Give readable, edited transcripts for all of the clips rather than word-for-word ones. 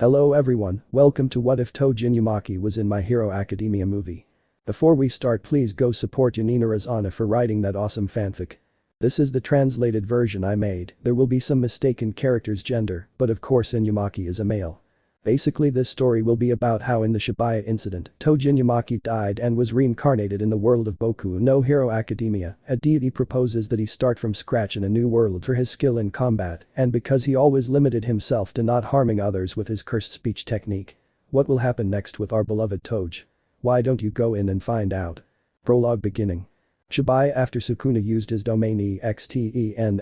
Hello everyone, welcome to What If Toge Inumaki Was in My Hero Academia movie. Before we start, please go support yaninarosana for writing that awesome fanfic. This is the translated version I made, there will be some mistake in character's gender, but of course Inumaki is a male. Basically this story will be about how in the Shibuya Incident, Toge Inumaki died and was reincarnated in the world of Boku no Hero Academia. A deity proposes that he start from scratch in a new world for his skill in combat, and because he always limited himself to not harming others with his cursed speech technique. What will happen next with our beloved Toge? Why don't you go in and find out? Prologue beginning. Shibuya. After Sukuna used his domain EXTENSION.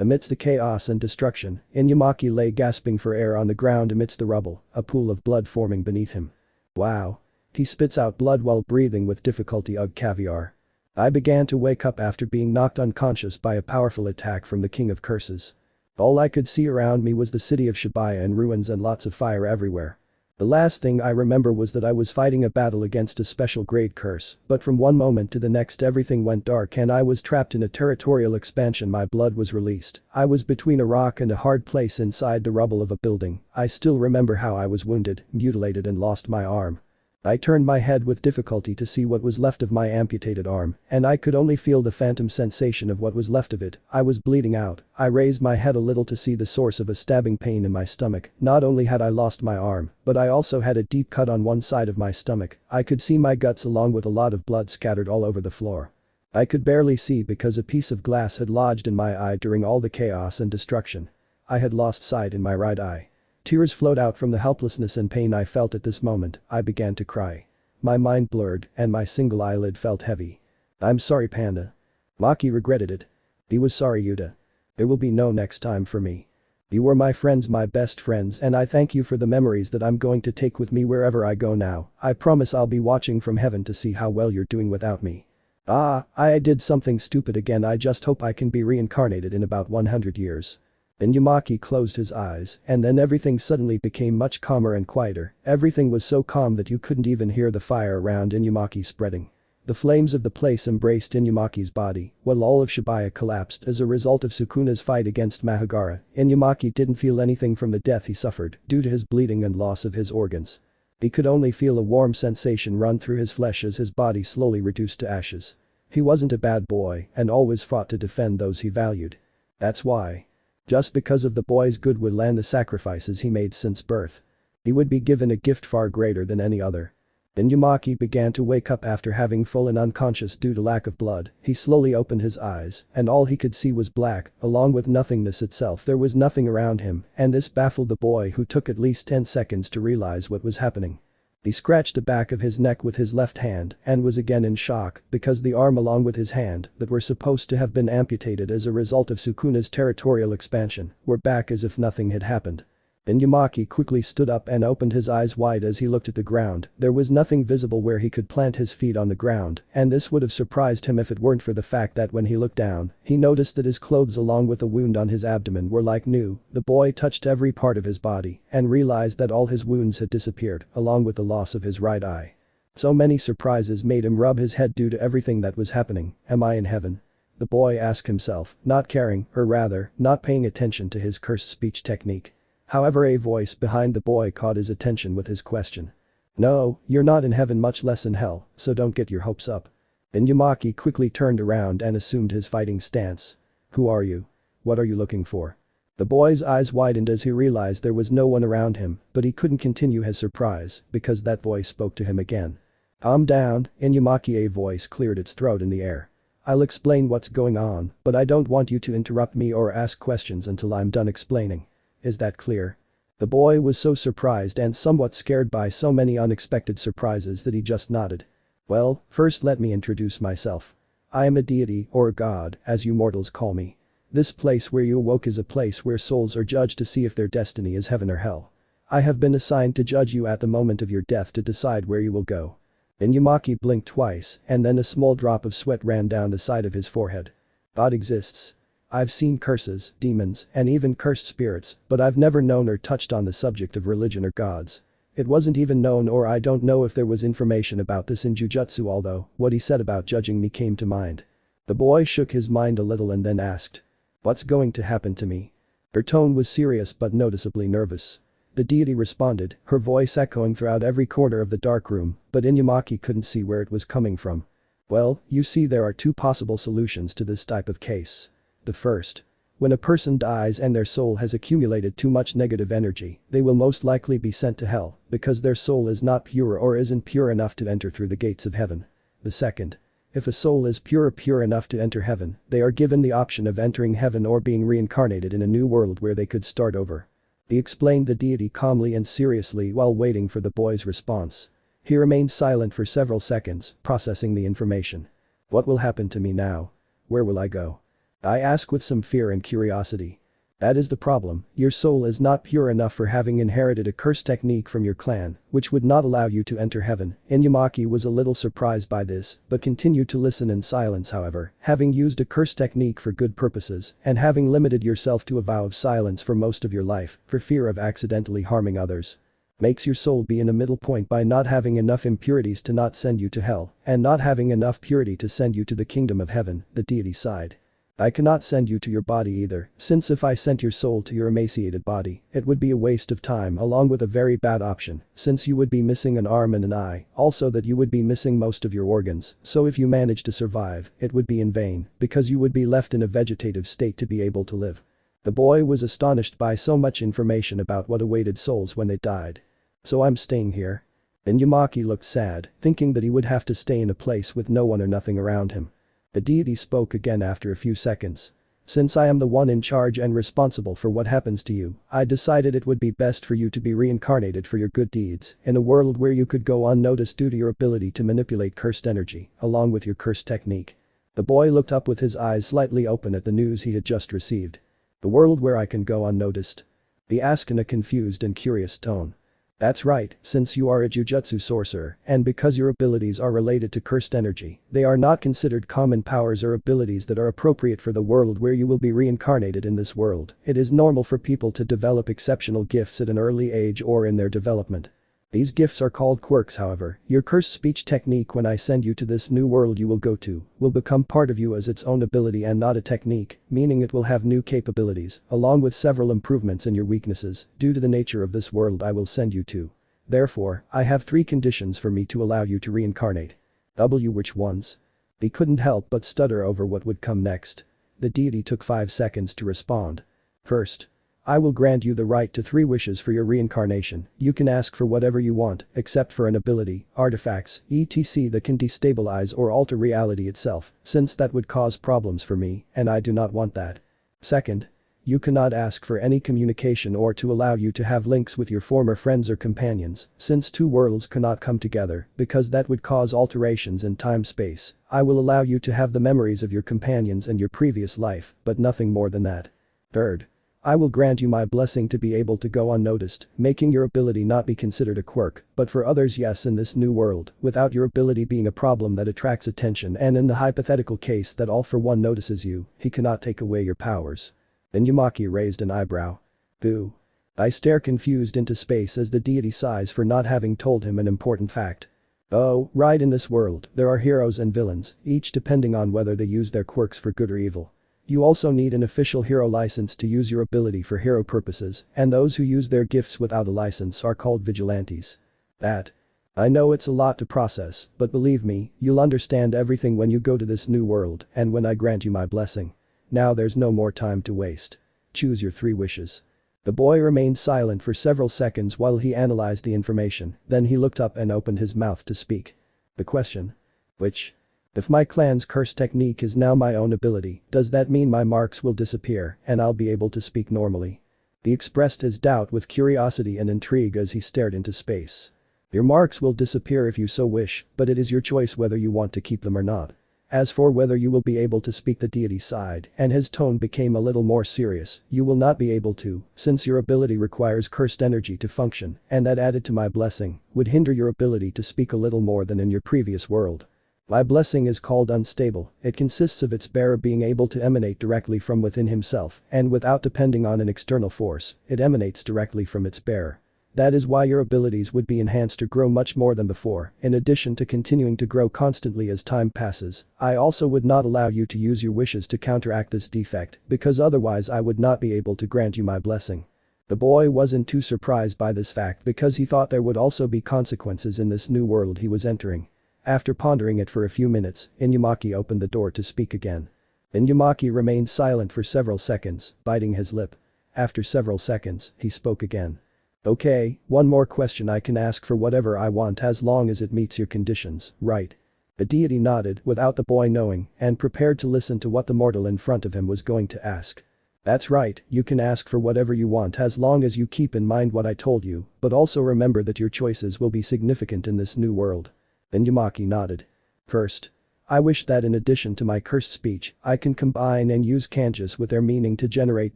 Amidst the chaos and destruction, Inumaki lay gasping for air on the ground amidst the rubble, a pool of blood forming beneath him. Wow. He spits out blood while breathing with difficulty. Ugh, caviar. I began to wake up after being knocked unconscious by a powerful attack from the King of Curses. All I could see around me was the city of Shibuya in ruins and lots of fire everywhere. The last thing I remember was that I was fighting a battle against a special grade curse, but from one moment to the next everything went dark and I was trapped in a territorial expansion. My blood was released. I was between a rock and a hard place inside the rubble of a building. I still remember how I was wounded, mutilated and lost my arm. I turned my head with difficulty to see what was left of my amputated arm, and I could only feel the phantom sensation of what was left of it. I was bleeding out. I raised my head a little to see the source of a stabbing pain in my stomach. Not only had I lost my arm, but I also had a deep cut on one side of my stomach. I could see my guts along with a lot of blood scattered all over the floor. I could barely see because a piece of glass had lodged in my eye during all the chaos and destruction. I had lost sight in my right eye. Tears flowed out from the helplessness and pain I felt at this moment. I began to cry. My mind blurred and my single eyelid felt heavy. I'm sorry, Panda. Maki regretted it. He was sorry, Yuta. There will be no next time for me. You were my friends, my best friends, and I thank you for the memories that I'm going to take with me wherever I go now. I promise I'll be watching from heaven to see how well you're doing without me. I did something stupid again. I just hope I can be reincarnated in about 100 years. Inumaki closed his eyes, and then everything suddenly became much calmer and quieter. Everything was so calm that you couldn't even hear the fire around Inumaki spreading. The flames of the place embraced Inumaki's body, while all of Shibuya collapsed as a result of Sukuna's fight against Mahagara. Inumaki didn't feel anything from the death he suffered due to his bleeding and loss of his organs. He could only feel a warm sensation run through his flesh as his body slowly reduced to ashes. He wasn't a bad boy and always fought to defend those he valued. That's why. Just because of the boy's goodwill and the sacrifices he made since birth. He would be given a gift far greater than any other. Inumaki began to wake up after having fallen unconscious due to lack of blood. He slowly opened his eyes, and all he could see was black, along with nothingness itself. There was nothing around him, and this baffled the boy, who took at least 10 seconds to realize what was happening. He scratched the back of his neck with his left hand and was again in shock because the arm along with his hand that were supposed to have been amputated as a result of Sukuna's territorial expansion were back as if nothing had happened. Inumaki quickly stood up and opened his eyes wide as he looked at the ground. There was nothing visible where he could plant his feet on the ground, and this would have surprised him if it weren't for the fact that when he looked down, he noticed that his clothes along with a wound on his abdomen were like new. The boy touched every part of his body and realized that all his wounds had disappeared, along with the loss of his right eye. So many surprises made him rub his head due to everything that was happening. Am I in heaven? The boy asked himself, not caring, or rather, not paying attention to his cursed speech technique. However, a voice behind the boy caught his attention with his question. No, you're not in heaven, much less in hell, so don't get your hopes up. Inumaki quickly turned around and assumed his fighting stance. Who are you? What are you looking for? The boy's eyes widened as he realized there was no one around him, but he couldn't continue his surprise because that voice spoke to him again. Calm down, Inumaki. A voice cleared its throat in the air. I'll explain what's going on, but I don't want you to interrupt me or ask questions until I'm done explaining. Is that clear? The boy was so surprised and somewhat scared by so many unexpected surprises that he just nodded. Well, first let me introduce myself. I am a deity, or god, as you mortals call me. This place where you awoke is a place where souls are judged to see if their destiny is heaven or hell. I have been assigned to judge you at the moment of your death to decide where you will go. Inumaki blinked twice, and then a small drop of sweat ran down the side of his forehead. God exists. I've seen curses, demons, and even cursed spirits, but I've never known or touched on the subject of religion or gods. It wasn't even known, or I don't know if there was information about this in Jujutsu, although what he said about judging me came to mind. The boy shook his mind a little and then asked. What's going to happen to me? Her tone was serious but noticeably nervous. The deity responded, her voice echoing throughout every corner of the dark room, but Inumaki couldn't see where it was coming from. Well, you see there are two possible solutions to this type of case. The first. When a person dies and their soul has accumulated too much negative energy, they will most likely be sent to hell because their soul is not pure or isn't pure enough to enter through the gates of heaven. The second. If a soul is pure enough to enter heaven, they are given the option of entering heaven or being reincarnated in a new world where they could start over. He explained the deity calmly and seriously while waiting for the boy's response. He remained silent for several seconds, processing the information. What will happen to me now? Where will I go? I ask with some fear and curiosity. That is the problem, your soul is not pure enough for having inherited a curse technique from your clan, which would not allow you to enter heaven. Inumaki was a little surprised by this, but continued to listen in silence however, having used a curse technique for good purposes, and having limited yourself to a vow of silence for most of your life, for fear of accidentally harming others. Makes your soul be in a middle point by not having enough impurities to not send you to hell, and not having enough purity to send you to the kingdom of heaven, the deity sighed. I cannot send you to your body either, since if I sent your soul to your emaciated body, it would be a waste of time along with a very bad option, since you would be missing an arm and an eye, also that you would be missing most of your organs, so if you manage to survive, it would be in vain, because you would be left in a vegetative state to be able to live. The boy was astonished by so much information about what awaited souls when they died. So I'm staying here? Inumaki looked sad, thinking that he would have to stay in a place with no one or nothing around him. The deity spoke again after a few seconds. Since I am the one in charge and responsible for what happens to you, I decided it would be best for you to be reincarnated for your good deeds, in a world where you could go unnoticed due to your ability to manipulate cursed energy, along with your cursed technique. The boy looked up with his eyes slightly open at the news he had just received. The world where I can go unnoticed? He asked in a confused and curious tone. That's right, since you are a Jujutsu sorcerer, and because your abilities are related to cursed energy, they are not considered common powers or abilities that are appropriate for the world where you will be reincarnated in this world. It is normal for people to develop exceptional gifts at an early age or in their development. These gifts are called quirks however, your cursed speech technique when I send you to this new world you will go to, will become part of you as its own ability and not a technique, meaning it will have new capabilities, along with several improvements in your weaknesses, due to the nature of this world I will send you to. Therefore, I have 3 conditions for me to allow you to reincarnate. Which ones? He couldn't help but stutter over what would come next. The deity took 5 seconds to respond. First. I will grant you the right to 3 wishes for your reincarnation. You can ask for whatever you want, except for an ability, artifacts, etc. that can destabilize or alter reality itself, since that would cause problems for me, and I do not want that. Second. You cannot ask for any communication or to allow you to have links with your former friends or companions, since 2 worlds cannot come together, because that would cause alterations in time-space. I will allow you to have the memories of your companions and your previous life, but nothing more than that. Third. I will grant you my blessing to be able to go unnoticed, making your ability not be considered a quirk, but for others yes in this new world, without your ability being a problem that attracts attention and in the hypothetical case that all for one notices you, he cannot take away your powers. Inumaki raised an eyebrow. Boo. I stare confused into space as the deity sighs for not having told him an important fact. Oh, right, in this world, there are heroes and villains, each depending on whether they use their quirks for good or evil. You also need an official hero license to use your ability for hero purposes, and those who use their gifts without a license are called vigilantes. I know it's a lot to process, but believe me, you'll understand everything when you go to this new world and when I grant you my blessing. Now there's no more time to waste. Choose your 3 wishes. The boy remained silent for several seconds while he analyzed the information, then he looked up and opened his mouth to speak. The question? Which? If my clan's curse technique is now my own ability, does that mean my marks will disappear and I'll be able to speak normally? He expressed his doubt with curiosity and intrigue as he stared into space. Your marks will disappear if you so wish, but it is your choice whether you want to keep them or not. As for whether you will be able to speak, the deity sighed, and his tone became a little more serious. You will not be able to, since your ability requires cursed energy to function, and that added to my blessing, would hinder your ability to speak a little more than in your previous world. My blessing is called unstable. It consists of its bearer being able to emanate directly from within himself, and without depending on an external force, it emanates directly from its bearer. That is why your abilities would be enhanced or grow much more than before, in addition to continuing to grow constantly as time passes. I also would not allow you to use your wishes to counteract this defect, because otherwise I would not be able to grant you my blessing. The boy wasn't too surprised by this fact because he thought there would also be consequences in this new world he was entering. After pondering it for a few minutes, Inumaki opened the door to speak again. Inumaki remained silent for several seconds, biting his lip. After several seconds, he spoke again. Okay, one more question. I can ask for whatever I want as long as it meets your conditions, right? The deity nodded without the boy knowing and prepared to listen to what the mortal in front of him was going to ask. That's right, you can ask for whatever you want as long as you keep in mind what I told you, but also remember that your choices will be significant in this new world. Inumaki nodded. First, I wish that in addition to my cursed speech, I can combine and use kanjis with their meaning to generate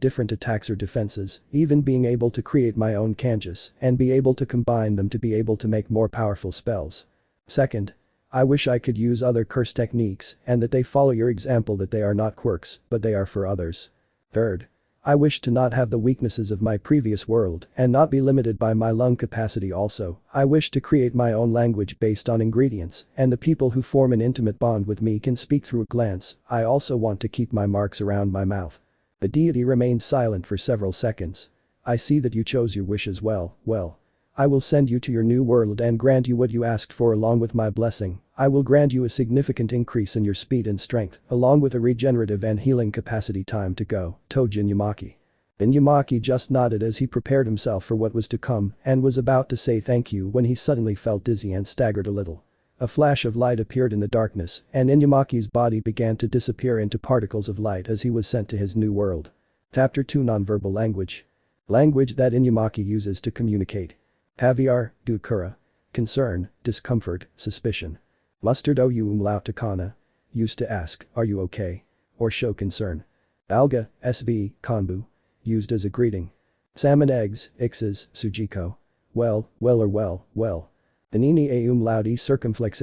different attacks or defenses, even being able to create my own kanjis and be able to combine them to be able to make more powerful spells. Second, I wish I could use other curse techniques and that they follow your example, that they are not quirks, but they are for others. Third, I wish to not have the weaknesses of my previous world and not be limited by my lung capacity. Also, I wish to create my own language based on ingredients, and the people who form an intimate bond with me can speak through a glance. I also want to keep my marks around my mouth. The deity remained silent for several seconds. I see that you chose your wishes well. I will send you to your new world and grant you what you asked for along with my blessing. I will grant you a significant increase in your speed and strength, along with a regenerative and healing capacity. Time to go, Toge Inumaki. Inumaki just nodded as he prepared himself for what was to come and was about to say thank you when he suddenly felt dizzy and staggered a little. A flash of light appeared in the darkness and Inumaki's body began to disappear into particles of light as he was sent to his new world. Chapter 2 Nonverbal Language. Language that Inumaki uses to communicate. Caviar, Dukura. Concern, discomfort, suspicion. Mustard ou umlaut takana. Used to ask, are you okay? Or show concern. Alga, SV, konbu. Used as a greeting. Salmon eggs, ixes, sujiko. Well. Anini a umlaut e circumflex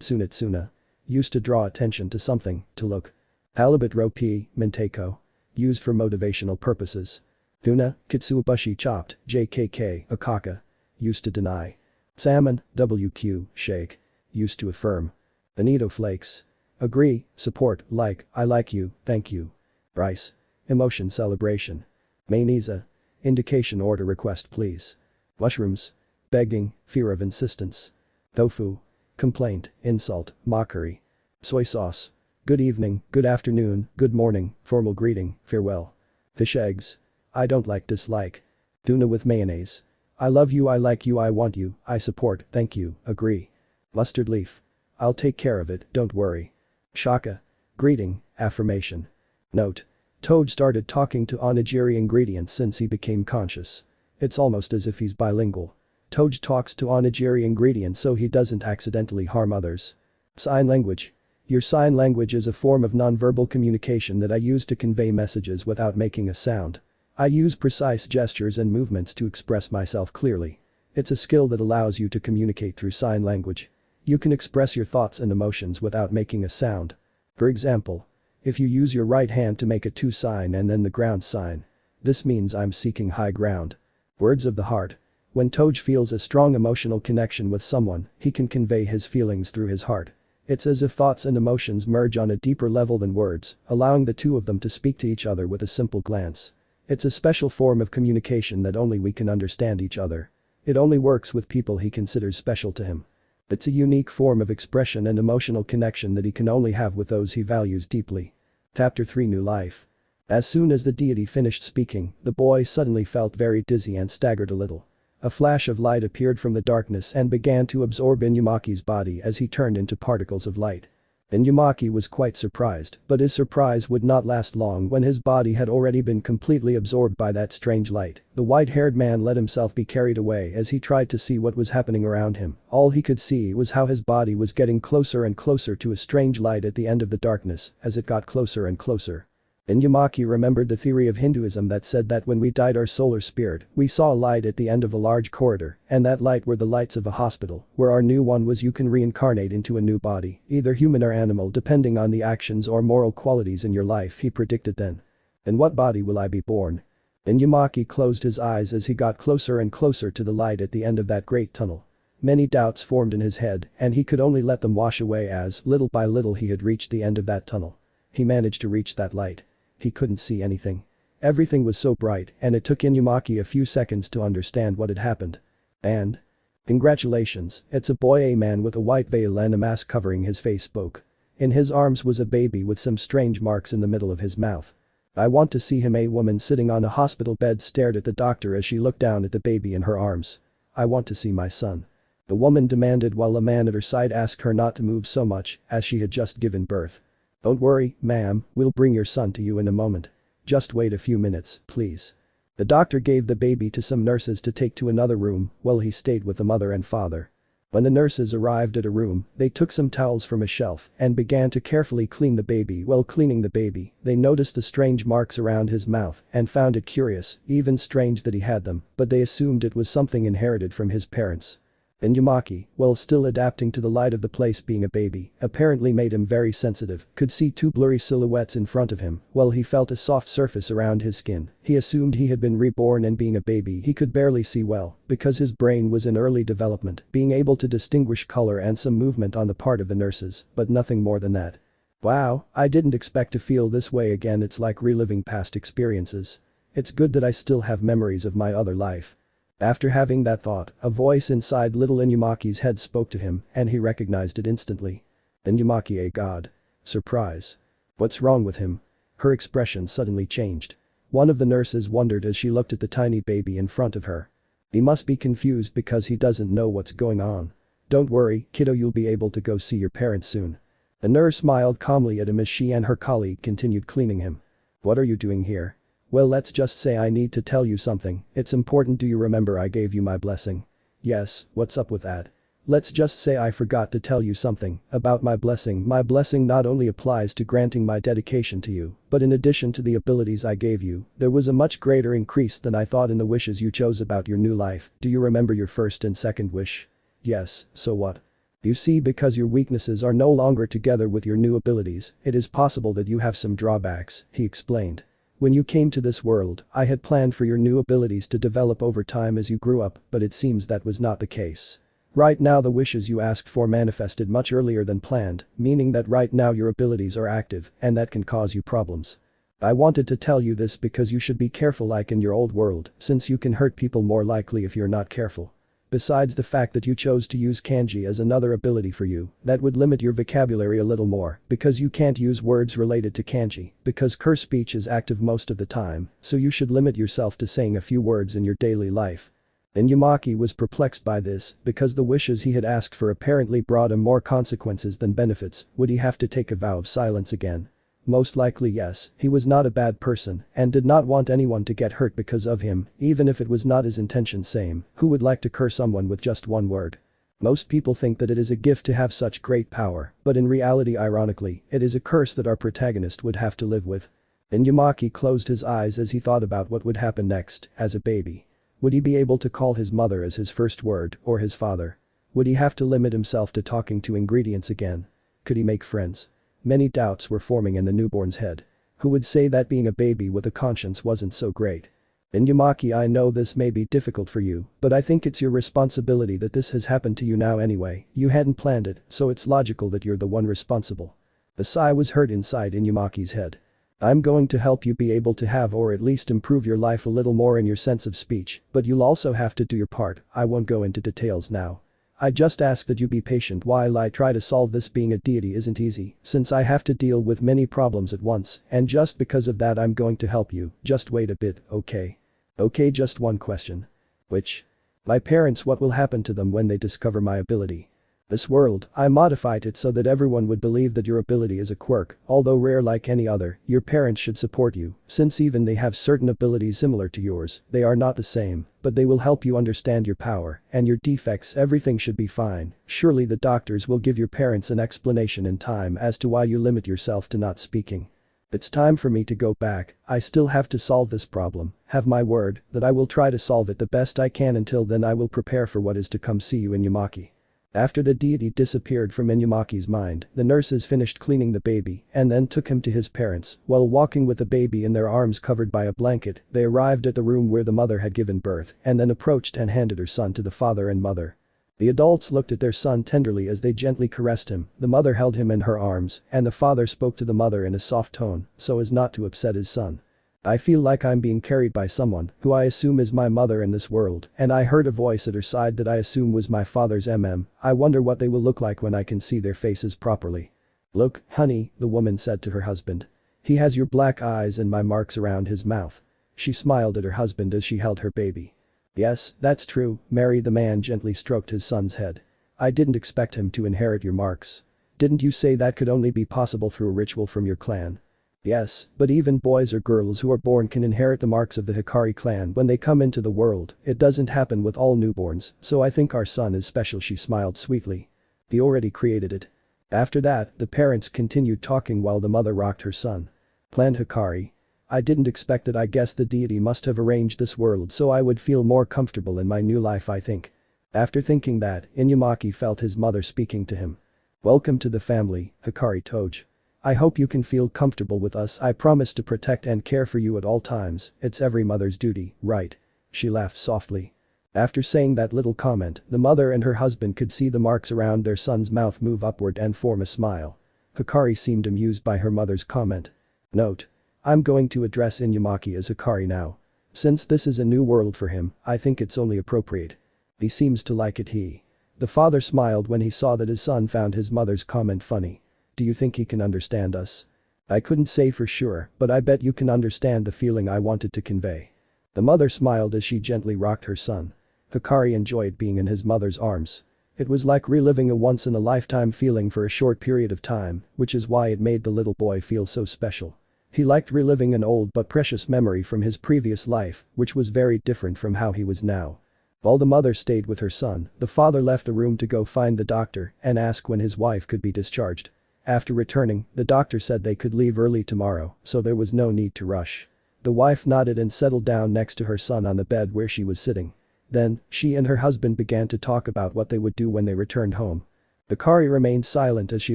sunitsuna. Used to draw attention to something, to look. Halibut ro p, minteko. Used for motivational purposes. Tuna, kitsuabushi chopped, JKK, akaka. Used to deny. Salmon, WQ, shake. Used to affirm. Bonito flakes. Agree, support, like, I like you, thank you. Rice. Emotion celebration. Mayonnaise. Indication order request please. Mushrooms. Begging, fear of insistence. Tofu. Complaint, insult, mockery. Soy sauce. Good evening, good afternoon, good morning, formal greeting, farewell. Fish eggs. I don't like, dislike. Tuna with mayonnaise. I love you, I like you, I want you, I support, thank you, agree. Mustard leaf. I'll take care of it, don't worry. Shaka. Greeting, affirmation. Note. Toad started talking to onigiri ingredients since he became conscious. It's almost as if he's bilingual. Toad talks to onigiri ingredients so he doesn't accidentally harm others. Sign language. Your sign language is a form of nonverbal communication that I use to convey messages without making a sound. I use precise gestures and movements to express myself clearly. It's a skill that allows you to communicate through sign language. You can express your thoughts and emotions without making a sound. For example, if you use your right hand to make a 2 sign and then the ground sign. This means I'm seeking high ground. Words of the heart. When Toge feels a strong emotional connection with someone, he can convey his feelings through his heart. It's as if thoughts and emotions merge on a deeper level than words, allowing the two of them to speak to each other with a simple glance. It's a special form of communication that only we can understand each other. It only works with people he considers special to him. It's a unique form of expression and emotional connection that he can only have with those he values deeply. Chapter 3 New Life. As soon as the deity finished speaking, the boy suddenly felt very dizzy and staggered a little. A flash of light appeared from the darkness and began to absorb Inumaki's body as he turned into particles of light. Inumaki was quite surprised, but his surprise would not last long when his body had already been completely absorbed by that strange light. The white-haired man let himself be carried away as he tried to see what was happening around him. All he could see was how his body was getting closer and closer to a strange light at the end of the darkness as it got closer and closer. Inumaki remembered the theory of Hinduism that said that when we died our solar spirit, we saw a light at the end of a large corridor, and that light were the lights of a hospital, where our new one was. You can reincarnate into a new body, either human or animal depending on the actions or moral qualities in your life, he predicted then. In what body will I be born? Inumaki closed his eyes as he got closer and closer to the light at the end of that great tunnel. Many doubts formed in his head and he could only let them wash away as, little by little he had reached the end of that tunnel. He managed to reach that light. He couldn't see anything. Everything was so bright and it took Inumaki a few seconds to understand what had happened. And? Congratulations, it's a boy. A man with a white veil and a mask covering his face spoke. In his arms was a baby with some strange marks in the middle of his mouth. I want to see him. A woman sitting on a hospital bed stared at the doctor as she looked down at the baby in her arms. I want to see my son. The woman demanded while a man at her side asked her not to move so much as she had just given birth. Don't worry, ma'am, we'll bring your son to you in a moment. Just wait a few minutes, please. The doctor gave the baby to some nurses to take to another room while he stayed with the mother and father. When the nurses arrived at a room, they took some towels from a shelf and began to carefully clean the baby. While cleaning the baby, they noticed the strange marks around his mouth and found it curious, even strange that he had them, but they assumed it was something inherited from his parents. Inumaki, while still adapting to the light of the place, being a baby, apparently made him very sensitive, could see two blurry silhouettes in front of him while he felt a soft surface around his skin. He assumed he had been reborn and being a baby he could barely see well because his brain was in early development, being able to distinguish color and some movement on the part of the nurses, but nothing more than that. Wow, I didn't expect to feel this way again. It's like reliving past experiences. It's good that I still have memories of my other life. After having that thought, a voice inside little Inumaki's head spoke to him and he recognized it instantly. Inumaki, a god. Surprise. What's wrong with him? Her expression suddenly changed. One of the nurses wondered as she looked at the tiny baby in front of her. He must be confused because he doesn't know what's going on. Don't worry, kiddo, you'll be able to go see your parents soon. The nurse smiled calmly at him as she and her colleague continued cleaning him. What are you doing here? Well, let's just say I need to tell you something. It's important. Do you remember I gave you my blessing? Yes, what's up with that? Let's just say I forgot to tell you something about my blessing. My blessing not only applies to granting my dedication to you, but in addition to the abilities I gave you, there was a much greater increase than I thought in the wishes you chose about your new life. Do you remember your first and second wish? Yes, so what? You see, because your weaknesses are no longer together with your new abilities, it is possible that you have some drawbacks, he explained. When you came to this world, I had planned for your new abilities to develop over time as you grew up, but it seems that was not the case. Right now the wishes you asked for manifested much earlier than planned, meaning that right now your abilities are active and that can cause you problems. I wanted to tell you this because you should be careful like in your old world, since you can hurt people more likely if you're not careful. Besides the fact that you chose to use kanji as another ability for you, that would limit your vocabulary a little more because you can't use words related to kanji because curse speech is active most of the time, so you should limit yourself to saying a few words in your daily life. Inumaki was perplexed by this because the wishes he had asked for apparently brought him more consequences than benefits. Would he have to take a vow of silence again? Most likely yes, he was not a bad person and did not want anyone to get hurt because of him, even if it was not his intention. Same, who would like to curse someone with just one word? Most people think that it is a gift to have such great power, but in reality, ironically, it is a curse that our protagonist would have to live with. Inumaki closed his eyes as he thought about what would happen next. As a baby, would he be able to call his mother as his first word or his father? Would he have to limit himself to talking to ingredients again? Could he make friends? Many doubts were forming in the newborn's head. Who would say that being a baby with a conscience wasn't so great? Inumaki, I know this may be difficult for you, but I think it's your responsibility that this has happened to you now anyway. You hadn't planned it, so it's logical that you're the one responsible. A sigh was heard inside Inumaki's head. I'm going to help you be able to have or at least improve your life a little more in your sense of speech, but you'll also have to do your part. I won't go into details now. I just ask that you be patient while I try to solve this. Being a deity isn't easy, since I have to deal with many problems at once, and just because of that I'm going to help you. Just wait a bit, okay? Okay, just one question. Which? My parents, what will happen to them when they discover my ability? This world, I modified it so that everyone would believe that your ability is a quirk, although rare like any other. Your parents should support you, since even they have certain abilities similar to yours, they are not the same, but they will help you understand your power and your defects. Everything should be fine. Surely the doctors will give your parents an explanation in time as to why you limit yourself to not speaking. It's time for me to go back. I still have to solve this problem. Have my word that I will try to solve it the best I can. Until then I will prepare for what is to come. See you, Inumaki. After the deity disappeared from Inumaki's mind, the nurses finished cleaning the baby and then took him to his parents. While walking with the baby in their arms covered by a blanket, they arrived at the room where the mother had given birth and then approached and handed her son to the father and mother. The adults looked at their son tenderly as they gently caressed him, the mother held him in her arms, and the father spoke to the mother in a soft tone so as not to upset his son. I feel like I'm being carried by someone who I assume is my mother in this world, and I heard a voice at her side that I assume was my father's I wonder what they will look like when I can see their faces properly. Look, honey, the woman said to her husband. He has your black eyes and my marks around his mouth. She smiled at her husband as she held her baby. Yes, that's true, Mary, the man gently stroked his son's head. I didn't expect him to inherit your marks. Didn't you say that could only be possible through a ritual from your clan? Yes, but even boys or girls who are born can inherit the marks of the Hikari clan when they come into the world. It doesn't happen with all newborns, so I think our son is special, she smiled sweetly. He already created it. After that, the parents continued talking while the mother rocked her son. Planned Hikari. I didn't expect it. I guess the deity must have arranged this world so I would feel more comfortable in my new life, I think. After thinking that, Inumaki felt his mother speaking to him. Welcome to the family, Hikari Toge. I hope you can feel comfortable with us. I promise to protect and care for you at all times. It's every mother's duty, right? She laughed softly. After saying that little comment, the mother and her husband could see the marks around their son's mouth move upward and form a smile. Hikari seemed amused by her mother's comment. Note. I'm going to address Inumaki as Hikari now. Since this is a new world for him, I think it's only appropriate. He seems to like it. The father smiled when he saw that his son found his mother's comment funny. Do you think he can understand us? I couldn't say for sure, but I bet you can understand the feeling I wanted to convey. The mother smiled as she gently rocked her son. Hikari enjoyed being in his mother's arms. It was like reliving a once-in-a-lifetime feeling for a short period of time, which is why it made the little boy feel so special. He liked reliving an old but precious memory from his previous life, which was very different from how he was now. While the mother stayed with her son, the father left the room to go find the doctor and ask when his wife could be discharged. After returning, the doctor said they could leave early tomorrow, so there was no need to rush. The wife nodded and settled down next to her son on the bed where she was sitting. Then, she and her husband began to talk about what they would do when they returned home. Hikari remained silent as she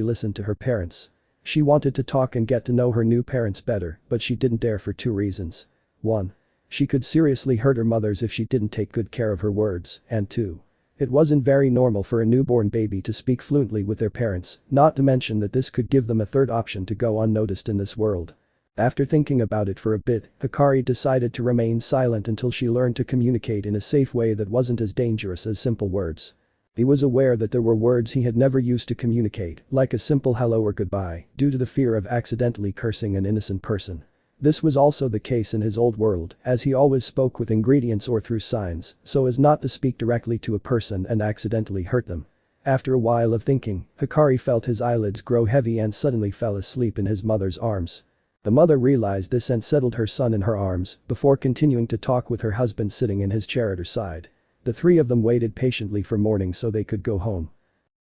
listened to her parents. She wanted to talk and get to know her new parents better, but she didn't dare for 2 reasons. 1. She could seriously hurt her mothers if she didn't take good care of her words, and 2. It wasn't very normal for a newborn baby to speak fluently with their parents, not to mention that this could give them a third option to go unnoticed in this world. After thinking about it for a bit, Hikari decided to remain silent until she learned to communicate in a safe way that wasn't as dangerous as simple words. He was aware that there were words he had never used to communicate, like a simple hello or goodbye, due to the fear of accidentally cursing an innocent person. This was also the case in his old world, as he always spoke with ingredients or through signs, so as not to speak directly to a person and accidentally hurt them. After a while of thinking, Hikari felt his eyelids grow heavy and suddenly fell asleep in his mother's arms. The mother realized this and settled her son in her arms, before continuing to talk with her husband sitting in his chair at her side. The 3 of them waited patiently for morning so they could go home.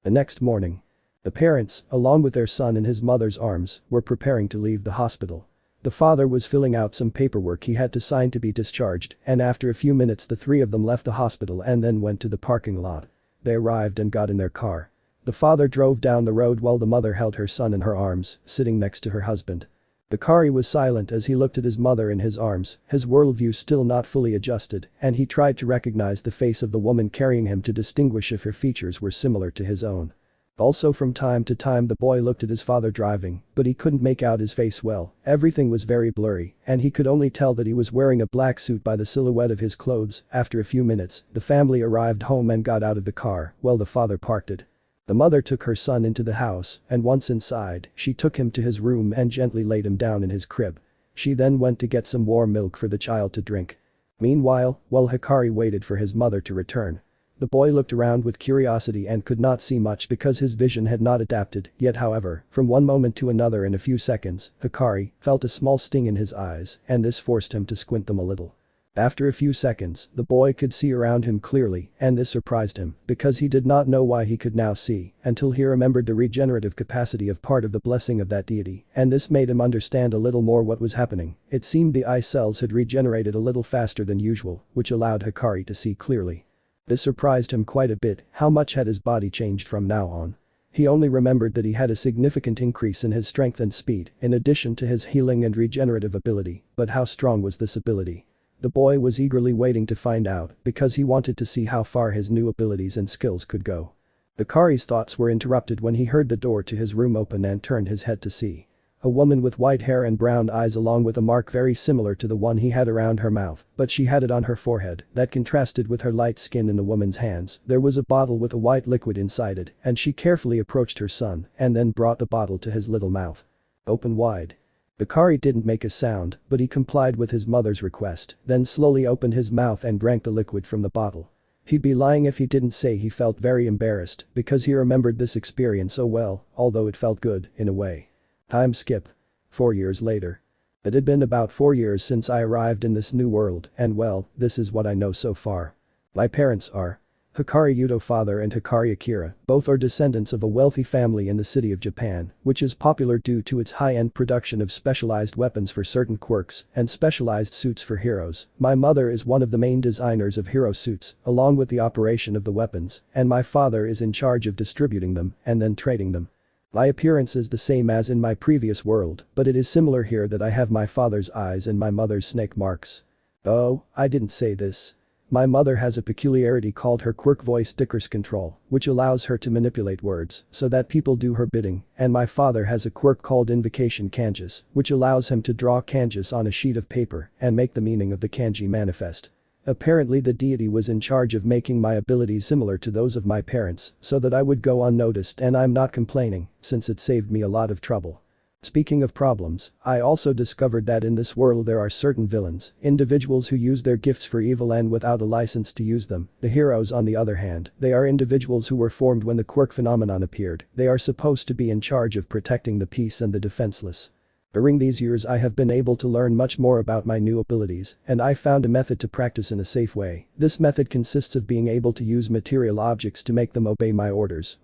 The next morning. The parents, along with their son in his mother's arms, were preparing to leave the hospital. The father was filling out some paperwork he had to sign to be discharged, and after a few minutes the 3 of them left the hospital and then went to the parking lot. They arrived and got in their car. The father drove down the road while the mother held her son in her arms, sitting next to her husband. Hikari was silent as he looked at his mother in his arms, his worldview still not fully adjusted, and he tried to recognize the face of the woman carrying him to distinguish if her features were similar to his own. Also from time to time the boy looked at his father driving, but he couldn't make out his face well, everything was very blurry, and he could only tell that he was wearing a black suit by the silhouette of his clothes. After a few minutes, the family arrived home and got out of the car, while the father parked it. The mother took her son into the house, and once inside, she took him to his room and gently laid him down in his crib. She then went to get some warm milk for the child to drink. Meanwhile, while Hikari waited for his mother to return, the boy looked around with curiosity and could not see much because his vision had not adapted, yet however, from one moment to another in a few seconds, Hikari felt a small sting in his eyes, and this forced him to squint them a little. After a few seconds, the boy could see around him clearly, and this surprised him, because he did not know why he could now see, until he remembered the regenerative capacity of part of the blessing of that deity, and this made him understand a little more what was happening. It seemed the eye cells had regenerated a little faster than usual, which allowed Hikari to see clearly. This surprised him quite a bit. How much had his body changed from now on? He only remembered that he had a significant increase in his strength and speed, in addition to his healing and regenerative ability, but how strong was this ability? The boy was eagerly waiting to find out because he wanted to see how far his new abilities and skills could go. Hikari's thoughts were interrupted when he heard the door to his room open and turned his head to see a woman with white hair and brown eyes along with a mark very similar to the one he had around her mouth, but she had it on her forehead that contrasted with her light skin. In the woman's hands, there was a bottle with a white liquid inside it, and she carefully approached her son and then brought the bottle to his little mouth. Open wide. Hikari didn't make a sound, but he complied with his mother's request, then slowly opened his mouth and drank the liquid from the bottle. He'd be lying if he didn't say he felt very embarrassed because he remembered this experience so well, although it felt good, in a way. Time skip. 4 years later. It had been about 4 years since I arrived in this new world, and well, this is what I know so far. My parents are Hikari Yuto father and Hikari Akira, both are descendants of a wealthy family in the city of Japan, which is popular due to its high-end production of specialized weapons for certain quirks and specialized suits for heroes. My mother is one of the main designers of hero suits, along with the operation of the weapons, and my father is in charge of distributing them and then trading them. My appearance is the same as in my previous world, but it is similar here that I have my father's eyes and my mother's snake marks. Oh, I didn't say this. My mother has a peculiarity called her quirk voice stickers control, which allows her to manipulate words so that people do her bidding, and my father has a quirk called invocation kanjis, which allows him to draw kanjis on a sheet of paper and make the meaning of the kanji manifest. Apparently the deity was in charge of making my abilities similar to those of my parents so that I would go unnoticed, and I'm not complaining, since it saved me a lot of trouble. Speaking of problems, I also discovered that in this world there are certain villains, individuals who use their gifts for evil and without a license to use them. The heroes, on the other hand, they are individuals who were formed when the quirk phenomenon appeared. They are supposed to be in charge of protecting the peace and the defenseless. During these years I have been able to learn much more about my new abilities, and I found a method to practice in a safe way. This method consists of being able to use material objects to make them obey my orders.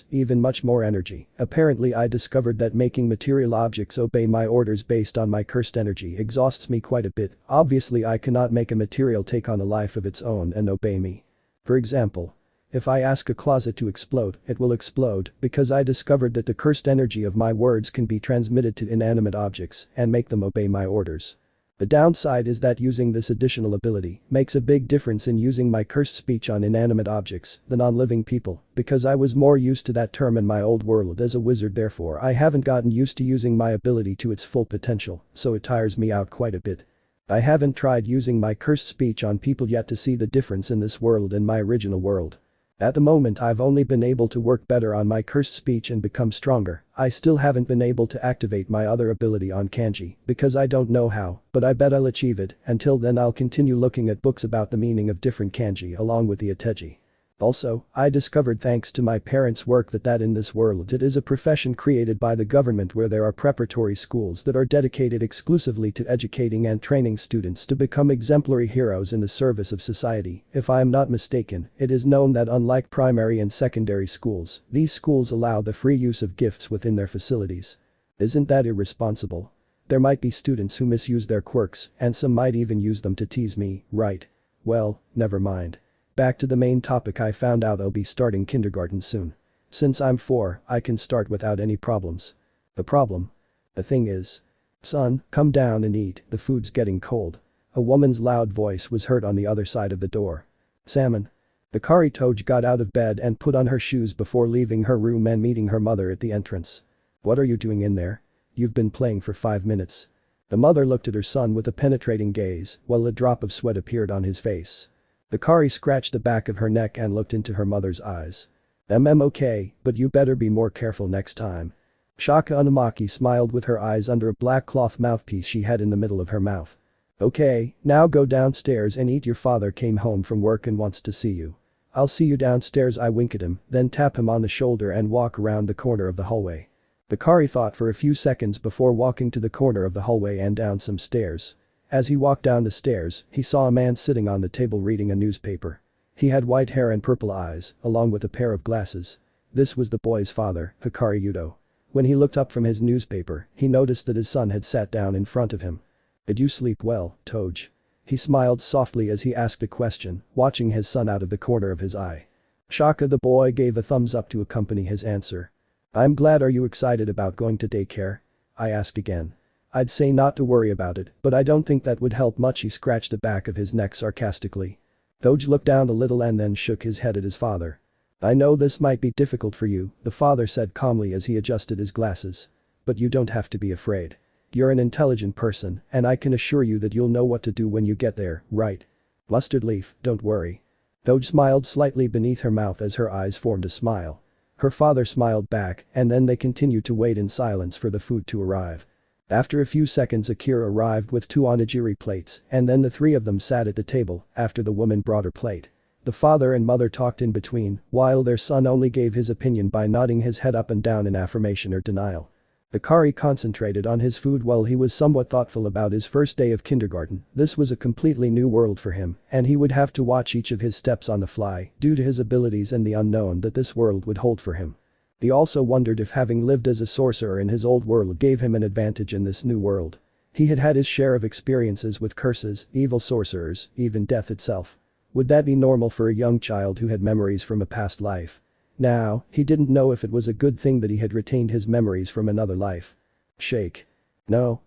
Even much more energy. Apparently I discovered that making material objects obey my orders based on my cursed energy exhausts me quite a bit. Obviously I cannot make a material take on a life of its own and obey me. For example, if I ask a closet to explode, it will explode because I discovered that the cursed energy of my words can be transmitted to inanimate objects and make them obey my orders. The downside is that using this additional ability makes a big difference in using my cursed speech on inanimate objects than on living people, because I was more used to that term in my old world as a wizard. Therefore I haven't gotten used to using my ability to its full potential, so it tires me out quite a bit. I haven't tried using my cursed speech on people yet to see the difference in this world and my original world. At the moment I've only been able to work better on my cursed speech and become stronger. I still haven't been able to activate my other ability on kanji because I don't know how, but I bet I'll achieve it. Until then I'll continue looking at books about the meaning of different kanji along with the ateji. Also, I discovered thanks to my parents' work that in this world it is a profession created by the government where there are preparatory schools that are dedicated exclusively to educating and training students to become exemplary heroes in the service of society. If I am not mistaken, it is known that unlike primary and secondary schools, these schools allow the free use of gifts within their facilities. Isn't that irresponsible? There might be students who misuse their quirks, and some might even use them to tease me, right? Well, never mind. Back to the main topic. I found out I'll be starting kindergarten soon. Since I'm 4, I can start without any problems. The problem? The thing is. Son, come down and eat, the food's getting cold. A woman's loud voice was heard on the other side of the door. Salmon. Hikari Toge got out of bed and put on her shoes before leaving her room and meeting her mother at the entrance. What are you doing in there? You've been playing for 5 minutes. The mother looked at her son with a penetrating gaze while a drop of sweat appeared on his face. Hikari scratched the back of her neck and looked into her mother's eyes. Okay, but you better be more careful next time. Shaka Inumaki smiled with her eyes under a black cloth mouthpiece she had in the middle of her mouth. Okay, now go downstairs and eat. Your father came home from work and wants to see you. I'll see you downstairs. I wink at him, then tap him on the shoulder and walk around the corner of the hallway. Hikari thought for a few seconds before walking to the corner of the hallway and down some stairs. As he walked down the stairs, he saw a man sitting on the table reading a newspaper. He had white hair and purple eyes, along with a pair of glasses. This was the boy's father, Hikari Yuto. When he looked up from his newspaper, he noticed that his son had sat down in front of him. Did you sleep well, Toge? He smiled softly as he asked a question, watching his son out of the corner of his eye. Shaka the boy gave a thumbs up to accompany his answer. I'm glad. Are you excited about going to daycare? I asked again. I'd say not to worry about it, but I don't think that would help much. He scratched the back of his neck sarcastically. Toge looked down a little and then shook his head at his father. I know this might be difficult for you, the father said calmly as he adjusted his glasses. But you don't have to be afraid. You're an intelligent person, and I can assure you that you'll know what to do when you get there, right? Mustard leaf, don't worry. Toge smiled slightly beneath her mouth as her eyes formed a smile. Her father smiled back, and then they continued to wait in silence for the food to arrive. After a few seconds Akira arrived with 2 onigiri plates, and then the 3 of them sat at the table after the woman brought her plate. The father and mother talked in between, while their son only gave his opinion by nodding his head up and down in affirmation or denial. Hikari concentrated on his food while he was somewhat thoughtful about his first day of kindergarten. This was a completely new world for him, and he would have to watch each of his steps on the fly due to his abilities and the unknown that this world would hold for him. He also wondered if having lived as a sorcerer in his old world gave him an advantage in this new world. He had had his share of experiences with curses, evil sorcerers, even death itself. Would that be normal for a young child who had memories from a past life? Now, he didn't know if it was a good thing that he had retained his memories from another life. Shake. No.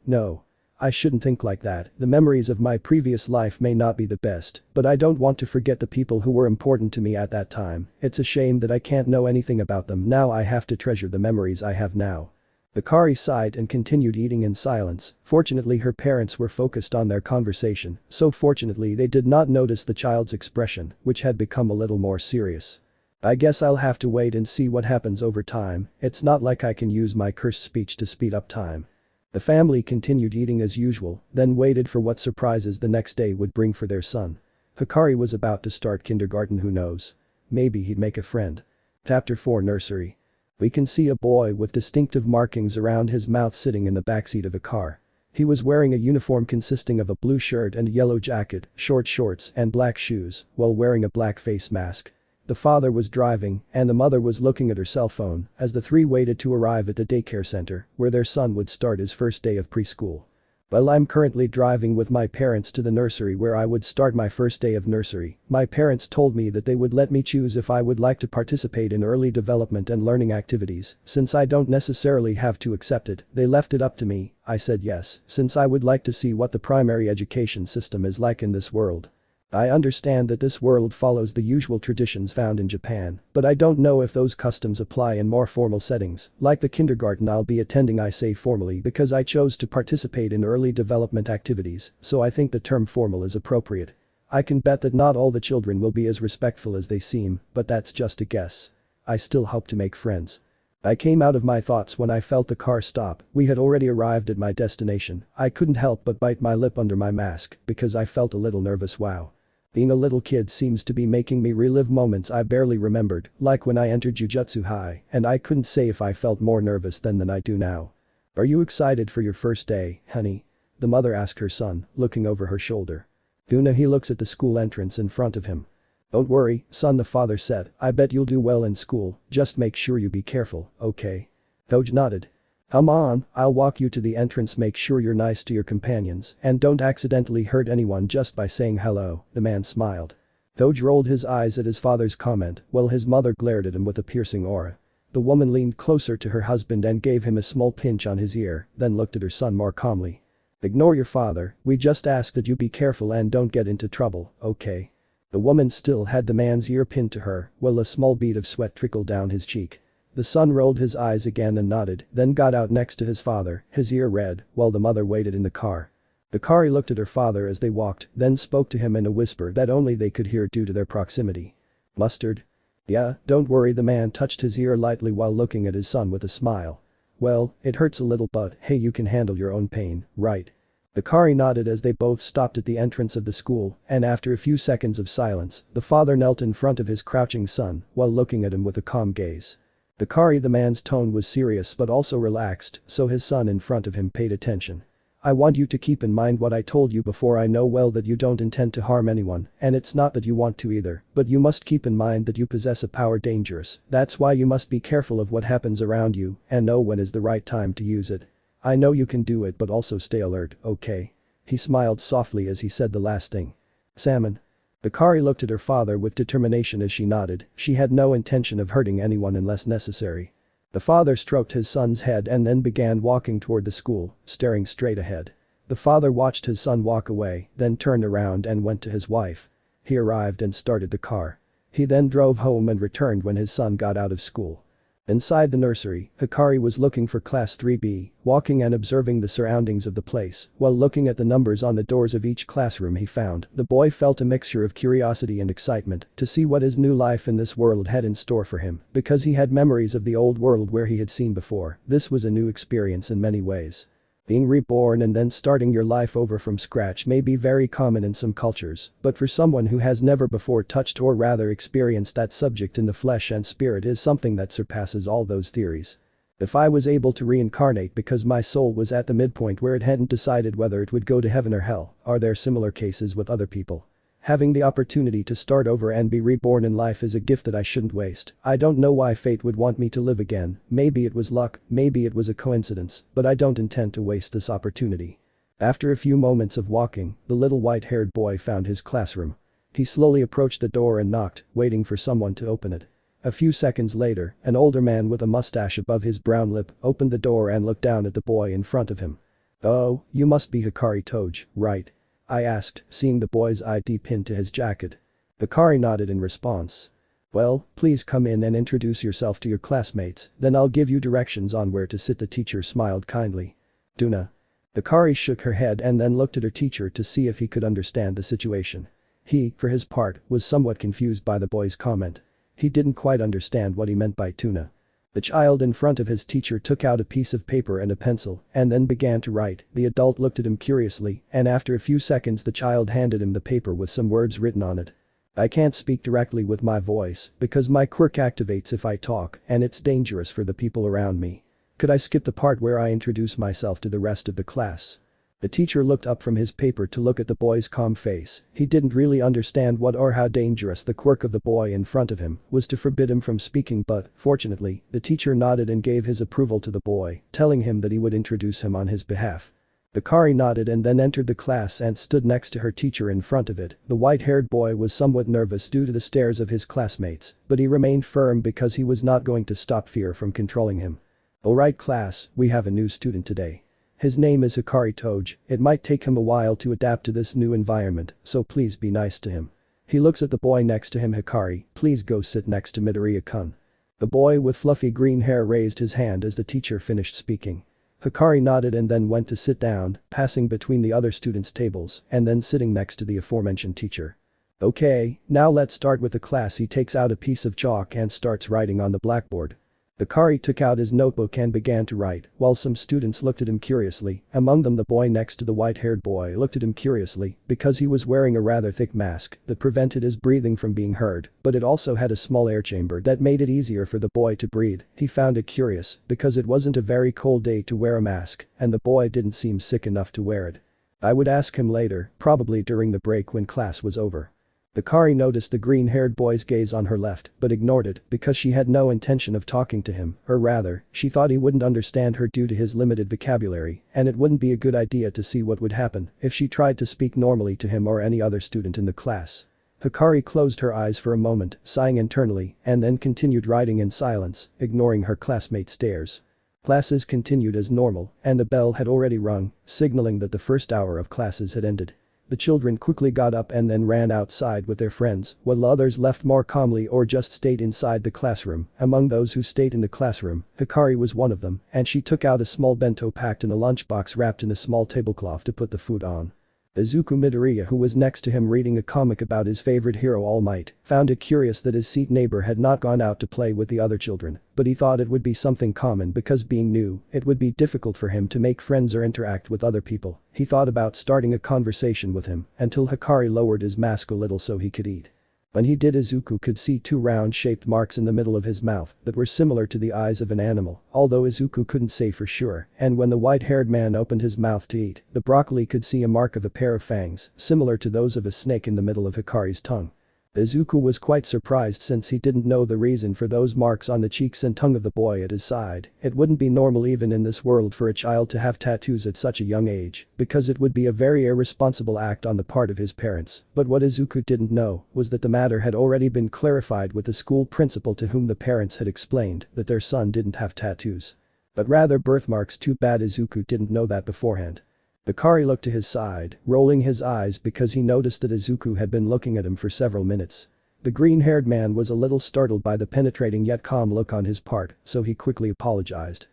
I shouldn't think like that. The memories of my previous life may not be the best, but I don't want to forget the people who were important to me at that time. It's a shame that I can't know anything about them now. I have to treasure the memories I have now. Hikari sighed and continued eating in silence. Fortunately her parents were focused on their conversation, so fortunately they did not notice the child's expression, which had become a little more serious. I guess I'll have to wait and see what happens over time. It's not like I can use my cursed speech to speed up time. The family continued eating as usual, then waited for what surprises the next day would bring for their son. Hikari was about to start kindergarten. Who knows? Maybe he'd make a friend. Chapter 4 Nursery. We can see a boy with distinctive markings around his mouth sitting in the backseat of a car. He was wearing a uniform consisting of a blue shirt and yellow jacket, short shorts and black shoes, while wearing a black face mask. The father was driving, and the mother was looking at her cell phone as the 3 waited to arrive at the daycare center where their son would start his first day of preschool. Well, I'm currently driving with my parents to the nursery where I would start my first day of nursery. My parents told me that they would let me choose if I would like to participate in early development and learning activities. Since I don't necessarily have to accept it, they left it up to me. I said yes, since I would like to see what the primary education system is like in this world. I understand that this world follows the usual traditions found in Japan, but I don't know if those customs apply in more formal settings, like the kindergarten I'll be attending. I say formally because I chose to participate in early development activities, so I think the term formal is appropriate. I can bet that not all the children will be as respectful as they seem, but that's just a guess. I still hope to make friends. I came out of my thoughts when I felt the car stop. We had already arrived at my destination. I couldn't help but bite my lip under my mask because I felt a little nervous. Wow. Being a little kid seems to be making me relive moments I barely remembered, like when I entered Jujutsu High, and I couldn't say if I felt more nervous then than I do now. Are you excited for your first day, honey? The mother asked her son, looking over her shoulder. Duna. He looks at the school entrance in front of him. Don't worry, son, the father said. I bet you'll do well in school, just make sure you be careful, okay? Toge nodded. Come on, I'll walk you to the entrance. Make sure you're nice to your companions and don't accidentally hurt anyone just by saying hello, the man smiled. Toge rolled his eyes at his father's comment while his mother glared at him with a piercing aura. The woman leaned closer to her husband and gave him a small pinch on his ear, then looked at her son more calmly. Ignore your father, we just ask that you be careful and don't get into trouble, okay? The woman still had the man's ear pinned to her while a small bead of sweat trickled down his cheek. The son rolled his eyes again and nodded, then got out next to his father, his ear red, while the mother waited in the car. Hikari looked at her father as they walked, then spoke to him in a whisper that only they could hear due to their proximity. Mustard? Yeah, don't worry. The man touched his ear lightly while looking at his son with a smile. Well, it hurts a little but hey, you can handle your own pain, right? Hikari nodded as they both stopped at the entrance of the school, and after a few seconds of silence, the father knelt in front of his crouching son while looking at him with a calm gaze. Hikari. The man's tone was serious but also relaxed, so his son in front of him paid attention. I want you to keep in mind what I told you before. I know well that you don't intend to harm anyone, and it's not that you want to either, but you must keep in mind that you possess a power dangerous. That's why you must be careful of what happens around you and know when is the right time to use it. I know you can do it, but also stay alert, okay? He smiled softly as he said the last thing. Salmon. Hikari looked at her father with determination as she nodded, she had no intention of hurting anyone unless necessary. The father stroked his son's head and then began walking toward the school, staring straight ahead. The father watched his son walk away, then turned around and went to his wife. He arrived and started the car. He then drove home and returned when his son got out of school. Inside the nursery, Hikari was looking for Class 3B, walking and observing the surroundings of the place, while looking at the numbers on the doors of each classroom he found. The boy felt a mixture of curiosity and excitement to see what his new life in this world had in store for him, because he had memories of the old world where he had seen before. This was a new experience in many ways. Being reborn and then starting your life over from scratch may be very common in some cultures, but for someone who has never before touched or rather experienced that subject in the flesh and spirit is something that surpasses all those theories. If I was able to reincarnate because my soul was at the midpoint where it hadn't decided whether it would go to heaven or hell, are there similar cases with other people? Having the opportunity to start over and be reborn in life is a gift that I shouldn't waste. I don't know why fate would want me to live again, maybe it was luck, maybe it was a coincidence, but I don't intend to waste this opportunity. After a few moments of walking, the little white-haired boy found his classroom. He slowly approached the door and knocked, waiting for someone to open it. A few seconds later, an older man with a mustache above his brown lip opened the door and looked down at the boy in front of him. "Oh, you must be Hikari Toge, right?" I asked, seeing the boy's ID pinned to his jacket. Hikari nodded in response. "Well, please come in and introduce yourself to your classmates, then I'll give you directions on where to sit." The teacher smiled kindly. "Duna." Hikari shook her head and then looked at her teacher to see if he could understand the situation. He, for his part, was somewhat confused by the boy's comment. He didn't quite understand what he meant by tuna. The child in front of his teacher took out a piece of paper and a pencil and then began to write. The adult looked at him curiously and after a few seconds the child handed him the paper with some words written on it. "I can't speak directly with my voice because my quirk activates if I talk and it's dangerous for the people around me. Could I skip the part where I introduce myself to the rest of the class?" The teacher looked up from his paper to look at the boy's calm face. He didn't really understand what or how dangerous the quirk of the boy in front of him was to forbid him from speaking, but, fortunately, the teacher nodded and gave his approval to the boy, telling him that he would introduce him on his behalf. Hikari nodded and then entered the class and stood next to her teacher in front of it. The white-haired boy was somewhat nervous due to the stares of his classmates, but he remained firm because he was not going to stop fear from controlling him. "Alright class, we have a new student today. His name is Hikari Toge. It might take him a while to adapt to this new environment, so please be nice to him." He looks at the boy next to him. "Hikari, please go sit next to Midoria-kun." The boy with fluffy green hair raised his hand as the teacher finished speaking. Hikari nodded and then went to sit down, passing between the other students' tables and then sitting next to the aforementioned teacher. "Okay, now let's start with the class." He takes out a piece of chalk and starts writing on the blackboard. Hikari took out his notebook and began to write, while some students looked at him curiously. Among them the boy next to the white-haired boy looked at him curiously because he was wearing a rather thick mask that prevented his breathing from being heard, but it also had a small air chamber that made it easier for the boy to breathe. He found it curious because it wasn't a very cold day to wear a mask and the boy didn't seem sick enough to wear it. I would ask him later, probably during the break when class was over. Hikari noticed the green-haired boy's gaze on her left but ignored it because she had no intention of talking to him, or rather, she thought he wouldn't understand her due to his limited vocabulary and it wouldn't be a good idea to see what would happen if she tried to speak normally to him or any other student in the class. Hikari closed her eyes for a moment, sighing internally, and then continued writing in silence, ignoring her classmates' stares. Classes continued as normal and the bell had already rung, signaling that the first hour of classes had ended. The children quickly got up and then ran outside with their friends, while others left more calmly or just stayed inside the classroom. Among those who stayed in the classroom, Hikari was one of them, and she took out a small bento packed in a lunchbox wrapped in a small tablecloth to put the food on. Izuku Midoria, who was next to him reading a comic about his favorite hero All Might, found it curious that his seat neighbor had not gone out to play with the other children, but he thought it would be something common because being new, it would be difficult for him to make friends or interact with other people. He thought about starting a conversation with him until Hikari lowered his mask a little so he could eat. When he did, Izuku could see two round-shaped marks in the middle of his mouth that were similar to the eyes of an animal, although Izuku couldn't say for sure, and when the white-haired man opened his mouth to eat, the broccoli could see a mark of a pair of fangs, similar to those of a snake in the middle of Hikari's tongue. Izuku was quite surprised since he didn't know the reason for those marks on the cheeks and tongue of the boy at his side. It wouldn't be normal even in this world for a child to have tattoos at such a young age, because it would be a very irresponsible act on the part of his parents. But what Izuku didn't know was that the matter had already been clarified with the school principal, to whom the parents had explained that their son didn't have tattoos, but rather birthmarks. Too bad Izuku didn't know that beforehand. Hikari looked to his side, rolling his eyes because he noticed that Izuku had been looking at him for several minutes. The green-haired man was a little startled by the penetrating yet calm look on his part, so he quickly apologized.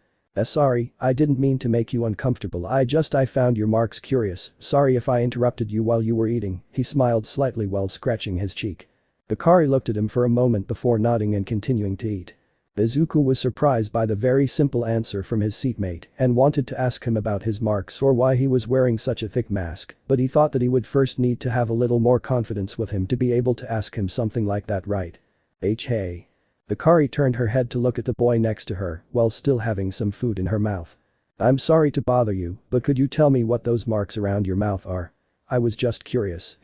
Sorry, I didn't mean to make you uncomfortable. I found your marks curious. Sorry if I interrupted you while you were eating." He smiled slightly while scratching his cheek. Hikari looked at him for a moment before nodding and continuing to eat. Izuku was surprised by the very simple answer from his seatmate and wanted to ask him about his marks or why he was wearing such a thick mask, but he thought that he would first need to have a little more confidence with him to be able to ask him something like that, right? Hey. Hikari turned her head to look at the boy next to her while still having some food in her mouth. "I'm sorry to bother you, but could you tell me what those marks around your mouth are? I was just curious."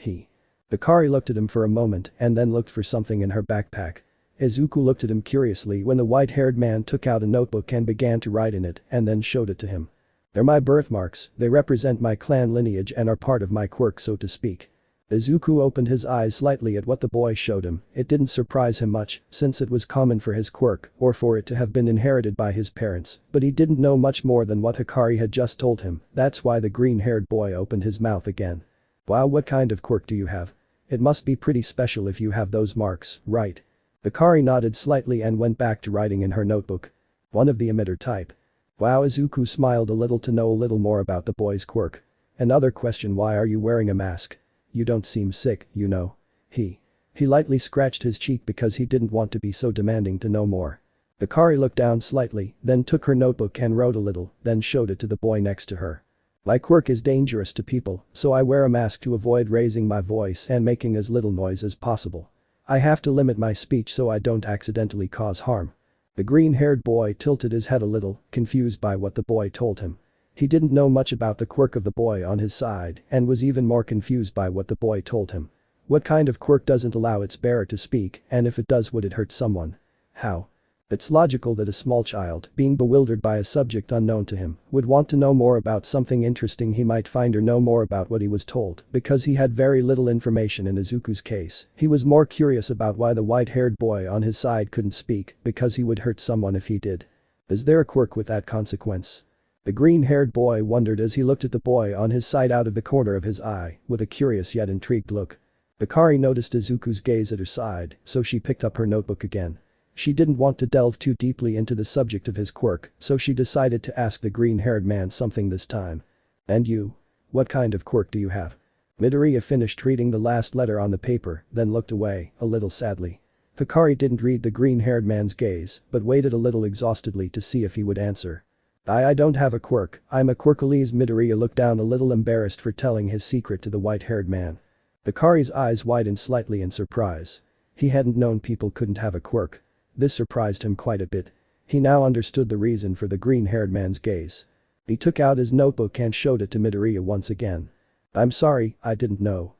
Hikari looked at him for a moment and then looked for something in her backpack. Izuku looked at him curiously when the white-haired man took out a notebook and began to write in it and then showed it to him. "They're my birthmarks, they represent my clan lineage and are part of my quirk, so to speak." Izuku opened his eyes slightly at what the boy showed him. It didn't surprise him much, since it was common for his quirk or for it to have been inherited by his parents, but he didn't know much more than what Hikari had just told him. That's why the green-haired boy opened his mouth again. "Wow, what kind of quirk do you have? It must be pretty special if you have those marks, right?" Hikari nodded slightly and went back to writing in her notebook. "One of the emitter type." Wow, Izuku smiled a little to know a little more about the boy's quirk. "Another question, why are you wearing a mask? You don't seem sick, you know." He lightly scratched his cheek because he didn't want to be so demanding to know more. Hikari looked down slightly, then took her notebook and wrote a little, then showed it to the boy next to her. "My quirk is dangerous to people, so I wear a mask to avoid raising my voice and making as little noise as possible. I have to limit my speech so I don't accidentally cause harm." The green-haired boy tilted his head a little, confused by what the boy told him. He didn't know much about the quirk of the boy on his side and was even more confused by what the boy told him. What kind of quirk doesn't allow its bearer to speak, and if it does, would it hurt someone? How? It's logical that a small child, being bewildered by a subject unknown to him, would want to know more about something interesting he might find or know more about what he was told, because he had very little information. In Izuku's case, he was more curious about why the white-haired boy on his side couldn't speak, because he would hurt someone if he did. Is there a quirk with that consequence? The green-haired boy wondered as he looked at the boy on his side out of the corner of his eye, with a curious yet intrigued look. Hikari noticed Izuku's gaze at her side, so she picked up her notebook again. She didn't want to delve too deeply into the subject of his quirk, so she decided to ask the green-haired man something this time. "And you? What kind of quirk do you have?" Midoria finished reading the last letter on the paper, then looked away, a little sadly. Hikari didn't read the green-haired man's gaze, but waited a little exhaustedly to see if he would answer. I don't have a quirk, I'm a quirkless." Midoria looked down a little embarrassed for telling his secret to the white-haired man. Hikari's eyes widened slightly in surprise. He hadn't known people couldn't have a quirk. This surprised him quite a bit. He now understood the reason for the green-haired man's gaze. He took out his notebook and showed it to Midoria once again. "I'm sorry, I didn't know."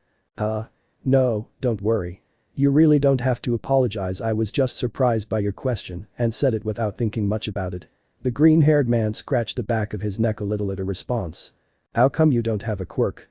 No, don't worry. You really don't have to apologize, I was just surprised by your question and said it without thinking much about it." The green-haired man scratched the back of his neck a little at her response. "How come you don't have a quirk?"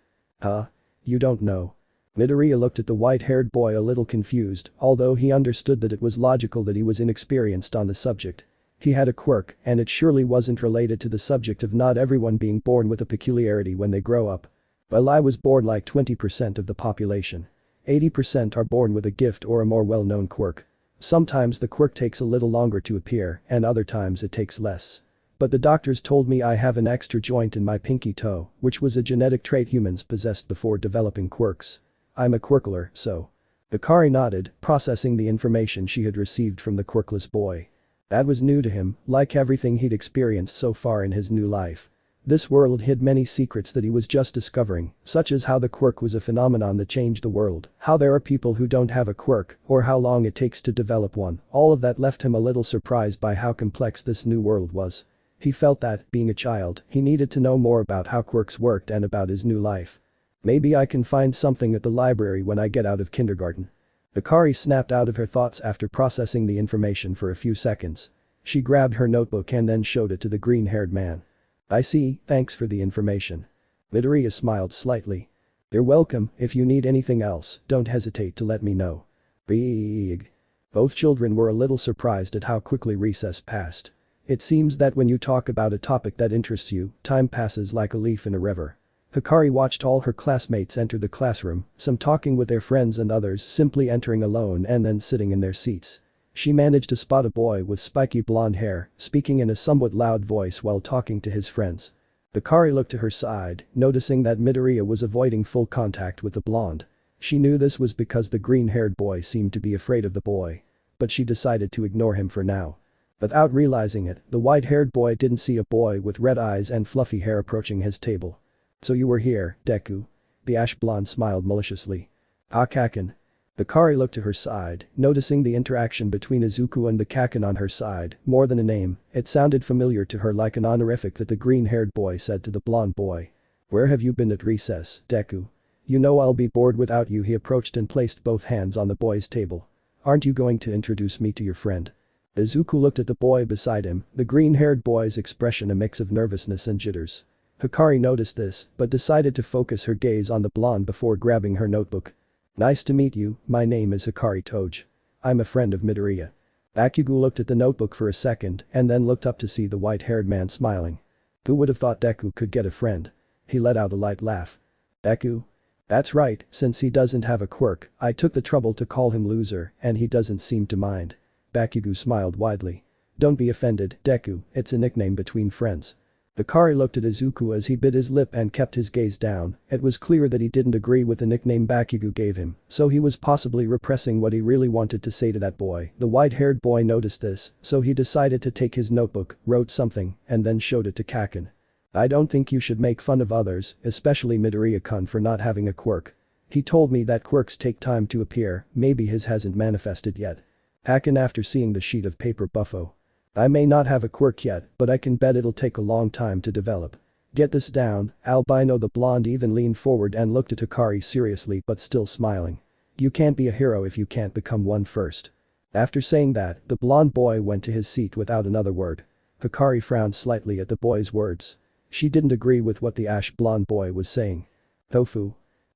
You don't know." Midoria looked at the white-haired boy a little confused, although he understood that it was logical that he was inexperienced on the subject. He had a quirk, and it surely wasn't related to the subject of not everyone being born with a peculiarity when they grow up. Well, I was born like 20% of the population. 80% are born with a gift or a more well-known quirk. Sometimes the quirk takes a little longer to appear, and other times it takes less. But the doctors told me I have an extra joint in my pinky toe, which was a genetic trait humans possessed before developing quirks. I'm a quirkler, so." Hikari nodded, processing the information she had received from the quirkless boy. That was new to him, like everything he'd experienced so far in his new life. This world hid many secrets that he was just discovering, such as how the quirk was a phenomenon that changed the world, how there are people who don't have a quirk, or how long it takes to develop one. All of that left him a little surprised by how complex this new world was. He felt that, being a child, he needed to know more about how quirks worked and about his new life. "Maybe I can find something at the library when I get out of kindergarten." Hikari snapped out of her thoughts after processing the information for a few seconds. She grabbed her notebook and then showed it to the green-haired man. I see, thanks for the information. Midoria smiled slightly. You're welcome, if you need anything else, don't hesitate to let me know. Big. Both children were a little surprised at how quickly recess passed. It seems that when you talk about a topic that interests you, time passes like a leaf in a river. Hikari watched all her classmates enter the classroom, some talking with their friends and others simply entering alone and then sitting in their seats. She managed to spot a boy with spiky blonde hair, speaking in a somewhat loud voice while talking to his friends. Hikari looked to her side, noticing that Midoria was avoiding full contact with the blonde. She knew this was because the green-haired boy seemed to be afraid of the boy. But she decided to ignore him for now. Without realizing it, the white-haired boy didn't see a boy with red eyes and fluffy hair approaching his table. So you were here, Deku. The ash blonde smiled maliciously. Ah, Kaken. Hikari looked to her side, noticing the interaction between Izuku and the Kaken on her side. More than a name, it sounded familiar to her, like an honorific that the green-haired boy said to the blonde boy. Where have you been at recess, Deku? You know I'll be bored without you. He approached and placed both hands on the boy's table. Aren't you going to introduce me to your friend? Izuku looked at the boy beside him, the green-haired boy's expression a mix of nervousness and jitters. Hikari noticed this, but decided to focus her gaze on the blonde before grabbing her notebook. Nice to meet you, my name is Hikari Toge. I'm a friend of Midoria. Bakugo looked at the notebook for a second and then looked up to see the white-haired man smiling. Who would have thought Deku could get a friend? He let out a light laugh. Deku? That's right, since he doesn't have a quirk, I took the trouble to call him loser and he doesn't seem to mind. Bakugo smiled widely. Don't be offended, Deku, it's a nickname between friends. Hikari looked at Izuku as he bit his lip and kept his gaze down. It was clear that he didn't agree with the nickname Bakugo gave him, so he was possibly repressing what he really wanted to say to that boy. The white-haired boy noticed this, so he decided to take his notebook, wrote something, and then showed it to Kaken. I don't think you should make fun of others, especially Midoriya-kun, for not having a quirk. He told me that quirks take time to appear, maybe his hasn't manifested yet. Kaken after seeing the sheet of paper buffo. I may not have a quirk yet, but I can bet it'll take a long time to develop. Get this down, albino. The blonde even leaned forward and looked at Hikari seriously but still smiling. You can't be a hero if you can't become one first. After saying that, the blonde boy went to his seat without another word. Hikari frowned slightly at the boy's words. She didn't agree with what the ash blonde boy was saying. Tofu?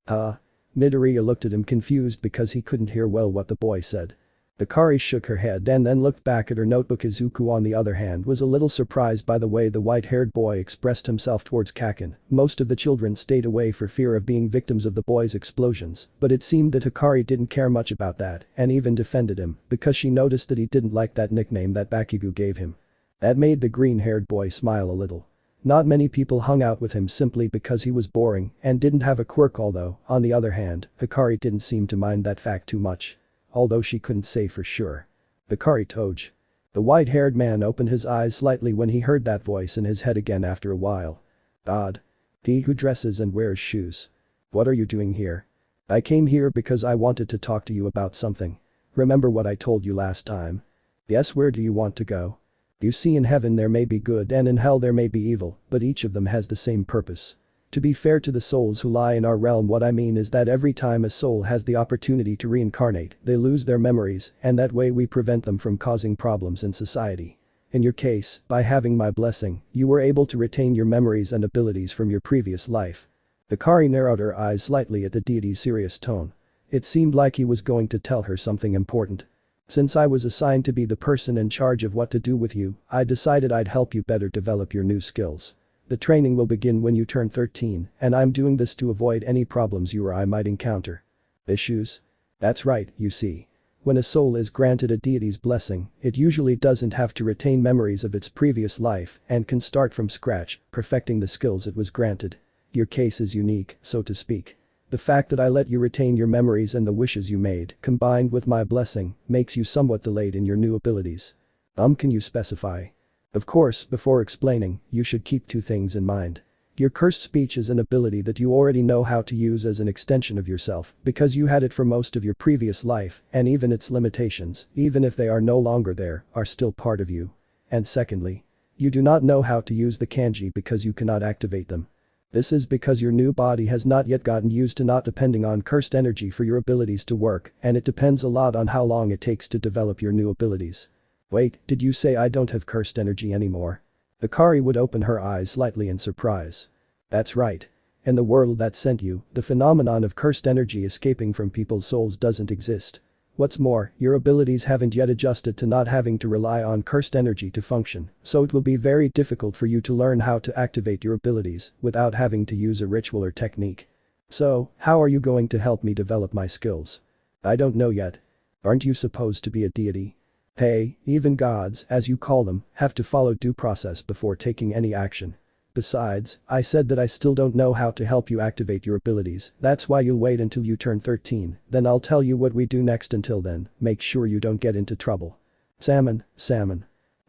Midoriya looked at him confused because he couldn't hear well what the boy said. Hikari shook her head and then looked back at her notebook. Izuku on the other hand was a little surprised by the way the white-haired boy expressed himself towards Kaken. Most of the children stayed away for fear of being victims of the boy's explosions, but it seemed that Hikari didn't care much about that and even defended him because she noticed that he didn't like that nickname that Bakugo gave him. That made the green-haired boy smile a little. Not many people hung out with him simply because he was boring and didn't have a quirk, although, on the other hand, Hikari didn't seem to mind that fact too much. Although she couldn't say for sure. Hikari Toge. The white-haired man opened his eyes slightly when he heard that voice in his head again after a while. Odd. He who dresses and wears shoes. What are you doing here? I came here because I wanted to talk to you about something. Remember what I told you last time? Yes, where do you want to go? You see, in heaven there may be good and in hell there may be evil, but each of them has the same purpose. To be fair to the souls who lie in our realm, what I mean is that every time a soul has the opportunity to reincarnate, they lose their memories, and that way we prevent them from causing problems in society. In your case, by having my blessing, you were able to retain your memories and abilities from your previous life. Hikari narrowed her eyes slightly at the deity's serious tone. It seemed like he was going to tell her something important. Since I was assigned to be the person in charge of what to do with you, I decided I'd help you better develop your new skills. The training will begin when you turn 13, and I'm doing this to avoid any problems you or I might encounter. Issues? That's right, you see. When a soul is granted a deity's blessing, it usually doesn't have to retain memories of its previous life and can start from scratch, perfecting the skills it was granted. Your case is unique, so to speak. The fact that I let you retain your memories and the wishes you made, combined with my blessing, makes you somewhat delayed in your new abilities. Can you specify? Of course, before explaining, you should keep two things in mind. Your cursed speech is an ability that you already know how to use as an extension of yourself because you had it for most of your previous life, and even its limitations, even if they are no longer there, are still part of you. And secondly, you do not know how to use the kanji because you cannot activate them. This is because your new body has not yet gotten used to not depending on cursed energy for your abilities to work, and it depends a lot on how long it takes to develop your new abilities. Wait, did you say I don't have cursed energy anymore? Hikari would open her eyes slightly in surprise. That's right. In the world that sent you, the phenomenon of cursed energy escaping from people's souls doesn't exist. What's more, your abilities haven't yet adjusted to not having to rely on cursed energy to function, so it will be very difficult for you to learn how to activate your abilities without having to use a ritual or technique. So, how are you going to help me develop my skills? I don't know yet. Aren't you supposed to be a deity? Hey, even gods, as you call them, have to follow due process before taking any action. Besides, I said that I still don't know how to help you activate your abilities, that's why you'll wait until you turn 13, then I'll tell you what we do next. Until then, make sure you don't get into trouble. Salmon.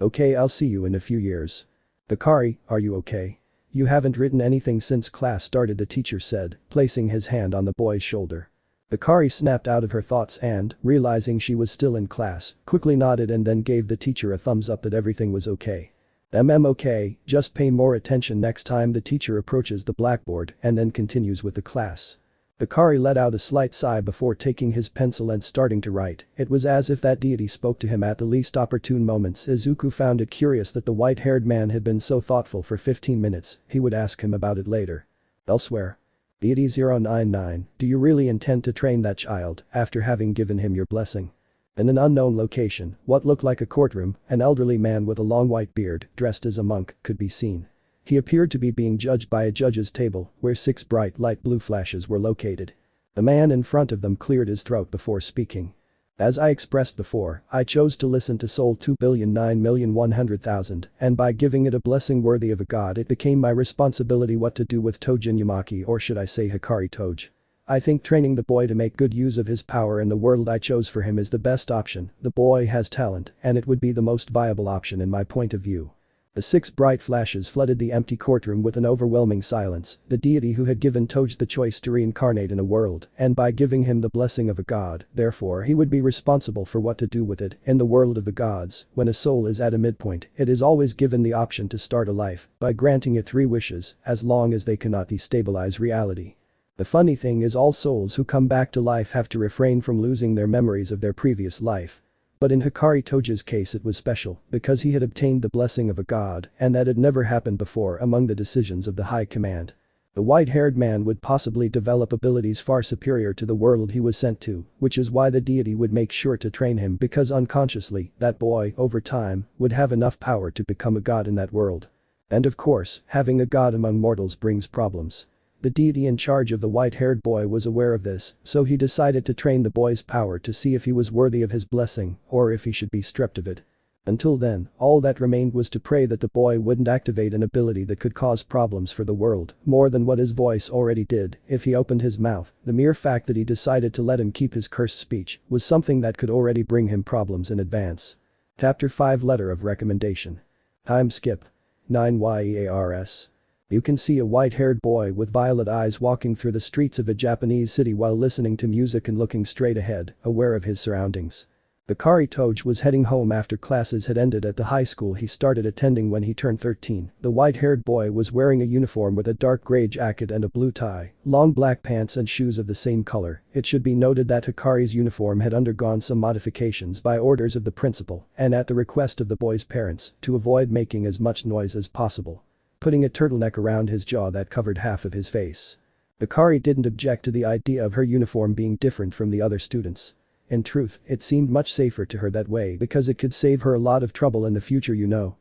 Okay, I'll see you in a few years. Hikari, are you okay? You haven't written anything since class started, the teacher said, placing his hand on the boy's shoulder. Hikari snapped out of her thoughts and, realizing she was still in class, quickly nodded and then gave the teacher a thumbs up that everything was okay. Okay, just pay more attention next time. The teacher approaches the blackboard and then continues with the class. Hikari let out a slight sigh before taking his pencil and starting to write. It was as if that deity spoke to him at the least opportune moments. Izuku found it curious that the white-haired man had been so thoughtful for 15 minutes, he would ask him about it later. Elsewhere. Deity 099, do you really intend to train that child after having given him your blessing? In an unknown location, what looked like a courtroom, an elderly man with a long white beard, dressed as a monk, could be seen. He appeared to be being judged by a judge's table, where 6 bright light blue flashes were located. The man in front of them cleared his throat before speaking. As I expressed before, I chose to listen to Soul 2,009,100,000, and by giving it a blessing worthy of a god it became my responsibility what to do with Toge Inumaki, or should I say Hikari Toge. I think training the boy to make good use of his power in the world I chose for him is the best option. The boy has talent, and it would be the most viable option in my point of view. The 6 bright flashes flooded the empty courtroom with an overwhelming silence. The deity who had given Toge the choice to reincarnate in a world, and by giving him the blessing of a god, therefore he would be responsible for what to do with it. In the world of the gods, when a soul is at a midpoint, it is always given the option to start a life by granting it 3 wishes, as long as they cannot destabilize reality. The funny thing is, all souls who come back to life have to refrain from losing their memories of their previous life. But in Hikari Toge's case it was special, because he had obtained the blessing of a god, and that had never happened before among the decisions of the High Command. The white-haired man would possibly develop abilities far superior to the world he was sent to, which is why the deity would make sure to train him, because unconsciously, that boy, over time, would have enough power to become a god in that world. And of course, having a god among mortals brings problems. The deity in charge of the white-haired boy was aware of this, so he decided to train the boy's power to see if he was worthy of his blessing, or if he should be stripped of it. Until then, all that remained was to pray that the boy wouldn't activate an ability that could cause problems for the world, more than what his voice already did. If he opened his mouth, the mere fact that he decided to let him keep his cursed speech was something that could already bring him problems in advance. Chapter 5 Letter of Recommendation. Time skip. 9 years. You can see a white-haired boy with violet eyes walking through the streets of a Japanese city while listening to music and looking straight ahead, aware of his surroundings. Hikari Toge was heading home after classes had ended at the high school he started attending when he turned 13. The white-haired boy was wearing a uniform with a dark gray jacket and a blue tie, long black pants and shoes of the same color. It should be noted that Hikari's uniform had undergone some modifications by orders of the principal and at the request of the boy's parents to avoid making as much noise as possible. Putting a turtleneck around his jaw that covered half of his face. Hikari didn't object to the idea of her uniform being different from the other students. In truth, it seemed much safer to her that way because it could save her a lot of trouble in the future,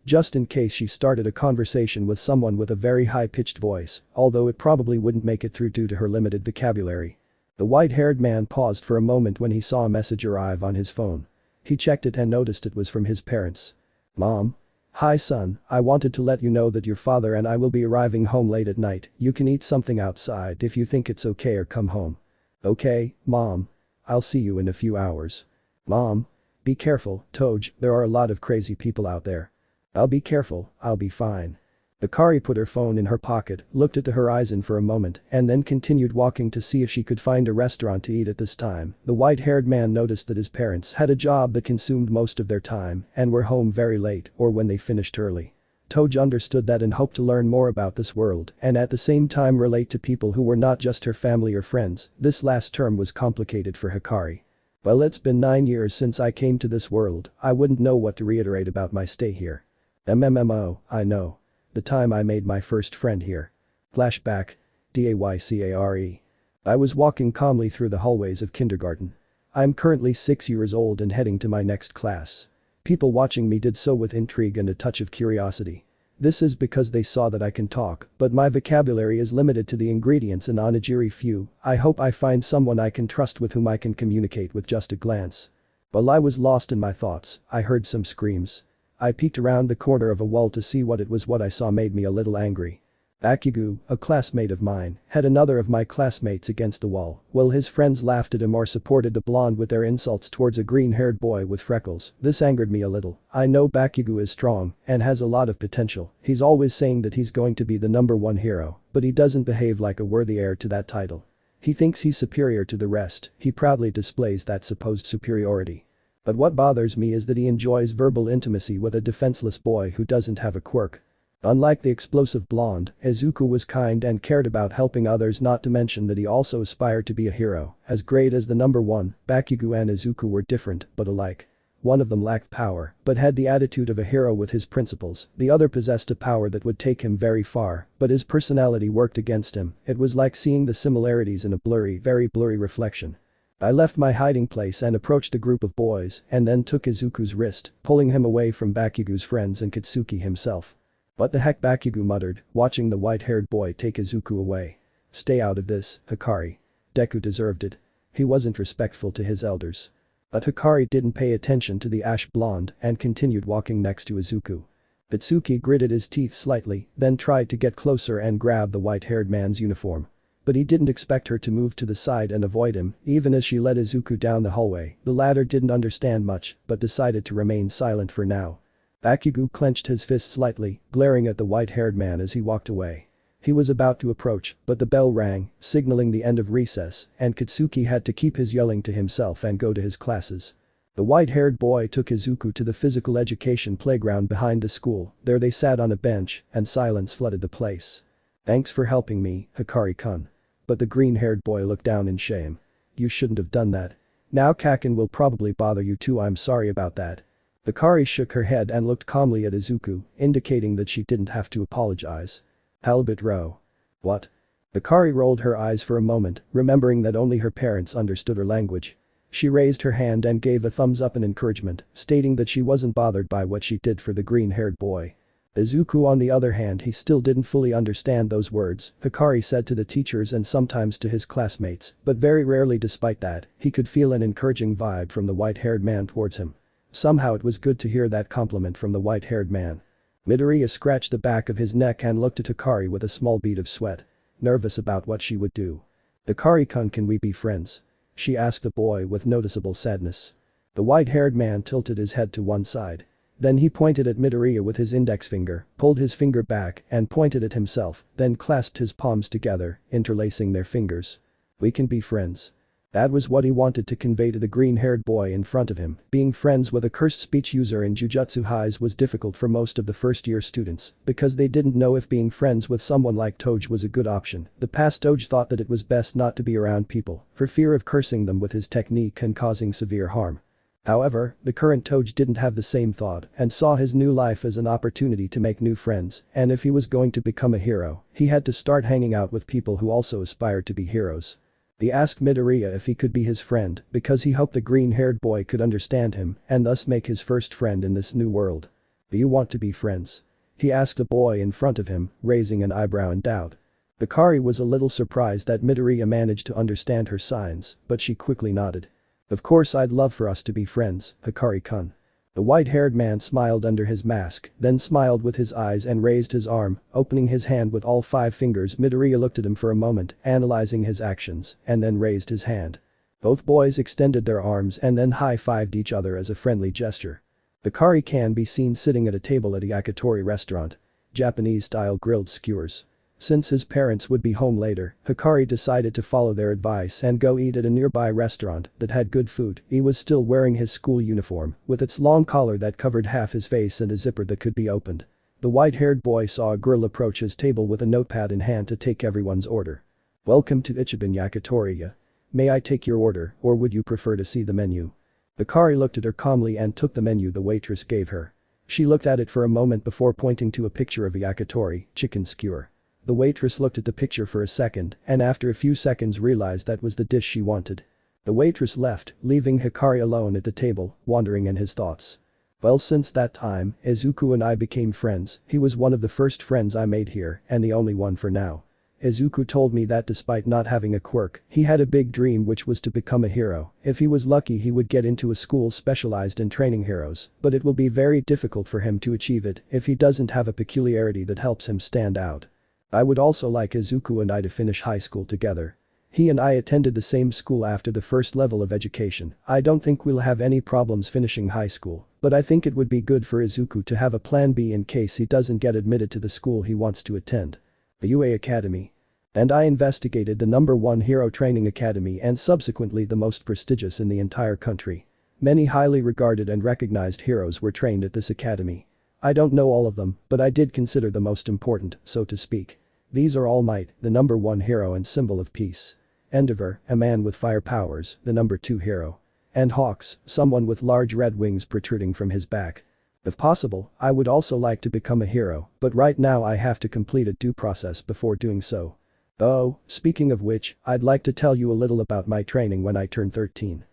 just in case she started a conversation with someone with a very high-pitched voice, although it probably wouldn't make it through due to her limited vocabulary. The white-haired man paused for a moment when he saw a message arrive on his phone. He checked it and noticed it was from his parents. Mom? Hi son, I wanted to let you know that your father and I will be arriving home late at night. You can eat something outside if you think it's okay, or come home. Okay, Mom. I'll see you in a few hours. Mom. Be careful, Toge, there are a lot of crazy people out there. I'll be careful, I'll be fine. Hikari put her phone in her pocket, looked at the horizon for a moment, and then continued walking to see if she could find a restaurant to eat at this time. The white-haired man noticed that his parents had a job that consumed most of their time and were home very late or when they finished early. Toge understood that and hoped to learn more about this world and at the same time relate to people who were not just her family or friends. This last term was complicated for Hikari. Well, it's been 9 years since I came to this world, I wouldn't know what to reiterate about my stay here. MMMO, I know. The time I made my first friend here. Flashback. DAYCARE. I was walking calmly through the hallways of kindergarten. I'm currently 6 years old and heading to my next class. People watching me did so with intrigue and a touch of curiosity. This is because they saw that I can talk, but my vocabulary is limited to the ingredients and onigiri few. I hope I find someone I can trust with whom I can communicate with just a glance. While I was lost in my thoughts, I heard some screams. I peeked around the corner of a wall to see what it was. What I saw made me a little angry. Bakugo, a classmate of mine, had another of my classmates against the wall, while his friends laughed at him or supported a blonde with their insults towards a green-haired boy with freckles. This angered me a little. I know Bakugo is strong and has a lot of potential. He's always saying that he's going to be the #1 hero, but he doesn't behave like a worthy heir to that title. He thinks he's superior to the rest, he proudly displays that supposed superiority. But what bothers me is that he enjoys verbal intimacy with a defenseless boy who doesn't have a quirk. Unlike the explosive blonde, Izuku was kind and cared about helping others, not to mention that he also aspired to be a hero. As great as the #1, Bakugo and Izuku were different but alike. One of them lacked power but had the attitude of a hero with his principles, the other possessed a power that would take him very far, but his personality worked against him. It was like seeing the similarities in a very blurry reflection. I left my hiding place and approached a group of boys and then took Izuku's wrist, pulling him away from Bakugo's friends and Katsuki himself. What the heck, Bakugo muttered, watching the white-haired boy take Izuku away. Stay out of this, Hikari. Deku deserved it. He wasn't respectful to his elders. But Hikari didn't pay attention to the ash blonde and continued walking next to Izuku. Itsuki gritted his teeth slightly, then tried to get closer and grab the white-haired man's uniform. But he didn't expect her to move to the side and avoid him. Even as she led Izuku down the hallway, the latter didn't understand much but decided to remain silent for now. Bakugo clenched his fist slightly, glaring at the white-haired man as he walked away. He was about to approach, but the bell rang, signaling the end of recess, and Katsuki had to keep his yelling to himself and go to his classes. The white-haired boy took Izuku to the physical education playground behind the school. There they sat on a bench, and silence flooded the place. Thanks for helping me, Hikari-kun. But the green-haired boy looked down in shame. You shouldn't have done that. Now Kaken will probably bother you too. I'm sorry about that. Hikari shook her head and looked calmly at Izuku, indicating that she didn't have to apologize. Halibut row. What? Hikari rolled her eyes for a moment, remembering that only her parents understood her language. She raised her hand and gave a thumbs up in encouragement, stating that she wasn't bothered by what she did for the green-haired boy. Izuku, on the other hand, he still didn't fully understand those words Hikari said to the teachers and sometimes to his classmates, but very rarely. Despite that, he could feel an encouraging vibe from the white-haired man towards him. Somehow it was good to hear that compliment from the white-haired man. Midoria scratched the back of his neck and looked at Hikari with a small bead of sweat. Nervous about what she would do. Hikari-kun, can we be friends? She asked the boy with noticeable sadness. The white-haired man tilted his head to one side. Then he pointed at Midoria with his index finger, pulled his finger back and pointed at himself, then clasped his palms together, interlacing their fingers. We can be friends. That was what he wanted to convey to the green-haired boy in front of him. Being friends with a cursed speech user in Jujutsu highs was difficult for most of the first-year students because they didn't know if being friends with someone like Toge was a good option. The past Toge thought that it was best not to be around people for fear of cursing them with his technique and causing severe harm. However, the current Toge didn't have the same thought and saw his new life as an opportunity to make new friends, and if he was going to become a hero, he had to start hanging out with people who also aspired to be heroes. He asked Midoria if he could be his friend because he hoped the green-haired boy could understand him and thus make his first friend in this new world. Do you want to be friends? He asked the boy in front of him, raising an eyebrow in doubt. Hikari was a little surprised that Midoria managed to understand her signs, but she quickly nodded. Of course, I'd love for us to be friends, Hikari-kun. The white-haired man smiled under his mask, then smiled with his eyes and raised his arm, opening his hand with all 5 fingers. Midoria looked at him for a moment, analyzing his actions, and then raised his hand. Both boys extended their arms and then high-fived each other as a friendly gesture. Hikari can be seen sitting at a table at a yakitori restaurant. Japanese-style grilled skewers. Since his parents would be home later, Hikari decided to follow their advice and go eat at a nearby restaurant that had good food. He was still wearing his school uniform, with its long collar that covered half his face and a zipper that could be opened. The white-haired boy saw a girl approach his table with a notepad in hand to take everyone's order. "Welcome to Ichiban Yakitoriya. May I take your order, or would you prefer to see the menu?" Hikari looked at her calmly and took the menu the waitress gave her. She looked at it for a moment before pointing to a picture of a yakitori, chicken skewer. The waitress looked at the picture for a second and after a few seconds realized that was the dish she wanted. The waitress left, leaving Hikari alone at the table, wandering in his thoughts. Well, since that time, Izuku and I became friends. He was one of the first friends I made here and the only one for now. Izuku told me that despite not having a quirk, he had a big dream which was to become a hero. If he was lucky he would get into a school specialized in training heroes, but it will be very difficult for him to achieve it if he doesn't have a peculiarity that helps him stand out. I would also like Izuku and I to finish high school together. He and I attended the same school after the first level of education. I don't think we'll have any problems finishing high school, but I think it would be good for Izuku to have a plan B in case he doesn't get admitted to the school he wants to attend. The UA Academy. And I investigated the #1 hero training academy and subsequently the most prestigious in the entire country. Many highly regarded and recognized heroes were trained at this academy. I don't know all of them, but I did consider the most important, so to speak. These are All Might, the #1 hero and symbol of peace. Endeavor, a man with fire powers, the #2 hero. And Hawks, someone with large red wings protruding from his back. If possible, I would also like to become a hero, but right now I have to complete a due process before doing so. Oh, speaking of which, I'd like to tell you a little about my training when I turned 13.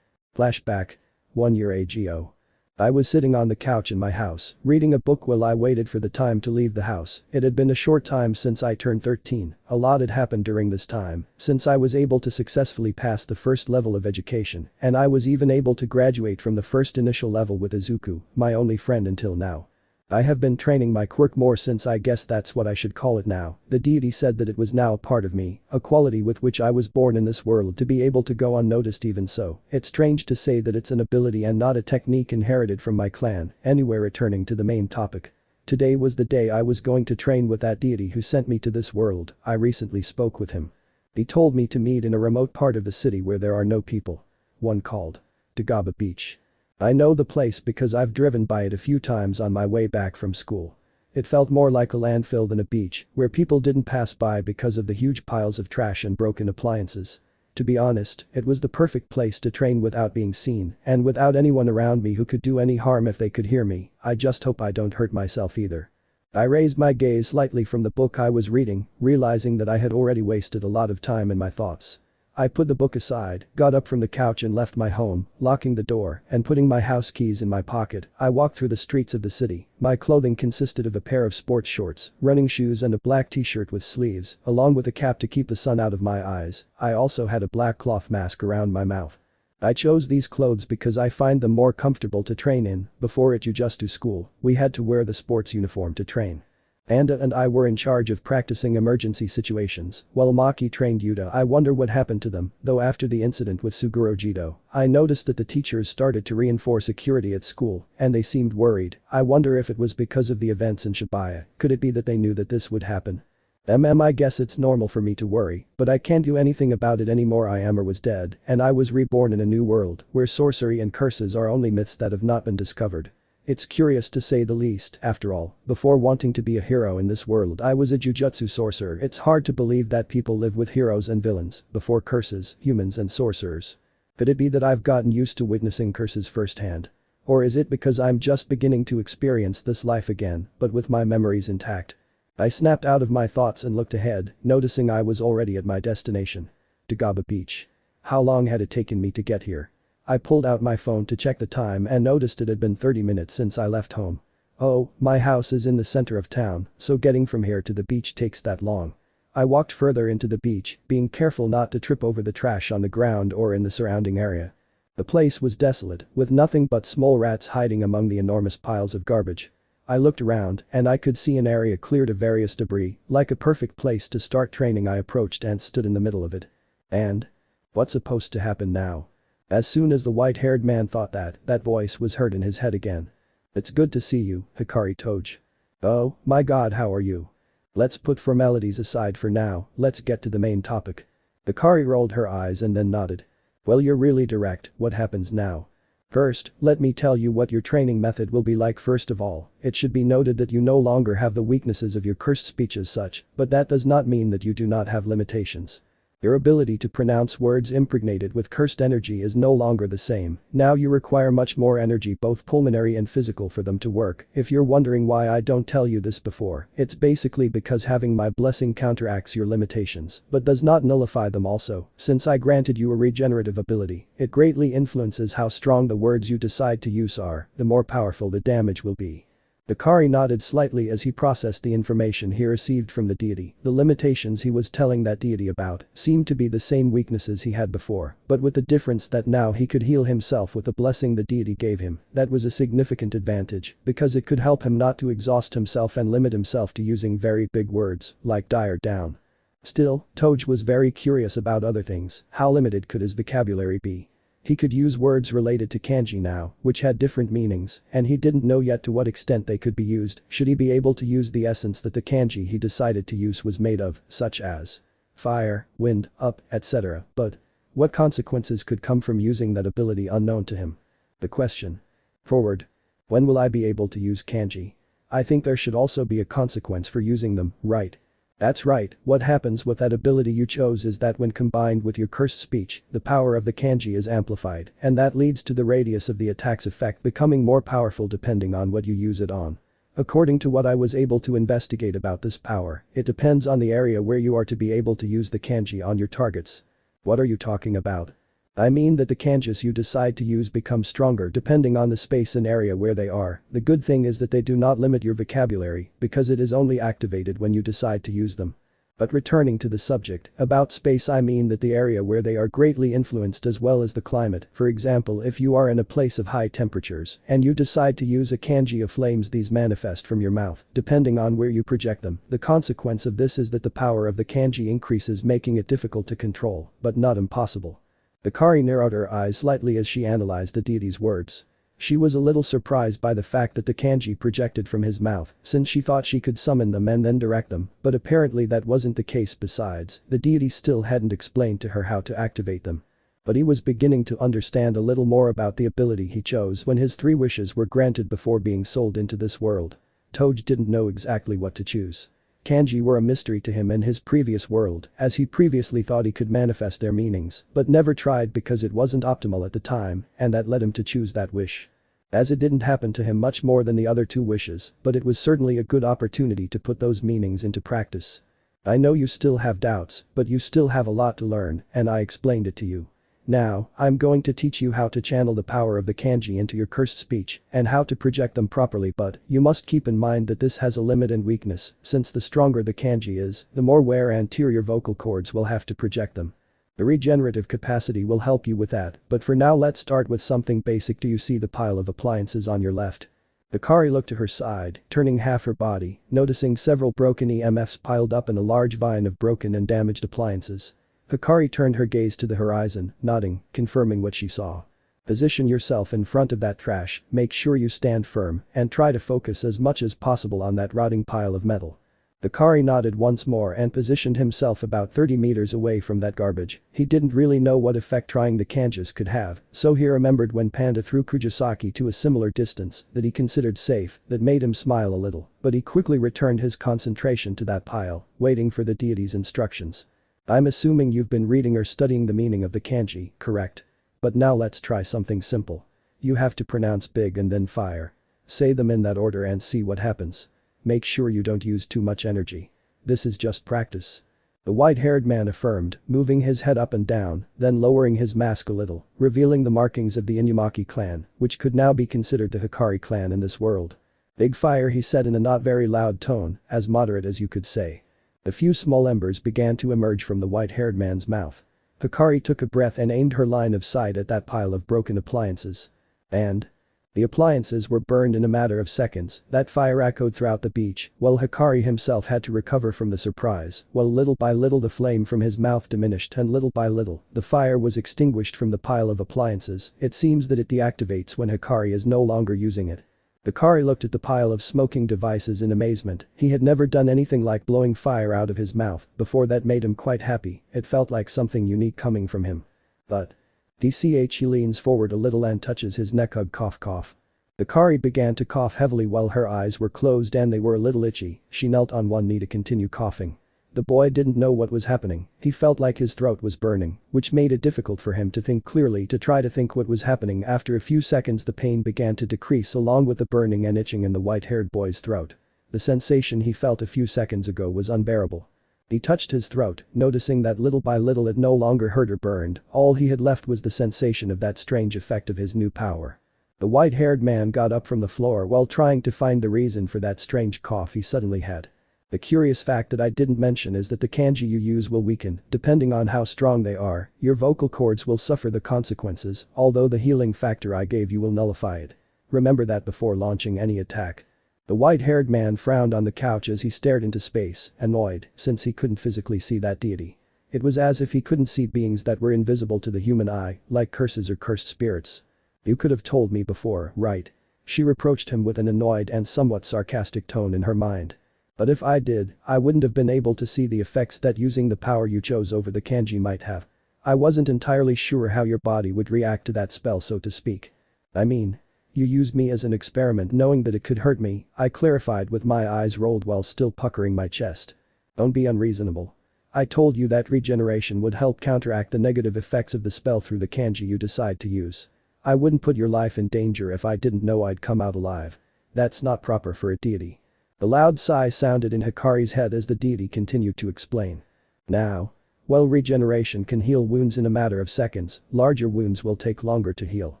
Flashback. 1 year ago. I was sitting on the couch in my house, reading a book while I waited for the time to leave the house. It had been a short time since I turned 13, a lot had happened during this time, since I was able to successfully pass the first level of education, and I was even able to graduate from the first initial level with Izuku, my only friend until now. I have been training my quirk more since I guess that's what I should call it now. The deity said that it was now a part of me, a quality with which I was born in this world to be able to go unnoticed even so. It's strange to say that it's an ability and not a technique inherited from my clan. Anyway, returning to the main topic. Today was the day I was going to train with that deity who sent me to this world. I recently spoke with him. He told me to meet in a remote part of the city where there are no people. One called Toge Beach. I know the place because I've driven by it a few times on my way back from school. It felt more like a landfill than a beach, where people didn't pass by because of the huge piles of trash and broken appliances. To be honest, it was the perfect place to train without being seen and without anyone around me who could do any harm if they could hear me. I just hope I don't hurt myself either. I raised my gaze slightly from the book I was reading, realizing that I had already wasted a lot of time in my thoughts. I put the book aside, got up from the couch and left my home, locking the door and putting my house keys in my pocket. I walked through the streets of the city. My clothing consisted of a pair of sports shorts, running shoes and a black t-shirt with sleeves, along with a cap to keep the sun out of my eyes. I also had a black cloth mask around my mouth. I chose these clothes because I find them more comfortable to train in. Before at Jujutsu school, we had to wear the sports uniform to train. Anda and I were in charge of practicing emergency situations, while Maki trained Yuta. I wonder what happened to them, though after the incident with Suguro Jido, I noticed that the teachers started to reinforce security at school, and they seemed worried. I wonder if it was because of the events in Shibuya. Could it be that they knew that this would happen? I guess it's normal for me to worry, but I can't do anything about it anymore. Aoyama was dead, and I was reborn in a new world, where sorcery and curses are only myths that have not been discovered. It's curious to say the least. After all, before wanting to be a hero in this world I was a Jujutsu sorcerer. It's hard to believe that people live with heroes and villains, before curses, humans and sorcerers. Could it be that I've gotten used to witnessing curses firsthand? Or is it because I'm just beginning to experience this life again, but with my memories intact? I snapped out of my thoughts and looked ahead, noticing I was already at my destination. Toge Beach. How long had it taken me to get here? I pulled out my phone to check the time and noticed it had been 30 minutes since I left home. Oh, my house is in the center of town, so getting from here to the beach takes that long. I walked further into the beach, being careful not to trip over the trash on the ground or in the surrounding area. The place was desolate, with nothing but small rats hiding among the enormous piles of garbage. I looked around and I could see an area cleared of various debris, like a perfect place to start training. I approached and stood in the middle of it. And? What's supposed to happen now? As soon as the white-haired man thought that voice was heard in his head again. It's good to see you, Hikari Toge. Oh, my god, how are you? Let's put formalities aside for now, let's get to the main topic. Hikari rolled her eyes and then nodded. Well, you're really direct. What happens now? First, let me tell you what your training method will be like. First of all, it should be noted that you no longer have the weaknesses of your cursed speech as such, but that does not mean that you do not have limitations. Your ability to pronounce words impregnated with cursed energy is no longer the same, now you require much more energy, both pulmonary and physical, for them to work. If you're wondering why I don't tell you this before, it's basically because having my blessing counteracts your limitations, but does not nullify them also, since I granted you a regenerative ability, it greatly influences how strong the words you decide to use are, the more powerful the damage will be. Hikari nodded slightly as he processed the information he received from the deity. The limitations he was telling that deity about seemed to be the same weaknesses he had before, but with the difference that now he could heal himself with the blessing the deity gave him. That was a significant advantage, because it could help him not to exhaust himself and limit himself to using very big words, like dire down. Still, Toge was very curious about other things. How limited could his vocabulary be? He could use words related to kanji now, which had different meanings, and he didn't know yet to what extent they could be used, should he be able to use the essence that the kanji he decided to use was made of, such as fire, wind, up, etc. But what consequences could come from using that ability unknown to him? The question. Forward. When will I be able to use kanji? I think there should also be a consequence for using them, right? That's right, what happens with that ability you chose is that when combined with your cursed speech, the power of the kanji is amplified, and that leads to the radius of the attack's effect becoming more powerful depending on what you use it on. According to what I was able to investigate about this power, it depends on the area where you are to be able to use the kanji on your targets. What are you talking about? I mean that the kanjis you decide to use become stronger depending on the space and area where they are. The good thing is that they do not limit your vocabulary, because it is only activated when you decide to use them. But returning to the subject, about space, I mean that the area where they are greatly influenced as well as the climate. For example, if you are in a place of high temperatures and you decide to use a kanji of flames, these manifest from your mouth, depending on where you project them. The consequence of this is that the power of the kanji increases, making it difficult to control, but not impossible. Hikari narrowed her eyes slightly as she analyzed the deity's words. She was a little surprised by the fact that the kanji projected from his mouth, since she thought she could summon them and then direct them, but apparently that wasn't the case. Besides, the deity still hadn't explained to her how to activate them. But he was beginning to understand a little more about the ability he chose when his 3 wishes were granted before being sold into this world. Toge didn't know exactly what to choose. Kanji were a mystery to him in his previous world, as he previously thought he could manifest their meanings, but never tried because it wasn't optimal at the time, and that led him to choose that wish. As it didn't happen to him much more than the other 2 wishes, but it was certainly a good opportunity to put those meanings into practice. I know you still have doubts, but you still have a lot to learn, and I explained it to you. Now, I'm going to teach you how to channel the power of the kanji into your cursed speech and how to project them properly, but you must keep in mind that this has a limit and weakness, since the stronger the kanji is, the more wear anterior vocal cords will have to project them. The regenerative capacity will help you with that, but for now let's start with something basic. Do you see the pile of appliances on your left? Hikari looked to her side, turning half her body, noticing several broken EMFs piled up in a large vine of broken and damaged appliances. Hikari turned her gaze to the horizon, nodding, confirming what she saw. Position yourself in front of that trash, make sure you stand firm, and try to focus as much as possible on that rotting pile of metal. Hikari nodded once more and positioned himself about 30 meters away from that garbage. He didn't really know what effect trying the kanjis could have, so he remembered when Panda threw Kujisaki to a similar distance that he considered safe. That made him smile a little, but he quickly returned his concentration to that pile, waiting for the deity's instructions. I'm assuming you've been reading or studying the meaning of the kanji, correct? But now let's try something simple. You have to pronounce big and then fire. Say them in that order and see what happens. Make sure you don't use too much energy. This is just practice. The white-haired man affirmed, moving his head up and down, then lowering his mask a little, revealing the markings of the Inumaki clan, which could now be considered the Hikari clan in this world. Big fire, he said in a not very loud tone, as moderate as you could say. A few small embers began to emerge from the white-haired man's mouth. Hikari took a breath and aimed her line of sight at that pile of broken appliances. And the appliances were burned in a matter of seconds. That fire echoed throughout the beach, while Hikari himself had to recover from the surprise, while little by little the flame from his mouth diminished and little by little, the fire was extinguished from the pile of appliances. It seems that it deactivates when Hikari is no longer using it. Hikari looked at the pile of smoking devices in amazement. He had never done anything like blowing fire out of his mouth before. That made him quite happy. It felt like something unique coming from him. But DCH he leans forward a little and touches his neck. Hug cough cough. Hikari began to cough heavily while her eyes were closed and they were a little itchy. She knelt on one knee to continue coughing. The boy didn't know what was happening, he felt like his throat was burning, which made it difficult for him to think clearly. To try to think what was happening. After a few seconds the pain began to decrease along with the burning and itching in the white-haired boy's throat. The sensation he felt a few seconds ago was unbearable. He touched his throat, noticing that little by little it no longer hurt or burned, all he had left was the sensation of that strange effect of his new power. The white-haired man got up from the floor while trying to find the reason for that strange cough he suddenly had. The curious fact that I didn't mention is that the kanji you use will weaken, depending on how strong they are, your vocal cords will suffer the consequences, although the healing factor I gave you will nullify it. Remember that before launching any attack. The white-haired man frowned on the couch as he stared into space, annoyed, since he couldn't physically see that deity. It was as if he couldn't see beings that were invisible to the human eye, like curses or cursed spirits. You could have told me before, right? She reproached him with an annoyed and somewhat sarcastic tone in her mind. But if I did, I wouldn't have been able to see the effects that using the power you chose over the kanji might have. I wasn't entirely sure how your body would react to that spell, so to speak. I mean, you used me as an experiment knowing that it could hurt me, I clarified with my eyes rolled while still puckering my chest. Don't be unreasonable. I told you that regeneration would help counteract the negative effects of the spell through the kanji you decide to use. I wouldn't put your life in danger if I didn't know I'd come out alive. That's not proper for a deity. A loud sigh sounded in Hikari's head as the deity continued to explain. Now. Well, regeneration can heal wounds in a matter of seconds, larger wounds will take longer to heal.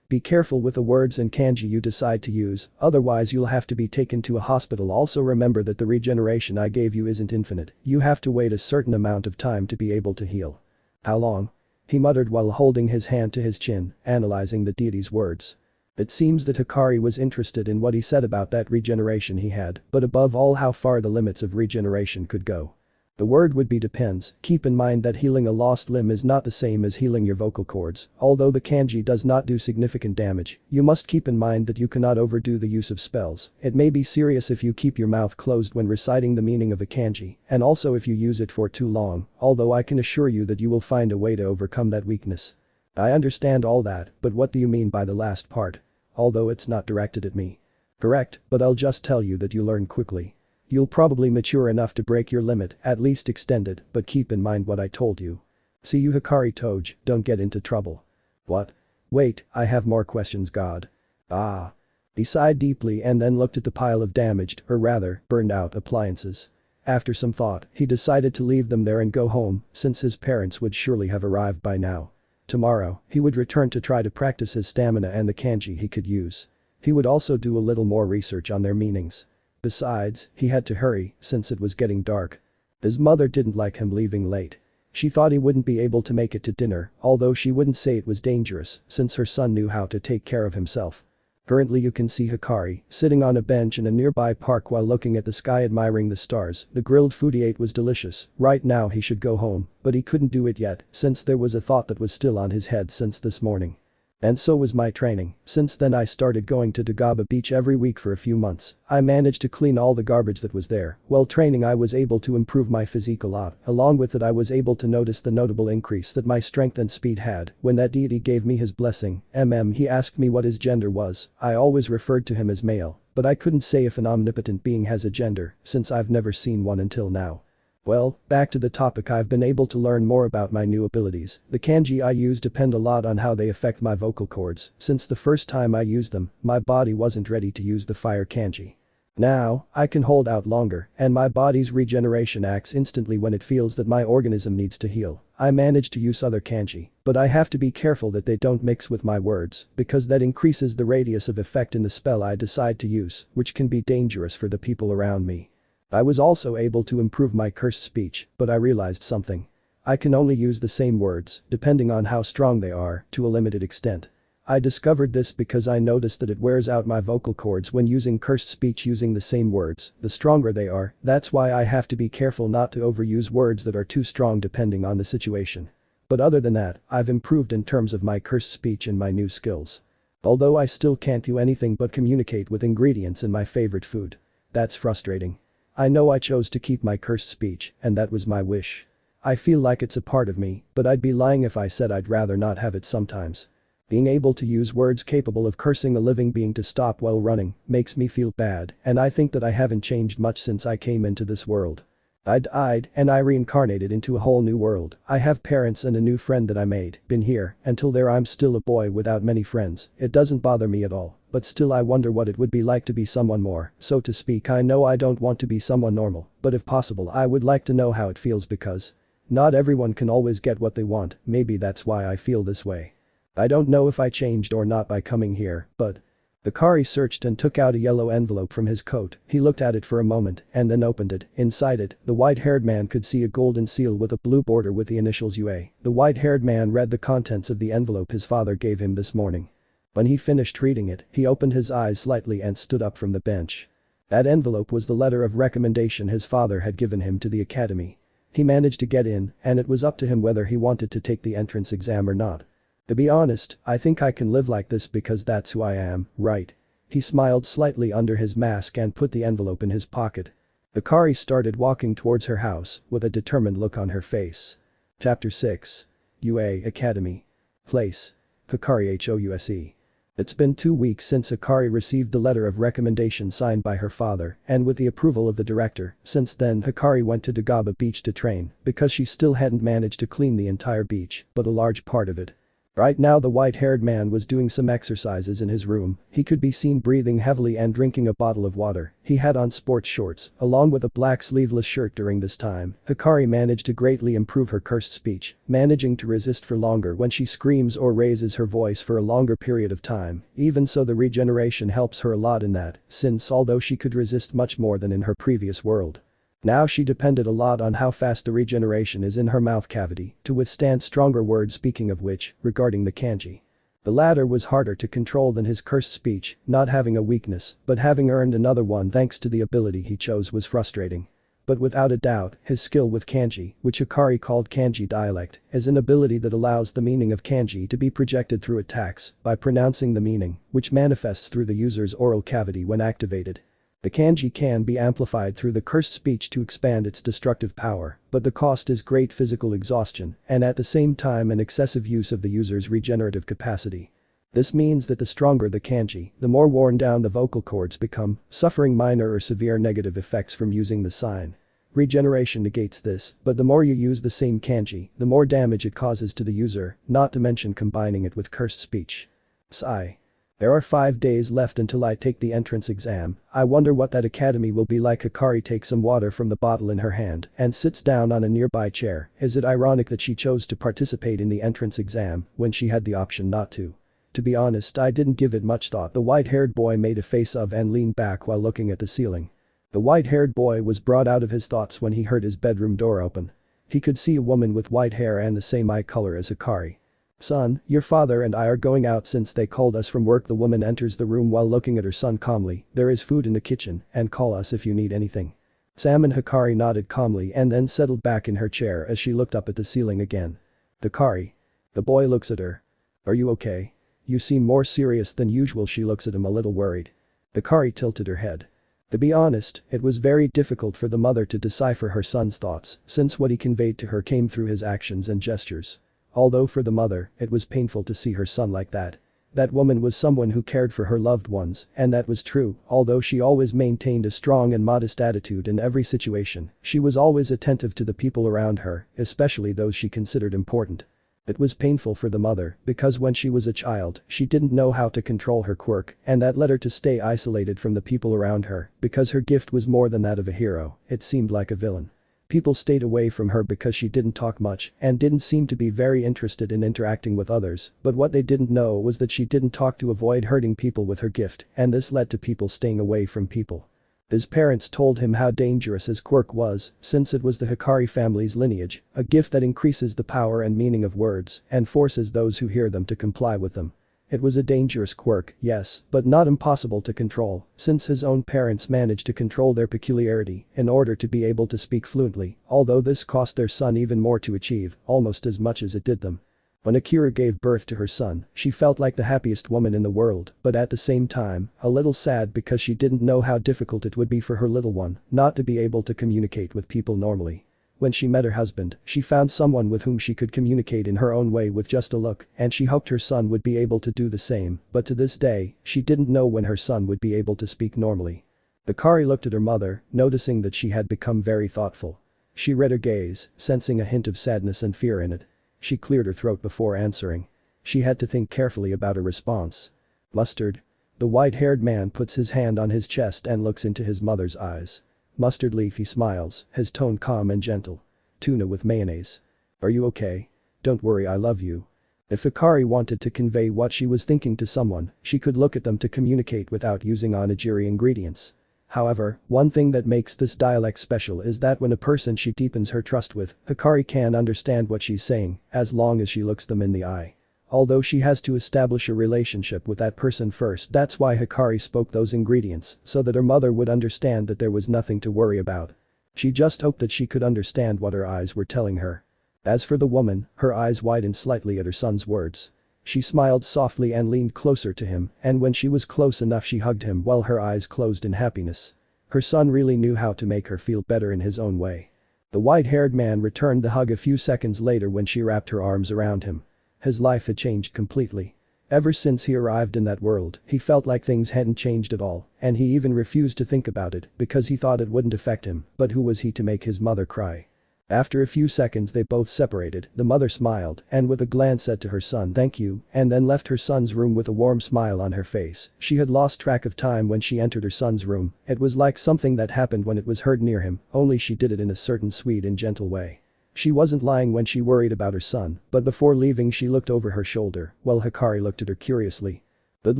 Be careful with the words and kanji you decide to use, otherwise you'll have to be taken to a hospital. Also remember that the regeneration I gave you isn't infinite, you have to wait a certain amount of time to be able to heal. How long? He muttered while holding his hand to his chin, analyzing the deity's words. It seems that Hikari was interested in what he said about that regeneration he had, but above all how far the limits of regeneration could go. The word would be depends. Keep in mind that healing a lost limb is not the same as healing your vocal cords, although the kanji does not do significant damage, you must keep in mind that you cannot overdo the use of spells. It may be serious if you keep your mouth closed when reciting the meaning of a kanji, and also if you use it for too long, although I can assure you that you will find a way to overcome that weakness. I understand all that, but what do you mean by the last part? Although it's not directed at me. Correct, but I'll just tell you that you learn quickly. You'll probably mature enough to break your limit, at least extend it, but keep in mind what I told you. See you Hikari Toge, don't get into trouble. What? Wait, I have more questions God. Ah. He sighed deeply and then looked at the pile of damaged, or rather, burned out appliances. After some thought, he decided to leave them there and go home, since his parents would surely have arrived by now. Tomorrow, he would return to try to practice his stamina and the kanji he could use. He would also do a little more research on their meanings. Besides, he had to hurry, since it was getting dark. His mother didn't like him leaving late. She thought he wouldn't be able to make it to dinner, although she wouldn't say it was dangerous, since her son knew how to take care of himself. Currently you can see Hikari, sitting on a bench in a nearby park while looking at the sky admiring the stars. The grilled food he ate was delicious, right now he should go home, but he couldn't do it yet, since there was a thought that was still on his head since this morning. And so was my training. Since then I started going to Dagaba Beach every week for a few months. I managed to clean all the garbage that was there. While training I was able to improve my physique a lot, along with it I was able to notice the notable increase that my strength and speed had. When that deity gave me his blessing, he asked me what his gender was. I always referred to him as male, but I couldn't say if an omnipotent being has a gender, since I've never seen one until now. Well, back to the topic. I've been able to learn more about my new abilities. The kanji I use depend a lot on how they affect my vocal cords. Since the first time I used them, my body wasn't ready to use the fire kanji. Now, I can hold out longer, and my body's regeneration acts instantly when it feels that my organism needs to heal. I manage to use other kanji, but I have to be careful that they don't mix with my words, because that increases the radius of effect in the spell I decide to use, which can be dangerous for the people around me. I was also able to improve my cursed speech, but I realized something. I can only use the same words, depending on how strong they are, to a limited extent. I discovered this because I noticed that it wears out my vocal cords when using cursed speech using the same words. The stronger they are, that's why I have to be careful not to overuse words that are too strong depending on the situation. But other than that, I've improved in terms of my cursed speech and my new skills. Although I still can't do anything but communicate with ingredients in my favorite food. That's frustrating. I know I chose to keep my cursed speech, and that was my wish. I feel like it's a part of me, but I'd be lying if I said I'd rather not have it sometimes. Being able to use words capable of cursing a living being to stop while running makes me feel bad, and I think that I haven't changed much since I came into this world. I died, and I reincarnated into a whole new world. I have parents and a new friend that I made. Been here, until there I'm still a boy without many friends. It doesn't bother me at all, but still I wonder what it would be like to be someone more, so to speak. I know I don't want to be someone normal, but if possible I would like to know how it feels because not everyone can always get what they want, maybe that's why I feel this way. I don't know if I changed or not by coming here, but Hikari searched and took out a yellow envelope from his coat. He looked at it for a moment and then opened it. Inside it, the white-haired man could see a golden seal with a blue border with the initials UA. The white-haired man read the contents of the envelope his father gave him this morning. When he finished reading it, he opened his eyes slightly and stood up from the bench. That envelope was the letter of recommendation his father had given him to the academy. He managed to get in, and it was up to him whether he wanted to take the entrance exam or not. To be honest, I think I can live like this because that's who I am, right? He smiled slightly under his mask and put the envelope in his pocket. Hikari started walking towards her house with a determined look on her face. Chapter 6. UA Academy. Place. Hikari House. It's been 2 weeks since Hikari received the letter of recommendation signed by her father and with the approval of the director. Since then Hikari went to Dagaba Beach to train because she still hadn't managed to clean the entire beach, but a large part of it. Right now the white-haired man was doing some exercises in his room. He could be seen breathing heavily and drinking a bottle of water. He had on sports shorts, along with a black sleeveless shirt during this time. Hikari managed to greatly improve her cursed speech, managing to resist for longer when she screams or raises her voice for a longer period of time. Even so, the regeneration helps her a lot in that, since although she could resist much more than in her previous world, now she depended a lot on how fast the regeneration is in her mouth cavity to withstand stronger words. Speaking of which, regarding the kanji. The latter was harder to control than his cursed speech, not having a weakness, but having earned another one thanks to the ability he chose was frustrating. But without a doubt, his skill with kanji, which Hikari called kanji dialect, is an ability that allows the meaning of kanji to be projected through attacks by pronouncing the meaning, which manifests through the user's oral cavity when activated. The kanji can be amplified through the cursed speech to expand its destructive power, but the cost is great physical exhaustion and at the same time an excessive use of the user's regenerative capacity. This means that the stronger the kanji, the more worn down the vocal cords become, suffering minor or severe negative effects from using the sign. Regeneration negates this, but the more you use the same kanji, the more damage it causes to the user, not to mention combining it with cursed speech. Sigh. There are 5 days left until I take the entrance exam. I wonder what that academy will be like. Hikari takes some water from the bottle in her hand and sits down on a nearby chair. Is it ironic that she chose to participate in the entrance exam when she had the option not to? To be honest, I didn't give it much thought. The white-haired boy made a face of and leaned back while looking at the ceiling. The white-haired boy was brought out of his thoughts when he heard his bedroom door open. He could see a woman with white hair and the same eye color as Hikari. Son, your father and I are going out since they called us from work. The woman enters the room while looking at her son calmly. There is food in the kitchen, and call us if you need anything. Sam and Hikari nodded calmly and then settled back in her chair as she looked up at the ceiling again. Hikari. The boy looks at her. Are you okay? You seem more serious than usual. She looks at him a little worried. Hikari tilted her head. To be honest, it was very difficult for the mother to decipher her son's thoughts since what he conveyed to her came through his actions and gestures. Although for the mother, it was painful to see her son like that. That woman was someone who cared for her loved ones, and that was true. Although she always maintained a strong and modest attitude in every situation, she was always attentive to the people around her, especially those she considered important. It was painful for the mother because when she was a child, she didn't know how to control her quirk, and that led her to stay isolated from the people around her because her gift was more than that of a hero, it seemed like a villain. People stayed away from her because she didn't talk much and didn't seem to be very interested in interacting with others, but what they didn't know was that she didn't talk to avoid hurting people with her gift, and this led to people staying away from people. His parents told him how dangerous his quirk was, since it was the Hikari family's lineage, a gift that increases the power and meaning of words and forces those who hear them to comply with them. It was a dangerous quirk, yes, but not impossible to control, since his own parents managed to control their peculiarity in order to be able to speak fluently, although this cost their son even more to achieve, almost as much as it did them. When Akira gave birth to her son, she felt like the happiest woman in the world, but at the same time, a little sad because she didn't know how difficult it would be for her little one not to be able to communicate with people normally. When she met her husband, she found someone with whom she could communicate in her own way with just a look, and she hoped her son would be able to do the same, but to this day, she didn't know when her son would be able to speak normally. Hikari looked at her mother, noticing that she had become very thoughtful. She read her gaze, sensing a hint of sadness and fear in it. She cleared her throat before answering. She had to think carefully about her response. Mustard? The white-haired man puts his hand on his chest and looks into his mother's eyes. Mustard Leaf, he smiles, his tone calm and gentle. Tuna with mayonnaise. Are you okay? Don't worry, I love you. If Hikari wanted to convey what she was thinking to someone, she could look at them to communicate without using onigiri ingredients. However, one thing that makes this dialect special is that when a person she deepens her trust with, Hikari can understand what she's saying, as long as she looks them in the eye. Although she has to establish a relationship with that person first, that's why Hikari spoke those ingredients, so that her mother would understand that there was nothing to worry about. She just hoped that she could understand what her eyes were telling her. As for the woman, her eyes widened slightly at her son's words. She smiled softly and leaned closer to him, and when she was close enough she hugged him while her eyes closed in happiness. Her son really knew how to make her feel better in his own way. The white-haired man returned the hug a few seconds later when she wrapped her arms around him. His life had changed completely. Ever since he arrived in that world, he felt like things hadn't changed at all, and he even refused to think about it because he thought it wouldn't affect him, but who was he to make his mother cry? After a few seconds they both separated, the mother smiled and with a glance said to her son thank you, and then left her son's room with a warm smile on her face. She had lost track of time when she entered her son's room, it was like something that happened when it was heard near him, only she did it in a certain sweet and gentle way. She wasn't lying when she worried about her son, but before leaving she looked over her shoulder, while Hikari looked at her curiously. Good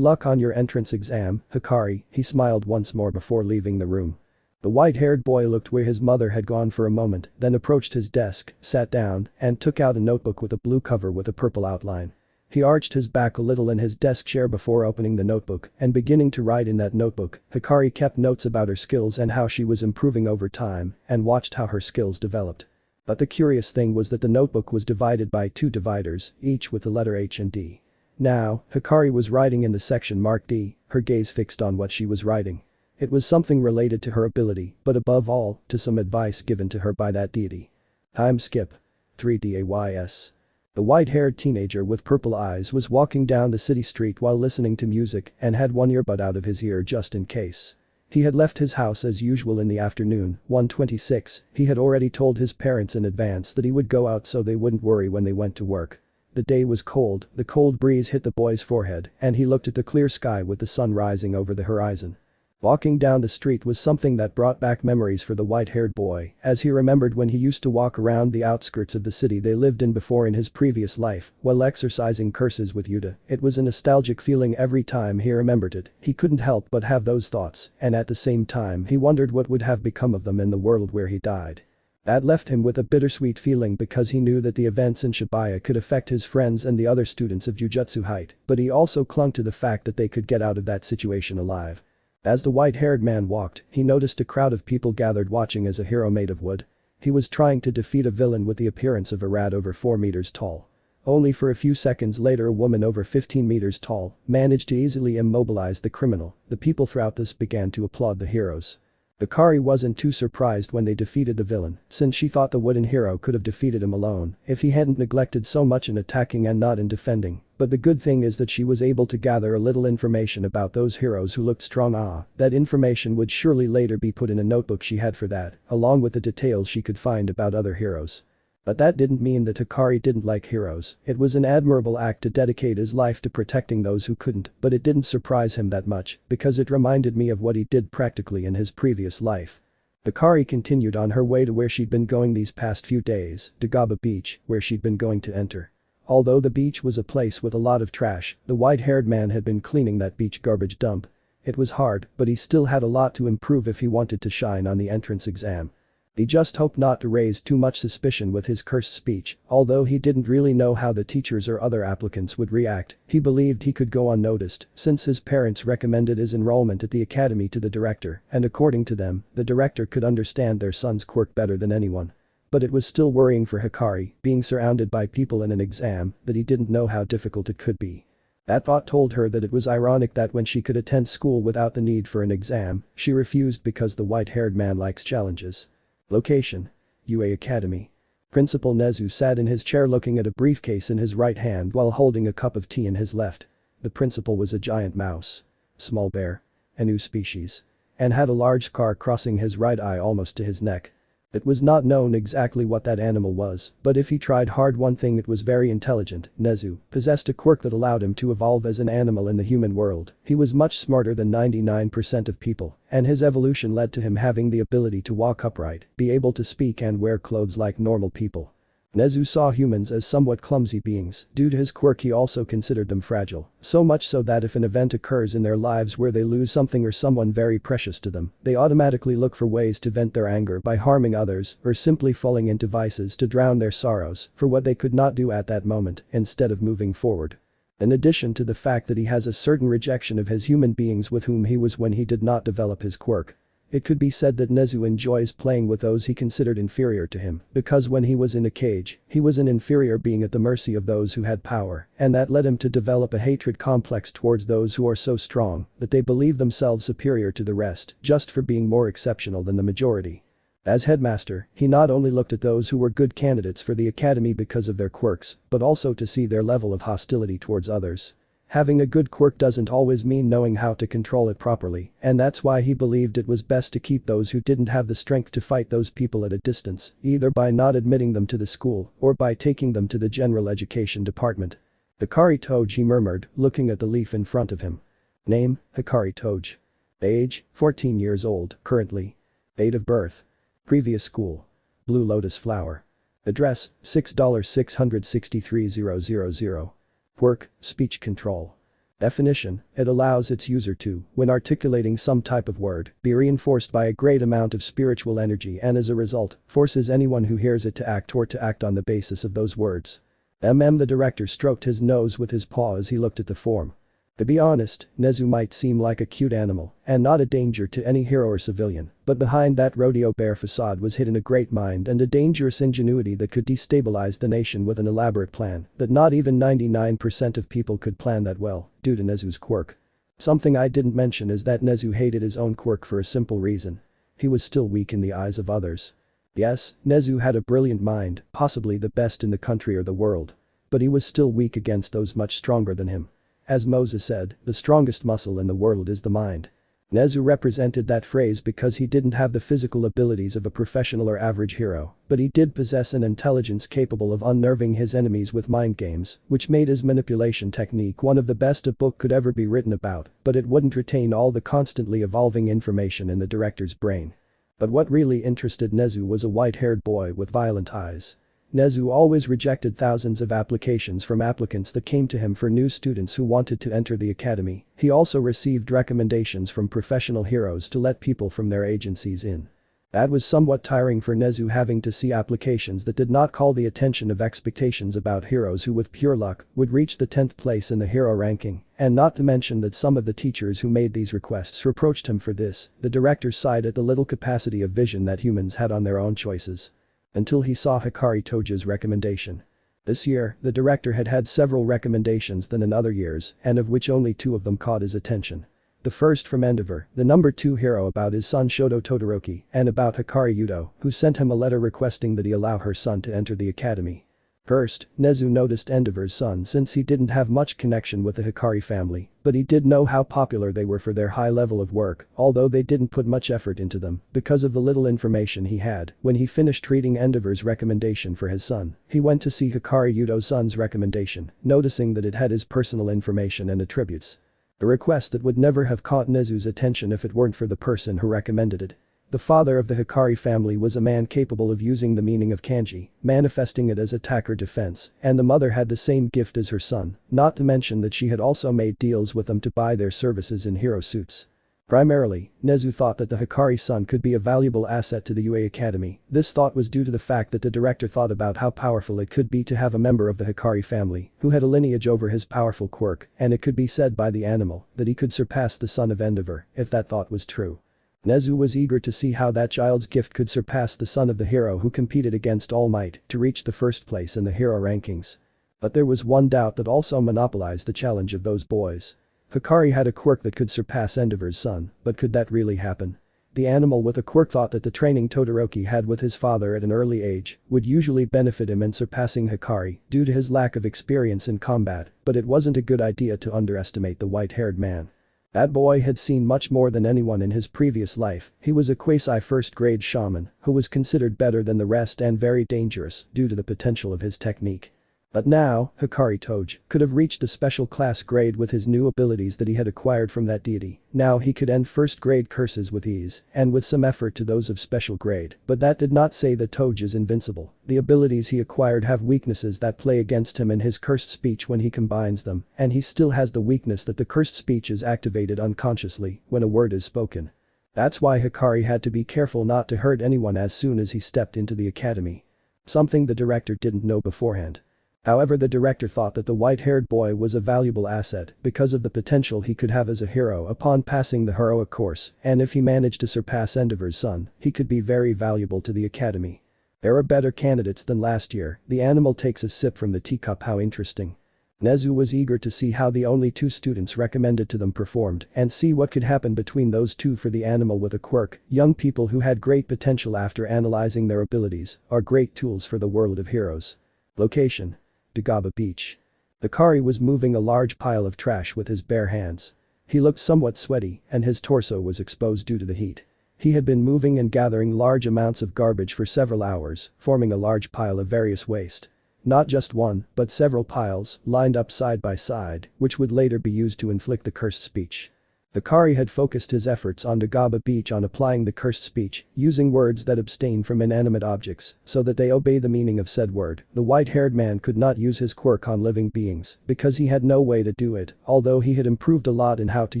luck on your entrance exam, Hikari, he smiled once more before leaving the room. The white-haired boy looked where his mother had gone for a moment, then approached his desk, sat down, and took out a notebook with a blue cover with a purple outline. He arched his back a little in his desk chair before opening the notebook and beginning to write in that notebook. Hikari kept notes about her skills and how she was improving over time, and watched how her skills developed. But the curious thing was that the notebook was divided by two dividers, each with the letter H and D. Now, Hikari was writing in the section marked D, her gaze fixed on what she was writing. It was something related to her ability, but above all, to some advice given to her by that deity. Time skip. 3DAYS. The white-haired teenager with purple eyes was walking down the city street while listening to music and had one earbud out of his ear just in case. He had left his house as usual in the afternoon, 1:26, he had already told his parents in advance that he would go out so they wouldn't worry when they went to work. The day was cold, the cold breeze hit the boy's forehead, and he looked at the clear sky with the sun rising over the horizon. Walking down the street was something that brought back memories for the white-haired boy, as he remembered when he used to walk around the outskirts of the city they lived in before in his previous life, while exercising curses with Yuta. It was a nostalgic feeling every time he remembered it, he couldn't help but have those thoughts, and at the same time he wondered what would have become of them in the world where he died. That left him with a bittersweet feeling because he knew that the events in Shibuya could affect his friends and the other students of Jujutsu Height, but he also clung to the fact that they could get out of that situation alive. As the white-haired man walked, he noticed a crowd of people gathered watching as a hero made of wood. He was trying to defeat a villain with the appearance of a rat over 4 meters tall. Only for a few seconds later a woman over 15 meters tall managed to easily immobilize the criminal. The people throughout this began to applaud the heroes. Hikari wasn't too surprised when they defeated the villain, since she thought the wooden hero could have defeated him alone if he hadn't neglected so much in attacking and not in defending. But the good thing is that she was able to gather a little information about those heroes who looked strong. That information would surely later be put in a notebook she had for that, along with the details she could find about other heroes. But that didn't mean that Hikari didn't like heroes. It was an admirable act to dedicate his life to protecting those who couldn't, but it didn't surprise him that much, because it reminded me of what he did practically in his previous life. Hikari continued on her way to where she'd been going these past few days, Dagaba Beach, where she'd been going to enter. Although the beach was a place with a lot of trash, the white-haired man had been cleaning that beach garbage dump. It was hard, but he still had a lot to improve if he wanted to shine on the entrance exam. He just hoped not to raise too much suspicion with his cursed speech, although he didn't really know how the teachers or other applicants would react. He believed he could go unnoticed since his parents recommended his enrollment at the academy to the director, and according to them, the director could understand their son's quirk better than anyone. But it was still worrying for Hikari, being surrounded by people in an exam, that he didn't know how difficult it could be. That thought told her that it was ironic that when she could attend school without the need for an exam, she refused because the white-haired man likes challenges. Location. UA Academy. Principal Nezu sat in his chair looking at a briefcase in his right hand while holding a cup of tea in his left. The principal was a giant mouse. Small bear. A new species. And had a large scar crossing his right eye almost to his neck. It was not known exactly what that animal was, but if he tried hard one thing it was very intelligent. Nezu possessed a quirk that allowed him to evolve as an animal in the human world. He was much smarter than 99% of people, and his evolution led to him having the ability to walk upright, be able to speak and wear clothes like normal people. Nezu saw humans as somewhat clumsy beings. Due to his quirk he also considered them fragile, so much so that if an event occurs in their lives where they lose something or someone very precious to them, they automatically look for ways to vent their anger by harming others or simply falling into vices to drown their sorrows for what they could not do at that moment instead of moving forward. In addition to the fact that he has a certain rejection of his human beings with whom he was when he did not develop his quirk. It could be said that Nezu enjoys playing with those he considered inferior to him because when he was in a cage, he was an inferior being at the mercy of those who had power, and that led him to develop a hatred complex towards those who are so strong that they believe themselves superior to the rest just for being more exceptional than the majority. As headmaster, he not only looked at those who were good candidates for the academy because of their quirks, but also to see their level of hostility towards others. Having a good quirk doesn't always mean knowing how to control it properly, and that's why he believed it was best to keep those who didn't have the strength to fight those people at a distance, either by not admitting them to the school or by taking them to the general education department. Hikari Toge, he murmured, looking at the leaf in front of him. Name, Hikari Toge. Age, 14 years old, currently. Date of birth. Previous school. Blue Lotus Flower. Address, $6,663,000. Quirk, speech control. Definition, it allows its user to, when articulating some type of word, be reinforced by a great amount of spiritual energy and as a result, forces anyone who hears it to act or to act on the basis of those words. The director stroked his nose with his paw as he looked at the form. To be honest, Nezu might seem like a cute animal and not a danger to any hero or civilian, but behind that rodeo bear facade was hidden a great mind and a dangerous ingenuity that could destabilize the nation with an elaborate plan that not even 99% of people could plan that well, due to Nezu's quirk. Something I didn't mention is that Nezu hated his own quirk for a simple reason. He was still weak in the eyes of others. Yes, Nezu had a brilliant mind, possibly the best in the country or the world. But he was still weak against those much stronger than him. As Moses said, the strongest muscle in the world is the mind. Nezu represented that phrase because he didn't have the physical abilities of a professional or average hero, but he did possess an intelligence capable of unnerving his enemies with mind games, which made his manipulation technique one of the best a book could ever be written about, but it wouldn't retain all the constantly evolving information in the director's brain. But what really interested Nezu was a white-haired boy with violent eyes. Nezu always rejected thousands of applications from applicants that came to him for new students who wanted to enter the academy. He also received recommendations from professional heroes to let people from their agencies in. That was somewhat tiring for Nezu, having to see applications that did not call the attention of expectations about heroes who with pure luck would reach the 10th place in the hero ranking, and not to mention that some of the teachers who made these requests reproached him for this. The director sighed at the little capacity of vision that humans had on their own choices. Until he saw Hikari Toge's recommendation. This year, the director had had several recommendations than in other years, and of which only 2 of them caught his attention. The first from Endeavor, the number 2 hero, about his son Shoto Todoroki, and about Hikari Yudo, who sent him a letter requesting that he allow her son to enter the academy. First, Nezu noticed Endeavor's son since he didn't have much connection with the Hikari family, but he did know how popular they were for their high level of work, although they didn't put much effort into them because of the little information he had. When he finished reading Endeavor's recommendation for his son, he went to see Hikari Yudo's son's recommendation, noticing that it had his personal information and attributes. A request that would never have caught Nezu's attention if it weren't for the person who recommended it. The father of the Hikari family was a man capable of using the meaning of kanji, manifesting it as attack or defense, and the mother had the same gift as her son, not to mention that she had also made deals with them to buy their services in hero suits. Primarily, Nezu thought that the Hikari son could be a valuable asset to the UA Academy. This thought was due to the fact that the director thought about how powerful it could be to have a member of the Hikari family who had a lineage over his powerful quirk, and it could be said by the animal that he could surpass the son of Endeavor if that thought was true. Nezu was eager to see how that child's gift could surpass the son of the hero who competed against All Might to reach the first place in the hero rankings. But there was one doubt that also monopolized the challenge of those boys. Hikari had a quirk that could surpass Endeavor's son, but could that really happen? The animal with a quirk thought that the training Todoroki had with his father at an early age would usually benefit him in surpassing Hikari due to his lack of experience in combat, but it wasn't a good idea to underestimate the white-haired man. That boy had seen much more than anyone in his previous life. He was a quasi-first-grade shaman who was considered better than the rest and very dangerous due to the potential of his technique. But now, Hikari Toge could have reached the special class grade with his new abilities that he had acquired from that deity. Now he could end first grade curses with ease, and with some effort to those of special grade. But that did not say that Toge is invincible. The abilities he acquired have weaknesses that play against him in his cursed speech when he combines them, and he still has the weakness that the cursed speech is activated unconsciously when a word is spoken. That's why Hikari had to be careful not to hurt anyone as soon as he stepped into the academy. Something the director didn't know beforehand. However, the director thought that the white-haired boy was a valuable asset because of the potential he could have as a hero upon passing the heroic course, and if he managed to surpass Endeavor's son, he could be very valuable to the academy. There are better candidates than last year. The animal takes a sip from the teacup. How interesting. Nezu was eager to see how the only two students recommended to them performed and see what could happen between those two. For the animal with a quirk, young people who had great potential after analyzing their abilities are great tools for the world of heroes. Location: Dagaba Beach. Hikari was moving a large pile of trash with his bare hands. He looked somewhat sweaty and his torso was exposed due to the heat. He had been moving and gathering large amounts of garbage for several hours, forming a large pile of various waste. Not just one, but several piles, lined up side by side, which would later be used to inflict the cursed speech. Hikari had focused his efforts on Dagaba Beach on applying the cursed speech, using words that abstain from inanimate objects, so that they obey the meaning of said word. The white-haired man could not use his quirk on living beings, because he had no way to do it. Although he had improved a lot in how to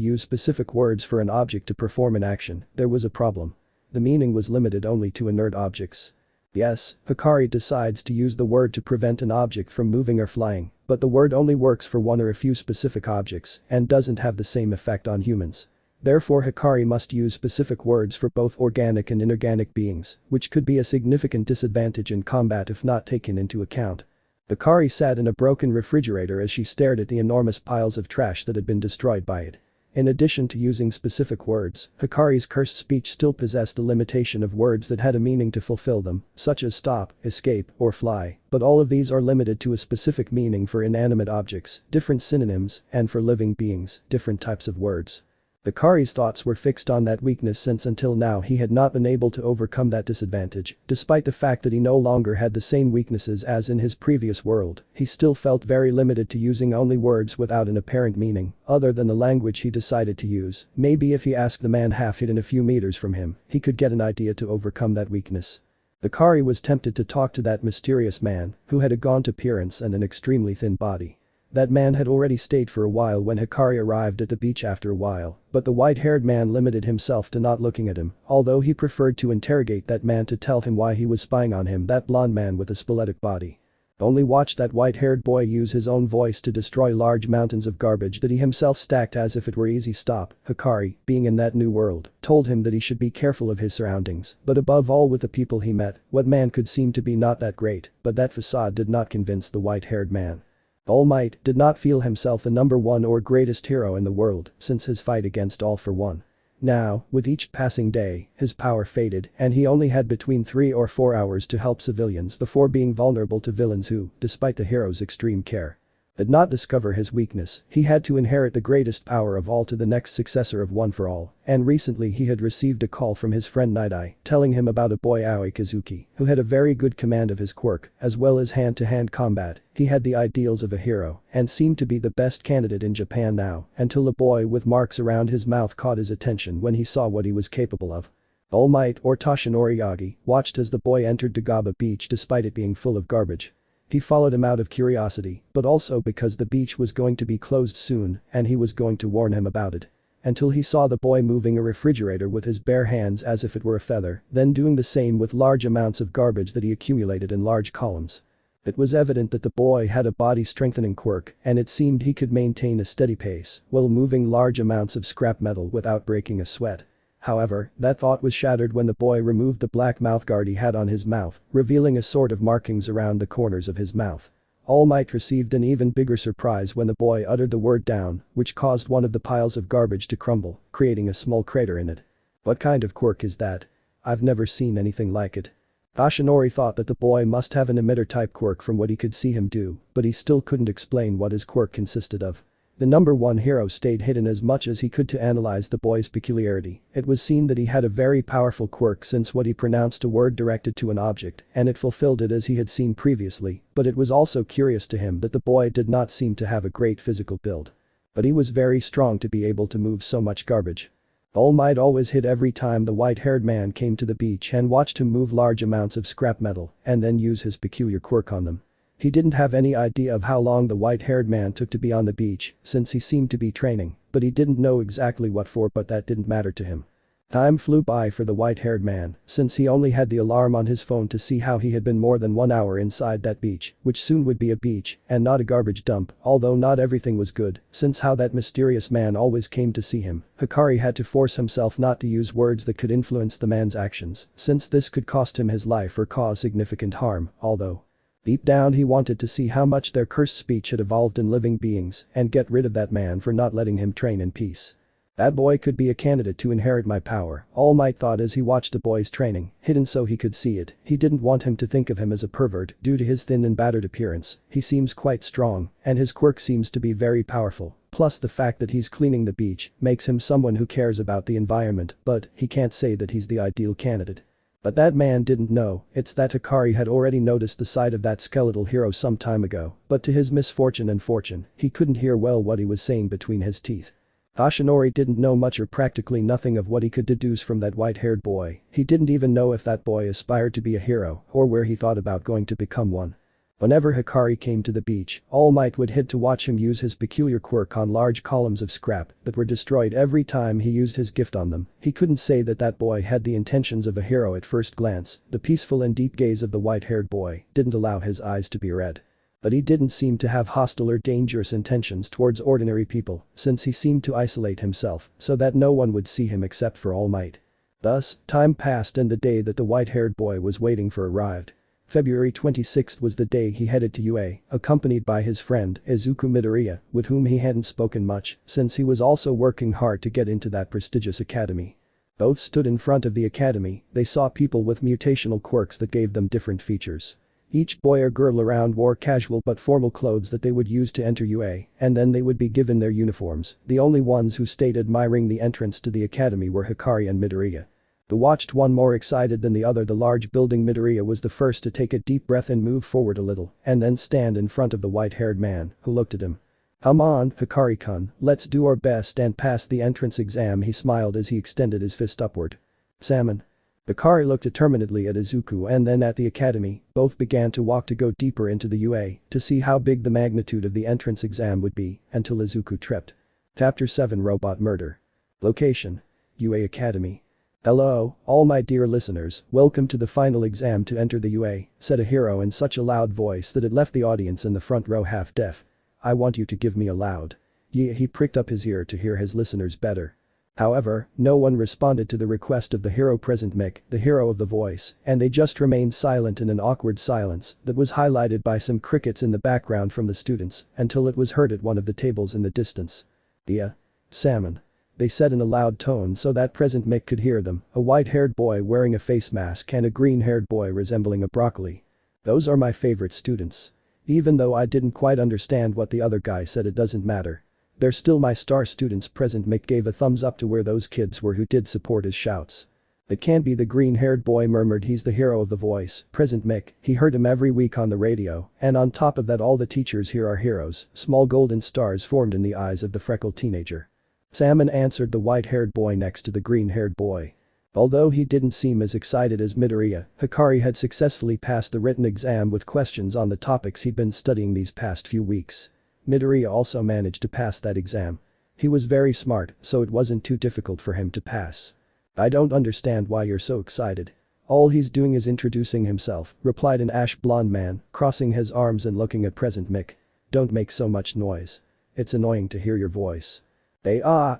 use specific words for an object to perform an action, there was a problem. The meaning was limited only to inert objects. Yes, Hikari decides to use the word to prevent an object from moving or flying, but the word only works for one or a few specific objects and doesn't have the same effect on humans. Therefore Hikari must use specific words for both organic and inorganic beings, which could be a significant disadvantage in combat if not taken into account. Hikari sat in a broken refrigerator as she stared at the enormous piles of trash that had been destroyed by it. In addition to using specific words, Hikari's cursed speech still possessed a limitation of words that had a meaning to fulfill them, such as stop, escape, or fly, but all of these are limited to a specific meaning for inanimate objects, different synonyms, and for living beings, different types of words. Hikari's thoughts were fixed on that weakness since until now he had not been able to overcome that disadvantage. Despite the fact that he no longer had the same weaknesses as in his previous world, he still felt very limited to using only words without an apparent meaning, other than the language he decided to use. Maybe if he asked the man half hidden a few meters from him, he could get an idea to overcome that weakness. Hikari was tempted to talk to that mysterious man, who had a gaunt appearance and an extremely thin body. That man had already stayed for a while when Hikari arrived at the beach after a while, but the white-haired man limited himself to not looking at him, although he preferred to interrogate that man to tell him why he was spying on him. That blonde man with a skeletic body. Only watched that white-haired boy use his own voice to destroy large mountains of garbage that he himself stacked as if it were easy. Stop. Hikari, being in that new world, told him that he should be careful of his surroundings, but above all with the people he met. What man could seem to be not that great, but that facade did not convince the white-haired man. All Might did not feel himself the number one or greatest hero in the world since his fight against All for One. Now, with each passing day, his power faded and he only had between 3 or 4 hours to help civilians before being vulnerable to villains who, despite the hero's extreme care, did not discover his weakness. He had to inherit the greatest power of all to the next successor of One for All, and recently he had received a call from his friend Night Eye telling him about a boy Aoi Kazuki who had a very good command of his quirk as well as hand-to-hand combat. He had the ideals of a hero and seemed to be the best candidate in Japan now until a boy with marks around his mouth caught his attention when he saw what he was capable of. All Might, or Toshinori Yagi, watched as the boy entered Dagaba Beach despite it being full of garbage. He followed him out of curiosity, but also because the beach was going to be closed soon and he was going to warn him about it. Until he saw the boy moving a refrigerator with his bare hands as if it were a feather, then doing the same with large amounts of garbage that he accumulated in large columns. It was evident that the boy had a body-strengthening quirk and it seemed he could maintain a steady pace while moving large amounts of scrap metal without breaking a sweat. However, that thought was shattered when the boy removed the black mouthguard he had on his mouth, revealing a sort of markings around the corners of his mouth. All Might received an even bigger surprise when the boy uttered the word down, which caused one of the piles of garbage to crumble, creating a small crater in it. What kind of quirk is that? I've never seen anything like it. Ashinori thought that the boy must have an emitter-type quirk from what he could see him do, but he still couldn't explain what his quirk consisted of. The number one hero stayed hidden as much as he could to analyze the boy's peculiarity. It was seen that he had a very powerful quirk since what he pronounced a word directed to an object, and it fulfilled it as he had seen previously, but it was also curious to him that the boy did not seem to have a great physical build. But he was very strong to be able to move so much garbage. All Might always hid every time the white-haired man came to the beach and watched him move large amounts of scrap metal and then use his peculiar quirk on them. He didn't have any idea of how long the white-haired man took to be on the beach since he seemed to be training, but he didn't know exactly what for, but that didn't matter to him. Time flew by for the white-haired man since he only had the alarm on his phone to see how he had been more than 1 hour inside that beach, which soon would be a beach and not a garbage dump, although not everything was good since how that mysterious man always came to see him. Hikari had to force himself not to use words that could influence the man's actions since this could cost him his life or cause significant harm, although deep down he wanted to see how much their cursed speech had evolved in living beings and get rid of that man for not letting him train in peace. That boy could be a candidate to inherit my power, All Might thought as he watched the boy's training, hidden so he could see it. He didn't want him to think of him as a pervert due to his thin and battered appearance. He seems quite strong, and his quirk seems to be very powerful. Plus the fact that he's cleaning the beach makes him someone who cares about the environment, but he can't say that he's the ideal candidate. But that man didn't know, it's that Hikari had already noticed the sight of that skeletal hero some time ago, but to his misfortune and fortune, he couldn't hear well what he was saying between his teeth. Ashinori didn't know much or practically nothing of what he could deduce from that white-haired boy. He didn't even know if that boy aspired to be a hero or where he thought about going to become one. Whenever Hikari came to the beach, All Might would hid to watch him use his peculiar quirk on large columns of scrap that were destroyed every time he used his gift on them. He couldn't say that that boy had the intentions of a hero at first glance. The peaceful and deep gaze of the white-haired boy didn't allow his eyes to be red. But he didn't seem to have hostile or dangerous intentions towards ordinary people since he seemed to isolate himself so that no one would see him except for All Might. Thus, time passed and the day that the white-haired boy was waiting for arrived. February 26th was the day he headed to UA, accompanied by his friend Izuku Midoria, with whom he hadn't spoken much since he was also working hard to get into that prestigious academy. Both stood in front of the academy. They saw people with mutational quirks that gave them different features. Each boy or girl around wore casual but formal clothes that they would use to enter UA, and then they would be given their uniforms. The only ones who stayed admiring the entrance to the academy were Hikari and Midoria. Who watched one more excited than the other. The large building. Midoria was the first to take a deep breath and move forward a little, and then stand in front of the white-haired man, who looked at him. Come on, Hikari-kun, let's do our best and pass the entrance exam. He smiled as he extended his fist upward. Salmon. Hikari looked determinedly at Izuku and then at the academy. Both began to walk to go deeper into the UA to see how big the magnitude of the entrance exam would be until Izuku tripped. Chapter 7 Robot Murder. Location. UA Academy. Hello, all my dear listeners, welcome to the final exam to enter the UA, said a hero in such a loud voice that it left the audience in the front row half deaf. I want you to give me a loud yeah. He pricked up his ear to hear his listeners better. However, no one responded to the request of the hero present, Mick, the hero of the voice, and they just remained silent in an awkward silence that was highlighted by some crickets in the background from the students until it was heard at one of the tables in the distance. Yeah. Salmon. They said in a loud tone so that present Mick could hear them, a white-haired boy wearing a face mask and a green-haired boy resembling a broccoli. Those are my favorite students. Even though I didn't quite understand what the other guy said, it doesn't matter. They're still my star students. Present Mick gave a thumbs up to where those kids were who did support his shouts. It can't be, the green-haired boy murmured. He's the hero of the voice, present Mick. He heard him every week on the radio, and on top of that all the teachers here are heroes. Small golden stars formed in the eyes of the freckled teenager. Salmon answered the white-haired boy next to the green-haired boy. Although he didn't seem as excited as Midoria, Hikari had successfully passed the written exam with questions on the topics he'd been studying these past few weeks. Midoria also managed to pass that exam. He was very smart, so it wasn't too difficult for him to pass. I don't understand why you're so excited. All he's doing is introducing himself, replied an ash-blonde man, crossing his arms and looking at present Mick. Don't make so much noise. It's annoying to hear your voice.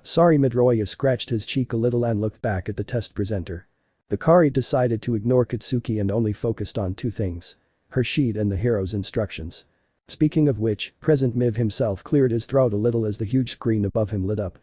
Sorry. Midoria scratched his cheek a little and looked back at the test presenter. Hikari decided to ignore Katsuki and only focused on two things. Her sheet and the hero's instructions. Speaking of which, present Miv himself cleared his throat a little as the huge screen above him lit up.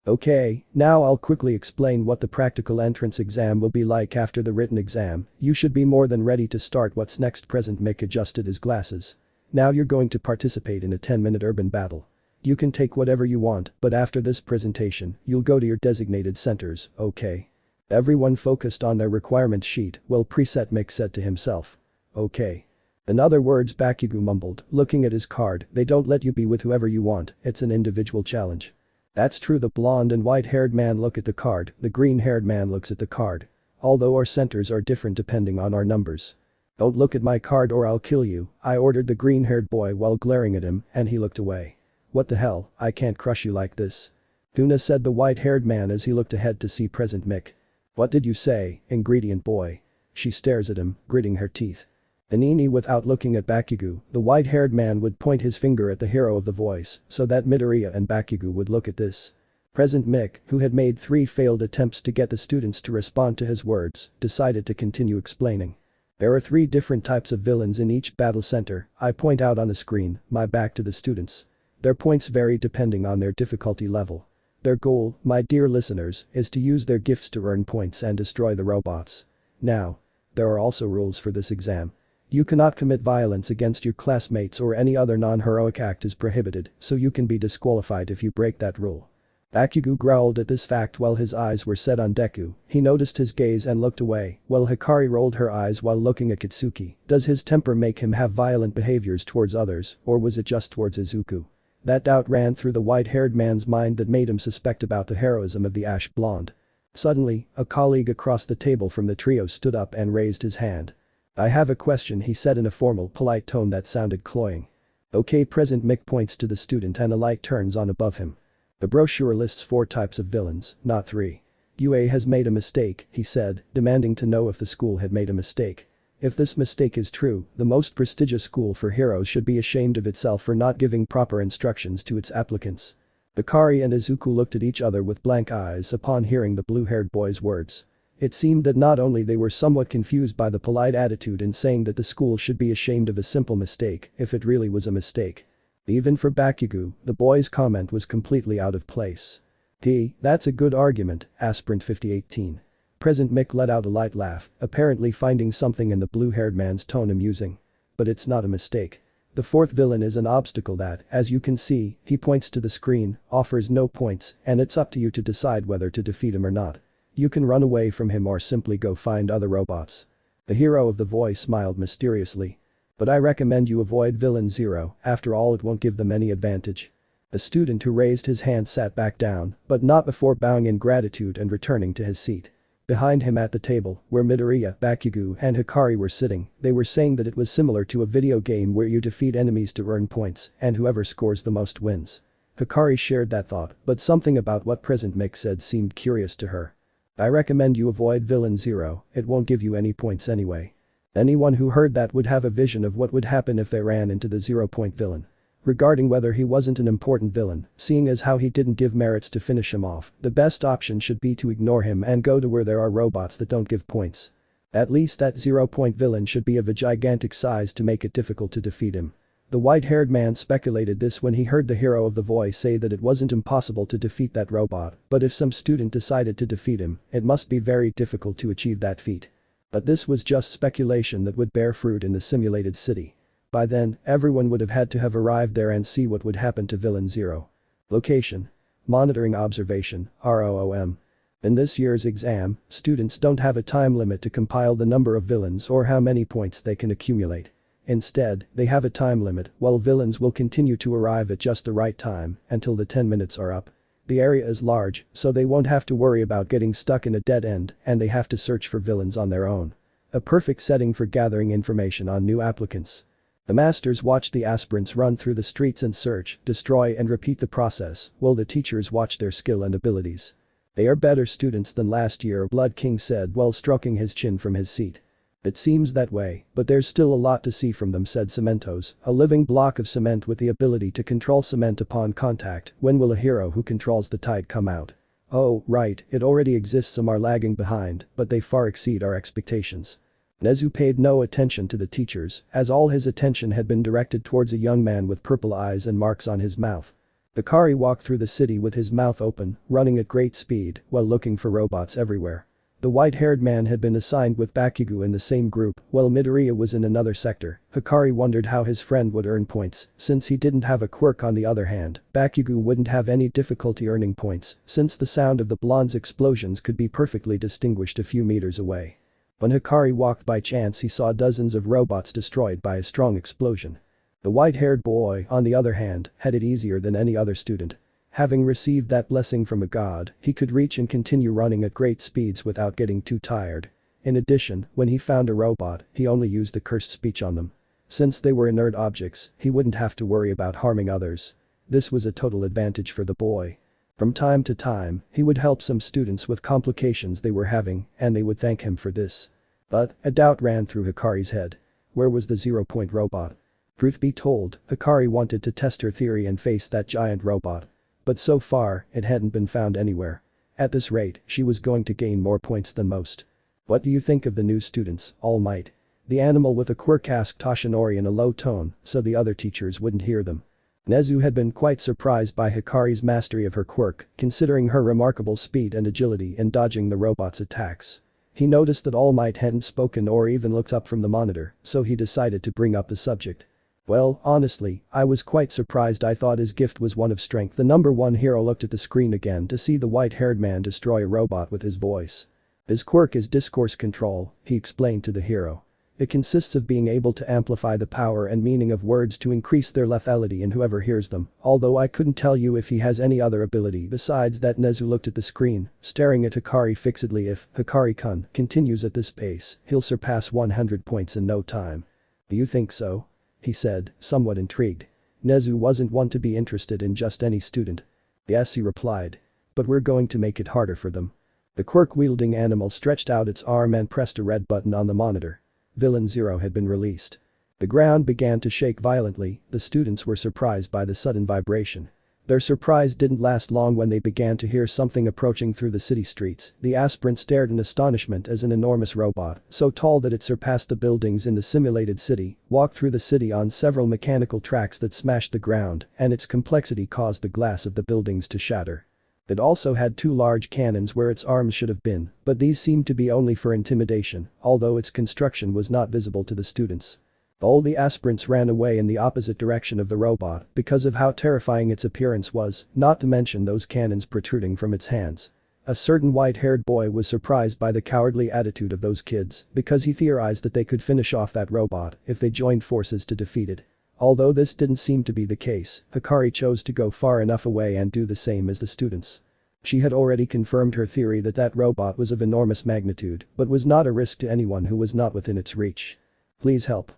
Okay, now I'll quickly explain what the practical entrance exam will be like after the written exam. You should be more than ready to start. What's next? Present Mick adjusted his glasses. Now you're going to participate in a 10-minute urban battle. You can take whatever you want, but after this presentation, you'll go to your designated centers, okay? Everyone focused on their requirement sheet. Well, preset Mick said to himself. Okay. In other words, Bakugo mumbled, looking at his card, they don't let you be with whoever you want, it's an individual challenge. That's true. The blonde and white-haired man look at the card, the green-haired man looks at the card. Although our centers are different depending on our numbers. Don't look at my card or I'll kill you, I ordered the green-haired boy while glaring at him, and he looked away. What the hell, I can't crush you like this. Tuna said the white-haired man as he looked ahead to see present Mick. What did you say, ingredient boy? She stares at him, gritting her teeth. Anini without looking at Bakugo, the white-haired man would point his finger at the hero of the voice so that Midoria and Bakugo would look at this. Present Mick, who had made 3 failed attempts to get the students to respond to his words, decided to continue explaining. There are 3 different types of villains in each battle center, I point out on the screen, my back to the students. Their points vary depending on their difficulty level. Their goal, my dear listeners, is to use their gifts to earn points and destroy the robots. Now, there are also rules for this exam. You cannot commit violence against your classmates or any other non-heroic act is prohibited, so you can be disqualified if you break that rule. Bakugo growled at this fact while his eyes were set on Deku. He noticed his gaze and looked away, while Hikari rolled her eyes while looking at Kitsuki. Does his temper make him have violent behaviors towards others, or was it just towards Izuku? That doubt ran through the white-haired man's mind that made him suspect about the heroism of the ash blonde. Suddenly, a colleague across the table from the trio stood up and raised his hand. I have a question, he said in a formal, polite tone that sounded cloying. Okay, present Mick points to the student and a light turns on above him. The brochure lists 4 types of villains, not 3. UA has made a mistake, he said, demanding to know if the school had made a mistake. If this mistake is true, the most prestigious school for heroes should be ashamed of itself for not giving proper instructions to its applicants. Hikari and Izuku looked at each other with blank eyes upon hearing the blue-haired boy's words. It seemed that not only they were somewhat confused by the polite attitude in saying that the school should be ashamed of a simple mistake if it really was a mistake. Even for Bakugo, the boy's comment was completely out of place. That's a good argument, Aspirant 5018. Present Mick let out a light laugh, apparently finding something in the blue-haired man's tone amusing. But it's not a mistake. The 4th villain is an obstacle that, as you can see, he points to the screen, offers no points, and it's up to you to decide whether to defeat him or not. You can run away from him or simply go find other robots. The hero of the voice smiled mysteriously. But I recommend you avoid villain 0, after all it won't give them any advantage. The student who raised his hand sat back down, but not before bowing in gratitude and returning to his seat. Behind him at the table, where Midoria, Bakugo and Hikari were sitting, they were saying that it was similar to a video game where you defeat enemies to earn points, and whoever scores the most wins. Hikari shared that thought, but something about what Present Mick said seemed curious to her. I recommend you avoid villain 0, it won't give you any points anyway. Anyone who heard that would have a vision of what would happen if they ran into the 0-point villain. Regarding whether he wasn't an important villain, seeing as how he didn't give merits to finish him off, the best option should be to ignore him and go to where there are robots that don't give points. At least that 0-point villain should be of a gigantic size to make it difficult to defeat him. The white-haired man speculated this when he heard the hero of the voice say that it wasn't impossible to defeat that robot, but if some student decided to defeat him, it must be very difficult to achieve that feat. But this was just speculation that would bear fruit in the simulated city. By then, everyone would have had to have arrived there and see what would happen to Villain 0. Location. Monitoring observation, ROOM. In this year's exam, students don't have a time limit to compile the number of villains or how many points they can accumulate. Instead, they have a time limit, while villains will continue to arrive at just the right time until the 10 minutes are up. The area is large, so they won't have to worry about getting stuck in a dead end, and they have to search for villains on their own. A perfect setting for gathering information on new applicants. The masters watch the aspirants run through the streets and search, destroy and repeat the process, while the teachers watch their skill and abilities. They are better students than last year, Blood King said while stroking his chin from his seat. It seems that way, but there's still a lot to see from them, said Cementos, a living block of cement with the ability to control cement upon contact. When will a hero who controls the tide come out? Oh, right, it already exists. Some are lagging behind, but they far exceed our expectations. Nezu paid no attention to the teachers, as all his attention had been directed towards a young man with purple eyes and marks on his mouth. Hikari walked through the city with his mouth open, running at great speed while looking for robots everywhere. The white-haired man had been assigned with Bakugo in the same group, while Midoria was in another sector. Hikari wondered how his friend would earn points, since he didn't have a quirk. On the other hand, Bakugo wouldn't have any difficulty earning points, since the sound of the blonde's explosions could be perfectly distinguished a few meters away. When Hikari walked by chance, he saw dozens of robots destroyed by a strong explosion. The white-haired boy, on the other hand, had it easier than any other student. Having received that blessing from a god, he could reach and continue running at great speeds without getting too tired. In addition, when he found a robot, he only used the cursed speech on them. Since they were inert objects, he wouldn't have to worry about harming others. This was a total advantage for the boy. From time to time, he would help some students with complications they were having, and they would thank him for this. But, a doubt ran through Hikari's head. Where was the 0-point robot? Truth be told, Hikari wanted to test her theory and face that giant robot. But so far, it hadn't been found anywhere. At this rate, she was going to gain more points than most. What do you think of the new students, All Might? The animal with a quirk asked Toshinori in a low tone, so the other teachers wouldn't hear them. Nezu had been quite surprised by Hikari's mastery of her quirk, considering her remarkable speed and agility in dodging the robot's attacks. He noticed that All Might hadn't spoken or even looked up from the monitor, so he decided to bring up the subject. Well, honestly, I was quite surprised. I thought his gift was one of strength. The number one hero looked at the screen again to see the white-haired man destroy a robot with his voice. His quirk is discourse control, he explained to the hero. It consists of being able to amplify the power and meaning of words to increase their lethality in whoever hears them, although I couldn't tell you if he has any other ability besides that. Nezu looked at the screen, staring at Hikari fixedly. If Hikari-kun continues at this pace, he'll surpass 100 points in no time. Do you think so? He said, somewhat intrigued. Nezu wasn't one to be interested in just any student. Yes, he replied. But we're going to make it harder for them. The quirk-wielding animal stretched out its arm and pressed a red button on the monitor. Villain Zero had been released. The ground began to shake violently. The students were surprised by the sudden vibration. Their surprise didn't last long when they began to hear something approaching through the city streets. The aspirant stared in astonishment as an enormous robot, so tall that it surpassed the buildings in the simulated city, walked through the city on several mechanical tracks that smashed the ground, and its complexity caused the glass of the buildings to shatter. It also had two large cannons where its arms should have been, but these seemed to be only for intimidation, although its construction was not visible to the students. All the aspirants ran away in the opposite direction of the robot because of how terrifying its appearance was, not to mention those cannons protruding from its hands. A certain white-haired boy was surprised by the cowardly attitude of those kids because he theorized that they could finish off that robot if they joined forces to defeat it. Although this didn't seem to be the case, Hikari chose to go far enough away and do the same as the students. She had already confirmed her theory that robot was of enormous magnitude but was not a risk to anyone who was not within its reach. Please help.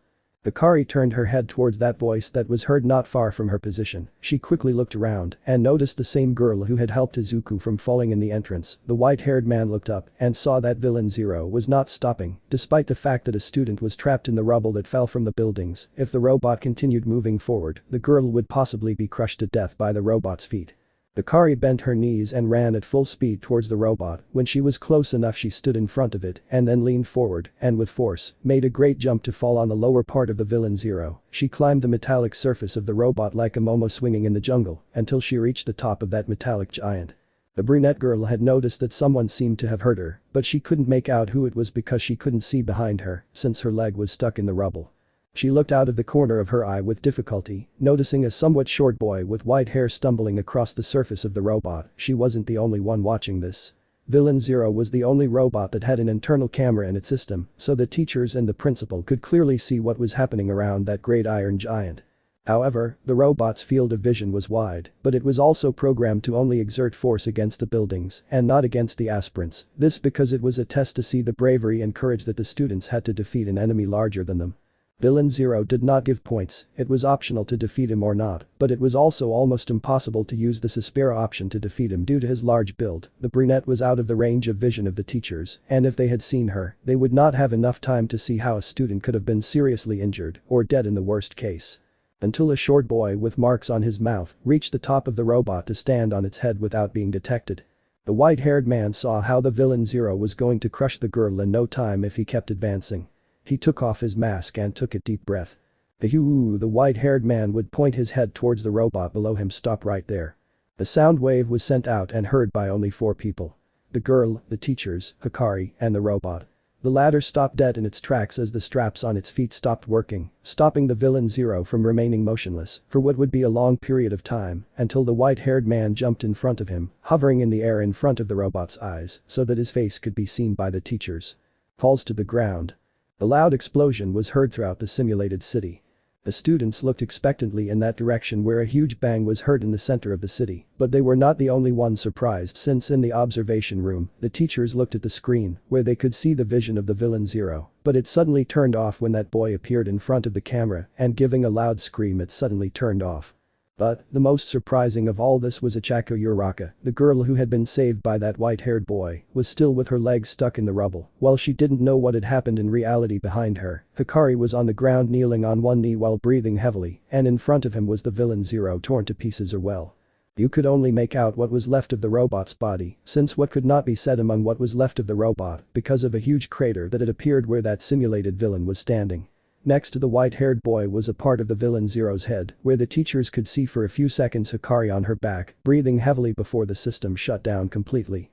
Hikari turned her head towards that voice that was heard not far from her position. She quickly looked around and noticed the same girl who had helped Izuku from falling in the entrance. The white-haired man looked up and saw that Villain Zero was not stopping, despite the fact that a student was trapped in the rubble that fell from the buildings. If the robot continued moving forward, the girl would possibly be crushed to death by the robot's feet. Hikari bent her knees and ran at full speed towards the robot. When she was close enough, she stood in front of it and then leaned forward and with force made a great jump to fall on the lower part of the Villain Zero. She climbed the metallic surface of the robot like a momo swinging in the jungle until she reached the top of that metallic giant. The brunette girl had noticed that someone seemed to have hurt her, but she couldn't make out who it was because she couldn't see behind her since her leg was stuck in the rubble. She looked out of the corner of her eye with difficulty, noticing a somewhat short boy with white hair stumbling across the surface of the robot. She wasn't the only one watching this. Villain Zero was the only robot that had an internal camera in its system, so the teachers and the principal could clearly see what was happening around that great iron giant. However, the robot's field of vision was wide, but it was also programmed to only exert force against the buildings and not against the aspirants. This because it was a test to see the bravery and courage that the students had to defeat an enemy larger than them. Villain Zero did not give points. It was optional to defeat him or not, but it was also almost impossible to use the Suspira option to defeat him due to his large build. The brunette was out of the range of vision of the teachers, and if they had seen her, they would not have enough time to see how a student could have been seriously injured or dead in the worst case. Until a short boy with marks on his mouth reached the top of the robot to stand on its head without being detected. The white-haired man saw how the Villain Zero was going to crush the girl in no time if he kept advancing. He took off his mask and took a deep breath. The white-haired man would point his head towards the robot below him. Stop right there. The sound wave was sent out and heard by only 4 people. The girl, the teachers, Hikari, and the robot. The latter stopped dead in its tracks as the straps on its feet stopped working, stopping the villain Zero from remaining motionless for what would be a long period of time until the white-haired man jumped in front of him, hovering in the air in front of the robot's eyes so that his face could be seen by the teachers. Falls to the ground. A loud explosion was heard throughout the simulated city. The students looked expectantly in that direction where a huge bang was heard in the center of the city, but they were not the only ones surprised since in the observation room, the teachers looked at the screen where they could see the vision of the villain Zero, but it suddenly turned off when that boy appeared in front of the camera and giving a loud scream it suddenly turned off. But, the most surprising of all this was Hechicero Uraka, the girl who had been saved by that white-haired boy, was still with her legs stuck in the rubble, while she didn't know what had happened in reality behind her. Hikari was on the ground kneeling on one knee while breathing heavily, and in front of him was the villain Zero torn to pieces or well. You could only make out what was left of the robot's body, since what could not be said among what was left of the robot because of a huge crater that had appeared where that simulated villain was standing. Next to the white-haired boy was a part of the villain Zero's head, where the teachers could see for a few seconds Hikari on her back, breathing heavily before the system shut down completely.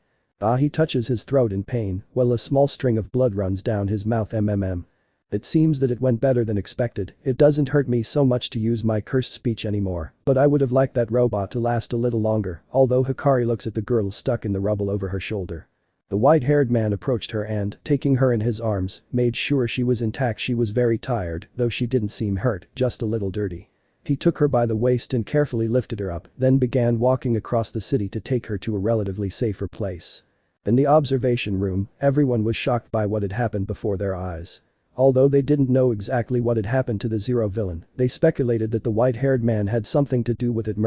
He touches his throat in pain, while a small string of blood runs down his mouth. It seems that it went better than expected. It doesn't hurt me so much to use my cursed speech anymore, but I would have liked that robot to last a little longer, although Hikari looks at the girl stuck in the rubble over her shoulder. The white-haired man approached her and, taking her in his arms, made sure she was intact. She was very tired, though she didn't seem hurt, just a little dirty. He took her by the waist and carefully lifted her up, then began walking across the city to take her to a relatively safer place. In the observation room, everyone was shocked by what had happened before their eyes. Although they didn't know exactly what had happened to the Zero villain, they speculated that the white-haired man had something to do with it.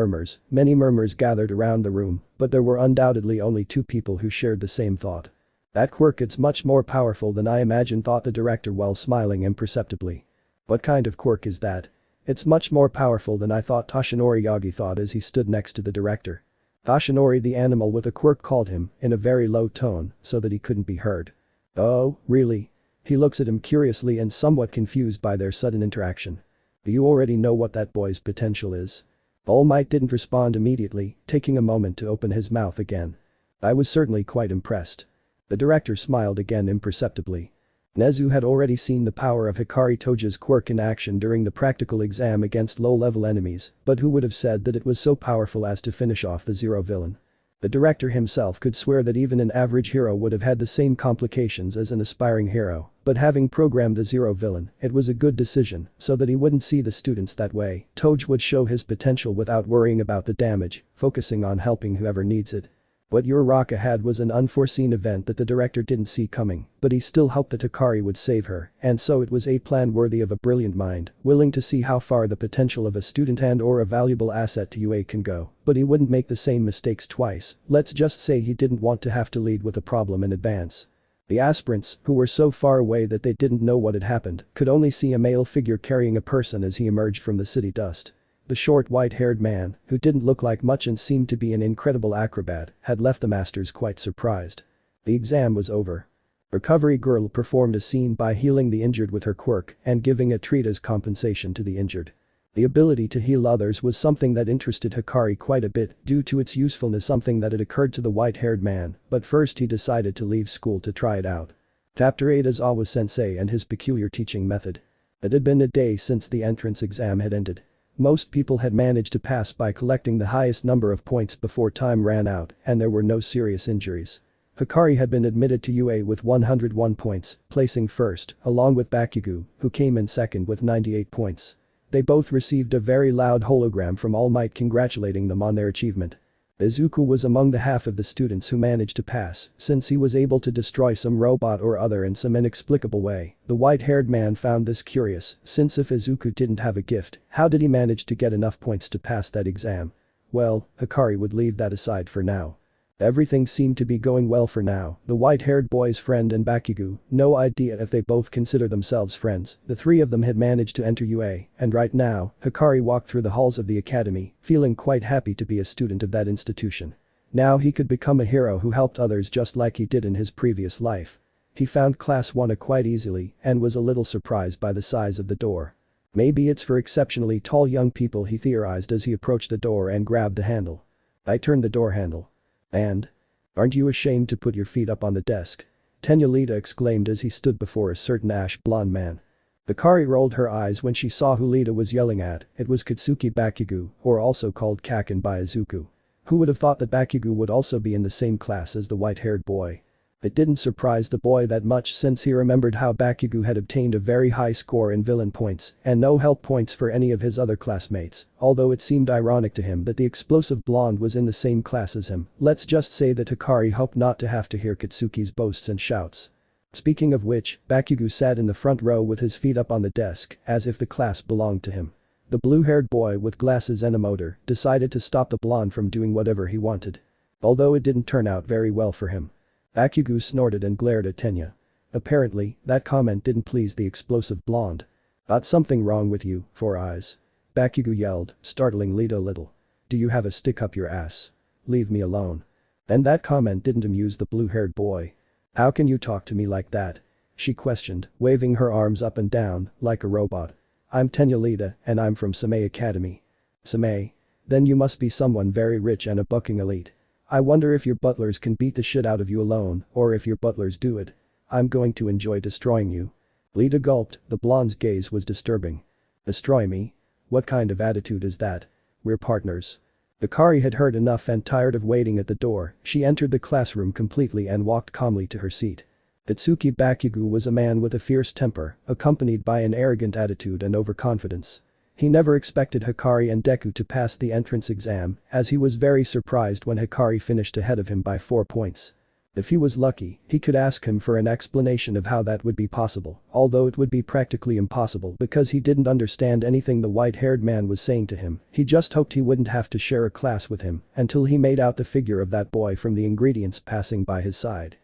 Many murmurs gathered around the room, but there were undoubtedly only 2 people who shared the same thought. That quirk, it's much more powerful than I imagined, thought the director while smiling imperceptibly. What kind of quirk is that? It's much more powerful than I thought, Toshinori Yagi thought as he stood next to the director. Toshinori the animal with a quirk called him, in a very low tone, so that he couldn't be heard. Oh, really? He looks at him curiously and somewhat confused by their sudden interaction. Do you already know what that boy's potential is? All Might didn't respond immediately, taking a moment to open his mouth again. I was certainly quite impressed. The director smiled again imperceptibly. Nezu had already seen the power of Hikari Toge's quirk in action during the practical exam against low-level enemies, but who would have said that it was so powerful as to finish off the Zero villain? The director himself could swear that even an average hero would have had the same complications as an aspiring hero, but having programmed the Zero villain, it was a good decision so that he wouldn't see the students that way. Toge would show his potential without worrying about the damage, focusing on helping whoever needs it. What Uraka had was an unforeseen event that the director didn't see coming, but he still hoped that Hikari would save her, and so it was a plan worthy of a brilliant mind, willing to see how far the potential of a student and or a valuable asset to UA can go, but he wouldn't make the same mistakes twice. Let's just say he didn't want to have to lead with a problem in advance. The aspirants, who were so far away that they didn't know what had happened, could only see a male figure carrying a person as he emerged from the city dust. The short white-haired man, who didn't look like much and seemed to be an incredible acrobat, had left the masters quite surprised. The exam was over. Recovery Girl performed a scene by healing the injured with her quirk and giving a treat as compensation to the injured. The ability to heal others was something that interested Hikari quite a bit due to its usefulness, something that had occurred to the white-haired man, but first he decided to leave school to try it out. Chapter 8 Aizawa-sensei and his peculiar teaching method. It had been a day since the entrance exam had ended. Most people had managed to pass by collecting the highest number of points before time ran out, and there were no serious injuries. Hikari had been admitted to UA with 101 points, placing first, along with Bakugo, who came in second with 98 points. They both received a very loud hologram from All Might congratulating them on their achievement. Izuku was among the half of the students who managed to pass, since he was able to destroy some robot or other in some inexplicable way. The white-haired man found this curious, since if Izuku didn't have a gift, how did he manage to get enough points to pass that exam? Well, Hikari would leave that aside for now. Everything seemed to be going well for now. The white-haired boy's friend and Bakugo, no idea if they both consider themselves friends, the 3 of them had managed to enter UA, and right now, Hikari walked through the halls of the academy, feeling quite happy to be a student of that institution. Now he could become a hero who helped others just like he did in his previous life. He found class 1A quite easily and was a little surprised by the size of the door. Maybe it's for exceptionally tall young people, he theorized as he approached the door and grabbed the handle. I turned the door handle. And? Aren't you ashamed to put your feet up on the desk? Lita exclaimed as he stood before a certain ash-blonde man. Hikari rolled her eyes when she saw who Lita was yelling at. It was Katsuki Bakugo, or also called Kaken by Izuku. Who would have thought that Bakugo would also be in the same class as the white-haired boy? It didn't surprise the boy that much since he remembered how Bakugo had obtained a very high score in villain points and no help points for any of his other classmates, although it seemed ironic to him that the explosive blonde was in the same class as him. Let's just say that Hikari hoped not to have to hear Katsuki's boasts and shouts. Speaking of which, Bakugo sat in the front row with his feet up on the desk, as if the class belonged to him. The blue-haired boy with glasses and a motor decided to stop the blonde from doing whatever he wanted. Although it didn't turn out very well for him. Bakugo snorted and glared at Tenya. Apparently, that comment didn't please the explosive blonde. Got something wrong with you, Four Eyes? Bakugo yelled, startling Lita a little. Do you have a stick up your ass? Leave me alone. And that comment didn't amuse the blue-haired boy. How can you talk to me like that? She questioned, waving her arms up and down, like a robot. I'm Tenya Lita, and I'm from Same Academy. Same? Then you must be someone very rich and a bucking elite. I wonder if your butlers can beat the shit out of you alone, or if your butlers do it. I'm going to enjoy destroying you. Lita gulped, the blonde's gaze was disturbing. Destroy me? What kind of attitude is that? We're partners. Hikari had heard enough and tired of waiting at the door, she entered the classroom completely and walked calmly to her seat. Katsuki Bakugo was a man with a fierce temper, accompanied by an arrogant attitude and overconfidence. He never expected Hikari and Deku to pass the entrance exam, as he was very surprised when Hikari finished ahead of him by 4 points. If he was lucky, he could ask him for an explanation of how that would be possible, although it would be practically impossible because he didn't understand anything the white-haired man was saying to him. He just hoped he wouldn't have to share a class with him until he made out the figure of that boy from the ingredients passing by his side.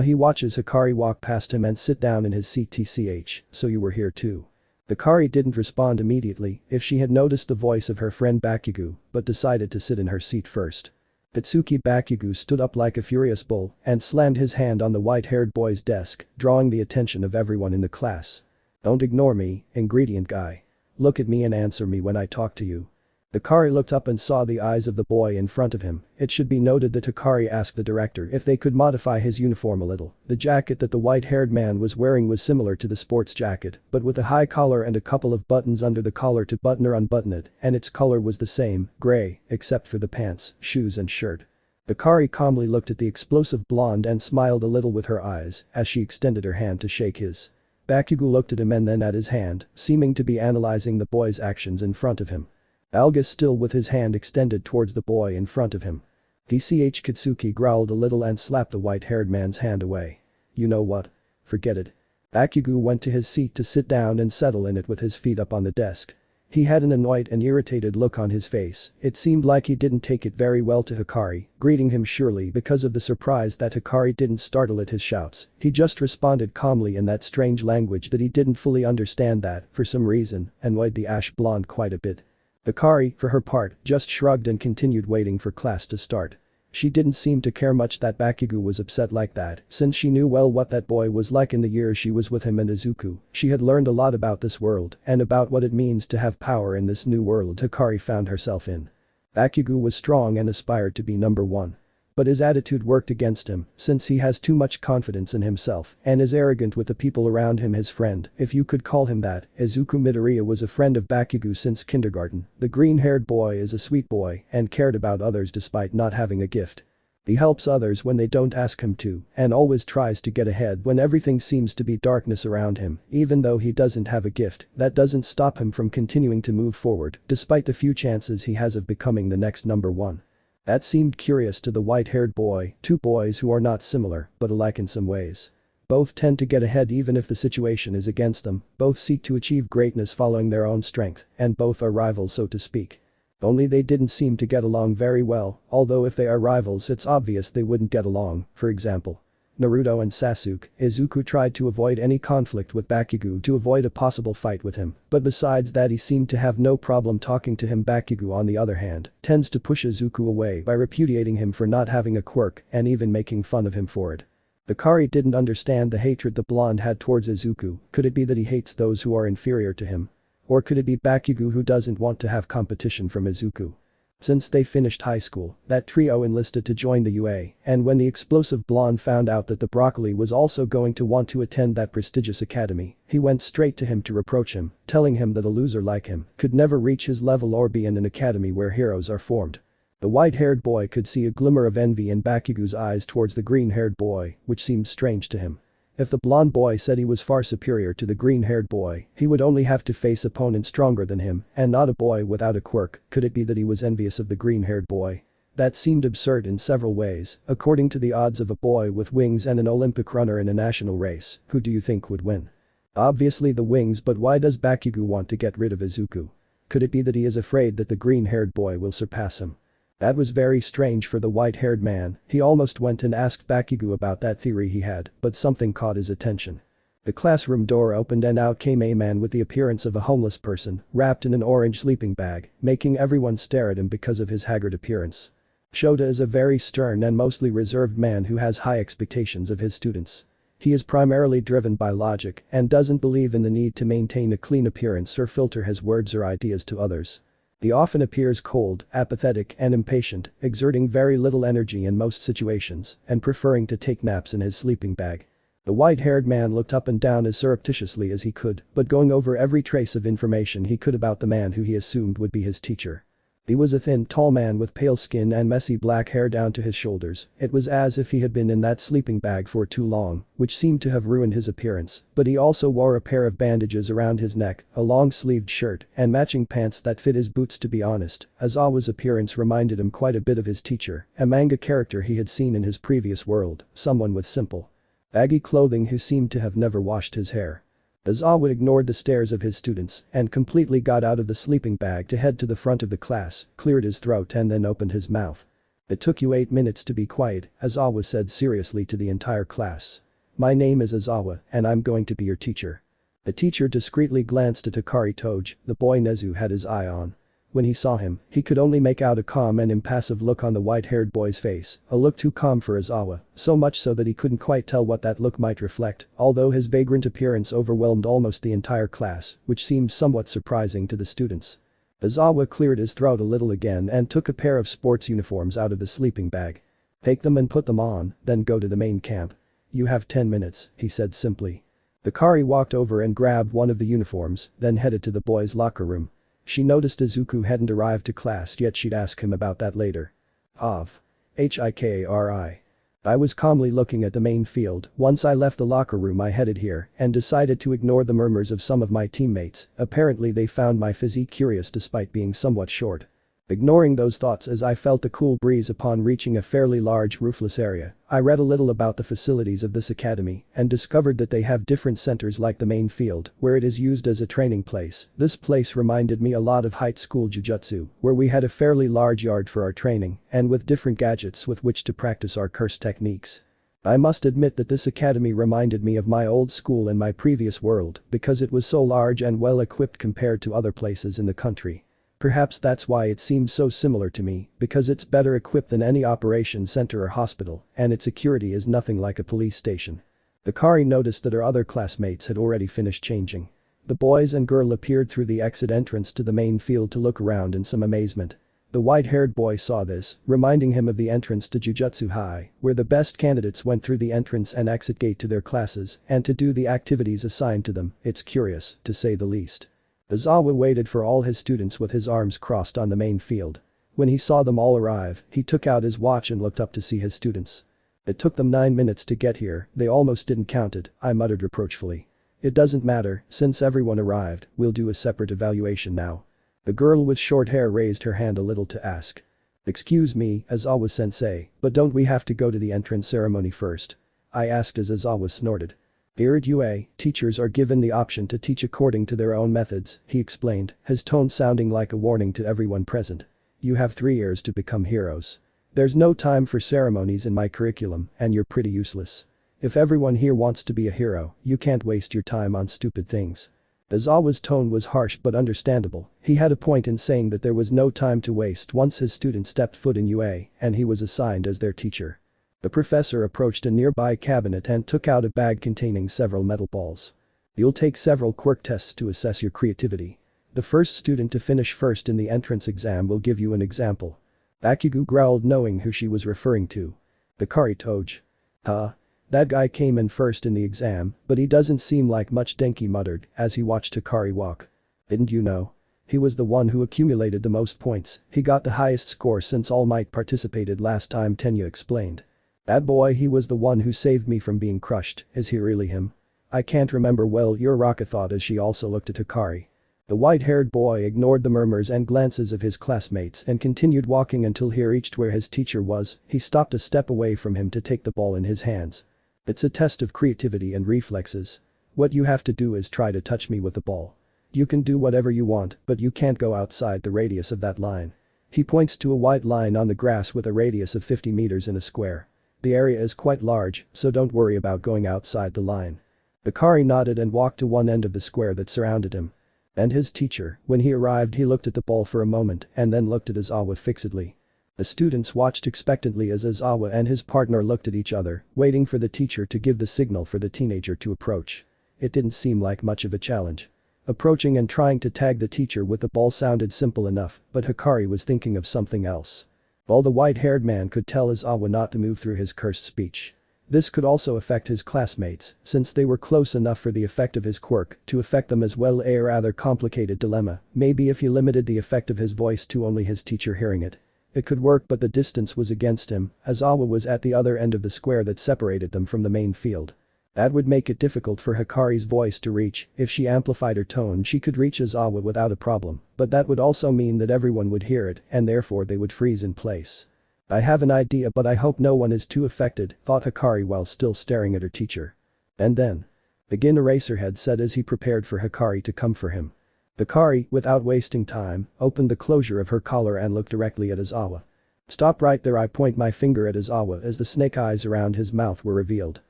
He watches Hikari walk past him and sit down in his seat. TCH, so you were here too. Hikari didn't respond immediately if she had noticed the voice of her friend Bakugo, but decided to sit in her seat first. Katsuki Bakugo stood up like a furious bull and slammed his hand on the white-haired boy's desk, drawing the attention of everyone in the class. Don't ignore me, ingredient guy. Look at me and answer me when I talk to you. Hikari looked up and saw the eyes of the boy in front of him. It should be noted that Hikari asked the director if they could modify his uniform a little. The jacket that the white-haired man was wearing was similar to the sports jacket, but with a high collar and a couple of buttons under the collar to button or unbutton it, and its color was the same, gray, except for the pants, shoes and shirt. Hikari calmly looked at the explosive blonde and smiled a little with her eyes as she extended her hand to shake his. Bakugo looked at him and then at his hand, seeming to be analyzing the boy's actions in front of him. Alga still with his hand extended towards the boy in front of him. DCH Katsuki growled a little and slapped the white-haired man's hand away. You know what? Forget it. Bakugo went to his seat to sit down and settle in it with his feet up on the desk. He had an annoyed and irritated look on his face. It seemed like he didn't take it very well to Hikari, greeting him surely because of the surprise that Hikari didn't startle at his shouts. He just responded calmly in that strange language that he didn't fully understand that, for some reason, annoyed the ash blonde quite a bit. Hikari, for her part, just shrugged and continued waiting for class to start. She didn't seem to care much that Bakugo was upset like that, since she knew well what that boy was like in the years she was with him and Izuku. She had learned a lot about this world and about what it means to have power in this new world Hikari found herself in. Bakugo was strong and aspired to be number one. But his attitude worked against him, since he has too much confidence in himself and is arrogant with the people around him. His friend, if you could call him that, Izuku Midoria was a friend of Bakugo since kindergarten. The green-haired boy is a sweet boy and cared about others despite not having a gift. He helps others when they don't ask him to and always tries to get ahead when everything seems to be darkness around him. Even though he doesn't have a gift, that doesn't stop him from continuing to move forward despite the few chances he has of becoming the next number one. That seemed curious to the white-haired boy, two boys who are not similar, but alike in some ways. Both tend to get ahead even if the situation is against them, both seek to achieve greatness following their own strength, and both are rivals so to speak. Only they didn't seem to get along very well, although if they are rivals it's obvious they wouldn't get along. For example, Naruto and Sasuke, Izuku tried to avoid any conflict with Bakugo to avoid a possible fight with him, but besides that he seemed to have no problem talking to him. Bakugo on the other hand, tends to push Izuku away by repudiating him for not having a quirk and even making fun of him for it. Hikari didn't understand the hatred the blonde had towards Izuku. Could it be that he hates those who are inferior to him? Or could it be Bakugo who doesn't want to have competition from Izuku? Since they finished high school, that trio enlisted to join the UA, and when the explosive blonde found out that the broccoli was also going to want to attend that prestigious academy, he went straight to him to reproach him, telling him that a loser like him could never reach his level or be in an academy where heroes are formed. The white-haired boy could see a glimmer of envy in Bakugo's eyes towards the green-haired boy, which seemed strange to him. If the blonde boy said he was far superior to the green-haired boy, he would only have to face opponents stronger than him, and not a boy without a quirk. Could it be that he was envious of the green-haired boy? That seemed absurd in several ways. According to the odds of a boy with wings and an Olympic runner in a national race, who do you think would win? Obviously the wings, but why does Bakugo want to get rid of Izuku? Could it be that he is afraid that the green-haired boy will surpass him? That was very strange for the white-haired man. He almost went and asked Bakugo about that theory he had, but something caught his attention. The classroom door opened and out came a man with the appearance of a homeless person, wrapped in an orange sleeping bag, making everyone stare at him because of his haggard appearance. Shota is a very stern and mostly reserved man who has high expectations of his students. He is primarily driven by logic and doesn't believe in the need to maintain a clean appearance or filter his words or ideas to others. He often appears cold, apathetic and impatient, exerting very little energy in most situations and preferring to take naps in his sleeping bag. The white-haired man looked up and down as surreptitiously as he could, but going over every trace of information he could about the man who he assumed would be his teacher. He was a thin, tall man with pale skin and messy black hair down to his shoulders. It was as if he had been in that sleeping bag for too long, which seemed to have ruined his appearance, but he also wore a pair of bandages around his neck, a long-sleeved shirt, and matching pants that fit his boots. To be honest, Aizawa's appearance reminded him quite a bit of his teacher, a manga character he had seen in his previous world, someone with simple, baggy clothing who seemed to have never washed his hair. Aizawa ignored the stares of his students and completely got out of the sleeping bag to head to the front of the class, cleared his throat and then opened his mouth. "It took you 8 minutes to be quiet," Aizawa said seriously to the entire class. "My name is Aizawa and I'm going to be your teacher." The teacher discreetly glanced at Hikari Toge, the boy Nezu had his eye on. When he saw him, he could only make out a calm and impassive look on the white-haired boy's face, a look too calm for Aizawa, so much so that he couldn't quite tell what that look might reflect, although his vagrant appearance overwhelmed almost the entire class, which seemed somewhat surprising to the students. Aizawa cleared his throat a little again and took a pair of sports uniforms out of the sleeping bag. "Take them and put them on, then go to the main camp. You have 10 minutes, he said simply. Hikari walked over and grabbed one of the uniforms, then headed to the boys' locker room. She noticed Izuku hadn't arrived to class yet. She'd ask him about that later. Hikari. I was calmly looking at the main field. Once I left the locker room I headed here and decided to ignore the murmurs of some of my teammates. Apparently they found my physique curious despite being somewhat short. Ignoring those thoughts as I felt the cool breeze upon reaching a fairly large roofless area, I read a little about the facilities of this academy and discovered that they have different centers like the main field, where it is used as a training place. This place reminded me a lot of high school jujutsu, where we had a fairly large yard for our training and with different gadgets with which to practice our curse techniques. I must admit that this academy reminded me of my old school in my previous world because it was so large and well equipped compared to other places in the country. Perhaps that's why it seemed so similar to me, because it's better equipped than any operation center or hospital, and its security is nothing like a police station. Hikari noticed that her other classmates had already finished changing. The boys and girl appeared through the exit entrance to the main field to look around in some amazement. The white-haired boy saw this, reminding him of the entrance to Jujutsu High, where the best candidates went through the entrance and exit gate to their classes and to do the activities assigned to them. It's curious, to say the least. Aizawa waited for all his students with his arms crossed on the main field. When he saw them all arrive, he took out his watch and looked up to see his students. "It took them 9 minutes to get here, they almost didn't count it," I muttered reproachfully. "It doesn't matter, since everyone arrived, we'll do a separate evaluation now." The girl with short hair raised her hand a little to ask. "Excuse me, Aizawa-sensei, but don't we have to go to the entrance ceremony first?" I asked as Aizawa snorted. "Here at UA, teachers are given the option to teach according to their own methods," he explained, his tone sounding like a warning to everyone present. "You have 3 years to become heroes. There's no time for ceremonies in my curriculum and you're pretty useless. If everyone here wants to be a hero, you can't waste your time on stupid things." Aizawa's tone was harsh but understandable. He had a point in saying that there was no time to waste once his students stepped foot in UA and he was assigned as their teacher. The professor approached a nearby cabinet and took out a bag containing several metal balls. "You'll take several quirk tests to assess your creativity. The first student to finish first in the entrance exam will give you an example. Bakugo growled knowing who she was referring to. Hikari Toge. Huh? That guy came in first in the exam, but he doesn't seem like much, Denki muttered as he watched Hikari walk. Didn't you know? He was the one who accumulated the most points, he got the highest score since All Might participated last time, Tenya explained. That boy, he was the one who saved me from being crushed, is he really him? I can't remember well, Uraka thought as she also looked at Hikari. The white-haired boy ignored the murmurs and glances of his classmates and continued walking until he reached where his teacher was. He stopped a step away from him to take the ball in his hands. It's a test of creativity and reflexes. What you have to do is try to touch me with the ball. You can do whatever you want, but you can't go outside the radius of that line. He points to a white line on the grass with a radius of 50 meters in a square. The area is quite large, so don't worry about going outside the line. Hikari nodded and walked to one end of the square that surrounded him. And his teacher, when he arrived, he looked at the ball for a moment and then looked at Aizawa fixedly. The students watched expectantly as Aizawa and his partner looked at each other, waiting for the teacher to give the signal for the teenager to approach. It didn't seem like much of a challenge. Approaching and trying to tag the teacher with the ball sounded simple enough, but Hikari was thinking of something else. All the white-haired man could tell Aizawa not to move through his cursed speech. This could also affect his classmates, since they were close enough for the effect of his quirk to affect them as well. A rather complicated dilemma, maybe if he limited the effect of his voice to only his teacher hearing it. It could work, but the distance was against him, Aizawa was at the other end of the square that separated them from the main field. That would make it difficult for Hikari's voice to reach. If she amplified her tone, she could reach Aizawa without a problem, but that would also mean that everyone would hear it and therefore they would freeze in place. I have an idea, but I hope no one is too affected, thought Hikari while still staring at her teacher. And then. Begin, Eraserhead said as he prepared for Hikari to come for him. Hikari, without wasting time, opened the closure of her collar and looked directly at Aizawa. Stop right there, I point my finger at Aizawa as the snake eyes around his mouth were revealed.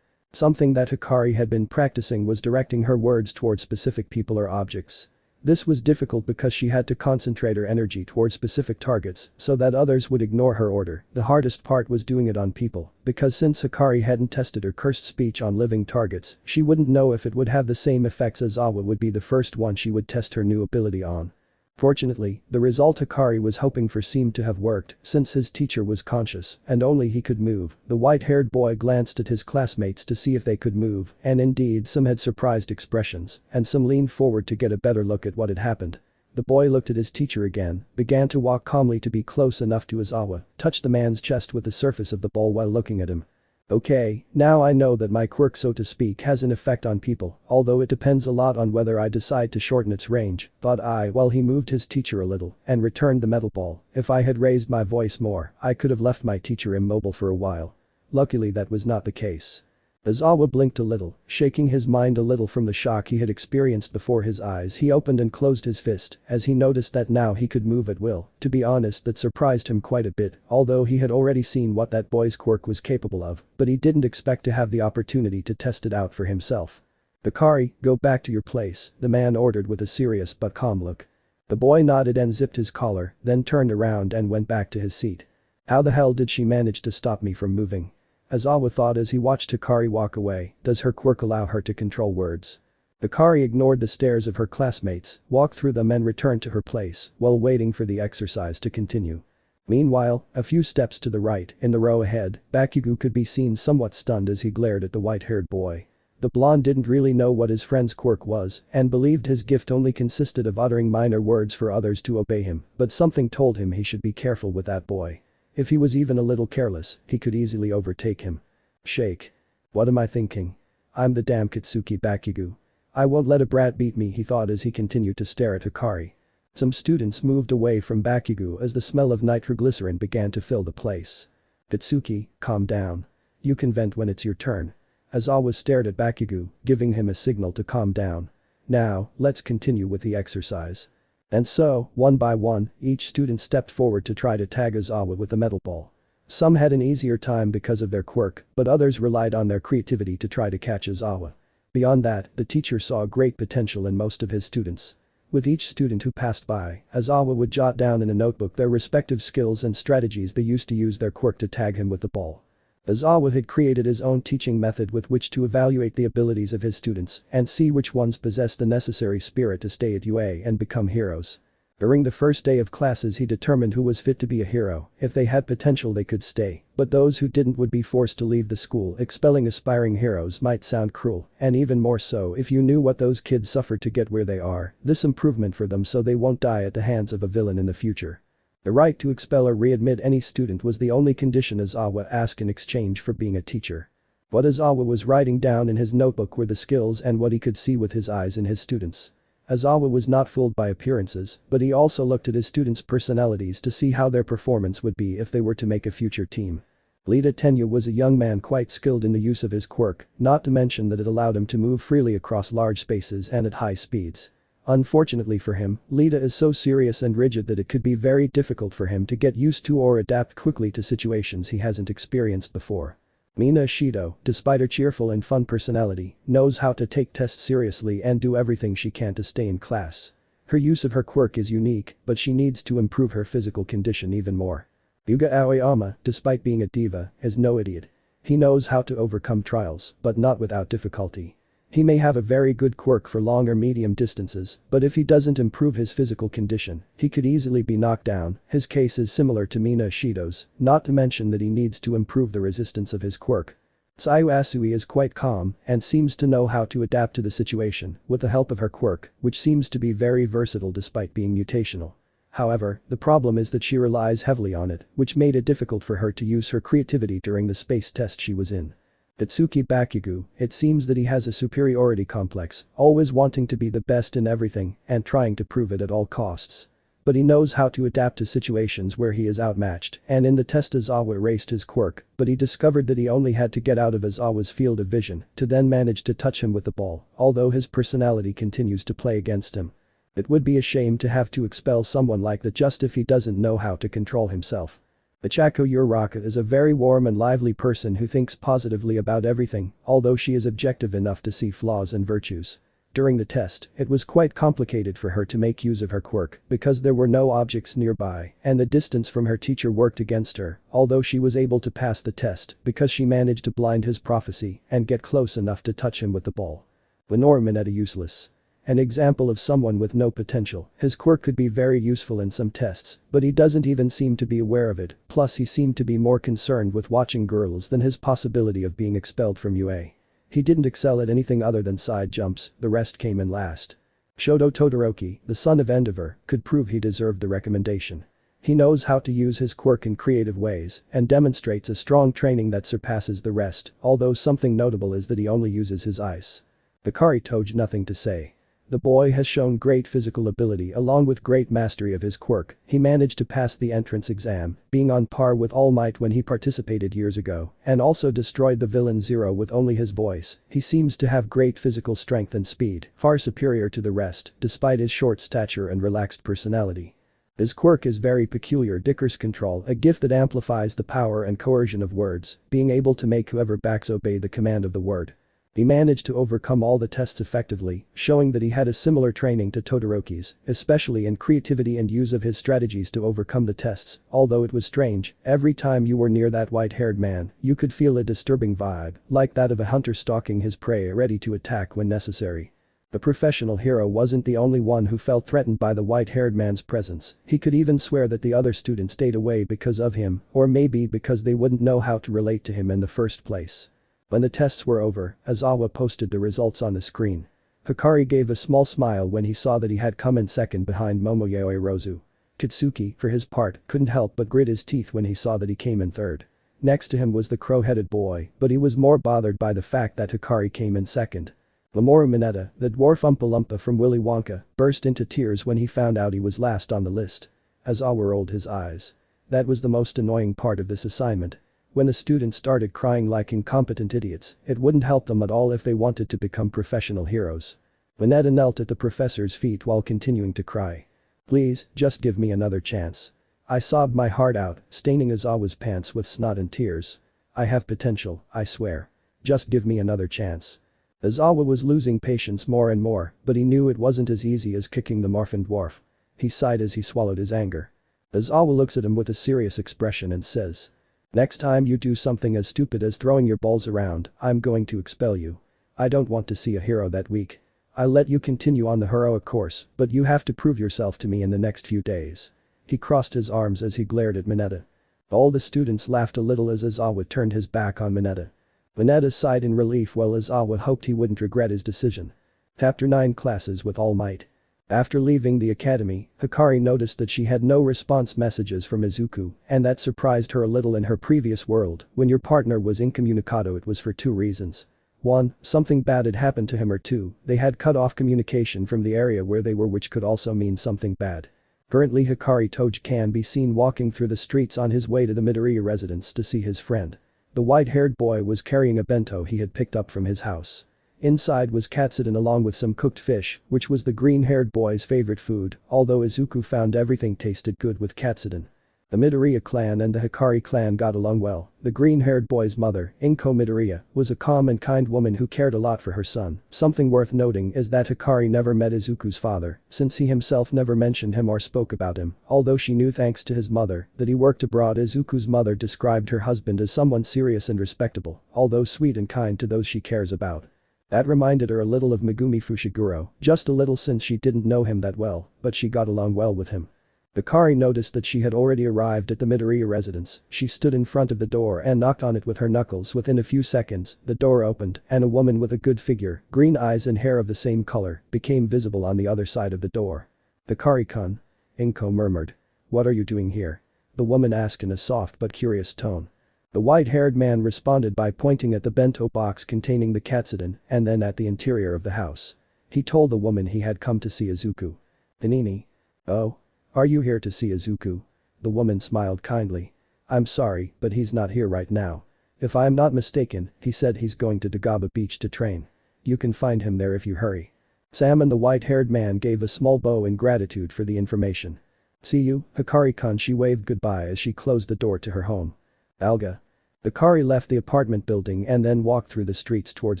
Something that Hikari had been practicing was directing her words toward specific people or objects. This was difficult because she had to concentrate her energy toward specific targets so that others would ignore her order. The hardest part was doing it on people, because since Hikari hadn't tested her cursed speech on living targets, she wouldn't know if it would have the same effects. Aizawa would be the first one she would test her new ability on. Fortunately, the result Hikari was hoping for seemed to have worked since his teacher was conscious and only he could move. The white-haired boy glanced at his classmates to see if they could move, and indeed some had surprised expressions and some leaned forward to get a better look at what had happened. The boy looked at his teacher again, began to walk calmly to be close enough to Aizawa, touched the man's chest with the surface of the ball while looking at him. Okay, now I know that my quirk, so to speak, has an effect on people, although it depends a lot on whether I decide to shorten its range, thought I while he moved his teacher a little and returned the metal ball. If I had raised my voice more, I could have left my teacher immobile for a while. Luckily that was not the case. Aizawa blinked a little, shaking his mind a little from the shock he had experienced before his eyes. He opened and closed his fist as he noticed that now he could move at will. To be honest, that surprised him quite a bit, although he had already seen what that boy's quirk was capable of, but he didn't expect to have the opportunity to test it out for himself. Hikari, go back to your place, the man ordered with a serious but calm look. The boy nodded and zipped his collar, then turned around and went back to his seat. How the hell did she manage to stop me from moving? Aizawa thought as he watched Hikari walk away. Does her quirk allow her to control words? Hikari ignored the stares of her classmates, walked through them and returned to her place while waiting for the exercise to continue. Meanwhile, a few steps to the right, in the row ahead, Bakugo could be seen somewhat stunned as he glared at the white-haired boy. The blonde didn't really know what his friend's quirk was and believed his gift only consisted of uttering minor words for others to obey him, but something told him he should be careful with that boy. If he was even a little careless, he could easily overtake him. Shake. What am I thinking? I'm the damn Kitsuki Bakugo. I won't let a brat beat me, he thought as he continued to stare at Hikari. Some students moved away from Bakugo as the smell of nitroglycerin began to fill the place. Kitsuki, calm down. You can vent when it's your turn. Aizawa stared at Bakugo, giving him a signal to calm down. Now, let's continue with the exercise. And so, one by one, each student stepped forward to try to tag Aizawa with the metal ball. Some had an easier time because of their quirk, but others relied on their creativity to try to catch Aizawa. Beyond that, the teacher saw great potential in most of his students. With each student who passed by, Aizawa would jot down in a notebook their respective skills and strategies they used to use their quirk to tag him with the ball. Aizawa had created his own teaching method with which to evaluate the abilities of his students and see which ones possessed the necessary spirit to stay at UA and become heroes. During the first day of classes he determined who was fit to be a hero. If they had potential they could stay, but those who didn't would be forced to leave the school. Expelling aspiring heroes might sound cruel, and even more so if you knew what those kids suffered to get where they are. This improvement for them so they won't die at the hands of a villain in the future. The right to expel or readmit any student was the only condition Aizawa asked in exchange for being a teacher. What Aizawa was writing down in his notebook were the skills and what he could see with his eyes in his students. Aizawa was not fooled by appearances, but he also looked at his students' personalities to see how their performance would be if they were to make a future team. Lita Tenya was a young man quite skilled in the use of his quirk, not to mention that it allowed him to move freely across large spaces and at high speeds. Unfortunately for him, Lita is so serious and rigid that it could be very difficult for him to get used to or adapt quickly to situations he hasn't experienced before. Mina Shido, despite her cheerful and fun personality, knows how to take tests seriously and do everything she can to stay in class. Her use of her quirk is unique, but she needs to improve her physical condition even more. Yuga Aoyama, despite being a diva, is no idiot. He knows how to overcome trials, but not without difficulty. He may have a very good quirk for long or medium distances, but if he doesn't improve his physical condition, he could easily be knocked down. His case is similar to Mina Shido's, not to mention that he needs to improve the resistance of his quirk. Tsuyu Asui is quite calm and seems to know how to adapt to the situation with the help of her quirk, which seems to be very versatile despite being mutational. However, the problem is that she relies heavily on it, which made it difficult for her to use her creativity during the space test she was in. Itsuki Bakugo, it seems that he has a superiority complex, always wanting to be the best in everything and trying to prove it at all costs. But he knows how to adapt to situations where he is outmatched, and in the test Aizawa erased his quirk, but he discovered that he only had to get out of Aizawa's field of vision to then manage to touch him with the ball, although his personality continues to play against him. It would be a shame to have to expel someone like that just if he doesn't know how to control himself. Michiko Uraka is a very warm and lively person who thinks positively about everything, although she is objective enough to see flaws and virtues. During the test, it was quite complicated for her to make use of her quirk because there were no objects nearby and the distance from her teacher worked against her, although she was able to pass the test because she managed to blind his prophecy and get close enough to touch him with the ball. Lenore Mineta useless. An example of someone with no potential. His quirk could be very useful in some tests, but he doesn't even seem to be aware of it, plus he seemed to be more concerned with watching girls than his possibility of being expelled from UA. He didn't excel at anything other than side jumps, the rest came in last. Shoto Todoroki, the son of Endeavor, could prove he deserved the recommendation. He knows how to use his quirk in creative ways and demonstrates a strong training that surpasses the rest, although something notable is that he only uses his eyes. Hikari Toge nothing to say. The boy has shown great physical ability along with great mastery of his quirk. He managed to pass the entrance exam, being on par with All Might when he participated years ago, and also destroyed the villain Zero with only his voice. He seems to have great physical strength and speed, far superior to the rest, despite his short stature and relaxed personality. His quirk is very peculiar Dicker's control, a gift that amplifies the power and coercion of words, being able to make whoever backs obey the command of the word. He managed to overcome all the tests effectively, showing that he had a similar training to Todoroki's, especially in creativity and use of his strategies to overcome the tests, although it was strange, every time you were near that white-haired man, you could feel a disturbing vibe, like that of a hunter stalking his prey ready to attack when necessary. The professional hero wasn't the only one who felt threatened by the white-haired man's presence, he could even swear that the other students stayed away because of him, or maybe because they wouldn't know how to relate to him in the first place. When the tests were over, Aizawa posted the results on the screen. Hikari gave a small smile when he saw that he had come in second behind Momoyae Rozu. Kitsuki, for his part, couldn't help but grit his teeth when he saw that he came in third. Next to him was the crow-headed boy, but he was more bothered by the fact that Hikari came in second. Lamoru Mineta, the dwarf Oompa Loompa from Willy Wonka, burst into tears when he found out he was last on the list. Aizawa rolled his eyes. That was the most annoying part of this assignment. When the students started crying like incompetent idiots, it wouldn't help them at all if they wanted to become professional heroes. Mineta knelt at the professor's feet while continuing to cry. Please, just give me another chance. I sobbed my heart out, staining Aizawa's pants with snot and tears. I have potential, I swear. Just give me another chance. Aizawa was losing patience more and more, but he knew it wasn't as easy as kicking the Morphin Dwarf. He sighed as he swallowed his anger. Aizawa looks at him with a serious expression and says. Next time you do something as stupid as throwing your balls around, I'm going to expel you. I don't want to see a hero that weak. I'll let you continue on the heroic course, but you have to prove yourself to me in the next few days. He crossed his arms as he glared at Mineta. All the students laughed a little as Izawa turned his back on Mineta. Mineta sighed in relief while Izawa hoped he wouldn't regret his decision. Chapter 9 Classes with All Might. After leaving the academy, Hikari noticed that she had no response messages from Izuku, and that surprised her a little. In her previous world, when your partner was incommunicado, it was for 2 reasons. 1. Something bad had happened to him, or 2. They had cut off communication from the area where they were, which could also mean something bad. Currently Hikari Toge can be seen walking through the streets on his way to the Midoria residence to see his friend. The white-haired boy was carrying a bento he had picked up from his house. Inside was katsudon along with some cooked fish, which was the green-haired boy's favorite food, although Izuku found everything tasted good with katsudon. The Midoriya clan and the Hikari clan got along well. The green-haired boy's mother, Inko Midoriya, was a calm and kind woman who cared a lot for her son. Something worth noting is that Hikari never met Izuku's father, since he himself never mentioned him or spoke about him, although she knew thanks to his mother that he worked abroad. Izuku's mother described her husband as someone serious and respectable, although sweet and kind to those she cares about. That reminded her a little of Megumi Fushiguro, just a little since she didn't know him that well, but she got along well with him. Hikari noticed that she had already arrived at the Midoriya residence. She stood in front of the door and knocked on it with her knuckles. Within a few seconds, the door opened and a woman with a good figure, green eyes and hair of the same color, became visible on the other side of the door. "Hikari-kun," Inko murmured. "What are you doing here?" the woman asked in a soft but curious tone. The white-haired man responded by pointing at the bento box containing the katsudon and then at the interior of the house. He told the woman he had come to see Izuku. "Hanini? Oh? Are you here to see Izuku?" The woman smiled kindly. "I'm sorry, but he's not here right now. If I'm not mistaken, he said he's going to Dagaba Beach to train. You can find him there if you hurry." Sam and the white-haired man gave a small bow in gratitude for the information. "See you, Hikari-kun." She waved goodbye as she closed the door to her home. Alga. Hikari left the apartment building and then walked through the streets towards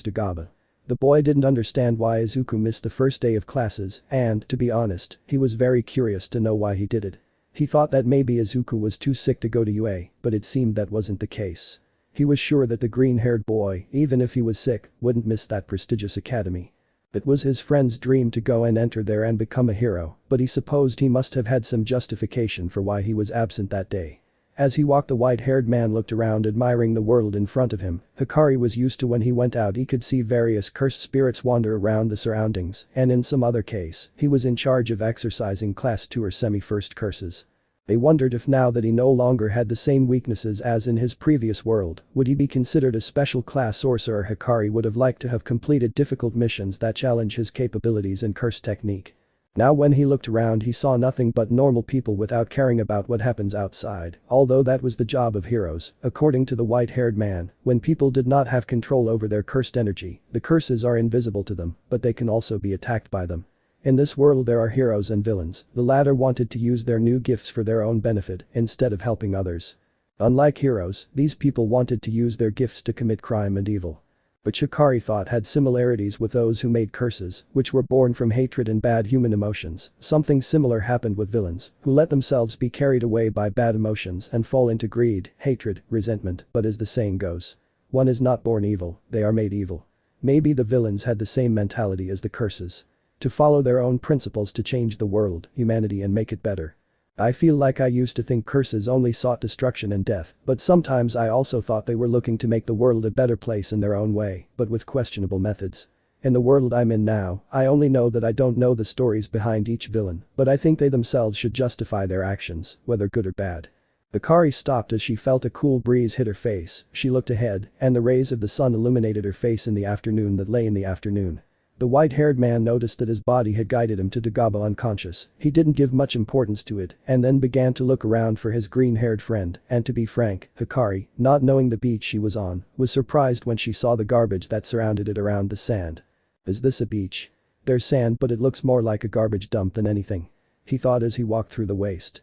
Dagaba. The boy didn't understand why Izuku missed the first day of classes and, to be honest, he was very curious to know why he did it. He thought that maybe Izuku was too sick to go to UA, but it seemed that wasn't the case. He was sure that the green-haired boy, even if he was sick, wouldn't miss that prestigious academy. It was his friend's dream to go and enter there and become a hero, but he supposed he must have had some justification for why he was absent that day. As he walked, the white-haired man looked around, admiring the world in front of him. Hikari was used to when he went out he could see various cursed spirits wander around the surroundings, and in some other case, he was in charge of exorcising class 2 or semi-first curses. They wondered if now that he no longer had the same weaknesses as in his previous world, would he be considered a special class sorcerer. Hikari would have liked to have completed difficult missions that challenge his capabilities in curse technique. Now when he looked around he saw nothing but normal people without caring about what happens outside, although that was the job of heroes. According to the white-haired man, when people did not have control over their cursed energy, the curses are invisible to them, but they can also be attacked by them. In this world there are heroes and villains. The latter wanted to use their new gifts for their own benefit instead of helping others. Unlike heroes, these people wanted to use their gifts to commit crime and evil. But Hikari thought had similarities with those who made curses, which were born from hatred and bad human emotions. Something similar happened with villains, who let themselves be carried away by bad emotions and fall into greed, hatred, resentment, but as the saying goes, one is not born evil, they are made evil. Maybe the villains had the same mentality as the curses. To follow their own principles to change the world, humanity and make it better. I feel like I used to think curses only sought destruction and death, but sometimes I also thought they were looking to make the world a better place in their own way, but with questionable methods. In the world I'm in now, I only know that I don't know the stories behind each villain, but I think they themselves should justify their actions, whether good or bad." Hikari stopped as she felt a cool breeze hit her face. She looked ahead, and the rays of the sun illuminated her face in the afternoon that lay in the afternoon. The white-haired man noticed that his body had guided him to Dagaba unconscious. He didn't give much importance to it and then began to look around for his green-haired friend, and to be frank, Hikari, not knowing the beach she was on, was surprised when she saw the garbage that surrounded it around the sand. "Is this a beach? There's sand but it looks more like a garbage dump than anything," he thought as he walked through the waste.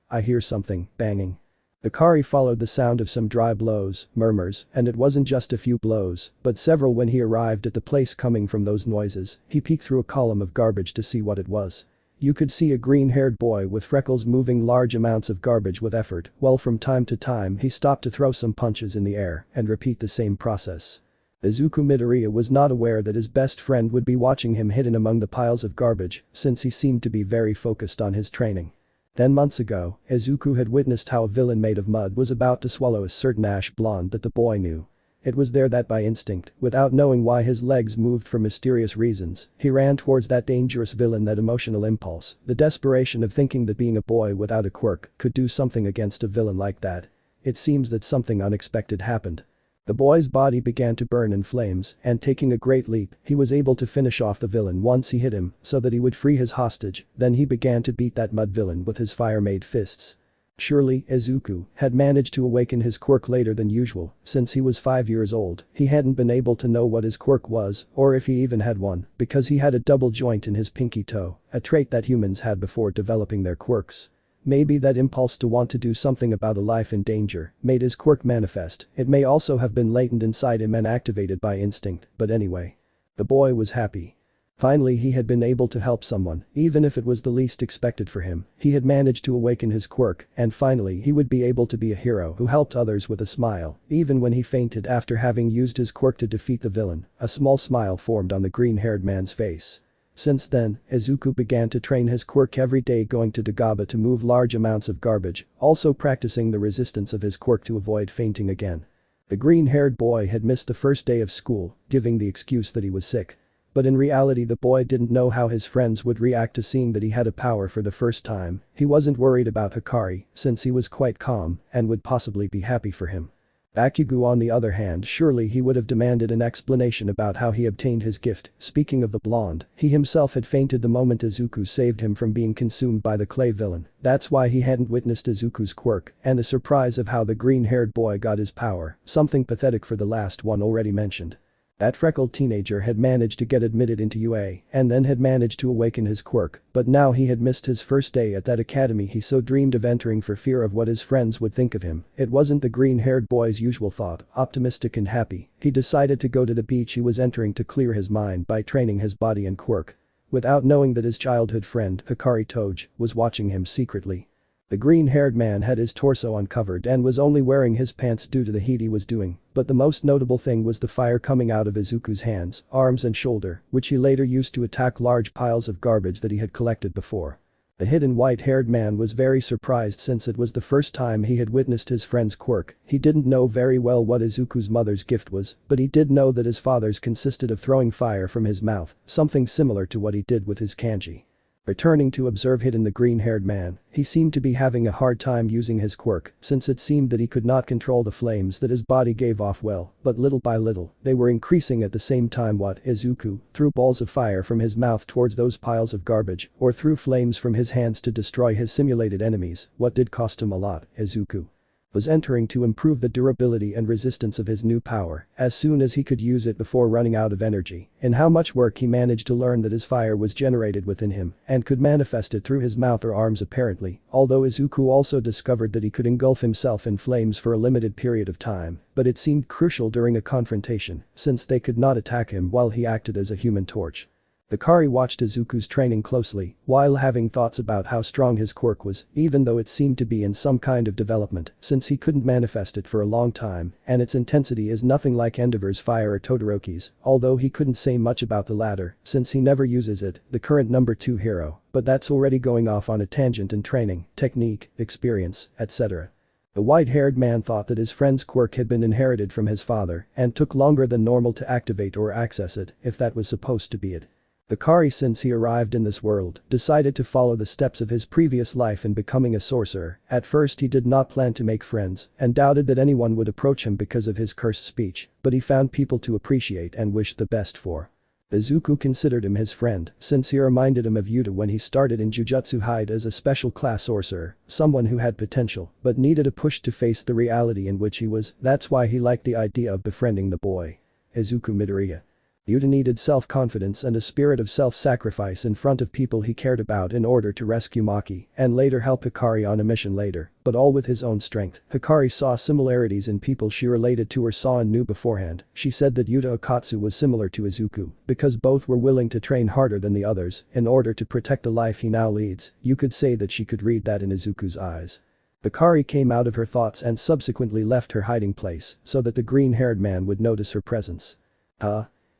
I hear something banging." Hikari followed the sound of some dry blows, murmurs, and it wasn't just a few blows, but several. When he arrived at the place coming from those noises, he peeked through a column of garbage to see what it was. You could see a green-haired boy with freckles moving large amounts of garbage with effort, while from time to time he stopped to throw some punches in the air and repeat the same process. Izuku Midoriya was not aware that his best friend would be watching him hidden among the piles of garbage, since he seemed to be very focused on his training. 10 months ago, Izuku had witnessed how a villain made of mud was about to swallow a certain ash blonde that the boy knew. It was there that by instinct, without knowing why his legs moved for mysterious reasons, he ran towards that dangerous villain. That emotional impulse, the desperation of thinking that being a boy without a quirk could do something against a villain like that. It seems that something unexpected happened. The boy's body began to burn in flames, and taking a great leap, he was able to finish off the villain once he hit him so that he would free his hostage. Then he began to beat that mud villain with his fire-made fists. Surely, Izuku had managed to awaken his quirk later than usual. Since he was 5 years old, he hadn't been able to know what his quirk was, or if he even had one, because he had a double joint in his pinky toe, a trait that humans had before developing their quirks. Maybe that impulse to want to do something about a life in danger made his quirk manifest. It may also have been latent inside him and activated by instinct, but anyway. The boy was happy. Finally he had been able to help someone, even if it was the least expected for him. He had managed to awaken his quirk, and finally he would be able to be a hero who helped others with a smile. Even when he fainted after having used his quirk to defeat the villain, a small smile formed on the green-haired man's face. Since then, Izuku began to train his quirk every day, going to Dagaba to move large amounts of garbage, also practicing the resistance of his quirk to avoid fainting again. The green-haired boy had missed the first day of school, giving the excuse that he was sick. But in reality the boy didn't know how his friends would react to seeing that he had a power for the first time. He wasn't worried about Hikari, since he was quite calm and would possibly be happy for him. Bakugo on the other hand, surely he would have demanded an explanation about how he obtained his gift. Speaking of the blonde, he himself had fainted the moment Izuku saved him from being consumed by the clay villain. That's why he hadn't witnessed Izuku's quirk and the surprise of how the green-haired boy got his power, something pathetic for the last one already mentioned. That freckled teenager had managed to get admitted into UA and then had managed to awaken his quirk, but now he had missed his first day at that academy he so dreamed of entering for fear of what his friends would think of him. It wasn't the green-haired boy's usual thought, optimistic and happy. He decided to go to the beach he was entering to clear his mind by training his body and quirk. Without knowing that his childhood friend, Hikari Toge, was watching him secretly. The green-haired man had his torso uncovered and was only wearing his pants due to the heat he was doing, but the most notable thing was the fire coming out of Izuku's hands, arms and shoulder, which he later used to attack large piles of garbage that he had collected before. The hidden white-haired man was very surprised since it was the first time he had witnessed his friend's quirk. He didn't know very well what Izuku's mother's gift was, but he did know that his father's consisted of throwing fire from his mouth, something similar to what he did with his kanji. Returning to observe hidden the green-haired man, he seemed to be having a hard time using his quirk since it seemed that he could not control the flames that his body gave off well, but little by little, they were increasing at the same time. What Izuku threw balls of fire from his mouth towards those piles of garbage or threw flames from his hands to destroy his simulated enemies. What did cost him a lot, Izuku was entering to improve the durability and resistance of his new power as soon as he could use it before running out of energy. In how much work he managed to learn that his fire was generated within him and could manifest it through his mouth or arms apparently, although Izuku also discovered that he could engulf himself in flames for a limited period of time, but it seemed crucial during a confrontation since they could not attack him while he acted as a human torch. Hikari watched Izuku's training closely while having thoughts about how strong his quirk was, even though it seemed to be in some kind of development since he couldn't manifest it for a long time and its intensity is nothing like Endeavor's fire or Todoroki's, although he couldn't say much about the latter since he never uses it, the current number 2 hero, but that's already going off on a tangent in training, technique, experience, etc. The white-haired man thought that his friend's quirk had been inherited from his father and took longer than normal to activate or access it, if that was supposed to be it. Hikari, since he arrived in this world, decided to follow the steps of his previous life in becoming a sorcerer. At first he did not plan to make friends and doubted that anyone would approach him because of his cursed speech, but he found people to appreciate and wish the best for. Izuku considered him his friend since he reminded him of Yuta when he started in Jujutsu Hide as a special class sorcerer, someone who had potential but needed a push to face the reality in which he was. That's why he liked the idea of befriending the boy. Izuku Midoriya. Yuta needed self-confidence and a spirit of self-sacrifice in front of people he cared about in order to rescue Maki and later help Hikari on a mission later, but all with his own strength. Hikari saw similarities in people she related to or saw and knew beforehand. She said that Yuta Okatsu was similar to Izuku because both were willing to train harder than the others in order to protect the life he now leads. You could say that she could read that in Izuku's eyes. Hikari came out of her thoughts and subsequently left her hiding place so that the green-haired man would notice her presence.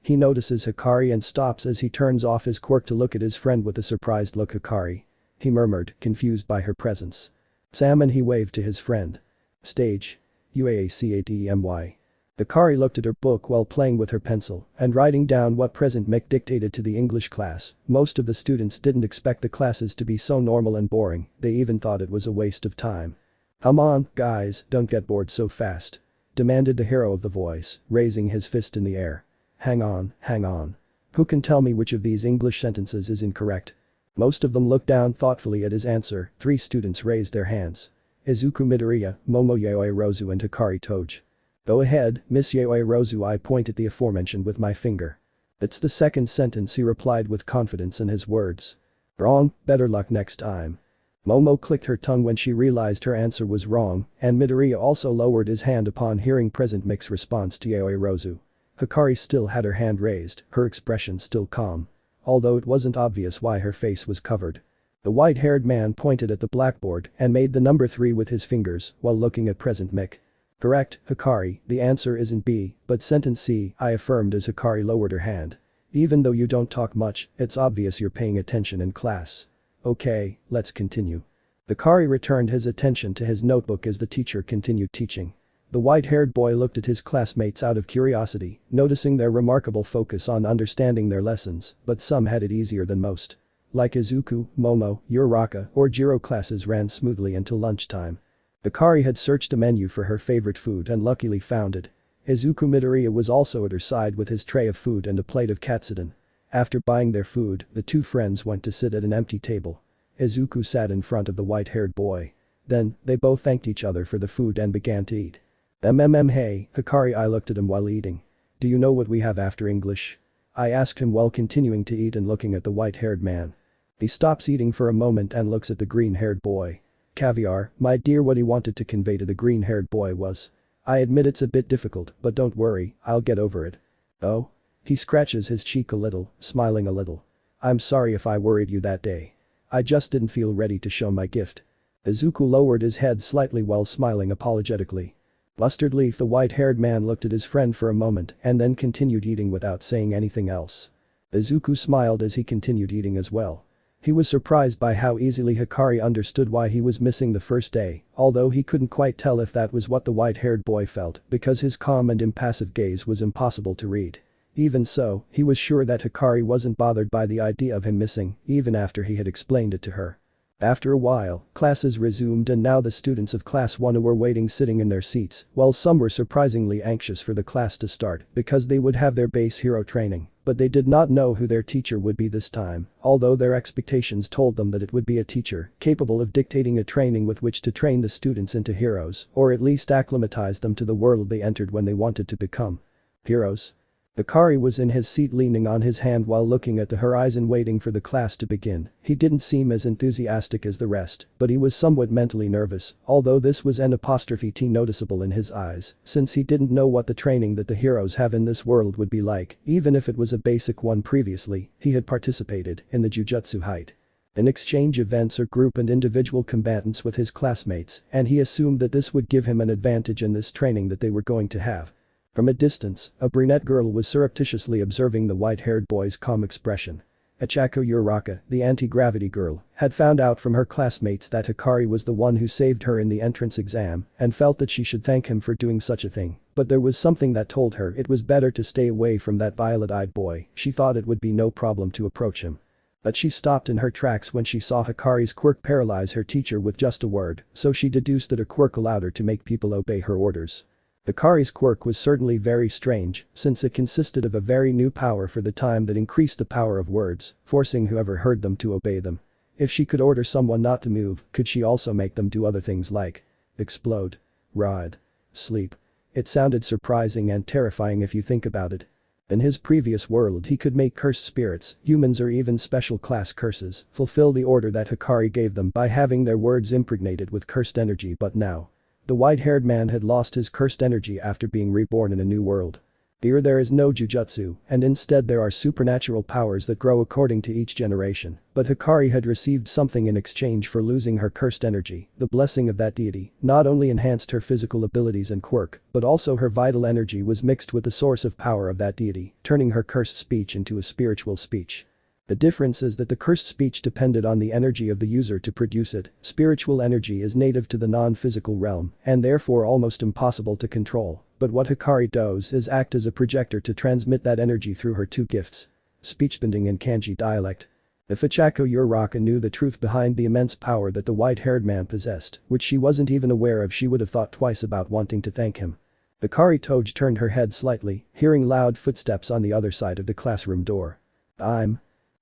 He notices Hikari and stops as he turns off his quirk to look at his friend with a surprised look. Hikari. He murmured, confused by her presence. Sam, and he waved to his friend. Stage. UAACADEMY. Hikari looked at her book while playing with her pencil and writing down what President Mick dictated to the English class. Most of the students didn't expect the classes to be so normal and boring, they even thought it was a waste of time. Come on, guys, don't get bored so fast. Demanded the hero of the voice, raising his fist in the air. Hang on. Who can tell me which of these English sentences is incorrect? Most of them looked down thoughtfully at his answer. 3 students raised their hands. Izuku Midoria, Momo Yaoi Rozu and Hikari Toge. Go ahead, Miss Yaoi Rozu, I pointed the aforementioned with my finger. It's the second sentence, he replied with confidence in his words. Wrong, better luck next time. Momo clicked her tongue when she realized her answer was wrong, and Midoriya also lowered his hand upon hearing President Mick's response to Yaoi Rozu. Hikari still had her hand raised, her expression still calm. Although it wasn't obvious why her face was covered. The white-haired man pointed at the blackboard and made the number 3 with his fingers while looking at President Mick. Correct, Hikari, the answer isn't B, but sentence C, I affirmed as Hikari lowered her hand. Even though you don't talk much, it's obvious you're paying attention in class. Okay, let's continue. Hikari returned his attention to his notebook as the teacher continued teaching. The white-haired boy looked at his classmates out of curiosity, noticing their remarkable focus on understanding their lessons, but some had it easier than most. Like Izuku, Momo, Uraka, or Jirro, classes ran smoothly until lunchtime. Hikari had searched a menu for her favorite food and luckily found it. Izuku Midoriya was also at her side with his tray of food and a plate of katsudon. After buying their food, the 2 friends went to sit at an empty table. Izuku sat in front of the white-haired boy. Then, they both thanked each other for the food and began to eat. Hey, Hikari, I looked at him while eating. Do you know what we have after English? I asked him while continuing to eat and looking at the white-haired man. He stops eating for a moment and looks at the green-haired boy. Caviar, my dear. What he wanted to convey to the green-haired boy was. I admit it's a bit difficult, but don't worry, I'll get over it. Oh? He scratches his cheek a little, smiling a little. I'm sorry if I worried you that day. I just didn't feel ready to show my gift. Izuku lowered his head slightly while smiling apologetically. Mustard Leaf, the white-haired man, looked at his friend for a moment and then continued eating without saying anything else. Izuku smiled as he continued eating as well. He was surprised by how easily Hikari understood why he was missing the first day, although he couldn't quite tell if that was what the white-haired boy felt because his calm and impassive gaze was impossible to read. Even so, he was sure that Hikari wasn't bothered by the idea of him missing, even after he had explained it to her. After a while, classes resumed and now the students of Class 1 were waiting sitting in their seats, while some were surprisingly anxious for the class to start because they would have their base hero training, but they did not know who their teacher would be this time, although their expectations told them that it would be a teacher capable of dictating a training with which to train the students into heroes, or at least acclimatize them to the world they entered when they wanted to become heroes. Hikari was in his seat leaning on his hand while looking at the horizon waiting for the class to begin. He didn't seem as enthusiastic as the rest, but he was somewhat mentally nervous, although this was N''T noticeable in his eyes, since he didn't know what the training that the heroes have in this world would be like, even if it was a basic one. Previously, he had participated in the Jujutsu Height. An exchange events or group and individual combatants with his classmates, and he assumed that this would give him an advantage in this training that they were going to have. From a distance, a brunette girl was surreptitiously observing the white-haired boy's calm expression. Achako Uraka, the anti-gravity girl, had found out from her classmates that Hikari was the one who saved her in the entrance exam and felt that she should thank him for doing such a thing, but there was something that told her it was better to stay away from that violet-eyed boy. She thought it would be no problem to approach him. But she stopped in her tracks when she saw Hikari's quirk paralyze her teacher with just a word, so she deduced that her quirk allowed her to make people obey her orders. Hikari's quirk was certainly very strange, since it consisted of a very new power for the time that increased the power of words, forcing whoever heard them to obey them. If she could order someone not to move, could she also make them do other things like explode, ride, sleep? It sounded surprising and terrifying if you think about it. In his previous world he could make cursed spirits, humans or even special class curses, fulfill the order that Hikari gave them by having their words impregnated with cursed energy, but now. The white-haired man had lost his cursed energy after being reborn in a new world. Here there is no Jujutsu, and instead there are supernatural powers that grow according to each generation, but Hikari had received something in exchange for losing her cursed energy. The blessing of that deity not only enhanced her physical abilities and quirk, but also her vital energy was mixed with the source of power of that deity, turning her cursed speech into a spiritual speech. The difference is that the cursed speech depended on the energy of the user to produce it. Spiritual energy is native to the non-physical realm, and therefore almost impossible to control. But what Hikari does is act as a projector to transmit that energy through her two gifts. Speechbending in kanji dialect. If Uraka knew the truth behind the immense power that the white-haired man possessed, which she wasn't even aware of, she would have thought twice about wanting to thank him. Hikari Toge turned her head slightly, hearing loud footsteps on the other side of the classroom door.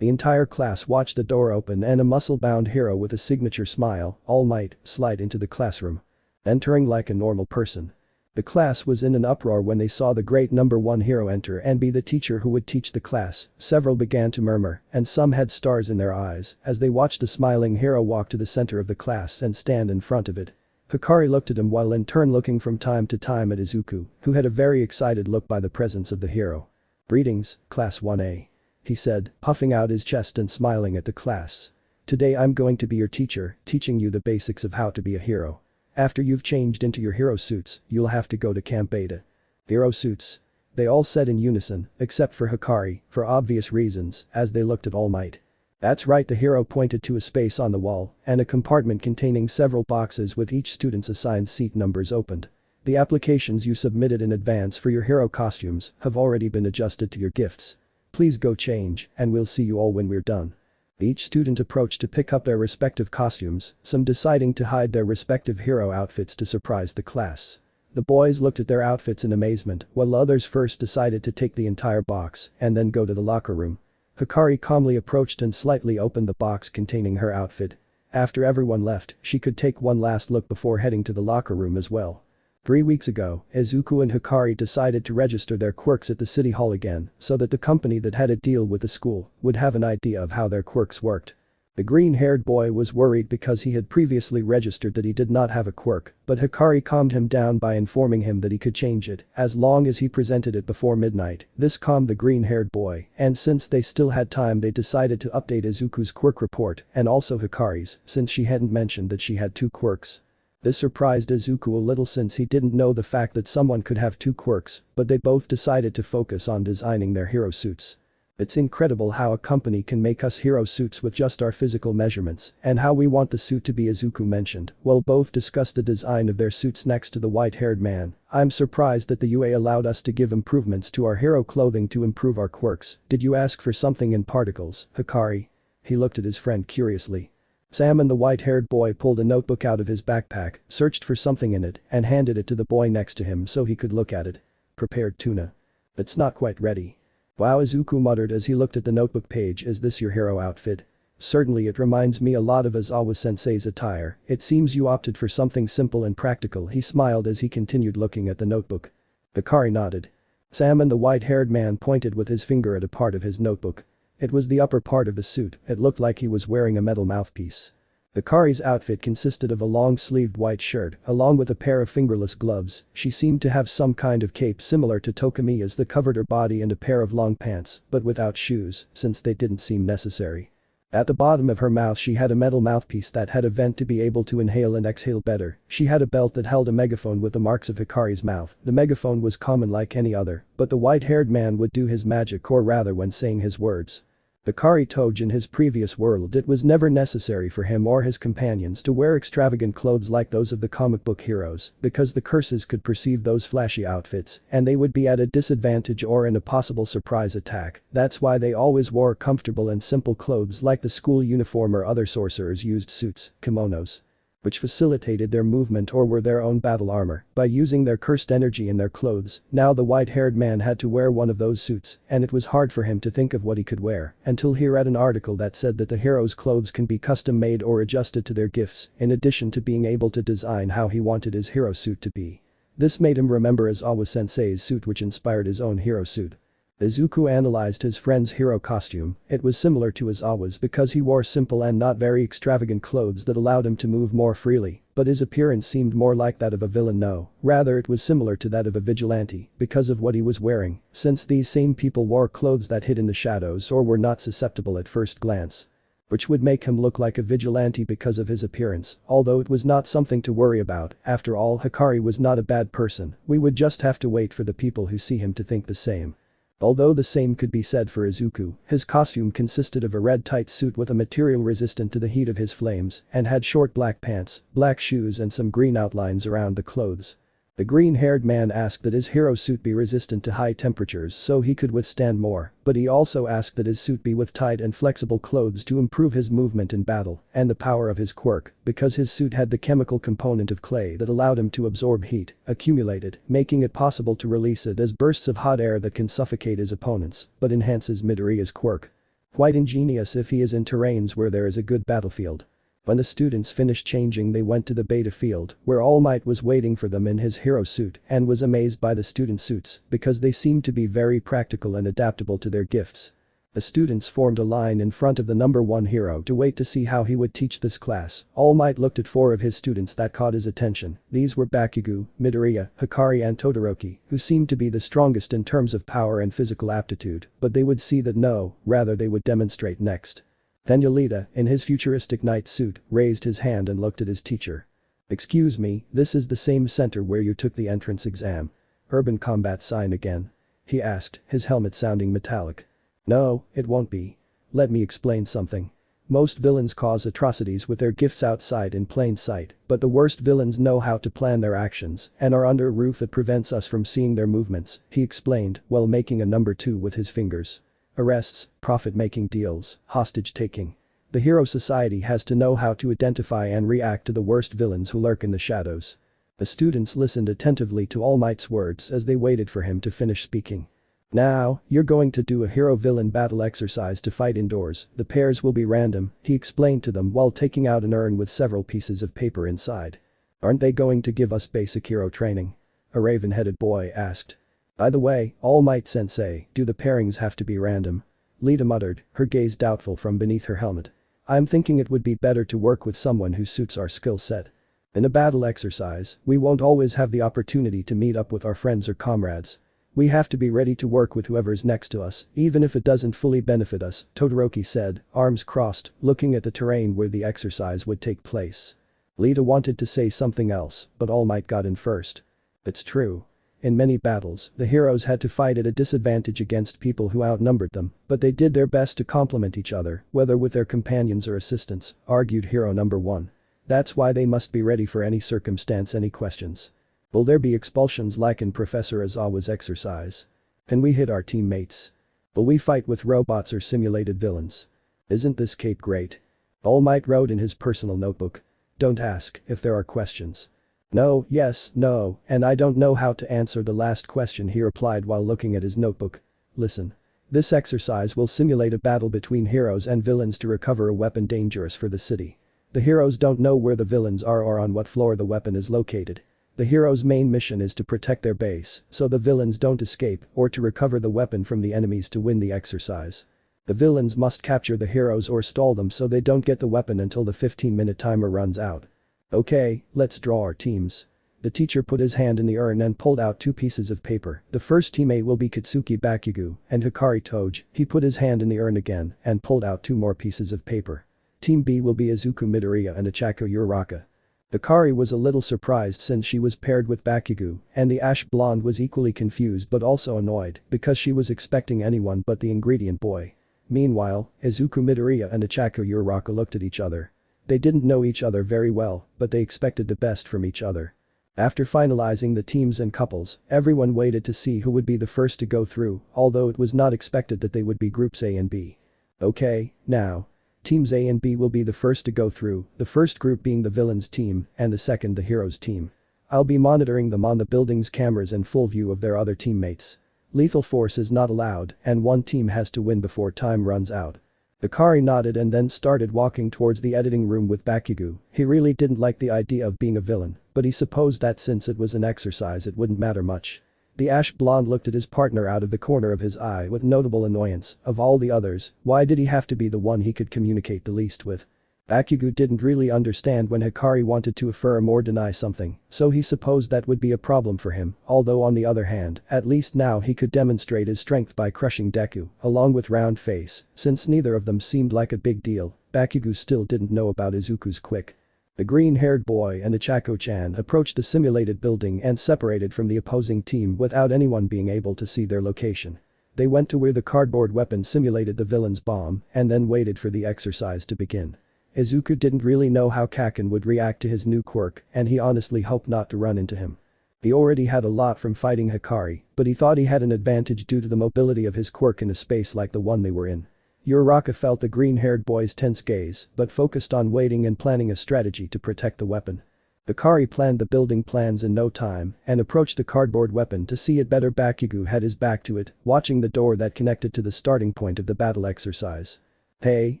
The entire class watched the door open and a muscle-bound hero with a signature smile, All Might, slide into the classroom. Entering like a normal person. The class was in an uproar when they saw the great number 1 hero enter and be the teacher who would teach the class. Several began to murmur, and some had stars in their eyes, as they watched the smiling hero walk to the center of the class and stand in front of it. Hikari looked at him while in turn looking from time to time at Izuku, who had a very excited look by the presence of the hero. "Greetings, Class 1A." He said, puffing out his chest and smiling at the class. "Today I'm going to be your teacher, teaching you the basics of how to be a hero. After you've changed into your hero suits, you'll have to go to Camp Beta." "Hero suits?" they all said in unison, except for Hikari, for obvious reasons, as they looked at All Might. "That's right," the hero pointed to a space on the wall, and a compartment containing several boxes with each student's assigned seat numbers opened. "The applications you submitted in advance for your hero costumes have already been adjusted to your gifts. Please go change, and we'll see you all when we're done." Each student approached to pick up their respective costumes, some deciding to hide their respective hero outfits to surprise the class. The boys looked at their outfits in amazement, while others first decided to take the entire box and then go to the locker room. Hikari calmly approached and slightly opened the box containing her outfit. After everyone left, she could take one last look before heading to the locker room as well. 3 weeks ago, Izuku and Hikari decided to register their quirks at the city hall again so that the company that had a deal with the school would have an idea of how their quirks worked. The green-haired boy was worried because he had previously registered that he did not have a quirk, but Hikari calmed him down by informing him that he could change it as long as he presented it before midnight. This calmed the green-haired boy, and since they still had time they decided to update Izuku's quirk report and also Hikari's, since she hadn't mentioned that she had 2 quirks. This surprised Izuku a little since he didn't know the fact that someone could have 2 quirks, but they both decided to focus on designing their hero suits. "It's incredible how a company can make us hero suits with just our physical measurements and how we want the suit to be," Izuku mentioned, while both discussed the design of their suits next to the white-haired man. "I'm surprised that the UA allowed us to give improvements to our hero clothing to improve our quirks. Did you ask for something in particles, Hikari?" He looked at his friend curiously. Sam and the white-haired boy pulled a notebook out of his backpack, searched for something in it, and handed it to the boy next to him so he could look at it. "Prepared tuna. It's not quite ready." "Wow," Izuku muttered as he looked at the notebook page. "Is this your hero outfit?" "Certainly, it reminds me a lot of Aizawa-sensei's attire. It seems you opted for something simple and practical." He smiled as he continued looking at the notebook. Hikari nodded. Sam and the white-haired man pointed with his finger at a part of his notebook. It was the upper part of the suit. It looked like he was wearing a metal mouthpiece. Hikari's outfit consisted of a long-sleeved white shirt along with a pair of fingerless gloves. She seemed to have some kind of cape similar to Tokoyami's that covered her body, and a pair of long pants, but without shoes, since they didn't seem necessary. At the bottom of her mouth she had a metal mouthpiece that had a vent to be able to inhale and exhale better. She had a belt that held a megaphone with the marks of Hikari's mouth. The megaphone was common like any other, but the white-haired man would do his magic, or rather when saying his words. Hikari Toge in his previous world, it was never necessary for him or his companions to wear extravagant clothes like those of the comic book heroes because the curses could perceive those flashy outfits and they would be at a disadvantage or in a possible surprise attack. That's why they always wore comfortable and simple clothes like the school uniform, or other sorcerers used suits, kimonos, which facilitated their movement or were their own battle armor by using their cursed energy in their clothes. Now the white-haired man had to wear one of those suits, and it was hard for him to think of what he could wear until he read an article that said that the hero's clothes can be custom-made or adjusted to their gifts, in addition to being able to design how he wanted his hero suit to be. This made him remember Aizawa-sensei's suit, which inspired his own hero suit. Izuku analyzed his friend's hero costume. It was similar to Izawa's because he wore simple and not very extravagant clothes that allowed him to move more freely, but his appearance seemed more like that of a villain. No, rather it was similar to that of a vigilante because of what he was wearing, since these same people wore clothes that hid in the shadows or were not susceptible at first glance. Which would make him look like a vigilante because of his appearance, although it was not something to worry about. After all, Hikari was not a bad person. We would just have to wait for the people who see him to think the same. Although the same could be said for Izuku, his costume consisted of a red tight suit with a material resistant to the heat of his flames and had short black pants, black shoes and some green outlines around the clothes. The green-haired man asked that his hero suit be resistant to high temperatures so he could withstand more, but he also asked that his suit be with tight and flexible clothes to improve his movement in battle and the power of his quirk, because his suit had the chemical component of clay that allowed him to absorb heat, accumulate it, making it possible to release it as bursts of hot air that can suffocate his opponents, but enhances Midoriya's quirk. Quite ingenious if he is in terrains where there is a good battlefield. When the students finished changing, they went to the beta field, where All Might was waiting for them in his hero suit and was amazed by the student suits because they seemed to be very practical and adaptable to their gifts. The students formed a line in front of the number 1 hero to wait to see how he would teach this class. All Might looked at 4 of his students that caught his attention. These were Bakugo, Midoriya, Hikari and Todoroki, who seemed to be the strongest in terms of power and physical aptitude, but they would see that no, rather they would demonstrate next. Then Lita, in his futuristic knight suit, raised his hand and looked at his teacher. "Excuse me, this is the same center where you took the entrance exam. Urban combat sign again?" he asked, his helmet sounding metallic. "No, it won't be. Let me explain something. Most villains cause atrocities with their gifts outside in plain sight, but the worst villains know how to plan their actions and are under a roof that prevents us from seeing their movements," he explained while making a number 2 with his fingers. "Arrests, profit-making deals, hostage-taking. The hero society has to know how to identify and react to the worst villains who lurk in the shadows." The students listened attentively to All Might's words as they waited for him to finish speaking. "Now, you're going to do a hero-villain battle exercise to fight indoors. The pairs will be random," he explained to them while taking out an urn with several pieces of paper inside. "Aren't they going to give us basic hero training?" a raven-headed boy asked. "By the way, All Might Sensei, do the pairings have to be random?" Lita muttered, her gaze doubtful from beneath her helmet. "I'm thinking it would be better to work with someone who suits our skill set. In a battle exercise, we won't always have the opportunity to meet up with our friends or comrades. We have to be ready to work with whoever's next to us, even if it doesn't fully benefit us," Todoroki said, arms crossed, looking at the terrain where the exercise would take place. Lita wanted to say something else, but All Might got in first. "It's true. In many battles, the heroes had to fight at a disadvantage against people who outnumbered them, but they did their best to complement each other, whether with their companions or assistants," argued hero number 1. "That's why they must be ready for any circumstance. Any questions? Will there be expulsions like in Professor Aizawa's exercise? Can we hit our teammates? Will we fight with robots or simulated villains? Isn't this cape great?" All Might wrote in his personal notebook. "Don't ask if there are questions." "No, yes, no, and I don't know how to answer the last question," he replied while looking at his notebook. "Listen. This exercise will simulate a battle between heroes and villains to recover a weapon dangerous for the city. The heroes don't know where the villains are or on what floor the weapon is located. The heroes' main mission is to protect their base so the villains don't escape or to recover the weapon from the enemies to win the exercise. The villains must capture the heroes or stall them so they don't get the weapon until the 15-minute timer runs out. Okay, let's draw our teams." The teacher put his hand in the urn and pulled out 2 pieces of paper. "The first teammate will be Katsuki Bakugo and Hikari Toge." He put his hand in the urn again and pulled out 2 more pieces of paper. "Team B will be Izuku Midoriya and Ichako Uraka." Hikari was a little surprised since she was paired with Bakugo, and the ash blonde was equally confused but also annoyed because she was expecting anyone but the ingredient boy. Meanwhile, Izuku Midoriya and Ichako Uraka looked at each other. They didn't know each other very well, but they expected the best from each other. After finalizing the teams and couples, everyone waited to see who would be the first to go through, although it was not expected that they would be groups A and B. Okay, now. Teams A and B will be the first to go through, the first group being the villains team and the second the heroes team. I'll be monitoring them on the building's cameras in full view of their other teammates. Lethal force is not allowed and one team has to win before time runs out." Hikari nodded and then started walking towards the editing room with Bakugo. He really didn't like the idea of being a villain, but he supposed that since it was an exercise it wouldn't matter much. The ash blonde looked at his partner out of the corner of his eye with notable annoyance. Of all the others, why did he have to be the one he could communicate the least with? Bakugo didn't really understand when Hikari wanted to affirm or deny something, so he supposed that would be a problem for him, although on the other hand, at least now he could demonstrate his strength by crushing Deku, along with Round Face, since neither of them seemed like a big deal. Bakugo still didn't know about Izuku's quick. The green-haired boy and Ichako-chan approached the simulated building and separated from the opposing team without anyone being able to see their location. They went to where the cardboard weapon simulated the villain's bomb and then waited for the exercise to begin. Izuku didn't really know how Kaken would react to his new quirk, and he honestly hoped not to run into him. He already had a lot from fighting Hikari, but he thought he had an advantage due to the mobility of his quirk in a space like the one they were in. Uraka felt the green-haired boy's tense gaze, but focused on waiting and planning a strategy to protect the weapon. Hikari planned the building plans in no time and approached the cardboard weapon to see it better. Bakugo had his back to it, watching the door that connected to the starting point of the battle exercise. "Hey,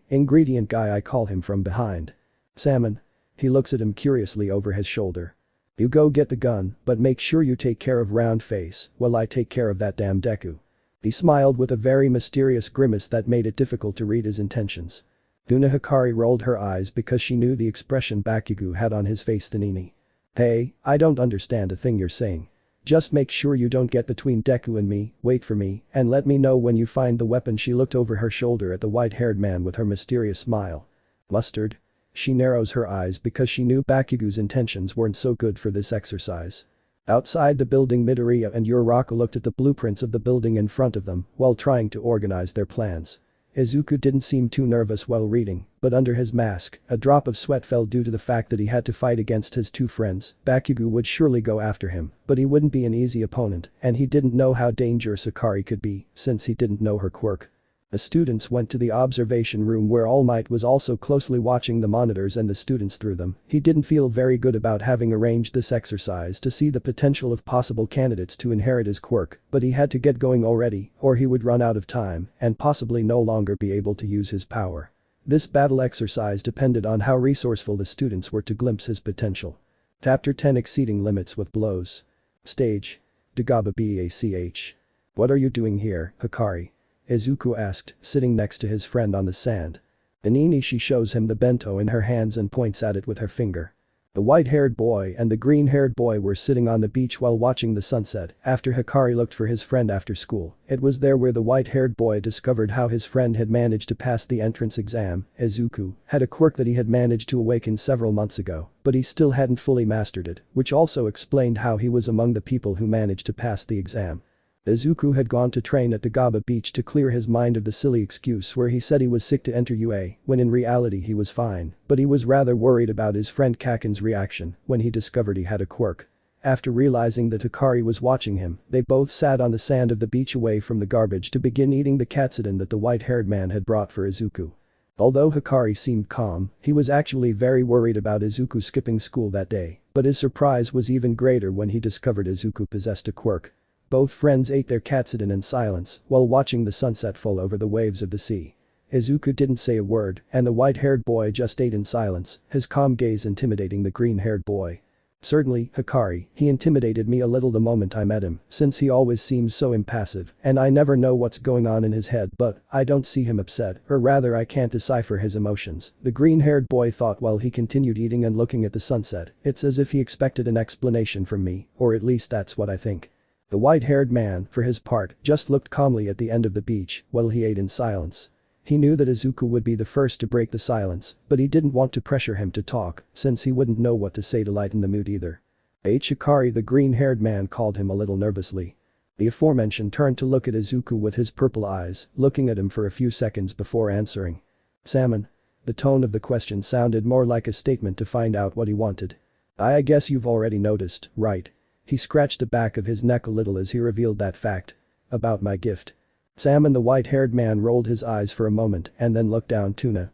ingredient guy," I call him from behind. "Salmon." He looks at him curiously over his shoulder. "You go get the gun, but make sure you take care of Round Face while I take care of that damn Deku." He smiled with a very mysterious grimace that made it difficult to read his intentions. Hikari rolled her eyes because she knew the expression Bakugo had on his face. "Thanini. Hey, I don't understand a thing you're saying. Just make sure you don't get between Deku and me, wait for me, and let me know when you find the weapon." She looked over her shoulder at the white-haired man with her mysterious smile. "Mustard?" She narrows her eyes because she knew Bakugo's intentions weren't so good for this exercise. Outside the building, Midoria and Uraka looked at the blueprints of the building in front of them while trying to organize their plans. Izuku didn't seem too nervous while reading, but under his mask, a drop of sweat fell due to the fact that he had to fight against his two friends. Bakugo would surely go after him, but he wouldn't be an easy opponent, and he didn't know how dangerous Hikari could be, since he didn't know her quirk. The students went to the observation room where All Might was also closely watching the monitors and the students through them. He didn't feel very good about having arranged this exercise to see the potential of possible candidates to inherit his quirk, but he had to get going already, or he would run out of time and possibly no longer be able to use his power. This battle exercise depended on how resourceful the students were to glimpse his potential. Chapter 10: Exceeding Limits with Blows. Stage. Dagaba Bach. "What are you doing here, Hikari?" Izuku asked, sitting next to his friend on the sand. Nini. She shows him the bento in her hands and points at it with her finger. The white-haired boy and the green-haired boy were sitting on the beach while watching the sunset after Hikari looked for his friend after school. It was there where the white-haired boy discovered how his friend had managed to pass the entrance exam. Izuku had a quirk that he had managed to awaken several months ago, but he still hadn't fully mastered it, which also explained how he was among the people who managed to pass the exam. Izuku had gone to train at Dagaba Beach to clear his mind of the silly excuse where he said he was sick to enter UA, when in reality he was fine, but he was rather worried about his friend Kaken's reaction when he discovered he had a quirk. After realizing that Hikari was watching him, they both sat on the sand of the beach away from the garbage to begin eating the katsudon that the white-haired man had brought for Izuku. Although Hikari seemed calm, he was actually very worried about Izuku skipping school that day, but his surprise was even greater when he discovered Izuku possessed a quirk. Both friends ate their katsudon in silence while watching the sunset fall over the waves of the sea. Izuku didn't say a word, and the white-haired boy just ate in silence, his calm gaze intimidating the green-haired boy. "Certainly, Hikari, he intimidated me a little the moment I met him, since he always seems so impassive, and I never know what's going on in his head, but I don't see him upset, or rather I can't decipher his emotions," the green-haired boy thought while he continued eating and looking at the sunset. "It's as if he expected an explanation from me, or at least that's what I think." The white-haired man, for his part, just looked calmly at the end of the beach while he ate in silence. He knew that Izuku would be the first to break the silence, but he didn't want to pressure him to talk, since he wouldn't know what to say to lighten the mood either. Hechicero, the green-haired man, called him a little nervously. The aforementioned turned to look at Izuku with his purple eyes, looking at him for a few seconds before answering. "Salmon?" The tone of the question sounded more like a statement to find out what he wanted. I guess you've already noticed, right?" He scratched the back of his neck a little as he revealed that fact. "About my gift?" Salmon, the white-haired man, rolled his eyes for a moment and then looked down. Tuna.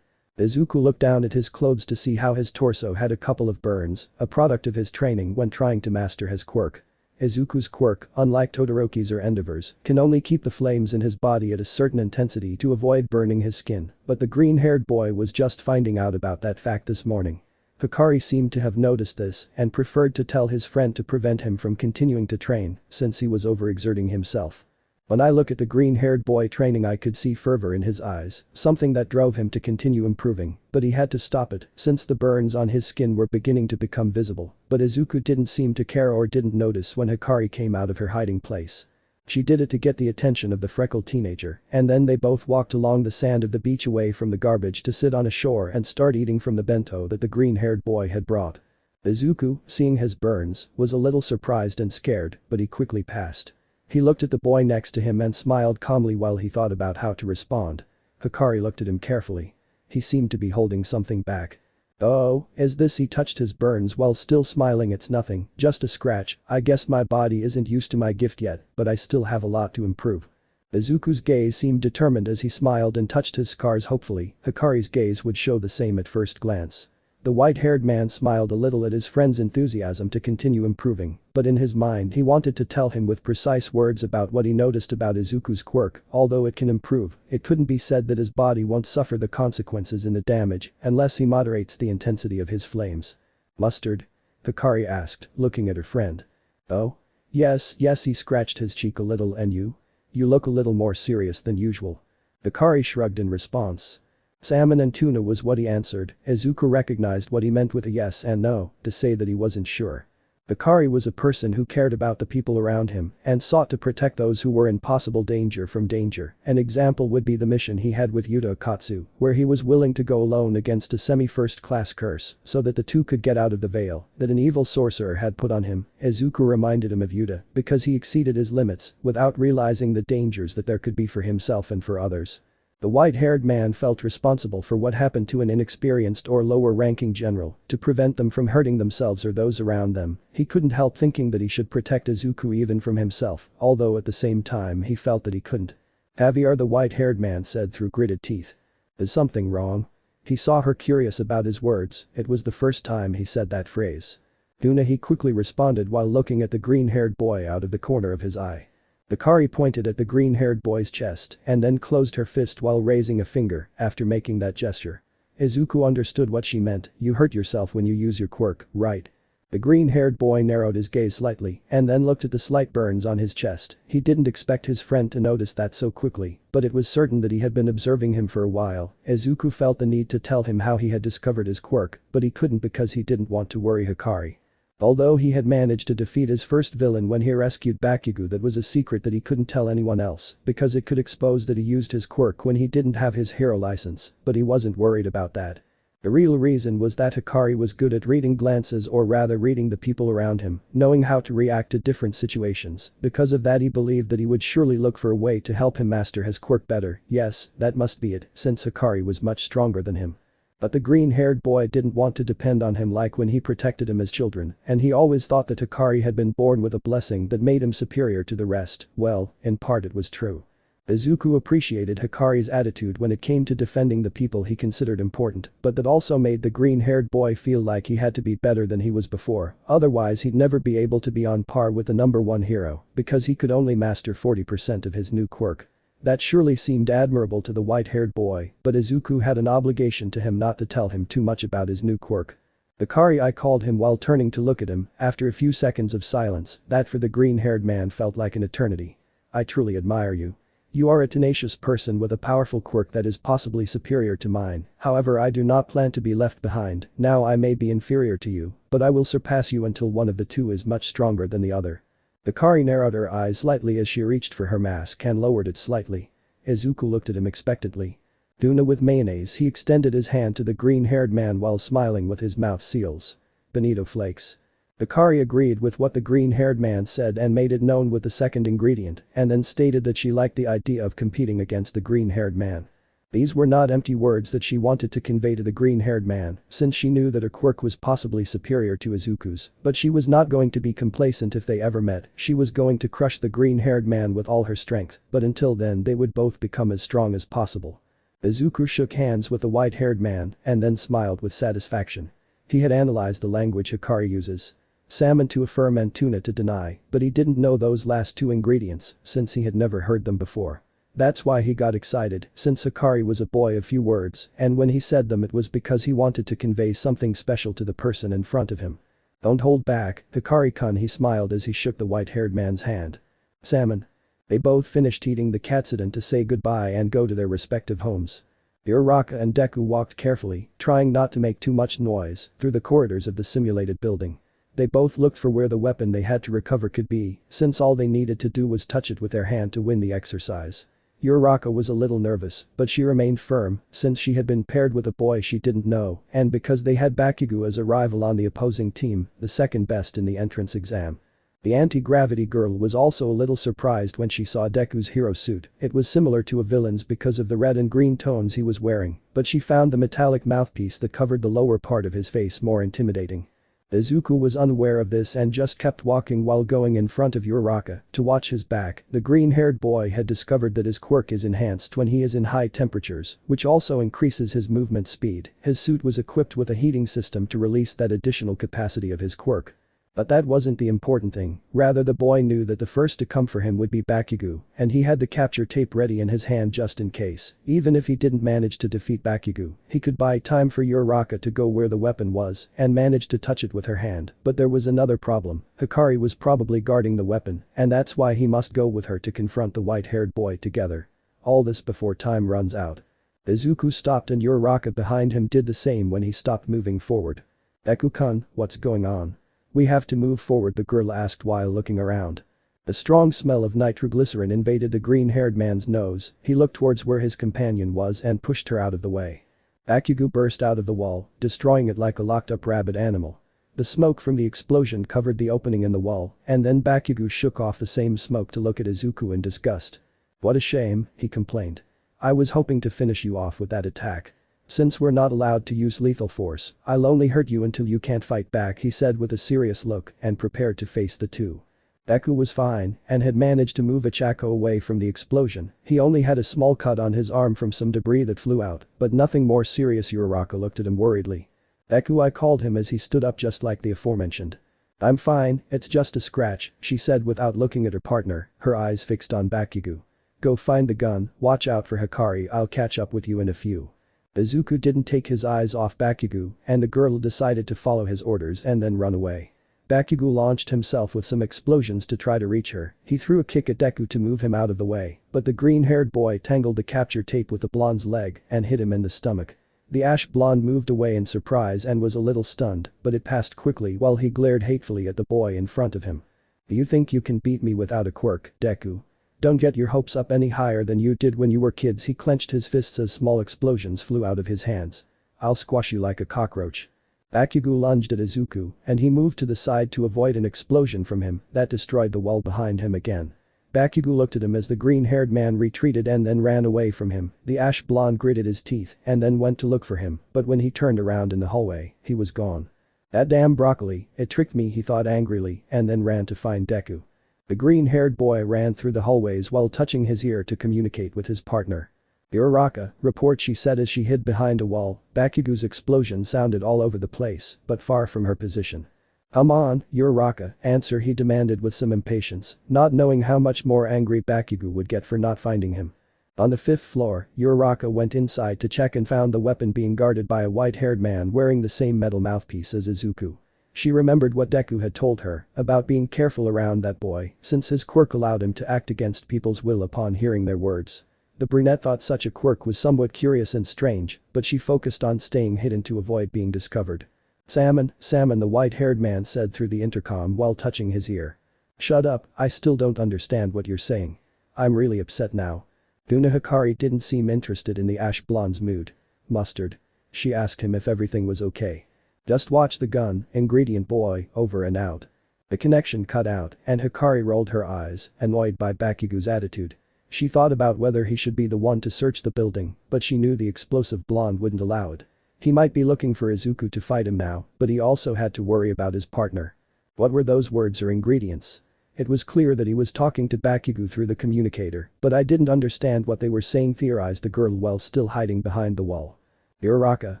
Izuku looked down at his clothes to see how his torso had a couple of burns, a product of his training when trying to master his quirk. Izuku's quirk, unlike Todoroki's or Endeavor's, can only keep the flames in his body at a certain intensity to avoid burning his skin, but the green-haired boy was just finding out about that fact this morning. Hikari seemed to have noticed this and preferred to tell his friend to prevent him from continuing to train since he was overexerting himself. When I look at the green-haired boy training, I could see fervor in his eyes, something that drove him to continue improving, but he had to stop it since the burns on his skin were beginning to become visible, but Izuku didn't seem to care or didn't notice when Hikari came out of her hiding place. She did it to get the attention of the freckled teenager, and then they both walked along the sand of the beach away from the garbage to sit on a shore and start eating from the bento that the green-haired boy had brought. Izuku, seeing his burns, was a little surprised and scared, but he quickly passed. He looked at the boy next to him and smiled calmly while he thought about how to respond. Hikari looked at him carefully. He seemed to be holding something back. "Oh, is this?" He touched his burns while still smiling. "It's nothing, just a scratch. I guess my body isn't used to my gift yet, but I still have a lot to improve." Izuku's gaze seemed determined as he smiled and touched his scars hopefully. Hikari's gaze would show the same at first glance. The white-haired man smiled a little at his friend's enthusiasm to continue improving, but in his mind he wanted to tell him with precise words about what he noticed about Izuku's quirk. Although it can improve, it couldn't be said that his body won't suffer the consequences in the damage unless he moderates the intensity of his flames. "Mustard?" Hikari asked, looking at her friend. "Oh? Yes, he scratched his cheek a little. "And you? You look a little more serious than usual." Hikari shrugged in response. "Salmon and tuna," was what he answered. Izuku recognized what he meant with a yes and no, to say that he wasn't sure. Hikari was a person who cared about the people around him and sought to protect those who were in possible danger from danger. An example would be the mission he had with Yuta Akatsu, where he was willing to go alone against a semi-first class curse so that the two could get out of the veil that an evil sorcerer had put on him. Izuku reminded him of Yuta because he exceeded his limits without realizing the dangers that there could be for himself and for others. The white-haired man felt responsible for what happened to an inexperienced or lower-ranking general to prevent them from hurting themselves or those around them. He couldn't help thinking that he should protect Izuku even from himself, although at the same time he felt that he couldn't. "Javier," the white-haired man said through gritted teeth. "Is something wrong?" He saw her curious about his words. It was the first time he said that phrase. "Duna," he quickly responded while looking at the green-haired boy out of the corner of his eye. Hikari pointed at the green-haired boy's chest and then closed her fist while raising a finger after making that gesture. Izuku understood what she meant. "You hurt yourself when you use your quirk, right?" The green-haired boy narrowed his gaze slightly and then looked at the slight burns on his chest. He didn't expect his friend to notice that so quickly, but it was certain that he had been observing him for a while. Izuku felt the need to tell him how he had discovered his quirk, but he couldn't because he didn't want to worry Hikari. Although he had managed to defeat his first villain when he rescued Bakugo, that was a secret that he couldn't tell anyone else because it could expose that he used his quirk when he didn't have his hero license, but he wasn't worried about that. The real reason was that Hikari was good at reading glances, or rather reading the people around him, knowing how to react to different situations. Because of that, he believed that he would surely look for a way to help him master his quirk better. Yes, that must be it, since Hikari was much stronger than him. But the green-haired boy didn't want to depend on him like when he protected him as children, and he always thought that Hikari had been born with a blessing that made him superior to the rest. Well, in part it was true. Izuku appreciated Hikari's attitude when it came to defending the people he considered important, but that also made the green-haired boy feel like he had to be better than he was before, otherwise he'd never be able to be on par with the #1 hero, because he could only master 40% of his new quirk. That surely seemed admirable to the white-haired boy, but Izuku had an obligation to him not to tell him too much about his new quirk. "Hikari," I called him while turning to look at him after a few seconds of silence that for the green-haired man felt like an eternity. "I truly admire you. You are a tenacious person with a powerful quirk that is possibly superior to mine. However, I do not plan to be left behind. Now I may be inferior to you, but I will surpass you until one of the two is much stronger than the other." Hikari narrowed her eyes slightly as she reached for her mask and lowered it slightly. Izuku looked at him expectantly. "Tuna with mayonnaise." He extended his hand to the green-haired man while smiling with his mouth seals. "Bonito flakes." Hikari agreed with what the green-haired man said and made it known with the second ingredient, and then stated that she liked the idea of competing against the green-haired man. These were not empty words that she wanted to convey to the green-haired man, since she knew that her quirk was possibly superior to Izuku's, but she was not going to be complacent if they ever met. She was going to crush the green-haired man with all her strength, but until then they would both become as strong as possible. Izuku shook hands with the white-haired man and then smiled with satisfaction. He had analyzed the language Hikari uses. Salmon to affirm and tuna to deny, but he didn't know those last two ingredients since he had never heard them before. That's why he got excited, since Hikari was a boy of few words, and when he said them it was because he wanted to convey something special to the person in front of him. Don't hold back, Hikari-kun, he smiled as he shook the white-haired man's hand. Salmon. They both finished eating the katsudon to say goodbye and go to their respective homes. Uraka and Deku walked carefully, trying not to make too much noise, through the corridors of the simulated building. They both looked for where the weapon they had to recover could be, since all they needed to do was touch it with their hand to win the exercise. Uraka was a little nervous, but she remained firm, since she had been paired with a boy she didn't know, and because they had Bakugo as a rival on the opposing team, the second best in the entrance exam. The anti-gravity girl was also a little surprised when she saw Deku's hero suit. It was similar to a villain's because of the red and green tones he was wearing, but she found the metallic mouthpiece that covered the lower part of his face more intimidating. Izuku was unaware of this and just kept walking while going in front of Uraka to watch his back. The green-haired boy had discovered that his quirk is enhanced when he is in high temperatures, which also increases his movement speed. His suit was equipped with a heating system to release that additional capacity of his quirk. But that wasn't the important thing, rather the boy knew that the first to come for him would be Bakugo, and he had the capture tape ready in his hand just in case. Even if he didn't manage to defeat Bakugo, he could buy time for Uraka to go where the weapon was and manage to touch it with her hand. But there was another problem. Hikari was probably guarding the weapon, and that's why he must go with her to confront the white-haired boy together. All this before time runs out. Izuku stopped and Uraka behind him did the same when he stopped moving forward. Deku-kun, what's going on? We have to move forward, the girl asked while looking around. A strong smell of nitroglycerin invaded the green-haired man's nose. He looked towards where his companion was and pushed her out of the way. Bakugo burst out of the wall, destroying it like a locked-up rabid animal. The smoke from the explosion covered the opening in the wall, and then Bakugo shook off the same smoke to look at Izuku in disgust. What a shame, he complained. I was hoping to finish you off with that attack. Since we're not allowed to use lethal force, I'll only hurt you until you can't fight back, he said with a serious look and prepared to face the two. Deku was fine and had managed to move Hechicero away from the explosion. He only had a small cut on his arm from some debris that flew out, but nothing more serious. Uraka looked at him worriedly. Deku, I called him as he stood up just like the aforementioned. I'm fine, it's just a scratch, she said without looking at her partner, her eyes fixed on Bakugo. Go find the gun, watch out for Hikari, I'll catch up with you in a few. Izuku didn't take his eyes off Bakugo, and the girl decided to follow his orders and then run away. Bakugo launched himself with some explosions to try to reach her. He threw a kick at Deku to move him out of the way, but the green-haired boy tangled the capture tape with the blonde's leg and hit him in the stomach. The ash blonde moved away in surprise and was a little stunned, but it passed quickly while he glared hatefully at the boy in front of him. Do you think you can beat me without a quirk, Deku? Don't get your hopes up any higher than you did when you were kids. He clenched his fists as small explosions flew out of his hands. I'll squash you like a cockroach. Bakugo lunged at Izuku, and he moved to the side to avoid an explosion from him that destroyed the wall behind him again. Bakugo looked at him as the green-haired man retreated and then ran away from him. The ash blonde gritted his teeth and then went to look for him, but when he turned around in the hallway, he was gone. That damn broccoli, it tricked me, he thought angrily, and then ran to find Deku. The green-haired boy ran through the hallways while touching his ear to communicate with his partner. Uraka, report, she said as she hid behind a wall. Bakugo's explosion sounded all over the place, but far from her position. Come on, Uraka, answer, he demanded with some impatience, not knowing how much more angry Bakugo would get for not finding him. On the 5th floor, Uraka went inside to check and found the weapon being guarded by a white-haired man wearing the same metal mouthpiece as Izuku. She remembered what Deku had told her about being careful around that boy, since his quirk allowed him to act against people's will upon hearing their words. The brunette thought such a quirk was somewhat curious and strange, but she focused on staying hidden to avoid being discovered. Salmon, the white-haired man said through the intercom while touching his ear. Shut up, I still don't understand what you're saying. I'm really upset now. Hikari didn't seem interested in the ash blonde's mood. Mustard? She asked him if everything was okay. Just watch the gun, ingredient boy, over and out. The connection cut out and Hikari rolled her eyes, annoyed by Bakugo's attitude. She thought about whether he should be the one to search the building, but she knew the explosive blonde wouldn't allow it. He might be looking for Izuku to fight him now, but he also had to worry about his partner. What were those words or ingredients? It was clear that he was talking to Bakugo through the communicator, but I didn't understand what they were saying, theorized the girl while still hiding behind the wall. Uraka,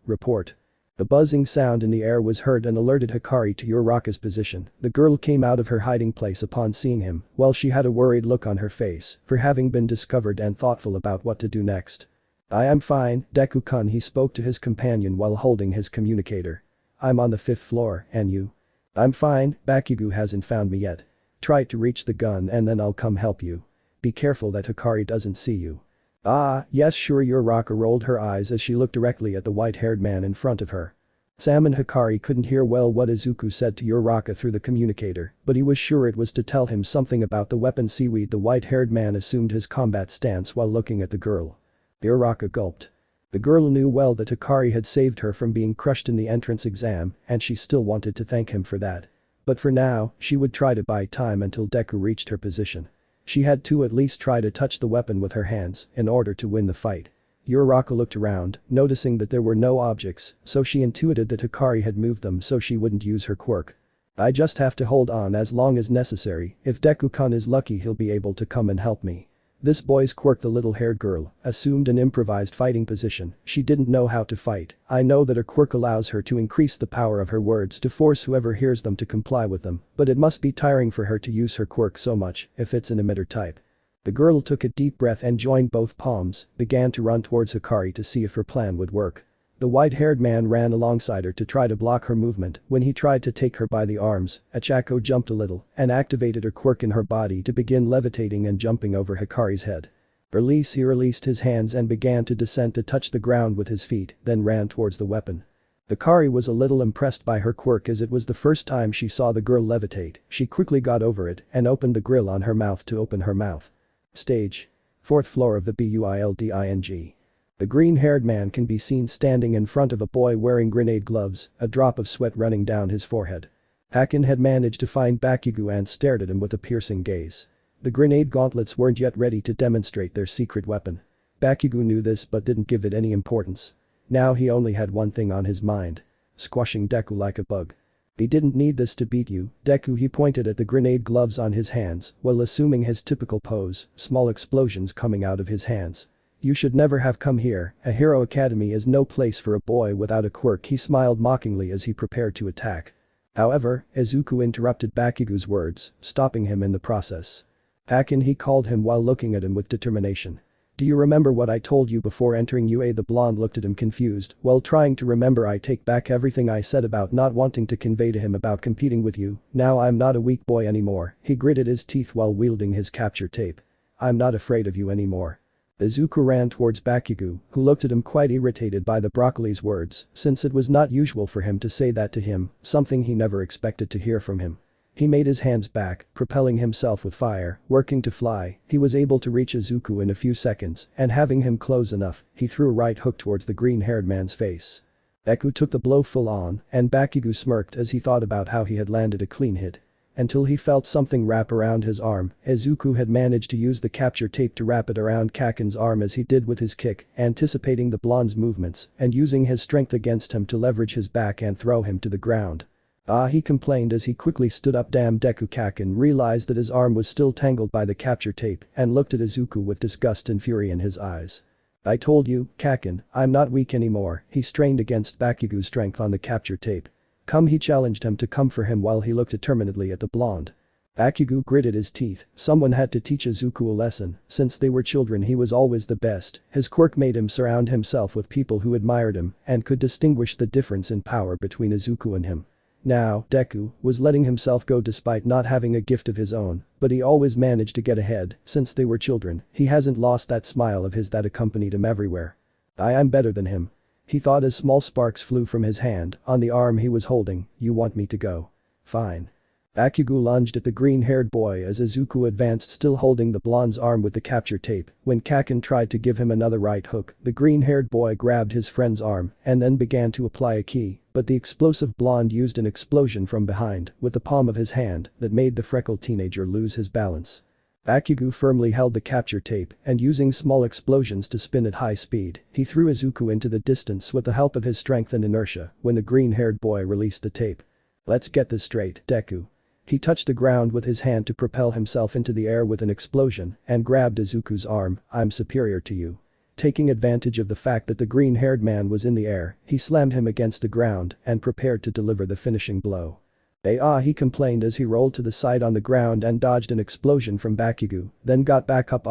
report. The buzzing sound in the air was heard and alerted Hikari to Uraka's position. The girl came out of her hiding place upon seeing him, while she had a worried look on her face for having been discovered and thoughtful about what to do next. "I am fine, Deku-kun," he spoke to his companion while holding his communicator. "I'm on the 5th floor, and you?" "I'm fine, Bakugo hasn't found me yet. Try to reach the gun and then I'll come help you. Be careful that Hikari doesn't see you." "Ah, yes sure." Uraka rolled her eyes as she looked directly at the white-haired man in front of her. Sam and Hikari couldn't hear well what Izuku said to Uraka through the communicator, but he was sure it was to tell him something about the weapon seaweed. The white-haired man assumed his combat stance while looking at the girl. Uraka gulped. The girl knew well that Hikari had saved her from being crushed in the entrance exam, and she still wanted to thank him for that. But for now, she would try to buy time until Deku reached her position. She had to at least try to touch the weapon with her hands in order to win the fight. Uraka looked around, noticing that there were no objects, so she intuited that Hikari had moved them so she wouldn't use her quirk. "I just have to hold on as long as necessary. If Deku-kun is lucky he'll be able to come and help me." This boy's quirk, the little-haired girl, assumed an improvised fighting position. She didn't know how to fight. I know that her quirk allows her to increase the power of her words to force whoever hears them to comply with them, but it must be tiring for her to use her quirk so much if it's an emitter type. The girl took a deep breath and joined both palms, began to run towards Hikari to see if her plan would work. The white-haired man ran alongside her to try to block her movement. When he tried to take her by the arms, Achako jumped a little and activated her quirk in her body to begin levitating and jumping over Hikari's head. He released his hands and began to descend to touch the ground with his feet, then ran towards the weapon. Hikari was a little impressed by her quirk as it was the first time she saw the girl levitate. She quickly got over it and opened the grill on her mouth to open her mouth. Stage. 4th floor of the building. The green-haired man can be seen standing in front of a boy wearing grenade gloves, a drop of sweat running down his forehead. Haken had managed to find Bakugo and stared at him with a piercing gaze. The grenade gauntlets weren't yet ready to demonstrate their secret weapon. Bakugo knew this but didn't give it any importance. Now he only had one thing on his mind. Squashing Deku like a bug. "He didn't need this to beat you, Deku." He pointed at the grenade gloves on his hands while assuming his typical pose, small explosions coming out of his hands. "You should never have come here. A hero academy is no place for a boy without a quirk." He smiled mockingly as he prepared to attack. However, Izuku interrupted Bakugo's words, stopping him in the process. "Haken," he called him while looking at him with determination. "Do you remember what I told you before entering UA?" The blonde looked at him confused while trying to remember. "I take back everything I said about not wanting to convey to him about competing with you. Now I'm not a weak boy anymore." He gritted his teeth while wielding his capture tape. "I'm not afraid of you anymore." Izuku ran towards Bakugo, who looked at him quite irritated by the broccoli's words, since it was not usual for him to say that to him, something he never expected to hear from him. He made his hands back, propelling himself with fire, working to fly. He was able to reach Izuku in a few seconds, and having him close enough, he threw a right hook towards the green-haired man's face. Deku took the blow full on, and Bakugo smirked as he thought about how he had landed a clean hit. Until he felt something wrap around his arm. Izuku had managed to use the capture tape to wrap it around Kaken's arm as he did with his kick, anticipating the blonde's movements and using his strength against him to leverage his back and throw him to the ground. "Ah," he complained as he quickly stood up. "Damn." Deku Kaken realized that his arm was still tangled by the capture tape and looked at Izuku with disgust and fury in his eyes. "I told you, Kaken, I'm not weak anymore." He strained against Bakugo's strength on the capture tape. "Come." He challenged him to come for him while he looked determinedly at the blonde. Bakugo gritted his teeth. Someone had to teach Izuku a lesson. Since they were children he was always the best. His quirk made him surround himself with people who admired him and could distinguish the difference in power between Izuku and him. Now, Deku was letting himself go despite not having a gift of his own, but he always managed to get ahead. Since they were children, he hasn't lost that smile of his that accompanied him everywhere. "I am better than him," he thought as small sparks flew from his hand on the arm he was holding. "You want me to go? Fine." Bakugo lunged at the green-haired boy as Izuku advanced, still holding the blonde's arm with the capture tape. When Kaken tried to give him another right hook, the green-haired boy grabbed his friend's arm and then began to apply a ki, but the explosive blonde used an explosion from behind with the palm of his hand that made the freckled teenager lose his balance. Bakugo firmly held the capture tape and using small explosions to spin at high speed, he threw Izuku into the distance with the help of his strength and inertia when the green-haired boy released the tape. "Let's get this straight, Deku." He touched the ground with his hand to propel himself into the air with an explosion and grabbed Izuku's arm. "I'm superior to you." Taking advantage of the fact that the green-haired man was in the air, he slammed him against the ground and prepared to deliver the finishing blow. He complained as he rolled to the side on the ground and dodged an explosion from Bakugo, then got back up.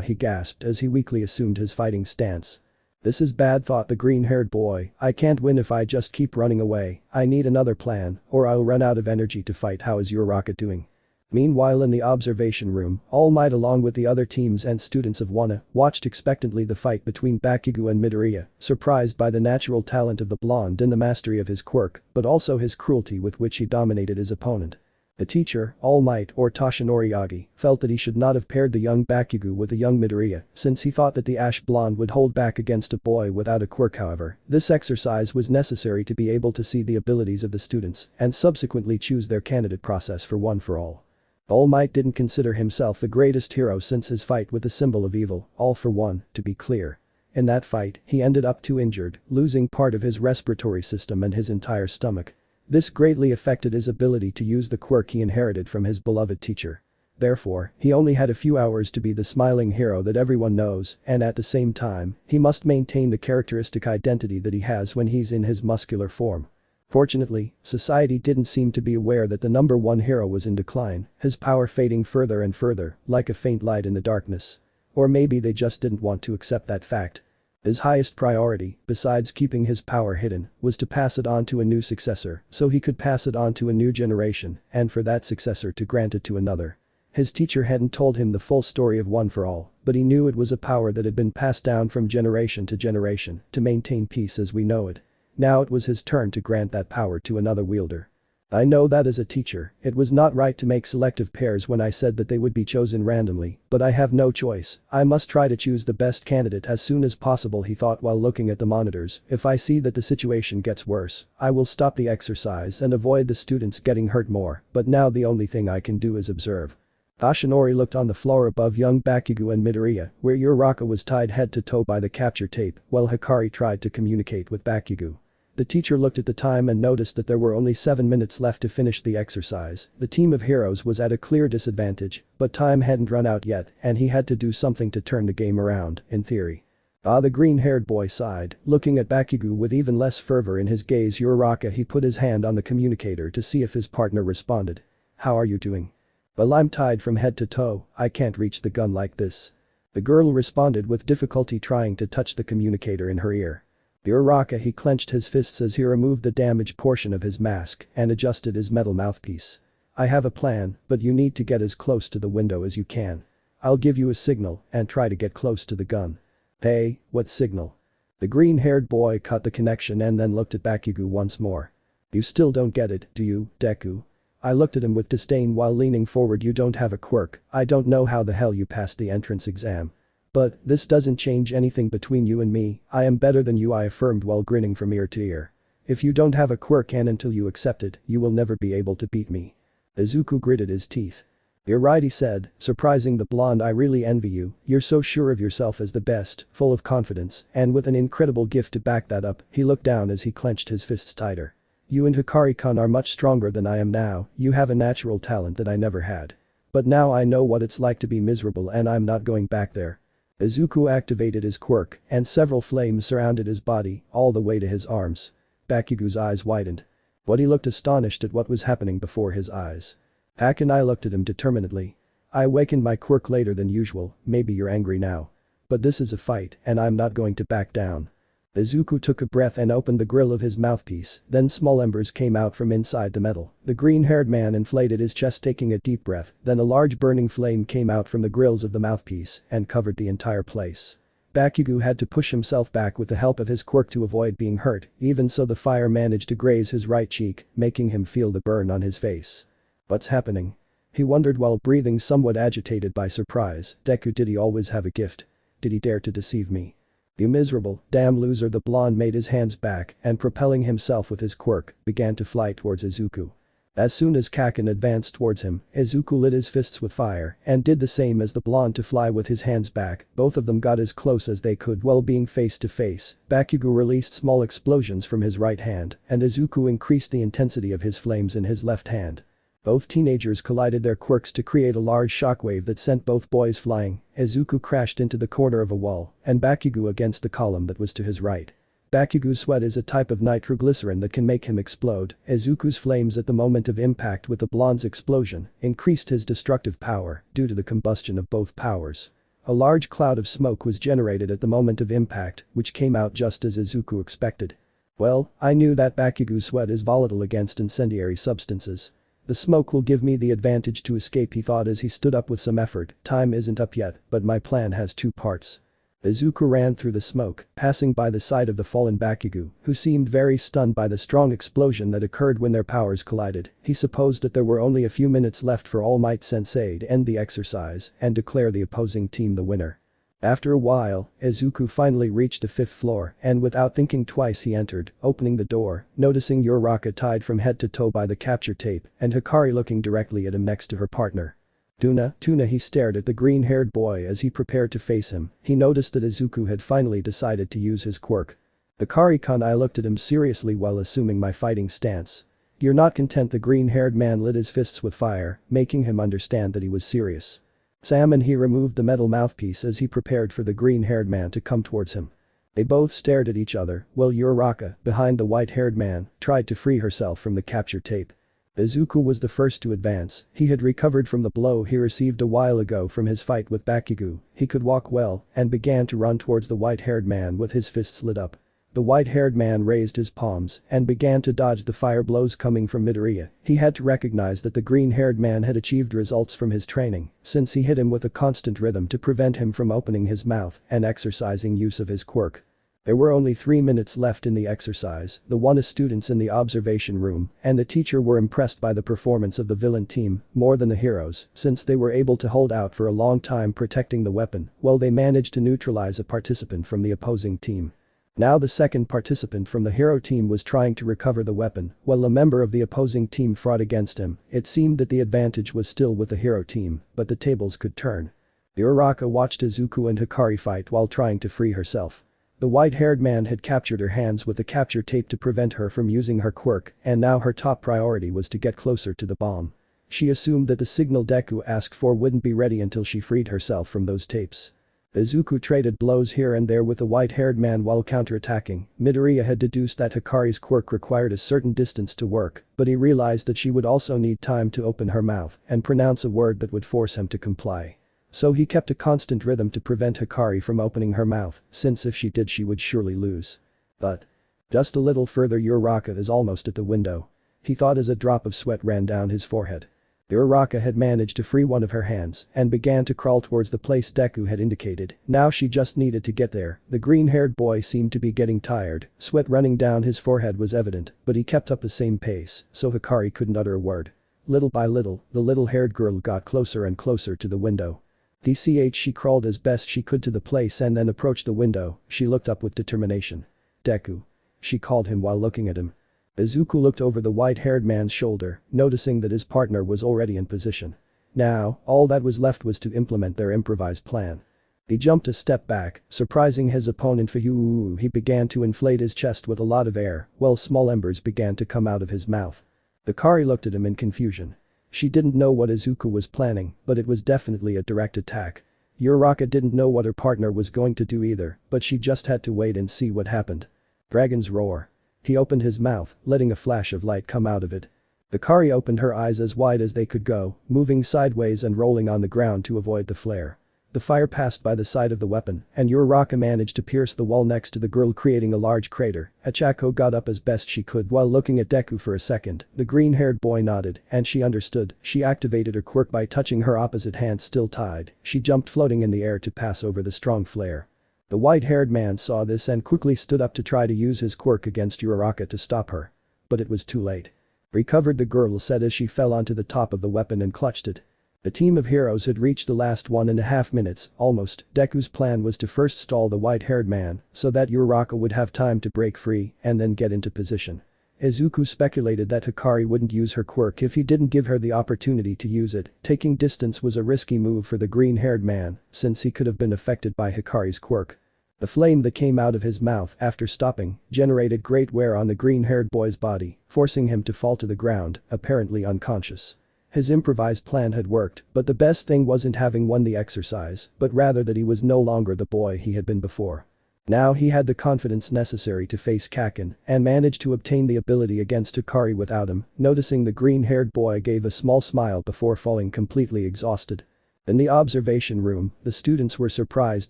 He gasped as he weakly assumed his fighting stance. This is bad, thought the green-haired boy. I can't win if I just keep running away. I need another plan, or I'll run out of energy to fight. How is Uraka doing? Meanwhile in the observation room, All Might along with the other teams and students of WANA watched expectantly the fight between Bakugo and Midoria, surprised by the natural talent of the blonde and the mastery of his quirk, but also his cruelty with which he dominated his opponent. The teacher, All Might or Toshinori Yagi, felt that he should not have paired the young Bakugo with the young Midoria, since he thought that the ash blonde would hold back against a boy without a quirk. However, this exercise was necessary to be able to see the abilities of the students and subsequently choose their candidate process for one for all. All Might didn't consider himself the greatest hero since his fight with the symbol of evil, All for One, to be clear. In that fight, he ended up too injured, losing part of his respiratory system and his entire stomach. This greatly affected his ability to use the quirk he inherited from his beloved teacher. Therefore, he only had a few hours to be the smiling hero that everyone knows, and at the same time, he must maintain the characteristic identity that he has when he's in his muscular form. Fortunately, society didn't seem to be aware that the number one hero was in decline, his power fading further and further, like a faint light in the darkness. Or maybe they just didn't want to accept that fact. His highest priority, besides keeping his power hidden, was to pass it on to a new successor, so he could pass it on to a new generation, and for that successor to grant it to another. His teacher hadn't told him the full story of One for All, but he knew it was a power that had been passed down from generation to generation to maintain peace as we know it. Now it was his turn to grant that power to another wielder. I know that as a teacher, it was not right to make selective pairs when I said that they would be chosen randomly, but I have no choice. I must try to choose the best candidate as soon as possible, he thought while looking at the monitors. If I see that the situation gets worse, I will stop the exercise and avoid the students getting hurt more, but now the only thing I can do is observe. Toshinori looked on the floor above young Bakugo and Midoria, where Uraka was tied head to toe by the capture tape, while Hikari tried to communicate with Bakugo. The teacher looked at the time and noticed that there were only 7 minutes left to finish the exercise. The team of heroes was at a clear disadvantage, but time hadn't run out yet and he had to do something to turn the game around, in theory. The green-haired boy sighed, looking at Bakugo with even less fervor in his gaze. Uraka, he put his hand on the communicator to see if his partner responded. How are you doing? Well, I'm tied from head to toe, I can't reach the gun like this. The girl responded with difficulty, trying to touch the communicator in her ear. Uraka, he clenched his fists as he removed the damaged portion of his mask and adjusted his metal mouthpiece. I have a plan, but you need to get as close to the window as you can. I'll give you a signal and try to get close to the gun. Hey, what signal? The green-haired boy cut the connection and then looked at Bakugo once more. You still don't get it, do you, Deku? I looked at him with disdain while leaning forward. You don't have a quirk, I don't know how the hell you passed the entrance exam. But, this doesn't change anything between you and me, I am better than you, I affirmed while grinning from ear to ear. If you don't have a quirk and until you accept it, you will never be able to beat me. Izuku gritted his teeth. You're right, he said, surprising the blonde. I really envy you, you're so sure of yourself as the best, full of confidence, and with an incredible gift to back that up. He looked down as he clenched his fists tighter. You and Hikari-kun are much stronger than I am now, you have a natural talent that I never had. But now I know what it's like to be miserable and I'm not going back there. Izuku activated his quirk, and several flames surrounded his body, all the way to his arms. Bakugo's eyes widened. But he looked astonished at what was happening before his eyes. Hack and I looked at him determinedly. I awakened my quirk later than usual, maybe you're angry now. But this is a fight, and I'm not going to back down. Izuku took a breath and opened the grill of his mouthpiece, then small embers came out from inside the metal. The green-haired man inflated his chest, taking a deep breath, then a large burning flame came out from the grills of the mouthpiece and covered the entire place. Bakugo had to push himself back with the help of his quirk to avoid being hurt, even so the fire managed to graze his right cheek, making him feel the burn on his face. What's happening? He wondered while breathing, somewhat agitated by surprise. Deku, did he always have a gift? Did he dare to deceive me? You miserable, damn loser. The blonde made his hands back and propelling himself with his quirk, began to fly towards Izuku. As soon as Kaken advanced towards him, Izuku lit his fists with fire and did the same as the blonde to fly with his hands back. Both of them got as close as they could while being face to face. Bakugo released small explosions from his right hand and Izuku increased the intensity of his flames in his left hand. Both teenagers collided their quirks to create a large shockwave that sent both boys flying. Izuku crashed into the corner of a wall, and Bakugo against the column that was to his right. Bakugo's sweat is a type of nitroglycerin that can make him explode. Izuku's flames at the moment of impact with the blonde's explosion increased his destructive power due to the combustion of both powers. A large cloud of smoke was generated at the moment of impact, which came out just as Izuku expected. Well, I knew that Bakugo's sweat is volatile against incendiary substances. The smoke will give me the advantage to escape, he thought as he stood up with some effort. Time isn't up yet, but my plan has two parts. Izuku ran through the smoke, passing by the side of the fallen Bakugo, who seemed very stunned by the strong explosion that occurred when their powers collided. He supposed that there were only a few minutes left for All Might Sensei to end the exercise and declare the opposing team the winner. After a while, Izuku finally reached the 5th floor and without thinking twice he entered, opening the door, noticing Uraka tied from head to toe by the capture tape and Hikari looking directly at him next to her partner. Tuna, he stared at the green-haired boy as he prepared to face him. He noticed that Izuku had finally decided to use his quirk. Hikari-kun, I looked at him seriously while assuming my fighting stance. You're not content. The green-haired man lit his fists with fire, making him understand that he was serious. Sam and he removed the metal mouthpiece as he prepared for the green-haired man to come towards him. They both stared at each other while Uraka, behind the white-haired man, tried to free herself from the capture tape. Izuku was the first to advance. He had recovered from the blow he received a while ago from his fight with Bakugo. He could walk well and began to run towards the white-haired man with his fists lit up. The white-haired man raised his palms and began to dodge the fire blows coming from Midoria. He had to recognize that the green-haired man had achieved results from his training, since he hit him with a constant rhythm to prevent him from opening his mouth and exercising use of his quirk. There were only 3 minutes left in the exercise. The one students in the observation room and the teacher were impressed by the performance of the villain team more than the heroes, since they were able to hold out for a long time protecting the weapon while they managed to neutralize a participant from the opposing team. Now the second participant from the hero team was trying to recover the weapon while a member of the opposing team fought against him. It seemed that the advantage was still with the hero team, but the tables could turn. Uraka watched Izuku and Hikari fight while trying to free herself. The white-haired man had captured her hands with the capture tape to prevent her from using her quirk, and now her top priority was to get closer to the bomb. She assumed that the signal Deku asked for wouldn't be ready until she freed herself from those tapes. Izuku traded blows here and there with the white-haired man while counterattacking. Midoria had deduced that Hikari's quirk required a certain distance to work, but he realized that she would also need time to open her mouth and pronounce a word that would force him to comply. So he kept a constant rhythm to prevent Hikari from opening her mouth, since if she did she would surely lose. But just a little further, Uraka is almost at the window. He thought as a drop of sweat ran down his forehead. Uraka had managed to free one of her hands and began to crawl towards the place Deku had indicated. Now she just needed to get there. The green-haired boy seemed to be getting tired. Sweat running down his forehead was evident, but he kept up the same pace, so Hikari couldn't utter a word. Little by little, the little-haired girl got closer and closer to the window. She crawled as best she could to the place and then approached the window. She looked up with determination. Deku. She called him while looking at him. Izuku looked over the white-haired man's shoulder, noticing that his partner was already in position. Now, all that was left was to implement their improvised plan. He jumped a step back, surprising his opponent. He began to inflate his chest with a lot of air, while small embers began to come out of his mouth. Hikari looked at him in confusion. She didn't know what Izuku was planning, but it was definitely a direct attack. Uraka didn't know what her partner was going to do either, but she just had to wait and see what happened. Dragon's roar. He opened his mouth, letting a flash of light come out of it. Hikari opened her eyes as wide as they could go, moving sideways and rolling on the ground to avoid the flare. The fire passed by the side of the weapon, and Uraka managed to pierce the wall next to the girl, creating a large crater. Hachiko got up as best she could while looking at Deku for a second. The green-haired boy nodded, and she understood. She activated her quirk by touching her opposite hand still tied. She jumped floating in the air to pass over the strong flare. The white-haired man saw this and quickly stood up to try to use his quirk against Uraka to stop her. But it was too late. Recovered, the girl said as she fell onto the top of the weapon and clutched it. The team of heroes had reached the last 1.5 minutes, almost. Deku's plan was to first stall the white-haired man so that Uraka would have time to break free and then get into position. Izuku speculated that Hikari wouldn't use her quirk if he didn't give her the opportunity to use it. Taking distance was a risky move for the green-haired man, since he could have been affected by Hikari's quirk. The flame that came out of his mouth after stopping generated great wear on the green-haired boy's body, forcing him to fall to the ground, apparently unconscious. His improvised plan had worked, but the best thing wasn't having won the exercise, but rather that he was no longer the boy he had been before. Now he had the confidence necessary to face Kaken and managed to obtain the ability against Hikari without him. Noticing the green-haired boy gave a small smile before falling completely exhausted. In the observation room, the students were surprised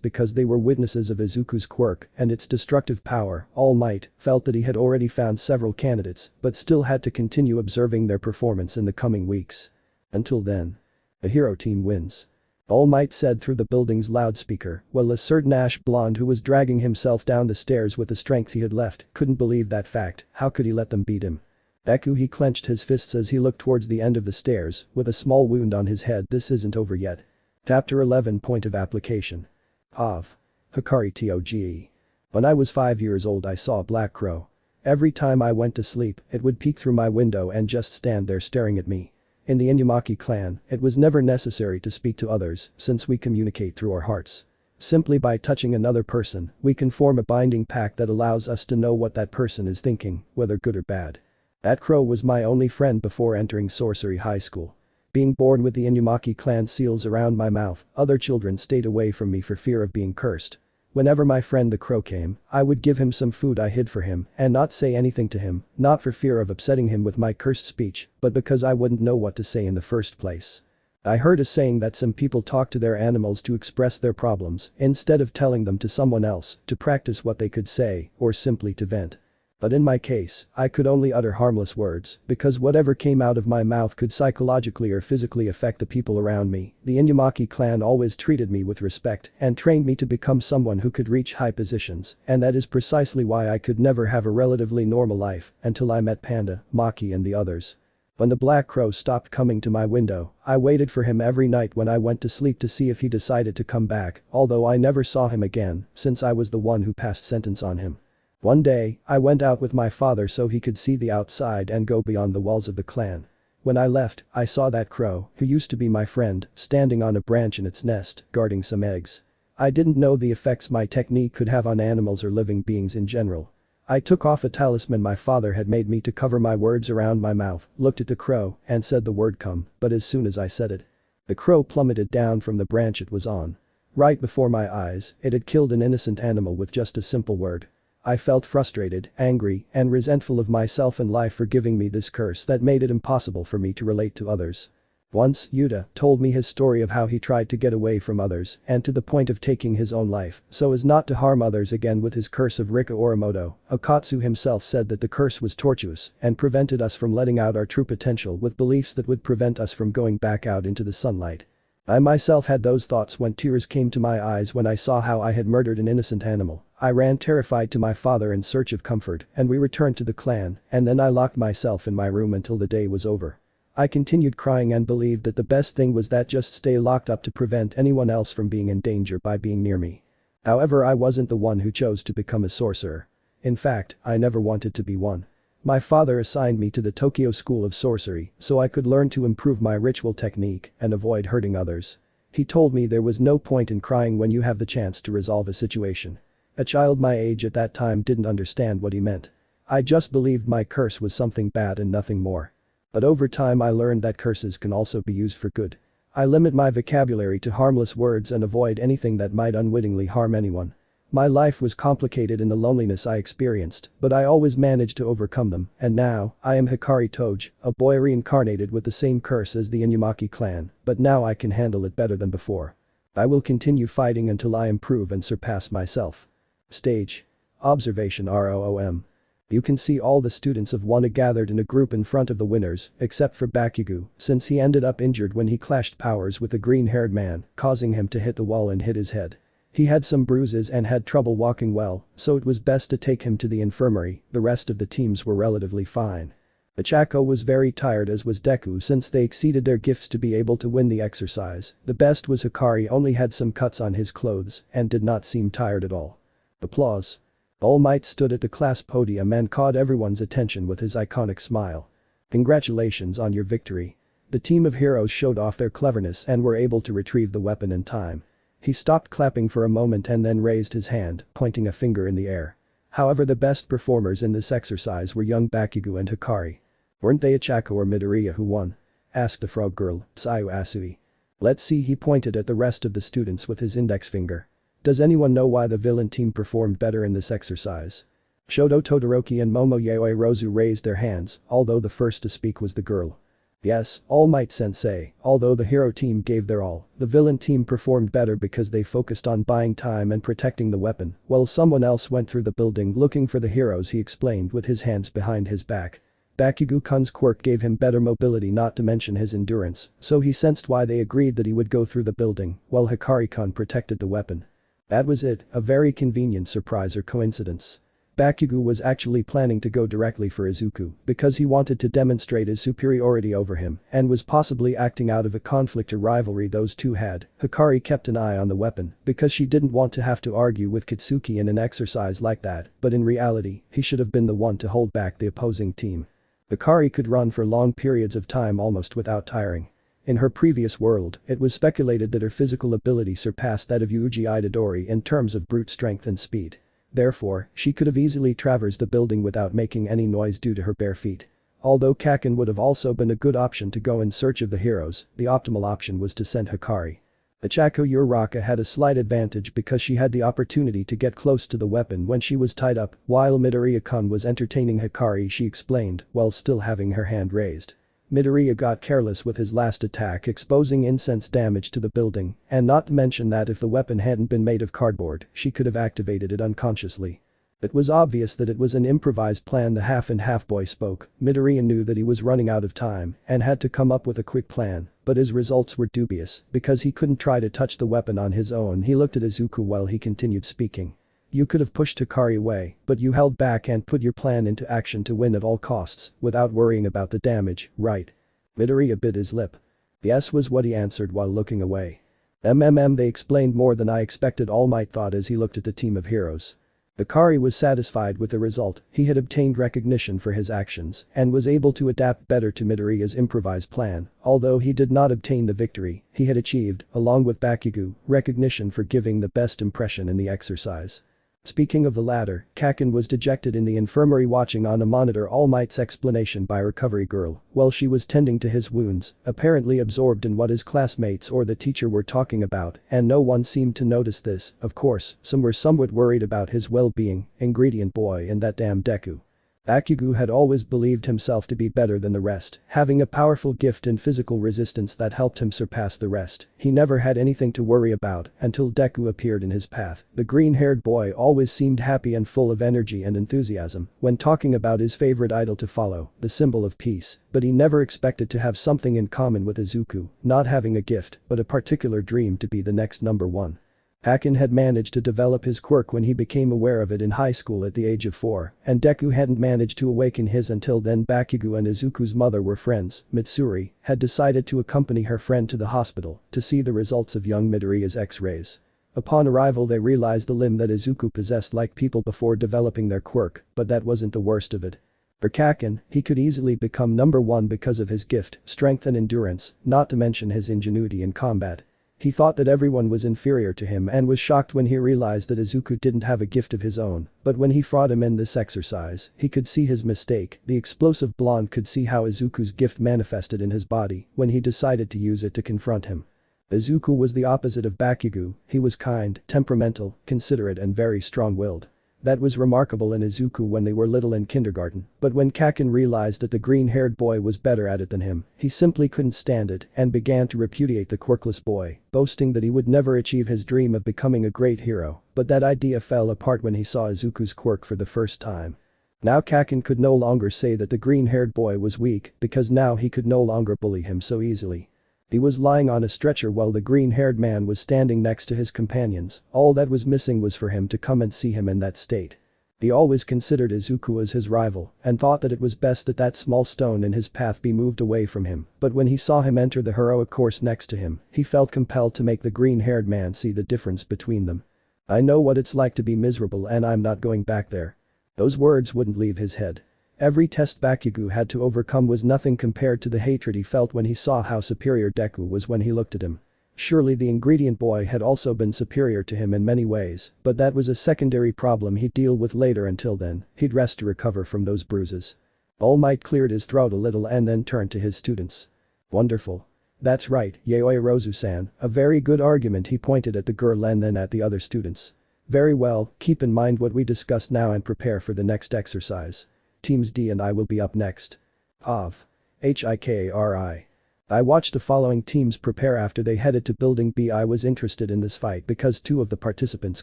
because they were witnesses of Izuku's quirk and its destructive power. All Might felt that he had already found several candidates but still had to continue observing their performance in the coming weeks. Until then. The hero team wins. All Might said through the building's loudspeaker, while a certain ash blonde who was dragging himself down the stairs with the strength he had left couldn't believe that fact. How could he let them beat him? Deku, he clenched his fists as he looked towards the end of the stairs, with a small wound on his head. This isn't over yet. Chapter 11 Point of Application. Of. Hikari Toge. When I was 5 years old I saw a black crow. Every time I went to sleep, it would peek through my window and just stand there staring at me. In the Inumaki clan, it was never necessary to speak to others since we communicate through our hearts. Simply by touching another person, we can form a binding pact that allows us to know what that person is thinking, whether good or bad. That crow was my only friend before entering sorcery high school. Being born with the Inumaki clan seals around my mouth, other children stayed away from me for fear of being cursed. Whenever my friend the crow came, I would give him some food I hid for him and not say anything to him, not for fear of upsetting him with my cursed speech, but because I wouldn't know what to say in the first place. I heard a saying that some people talk to their animals to express their problems instead of telling them to someone else to practice what they could say or simply to vent. But in my case, I could only utter harmless words because whatever came out of my mouth could psychologically or physically affect the people around me. The Inumaki clan always treated me with respect and trained me to become someone who could reach high positions, and that is precisely why I could never have a relatively normal life until I met Panda, Maki and the others. When the black crow stopped coming to my window, I waited for him every night when I went to sleep to see if he decided to come back, although I never saw him again since I was the one who passed sentence on him. One day, I went out with my father so he could see the outside and go beyond the walls of the clan. When I left, I saw that crow, who used to be my friend, standing on a branch in its nest, guarding some eggs. I didn't know the effects my technique could have on animals or living beings in general. I took off a talisman my father had made me to cover my words around my mouth, looked at the crow, and said the word come, but as soon as I said it, the crow plummeted down from the branch it was on. Right before my eyes, it had killed an innocent animal with just a simple word. I felt frustrated, angry, and resentful of myself and life for giving me this curse that made it impossible for me to relate to others. Once, Yuta told me his story of how he tried to get away from others and to the point of taking his own life so as not to harm others again with his curse of Rika Orimoto. Okatsu himself said that the curse was tortuous and prevented us from letting out our true potential with beliefs that would prevent us from going back out into the sunlight. I myself had those thoughts when tears came to my eyes when I saw how I had murdered an innocent animal. I ran terrified to my father in search of comfort and we returned to the clan, and then I locked myself in my room until the day was over. I continued crying and believed that the best thing was that just stay locked up to prevent anyone else from being in danger by being near me. However, I wasn't the one who chose to become a sorcerer. In fact, I never wanted to be one. My father assigned me to the Tokyo School of Sorcery so I could learn to improve my ritual technique and avoid hurting others. He told me there was no point in crying when you have the chance to resolve a situation. A child my age at that time didn't understand what he meant. I just believed my curse was something bad and nothing more. But over time I learned that curses can also be used for good. I limit my vocabulary to harmless words and avoid anything that might unwittingly harm anyone. My life was complicated in the loneliness I experienced, but I always managed to overcome them, and now, I am Hikari Toge, a boy reincarnated with the same curse as the Inumaki clan, but now I can handle it better than before. I will continue fighting until I improve and surpass myself. Stage. Observation ROOM. You can see all the students of WANA gathered in a group in front of the winners, except for Bakugo, since he ended up injured when he clashed powers with the green-haired man, causing him to hit the wall and hit his head. He had some bruises and had trouble walking well, so it was best to take him to the infirmary. The rest of the teams were relatively fine. Ichako was very tired, as was Deku, since they exceeded their gifts to be able to win the exercise. The best was Hikari, only had some cuts on his clothes and did not seem tired at all. Applause. All Might stood at the class podium and caught everyone's attention with his iconic smile. Congratulations on your victory. The team of heroes showed off their cleverness and were able to retrieve the weapon in time. He stopped clapping for a moment and then raised his hand, pointing a finger in the air. However, the best performers in this exercise were young Bakugo and Hikari. Weren't they Hechicero or Midoria who won? asked the frog girl, Tsuyu Asui. Let's see, he pointed at the rest of the students with his index finger. Does anyone know why the villain team performed better in this exercise? Shoto Todoroki and Momoyae Rozu raised their hands, although the first to speak was the girl. Yes, All Might Sensei, although the hero team gave their all, the villain team performed better because they focused on buying time and protecting the weapon, while someone else went through the building looking for the heroes, he explained with his hands behind his back. Bakugo-kun's quirk gave him better mobility, not to mention his endurance, so he sensed why they agreed that he would go through the building, while Hikari-kun protected the weapon. That was it, a very convenient surprise or coincidence. Bakugo was actually planning to go directly for Izuku because he wanted to demonstrate his superiority over him and was possibly acting out of a conflict or rivalry those two had. Hikari kept an eye on the weapon because she didn't want to have to argue with Kitsuki in an exercise like that, but in reality, he should have been the one to hold back the opposing team. Hikari could run for long periods of time almost without tiring. In her previous world, it was speculated that her physical ability surpassed that of Yuji Itadori in terms of brute strength and speed. Therefore, she could have easily traversed the building without making any noise due to her bare feet. Although Kaken would have also been a good option to go in search of the heroes, the optimal option was to send Hikari. Ichako Uraka had a slight advantage because she had the opportunity to get close to the weapon when she was tied up, while Midoria-kun was entertaining Hikari, she explained, while still having her hand raised. Midoriya got careless with his last attack, exposing incense damage to the building, and not to mention that if the weapon hadn't been made of cardboard, she could have activated it unconsciously. It was obvious that it was an improvised plan. The half-and-half boy spoke. Midoriya knew that he was running out of time and had to come up with a quick plan, but his results were dubious because he couldn't try to touch the weapon on his own. He looked at Izuku while he continued speaking. You could have pushed Hikari away, but you held back and put your plan into action to win at all costs, without worrying about the damage, right? Midoriya bit his lip. Yes, was what he answered while looking away. They explained more than I expected, All Might thought as he looked at the team of heroes. Hikari was satisfied with the result. He had obtained recognition for his actions and was able to adapt better to Midoriya's improvised plan. Although he did not obtain the victory, he had achieved, along with Bakugo, recognition for giving the best impression in the exercise. Speaking of the latter, Kaken was dejected in the infirmary watching on a monitor All Might's explanation by Recovery Girl while she was tending to his wounds, apparently absorbed in what his classmates or the teacher were talking about, and no one seemed to notice this. Of course, some were somewhat worried about his well-being, Ingredient Boy and that damn Deku. Bakugo had always believed himself to be better than the rest, having a powerful gift in physical resistance that helped him surpass the rest. He never had anything to worry about until Deku appeared in his path. The green-haired boy always seemed happy and full of energy and enthusiasm when talking about his favorite idol to follow, the symbol of peace, but he never expected to have something in common with Izuku, not having a gift but a particular dream to be the next number one. Kaken had managed to develop his quirk when he became aware of it in high school at the age of 4, and Deku hadn't managed to awaken his until then. Bakugo and Izuku's mother were friends. Mitsuri had decided to accompany her friend to the hospital to see the results of young Midoriya's X-rays. Upon arrival they realized the limb that Izuku possessed like people before developing their quirk, but that wasn't the worst of it. For Kaken, he could easily become number one because of his gift, strength and endurance, not to mention his ingenuity in combat. He thought that everyone was inferior to him and was shocked when he realized that Izuku didn't have a gift of his own, but when he fought him in this exercise, he could see his mistake. The explosive blonde could see how Izuku's gift manifested in his body when he decided to use it to confront him. Izuku was the opposite of Bakugo. He was kind, temperamental, considerate and very strong-willed. That was remarkable in Izuku when they were little in kindergarten, but when Kaken realized that the green-haired boy was better at it than him, he simply couldn't stand it and began to repudiate the quirkless boy, boasting that he would never achieve his dream of becoming a great hero, but that idea fell apart when he saw Izuku's quirk for the first time. Now Kaken could no longer say that the green-haired boy was weak because now he could no longer bully him so easily. He was lying on a stretcher while the green-haired man was standing next to his companions. All that was missing was for him to come and see him in that state. He always considered Izuku as his rival and thought that it was best that that small stone in his path be moved away from him, but when he saw him enter the heroic course next to him, he felt compelled to make the green-haired man see the difference between them. I know what it's like to be miserable and I'm not going back there. Those words wouldn't leave his head. Every test Bakugo had to overcome was nothing compared to the hatred he felt when he saw how superior Deku was when he looked at him. Surely the ingredient boy had also been superior to him in many ways, but that was a secondary problem he'd deal with later. Until then, he'd rest to recover from those bruises. All Might cleared his throat a little and then turned to his students. Wonderful. That's right, Yaoi Rozu-san, a very good argument. He pointed at the girl and then at the other students. Very well, keep in mind what we discussed now and prepare for the next exercise. Teams D and I will be up next. Of. Hikari. I watched the following teams prepare after they headed to Building B. I was interested in this fight because two of the participants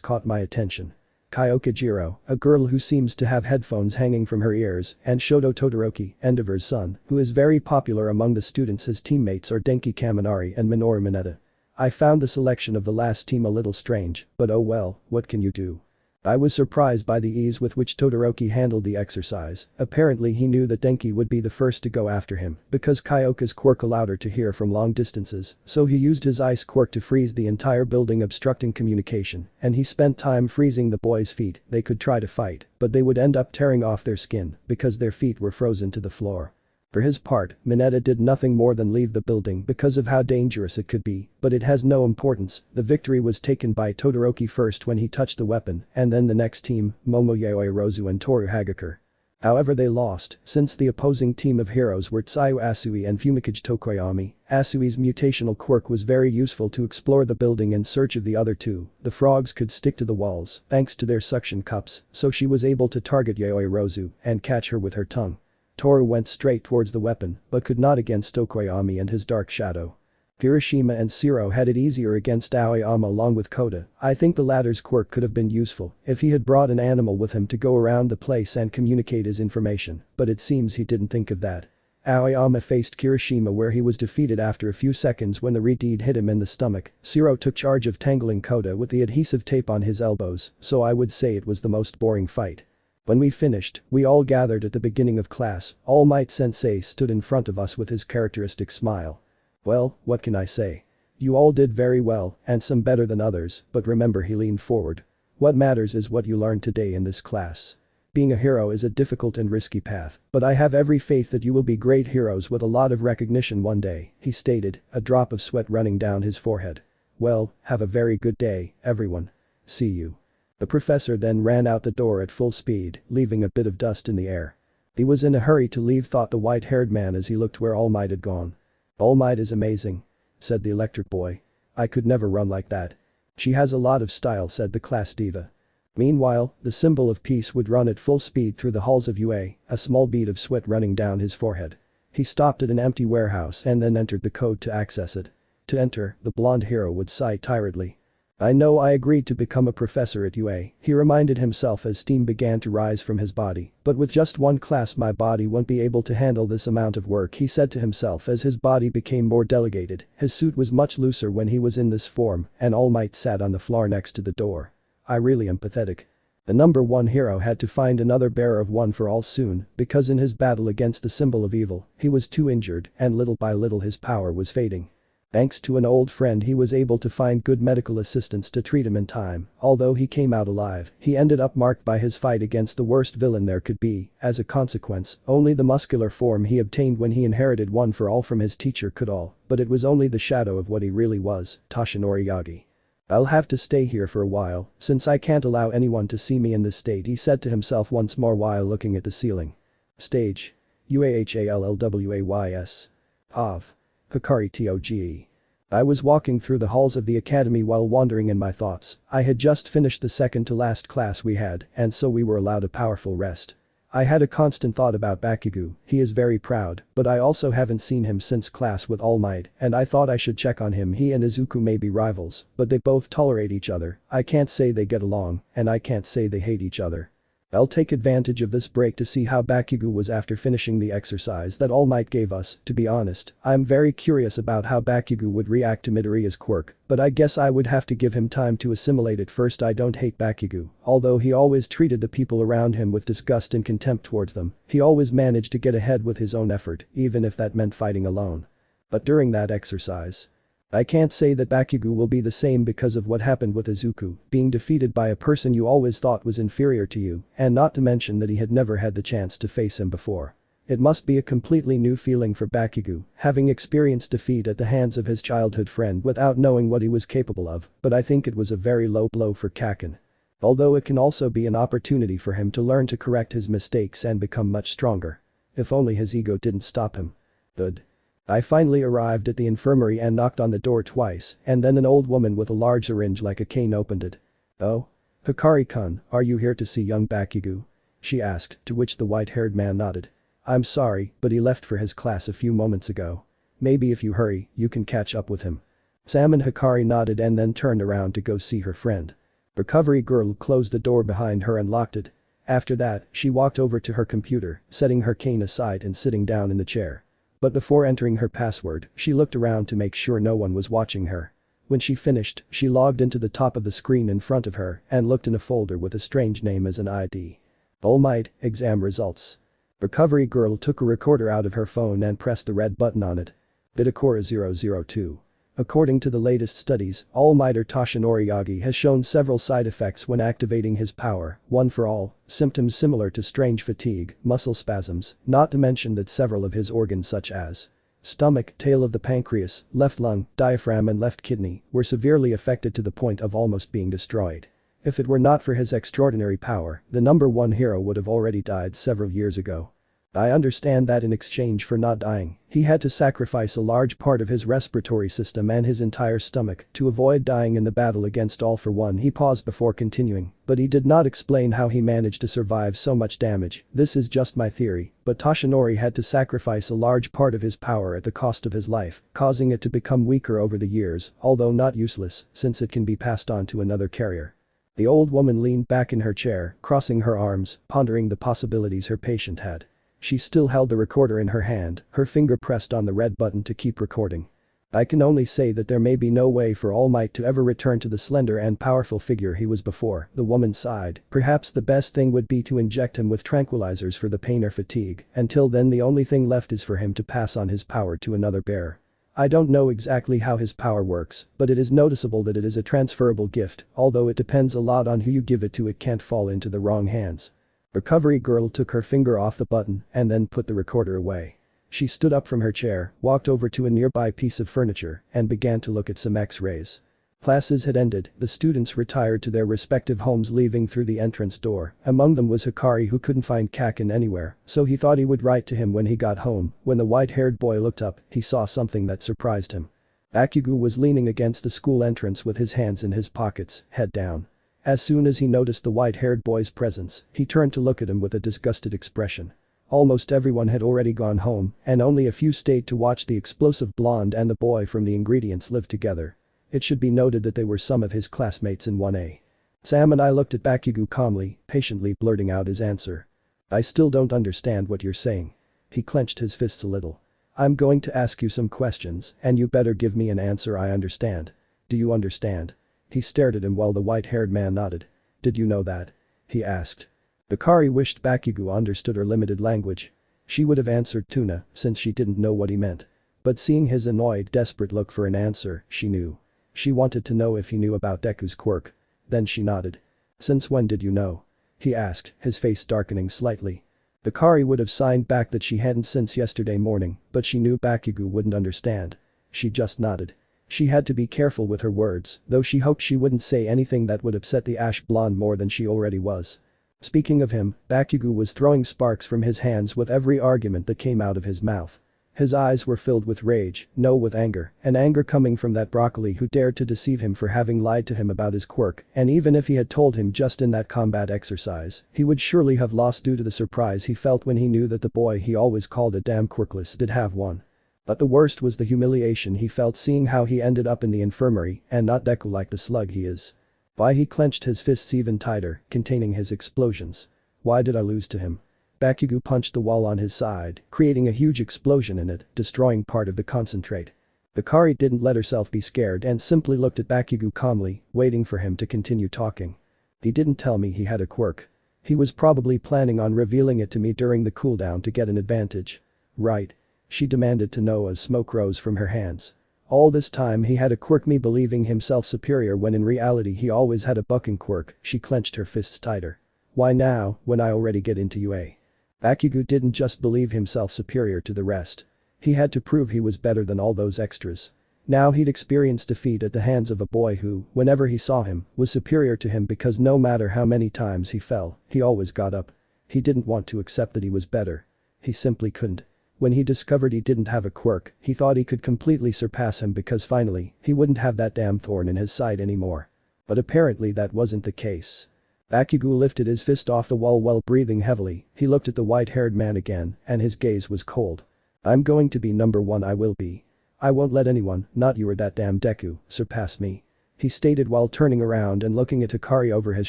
caught my attention. Kyoka Jirro, a girl who seems to have headphones hanging from her ears, and Shoto Todoroki, Endeavor's son, who is very popular among the students. His teammates are Denki Kaminari and Minoru Mineta. I found the selection of the last team a little strange, but oh well, what can you do? I was surprised by the ease with which Todoroki handled the exercise. Apparently he knew that Denki would be the first to go after him because Kyoka's quirk allowed her to hear from long distances, so he used his ice quirk to freeze the entire building, obstructing communication, and he spent time freezing the boys' feet. They could try to fight, but they would end up tearing off their skin because their feet were frozen to the floor. For his part, Mineta did nothing more than leave the building because of how dangerous it could be, but it has no importance. The victory was taken by Todoroki first when he touched the weapon, and then the next team, Momo Yaoi Rozu and Toru Hagakure. However, they lost, since the opposing team of heroes were Tsuyu Asui and Fumikage Tokoyami. Asui's mutational quirk was very useful to explore the building in search of the other two. The frogs could stick to the walls thanks to their suction cups, so she was able to target Yaoi Rozu and catch her with her tongue. Toru went straight towards the weapon, but could not against Tokoyami and his dark shadow. Kirishima and Shiro had it easier against Aoyama along with Kota. I think the latter's quirk could have been useful if he had brought an animal with him to go around the place and communicate his information, but it seems he didn't think of that. Aoyama faced Kirishima where he was defeated after a few seconds when the redeed hit him in the stomach. Shiro took charge of tangling Kota with the adhesive tape on his elbows, so I would say it was the most boring fight. When we finished, we all gathered at the beginning of class. All Might Sensei stood in front of us with his characteristic smile. Well, what can I say? You all did very well, and some better than others, but remember, he leaned forward. What matters is what you learned today in this class. Being a hero is a difficult and risky path, but I have every faith that you will be great heroes with a lot of recognition one day, he stated, a drop of sweat running down his forehead. Well, have a very good day, everyone. See you. The professor then ran out the door at full speed, leaving a bit of dust in the air. He was in a hurry to leave, thought the white-haired man as he looked where All Might had gone. All Might is amazing, said the electric boy. I could never run like that. She has a lot of style, said the class diva. Meanwhile, the symbol of peace would run at full speed through the halls of UA, a small bead of sweat running down his forehead. He stopped at an empty warehouse and then entered the code to access it. To enter, the blonde hero would sigh tiredly. I know I agreed to become a professor at UA, he reminded himself as steam began to rise from his body, but with just one class my body won't be able to handle this amount of work, he said to himself as his body became more delegated. His suit was much looser when he was in this form, and All Might sat on the floor next to the door. I really am pathetic. The number one hero had to find another bearer of one for all soon, because in his battle against the symbol of evil, he was too injured, and little by little his power was fading. Thanks to an old friend he was able to find good medical assistance to treat him in time. Although he came out alive, he ended up marked by his fight against the worst villain there could be. As a consequence, only the muscular form he obtained when he inherited One for All from his teacher could all, but it was only the shadow of what he really was, Toshinori Yagi. I'll have to stay here for a while, since I can't allow anyone to see me in this state, he said to himself once more while looking at the ceiling. Stage. UAHALLWAYS. Of. Hikari Toge. I was walking through the halls of the academy while wandering in my thoughts. I had just finished the second to last class we had, and so we were allowed a powerful rest. I had a constant thought about Bakugo. He is very proud, but I also haven't seen him since class with All Might, and I thought I should check on him. He and Izuku may be rivals, but they both tolerate each other. I can't say they get along, and I can't say they hate each other. I'll take advantage of this break to see how Bakugo was after finishing the exercise that All Might gave us. To be honest, I'm very curious about how Bakugo would react to Midoriya's quirk, but I guess I would have to give him time to assimilate it first. I don't hate Bakugo, although he always treated the people around him with disgust and contempt towards them. He always managed to get ahead with his own effort, even if that meant fighting alone. But during that exercise, I can't say that Bakugo will be the same because of what happened with Izuku, being defeated by a person you always thought was inferior to you, and not to mention that he had never had the chance to face him before. It must be a completely new feeling for Bakugo, having experienced defeat at the hands of his childhood friend without knowing what he was capable of, but I think it was a very low blow for Kaken. Although it can also be an opportunity for him to learn to correct his mistakes and become much stronger. If only his ego didn't stop him. Good. I finally arrived at the infirmary and knocked on the door twice, and then an old woman with a large syringe like a cane opened it. "Oh? Hikari-kun, are you here to see young Bakugo?" she asked, to which the white-haired man nodded. "I'm sorry, but he left for his class a few moments ago. Maybe if you hurry, you can catch up with him." Sam and Hikari nodded and then turned around to go see her friend. Recovery girl closed the door behind her and locked it. After that, she walked over to her computer, setting her cane aside and sitting down in the chair. But before entering her password, she looked around to make sure no one was watching her. When she finished, she logged into the top of the screen in front of her and looked in a folder with a strange name as an ID. All Might, exam results. Recovery girl took a recorder out of her phone and pressed the red button on it. Bidakura 002. According to the latest studies, All Mighter Toshinori Yagi has shown several side effects when activating his power, one for all, symptoms similar to strange fatigue, muscle spasms, not to mention that several of his organs such as stomach, tail of the pancreas, left lung, diaphragm and left kidney were severely affected to the point of almost being destroyed. If it were not for his extraordinary power, the number one hero would have already died several years ago. I understand that in exchange for not dying, he had to sacrifice a large part of his respiratory system and his entire stomach to avoid dying in the battle against All for One. He paused before continuing, but he did not explain how he managed to survive so much damage. This is just my theory, but Toshinori had to sacrifice a large part of his power at the cost of his life, causing it to become weaker over the years, although not useless, since it can be passed on to another carrier. The old woman leaned back in her chair, crossing her arms, pondering the possibilities her patient had. She still held the recorder in her hand, her finger pressed on the red button to keep recording. I can only say that there may be no way for All Might to ever return to the slender and powerful figure he was before, the woman sighed. Perhaps the best thing would be to inject him with tranquilizers for the pain or fatigue. Until then the only thing left is for him to pass on his power to another bearer. I don't know exactly how his power works, but it is noticeable that it is a transferable gift, although it depends a lot on who you give it to. It can't fall into the wrong hands. Recovery girl took her finger off the button and then put the recorder away. She stood up from her chair, walked over to a nearby piece of furniture and began to look at some X-rays. Classes had ended, the students retired to their respective homes, leaving through the entrance door. Among them was Hikari, who couldn't find Kaisen anywhere, so he thought he would write to him when he got home. When the white-haired boy looked up, he saw something that surprised him. Bakugo was leaning against the school entrance with his hands in his pockets, head down. As soon as he noticed the white-haired boy's presence, he turned to look at him with a disgusted expression. Almost everyone had already gone home, and only a few stayed to watch the explosive blonde and the boy from the ingredients live together. It should be noted that they were some of his classmates in 1A. Sam and I looked at Bakugo calmly, patiently blurting out his answer. "I still don't understand what you're saying." He clenched his fists a little. "I'm going to ask you some questions, and you better give me an answer I understand. Do you understand?" He stared at him while the white-haired man nodded. "Did you know that?" he asked. Hikari wished Bakugo understood her limited language. She would have answered tuna, since she didn't know what he meant. But seeing his annoyed, desperate look for an answer, she knew. She wanted to know if he knew about Deku's quirk. Then she nodded. "Since when did you know?" he asked, his face darkening slightly. Hikari would have signed back that she hadn't since yesterday morning, but she knew Bakugo wouldn't understand. She just nodded. She had to be careful with her words, though she hoped she wouldn't say anything that would upset the ash blonde more than she already was. Speaking of him, Bakugo was throwing sparks from his hands with every argument that came out of his mouth. His eyes were filled with rage, no, with anger, and anger coming from that broccoli who dared to deceive him for having lied to him about his quirk, and even if he had told him just in that combat exercise, he would surely have lost due to the surprise he felt when he knew that the boy he always called a damn quirkless did have one. But the worst was the humiliation he felt seeing how he ended up in the infirmary and not Deku like the slug he is. Why, he clenched his fists even tighter, containing his explosions. Why did I lose to him? Bakugo punched the wall on his side, creating a huge explosion in it, destroying part of the concentrate. Hikari didn't let herself be scared and simply looked at Bakugo calmly, waiting for him to continue talking. He didn't tell me he had a quirk. He was probably planning on revealing it to me during the cooldown to get an advantage. Right? She demanded to know as smoke rose from her hands. All this time he had a quirk, me believing himself superior when in reality he always had a bucking quirk. She clenched her fists tighter. Why now, when I already get into UA? Bakugo didn't just believe himself superior to the rest. He had to prove he was better than all those extras. Now he'd experienced defeat at the hands of a boy who, whenever he saw him, was superior to him because no matter how many times he fell, he always got up. He didn't want to accept that he was better. He simply couldn't. When he discovered he didn't have a quirk, he thought he could completely surpass him because finally, he wouldn't have that damn thorn in his side anymore. But apparently that wasn't the case. Bakugo lifted his fist off the wall while breathing heavily, he looked at the white-haired man again, and his gaze was cold. I'm going to be number one, I will be. I won't let anyone, not you or that damn Deku, surpass me. He stated while turning around and looking at Hikari over his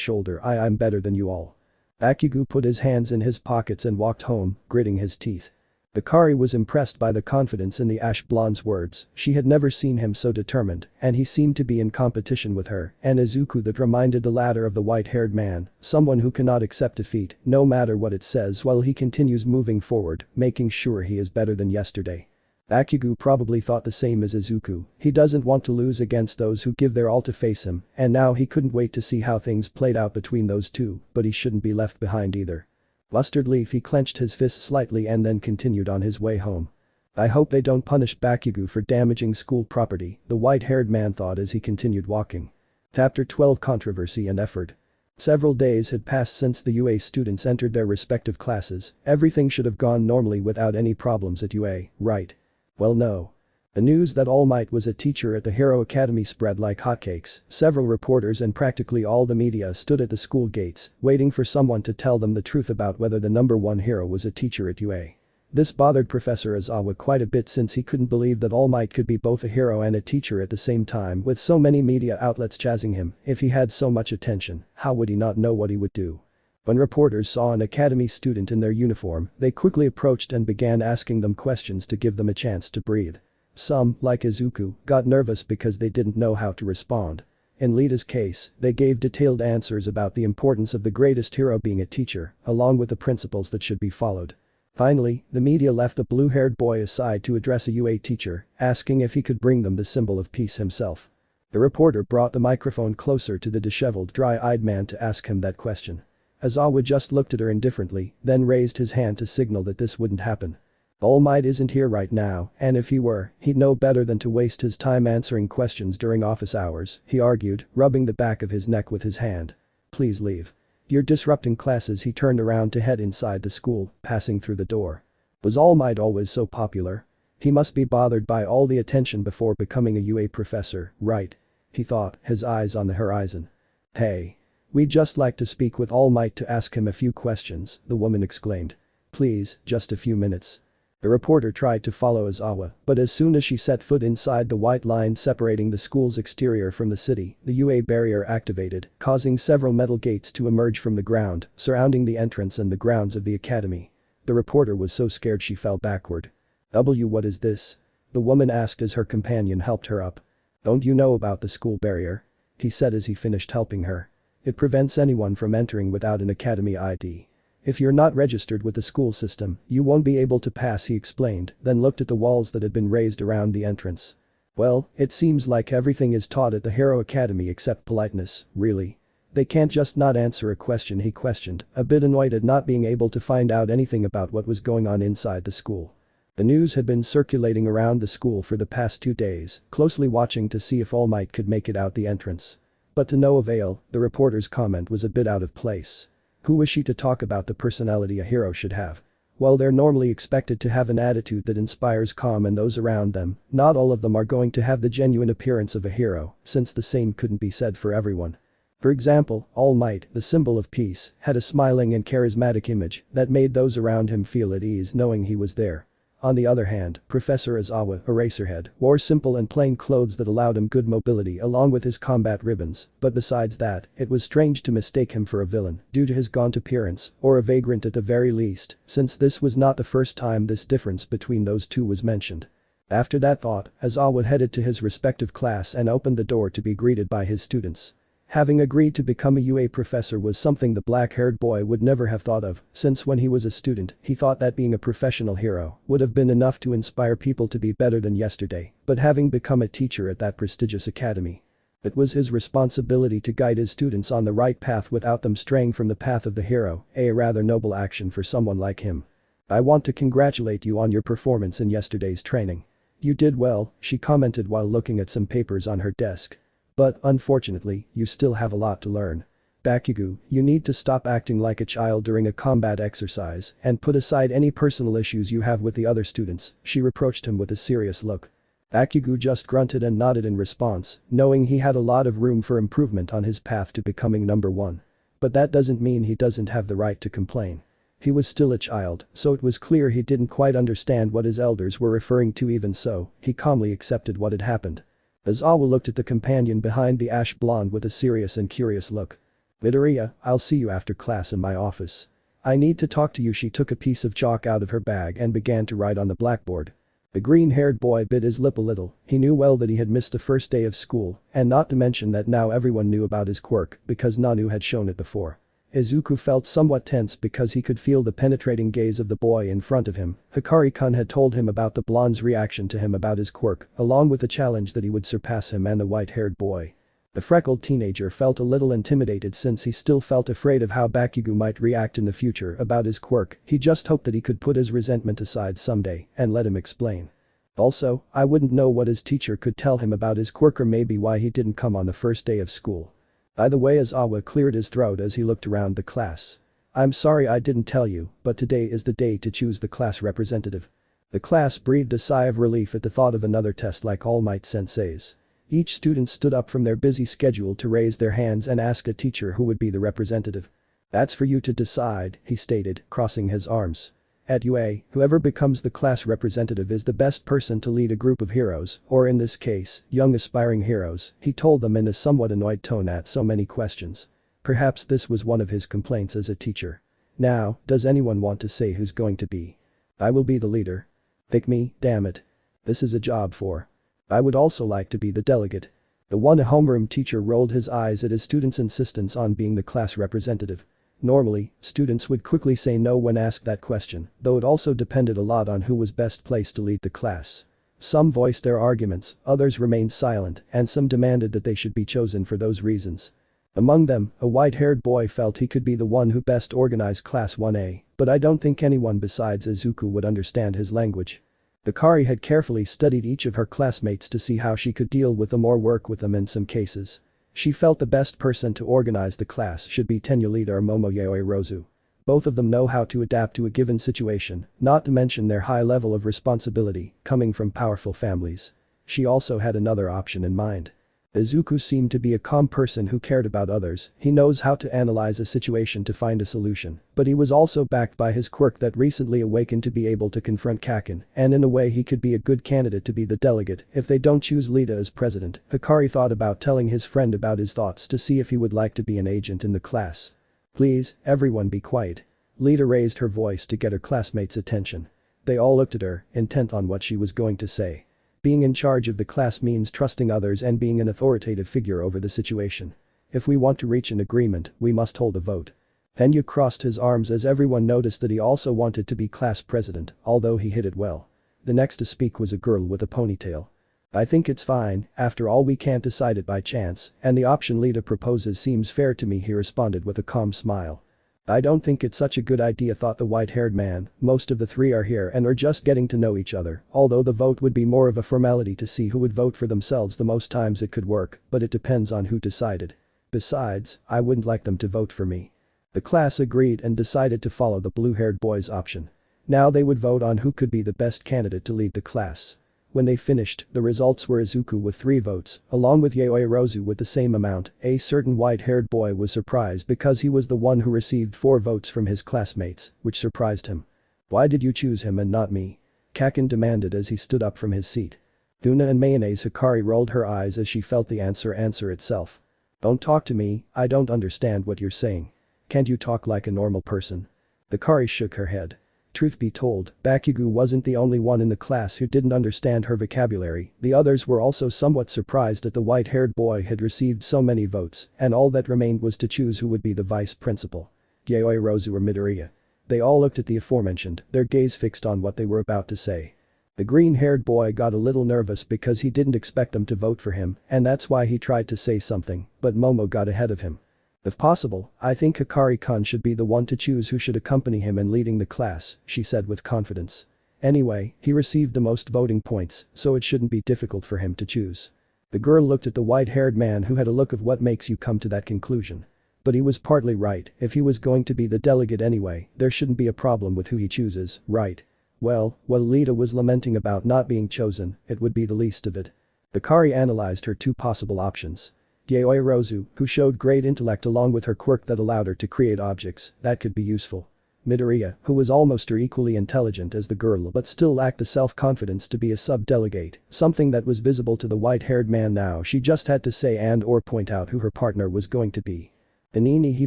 shoulder. I'm better than you all. Bakugo put his hands in his pockets and walked home, gritting his teeth. Hikari was impressed by the confidence in the ash blonde's words, she had never seen him so determined, and he seemed to be in competition with her, and Izuku that reminded the latter of the white-haired man, someone who cannot accept defeat, no matter what it says while he continues moving forward, making sure he is better than yesterday. Bakugo probably thought the same as Izuku, he doesn't want to lose against those who give their all to face him, and now he couldn't wait to see how things played out between those two, but he shouldn't be left behind either. Mustard Leaf he clenched his fist slightly and then continued on his way home. I hope they don't punish Bakugo for damaging school property, the white-haired man thought as he continued walking. Chapter 12 Controversy and Effort. Several days had passed since the UA students entered their respective classes, everything should have gone normally without any problems at UA, right? Well no. The news that All Might was a teacher at the Hero Academy spread like hotcakes, several reporters and practically all the media stood at the school gates, waiting for someone to tell them the truth about whether the number one hero was a teacher at UA. This bothered Professor Aizawa quite a bit since he couldn't believe that All Might could be both a hero and a teacher at the same time with so many media outlets chasing him. If he had so much attention, how would he not know what he would do? When reporters saw an academy student in their uniform, they quickly approached and began asking them questions to give them a chance to breathe. Some, like Izuku, got nervous because they didn't know how to respond. In Lita's case, they gave detailed answers about the importance of the greatest hero being a teacher, along with the principles that should be followed. Finally, the media left the blue-haired boy aside to address a UA teacher, asking if he could bring them the symbol of peace himself. The reporter brought the microphone closer to the disheveled, dry-eyed man to ask him that question. Aizawa just looked at her indifferently, then raised his hand to signal that this wouldn't happen. All Might isn't here right now, and if he were, he'd know better than to waste his time answering questions during office hours, he argued, rubbing the back of his neck with his hand. Please leave. You're disrupting classes. He turned around to head inside the school, passing through the door. Was All Might always so popular? He must be bothered by all the attention before becoming a UA professor, right? He thought, his eyes on the horizon. Hey. We'd just like to speak with All Might to ask him a few questions, the woman exclaimed. Please, just a few minutes. The reporter tried to follow Aizawa, but as soon as she set foot inside the white line separating the school's exterior from the city, the UA barrier activated, causing several metal gates to emerge from the ground, surrounding the entrance and the grounds of the academy. The reporter was so scared she fell backward. What is this? The woman asked as her companion helped her up. Don't you know about the school barrier? He said as he finished helping her. It prevents anyone from entering without an academy ID. If you're not registered with the school system, you won't be able to pass, he explained, then looked at the walls that had been raised around the entrance. Well, it seems like everything is taught at the Hero Academy except politeness, really. They can't just not answer a question, he questioned, a bit annoyed at not being able to find out anything about what was going on inside the school. The news had been circulating around the school for the past 2 days, closely watching to see if All Might could make it out the entrance. But to no avail, the reporter's comment was a bit out of place. Who was she to talk about the personality a hero should have? While they're normally expected to have an attitude that inspires calm in those around them, not all of them are going to have the genuine appearance of a hero, since the same couldn't be said for everyone. For example, All Might, the symbol of peace, had a smiling and charismatic image that made those around him feel at ease knowing he was there. On the other hand, Professor Aizawa, Eraserhead, wore simple and plain clothes that allowed him good mobility along with his combat ribbons, but besides that, it was strange to mistake him for a villain due to his gaunt appearance, or a vagrant at the very least, since this was not the first time this difference between those two was mentioned. After that thought, Aizawa headed to his respective class and opened the door to be greeted by his students. Having agreed to become a UA professor was something the black-haired boy would never have thought of, since when he was a student, he thought that being a professional hero would have been enough to inspire people to be better than yesterday, but having become a teacher at that prestigious academy, it was his responsibility to guide his students on the right path without them straying from the path of the hero, a rather noble action for someone like him. I want to congratulate you on your performance in yesterday's training. You did well, she commented while looking at some papers on her desk. But, unfortunately, you still have a lot to learn. Bakugo, you need to stop acting like a child during a combat exercise and put aside any personal issues you have with the other students, she reproached him with a serious look. Bakugo just grunted and nodded in response, knowing he had a lot of room for improvement on his path to becoming number one. But that doesn't mean he doesn't have the right to complain. He was still a child, so it was clear he didn't quite understand what his elders were referring to. Even so, he calmly accepted what had happened. Aizawa looked at the companion behind the ash blonde with a serious and curious look. Midoria, I'll see you after class in my office. I need to talk to you. She took a piece of chalk out of her bag and began to write on the blackboard. The green-haired boy bit his lip a little. He knew well that he had missed the first day of school, and not to mention that now everyone knew about his quirk because Nanu had shown it before. Izuku felt somewhat tense because he could feel the penetrating gaze of the boy in front of him. Hikari-kun had told him about the blonde's reaction to him about his quirk, along with the challenge that he would surpass him and the white-haired boy. The freckled teenager felt a little intimidated since he still felt afraid of how Bakugo might react in the future about his quirk. He just hoped that he could put his resentment aside someday and let him explain. Also, I wouldn't know what his teacher could tell him about his quirk or maybe why he didn't come on the first day of school. By the way, Aizawa cleared his throat as he looked around the class. I'm sorry I didn't tell you, but today is the day to choose the class representative. The class breathed a sigh of relief at the thought of another test like All Might Sensei's. Each student stood up from their busy schedule to raise their hands and ask a teacher who would be the representative. That's for you to decide, he stated, crossing his arms. At UA, whoever becomes the class representative is the best person to lead a group of heroes, or in this case, young aspiring heroes, he told them in a somewhat annoyed tone at so many questions. Perhaps this was one of his complaints as a teacher. Now, does anyone want to say who's going to be? I will be the leader. Pick me, damn it. This is a job for. I would also like to be the delegate. The one homeroom teacher rolled his eyes at his students' insistence on being the class representative. Normally, students would quickly say no when asked that question, though it also depended a lot on who was best placed to lead the class. Some voiced their arguments, others remained silent, and some demanded that they should be chosen for those reasons. Among them, a white-haired boy felt he could be the one who best organized Class 1A, but I don't think anyone besides Izuku would understand his language. Hikari had carefully studied each of her classmates to see how she could deal with them or work with them in some cases. She felt the best person to organize the class should be Tenya Lita or Momo Yaoyorozu. Both of them know how to adapt to a given situation, not to mention their high level of responsibility, coming from powerful families. She also had another option in mind. Izuku seemed to be a calm person who cared about others. He knows how to analyze a situation to find a solution, but he was also backed by his quirk that recently awakened to be able to confront Kaken, and in a way he could be a good candidate to be the delegate if they don't choose Lita as president. Hikari thought about telling his friend about his thoughts to see if he would like to be an agent in the class. Please, everyone be quiet. Lita raised her voice to get her classmates' attention. They all looked at her, intent on what she was going to say. Being in charge of the class means trusting others and being an authoritative figure over the situation. If we want to reach an agreement, we must hold a vote. Tenya crossed his arms as everyone noticed that he also wanted to be class president, although he hid it well. The next to speak was a girl with a ponytail. I think it's fine, after all we can't decide it by chance, and the option Lita proposes seems fair to me, he responded with a calm smile. I don't think it's such a good idea, thought the white-haired man. Most of the three are here and are just getting to know each other, although the vote would be more of a formality to see who would vote for themselves. The most times it could work, but it depends on who decided. Besides, I wouldn't like them to vote for me. The class agreed and decided to follow the blue-haired boy's option. Now they would vote on who could be the best candidate to lead the class. When they finished, the results were Izuku with 3 votes, along with Yaoyorozu with the same amount. A certain white-haired boy was surprised because he was the one who received 4 votes from his classmates, which surprised him. Why did you choose him and not me? Kaken demanded as he stood up from his seat. Tuna and mayonnaise. Hikari rolled her eyes as she felt the answer itself. Don't talk to me, I don't understand what you're saying. Can't you talk like a normal person? Hikari shook her head. Truth be told, Bakugo wasn't the only one in the class who didn't understand her vocabulary. The others were also somewhat surprised that the white-haired boy had received so many votes, and all that remained was to choose who would be the vice principal. Yaoyorozu or Midoria. They all looked at the aforementioned, their gaze fixed on what they were about to say. The green-haired boy got a little nervous because he didn't expect them to vote for him, and that's why he tried to say something, but Momo got ahead of him. If possible, I think Hikari-kun should be the one to choose who should accompany him in leading the class, she said with confidence. Anyway, he received the most voting points, so it shouldn't be difficult for him to choose. The girl looked at the white-haired man who had a look of what makes you come to that conclusion. But he was partly right, if he was going to be the delegate anyway, there shouldn't be a problem with who he chooses, right? Well, while Lita was lamenting about not being chosen, it would be the least of it. Hikari analyzed her two possible options. Yaoyorozu, who showed great intellect along with her quirk that allowed her to create objects, that could be useful. Midoria, who was almost or equally intelligent as the girl but still lacked the self-confidence to be a sub-delegate, something that was visible to the white-haired man now she just had to say and or point out who her partner was going to be. Anini he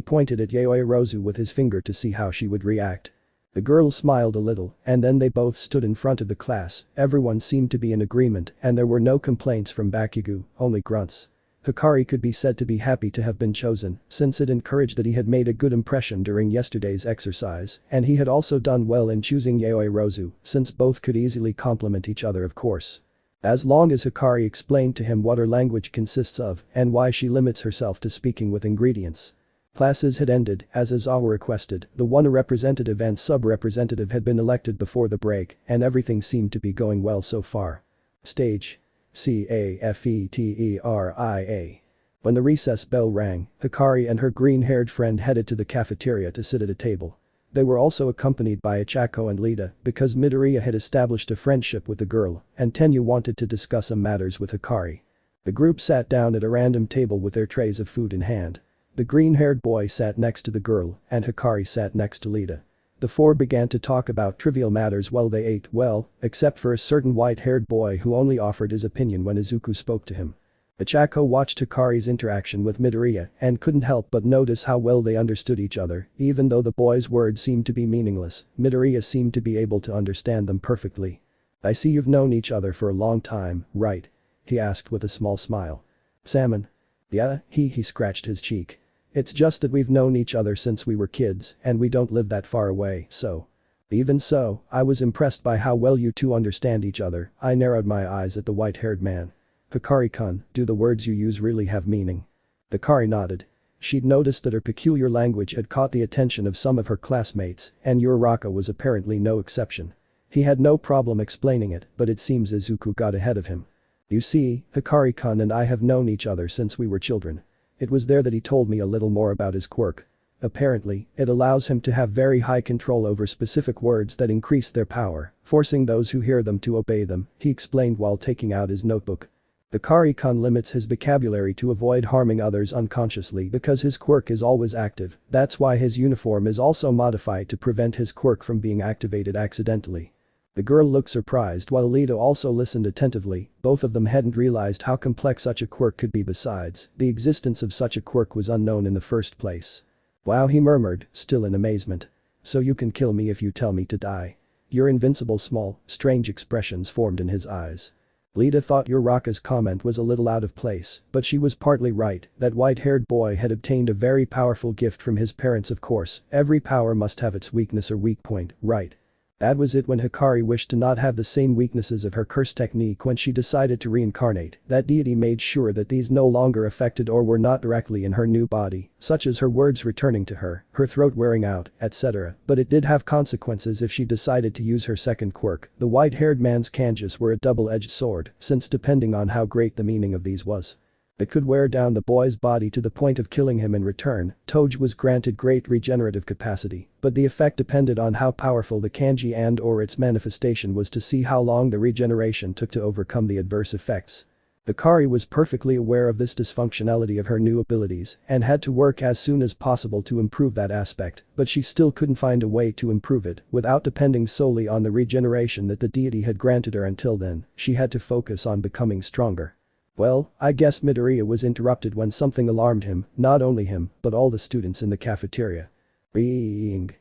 pointed at Yaoyorozu with his finger to see how she would react. The girl smiled a little, and then they both stood in front of the class, everyone seemed to be in agreement and there were no complaints from Bakugo, only grunts. Hikari could be said to be happy to have been chosen, since it encouraged that he had made a good impression during yesterday's exercise, and he had also done well in choosing Yaoyorozu, since both could easily complement each other of course. As long as Hikari explained to him what her language consists of and why she limits herself to speaking with ingredients. Classes had ended, as Aizawa requested, the one representative and sub-representative had been elected before the break, and everything seemed to be going well so far. Stage. Cafeteria. When the recess bell rang, Hikari and her green-haired friend headed to the cafeteria to sit at a table. They were also accompanied by Ichako and Lita because Midoria had established a friendship with the girl and Tenya wanted to discuss some matters with Hikari. The group sat down at a random table with their trays of food in hand. The green-haired boy sat next to the girl and Hikari sat next to Lita. The four began to talk about trivial matters while they ate well, except for a certain white-haired boy who only offered his opinion when Izuku spoke to him. Ichako watched Hikari's interaction with Midoria and couldn't help but notice how well they understood each other, even though the boy's words seemed to be meaningless, Midoria seemed to be able to understand them perfectly. "I see you've known each other for a long time, right?" he asked with a small smile. "Salmon?" "Yeah," he scratched his cheek. "It's just that we've known each other since we were kids and we don't live that far away, so." "Even so, I was impressed by how well you two understand each other." I narrowed my eyes at the white-haired man. "Hikari-kun, do the words you use really have meaning?" Hikari nodded. She'd noticed that her peculiar language had caught the attention of some of her classmates and Uraka was apparently no exception. He had no problem explaining it, but it seems Izuku got ahead of him. "You see, Hikari-kun and I have known each other since we were children." It was there that he told me a little more about his quirk. Apparently, it allows him to have very high control over specific words that increase their power, forcing those who hear them to obey them, he explained while taking out his notebook. Hikari-kun limits his vocabulary to avoid harming others unconsciously because his quirk is always active, that's why his uniform is also modified to prevent his quirk from being activated accidentally. The girl looked surprised while Lita also listened attentively, both of them hadn't realized how complex such a quirk could be besides, the existence of such a quirk was unknown in the first place. "Wow," he murmured, still in amazement. "So you can kill me if you tell me to die. You're invincible." Small, strange expressions formed in his eyes. Lita thought Uraka's comment was a little out of place, but she was partly right, that white-haired boy had obtained a very powerful gift from his parents of course, every power must have its weakness or weak point, right? That was it when Hikari wished to not have the same weaknesses of her curse technique when she decided to reincarnate, that deity made sure that these no longer affected or were not directly in her new body, such as her words returning to her, her throat wearing out, etc. But it did have consequences if she decided to use her second quirk. The white-haired man's kanjis were a double-edged sword, since depending on how great the meaning of these was. It could wear down the boy's body to the point of killing him in return. Toge was granted great regenerative capacity, but the effect depended on how powerful the kanji and or its manifestation was to see how long the regeneration took to overcome the adverse effects. Hikari was perfectly aware of this dysfunctionality of her new abilities and had to work as soon as possible to improve that aspect, but she still couldn't find a way to improve it without depending solely on the regeneration that the deity had granted her until then. She had to focus on becoming stronger. Well, I guess Midoria was interrupted when something alarmed him, not only him, but all the students in the cafeteria. Ring.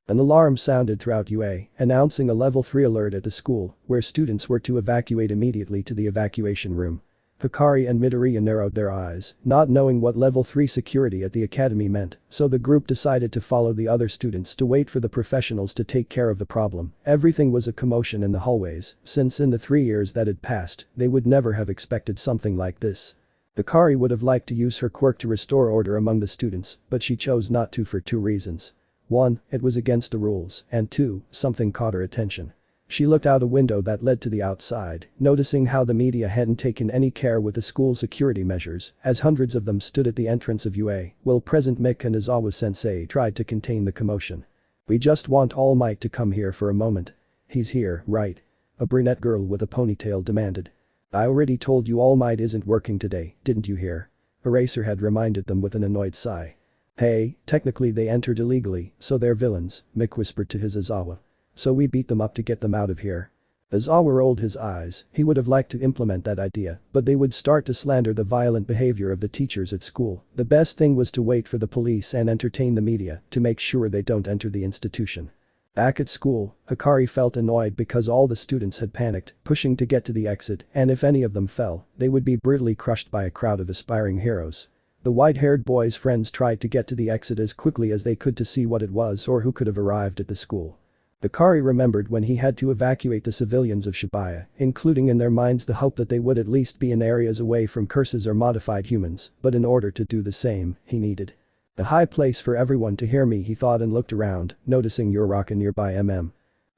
An alarm sounded throughout UA, announcing a level 3 alert at the school, where students were to evacuate immediately to the evacuation room. Hikari and Midoria narrowed their eyes, not knowing what level 3 security at the academy meant, so the group decided to follow the other students to wait for the professionals to take care of the problem. Everything was a commotion in the hallways, since in the 3 years that had passed, they would never have expected something like this. Hikari would have liked to use her quirk to restore order among the students, but she chose not to for 2 reasons. 1, it was against the rules, and 2, something caught her attention. She looked out a window that led to the outside, noticing how the media hadn't taken any care with the school security measures, as hundreds of them stood at the entrance of UA, while President Mick and Izawa-sensei tried to contain the commotion. "We just want All Might to come here for a moment. He's here, right?" A brunette girl with a ponytail demanded. "I already told you All Might isn't working today, didn't you hear?" Eraserhead reminded them with an annoyed sigh. "Hey, technically they entered illegally, so they're villains," Mick whispered to his Izawa. "So we beat them up to get them out of here." Izawa rolled his eyes. He would have liked to implement that idea, but they would start to slander the violent behavior of the teachers at school. The best thing was to wait for the police and entertain the media to make sure they don't enter the institution. Back at school, Hikari felt annoyed because all the students had panicked, pushing to get to the exit, and if any of them fell, they would be brutally crushed by a crowd of aspiring heroes. The white-haired boy's friends tried to get to the exit as quickly as they could to see what it was or who could have arrived at the school. Hikari remembered when he had to evacuate the civilians of Shibuya, including in their minds the hope that they would at least be in areas away from curses or modified humans, but in order to do the same, he needed a high place for everyone to hear me, he thought, and looked around, noticing Uraka nearby.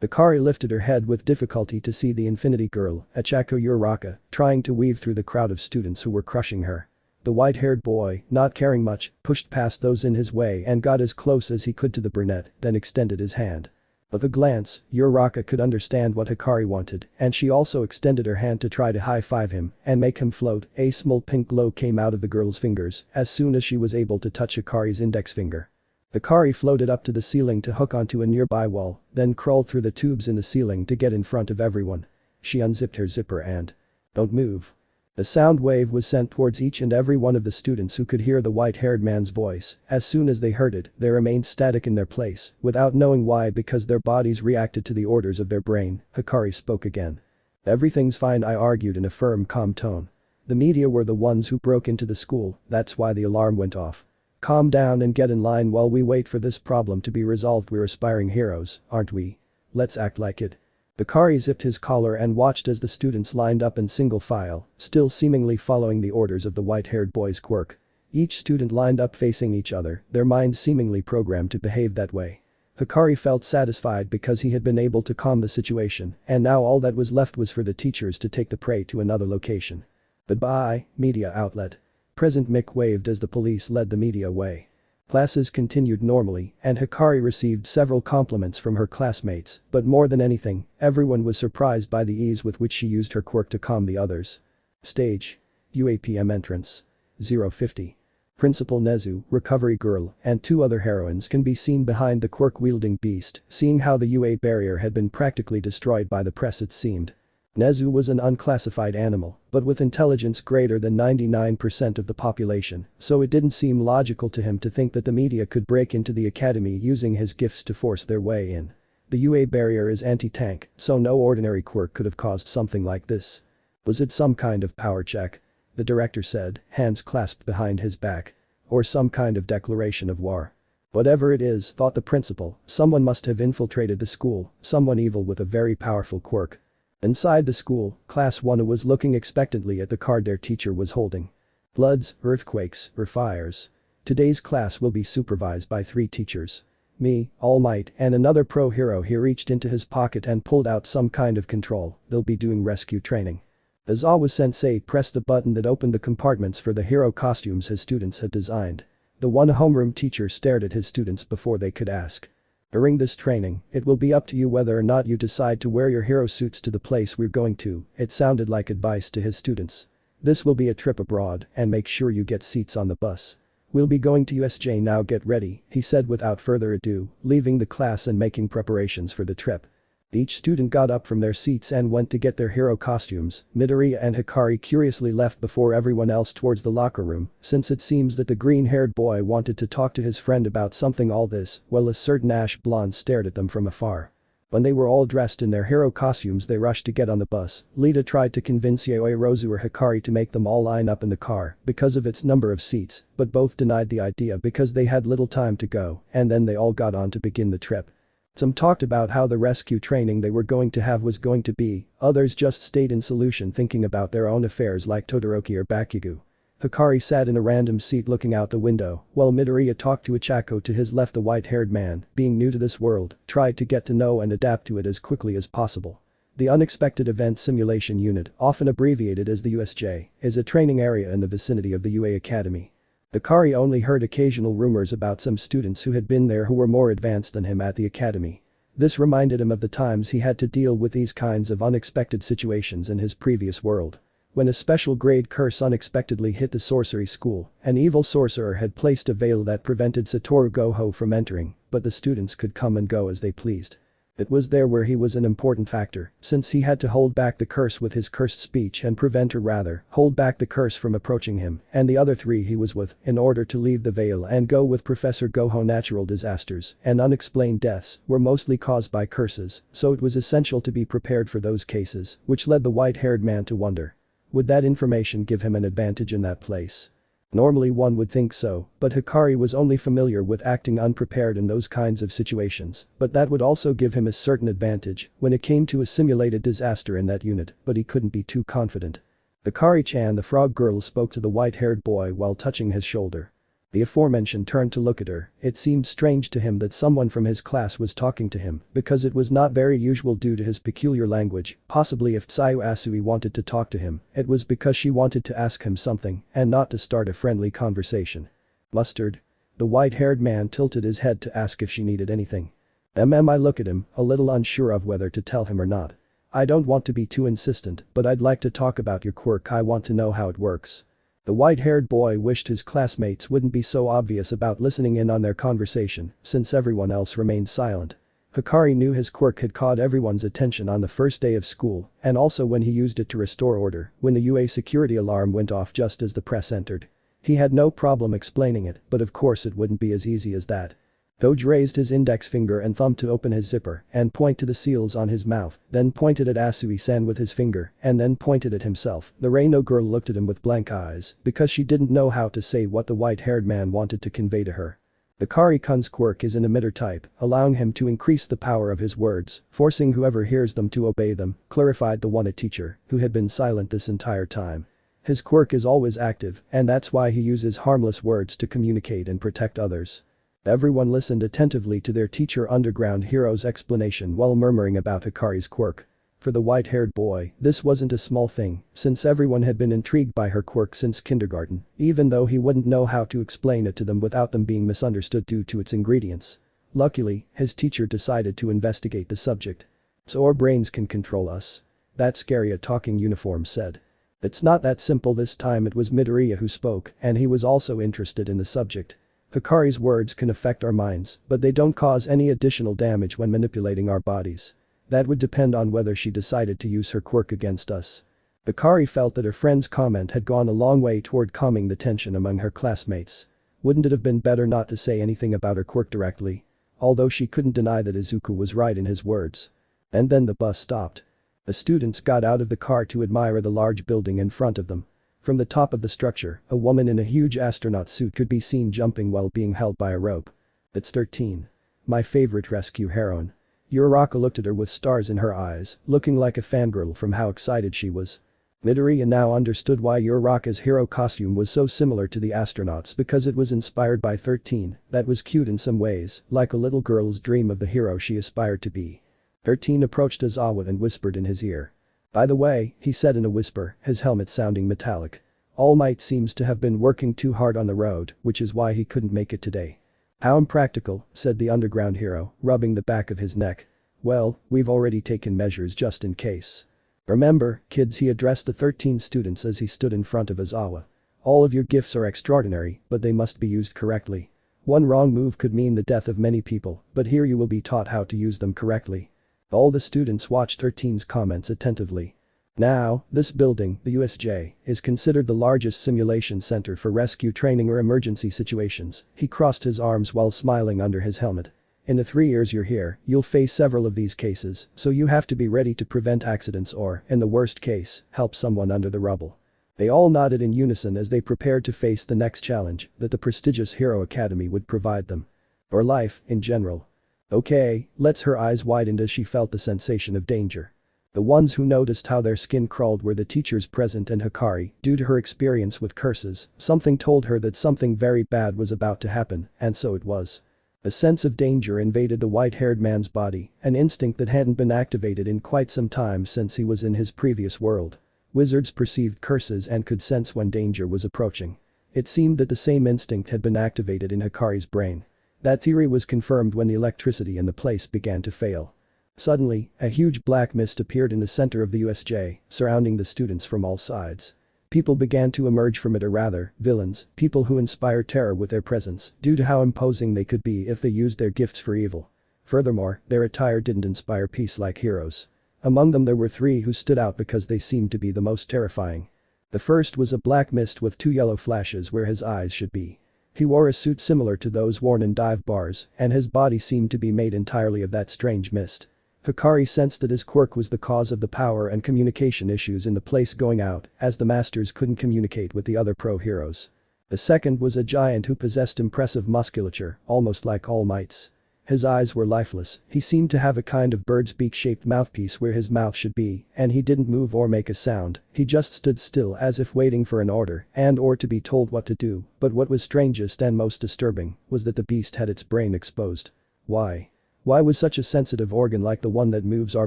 Hikari lifted her head with difficulty to see the Infinity Girl, Hechicero Uraka, trying to weave through the crowd of students who were crushing her. The white-haired boy, not caring much, pushed past those in his way and got as close as he could to the brunette, then extended his hand. With a glance, Uraka could understand what Hikari wanted, and she also extended her hand to try to high-five him and make him float. A small pink glow came out of the girl's fingers as soon as she was able to touch Hikari's index finger. Hikari floated up to the ceiling to hook onto a nearby wall, then crawled through the tubes in the ceiling to get in front of everyone. She unzipped her zipper and, "Don't move." A sound wave was sent towards each and every one of the students who could hear the white-haired man's voice. As soon as they heard it, they remained static in their place, without knowing why, because their bodies reacted to the orders of their brain. Hikari spoke again. "Everything's fine," I argued in a firm, calm tone. "The media were the ones who broke into the school, that's why the alarm went off. Calm down and get in line while we wait for this problem to be resolved. We're aspiring heroes, aren't we? Let's act like it." Hikari zipped his collar and watched as the students lined up in single file, still seemingly following the orders of the white-haired boy's quirk. Each student lined up facing each other, their minds seemingly programmed to behave that way. Hikari felt satisfied because he had been able to calm the situation, and now all that was left was for the teachers to take the prey to another location. "Goodbye, media outlet." President Mick waved as the police led the media away. Classes continued normally, and Hikari received several compliments from her classmates, but more than anything, everyone was surprised by the ease with which she used her quirk to calm the others. Stage. UAPM entrance. 050. Principal Nezu, Recovery Girl, and two other heroines can be seen behind the quirk-wielding beast, seeing how the UA barrier had been practically destroyed by the press, it seemed. Nezu was an unclassified animal, but with intelligence greater than 99% of the population, so it didn't seem logical to him to think that the media could break into the academy using his gifts to force their way in. The UA barrier is anti-tank, so no ordinary quirk could have caused something like this. Was it some kind of power check? The director said, hands clasped behind his back. Or some kind of declaration of war? Whatever it is, thought the principal, someone must have infiltrated the school, someone evil with a very powerful quirk. Inside the school, Class 1 was looking expectantly at the card their teacher was holding. Floods, earthquakes, or fires. Today's class will be supervised by 3 teachers. Me, All Might, and another pro hero. He reached into his pocket and pulled out some kind of control. They'll be doing rescue training. Izawa-sensei pressed the button that opened the compartments for the hero costumes his students had designed. The one homeroom teacher stared at his students before they could ask. "During this training, it will be up to you whether or not you decide to wear your hero suits to the place we're going to," it sounded like advice to his students. "This will be a trip abroad, and make sure you get seats on the bus. We'll be going to USJ now, get ready," he said without further ado, leaving the class and making preparations for the trip. Each student got up from their seats and went to get their hero costumes. Midoria and Hikari curiously left before everyone else towards the locker room, since it seems that the green-haired boy wanted to talk to his friend about something. All this, while a certain ash blonde stared at them from afar. When they were all dressed in their hero costumes, they rushed to get on the bus. Lita tried to convince Yaoyorozu or Hikari to make them all line up in the car because of its number of seats, but both denied the idea because they had little time to go, and then they all got on to begin the trip. Some talked about how the rescue training they were going to have was going to be, others just stayed in solution thinking about their own affairs like Todoroki or Bakugo. Hikari sat in a random seat looking out the window, while Midoria talked to Ichako to his left. The white-haired man, being new to this world, tried to get to know and adapt to it as quickly as possible. The Unexpected Event Simulation Unit, often abbreviated as the USJ, is a training area in the vicinity of the UA Academy. Hikari only heard occasional rumors about some students who had been there who were more advanced than him at the academy. This reminded him of the times he had to deal with these kinds of unexpected situations in his previous world. When a special grade curse unexpectedly hit the sorcery school, an evil sorcerer had placed a veil that prevented Satoru Gojo from entering, but the students could come and go as they pleased. It was there where he was an important factor, since he had to hold back the curse with his cursed speech and hold back the curse from approaching him and the other three he was with in order to leave the veil and go with Professor Gojo. Natural disasters and unexplained deaths were mostly caused by curses, so it was essential to be prepared for those cases, which led the white-haired man to wonder. Would that information give him an advantage in that place? Normally one would think so, but Hikari was only familiar with acting unprepared in those kinds of situations, but that would also give him a certain advantage when it came to a simulated disaster in that unit, but he couldn't be too confident. Hikari-chan, the frog girl, spoke to the white-haired boy while touching his shoulder. The aforementioned turned to look at her. It seemed strange to him that someone from his class was talking to him because it was not very usual due to his peculiar language. Possibly if Tsuyu Asui wanted to talk to him, it was because she wanted to ask him something and not to start a friendly conversation. Mustard? The white-haired man tilted his head to ask if she needed anything. I look at him, a little unsure of whether to tell him or not. I don't want to be too insistent, but I'd like to talk about your quirk. I want to know how it works. The white-haired boy wished his classmates wouldn't be so obvious about listening in on their conversation, since everyone else remained silent. Hikari knew his quirk had caught everyone's attention on the first day of school, and also when he used it to restore order, when the UA security alarm went off just as the press entered. He had no problem explaining it, but of course it wouldn't be as easy as that. Toge raised his index finger and thumb to open his zipper and point to the seals on his mouth, then pointed at Asui-san with his finger, and then pointed at himself. The Reino girl looked at him with blank eyes because she didn't know how to say what the white-haired man wanted to convey to her. Hikari-kun's quirk is an emitter type, allowing him to increase the power of his words, forcing whoever hears them to obey them, clarified the one teacher, who had been silent this entire time. His quirk is always active, and that's why he uses harmless words to communicate and protect others. Everyone listened attentively to their teacher Underground Hero's explanation while murmuring about Hikari's quirk. For the white-haired boy, this wasn't a small thing, since everyone had been intrigued by her quirk since kindergarten, even though he wouldn't know how to explain it to them without them being misunderstood due to its ingredients. Luckily, his teacher decided to investigate the subject. So our brains can control us. That scary a talking uniform said. It's not that simple. This time it was Midoria who spoke, and he was also interested in the subject. Hikari's words can affect our minds, but they don't cause any additional damage when manipulating our bodies. That would depend on whether she decided to use her quirk against us. Hikari felt that her friend's comment had gone a long way toward calming the tension among her classmates. Wouldn't it have been better not to say anything about her quirk directly? Although she couldn't deny that Izuku was right in his words. And then the bus stopped. The students got out of the car to admire the large building in front of them. From the top of the structure, a woman in a huge astronaut suit could be seen jumping while being held by a rope. It's 13. My favorite rescue heroine. Uraka looked at her with stars in her eyes, looking like a fangirl from how excited she was. Midoria now understood why Uraka's hero costume was so similar to the astronauts, because it was inspired by 13, that was cute in some ways, like a little girl's dream of the hero she aspired to be. 13 approached Aizawa and whispered in his ear. By the way, he said in a whisper, his helmet sounding metallic. All Might seems to have been working too hard on the road, which is why he couldn't make it today. How impractical, said the underground hero, rubbing the back of his neck. Well, we've already taken measures just in case. Remember, kids, he addressed the 13 students as he stood in front of Aizawa. All of your gifts are extraordinary, but they must be used correctly. One wrong move could mean the death of many people, but here you will be taught how to use them correctly. All the students watched 13's comments attentively. Now, this building, the USJ, is considered the largest simulation center for rescue training or emergency situations. He crossed his arms while smiling under his helmet. In the 3 years you're here, you'll face several of these cases, so you have to be ready to prevent accidents or, in the worst case, help someone under the rubble. They all nodded in unison as they prepared to face the next challenge that the prestigious Hero Academy would provide them. Or life, in general. Okay, her eyes widened as she felt the sensation of danger. The ones who noticed how their skin crawled were the teachers present and Hikari. Due to her experience with curses, something told her that something very bad was about to happen, and so it was. A sense of danger invaded the white-haired man's body, an instinct that hadn't been activated in quite some time since he was in his previous world. Wizards perceived curses and could sense when danger was approaching. It seemed that the same instinct had been activated in Hikari's brain. That theory was confirmed when the electricity in the place began to fail. Suddenly, a huge black mist appeared in the center of the USJ, surrounding the students from all sides. People began to emerge from it, or rather, villains, people who inspire terror with their presence due to how imposing they could be if they used their gifts for evil. Furthermore, their attire didn't inspire peace like heroes. Among them there were 3 who stood out because they seemed to be the most terrifying. The first was a black mist with 2 yellow flashes where his eyes should be. He wore a suit similar to those worn in dive bars, and his body seemed to be made entirely of that strange mist. Hikari sensed that his quirk was the cause of the power and communication issues in the place going out, as the masters couldn't communicate with the other pro-heroes. The second was a giant who possessed impressive musculature, almost like All Might's. His eyes were lifeless, he seemed to have a kind of bird's beak-shaped mouthpiece where his mouth should be, and he didn't move or make a sound, he just stood still as if waiting for an order and/or to be told what to do, but what was strangest and most disturbing was that the beast had its brain exposed. Why? Why was such a sensitive organ like the one that moves our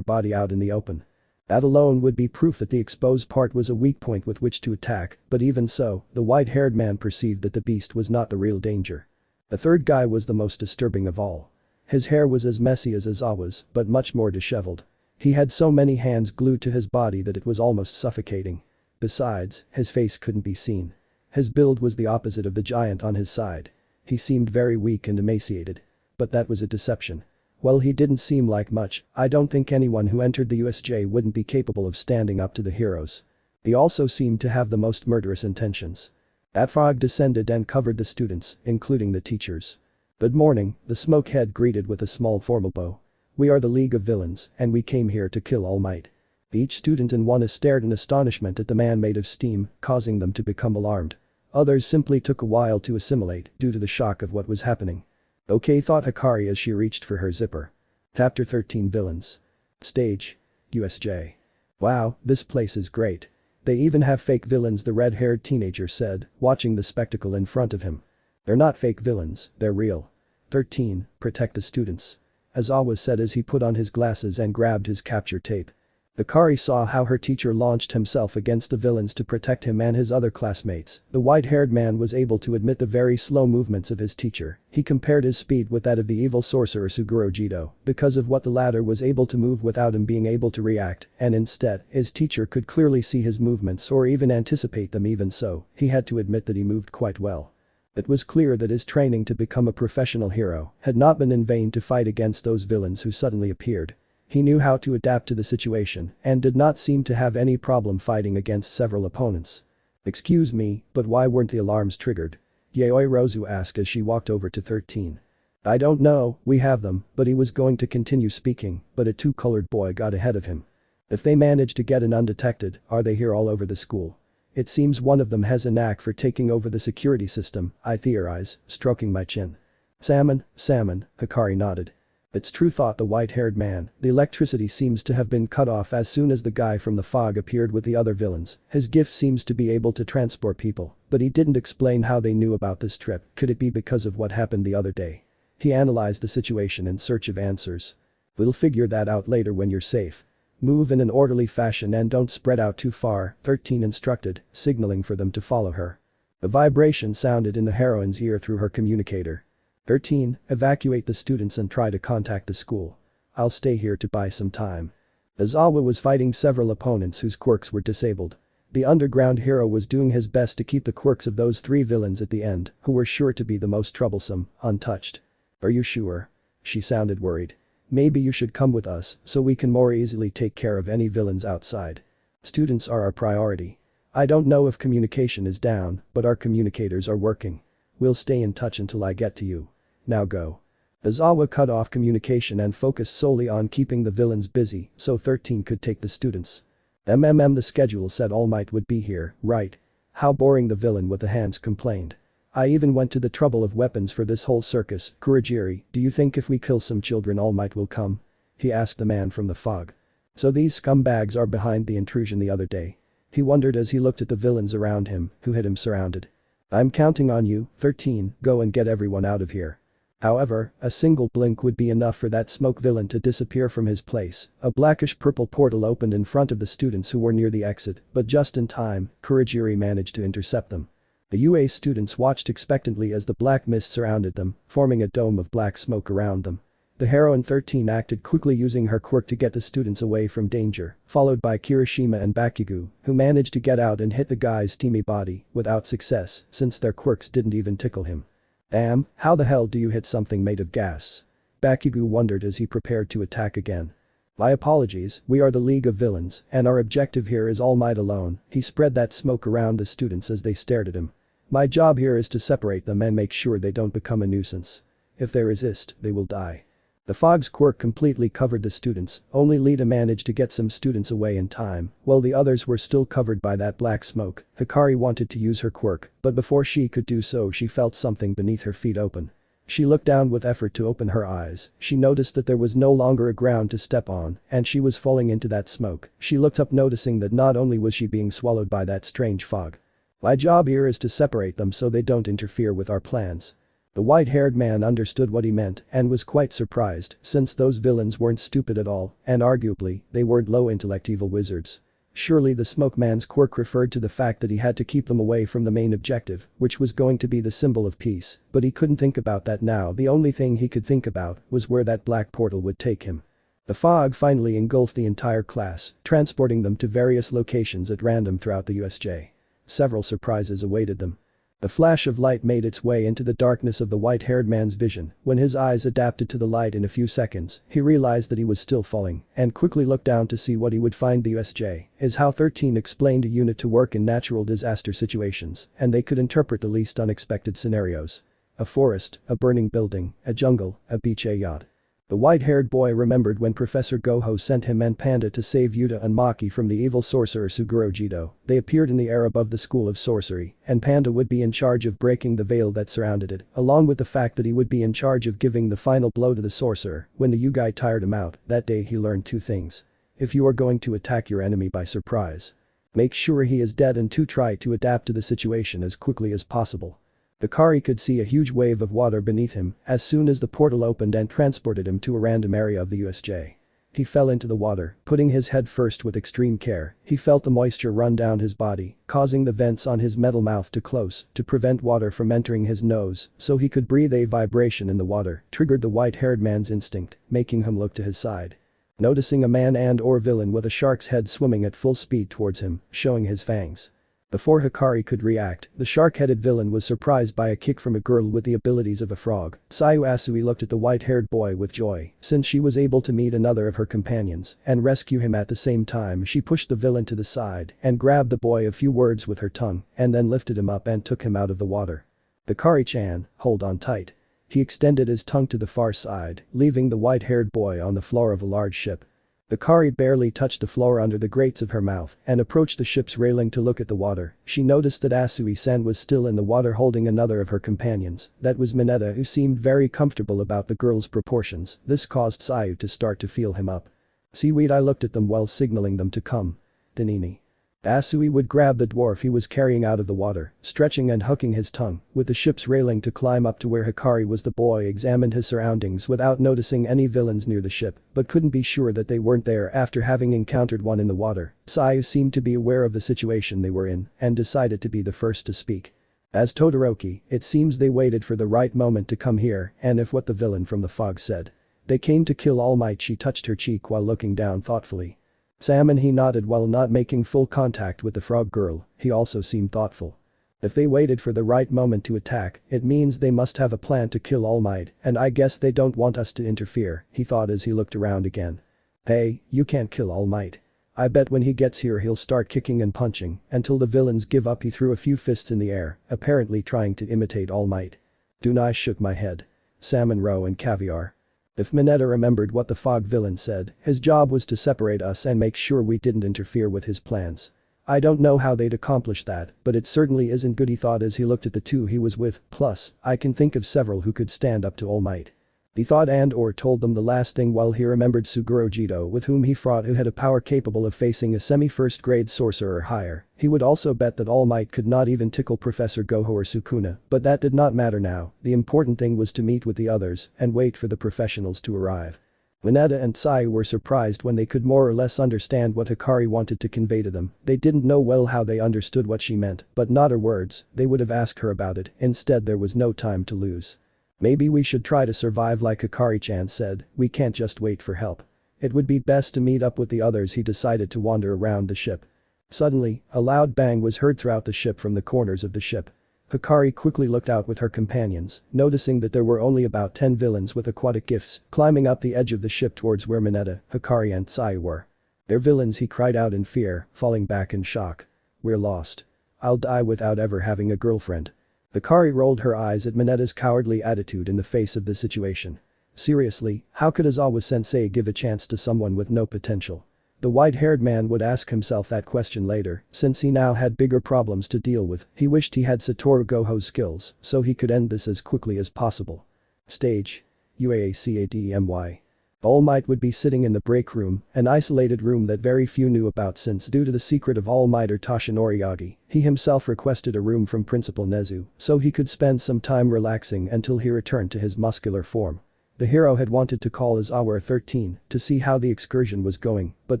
body out in the open? That alone would be proof that the exposed part was a weak point with which to attack, but even so, the white-haired man perceived that the beast was not the real danger. The third guy was the most disturbing of all. His hair was as messy as Aizawa's, but much more disheveled. He had so many hands glued to his body that it was almost suffocating. Besides, his face couldn't be seen. His build was the opposite of the giant on his side. He seemed very weak and emaciated. But that was a deception. Well, he didn't seem like much, I don't think anyone who entered the USJ wouldn't be capable of standing up to the heroes. He also seemed to have the most murderous intentions. That fog descended and covered the students, including the teachers. "Good morning," the smokehead greeted with a small formal bow. "We are the League of Villains, and we came here to kill All Might." Each student in one stared in astonishment at the man made of steam, causing them to become alarmed. Others simply took a while to assimilate due to the shock of what was happening. Okay, thought Hikari as she reached for her zipper. Chapter 13 Villains. Stage. USJ. Wow, this place is great. They even have fake villains, the red-haired teenager said, watching the spectacle in front of him. They're not fake villains, they're real. 13. Protect the students. Aizawa said as he put on his glasses and grabbed his capture tape. Hikari saw how her teacher launched himself against the villains to protect him and his other classmates. The white-haired man was able to admit the very slow movements of his teacher. He compared his speed with that of the evil sorcerer Suguro Jido because of what the latter was able to move without him being able to react, and instead, his teacher could clearly see his movements or even anticipate them. Even so, he had to admit that he moved quite well. It was clear that his training to become a professional hero had not been in vain to fight against those villains who suddenly appeared. He knew how to adapt to the situation and did not seem to have any problem fighting against several opponents. "Excuse me, but why weren't the alarms triggered?" Yayoi Rozu asked as she walked over to 13. "I don't know, we have them," but he was going to continue speaking, but a two-colored boy got ahead of him. "If they manage to get in undetected, are they here all over the school? It seems one of them has a knack for taking over the security system," I theorize, stroking my chin. Salmon, Hikari nodded. "It's true," thought the white-haired man, "the electricity seems to have been cut off as soon as the guy from the fog appeared with the other villains. His gift seems to be able to transport people, but he didn't explain how they knew about this trip. Could it be because of what happened the other day?" He analyzed the situation in search of answers. "We'll figure that out later when you're safe. Move in an orderly fashion and don't spread out too far," 13 instructed, signaling for them to follow her. A vibration sounded in the heroine's ear through her communicator. 13, evacuate the students and try to contact the school. I'll stay here to buy some time. Aizawa was fighting several opponents whose quirks were disabled. The underground hero was doing his best to keep the quirks of those 3 villains at the end, who were sure to be the most troublesome, untouched. "Are you sure?" She sounded worried. "Maybe you should come with us so we can more easily take care of any villains outside. Students are our priority. I don't know if communication is down, but our communicators are working. We'll stay in touch until I get to you. Now go." Aizawa cut off communication and focused solely on keeping the villains busy so 13 could take the students. The schedule said All Might would be here, right? How boring, the villain with the hands complained. "I even went to the trouble of weapons for this whole circus. Kurogiri, do you think if we kill some children All Might will come?" he asked the man from the fog. So these scumbags are behind the intrusion the other day. He wondered as he looked at the villains around him who had him surrounded. "I'm counting on you, 13, go and get everyone out of here." However, a single blink would be enough for that smoke villain to disappear from his place. A blackish-purple portal opened in front of the students who were near the exit, but just in time, Kurogiri managed to intercept them. The UA students watched expectantly as the black mist surrounded them, forming a dome of black smoke around them. The heroine 13 acted quickly using her quirk to get the students away from danger, followed by Kirishima and Bakugo, who managed to get out and hit the guy's steamy body, without success, since their quirks didn't even tickle him. Damn, how the hell do you hit something made of gas? Bakugo wondered as he prepared to attack again. My apologies, we are the League of Villains, and our objective here is All Might alone. He spread that smoke around the students as they stared at him. My job here is to separate them and make sure they don't become a nuisance. If they resist, they will die. The fog's quirk completely covered the students, only Lita managed to get some students away in time, while the others were still covered by that black smoke. Hikari wanted to use her quirk, but before she could do so she felt something beneath her feet open. She looked down with effort to open her eyes. She noticed that there was no longer a ground to step on, and she was falling into that smoke. She looked up noticing that not only was she being swallowed by that strange fog. My job here is to separate them so they don't interfere with our plans. The white-haired man understood what he meant and was quite surprised since those villains weren't stupid at all and arguably, they weren't low-intellect evil wizards. Surely the smoke man's quirk referred to the fact that he had to keep them away from the main objective, which was going to be the symbol of peace, but he couldn't think about that now. The only thing he could think about was where that black portal would take him. The fog finally engulfed the entire class, transporting them to various locations at random throughout the USJ. Several surprises awaited them. The flash of light made its way into the darkness of the white-haired man's vision. When his eyes adapted to the light in a few seconds, he realized that he was still falling and quickly looked down to see what he would find. The USJ is how 13 explained a unit to work in natural disaster situations, and they could interpret the least unexpected scenarios. A forest, a burning building, a jungle, a beach, a yacht. The white-haired boy remembered when Professor Goho sent him and Panda to save Yuta and Maki from the evil sorcerer Suguro Jido. They appeared in the air above the School of Sorcery, and Panda would be in charge of breaking the veil that surrounded it, along with the fact that he would be in charge of giving the final blow to the sorcerer. When the Yugai tired him out, that day he learned two things. If you are going to attack your enemy by surprise, make sure he is dead, and 2, try to adapt to the situation as quickly as possible. Hikari could see a huge wave of water beneath him as soon as the portal opened and transported him to a random area of the USJ. He fell into the water, putting his head first with extreme care. He felt the moisture run down his body, causing the vents on his metal mouth to close to prevent water from entering his nose so he could breathe. A vibration in the water triggered the white-haired man's instinct, making him look to his side. Noticing a man and/or villain with a shark's head swimming at full speed towards him, showing his fangs. Before Hikari could react, the shark-headed villain was surprised by a kick from a girl with the abilities of a frog. Sayu Asui looked at the white-haired boy with joy, since she was able to meet another of her companions and rescue him at the same time. She pushed the villain to the side and grabbed the boy a few words with her tongue and then lifted him up and took him out of the water. Hikari-chan, hold on tight. He extended his tongue to the far side, leaving the white-haired boy on the floor of a large ship. Hikari barely touched the floor under the grates of her mouth and approached the ship's railing to look at the water. She noticed that Asui-san was still in the water holding another of her companions. That was Mineta, who seemed very comfortable about the girl's proportions. This caused Sayu to start to feel him up. Seaweed. I looked at them while signaling them to come. Danini. Asui would grab the dwarf he was carrying out of the water, stretching and hooking his tongue with the ship's railing to climb up to where Hikari was. The boy examined his surroundings without noticing any villains near the ship, but couldn't be sure that they weren't there after having encountered one in the water. Sayu seemed to be aware of the situation they were in and decided to be the first to speak. As Todoroki, it seems they waited for the right moment to come here, and if what the villain from the fog said. They came to kill All Might. She touched her cheek while looking down thoughtfully. Sam, and he nodded while not making full contact with the frog girl. He also seemed thoughtful. If they waited for the right moment to attack, it means they must have a plan to kill All Might, and I guess they don't want us to interfere, he thought as he looked around again. Hey, you can't kill All Might. I bet when he gets here he'll start kicking and punching until the villains give up. He threw a few fists in the air, apparently trying to imitate All Might. Dunai shook my head. Salmon roe and caviar. If Mineta remembered what the fog villain said, his job was to separate us and make sure we didn't interfere with his plans. I don't know how they'd accomplish that, but it certainly isn't good, he thought as he looked at the two he was with. Plus, I can think of several who could stand up to All Might. He thought and or told them the last thing while he remembered Suguro Jito with whom he fought, who had a power capable of facing a semi-first grade sorcerer or higher. He would also bet that All Might could not even tickle Professor Goho or Sukuna, but that did not matter now. The important thing was to meet with the others and wait for the professionals to arrive. Mineta and Sai were surprised when they could more or less understand what Hikari wanted to convey to them. They didn't know well how they understood what she meant, but not her words. They would have asked her about it. Instead, there was no time to lose. Maybe we should try to survive, like Hikari-chan said. We can't just wait for help. It would be best to meet up with the others. He decided to wander around the ship. Suddenly, a loud bang was heard throughout the ship from the corners of the ship. Hikari quickly looked out with her companions, noticing that there were only about 10 villains with aquatic gifts climbing up the edge of the ship towards where Mineta, Hikari and Sai were. "They're villains," he cried out in fear, falling back in shock. "We're lost. I'll die without ever having a girlfriend." Hikari rolled her eyes at Mineta's cowardly attitude in the face of the situation. Seriously, how could Aizawa-sensei give a chance to someone with no potential? The white-haired man would ask himself that question later, since he now had bigger problems to deal with. He wished he had Satoru Goho's skills, so he could end this as quickly as possible. Stage. UAACADEMY. All Might would be sitting in the break room, an isolated room that very few knew about, since due to the secret of All Might or Toshinori Yagi, he himself requested a room from Principal Nezu so he could spend some time relaxing until he returned to his muscular form. The hero had wanted to call Aizawa 13 to see how the excursion was going, but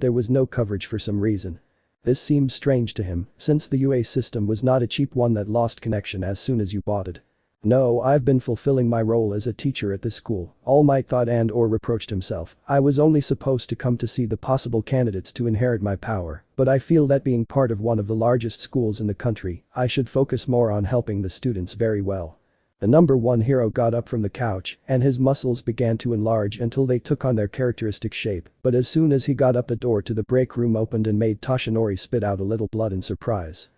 there was no coverage for some reason. This seemed strange to him, since the UA system was not a cheap one that lost connection as soon as you bought it. "No, I've been fulfilling my role as a teacher at this school," All Might thought and or reproached himself. "I was only supposed to come to see the possible candidates to inherit my power, but I feel that being part of one of the largest schools in the country, I should focus more on helping the students very well." The number 1 hero got up from the couch and his muscles began to enlarge until they took on their characteristic shape, but as soon as he got up, the door to the break room opened and made Toshinori spit out a little blood in surprise.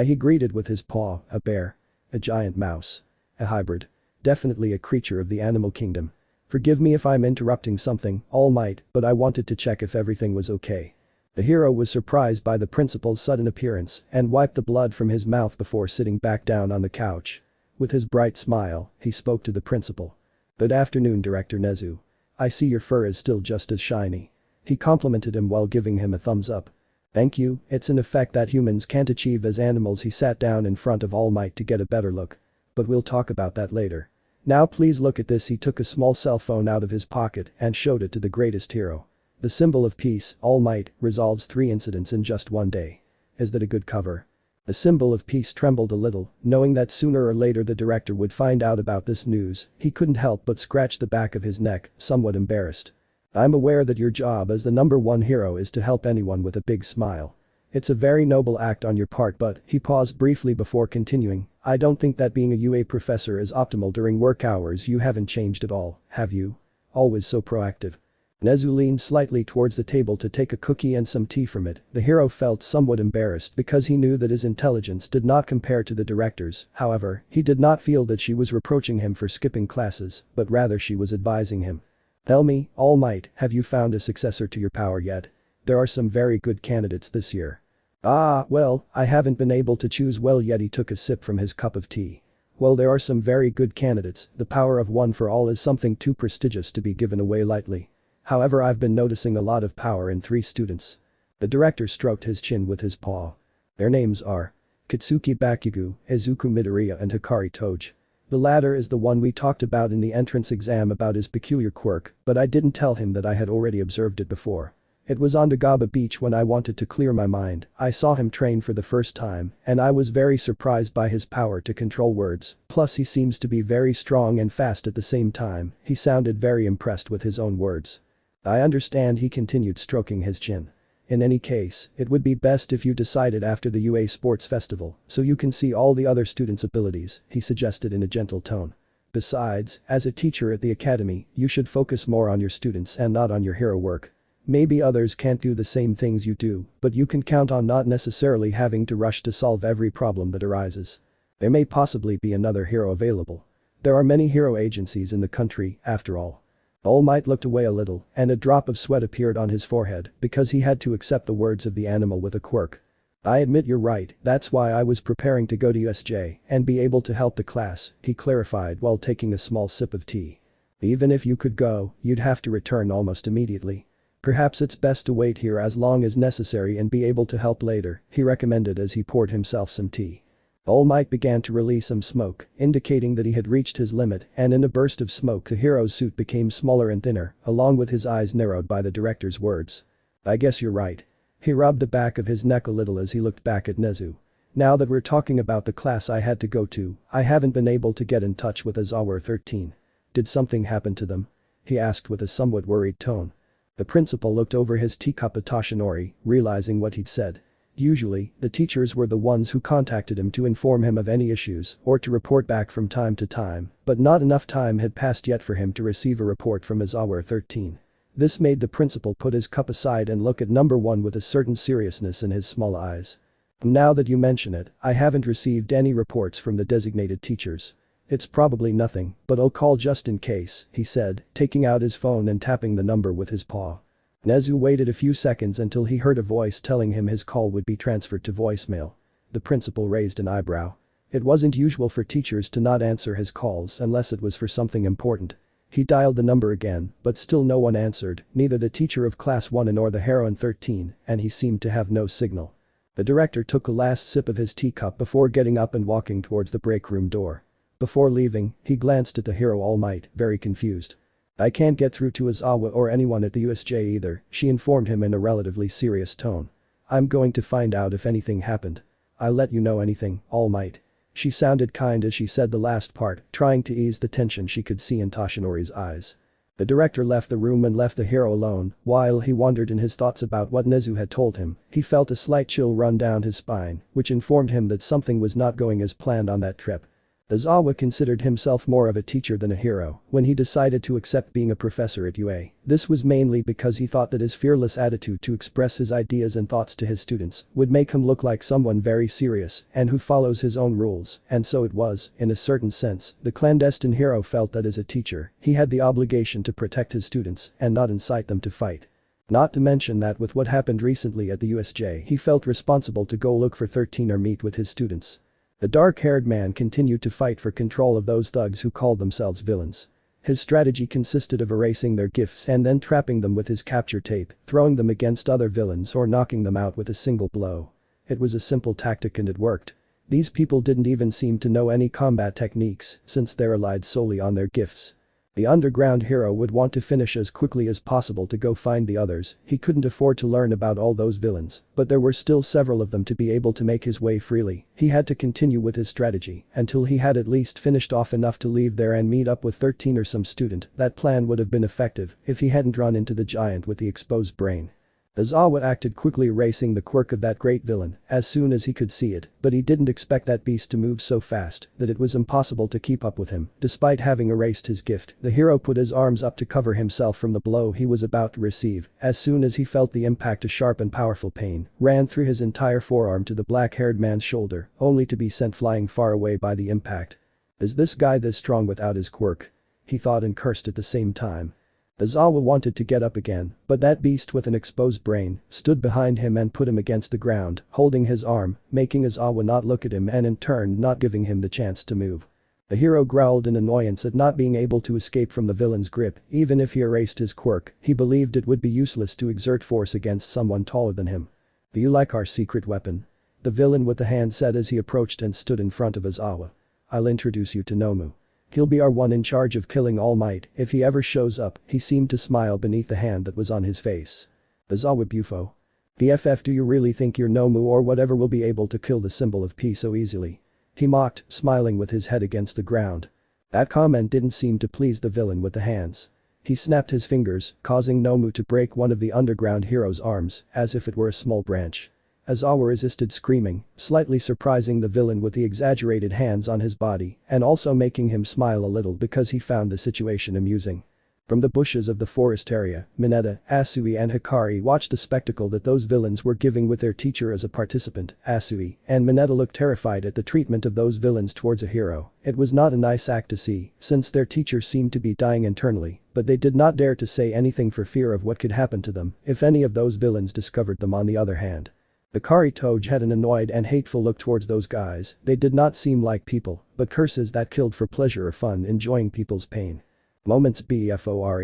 He greeted with his paw, a bear. A giant mouse. A hybrid. Definitely a creature of the animal kingdom. "Forgive me if I'm interrupting something, All Might, but I wanted to check if everything was okay." The hero was surprised by the principal's sudden appearance and wiped the blood from his mouth before sitting back down on the couch. With his bright smile, he spoke to the principal. "Good afternoon, Director Nezu. I see your fur is still just as shiny." He complimented him while giving him a thumbs up. "Thank you, it's an effect that humans can't achieve as animals." He sat down in front of All Might to get a better look. "But we'll talk about that later. Now please look at this." He took a small cell phone out of his pocket and showed it to the greatest hero. "The symbol of peace, All Might, resolves 3 incidents in just 1 day. Is that a good cover?" The symbol of peace trembled a little, knowing that sooner or later the director would find out about this news. He couldn't help but scratch the back of his neck, somewhat embarrassed. "I'm aware that your job as the number 1 hero is to help anyone with a big smile. It's a very noble act on your part, but," he paused briefly before continuing, "I don't think that being a UA professor is optimal during work hours. You haven't changed at all, have you? Always so proactive." Nezu leaned slightly towards the table to take a cookie and some tea from it. The hero felt somewhat embarrassed because he knew that his intelligence did not compare to the director's. However, he did not feel that she was reproaching him for skipping classes, but rather she was advising him. "Tell me, All Might, have you found a successor to your power yet? There are some very good candidates this year." Well, I haven't been able to choose well yet." He took a sip from his cup of tea. "Well, there are some very good candidates. The power of one for all is something too prestigious to be given away lightly. However, I've been noticing a lot of power in 3 students." The director stroked his chin with his paw. "Their names are Katsuki Bakugo, Izuku Midoria and Hikari Toge. The latter is the one we talked about in the entrance exam about his peculiar quirk, but I didn't tell him that I had already observed it before. It was on Dagaba Beach when I wanted to clear my mind. I saw him train for the first time, and I was very surprised by his power to control words, plus he seems to be very strong and fast at the same time." He sounded very impressed with his own words. "I understand," he continued, stroking his chin. "In any case, it would be best if you decided after the UA Sports Festival, so you can see all the other students' abilities," he suggested in a gentle tone. "Besides, as a teacher at the academy, you should focus more on your students and not on your hero work. Maybe others can't do the same things you do, but you can count on not necessarily having to rush to solve every problem that arises. There may possibly be another hero available. There are many hero agencies in the country, after all." All Might looked away a little, and a drop of sweat appeared on his forehead because he had to accept the words of the animal with a quirk. "I admit you're right, that's why I was preparing to go to USJ and be able to help the class," he clarified while taking a small sip of tea. Even if you could go, you'd have to return almost immediately. Perhaps it's best to wait here as long as necessary and be able to help later, he recommended as he poured himself some tea. All Might began to release some smoke, indicating that he had reached his limit, and in a burst of smoke the hero's suit became smaller and thinner, along with his eyes narrowed by the director's words. I guess you're right. He rubbed the back of his neck a little as he looked back at Nezu. Now that we're talking about the class I had to go to, I haven't been able to get in touch with Azawa 13. Did something happen to them? He asked with a somewhat worried tone. The principal looked over his teacup at Toshinori, realizing what he'd said. Usually, the teachers were the ones who contacted him to inform him of any issues or to report back from time to time, but not enough time had passed yet for him to receive a report from Azawa 13. This made the principal put his cup aside and look at number 1 with a certain seriousness in his small eyes. Now that you mention it, I haven't received any reports from the designated teachers. It's probably nothing, but I'll call just in case, he said, taking out his phone and tapping the number with his paw. Nezu waited a few seconds until he heard a voice telling him his call would be transferred to voicemail. The principal raised an eyebrow. It wasn't usual for teachers to not answer his calls unless it was for something important. He dialed the number again, but still no one answered, neither the teacher of class 1 nor the heroine 13, and he seemed to have no signal. The director took a last sip of his teacup before getting up and walking towards the break room door. Before leaving, he glanced at the hero All Might, very confused. I can't get through to Azawa or anyone at the USJ either, she informed him in a relatively serious tone. I'm going to find out if anything happened. I'll let you know anything, All Might. She sounded kind as she said the last part, trying to ease the tension she could see in Toshinori's eyes. The director left the room and left the hero alone. While he wandered in his thoughts about what Nezu had told him, he felt a slight chill run down his spine, which informed him that something was not going as planned on that trip. Azawa considered himself more of a teacher than a hero when he decided to accept being a professor at UA. This was mainly because he thought that his fearless attitude to express his ideas and thoughts to his students would make him look like someone very serious and who follows his own rules, and so it was, in a certain sense, the clandestine hero felt that as a teacher, he had the obligation to protect his students and not incite them to fight. Not to mention that with what happened recently at the USJ, he felt responsible to go look for 13 or meet with his students. The dark-haired man continued to fight for control of those thugs who called themselves villains. His strategy consisted of erasing their gifts and then trapping them with his capture tape, throwing them against other villains or knocking them out with a single blow. It was a simple tactic and it worked. These people didn't even seem to know any combat techniques since they relied solely on their gifts. The underground hero would want to finish as quickly as possible to go find the others. He couldn't afford to learn about all those villains, but there were still several of them to be able to make his way freely. He had to continue with his strategy until he had at least finished off enough to leave there and meet up with 13 or some student. That plan would have been effective if he hadn't run into the giant with the exposed brain. Azawa acted quickly, erasing the quirk of that great villain as soon as he could see it, but he didn't expect that beast to move so fast that it was impossible to keep up with him. Despite having erased his gift, the hero put his arms up to cover himself from the blow he was about to receive. As soon as he felt the impact, a sharp and powerful pain ran through his entire forearm to the black-haired man's shoulder, only to be sent flying far away by the impact. Is this guy this strong without his quirk? He thought and cursed at the same time. Azawa wanted to get up again, but that beast with an exposed brain stood behind him and put him against the ground, holding his arm, making Azawa not look at him and in turn not giving him the chance to move. The hero growled in annoyance at not being able to escape from the villain's grip. Even if he erased his quirk, he believed it would be useless to exert force against someone taller than him. Do you like our secret weapon? The villain with the hand said as he approached and stood in front of Azawa. I'll introduce you to Nomu. He'll be our one in charge of killing All Might if he ever shows up. He seemed to smile beneath the hand that was on his face. Azawa Bufo. BFF, do you really think your Nomu or whatever will be able to kill the symbol of peace so easily? He mocked, smiling with his head against the ground. That comment didn't seem to please the villain with the hands. He snapped his fingers, causing Nomu to break one of the underground hero's arms, as if it were a small branch. Azawa resisted, screaming, slightly surprising the villain with the exaggerated hands on his body and also making him smile a little because he found the situation amusing. From the bushes of the forest area, Mineta, Asui and Hikari watched the spectacle that those villains were giving with their teacher as a participant. Asui and Mineta looked terrified at the treatment of those villains towards a hero. It was not a nice act to see, since their teacher seemed to be dying internally, but they did not dare to say anything for fear of what could happen to them if any of those villains discovered them. On the other hand, Hikari Toge had an annoyed and hateful look towards those guys. They did not seem like people, but curses that killed for pleasure or fun, enjoying people's pain. Moments before.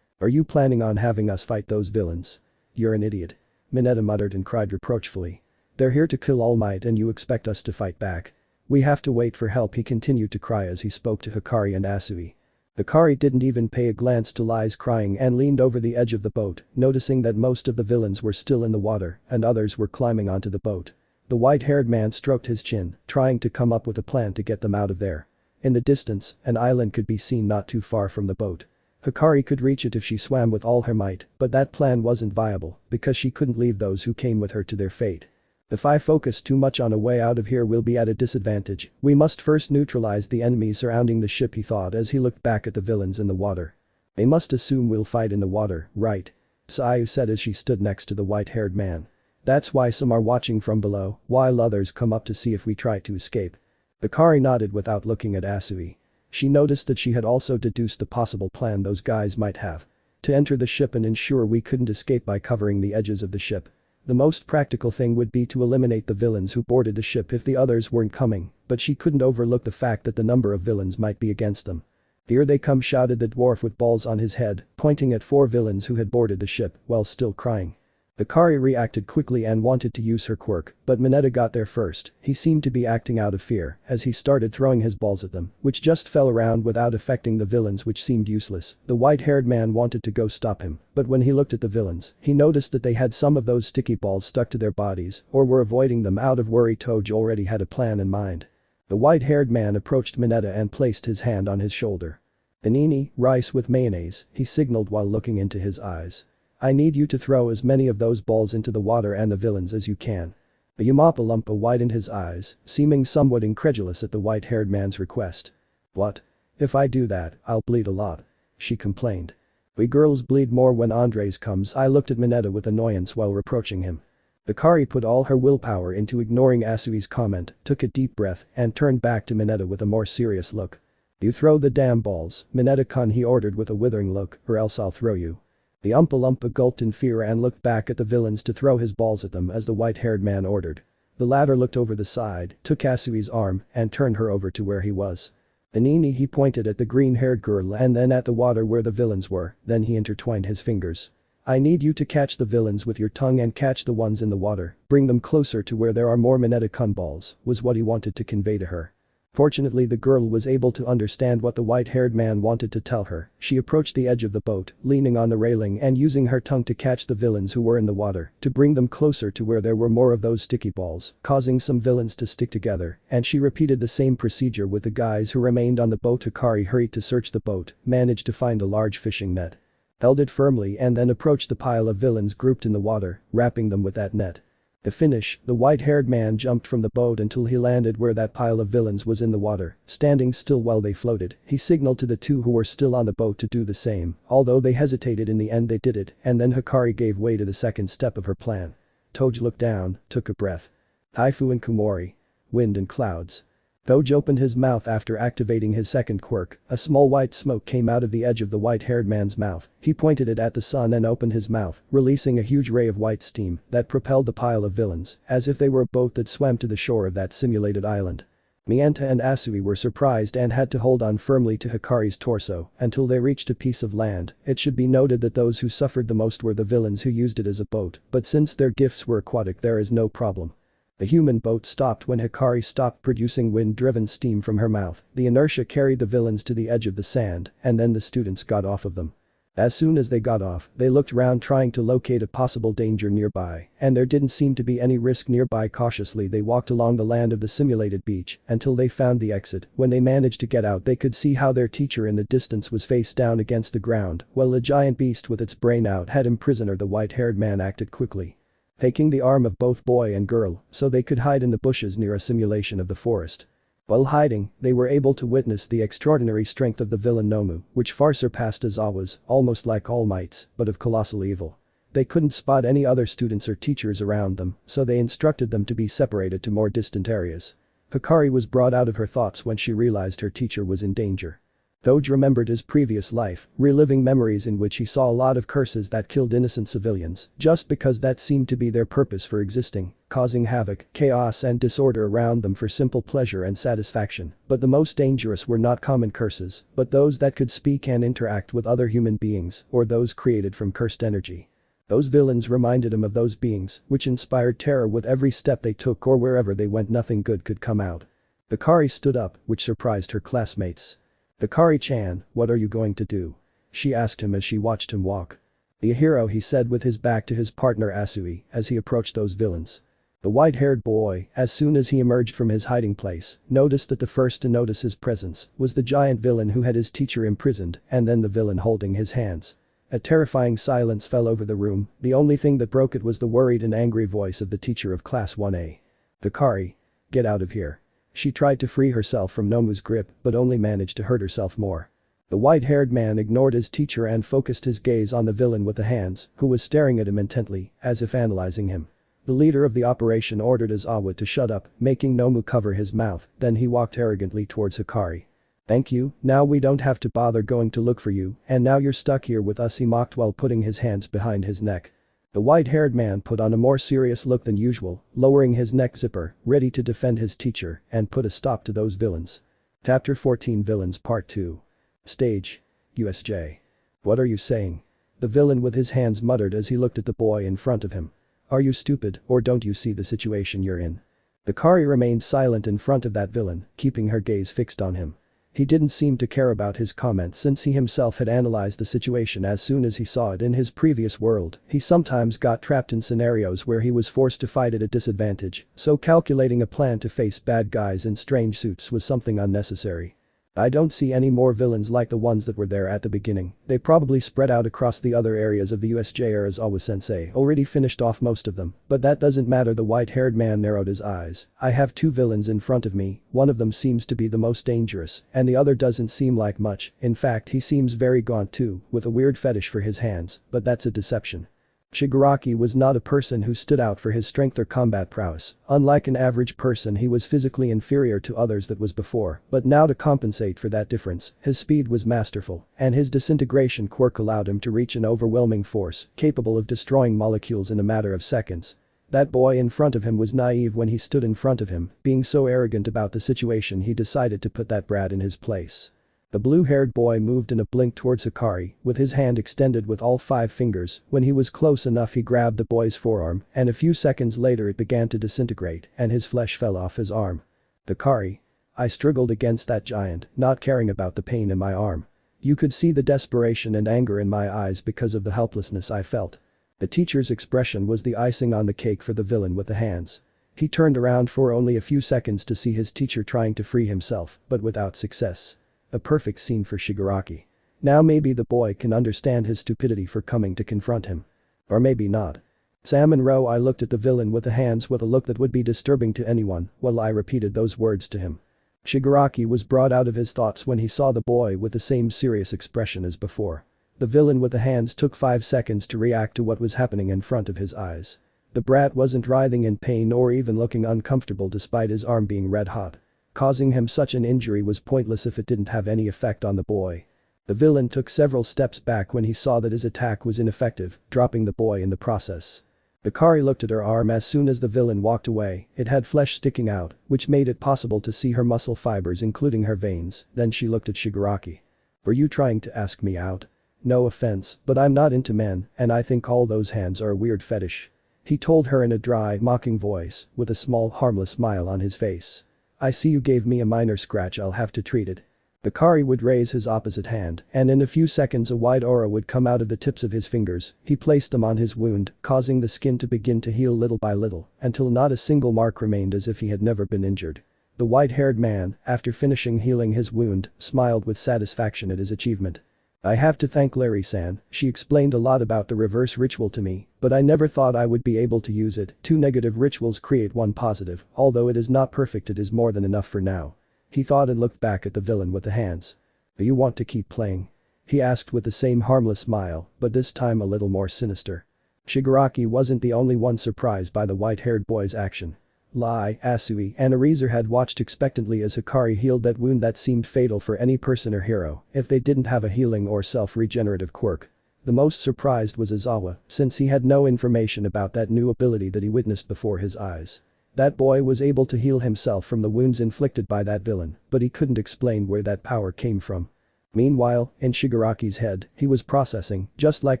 Are you planning on having us fight those villains? You're an idiot. Mineta muttered and cried reproachfully. They're here to kill All Might and you expect us to fight back. We have to wait for help, he continued to cry as he spoke to Hikari and Asui. Hikari didn't even pay a glance to Lai's crying and leaned over the edge of the boat, noticing that most of the villains were still in the water and others were climbing onto the boat. The white-haired man stroked his chin, trying to come up with a plan to get them out of there. In the distance, an island could be seen not too far from the boat. Hikari could reach it if she swam with all her might, but that plan wasn't viable because she couldn't leave those who came with her to their fate. If I focus too much on a way out of here, we'll be at a disadvantage. We must first neutralize the enemies surrounding the ship, he thought as he looked back at the villains in the water. They must assume we'll fight in the water, right? Sayu said as she stood next to the white-haired man. That's why some are watching from below, while others come up to see if we try to escape. Hikari nodded without looking at Asui. She noticed that she had also deduced the possible plan those guys might have. To enter the ship and ensure we couldn't escape by covering the edges of the ship. The most practical thing would be to eliminate the villains who boarded the ship if the others weren't coming, but she couldn't overlook the fact that the number of villains might be against them. Here they come, shouted the dwarf with balls on his head, pointing at 4 villains who had boarded the ship while still crying. Hikari reacted quickly and wanted to use her quirk, but Mineta got there first. He seemed to be acting out of fear as he started throwing his balls at them, which just fell around without affecting the villains, which seemed useless. The white-haired man wanted to go stop him, but when he looked at the villains, he noticed that they had some of those sticky balls stuck to their bodies or were avoiding them out of worry. Toge already had a plan in mind. The white-haired man approached Mineta and placed his hand on his shoulder. "Panini, rice with mayonnaise," he signaled while looking into his eyes. "I need you to throw as many of those balls into the water and the villains as you can." Aoyama widened his eyes, seeming somewhat incredulous at the white-haired man's request. "What? If I do that, I'll bleed a lot," she complained. "We girls bleed more when Andres comes." I looked at Mineta with annoyance while reproaching him. Hikari put all her willpower into ignoring Asui's comment, took a deep breath, and turned back to Mineta with a more serious look. "You throw the damn balls, Mineta-kun," he ordered with a withering look, "or else I'll throw you." The Oompa gulped in fear and looked back at the villains to throw his balls at them as the white-haired man ordered. The latter looked over the side, took Asui's arm, and turned her over to where he was. "Anini," he pointed at the green-haired girl and then at the water where the villains were, then he intertwined his fingers. "I need you to catch the villains with your tongue and catch the ones in the water, bring them closer to where there are more Mineta-kun balls," was what he wanted to convey to her. Fortunately, the girl was able to understand what the white-haired man wanted to tell her. She approached the edge of the boat, leaning on the railing and using her tongue to catch the villains who were in the water, to bring them closer to where there were more of those sticky balls, causing some villains to stick together, and she repeated the same procedure with the guys who remained on the boat. Hikari hurried to search the boat, managed to find a large fishing net. Held it firmly and then approached the pile of villains grouped in the water, wrapping them with that net. To finish, the white-haired man jumped from the boat until he landed where that pile of villains was in the water, standing still while they floated. He signaled to the 2 who were still on the boat to do the same, although they hesitated. In the end they did it, and then Hikari gave way to the second step of her plan. Toge looked down, took a breath. Haifu and Kumori. Wind and clouds. Toge opened his mouth after activating his second quirk. A small white smoke came out of the edge of the white-haired man's mouth. He pointed it at the sun and opened his mouth, releasing a huge ray of white steam that propelled the pile of villains, as if they were a boat that swam to the shore of that simulated island. Mienta and Asui were surprised and had to hold on firmly to Hikari's torso until they reached a piece of land. It should be noted that those who suffered the most were the villains who used it as a boat, but since their gifts were aquatic, there is no problem. The human boat stopped when Hikari stopped producing wind-driven steam from her mouth. The inertia carried the villains to the edge of the sand, and then the students got off of them. As soon as they got off, they looked around trying to locate a possible danger nearby, and there didn't seem to be any risk nearby. Cautiously they walked along the land of the simulated beach until they found the exit. When they managed to get out, they could see how their teacher in the distance was face down against the ground, while a giant beast with its brain out had him prisoner. The white-haired man acted quickly, taking the arm of both boy and girl so they could hide in the bushes near a simulation of the forest. While hiding, they were able to witness the extraordinary strength of the villain Nomu, which far surpassed Aizawa's, almost like All Might's, but of colossal evil. They couldn't spot any other students or teachers around them, so they instructed them to be separated to more distant areas. Hikari was brought out of her thoughts when she realized her teacher was in danger. Toge remembered his previous life, reliving memories in which he saw a lot of curses that killed innocent civilians, just because that seemed to be their purpose for existing, causing havoc, chaos and disorder around them for simple pleasure and satisfaction. But the most dangerous were not common curses, but those that could speak and interact with other human beings, or those created from cursed energy. Those villains reminded him of those beings, which inspired terror with every step they took, or wherever they went nothing good could come out. Hikari stood up, which surprised her classmates. "Hikari-chan, what are you going to do?" she asked him as she watched him walk. "The hero," he said with his back to his partner Asui as he approached those villains. The white-haired boy, as soon as he emerged from his hiding place, noticed that the first to notice his presence was the giant villain who had his teacher imprisoned, and then the villain holding his hands. A terrifying silence fell over the room, the only thing that broke it was the worried and angry voice of the teacher of Class 1A. "Hikari. Get out of here." She tried to free herself from Nomu's grip but only managed to hurt herself more. The white-haired man ignored his teacher and focused his gaze on the villain with the hands, who was staring at him intently, as if analyzing him. The leader of the operation ordered Aizawa to shut up, making Nomu cover his mouth, then he walked arrogantly towards Hikari. "Thank you, now we don't have to bother going to look for you, and now you're stuck here with us," he mocked while putting his hands behind his neck. The white-haired man put on a more serious look than usual, lowering his neck zipper, ready to defend his teacher and put a stop to those villains. Chapter 14 Villains Part 2. Stage. USJ. "What are you saying?" the villain with his hands muttered as he looked at the boy in front of him. "Are you stupid, or don't you see the situation you're in?" Hikari remained silent in front of that villain, keeping her gaze fixed on him. He didn't seem to care about his comment since he himself had analyzed the situation as soon as he saw it in his previous world. He sometimes got trapped in scenarios where he was forced to fight at a disadvantage, so calculating a plan to face bad guys in strange suits was something unnecessary. "I don't see any more villains like the ones that were there at the beginning. They probably spread out across the other areas of the USJ. Aizawa-sensei already finished off most of them, but that doesn't matter." The white-haired man narrowed his eyes. "I have two villains in front of me, one of them seems to be the most dangerous, and the other doesn't seem like much. In fact, he seems very gaunt too, with a weird fetish for his hands, but that's a deception." Shigaraki was not a person who stood out for his strength or combat prowess. Unlike an average person, he was physically inferior to others that was before, but now to compensate for that difference, his speed was masterful, and his disintegration quirk allowed him to reach an overwhelming force, capable of destroying molecules in a matter of seconds. That boy in front of him was naive when he stood in front of him, being so arrogant about the situation he decided to put that brat in his place. The blue-haired boy moved in a blink towards Hikari, with his hand extended with all 5 fingers. When he was close enough, he grabbed the boy's forearm, and a few seconds later it began to disintegrate and his flesh fell off his arm. "Hikari." I struggled against that giant, not caring about the pain in my arm. You could see the desperation and anger in my eyes because of the helplessness I felt. The teacher's expression was the icing on the cake for the villain with the hands. He turned around for only a few seconds to see his teacher trying to free himself, but without success. A perfect scene for Shigaraki. Now maybe the boy can understand his stupidity for coming to confront him. Or maybe not. Sam and Ro. I looked at the villain with the hands with a look that would be disturbing to anyone while I repeated those words to him. Shigaraki was brought out of his thoughts when he saw the boy with the same serious expression as before. The villain with the hands took 5 seconds to react to what was happening in front of his eyes. The brat wasn't writhing in pain or even looking uncomfortable despite his arm being red hot. Causing him such an injury was pointless if it didn't have any effect on the boy. The villain took several steps back when he saw that his attack was ineffective, dropping the boy in the process. Hikari looked at her arm as soon as the villain walked away. It had flesh sticking out, which made it possible to see her muscle fibers including her veins. Then she looked at Shigaraki. "Were you trying to ask me out? No offense, but I'm not into men, and I think all those hands are a weird fetish," he told her in a dry, mocking voice, with a small harmless smile on his face. "I see you gave me a minor scratch, I'll have to treat it." Hikari would raise his opposite hand, and in a few seconds a white aura would come out of the tips of his fingers. He placed them on his wound, causing the skin to begin to heal little by little, until not a single mark remained as if he had never been injured. The white-haired man, after finishing healing his wound, smiled with satisfaction at his achievement. "I have to thank Larry-san, she explained a lot about the reverse ritual to me, but I never thought I would be able to use it. 2 negative rituals create 1 positive, although it is not perfect it is more than enough for now." He thought and looked back at the villain with the hands. "Do you want to keep playing?" he asked with the same harmless smile, but this time a little more sinister. Shigaraki wasn't the only one surprised by the white-haired boy's action. Lai, Asui, and Arizer had watched expectantly as Hikari healed that wound that seemed fatal for any person or hero if they didn't have a healing or self-regenerative quirk. The most surprised was Izawa, since he had no information about that new ability that he witnessed before his eyes. That boy was able to heal himself from the wounds inflicted by that villain, but he couldn't explain where that power came from. Meanwhile, in Shigaraki's head, he was processing, just like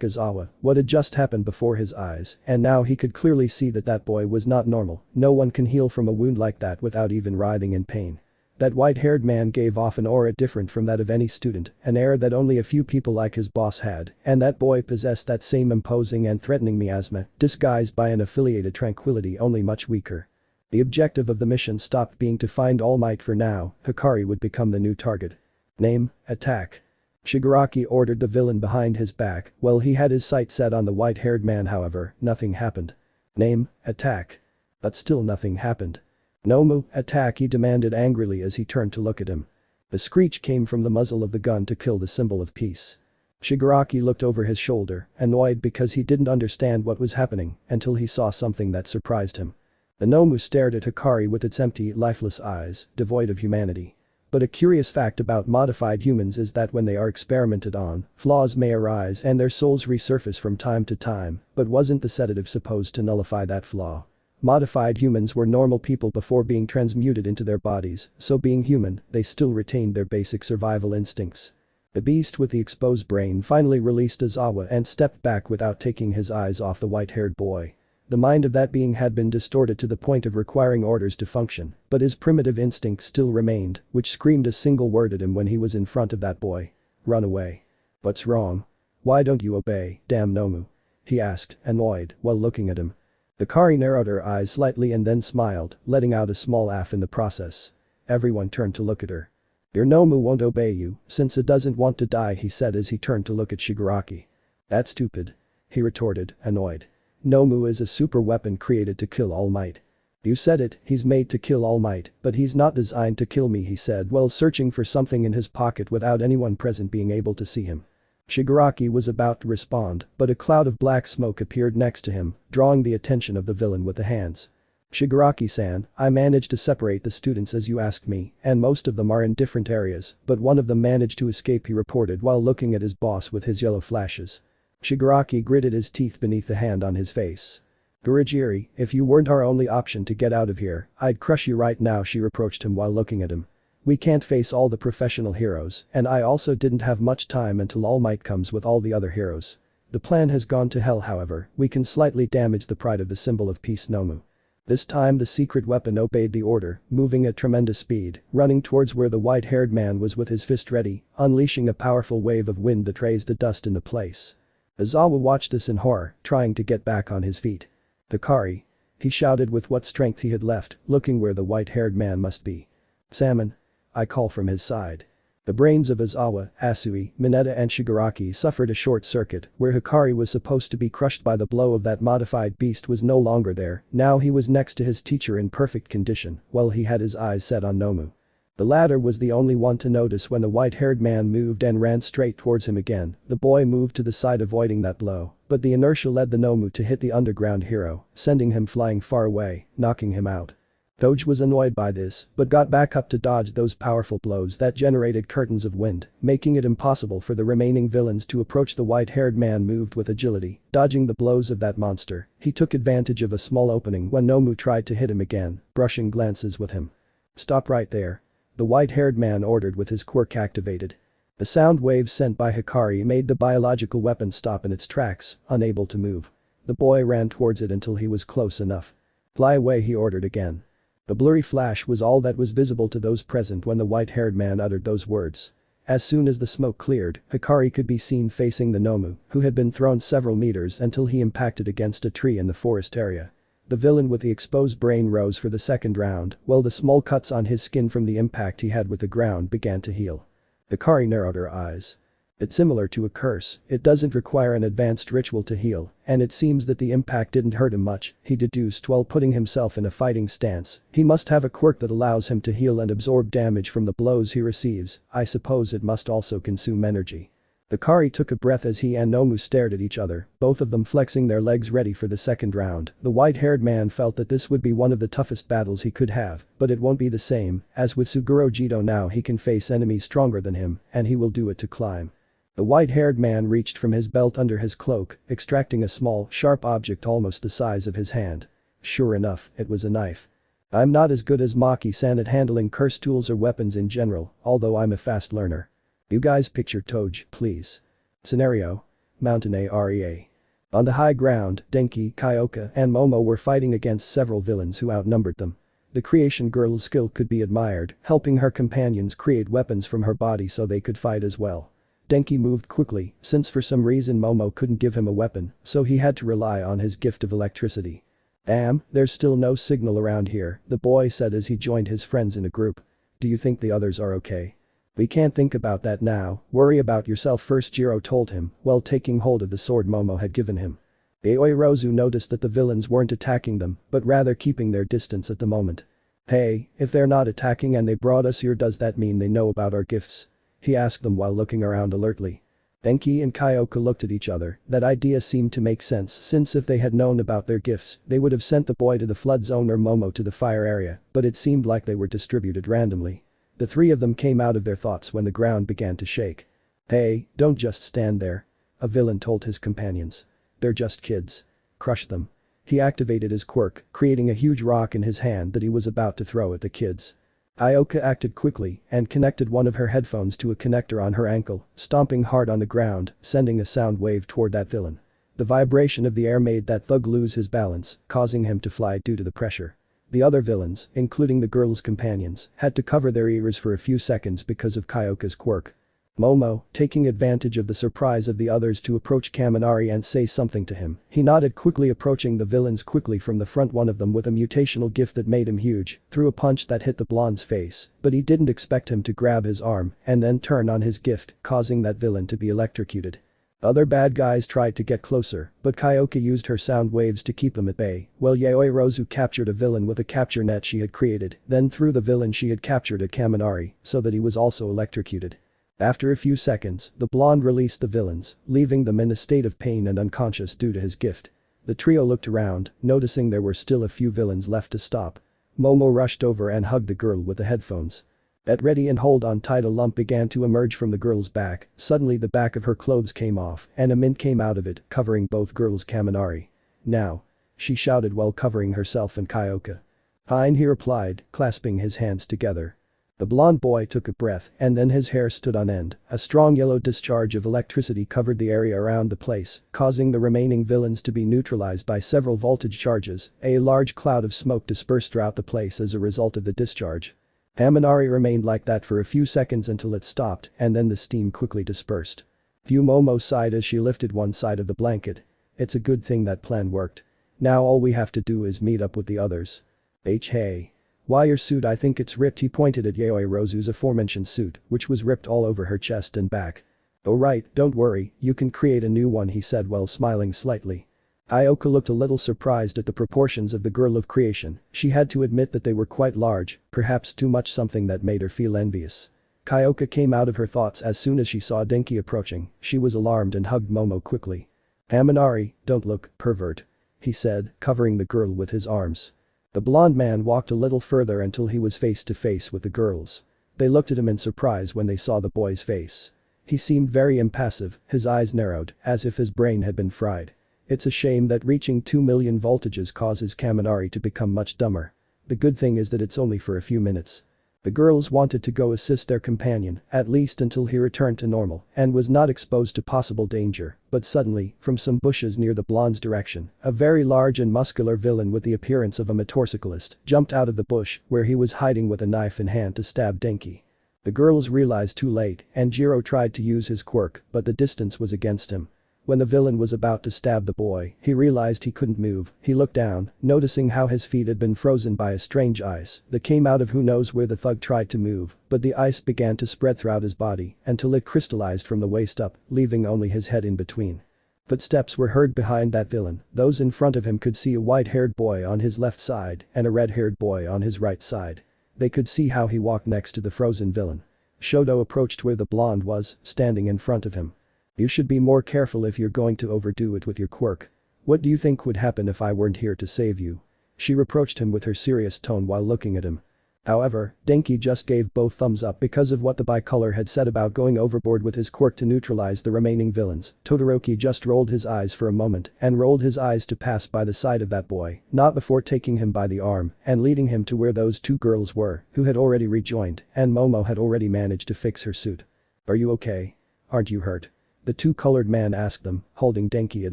Izawa, what had just happened before his eyes, and now he could clearly see that that boy was not normal. No one can heal from a wound like that without even writhing in pain. That white-haired man gave off an aura different from that of any student, an air that only a few people like his boss had, and that boy possessed that same imposing and threatening miasma, disguised by an affiliated tranquility only much weaker. The objective of the mission stopped being to find All Might for now. Hikari would become the new target. Name, attack. Shigaraki ordered the villain behind his back. While he had his sight set on the white-haired man, however, nothing happened. Name, attack. But still nothing happened. Nomu, attack, he demanded angrily as he turned to look at him. The screech came from the muzzle of the gun to kill the symbol of peace. Shigaraki looked over his shoulder, annoyed because he didn't understand what was happening until he saw something that surprised him. The Nomu stared at Hikari with its empty, lifeless eyes, devoid of humanity. But a curious fact about modified humans is that when they are experimented on, flaws may arise and their souls resurface from time to time, but wasn't the sedative supposed to nullify that flaw? Modified humans were normal people before being transmuted into their bodies, so being human, they still retained their basic survival instincts. The beast with the exposed brain finally released Izawa and stepped back without taking his eyes off the white-haired boy. The mind of that being had been distorted to the point of requiring orders to function, but his primitive instinct still remained, which screamed a single word at him when he was in front of that boy. Run away. What's wrong? Why don't you obey, damn Nomu? He asked, annoyed, while looking at him. Hikari narrowed her eyes slightly and then smiled, letting out a small laugh in the process. Everyone turned to look at her. Your Nomu won't obey you, since it doesn't want to die, he said as he turned to look at Shigaraki. That's stupid. He retorted, annoyed. Nomu is a super weapon created to kill All Might. You said it, he's made to kill All Might, but he's not designed to kill me, he said while searching for something in his pocket without anyone present being able to see him. Shigaraki was about to respond, but a cloud of black smoke appeared next to him, drawing the attention of the villain with the hands. Shigaraki-san, I managed to separate the students as you asked me, and most of them are in different areas, but one of them managed to escape, he reported while looking at his boss with his yellow flashes. Shigaraki gritted his teeth beneath the hand on his face. Gurujiri, if you weren't our only option to get out of here, I'd crush you right now, she reproached him while looking at him. We can't face all the professional heroes, and I also didn't have much time until All Might comes with all the other heroes. The plan has gone to hell, however, we can slightly damage the pride of the symbol of peace Nomu. This time the secret weapon obeyed the order, moving at tremendous speed, running towards where the white-haired man was with his fist ready, unleashing a powerful wave of wind that raised the dust in the place. Izawa watched this in horror, trying to get back on his feet. Hikari. He shouted with what strength he had left, looking where the white-haired man must be. Salmon. I call from his side. The brains of Izawa, Asui, Mineta and Shigaraki suffered a short circuit, where Hikari was supposed to be crushed by the blow of that modified beast was no longer there, now he was next to his teacher in perfect condition, while he had his eyes set on Nomu. The latter was the only one to notice when the white-haired man moved and ran straight towards him again. The boy moved to the side avoiding that blow, but the inertia led the Nomu to hit the underground hero, sending him flying far away, knocking him out. Toge was annoyed by this, but got back up to dodge those powerful blows that generated curtains of wind, making it impossible for the remaining villains to approach. The white-haired man moved with agility, dodging the blows of that monster. He took advantage of a small opening when Nomu tried to hit him again, brushing glances with him. Stop right there. The white-haired man ordered with his quirk activated. The sound waves sent by Hikari made the biological weapon stop in its tracks, unable to move. The boy ran towards it until he was close enough. Fly away, he ordered again. The blurry flash was all that was visible to those present when the white-haired man uttered those words. As soon as the smoke cleared, Hikari could be seen facing the Nomu, who had been thrown several meters until he impacted against a tree in the forest area. The villain with the exposed brain rose for the second round, while the small cuts on his skin from the impact he had with the ground began to heal. Hikari narrowed her eyes. It's similar to a curse, it doesn't require an advanced ritual to heal, and it seems that the impact didn't hurt him much, he deduced while putting himself in a fighting stance. He must have a quirk that allows him to heal and absorb damage from the blows he receives, I suppose it must also consume energy. Hikari took a breath as he and Nomu stared at each other, both of them flexing their legs ready for the second round. The white-haired man felt that this would be one of the toughest battles he could have, but it won't be the same, as with Suguro Jito now he can face enemies stronger than him, and he will do it to climb. The white-haired man reached from his belt under his cloak, extracting a small, sharp object almost the size of his hand. Sure enough, it was a knife. I'm not as good as Maki-san at handling curse tools or weapons in general, although I'm a fast learner. You guys picture Toge, please. Scenario. Mountain Area. On the high ground, Denki, Kyoka, and Momo were fighting against several villains who outnumbered them. The creation girl's skill could be admired, helping her companions create weapons from her body so they could fight as well. Denki moved quickly, since for some reason Momo couldn't give him a weapon, so he had to rely on his gift of electricity. There's still no signal around here, the boy said as he joined his friends in a group. Do you think the others are okay? We can't think about that now, worry about yourself first, Jirro told him, while taking hold of the sword Momo had given him. Aoyama noticed that the villains weren't attacking them, but rather keeping their distance at the moment. Hey, if they're not attacking and they brought us here, does that mean they know about our gifts? He asked them while looking around alertly. Denki and Kyoka looked at each other. That idea seemed to make sense since if they had known about their gifts, they would have sent the boy to the flood zone or Momo to the fire area, but it seemed like they were distributed randomly. The three of them came out of their thoughts when the ground began to shake. Hey, don't just stand there. A villain told his companions. They're just kids. Crush them. He activated his quirk, creating a huge rock in his hand that he was about to throw at the kids. Ioka acted quickly and connected one of her headphones to a connector on her ankle, stomping hard on the ground, sending a sound wave toward that villain. The vibration of the air made that thug lose his balance, causing him to fly due to the pressure. The other villains, including the girl's companions, had to cover their ears for a few seconds because of Kyoka's quirk. Momo, taking advantage of the surprise of the others to approach Kaminari and say something to him, he nodded quickly, approaching the villains quickly from the front. One of them with a mutational gift that made him huge, threw a punch that hit the blonde's face, but he didn't expect him to grab his arm and then turn on his gift, causing that villain to be electrocuted. Other bad guys tried to get closer, but Kyoka used her sound waves to keep them at bay, while Yaoyorozu captured a villain with a capture net she had created, then threw the villain she had captured at Kaminari, so that he was also electrocuted. After a few seconds, the blonde released the villains, leaving them in a state of pain and unconscious due to his gift. The trio looked around, noticing there were still a few villains left to stop. Momo rushed over and hugged the girl with the headphones. Get ready and hold on tight. A lump began to emerge from the girl's back. Suddenly the back of her clothes came off and a mint came out of it, covering both girls' Kaminari. Now. She shouted while covering herself and Kyoka. Fine, he replied, clasping his hands together. The blonde boy took a breath and then his hair stood on end. A strong yellow discharge of electricity covered the area around the place, causing the remaining villains to be neutralized by several voltage charges. A large cloud of smoke dispersed throughout the place as a result of the discharge. Kaminari remained like that for a few seconds until it stopped, and then the steam quickly dispersed. Momo sighed as she lifted one side of the blanket. It's a good thing that plan worked. Now all we have to do is meet up with the others. Hey. Why your suit? I think it's ripped. He pointed at Yaoyorozu's aforementioned suit, which was ripped all over her chest and back. Oh right, don't worry, you can create a new one, he said while smiling slightly. Ioka looked a little surprised at the proportions of the girl of creation. She had to admit that they were quite large, perhaps too much, something that made her feel envious. Kyoka came out of her thoughts as soon as she saw Denki approaching. She was alarmed and hugged Momo quickly. Kaminari, don't look, pervert. He said, covering the girl with his arms. The blonde man walked a little further until he was face to face with the girls. They looked at him in surprise when they saw the boy's face. He seemed very impassive, his eyes narrowed, as if his brain had been fried. It's a shame that reaching 2 million voltages causes Kaminari to become much dumber. The good thing is that it's only for a few minutes. The girls wanted to go assist their companion, at least until he returned to normal and was not exposed to possible danger, but suddenly, from some bushes near the blonde's direction, a very large and muscular villain with the appearance of a motorcyclist jumped out of the bush where he was hiding with a knife in hand to stab Denki. The girls realized too late and Jirro tried to use his quirk, but the distance was against him. When the villain was about to stab the boy, he realized he couldn't move. He looked down, noticing how his feet had been frozen by a strange ice that came out of who knows where. The thug tried to move, but the ice began to spread throughout his body until it crystallized from the waist up, leaving only his head in between. Footsteps were heard behind that villain. Those in front of him could see a white-haired boy on his left side and a red-haired boy on his right side. They could see how he walked next to the frozen villain. Shoto approached where the blonde was, standing in front of him. You should be more careful if you're going to overdo it with your quirk. What do you think would happen if I weren't here to save you? She reproached him with her serious tone while looking at him. However, Denki just gave both thumbs up because of what the bicolor had said about going overboard with his quirk to neutralize the remaining villains. Todoroki just rolled his eyes for a moment and rolled his eyes to pass by the side of that boy, not before taking him by the arm and leading him to where those two girls were, who had already rejoined, and Momo had already managed to fix her suit. Are you okay? Aren't you hurt? The two-colored man asked them, holding Denki at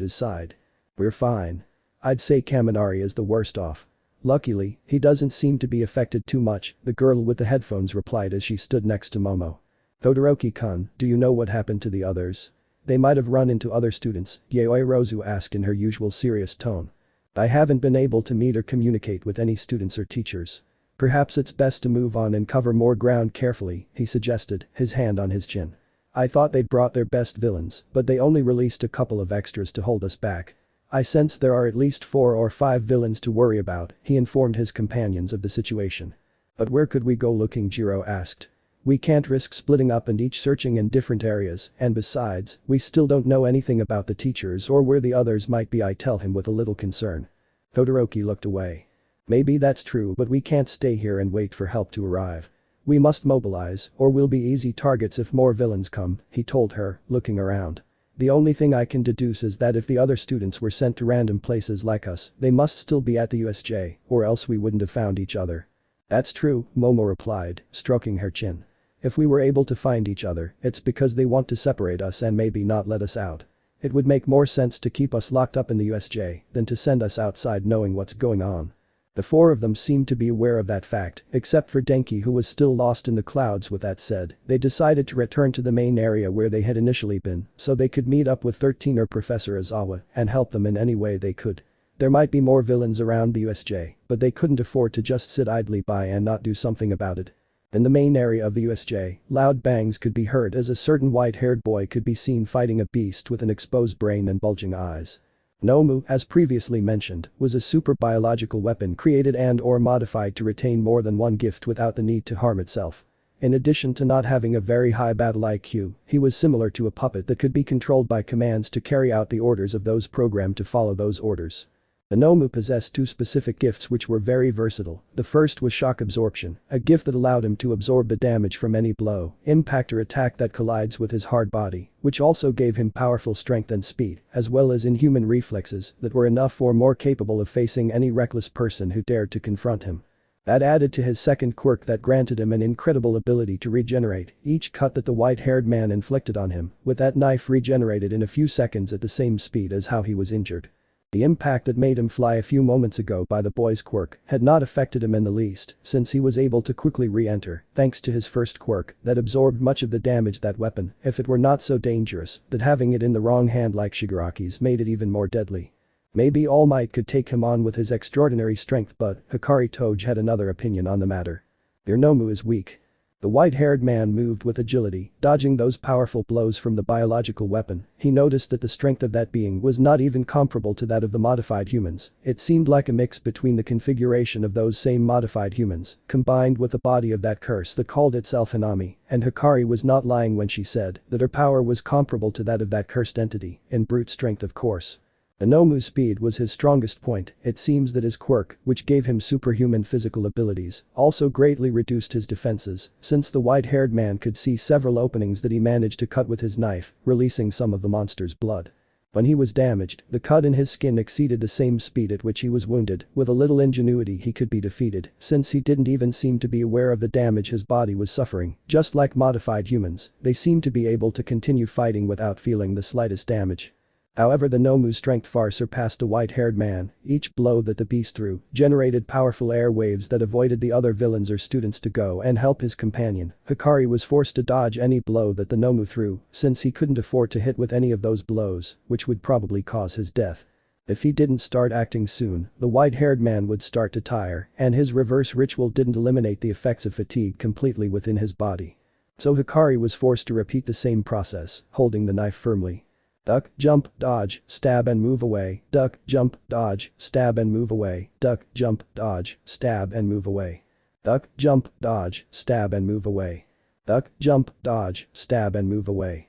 his side. We're fine. I'd say Kaminari is the worst off. Luckily, he doesn't seem to be affected too much, the girl with the headphones replied as she stood next to Momo. Todoroki-kun, do you know what happened to the others? They might have run into other students, Yaoi Rozu asked in her usual serious tone. I haven't been able to meet or communicate with any students or teachers. Perhaps it's best to move on and cover more ground carefully, he suggested, his hand on his chin. I thought they'd brought their best villains, but they only released a couple of extras to hold us back. I sense there are at least 4 or 5 villains to worry about, he informed his companions of the situation. But where could we go looking? Jirro asked. We can't risk splitting up and each searching in different areas, and besides, we still don't know anything about the teachers or where the others might be, I tell him with a little concern. Todoroki looked away. Maybe that's true, but we can't stay here and wait for help to arrive. We must mobilize, or we'll be easy targets if more villains come, he told her, looking around. The only thing I can deduce is that if the other students were sent to random places like us, they must still be at the USJ, or else we wouldn't have found each other. That's true, Momo replied, stroking her chin. If we were able to find each other, it's because they want to separate us and maybe not let us out. It would make more sense to keep us locked up in the USJ than to send us outside knowing what's going on. The 4 of them seemed to be aware of that fact, except for Denki, who was still lost in the clouds. With that said, they decided to return to the main area where they had initially been, so they could meet up with 13 or Professor Aizawa and help them in any way they could. There might be more villains around the USJ, but they couldn't afford to just sit idly by and not do something about it. In the main area of the USJ, loud bangs could be heard as a certain white-haired boy could be seen fighting a beast with an exposed brain and bulging eyes. Nomu, as previously mentioned, was a super biological weapon created and/or modified to retain more than one gift without the need to harm itself. In addition to not having a very high battle IQ, he was similar to a puppet that could be controlled by commands to carry out the orders of those programmed to follow those orders. The Nomu possessed 2 specific gifts which were very versatile. The first was shock absorption, a gift that allowed him to absorb the damage from any blow, impact or attack that collides with his hard body, which also gave him powerful strength and speed, as well as inhuman reflexes that were enough or more capable of facing any reckless person who dared to confront him. That added to his second quirk that granted him an incredible ability to regenerate each cut that the white-haired man inflicted on him, with that knife regenerated in a few seconds at the same speed as how he was injured. The impact that made him fly a few moments ago by the boy's quirk had not affected him in the least, since he was able to quickly re-enter, thanks to his first quirk that absorbed much of the damage that weapon, if it were not so dangerous, that having it in the wrong hand like Shigaraki's made it even more deadly. Maybe All Might could take him on with his extraordinary strength, but Hikari Toge had another opinion on the matter. Your Nomu is weak. The white-haired man moved with agility, dodging those powerful blows from the biological weapon. He noticed that the strength of that being was not even comparable to that of the modified humans. It seemed like a mix between the configuration of those same modified humans, combined with the body of that curse that called itself Hanami, and Hikari was not lying when she said that her power was comparable to that of that cursed entity, in brute strength of course. The Nomu's speed was his strongest point. It seems that his quirk, which gave him superhuman physical abilities, also greatly reduced his defenses, since the white-haired man could see several openings that he managed to cut with his knife, releasing some of the monster's blood. When he was damaged, the cut in his skin exceeded the same speed at which he was wounded. With a little ingenuity he could be defeated, since he didn't even seem to be aware of the damage his body was suffering. Just like modified humans, they seemed to be able to continue fighting without feeling the slightest damage. However, the Nomu's strength far surpassed the white-haired man. Each blow that the beast threw generated powerful air waves that avoided the other villains or students to go and help his companion. Hikari was forced to dodge any blow that the Nomu threw, since he couldn't afford to hit with any of those blows, which would probably cause his death. If he didn't start acting soon, the white-haired man would start to tire, and his reverse ritual didn't eliminate the effects of fatigue completely within his body. So Hikari was forced to repeat the same process, holding the knife firmly. Duck, jump, dodge, stab and move away, duck, jump, dodge, stab and move away, duck, jump, dodge, stab and move away. Duck, jump, dodge, stab and move away. Duck, jump, dodge, stab and move away.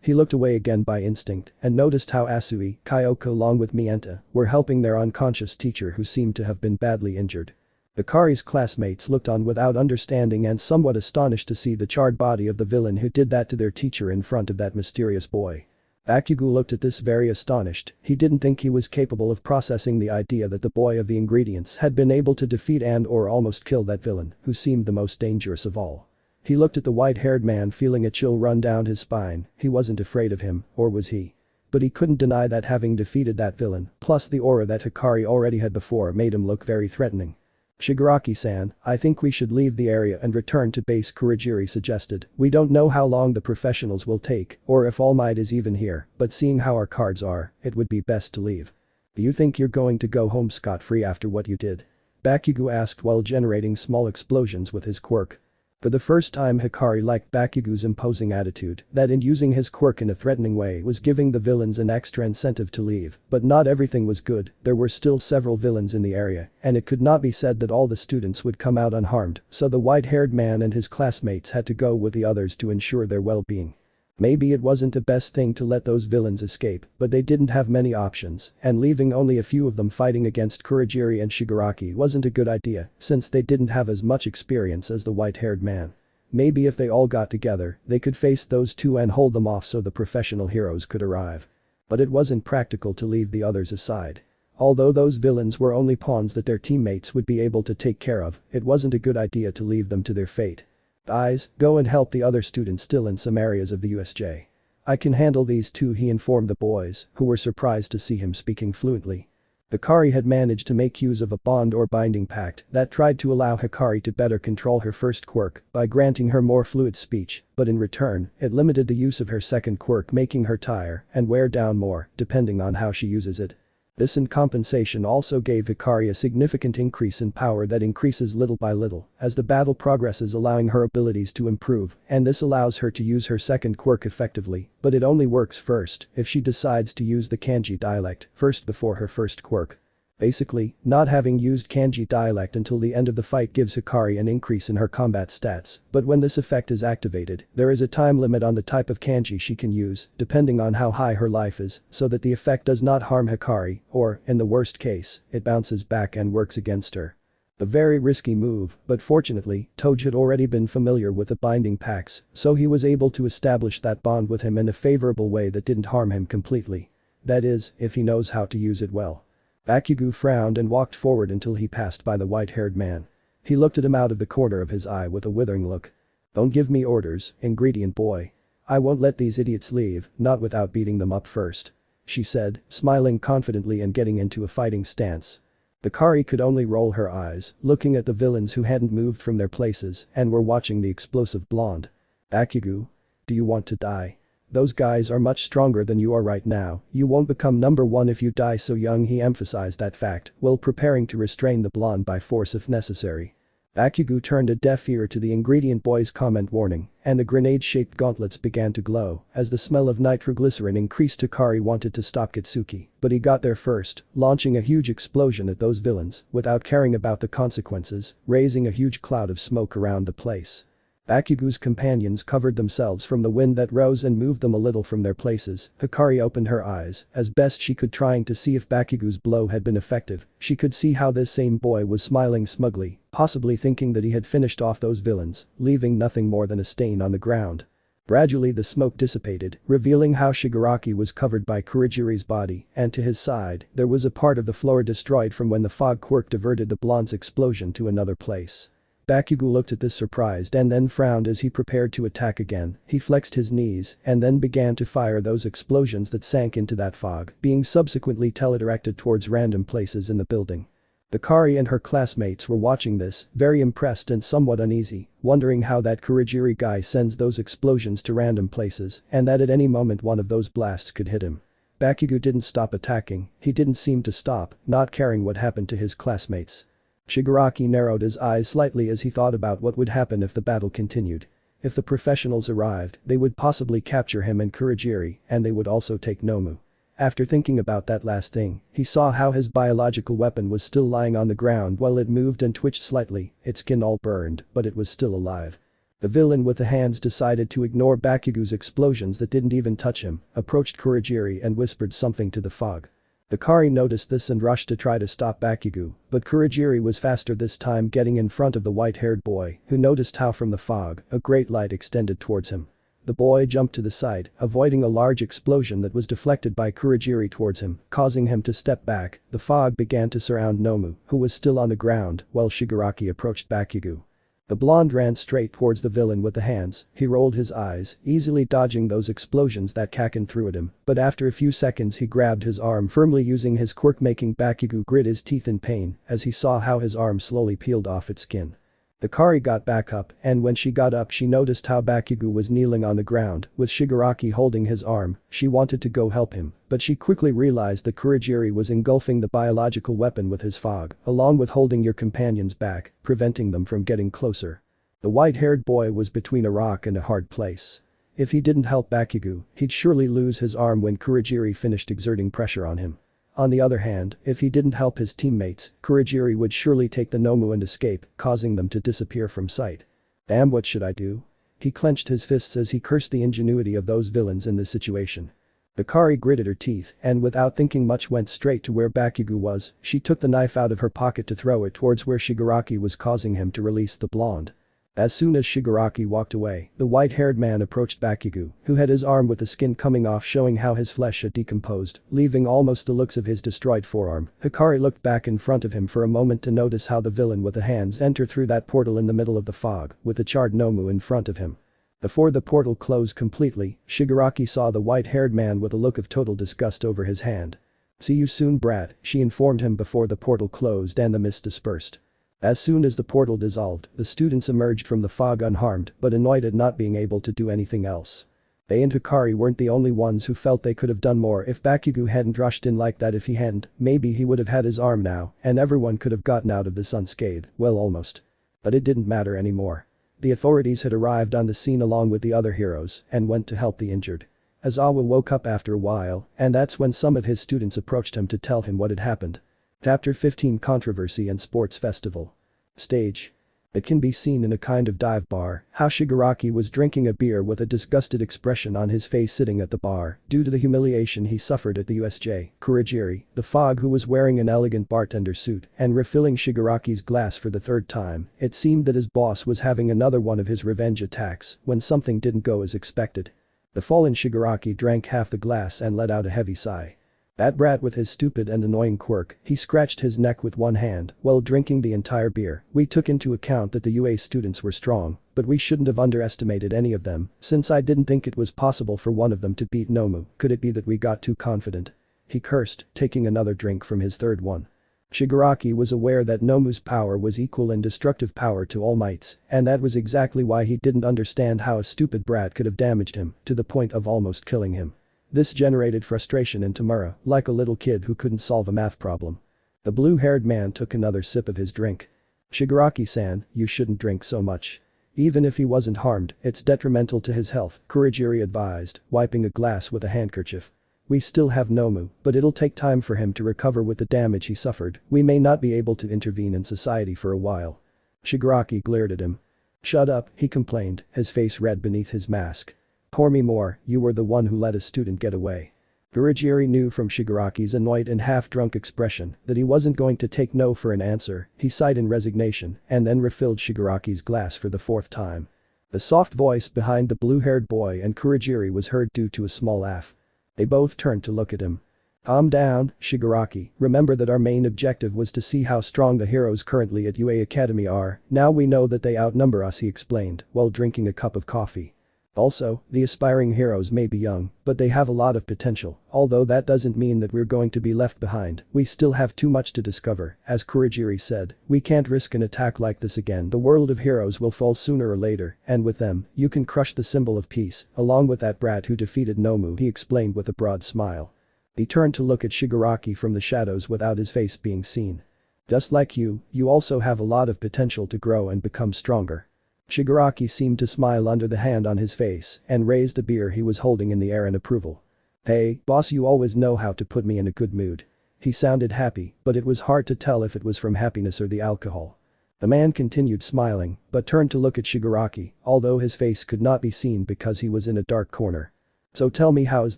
He looked away again by instinct and noticed how Asui, Kyoka along with Mienta were helping their unconscious teacher who seemed to have been badly injured. Hikari's classmates looked on without understanding and somewhat astonished to see the charred body of the villain who did that to their teacher in front of that mysterious boy. Bakugo looked at this very astonished, he didn't think he was capable of processing the idea that the boy of the ingredients had been able to defeat and or almost kill that villain, who seemed the most dangerous of all. He looked at the white-haired man feeling a chill run down his spine, he wasn't afraid of him, or was he? But he couldn't deny that having defeated that villain, plus the aura that Hikari already had before made him look very threatening. Shigaraki-san, I think we should leave the area and return to base, Kurogiri suggested. We don't know how long the professionals will take, or if All Might is even here, but seeing how our cards are, it would be best to leave. Do you think you're going to go home scot-free after what you did? Bakugo asked while generating small explosions with his quirk. For the first time Hikari liked Bakugo's imposing attitude, that in using his quirk in a threatening way was giving the villains an extra incentive to leave, but not everything was good, there were still several villains in the area, and it could not be said that all the students would come out unharmed, so the white-haired man and his classmates had to go with the others to ensure their well-being. Maybe it wasn't the best thing to let those villains escape, but they didn't have many options, and leaving only a few of them fighting against Kurogiri and Shigaraki wasn't a good idea, since they didn't have as much experience as the white-haired man. Maybe if they all got together, they could face those two and hold them off so the professional heroes could arrive. But it wasn't practical to leave the others aside. Although those villains were only pawns that their teammates would be able to take care of, it wasn't a good idea to leave them to their fate. Guys, go and help the other students still in some areas of the USJ. I can handle these two, he informed the boys, who were surprised to see him speaking fluently. Hikari had managed to make use of a bond or binding pact that tried to allow Hikari to better control her first quirk by granting her more fluid speech, but in return, it limited the use of her second quirk, making her tire and wear down more, depending on how she uses it. This in compensation also gave Hikari a significant increase in power that increases little by little as the battle progresses, allowing her abilities to improve, and this allows her to use her second quirk effectively, but it only works first if she decides to use the kanji dialect first before her first quirk. Basically, not having used kanji dialect until the end of the fight gives Hikari an increase in her combat stats, but when this effect is activated, there is a time limit on the type of kanji she can use, depending on how high her life is, so that the effect does not harm Hikari, or, in the worst case, it bounces back and works against her. A very risky move, but fortunately, Toge had already been familiar with the binding pacts, so he was able to establish that bond with him in a favorable way that didn't harm him completely. That is, if he knows how to use it well. Bakugo frowned and walked forward until he passed by the white-haired man. He looked at him out of the corner of his eye with a withering look. Don't give me orders, ingredient boy. I won't let these idiots leave, not without beating them up first. She said, smiling confidently and getting into a fighting stance. Hikari could only roll her eyes, looking at the villains who hadn't moved from their places and were watching the explosive blonde. Bakugo? Do you want to die? Those guys are much stronger than you are right now, you won't become number one if you die so young, he emphasized that fact while preparing to restrain the blonde by force if necessary. Bakugo turned a deaf ear to the ingredient boy's comment warning, and the grenade-shaped gauntlets began to glow as the smell of nitroglycerin increased. Hikari wanted to stop Kitsuki, but he got there first, launching a huge explosion at those villains without caring about the consequences, raising a huge cloud of smoke around the place. Bakugo's companions covered themselves from the wind that rose and moved them a little from their places. Hikari opened her eyes as best she could, trying to see if Bakugo's blow had been effective. She could see how this same boy was smiling smugly, possibly thinking that he had finished off those villains, leaving nothing more than a stain on the ground. Gradually the smoke dissipated, revealing how Shigaraki was covered by Kurogiri's body, and to his side, there was a part of the floor destroyed from when the fog quirk diverted the blonde's explosion to another place. Bakugo looked at this surprised and then frowned as he prepared to attack again. He flexed his knees and then began to fire those explosions that sank into that fog, being subsequently teledirected towards random places in the building. Hikari and her classmates were watching this, very impressed and somewhat uneasy, wondering how that Kurogiri guy sends those explosions to random places and that at any moment one of those blasts could hit him. Bakugo didn't stop attacking, he didn't seem to stop, not caring what happened to his classmates. Shigaraki narrowed his eyes slightly as he thought about what would happen if the battle continued. If the professionals arrived, they would possibly capture him and Kurogiri, and they would also take Nomu. After thinking about that last thing, he saw how his biological weapon was still lying on the ground while it moved and twitched slightly, its skin all burned, but it was still alive. The villain with the hands decided to ignore Bakugo's explosions that didn't even touch him, approached Kurogiri and whispered something to the fog. Hikari noticed this and rushed to try to stop Bakugo, but Kurogiri was faster this time, getting in front of the white-haired boy, who noticed how from the fog, a great light extended towards him. The boy jumped to the side, avoiding a large explosion that was deflected by Kurogiri towards him, causing him to step back. The fog began to surround Nomu, who was still on the ground, while Shigaraki approached Bakugo. The blonde ran straight towards the villain with the hands. He rolled his eyes, easily dodging those explosions that Kaken threw at him, but after a few seconds he grabbed his arm firmly, using his quirk, making Bakugo grit his teeth in pain as he saw how his arm slowly peeled off its skin. Hikari got back up, and when she got up she noticed how Bakugo was kneeling on the ground, with Shigaraki holding his arm. She wanted to go help him, but she quickly realized that Kurogiri was engulfing the biological weapon with his fog, along with holding your companions back, preventing them from getting closer. The white-haired boy was between a rock and a hard place. If he didn't help Bakugo, he'd surely lose his arm when Kurogiri finished exerting pressure on him. On the other hand, if he didn't help his teammates, Kurogiri would surely take the Nomu and escape, causing them to disappear from sight. Damn, what should I do? He clenched his fists as he cursed the ingenuity of those villains in this situation. Hikari gritted her teeth and without thinking much went straight to where Bakugo was. She took the knife out of her pocket to throw it towards where Shigaraki was, causing him to release the blonde. As soon as Shigaraki walked away, the white-haired man approached Bakugo, who had his arm with the skin coming off, showing how his flesh had decomposed, leaving almost the looks of his destroyed forearm. Hikari looked back in front of him for a moment to notice how the villain with the hands entered through that portal in the middle of the fog, with the charred Nomu in front of him. Before the portal closed completely, Shigaraki saw the white-haired man with a look of total disgust over his hand. "See you soon, brat," she informed him before the portal closed and the mist dispersed. As soon as the portal dissolved, the students emerged from the fog unharmed but annoyed at not being able to do anything else. They and Hikari weren't the only ones who felt they could have done more if Bakugo hadn't rushed in like that. If he hadn't, maybe he would have had his arm now and everyone could have gotten out of this unscathed, well, almost. But it didn't matter anymore. The authorities had arrived on the scene along with the other heroes and went to help the injured. Aizawa woke up after a while, and that's when some of his students approached him to tell him what had happened. Chapter 15: Controversy and Sports Festival. Stage. It can be seen in a kind of dive bar how Shigaraki was drinking a beer with a disgusted expression on his face, sitting at the bar due to the humiliation he suffered at the USJ. Kurogiri, the fog, who was wearing an elegant bartender suit and refilling Shigaraki's glass for the third time. It seemed that his boss was having another one of his revenge attacks when something didn't go as expected. The fallen Shigaraki drank half the glass and let out a heavy sigh. That brat with his stupid and annoying quirk. He scratched his neck with one hand while drinking the entire beer. We took into account that the UA students were strong, but we shouldn't have underestimated any of them, since I didn't think it was possible for one of them to beat Nomu. Could it be that we got too confident? He cursed, taking another drink from his third one. Shigaraki was aware that Nomu's power was equal in destructive power to All Might's, and that was exactly why he didn't understand how a stupid brat could have damaged him to the point of almost killing him. This generated frustration in Tamura, like a little kid who couldn't solve a math problem. The blue-haired man took another sip of his drink. "Shigaraki-san, you shouldn't drink so much. Even if he wasn't harmed, it's detrimental to his health," Kurogiri advised, wiping a glass with a handkerchief. "We still have Nomu, but it'll take time for him to recover with the damage he suffered. We may not be able to intervene in society for a while." Shigaraki glared at him. "Shut up," he complained, his face red beneath his mask. "Pour me more, you were the one who let a student get away." Kurogiri knew from Shigaraki's annoyed and half-drunk expression that he wasn't going to take no for an answer. He sighed in resignation and then refilled Shigaraki's glass for the fourth time. The soft voice behind the blue-haired boy and Kurogiri was heard due to a small laugh. They both turned to look at him. "Calm down, Shigaraki, remember that our main objective was to see how strong the heroes currently at UA Academy are. Now we know that they outnumber us," he explained while drinking a cup of coffee. "Also, the aspiring heroes may be young, but they have a lot of potential, although that doesn't mean that we're going to be left behind. We still have too much to discover." As Kurogiri said, "We can't risk an attack like this again. The world of heroes will fall sooner or later, and with them, you can crush the symbol of peace, along with that brat who defeated Nomu," he explained with a broad smile. He turned to look at Shigaraki from the shadows without his face being seen. "Just like you also have a lot of potential to grow and become stronger." Shigaraki seemed to smile under the hand on his face and raised the beer he was holding in the air in approval. "Hey, boss, you always know how to put me in a good mood." He sounded happy, but it was hard to tell if it was from happiness or the alcohol. The man continued smiling, but turned to look at Shigaraki, although his face could not be seen because he was in a dark corner. "So tell me, how is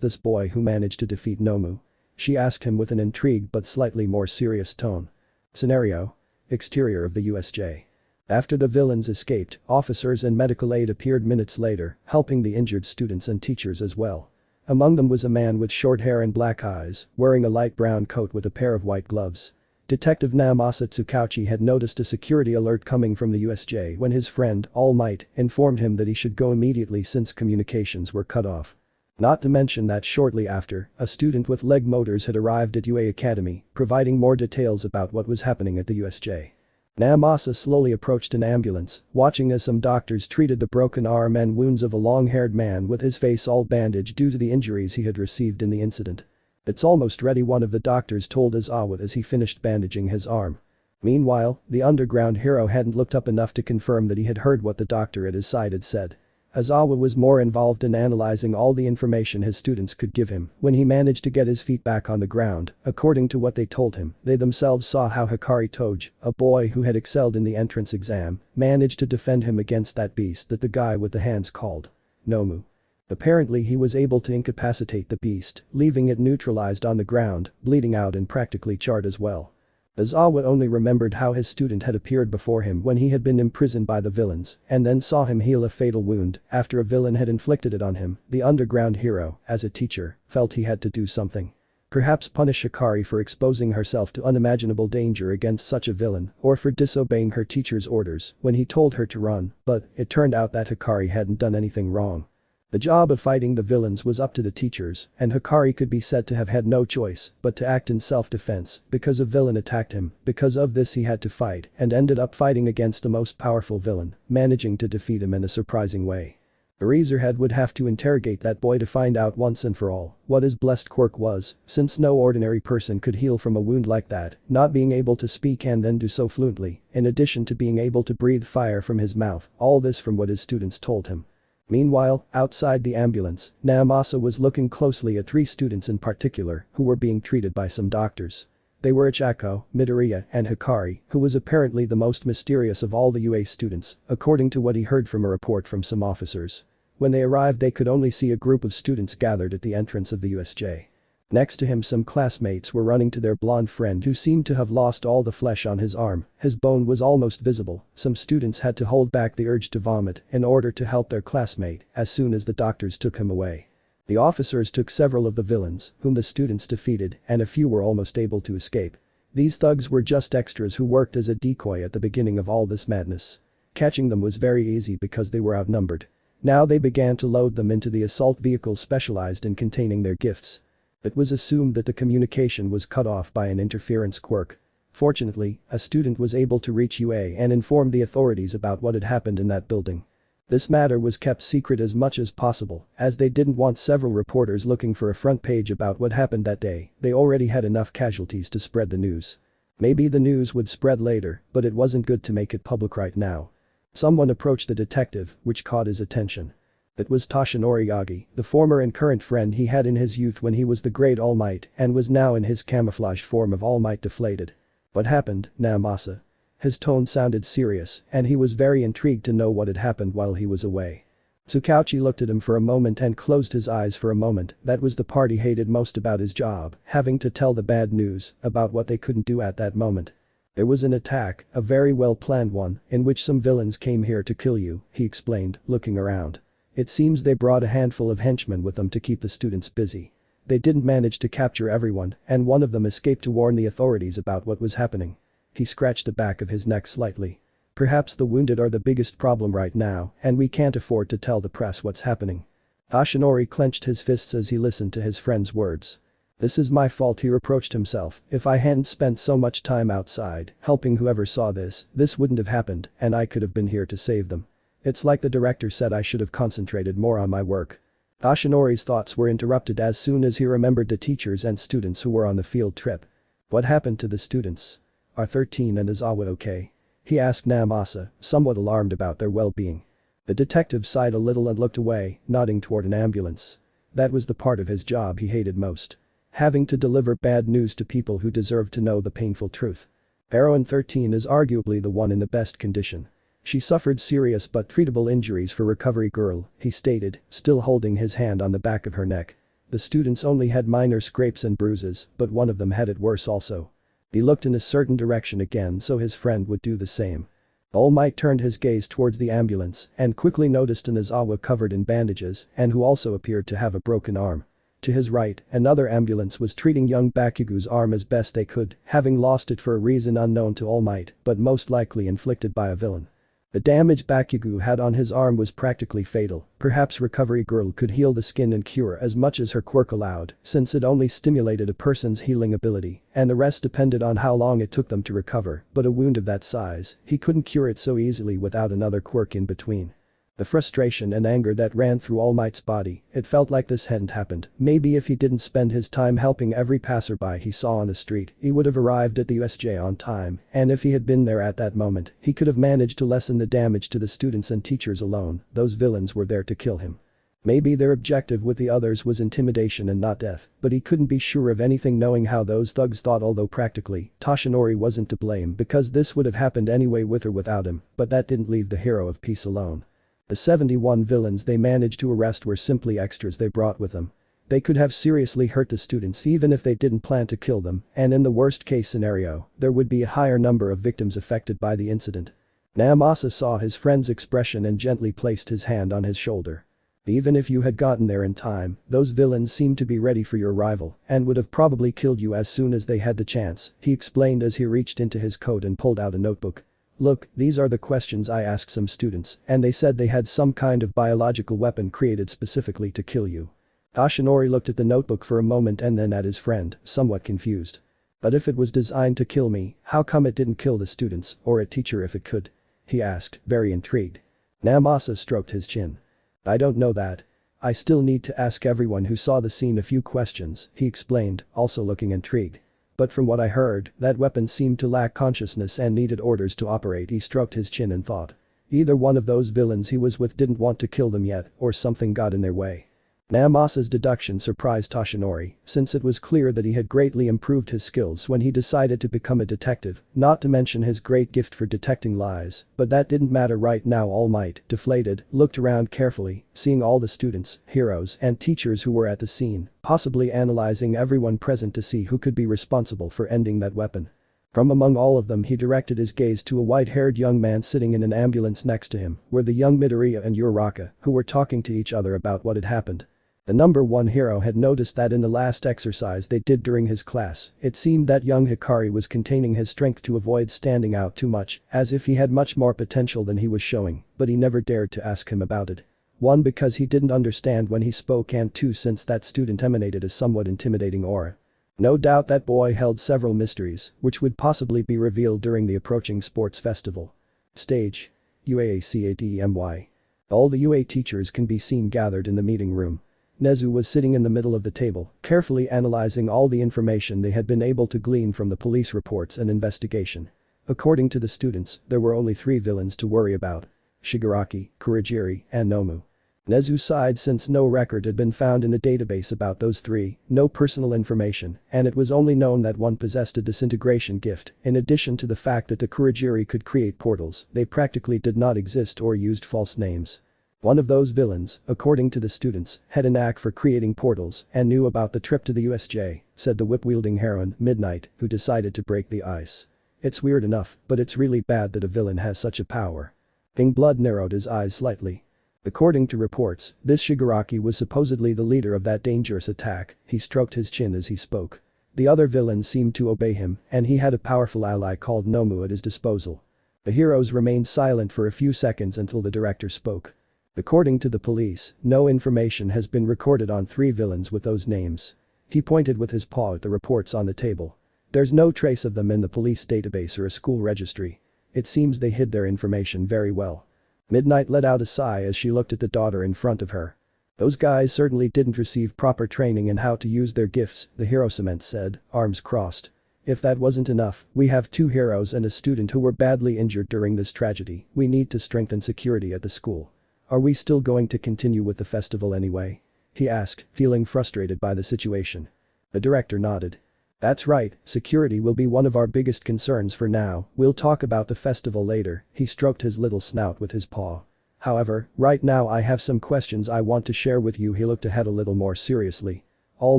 this boy who managed to defeat Nomu?" she asked him with an intrigued but slightly more serious tone. Scenario: exterior of the USJ. After the villains escaped, officers and medical aid appeared minutes later, helping the injured students and teachers as well. Among them was a man with short hair and black eyes, wearing a light brown coat with a pair of white gloves. Detective Namasa Tsukauchi had noticed a security alert coming from the USJ when his friend, All Might, informed him that he should go immediately since communications were cut off. Not to mention that shortly after, a student with leg motors had arrived at UA Academy, providing more details about what was happening at the USJ. Namasa slowly approached an ambulance, watching as some doctors treated the broken arm and wounds of a long-haired man with his face all bandaged due to the injuries he had received in the incident. "It's almost ready," one of the doctors told Aizawa as he finished bandaging his arm. Meanwhile, the underground hero hadn't looked up enough to confirm that he had heard what the doctor at his side had said. Aizawa was more involved in analyzing all the information his students could give him when he managed to get his feet back on the ground. According to what they told him, they themselves saw how Hikari Toge, a boy who had excelled in the entrance exam, managed to defend him against that beast that the guy with the hands called Nomu. Apparently he was able to incapacitate the beast, leaving it neutralized on the ground, bleeding out and practically charred as well. Aizawa only remembered how his student had appeared before him when he had been imprisoned by the villains, and then saw him heal a fatal wound after a villain had inflicted it on him. The underground hero, as a teacher, felt he had to do something. Perhaps punish Hikari for exposing herself to unimaginable danger against such a villain, or for disobeying her teacher's orders when he told her to run, but it turned out that Hikari hadn't done anything wrong. The job of fighting the villains was up to the teachers, and Hikari could be said to have had no choice but to act in self-defense because a villain attacked him. Because of this he had to fight and ended up fighting against the most powerful villain, managing to defeat him in a surprising way. Eraserhead would have to interrogate that boy to find out once and for all what his blessed quirk was, since no ordinary person could heal from a wound like that, not being able to speak and then do so fluently, in addition to being able to breathe fire from his mouth, all this from what his students told him. Meanwhile, outside the ambulance, Namasa was looking closely at three students in particular who were being treated by some doctors. They were Ichako, Midoria, and Hikari, who was apparently the most mysterious of all the UA students, according to what he heard from a report from some officers. When they arrived they could only see a group of students gathered at the entrance of the USJ. Next to him some classmates were running to their blonde friend who seemed to have lost all the flesh on his arm, his bone was almost visible. Some students had to hold back the urge to vomit in order to help their classmate as soon as the doctors took him away. The officers took several of the villains, whom the students defeated, and a few were almost able to escape. These thugs were just extras who worked as a decoy at the beginning of all this madness. Catching them was very easy because they were outnumbered. Now they began to load them into the assault vehicles specialized in containing their gifts. It was assumed that the communication was cut off by an interference quirk. Fortunately, a student was able to reach UA and inform the authorities about what had happened in that building. This matter was kept secret as much as possible, as they didn't want several reporters looking for a front page about what happened that day. They already had enough casualties to spread the news. Maybe the news would spread later, but it wasn't good to make it public right now. Someone approached the detective, which caught his attention. It was Toshinori Yagi, the former and current friend he had in his youth when he was the Great All Might and was now in his camouflaged form of All Might deflated. "What happened, Namasa?" His tone sounded serious, and he was very intrigued to know what had happened while he was away. Tsukauchi looked at him for a moment and closed his eyes for a moment. That was the part he hated most about his job, having to tell the bad news about what they couldn't do at that moment. "There was an attack, a very well-planned one, in which some villains came here to kill you," he explained, looking around. "It seems they brought a handful of henchmen with them to keep the students busy. They didn't manage to capture everyone, and one of them escaped to warn the authorities about what was happening." He scratched the back of his neck slightly. "Perhaps the wounded are the biggest problem right now, and we can't afford to tell the press what's happening." Toshinori clenched his fists as he listened to his friend's words. "This is my fault," he reproached himself. "If I hadn't spent so much time outside, helping whoever saw this wouldn't have happened, and I could have been here to save them. It's like the director said I should have concentrated more on my work." Toshinori's thoughts were interrupted as soon as he remembered the teachers and students who were on the field trip. What happened to the students? Are 13 and Aizawa okay? He asked Namasa, somewhat alarmed about their well-being. The detective sighed a little and looked away, nodding toward an ambulance. That was the part of his job he hated most. Having to deliver bad news to people who deserved to know the painful truth. Heroine 13 is arguably the one in the best condition. She suffered serious but treatable injuries for recovery girl, he stated, still holding his hand on the back of her neck. The students only had minor scrapes and bruises, but one of them had it worse also. He looked in a certain direction again so his friend would do the same. All Might turned his gaze towards the ambulance and quickly noticed an Izawa covered in bandages and who also appeared to have a broken arm. To his right, another ambulance was treating young Bakugo's arm as best they could, having lost it for a reason unknown to All Might but most likely inflicted by a villain. The damage Bakugo had on his arm was practically fatal, perhaps recovery girl could heal the skin and cure as much as her quirk allowed since it only stimulated a person's healing ability and the rest depended on how long it took them to recover, but a wound of that size, he couldn't cure it so easily without another quirk in between. The frustration and anger that ran through All Might's body, it felt like this hadn't happened, maybe if he didn't spend his time helping every passerby he saw on the street, he would have arrived at the USJ on time, and if he had been there at that moment, he could have managed to lessen the damage to the students and teachers alone, those villains were there to kill him. Maybe their objective with the others was intimidation and not death, but he couldn't be sure of anything knowing how those thugs thought although practically, Toshinori wasn't to blame because this would have happened anyway with or without him, but that didn't leave the hero of peace alone. The 71 villains they managed to arrest were simply extras they brought with them. They could have seriously hurt the students even if they didn't plan to kill them, and in the worst case scenario, there would be a higher number of victims affected by the incident. Naomasa saw his friend's expression and gently placed his hand on his shoulder. Even if you had gotten there in time, those villains seemed to be ready for your arrival and would have probably killed you as soon as they had the chance, he explained as he reached into his coat and pulled out a notebook. Look, these are the questions I asked some students, and they said they had some kind of biological weapon created specifically to kill you. Toshinori looked at the notebook for a moment and then at his friend, somewhat confused. But if it was designed to kill me, how come it didn't kill the students, or a teacher if it could? He asked, very intrigued. Naomasa stroked his chin. I don't know that. I still need to ask everyone who saw the scene a few questions, he explained, also looking intrigued. But from what I heard, that weapon seemed to lack consciousness and needed orders to operate. He stroked his chin and thought. Either one of those villains he was with didn't want to kill them yet, or something got in their way. Naomasa's deduction surprised Toshinori, since it was clear that he had greatly improved his skills when he decided to become a detective, not to mention his great gift for detecting lies, but that didn't matter right now. All Might, deflated, looked around carefully, seeing all the students, heroes, and teachers who were at the scene, possibly analyzing everyone present to see who could be responsible for ending that weapon. From among all of them he directed his gaze to a white-haired young man sitting in an ambulance next to him, where the young Midoria and Uraka, who were talking to each other about what had happened. The number one hero had noticed that in the last exercise they did during his class, it seemed that young Hikari was containing his strength to avoid standing out too much, as if he had much more potential than he was showing, but he never dared to ask him about it. One, because he didn't understand when he spoke, and two, since that student emanated a somewhat intimidating aura. No doubt that boy held several mysteries, which would possibly be revealed during the approaching sports festival. Stage. UACADEMY. All the UA teachers can be seen gathered in the meeting room. Nezu was sitting in the middle of the table, carefully analyzing all the information they had been able to glean from the police reports and investigation. According to the students, there were only 3 villains to worry about: Shigaraki, Kurogiri, and Nomu. Nezu sighed since no record had been found in the database about those 3, no personal information, and it was only known that one possessed a disintegration gift. In addition to the fact that the Kurogiri could create portals, they practically did not exist or used false names. One of those villains, according to the students, had a knack for creating portals and knew about the trip to the USJ, said the whip-wielding heroine, Midnight, who decided to break the ice. It's weird enough, but it's really bad that a villain has such a power. King Blood narrowed his eyes slightly. According to reports, this Shigaraki was supposedly the leader of that dangerous attack. He stroked his chin as he spoke. The other villains seemed to obey him, and he had a powerful ally called Nomu at his disposal. The heroes remained silent for a few seconds until the director spoke. According to the police, no information has been recorded on 3 villains with those names. He pointed with his paw at the reports on the table. There's no trace of them in the police database or a school registry. It seems they hid their information very well. Midnight let out a sigh as she looked at the daughter in front of her. Those guys certainly didn't receive proper training in how to use their gifts, the hero cement said, arms crossed. If that wasn't enough, we have 2 heroes and a student who were badly injured during this tragedy. We need to strengthen security at the school. Are we still going to continue with the festival anyway? He asked, feeling frustrated by the situation. The director nodded. That's right, security will be one of our biggest concerns for now, we'll talk about the festival later, he stroked his little snout with his paw. However, right now I have some questions I want to share with you. He looked ahead a little more seriously. All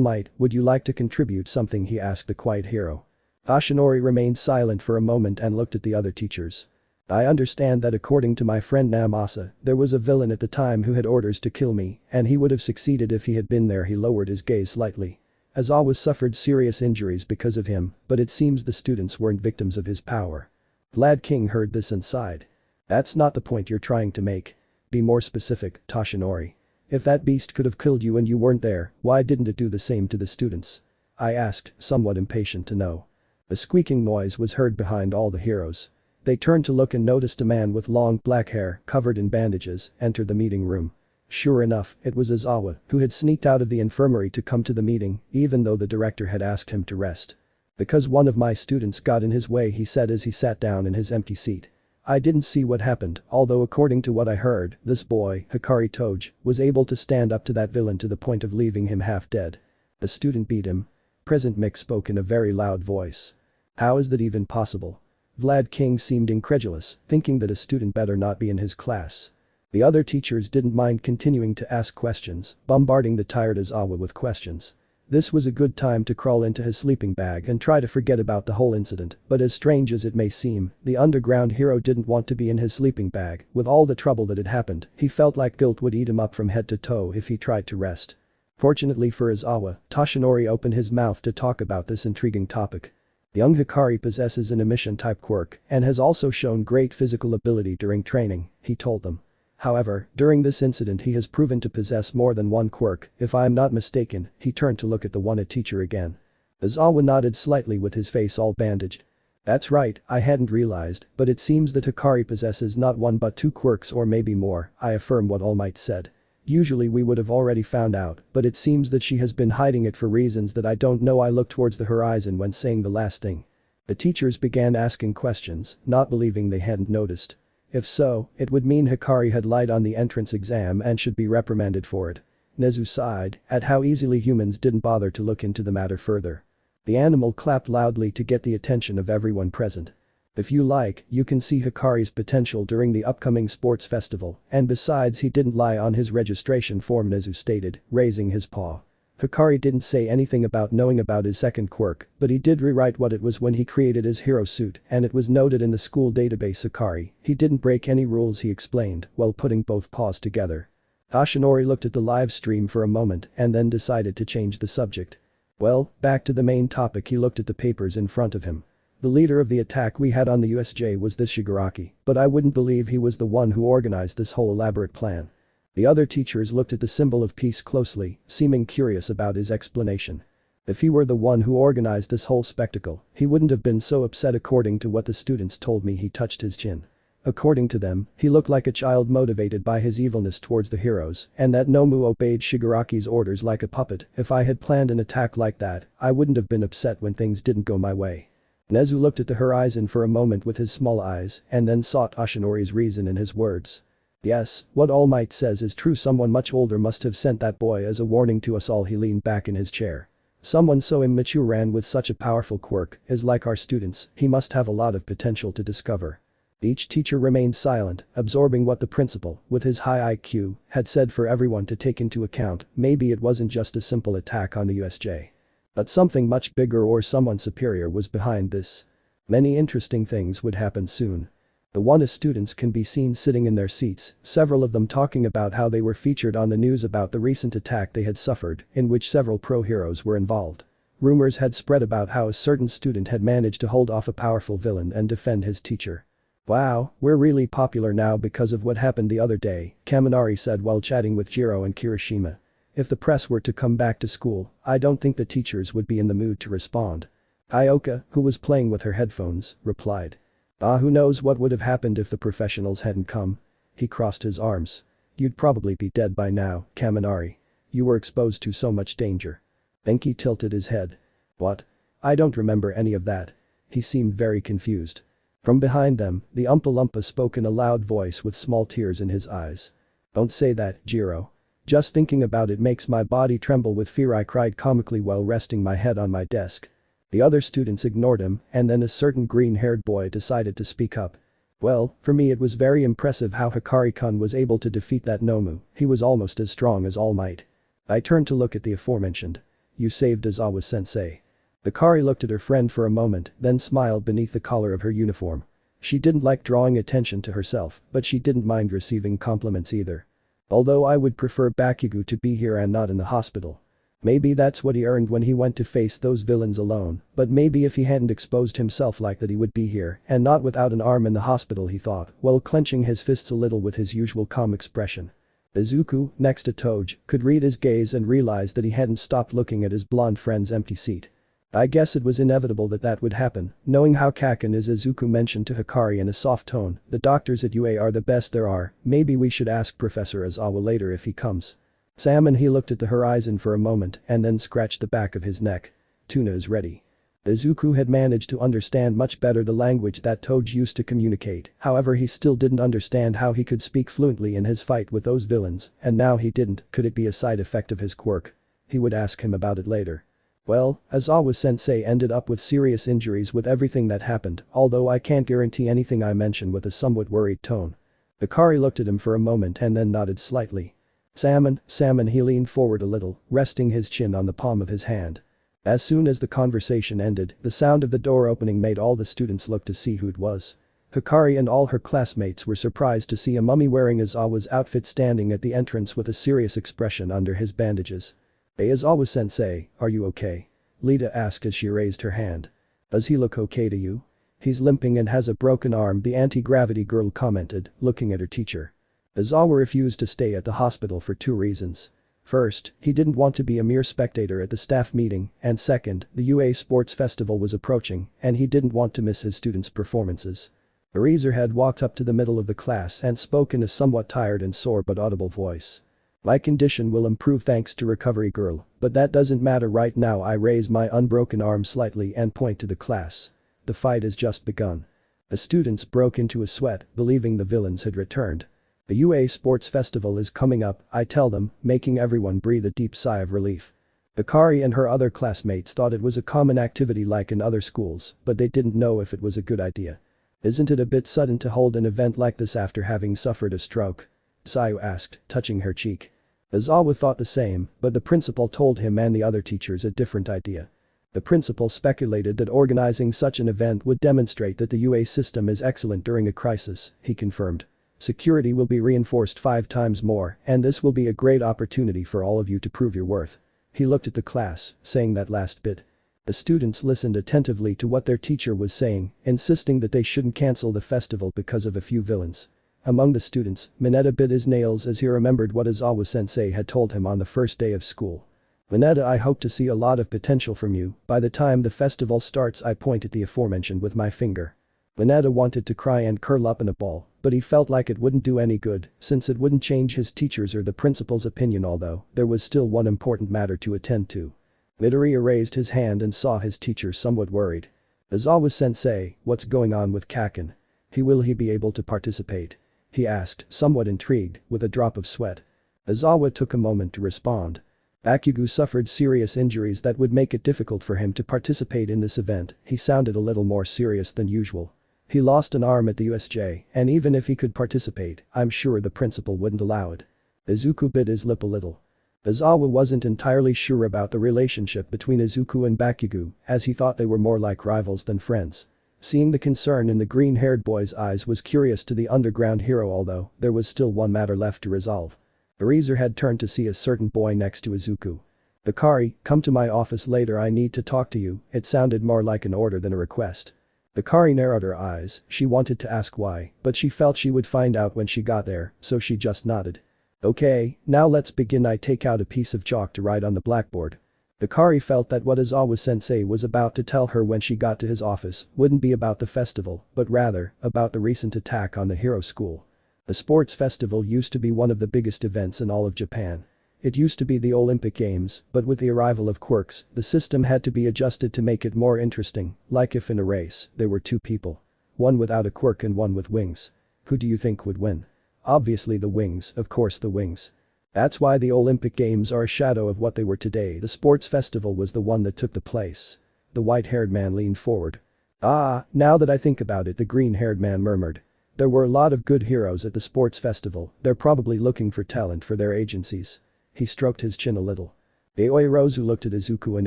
Might, would you like to contribute something, he asked the quiet hero. Toshinori remained silent for a moment and looked at the other teachers. I understand that according to my friend Namasa, there was a villain at the time who had orders to kill me, and he would have succeeded if he had been there. He lowered his gaze slightly. Aizawa suffered serious injuries because of him, but it seems the students weren't victims of his power. Vlad King heard this and sighed. That's not the point you're trying to make. Be more specific, Toshinori. If that beast could have killed you and you weren't there, why didn't it do the same to the students? I asked, somewhat impatient to know. A squeaking noise was heard behind all the heroes. They turned to look and noticed a man with long black hair covered in bandages enter the meeting room. Sure enough, it was Aizawa, who had sneaked out of the infirmary to come to the meeting, even though the director had asked him to rest. Because one of my students got in his way, he said as he sat down in his empty seat. I didn't see what happened, although according to what I heard, this boy, Hikari Toge, was able to stand up to that villain to the point of leaving him half dead. The student beat him. Present Mick spoke in a very loud voice. How is that even possible? Vlad King seemed incredulous, thinking that a student better not be in his class. The other teachers didn't mind continuing to ask questions, bombarding the tired Aizawa with questions. This was a good time to crawl into his sleeping bag and try to forget about the whole incident, but as strange as it may seem, the underground hero didn't want to be in his sleeping bag. With all the trouble that had happened, he felt like guilt would eat him up from head to toe if he tried to rest. Fortunately for Aizawa, Toshinori opened his mouth to talk about this intriguing topic. Young Hikari possesses an emission-type quirk and has also shown great physical ability during training, he told them. However, during this incident he has proven to possess more than one quirk, if I am not mistaken. He turned to look at the one teacher again. Aizawa nodded slightly with his face all bandaged. That's right, I hadn't realized, but it seems that Hikari possesses not one but two quirks or maybe more, I affirm what All Might said. Usually we would have already found out, but it seems that she has been hiding it for reasons that I don't know. I looked towards the horizon when saying the last thing. The teachers began asking questions, not believing they hadn't noticed. If so, it would mean Hikari had lied on the entrance exam and should be reprimanded for it. Nezu sighed at how easily humans didn't bother to look into the matter further. The animal clapped loudly to get the attention of everyone present. If you like, you can see Hikari's potential during the upcoming sports festival, and besides he didn't lie on his registration form, Nezu stated, raising his paw. Hikari didn't say anything about knowing about his second quirk, but he did rewrite what it was when he created his hero suit, and it was noted in the school database. Hikari, he didn't break any rules, he explained, while putting both paws together. Toshinori looked at the live stream for a moment and then decided to change the subject. Well, back to the main topic. He looked at the papers in front of him. The leader of the attack we had on the USJ was this Shigaraki, but I wouldn't believe he was the one who organized this whole elaborate plan. The other teachers looked at the symbol of peace closely, seeming curious about his explanation. If he were the one who organized this whole spectacle, he wouldn't have been so upset. According to what the students told me, he touched his chin. According to them, he looked like a child motivated by his evilness towards the heroes, and that Nomu obeyed Shigaraki's orders like a puppet. If I had planned an attack like that, I wouldn't have been upset when things didn't go my way. Nezu looked at the horizon for a moment with his small eyes and then sought Toshinori's reason in his words. Yes, what All Might says is true. Someone much older must have sent that boy as a warning to us all. He leaned back in his chair. Someone so immature and with such a powerful quirk is like our students, he must have a lot of potential to discover. Each teacher remained silent, absorbing what the principal, with his high IQ, had said for everyone to take into account. Maybe it wasn't just a simple attack on the USJ. But something much bigger or someone superior was behind this. Many interesting things would happen soon. The one students can be seen sitting in their seats, several of them talking about how they were featured on the news about the recent attack they had suffered, in which several pro heroes were involved. Rumors had spread about how a certain student had managed to hold off a powerful villain and defend his teacher. Wow, we're really popular now because of what happened the other day, Kaminari said while chatting with Jirro and Kirishima. If the press were to come back to school, I don't think the teachers would be in the mood to respond. Ioka, who was playing with her headphones, replied. Who knows what would have happened if the professionals hadn't come? He crossed his arms. You'd probably be dead by now, Kaminari. You were exposed to so much danger. Enki tilted his head. What? I don't remember any of that. He seemed very confused. From behind them, the Oompa Loompa spoke in a loud voice with small tears in his eyes. Don't say that, Jirro. Just thinking about it makes my body tremble with fear, I cried comically while resting my head on my desk. The other students ignored him, and then a certain green-haired boy decided to speak up. Well, for me it was very impressive how Hikari-kun was able to defeat that Nomu, he was almost as strong as All Might. I turned to look at the aforementioned. You saved Aizawa-sensei. Hikari looked at her friend for a moment, then smiled beneath the collar of her uniform. She didn't like drawing attention to herself, but she didn't mind receiving compliments either. Although I would prefer Bakugo to be here and not in the hospital. Maybe that's what he earned when he went to face those villains alone, but maybe if he hadn't exposed himself like that he would be here and not without an arm in the hospital, he thought, while clenching his fists a little with his usual calm expression. Izuku, next to Toge, could read his gaze and realized that he hadn't stopped looking at his blonde friend's empty seat. I guess it was inevitable that would happen, knowing how Kaken is. Izuku mentioned to Hikari in a soft tone, the doctors at UA are the best there are, maybe we should ask Professor Aizawa later if he comes. He looked at the horizon for a moment and then scratched the back of his neck. Tuna is ready. Izuku had managed to understand much better the language that Toge used to communicate, however he still didn't understand how he could speak fluently in his fight with those villains, and now he didn't. Could it be a side effect of his quirk? He would ask him about it later. Well, Aizawa-sensei ended up with serious injuries with everything that happened, although I can't guarantee anything I mention with a somewhat worried tone. Hikari looked at him for a moment and then nodded slightly. Salmon, he leaned forward a little, resting his chin on the palm of his hand. As soon as the conversation ended, the sound of the door opening made all the students look to see who it was. Hikari and all her classmates were surprised to see a mummy wearing Aizawa's outfit standing at the entrance with a serious expression under his bandages. Hey Aizawa-sensei, are you okay? Lita asked as she raised her hand. Does he look okay to you? He's limping and has a broken arm, the anti-gravity girl commented, looking at her teacher. Aizawa refused to stay at the hospital for 2 reasons. First, he didn't want to be a mere spectator at the staff meeting, and second, the UA Sports Festival was approaching and he didn't want to miss his students' performances. Eraserhead walked up to the middle of the class and spoke in a somewhat tired and sore but audible voice. My condition will improve thanks to recovery girl, but that doesn't matter right now. I raise my unbroken arm slightly and point to the class. The fight has just begun. The students broke into a sweat, believing the villains had returned. The UA Sports Festival is coming up, I tell them, making everyone breathe a deep sigh of relief. Hikari and her other classmates thought it was a common activity like in other schools, but they didn't know if it was a good idea. Isn't it a bit sudden to hold an event like this after having suffered a stroke? Sayu asked, touching her cheek. Aizawa thought the same, but the principal told him and the other teachers a different idea. The principal speculated that organizing such an event would demonstrate that the UA system is excellent during a crisis, he confirmed. Security will be reinforced 5 times more, and this will be a great opportunity for all of you to prove your worth. He looked at the class, saying that last bit. The students listened attentively to what their teacher was saying, insisting that they shouldn't cancel the festival because of a few villains. Among the students, Mineta bit his nails as he remembered what Aizawa-sensei had told him on the first day of school. Mineta, I hope to see a lot of potential from you. By the time the festival starts, I pointed the aforementioned with my finger. Mineta wanted to cry and curl up in a ball, but he felt like it wouldn't do any good since it wouldn't change his teacher's or the principal's opinion, although there was still one important matter to attend to. Midoria raised his hand and saw his teacher somewhat worried. Aizawa-sensei, what's going on with Kaken? Will he be able to participate? He asked, somewhat intrigued, with a drop of sweat. Aizawa took a moment to respond. Bakugo suffered serious injuries that would make it difficult for him to participate in this event. He sounded a little more serious than usual. He lost an arm at the USJ, and even if he could participate, I'm sure the principal wouldn't allow it. Izuku bit his lip a little. Aizawa wasn't entirely sure about the relationship between Izuku and Bakugo, as he thought they were more like rivals than friends. Seeing the concern in the green-haired boy's eyes was curious to the underground hero, although there was still one matter left to resolve. Eraserhead turned to see a certain boy next to Izuku. Hikari, come to my office later, I need to talk to you. It sounded more like an order than a request. Hikari narrowed her eyes, she wanted to ask why, but she felt she would find out when she got there, so she just nodded. Okay, now let's begin. I take out a piece of chalk to write on the blackboard. Hikari felt that what Aizawa-sensei was about to tell her when she got to his office wouldn't be about the festival, but rather, about the recent attack on the hero school. The sports festival used to be one of the biggest events in all of Japan. It used to be the Olympic Games, but with the arrival of Quirks, the system had to be adjusted to make it more interesting, like if in a race, there were 2 people. One without a quirk and one with wings. Who do you think would win? Obviously the wings, of course the wings. That's why the Olympic Games are a shadow of what they were today. The sports festival was the one that took the place. The white-haired man leaned forward. Ah, now that I think about it, the green-haired man murmured. There were a lot of good heroes at the sports festival, they're probably looking for talent for their agencies. He stroked his chin a little. Aoyorozu looked at Izuku and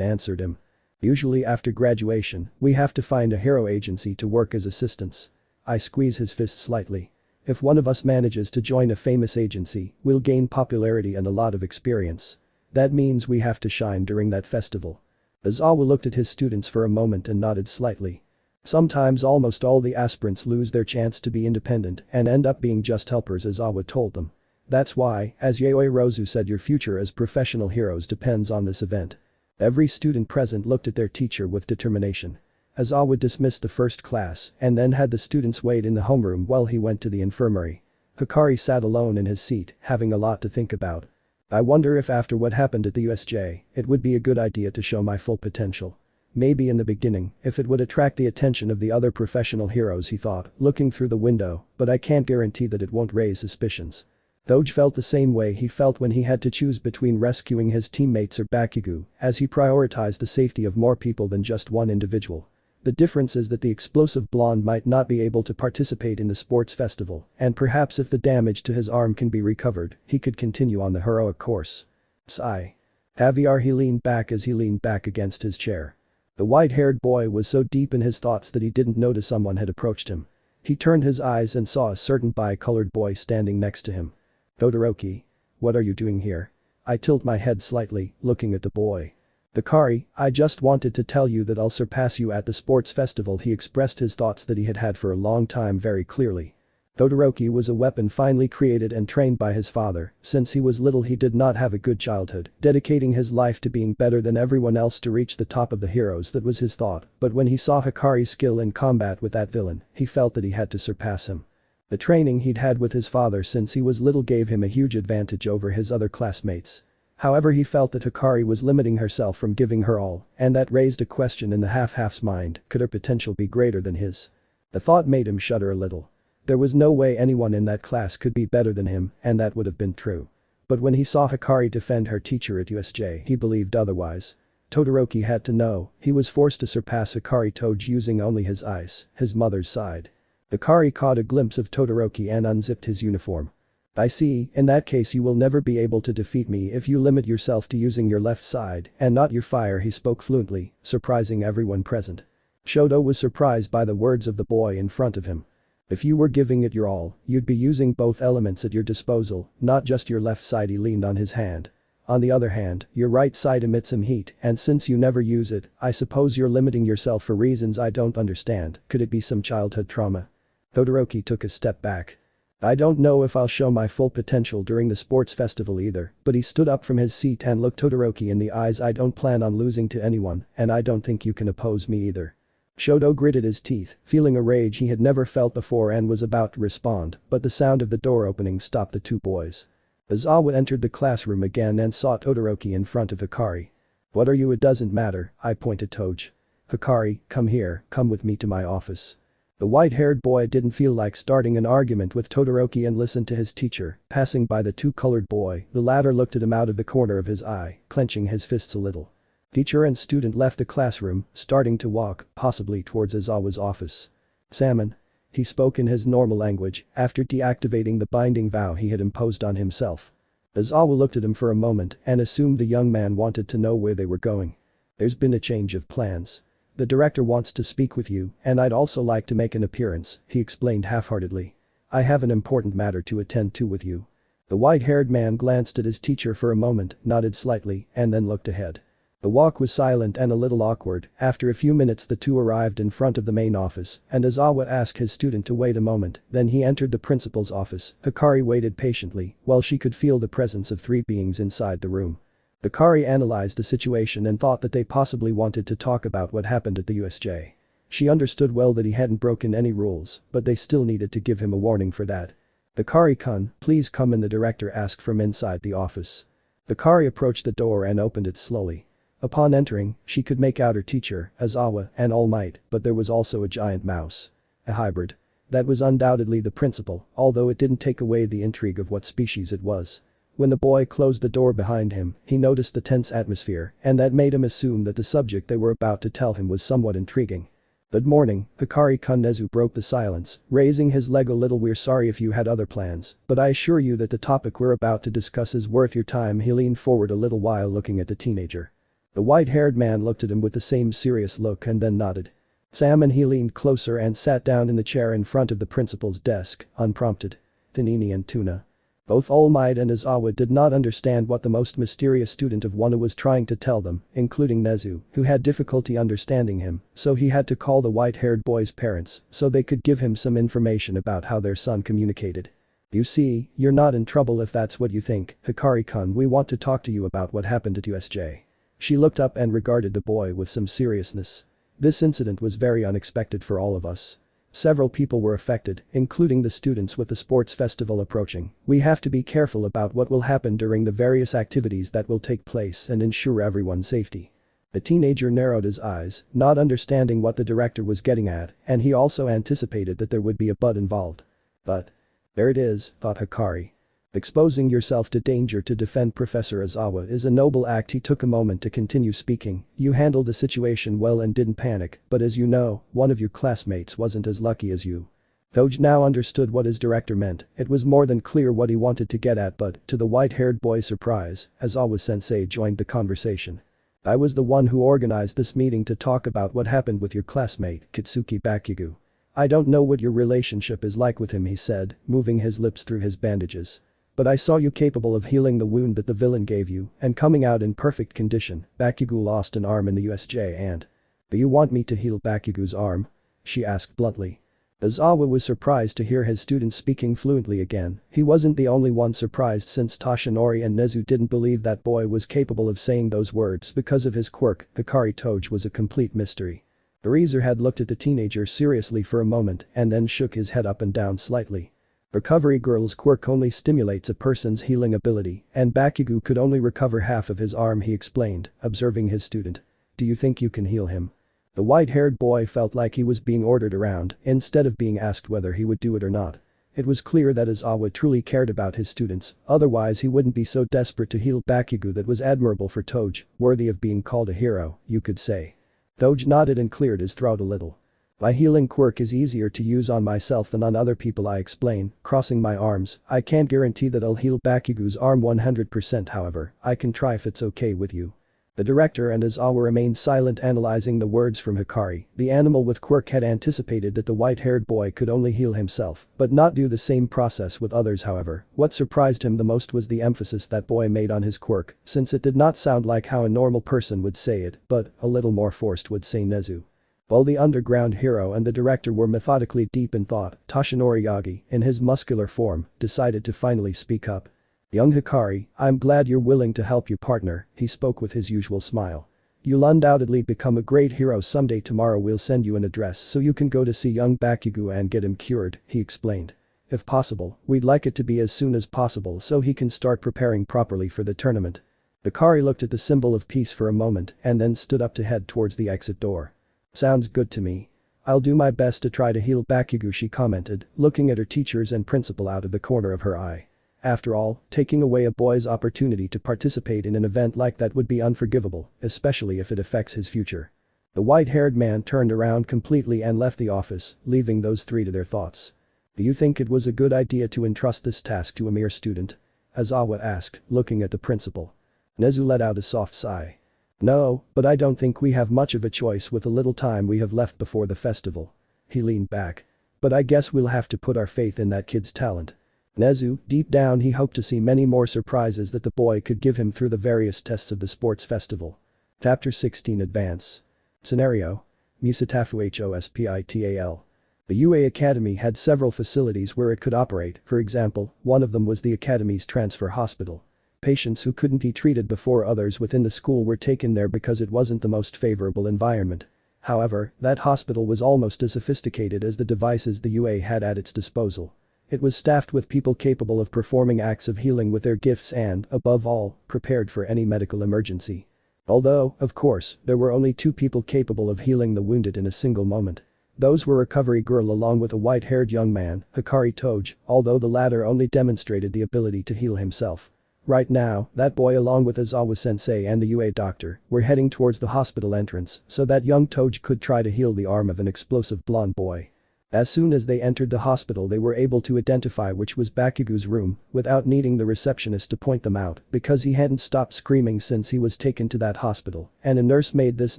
answered him. Usually after graduation, we have to find a hero agency to work as assistants. I squeeze his fist slightly. If one of us manages to join a famous agency, we'll gain popularity and a lot of experience. That means we have to shine during that festival. Aizawa looked at his students for a moment and nodded slightly. Sometimes almost all the aspirants lose their chance to be independent and end up being just helpers, Aizawa told them. That's why, as Aoyorozu said, your future as professional heroes depends on this event. Every student present looked at their teacher with determination. Aizawa dismissed the first class and then had the students wait in the homeroom while he went to the infirmary. Hikari sat alone in his seat, having a lot to think about. I wonder if after what happened at the USJ, it would be a good idea to show my full potential. Maybe in the beginning, if it would attract the attention of the other professional heroes, he thought, looking through the window, but I can't guarantee that it won't raise suspicions. Toge felt the same way he felt when he had to choose between rescuing his teammates or Bakugo, as he prioritized the safety of more people than just one individual. The difference is that the explosive blonde might not be able to participate in the sports festival, and perhaps if the damage to his arm can be recovered, he could continue on the heroic course. Sigh. Javier, he leaned back as he leaned back against his chair. The white-haired boy was so deep in his thoughts that he didn't notice someone had approached him. He turned his eyes and saw a certain bi-colored boy standing next to him. Todoroki. What are you doing here? I tilt my head slightly, looking at the boy. Hikari, I just wanted to tell you that I'll surpass you at the sports festival. He expressed his thoughts that he had had for a long time very clearly. Todoroki was a weapon finely created and trained by his father. Since he was little, he did not have a good childhood, dedicating his life to being better than everyone else to reach the top of the heroes. That was his thought, but when he saw Hikari's skill in combat with that villain, he felt that he had to surpass him. The training he'd had with his father since he was little gave him a huge advantage over his other classmates. However, he felt that Hikari was limiting herself from giving her all, and that raised a question in the half-half's mind: could her potential be greater than his? The thought made him shudder a little. There was no way anyone in that class could be better than him, and that would have been true. But when he saw Hikari defend her teacher at USJ, he believed otherwise. Todoroki had to know, he was forced to surpass Hikari. Toge using only his eyes, his mother's side. Hikari caught a glimpse of Todoroki and unzipped his uniform. I see, in that case you will never be able to defeat me if you limit yourself to using your left side and not your fire. He spoke fluently, surprising everyone present. Shoto was surprised by the words of the boy in front of him. If you were giving it your all, you'd be using both elements at your disposal, not just your left side. He leaned on his hand. On the other hand, your right side emits some heat, and since you never use it, I suppose you're limiting yourself for reasons I don't understand. Could it be some childhood trauma? Todoroki took a step back. I don't know if I'll show my full potential during the sports festival either, but he stood up from his seat and looked Todoroki in the eyes. I don't plan on losing to anyone, and I don't think you can oppose me either. Shoto gritted his teeth, feeling a rage he had never felt before, and was about to respond, but the sound of the door opening stopped the two boys. Aizawa entered the classroom again and saw Todoroki in front of Hikari. What are you? It doesn't matter, I pointed Toge. Hikari, come here, come with me to my office. The white-haired boy didn't feel like starting an argument with Todoroki and listened to his teacher. Passing by the two-colored boy, the latter looked at him out of the corner of his eye, clenching his fists a little. Teacher and student left the classroom, starting to walk, possibly towards Aizawa's office. Salmon. He spoke in his normal language, after deactivating the binding vow he had imposed on himself. Aizawa looked at him for a moment and assumed the young man wanted to know where they were going. There's been a change of plans. The director wants to speak with you, and I'd also like to make an appearance, he explained half-heartedly. I have an important matter to attend to with you. The white-haired man glanced at his teacher for a moment, nodded slightly, and then looked ahead. The walk was silent and a little awkward. After a few minutes the two arrived in front of the main office, and Aizawa asked his student to wait a moment, then he entered the principal's office. Hikari waited patiently, while she could feel the presence of three beings inside the room. Hikari analyzed the situation and thought that they possibly wanted to talk about what happened at the USJ. She understood well that he hadn't broken any rules, but they still needed to give him a warning for that. Hikari-kun, please come in, the director asked from inside the office. Hikari approached the door and opened it slowly. Upon entering, she could make out her teacher, Aizawa, and All Might, but there was also a giant mouse. A hybrid. That was undoubtedly the principal, although it didn't take away the intrigue of what species it was. When the boy closed the door behind him, he noticed the tense atmosphere, and that made him assume that the subject they were about to tell him was somewhat intriguing. Good morning, Hikari-kun. Nezu broke the silence, raising his leg a little. We're sorry if you had other plans, but I assure you that the topic we're about to discuss is worth your time. He leaned forward a little while looking at the teenager. The white-haired man looked at him with the same serious look and then nodded. Sam and he leaned closer and sat down in the chair in front of the principal's desk, unprompted. Thinini and Tuna. Both All Might and Aizawa did not understand what the most mysterious student of Wano was trying to tell them, including Nezu, who had difficulty understanding him, so he had to call the white-haired boy's parents so they could give him some information about how their son communicated. You see, you're not in trouble if that's what you think, Hikari-kun. We want to talk to you about what happened at USJ. She looked up and regarded the boy with some seriousness. This incident was very unexpected for all of us. Several people were affected, including the students with the sports festival approaching. We have to be careful about what will happen during the various activities that will take place and ensure everyone's safety. The teenager narrowed his eyes, not understanding what the director was getting at, and he also anticipated that there would be a but involved. But. There it is, thought Hikari. Exposing yourself to danger to defend Professor Aizawa is a noble act. He took a moment to continue speaking. You handled the situation well and didn't panic, but as you know, one of your classmates wasn't as lucky as you. Toge now understood what his director meant. It was more than clear what he wanted to get at, but, to the white-haired boy's surprise, Aizawa-sensei joined the conversation. I was the one who organized this meeting to talk about what happened with your classmate, Kitsuki Bakugo. I don't know what your relationship is like with him, he said, moving his lips through his bandages. But I saw you capable of healing the wound that the villain gave you and coming out in perfect condition. Bakugo lost an arm in the USJ and. Do you want me to heal Bakugo's arm? She asked bluntly. Aizawa was surprised to hear his student speaking fluently again. He wasn't the only one surprised since Toshinori and Nezu didn't believe that boy was capable of saying those words because of his quirk. Hikari Toge was a complete mystery. Arizer had looked at the teenager seriously for a moment and then shook his head up and down slightly. Recovery Girl's quirk only stimulates a person's healing ability, and Bakugo could only recover half of his arm, he explained, observing his student. Do you think you can heal him? The white-haired boy felt like he was being ordered around instead of being asked whether he would do it or not. It was clear that Aizawa truly cared about his students, otherwise he wouldn't be so desperate to heal Bakugo. That was admirable for Toge, worthy of being called a hero, you could say. Toge nodded and cleared his throat a little. My healing quirk is easier to use on myself than on other people, I explain, crossing my arms. I can't guarantee that I'll heal Bakugo's arm 100%, however, I can try if it's okay with you. The director and Aizawa remained silent, analyzing the words from Hikari. The animal with quirk had anticipated that the white-haired boy could only heal himself, but not do the same process with others. However, what surprised him the most was the emphasis that boy made on his quirk, since it did not sound like how a normal person would say it, but, a little more forced, would say Nezu. While the underground hero and the director were methodically deep in thought, Toshinori Yagi, in his muscular form, decided to finally speak up. Young Hikari, I'm glad you're willing to help your partner, he spoke with his usual smile. You'll undoubtedly become a great hero someday. Tomorrow we'll send you an address so you can go to see young Bakugo and get him cured, he explained. If possible, we'd like it to be as soon as possible so he can start preparing properly for the tournament. Hikari looked at the symbol of peace for a moment and then stood up to head towards the exit door. Sounds good to me. I'll do my best to try to heal Bakugo, she commented, looking at her teachers and principal out of the corner of her eye. After all, taking away a boy's opportunity to participate in an event like that would be unforgivable, especially if it affects his future. The white-haired man turned around completely and left the office, leaving those three to their thoughts. Do you think it was a good idea to entrust this task to a mere student? Aizawa asked, looking at the principal. Nezu let out a soft sigh. No, but I don't think we have much of a choice with the little time we have left before the festival. He leaned back. But I guess we'll have to put our faith in that kid's talent. Nezu, deep down he hoped to see many more surprises that the boy could give him through the various tests of the sports festival. Chapter 16 Advance. Scenario. Musatafu Hospital. The UA Academy had several facilities where it could operate. For example, one of them was the Academy's transfer hospital. Patients who couldn't be treated before others within the school were taken there because it wasn't the most favorable environment. However, that hospital was almost as sophisticated as the devices the UA had at its disposal. It was staffed with people capable of performing acts of healing with their gifts and, above all, prepared for any medical emergency. Although, of course, there were only 2 people capable of healing the wounded in a single moment. Those were Recovery Girl along with a white-haired young man, Hikari Toge, although the latter only demonstrated the ability to heal himself. Right now, that boy along with Izawa-sensei and the UA doctor were heading towards the hospital entrance so that young Toge could try to heal the arm of an explosive blonde boy. As soon as they entered the hospital they were able to identify which was Bakugo's room without needing the receptionist to point them out because he hadn't stopped screaming since he was taken to that hospital, and a nurse made this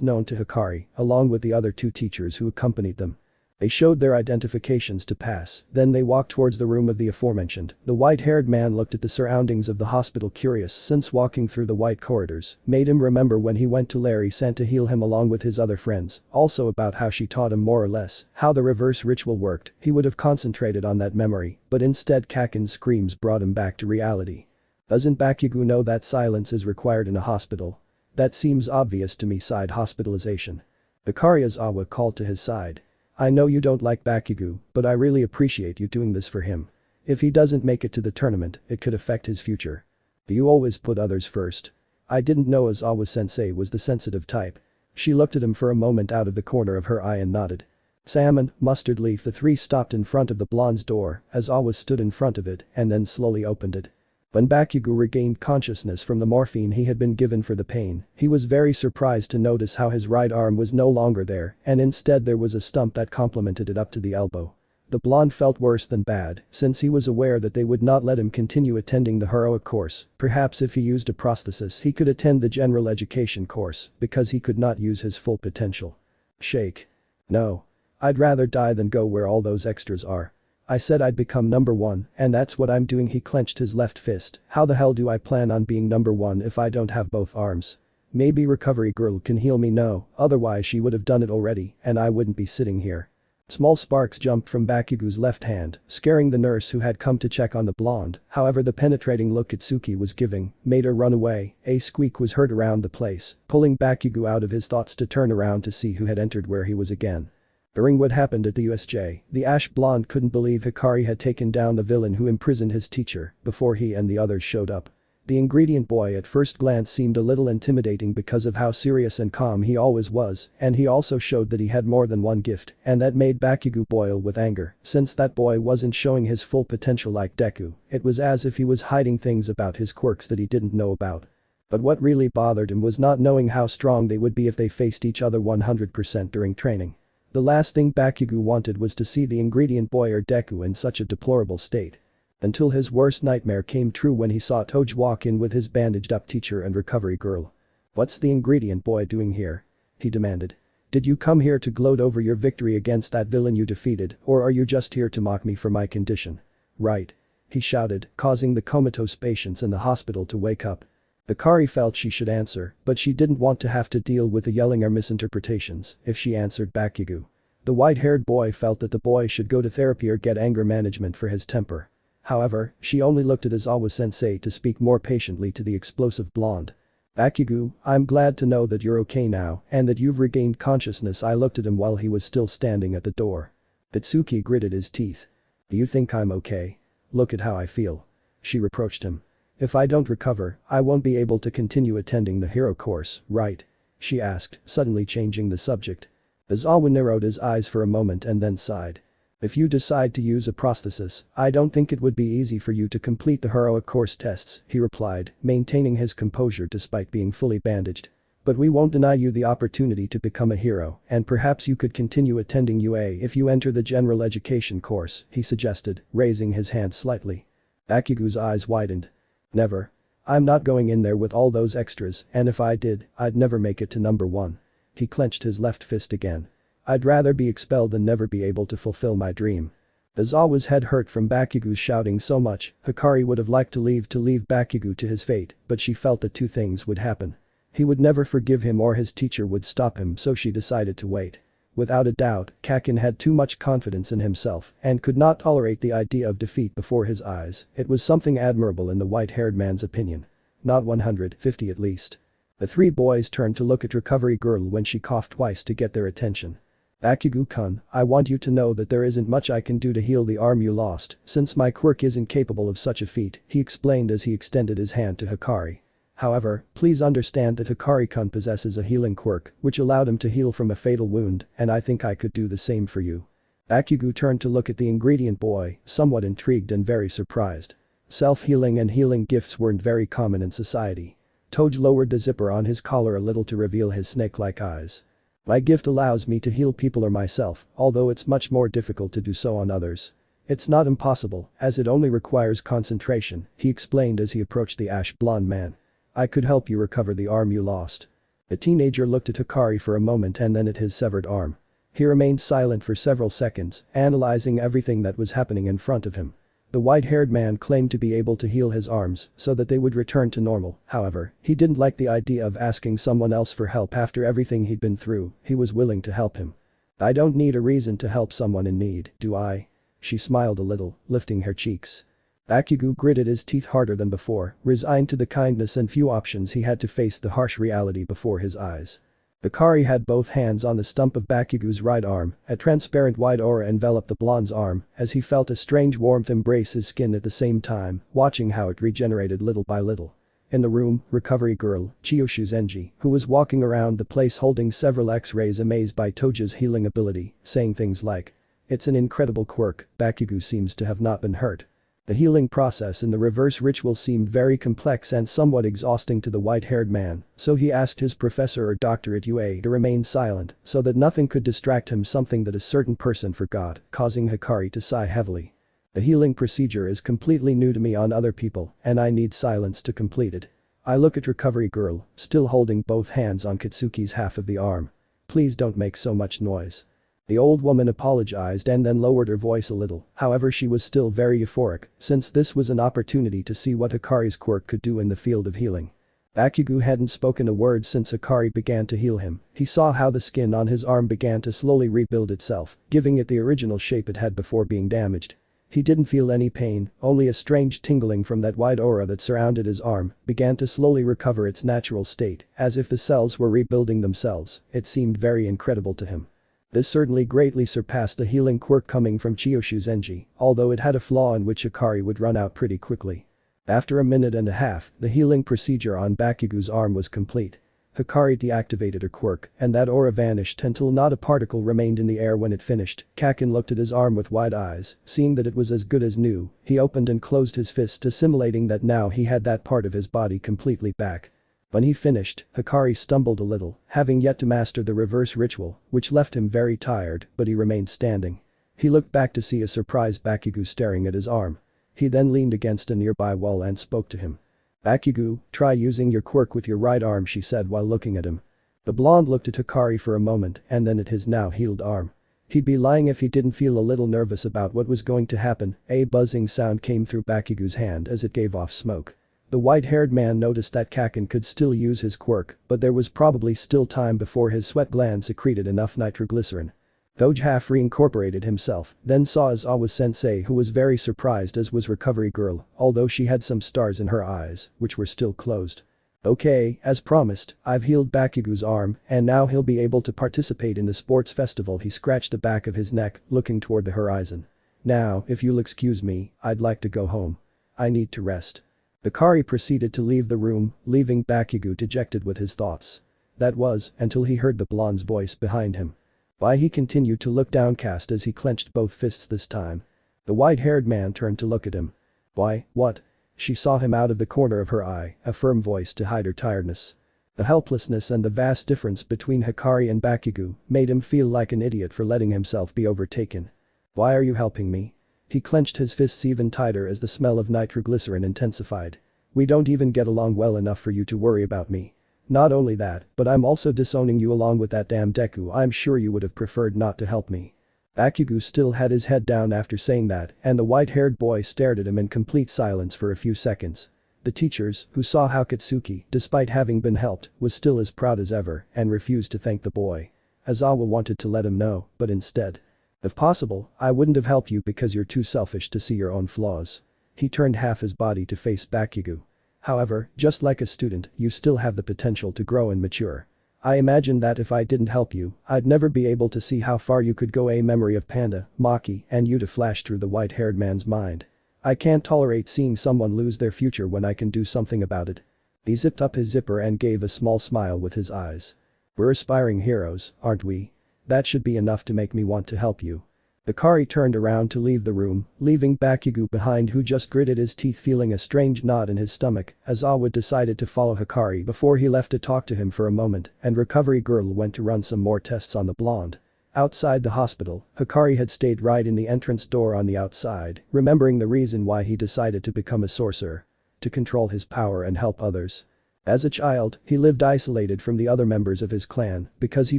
known to Hikari along with the other two teachers who accompanied them. They showed their identifications to pass, then they walked towards the room of the aforementioned. The white-haired man looked at the surroundings of the hospital curious since walking through the white corridors made him remember when he went to Larry-san to heal him along with his other friends, also about how she taught him more or less how the reverse ritual worked. He would have concentrated on that memory, but instead Kaken's screams brought him back to reality. Doesn't Bakugo know that silence is required in a hospital? That seems obvious to me, sighed hospitalization. Hikari Izawa called to his side. I know you don't like Bakugo, but I really appreciate you doing this for him. If he doesn't make it to the tournament, it could affect his future. You always put others first. I didn't know Izawa-sensei was the sensitive type. She looked at him for a moment out of the corner of her eye and nodded. Salmon, Mustard Leaf. The three stopped in front of the blonde's door. Izawa stood in front of it and then slowly opened it. When Bakugo regained consciousness from the morphine he had been given for the pain, he was very surprised to notice how his right arm was no longer there and instead there was a stump that complemented it up to the elbow. The blonde felt worse than bad since he was aware that they would not let him continue attending the heroic course. Perhaps if he used a prosthesis he could attend the general education course because he could not use his full potential. Shake. No. I'd rather die than go where all those extras are. I said I'd become number one, and that's what I'm doing. He clenched his left fist. How the hell do I plan on being number one if I don't have both arms? Maybe Recovery Girl can heal me. No, otherwise she would have done it already and I wouldn't be sitting here. Small sparks jumped from Bakugo's left hand, scaring the nurse who had come to check on the blonde. However, the penetrating look Itsuki was giving made her run away. A squeak was heard around the place, pulling Bakugo out of his thoughts to turn around to see who had entered where he was again. During what happened at the USJ, the ash blonde couldn't believe Hikari had taken down the villain who imprisoned his teacher before he and the others showed up. The ingredient boy at first glance seemed a little intimidating because of how serious and calm he always was, and he also showed that he had more than one gift, and that made Bakugo boil with anger. Since that boy wasn't showing his full potential like Deku, it was as if he was hiding things about his quirks that he didn't know about. But what really bothered him was not knowing how strong they would be if they faced each other 100% during training. The last thing Bakugo wanted was to see the ingredient boy or Deku in such a deplorable state. Until his worst nightmare came true when he saw Toge walk in with his bandaged up teacher and recovery girl. What's the ingredient boy doing here? He demanded. Did you come here to gloat over your victory against that villain you defeated, or are you just here to mock me for my condition? Right. He shouted, causing the comatose patients in the hospital to wake up. Hikari felt she should answer, but she didn't want to have to deal with the yelling or misinterpretations if she answered Bakugo. The white-haired boy felt that the boy should go to therapy or get anger management for his temper. However, she only looked at Izawa-sensei to speak more patiently to the explosive blonde. Bakugo, I'm glad to know that you're okay now and that you've regained consciousness. I looked at him while he was still standing at the door. Itsuki gritted his teeth. Do you think I'm okay? Look at how I feel. She reproached him. If I don't recover, I won't be able to continue attending the hero course, right? She asked, suddenly changing the subject. Izawa narrowed his eyes for a moment and then sighed. If you decide to use a prosthesis, I don't think it would be easy for you to complete the heroic course tests, he replied, maintaining his composure despite being fully bandaged. But we won't deny you the opportunity to become a hero, and perhaps you could continue attending UA if you enter the general education course, he suggested, raising his hand slightly. Bakugo's eyes widened. Never. I'm not going in there with all those extras, and if I did, I'd never make it to number one. He clenched his left fist again. I'd rather be expelled than never be able to fulfill my dream. Izawa's head hurt from Bakugo's shouting so much. Hikari would have liked to leave Bakugo to his fate, but she felt that two things would happen. He would never forgive him or his teacher would stop him, so she decided to wait. Without a doubt, Kaken had too much confidence in himself and could not tolerate the idea of defeat before his eyes. It was something admirable in the white-haired man's opinion. Not 150 at least. The three boys turned to look at Recovery Girl when she coughed twice to get their attention. Bakugo-kun, I want you to know that there isn't much I can do to heal the arm you lost, since my quirk isn't capable of such a feat, he explained as he extended his hand to Hikari. However, please understand that Hikari-kun possesses a healing quirk, which allowed him to heal from a fatal wound, and I think I could do the same for you. Bakugo turned to look at the ingredient boy, somewhat intrigued and very surprised. Self-healing and healing gifts weren't very common in society. Toge lowered the zipper on his collar a little to reveal his snake-like eyes. My gift allows me to heal people or myself, although it's much more difficult to do so on others. It's not impossible, as it only requires concentration, he explained as he approached the ash-blonde man. I could help you recover the arm you lost. The teenager looked at Hikari for a moment and then at his severed arm. He remained silent for several seconds, analyzing everything that was happening in front of him. The white-haired man claimed to be able to heal his arms so that they would return to normal, however, he didn't like the idea of asking someone else for help after everything he'd been through. He was willing to help him. I don't need a reason to help someone in need, do I? She smiled a little, lifting her cheeks. Bakugo gritted his teeth harder than before, resigned to the kindness and few options he had to face the harsh reality before his eyes. Hikari had both hands on the stump of Bakugo's right arm, a transparent white aura enveloped the blonde's arm as he felt a strange warmth embrace his skin at the same time, watching how it regenerated little by little. In the room, recovery girl, Chiyoshu Zenji, who was walking around the place holding several X-rays amazed by Toge's healing ability, saying things like, "It's an incredible quirk, Bakugo seems to have not been hurt." The healing process in the reverse ritual seemed very complex and somewhat exhausting to the white-haired man, so he asked his professor or doctor at UA to remain silent so that nothing could distract him, something that a certain person forgot, causing Hikari to sigh heavily. The healing procedure is completely new to me on other people and I need silence to complete it. I look at recovery girl, still holding both hands on Katsuki's half of the arm. Please don't make so much noise. The old woman apologized and then lowered her voice a little, however she was still very euphoric, since this was an opportunity to see what Hikari's quirk could do in the field of healing. Bakugo hadn't spoken a word since Hikari began to heal him. He saw how the skin on his arm began to slowly rebuild itself, giving it the original shape it had before being damaged. He didn't feel any pain, only a strange tingling from that white aura that surrounded his arm began to slowly recover its natural state, as if the cells were rebuilding themselves. It seemed very incredible to him. This certainly greatly surpassed the healing quirk coming from Chiyoshu Zenji, although it had a flaw in which Hikari would run out pretty quickly. After a minute and a half, the healing procedure on Bakugo's arm was complete. Hikari deactivated her quirk, and that aura vanished until not a particle remained in the air when it finished. Kaken looked at his arm with wide eyes, seeing that it was as good as new, he opened and closed his fist, assimilating that now he had that part of his body completely back. When he finished, Hikari stumbled a little, having yet to master the reverse ritual, which left him very tired, but he remained standing. He looked back to see a surprised Bakugo staring at his arm. He then leaned against a nearby wall and spoke to him. Bakugo, try using your quirk with your right arm, she said while looking at him. The blonde looked at Hikari for a moment and then at his now healed arm. He'd be lying if he didn't feel a little nervous about what was going to happen. A buzzing sound came through Bakugo's hand as it gave off smoke. The white-haired man noticed that Kaken could still use his quirk, but there was probably still time before his sweat gland secreted enough nitroglycerin. Toge half reincorporated himself, then saw Aizawa-sensei, who was very surprised, as was recovery girl, although she had some stars in her eyes, which were still closed. Okay, as promised, I've healed Bakugo's arm, and now he'll be able to participate in the sports festival. He scratched the back of his neck, looking toward the horizon. Now, if you'll excuse me, I'd like to go home. I need to rest. Hikari proceeded to leave the room, leaving Bakugo dejected with his thoughts. That was, until he heard the blonde's voice behind him. Why, he continued to look downcast as he clenched both fists this time. The white-haired man turned to look at him. Why, what? She saw him out of the corner of her eye, a firm voice to hide her tiredness. The helplessness and the vast difference between Hikari and Bakugo made him feel like an idiot for letting himself be overtaken. Why are you helping me? He clenched his fists even tighter as the smell of nitroglycerin intensified. We don't even get along well enough for you to worry about me. Not only that, but I'm also disowning you along with that damn Deku. I'm sure you would have preferred not to help me. Bakugo still had his head down after saying that, and the white-haired boy stared at him in complete silence for a few seconds. The teachers, who saw how Katsuki, despite having been helped, was still as proud as ever and refused to thank the boy. Aizawa wanted to let him know, but instead. If possible, I wouldn't have helped you because you're too selfish to see your own flaws. He turned half his body to face Bakugo. However, just like a student, you still have the potential to grow and mature. I imagine that if I didn't help you, I'd never be able to see how far you could go. A memory of Panda, Maki, and Yuta flashed through the white-haired man's mind. I can't tolerate seeing someone lose their future when I can do something about it. He zipped up his zipper and gave a small smile with his eyes. We're aspiring heroes, aren't we? That should be enough to make me want to help you. Hikari turned around to leave the room, leaving Bakugo behind, who just gritted his teeth, feeling a strange knot in his stomach. Aizawa decided to follow Hikari before he left to talk to him for a moment, and Recovery Girl went to run some more tests on the blonde. Outside the hospital, Hikari had stayed right in the entrance door on the outside, remembering the reason why he decided to become a sorcerer. To control his power and help others. As a child, he lived isolated from the other members of his clan because he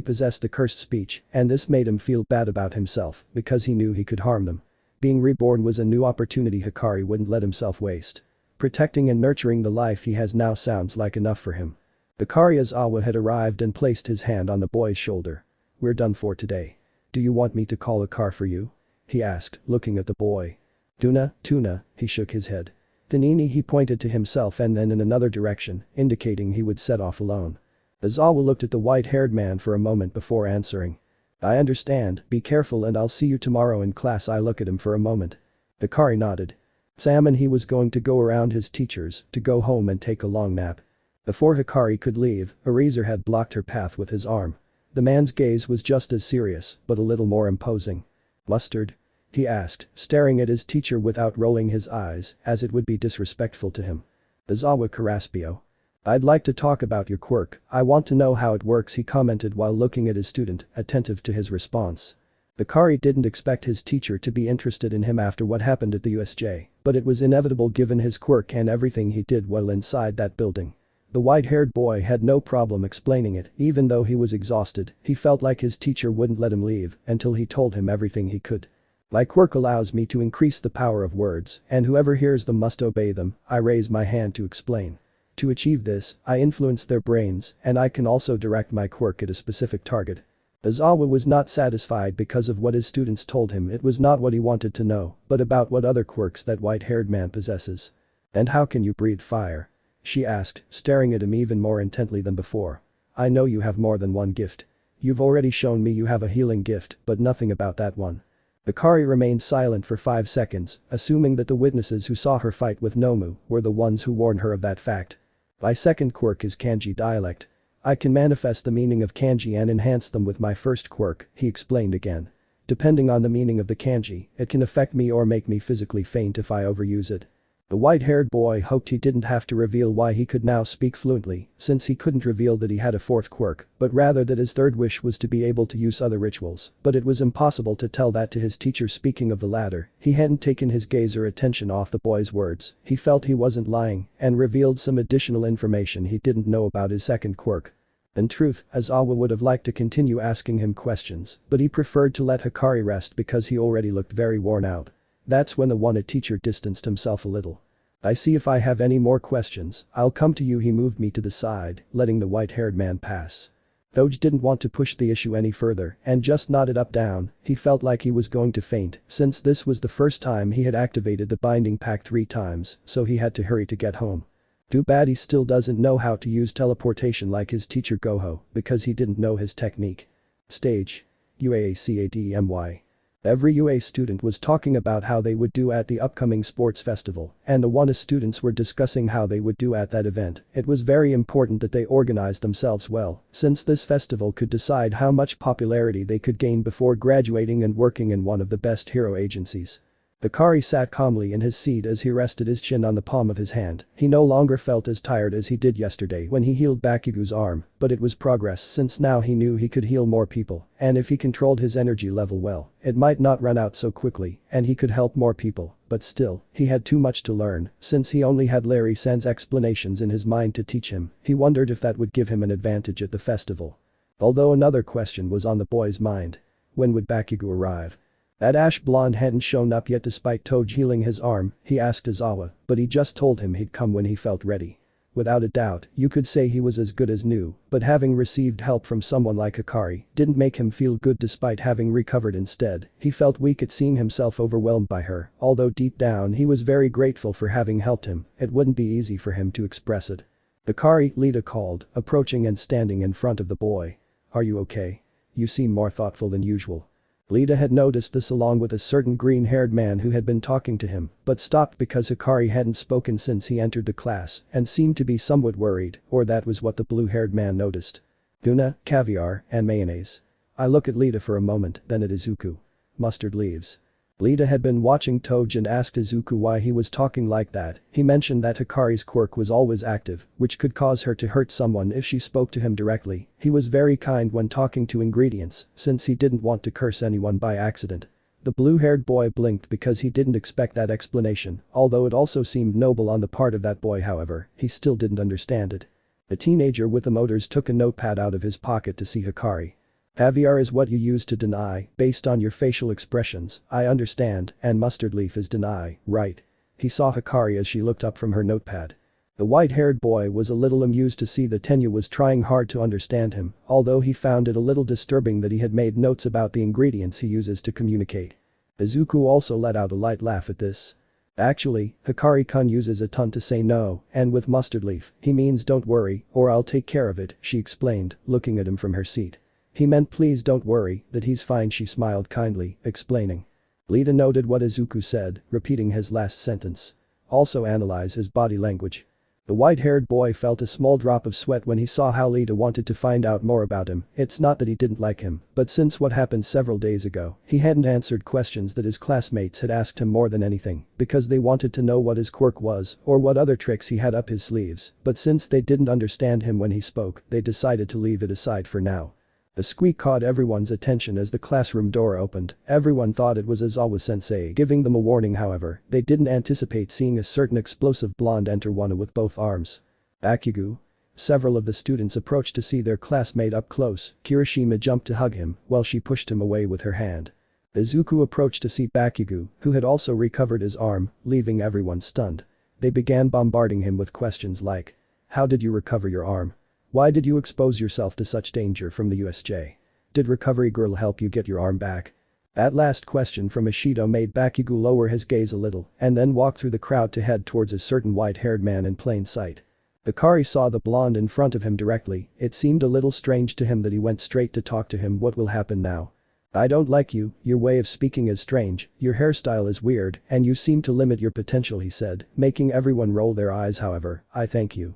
possessed the cursed speech, and this made him feel bad about himself because he knew he could harm them. Being reborn was a new opportunity Hikari wouldn't let himself waste. Protecting and nurturing the life he has now sounds like enough for him. Hikari Aizawa had arrived and placed his hand on the boy's shoulder. "We're done for today. Do you want me to call a car for you?" he asked, looking at the boy. Tuna, he shook his head. Thanini, he pointed to himself and then in another direction, indicating he would set off alone. Aizawa looked at the white-haired man for a moment before answering. "I understand, be careful and I'll see you tomorrow in class." I look at him for a moment. Hikari nodded. Salmon, he was going to go around his teachers, to go home and take a long nap. Before Hikari could leave, Eraser had blocked her path with his arm. The man's gaze was just as serious, but a little more imposing. "Mustard?" he asked, staring at his teacher without rolling his eyes, as it would be disrespectful to him. Aizawa Caraspio. "I'd like to talk about your quirk, I want to know how it works," he commented while looking at his student, attentive to his response. Hikari didn't expect his teacher to be interested in him after what happened at the USJ, but it was inevitable given his quirk and everything he did while inside that building. The white-haired boy had no problem explaining it, even though he was exhausted, he felt like his teacher wouldn't let him leave until he told him everything he could. "My quirk allows me to increase the power of words, and whoever hears them must obey them." I raise my hand to explain. To achieve this, I influence their brains, and I can also direct my quirk at a specific target. Aizawa was not satisfied because of what his students told him. It was not what he wanted to know, but about what other quirks that white-haired man possesses. "And how can you breathe fire?" she asked, staring at him even more intently than before. "I know you have more than one gift. You've already shown me you have a healing gift, but nothing about that one." Hikari remained silent for 5 seconds, assuming that the witnesses who saw her fight with Nomu were the ones who warned her of that fact. "My second quirk is kanji dialect. I can manifest the meaning of kanji and enhance them with my first quirk," he explained again. "Depending on the meaning of the kanji, it can affect me or make me physically faint if I overuse it." The white-haired boy hoped he didn't have to reveal why he could now speak fluently, since he couldn't reveal that he had a fourth quirk, but rather that his third wish was to be able to use other rituals, but it was impossible to tell that to his teacher. Speaking of the latter, he hadn't taken his gaze or attention off the boy's words, he felt he wasn't lying, and revealed some additional information he didn't know about his second quirk. In truth, Aizawa would have liked to continue asking him questions, but he preferred to let Hikari rest because he already looked very worn out. That's when the wanted teacher distanced himself a little. "I see if I have any more questions, I'll come to you." He moved me to the side, letting the white-haired man pass. Toge didn't want to push the issue any further and just nodded up down. He felt like he was going to faint since this was the first time he had activated the binding pack 3 times, so he had to hurry to get home. Too bad he still doesn't know how to use teleportation like his teacher Goho, because he didn't know his technique. Stage. UAACADEMY. Every UA student was talking about how they would do at the upcoming sports festival, and the WANA students were discussing how they would do at that event. It was very important that they organized themselves well, since this festival could decide how much popularity they could gain before graduating and working in one of the best hero agencies. Hikari sat calmly in his seat as he rested his chin on the palm of his hand. He no longer felt as tired as he did yesterday when he healed Bakugo's arm, but it was progress since now he knew he could heal more people, and if he controlled his energy level well, it might not run out so quickly, and he could help more people, but still, he had too much to learn, since he only had Larry-san's explanations in his mind to teach him. He wondered if that would give him an advantage at the festival. Although another question was on the boy's mind. When would Bakugo arrive? That ash blonde hadn't shown up yet despite Toge healing his arm, he asked Aizawa, but he just told him he'd come when he felt ready. Without a doubt, you could say he was as good as new, but having received help from someone like Hikari didn't make him feel good despite having recovered. Instead, he felt weak at seeing himself overwhelmed by her, although deep down he was very grateful for having helped him. It wouldn't be easy for him to express it. "Hikari," Lita called, approaching and standing in front of the boy. "Are you okay? You seem more thoughtful than usual." Lita had noticed this along with a certain green-haired man who had been talking to him, but stopped because Hikari hadn't spoken since he entered the class and seemed to be somewhat worried, or that was what the blue-haired man noticed. "Tuna, caviar, and mayonnaise." I look at Lita for a moment, then at Izuku. Mustard leaves. Lita had been watching Toge and asked Izuku why he was talking like that. He mentioned that Hikari's quirk was always active, which could cause her to hurt someone if she spoke to him directly. He was very kind when talking to ingredients, since he didn't want to curse anyone by accident. The blue-haired boy blinked because he didn't expect that explanation, although it also seemed noble on the part of that boy. However, he still didn't understand it. The teenager with the motors took a notepad out of his pocket to see Hikari. Caviar is what you use to deny, based on your facial expressions, I understand, and mustard leaf is deny, right? He saw Hikari as she looked up from her notepad. The white-haired boy was a little amused to see that Tenya was trying hard to understand him, although he found it a little disturbing that he had made notes about the ingredients he uses to communicate. Izuku also let out a light laugh at this. Actually, Hikari-kun uses a ton to say no, and with mustard leaf, he means don't worry, or I'll take care of it, she explained, looking at him from her seat. He meant please don't worry, that he's fine, she smiled kindly, explaining. Lita noted what Izuku said, repeating his last sentence. Also analyze his body language. The white-haired boy felt a small drop of sweat when he saw how Lita wanted to find out more about him. It's not that he didn't like him, but since what happened several days ago, he hadn't answered questions that his classmates had asked him more than anything, because they wanted to know what his quirk was, or what other tricks he had up his sleeves, but since they didn't understand him when he spoke, they decided to leave it aside for now. A squeak caught everyone's attention as the classroom door opened. Everyone thought it was Aizawa-sensei giving them a warning. However, they didn't anticipate seeing a certain explosive blonde enter one with both arms. Bakugo. Several of the students approached to see their classmate up close. Kirishima jumped to hug him while she pushed him away with her hand. Izuku approached to see Bakugo, who had also recovered his arm, leaving everyone stunned. They began bombarding him with questions like, how did you recover your arm? Why did you expose yourself to such danger from the USJ? Did Recovery Girl help you get your arm back? That last question from Ishido made Bakugo lower his gaze a little and then walk through the crowd to head towards a certain white-haired man in plain sight. Hikari saw the blonde in front of him directly. It seemed a little strange to him that he went straight to talk to him. What will happen now? I don't like you, your way of speaking is strange, your hairstyle is weird, and you seem to limit your potential, he said, making everyone roll their eyes. However, I thank you.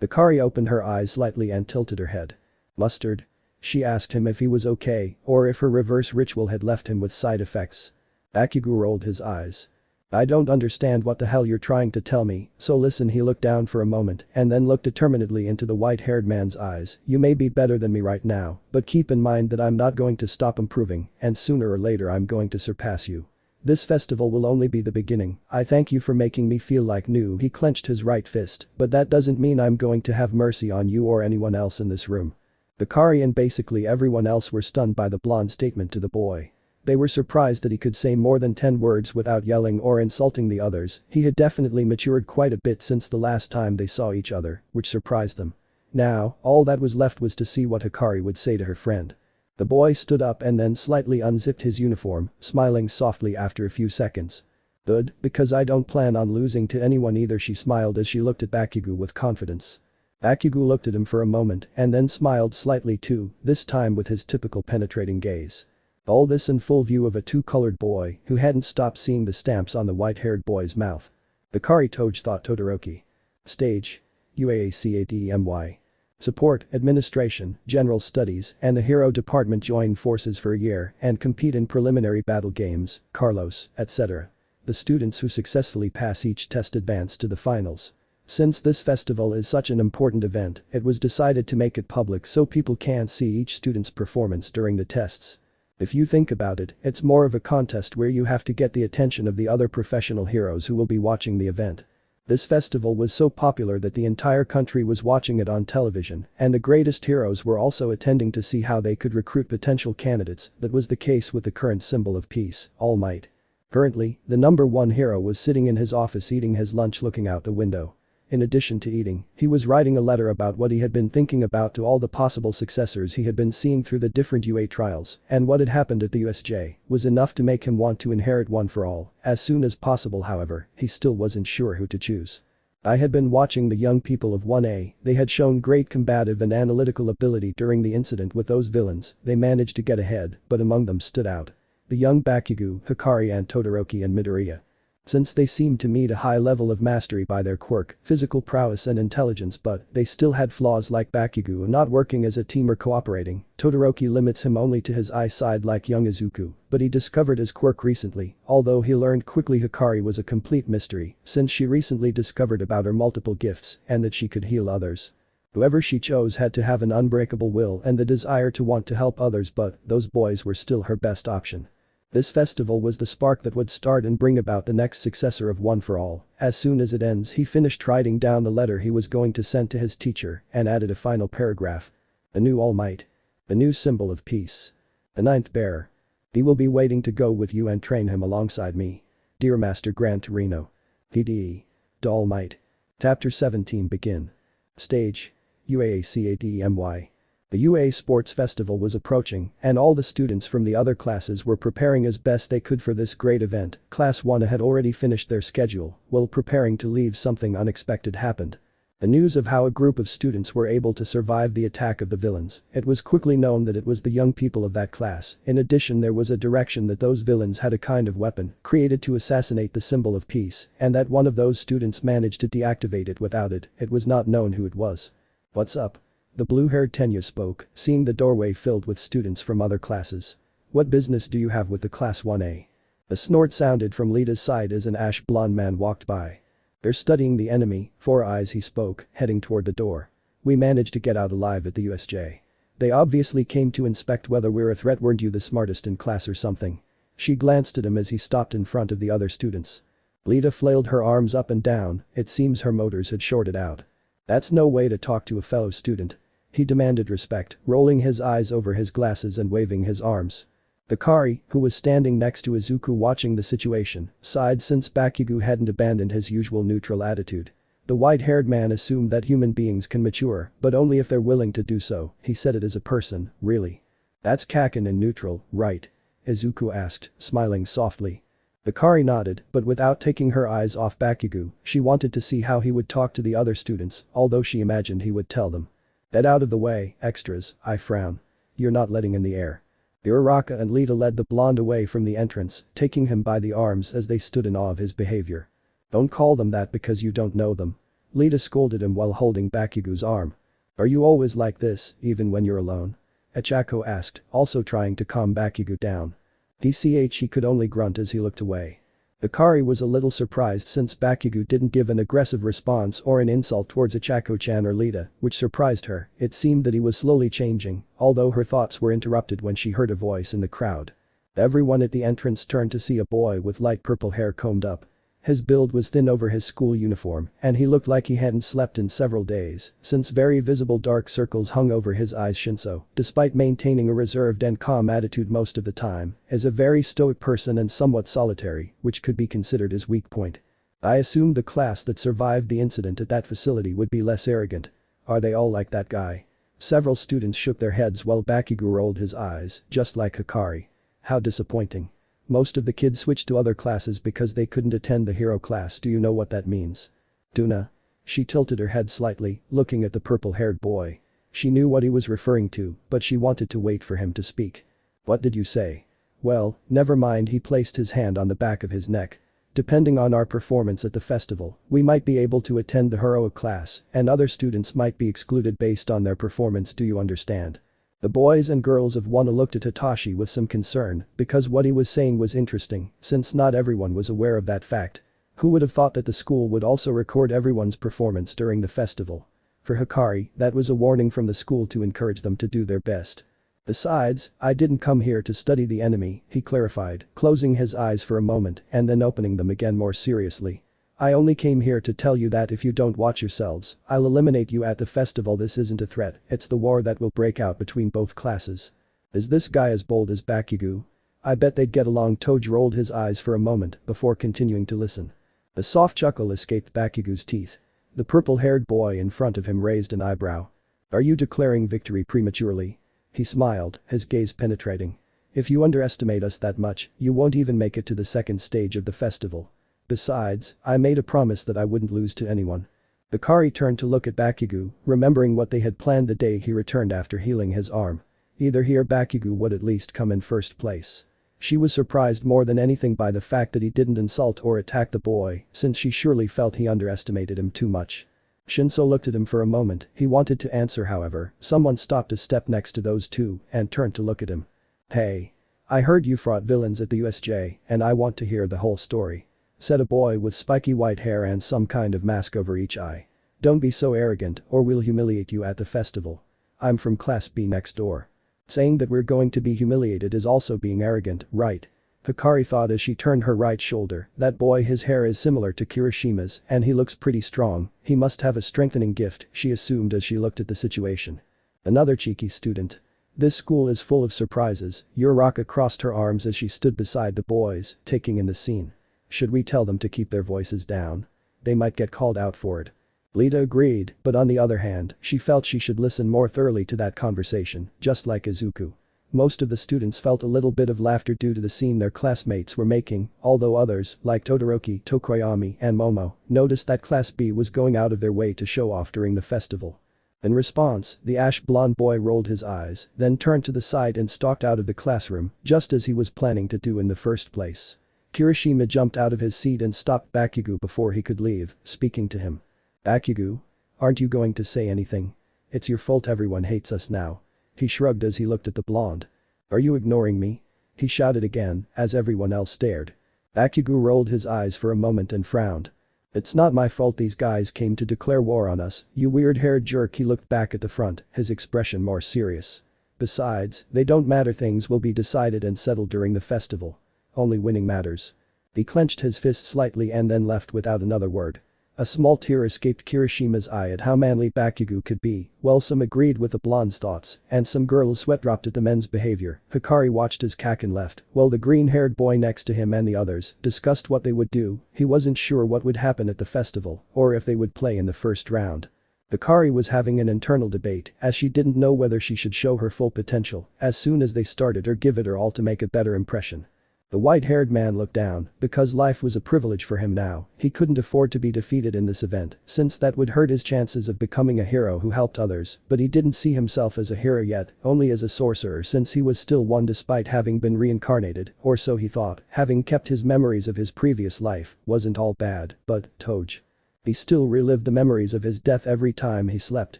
Hikari opened her eyes slightly and tilted her head. Mustard? She asked him if he was okay or if her reverse ritual had left him with side effects. Bakugo rolled his eyes. I don't understand what the hell you're trying to tell me, so listen. He looked down for a moment and then looked determinedly into the white-haired man's eyes. You may be better than me right now, but keep in mind that I'm not going to stop improving, and sooner or later I'm going to surpass you. This festival will only be the beginning. I thank you for making me feel like new. He clenched his right fist, but that doesn't mean I'm going to have mercy on you or anyone else in this room. Hikari and basically everyone else were stunned by the blonde's statement to the boy. They were surprised that he could say more than 10 words without yelling or insulting the others. He had definitely matured quite a bit since the last time they saw each other, which surprised them. Now, all that was left was to see what Hikari would say to her friend. The boy stood up and then slightly unzipped his uniform, smiling softly after a few seconds. Good, because I don't plan on losing to anyone either, she smiled as she looked at Bakugo with confidence. Bakugo looked at him for a moment and then smiled slightly too, this time with his typical penetrating gaze. All this in full view of a two-colored boy who hadn't stopped seeing the stamps on the white-haired boy's mouth. Hikari Toge thought Todoroki. Stage. UACADEMY. Support, Administration, General Studies, and the Hero Department join forces for a year and compete in preliminary battle games, Carlos, etc. The students who successfully pass each test advance to the finals. Since this festival is such an important event, it was decided to make it public so people can see each student's performance during the tests. If you think about it, it's more of a contest where you have to get the attention of the other professional heroes who will be watching the event. This festival was so popular that the entire country was watching it on television, and the greatest heroes were also attending to see how they could recruit potential candidates. That was the case with the current symbol of peace, All Might. Currently, the number one hero was sitting in his office eating his lunch, looking out the window. In addition to eating, he was writing a letter about what he had been thinking about to all the possible successors he had been seeing through the different UA trials, and what had happened at the USJ was enough to make him want to inherit One for All as soon as possible. However, he still wasn't sure who to choose. I had been watching the young people of 1A, they had shown great combative and analytical ability during the incident with those villains. They managed to get ahead, but among them stood out the young Bakugo, Hikari and Todoroki and Midoria. Since they seemed to meet a high level of mastery by their quirk, physical prowess and intelligence, but they still had flaws like Bakugo not working as a team or cooperating. Todoroki limits him only to his eyesight like young Izuku, but he discovered his quirk recently, although he learned quickly Hikari was a complete mystery since she recently discovered about her multiple gifts and that she could heal others. Whoever she chose had to have an unbreakable will and the desire to want to help others, but those boys were still her best option. This festival was the spark that would start and bring about the next successor of One for All. As soon as it ends, he finished writing down the letter he was going to send to his teacher and added a final paragraph. A new All Might. A new symbol of peace. The ninth bearer. He will be waiting to go with you and train him alongside me. Dear Master Gran Torino. PDE. All Might. Chapter 17 begin. Stage. UAACADEMY. The UA Sports Festival was approaching, and all the students from the other classes were preparing as best they could for this great event. Class 1 had already finished their schedule, while preparing to leave something unexpected happened. The news of how a group of students were able to survive the attack of the villains. It was quickly known that it was the young people of that class. In addition, there was a direction that those villains had a kind of weapon created to assassinate the symbol of peace, and that one of those students managed to deactivate it without it. It was not known who it was. What's up? The blue-haired Tenya spoke, seeing the doorway filled with students from other classes. What business do you have with the Class 1A? A snort sounded from Lita's side as an ash-blonde man walked by. They're studying the enemy, 4 eyes, he spoke, heading toward the door. We managed to get out alive at the USJ. They obviously came to inspect whether we're a threat. Weren't you the smartest in class or something? She glanced at him as he stopped in front of the other students. Lita flailed her arms up and down, it seems her motors had shorted out. That's no way to talk to a fellow student. He demanded respect, rolling his eyes over his glasses and waving his arms. Hikari, who was standing next to Izuku watching the situation, sighed since Bakugo hadn't abandoned his usual neutral attitude. The white-haired man assumed that human beings can mature, but only if they're willing to do so. He said it as a person, really. That's Kaken in neutral, right? Izuku asked, smiling softly. Hikari nodded, but without taking her eyes off Bakugo, she wanted to see how he would talk to the other students, although she imagined he would tell them. Get out of the way, extras, I frown. You're not letting in the air. Uraka and Lita led the blonde away from the entrance, taking him by the arms as they stood in awe of his behavior. Don't call them that because you don't know them. Lita scolded him while holding Bakugo's arm. Are you always like this, even when you're alone? Hechicero asked, also trying to calm Bakugo down. He could only grunt as he looked away. Hikari was a little surprised since Bakugo didn't give an aggressive response or an insult towards Hechicero-chan or Lita, which surprised her. It seemed that he was slowly changing, although her thoughts were interrupted when she heard a voice in the crowd. Everyone at the entrance turned to see a boy with light purple hair combed up. His build was thin over his school uniform, and he looked like he hadn't slept in several days, since very visible dark circles hung over his eyes. Shinszo, despite maintaining a reserved and calm attitude most of the time, is a very stoic person and somewhat solitary, which could be considered his weak point. I assumed the class that survived the incident at that facility would be less arrogant. Are they all like that guy? Several students shook their heads while Bakugo rolled his eyes, just like Hikari. How disappointing. Most of the kids switched to other classes because they couldn't attend the hero class. Do you know what that means? Duna? She tilted her head slightly, looking at the purple-haired boy. She knew what he was referring to, but she wanted to wait for him to speak. What did you say? Well, never mind. He placed his hand on the back of his neck. Depending on our performance at the festival, we might be able to attend the heroic class, and other students might be excluded based on their performance. Do you understand? The boys and girls of Wana looked at Hitachi with some concern because what he was saying was interesting, since not everyone was aware of that fact. Who would have thought that the school would also record everyone's performance during the festival? For Hikari, that was a warning from the school to encourage them to do their best. Besides, I didn't come here to study the enemy, he clarified, closing his eyes for a moment and then opening them again more seriously. I only came here to tell you that if you don't watch yourselves, I'll eliminate you at the festival. This isn't a threat, it's the war that will break out between both classes. Is this guy as bold as Bakugo? I bet they'd get along. Toge rolled his eyes for a moment before continuing to listen. A soft chuckle escaped Bakugo's teeth. The purple-haired boy in front of him raised an eyebrow. Are you declaring victory prematurely? He smiled, his gaze penetrating. If you underestimate us that much, you won't even make it to the second stage of the festival. Besides, I made a promise that I wouldn't lose to anyone. Hikari turned to look at Bakugo, remembering what they had planned the day he returned after healing his arm. Either he or Bakugo would at least come in first place. She was surprised more than anything by the fact that he didn't insult or attack the boy, since she surely felt he underestimated him too much. Shinszo looked at him for a moment, he wanted to answer however, someone stopped a step next to those two and turned to look at him. "Hey. I heard you fought villains at the USJ, and I want to hear the whole story," said a boy with spiky white hair and some kind of mask over each eye. "Don't be so arrogant or we'll humiliate you at the festival. I'm from Class B next door. Saying that we're going to be humiliated is also being arrogant, right?" Hikari thought as she turned her right shoulder, that boy, his hair is similar to Kirishima's and he looks pretty strong, he must have a strengthening gift, she assumed as she looked at the situation. Another cheeky student. This school is full of surprises, Uraka crossed her arms as she stood beside the boys, taking in the scene. Should we tell them to keep their voices down? They might get called out for it. Lita agreed, but on the other hand, she felt she should listen more thoroughly to that conversation, just like Izuku. Most of the students felt a little bit of laughter due to the scene their classmates were making, although others, like Todoroki, Tokoyami, and Momo, noticed that Class B was going out of their way to show off during the festival. In response, the ash-blonde boy rolled his eyes, then turned to the side and stalked out of the classroom, just as he was planning to do in the first place. Kirishima jumped out of his seat and stopped Bakugo before he could leave, speaking to him. "Bakugo? Aren't you going to say anything? It's your fault everyone hates us now." He shrugged as he looked at the blonde. "Are you ignoring me?" he shouted again, as everyone else stared. Bakugo rolled his eyes for a moment and frowned. "It's not my fault these guys came to declare war on us, you weird-haired jerk." He looked back at the front, his expression more serious. "Besides, they don't matter, things will be decided and settled during the festival. Only winning matters." He clenched his fist slightly and then left without another word. A small tear escaped Kirishima's eye at how manly Bakugo could be, while some agreed with the blonde's thoughts, and some girls sweat dropped at the men's behavior. Hikari watched as Kaken left, while the green-haired boy next to him and the others discussed what they would do. He wasn't sure what would happen at the festival, or if they would play in the first round. Hikari was having an internal debate, as she didn't know whether she should show her full potential as soon as they started or give it her all to make a better impression. The white-haired man looked down, because life was a privilege for him now, he couldn't afford to be defeated in this event, since that would hurt his chances of becoming a hero who helped others, but he didn't see himself as a hero yet, only as a sorcerer since he was still one despite having been reincarnated, or so he thought, having kept his memories of his previous life, wasn't all bad, but, Toge. He still relived the memories of his death every time he slept,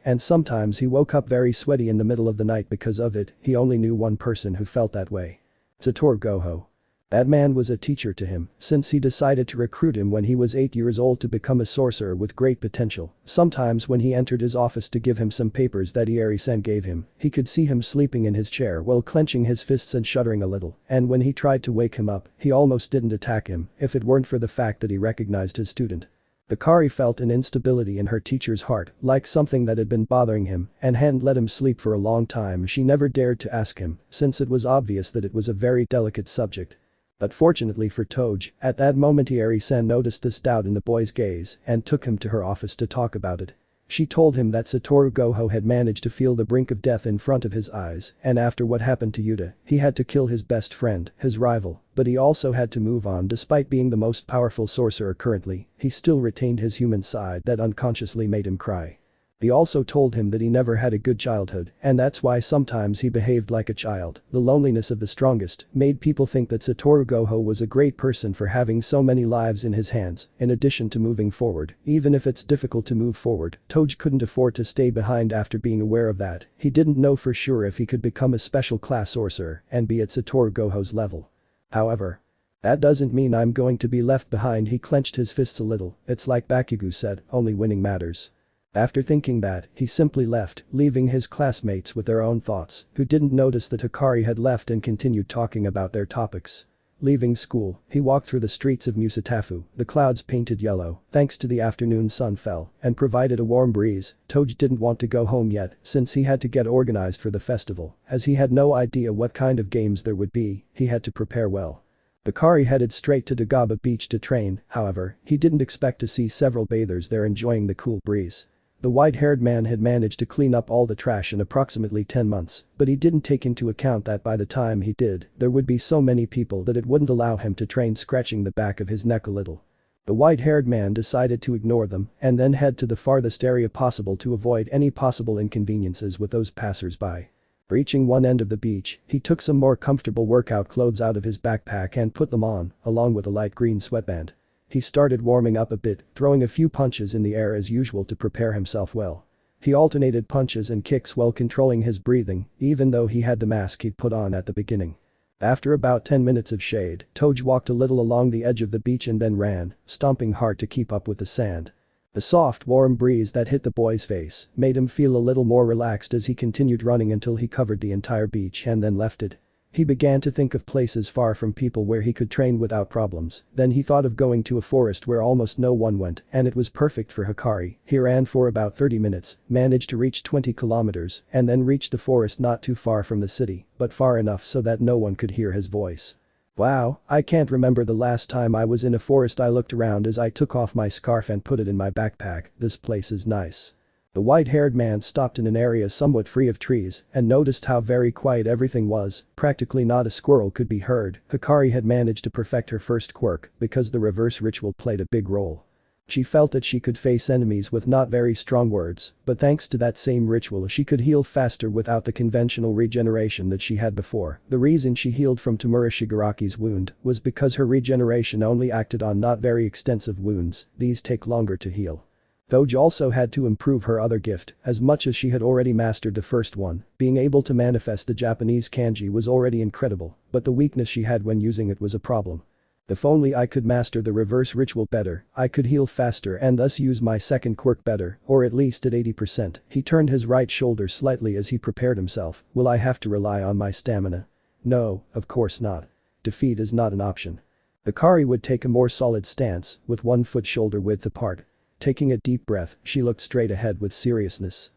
and sometimes he woke up very sweaty in the middle of the night because of it. He only knew one person who felt that way. Satoru Gojo. That man was a teacher to him, since he decided to recruit him when he was 8 years old to become a sorcerer with great potential. Sometimes when he entered his office to give him some papers that Ieri-san gave him, he could see him sleeping in his chair while clenching his fists and shuddering a little, and when he tried to wake him up, he almost didn't attack him if it weren't for the fact that he recognized his student. Hikari felt an instability in her teacher's heart, like something that had been bothering him and hadn't let him sleep for a long time. She never dared to ask him, since it was obvious that it was a very delicate subject. But fortunately for Toge, at that moment Ieri-san noticed this doubt in the boy's gaze and took him to her office to talk about it. She told him that Satoru Gojo had managed to feel the brink of death in front of his eyes, and after what happened to Yuta, he had to kill his best friend, his rival, but he also had to move on. Despite being the most powerful sorcerer currently, he still retained his human side that unconsciously made him cry. He also told him that he never had a good childhood, and that's why sometimes he behaved like a child. The loneliness of the strongest made people think that Satoru Gojo was a great person for having so many lives in his hands, in addition to moving forward. Even if it's difficult to move forward, Toge couldn't afford to stay behind. After being aware of that, he didn't know for sure if he could become a special class sorcerer and be at Satoru Gojo's level. However, that doesn't mean I'm going to be left behind. He clenched his fists a little. It's like Bakugo said, only winning matters. After thinking that, he simply left, leaving his classmates with their own thoughts, who didn't notice that Hikari had left and continued talking about their topics. Leaving school, he walked through the streets of Musatafu, the clouds painted yellow, thanks to the afternoon sun fell, and provided a warm breeze. Toge didn't want to go home yet, since he had to get organized for the festival, as he had no idea what kind of games there would be, he had to prepare well. Hikari headed straight to Dagaba Beach to train, however, he didn't expect to see several bathers there enjoying the cool breeze. The white-haired man had managed to clean up all the trash in approximately 10 months, but he didn't take into account that by the time he did, there would be so many people that it wouldn't allow him to train, scratching the back of his neck a little. The white-haired man decided to ignore them and then head to the farthest area possible to avoid any possible inconveniences with those passers-by. Reaching one end of the beach, he took some more comfortable workout clothes out of his backpack and put them on, along with a light green sweatband. He started warming up a bit, throwing a few punches in the air as usual to prepare himself well. He alternated punches and kicks while controlling his breathing, even though he had the mask he'd put on at the beginning. After about 10 minutes of shade, Toge walked a little along the edge of the beach and then ran, stomping hard to keep up with the sand. The soft, warm breeze that hit the boy's face made him feel a little more relaxed as he continued running until he covered the entire beach and then left it. He began to think of places far from people where he could train without problems, then he thought of going to a forest where almost no one went, and it was perfect for Hikari. He ran for about 30 minutes, managed to reach 20 kilometers, and then reached the forest not too far from the city, but far enough so that no one could hear his voice. Wow, I can't remember the last time I was in a forest. I looked around as I took off my scarf and put it in my backpack. This place is nice. The white-haired man stopped in an area somewhat free of trees and noticed how very quiet everything was, practically not a squirrel could be heard. Hikari had managed to perfect her first quirk because the reverse ritual played a big role. She felt that she could face enemies with not very strong words, but thanks to that same ritual she could heal faster without the conventional regeneration that she had before. The reason she healed from Tamura Shigaraki's wound was because her regeneration only acted on not very extensive wounds, these take longer to heal. Toge also had to improve her other gift, as much as she had already mastered the first one, being able to manifest the Japanese kanji was already incredible, but the weakness she had when using it was a problem. If only I could master the reverse ritual better, I could heal faster and thus use my second quirk better, or at least at 80%. He turned his right shoulder slightly as he prepared himself. Will I have to rely on my stamina? No, of course not. Defeat is not an option. Hikari would take a more solid stance, with 1 foot shoulder width apart. Taking a deep breath, she looked straight ahead with seriousness.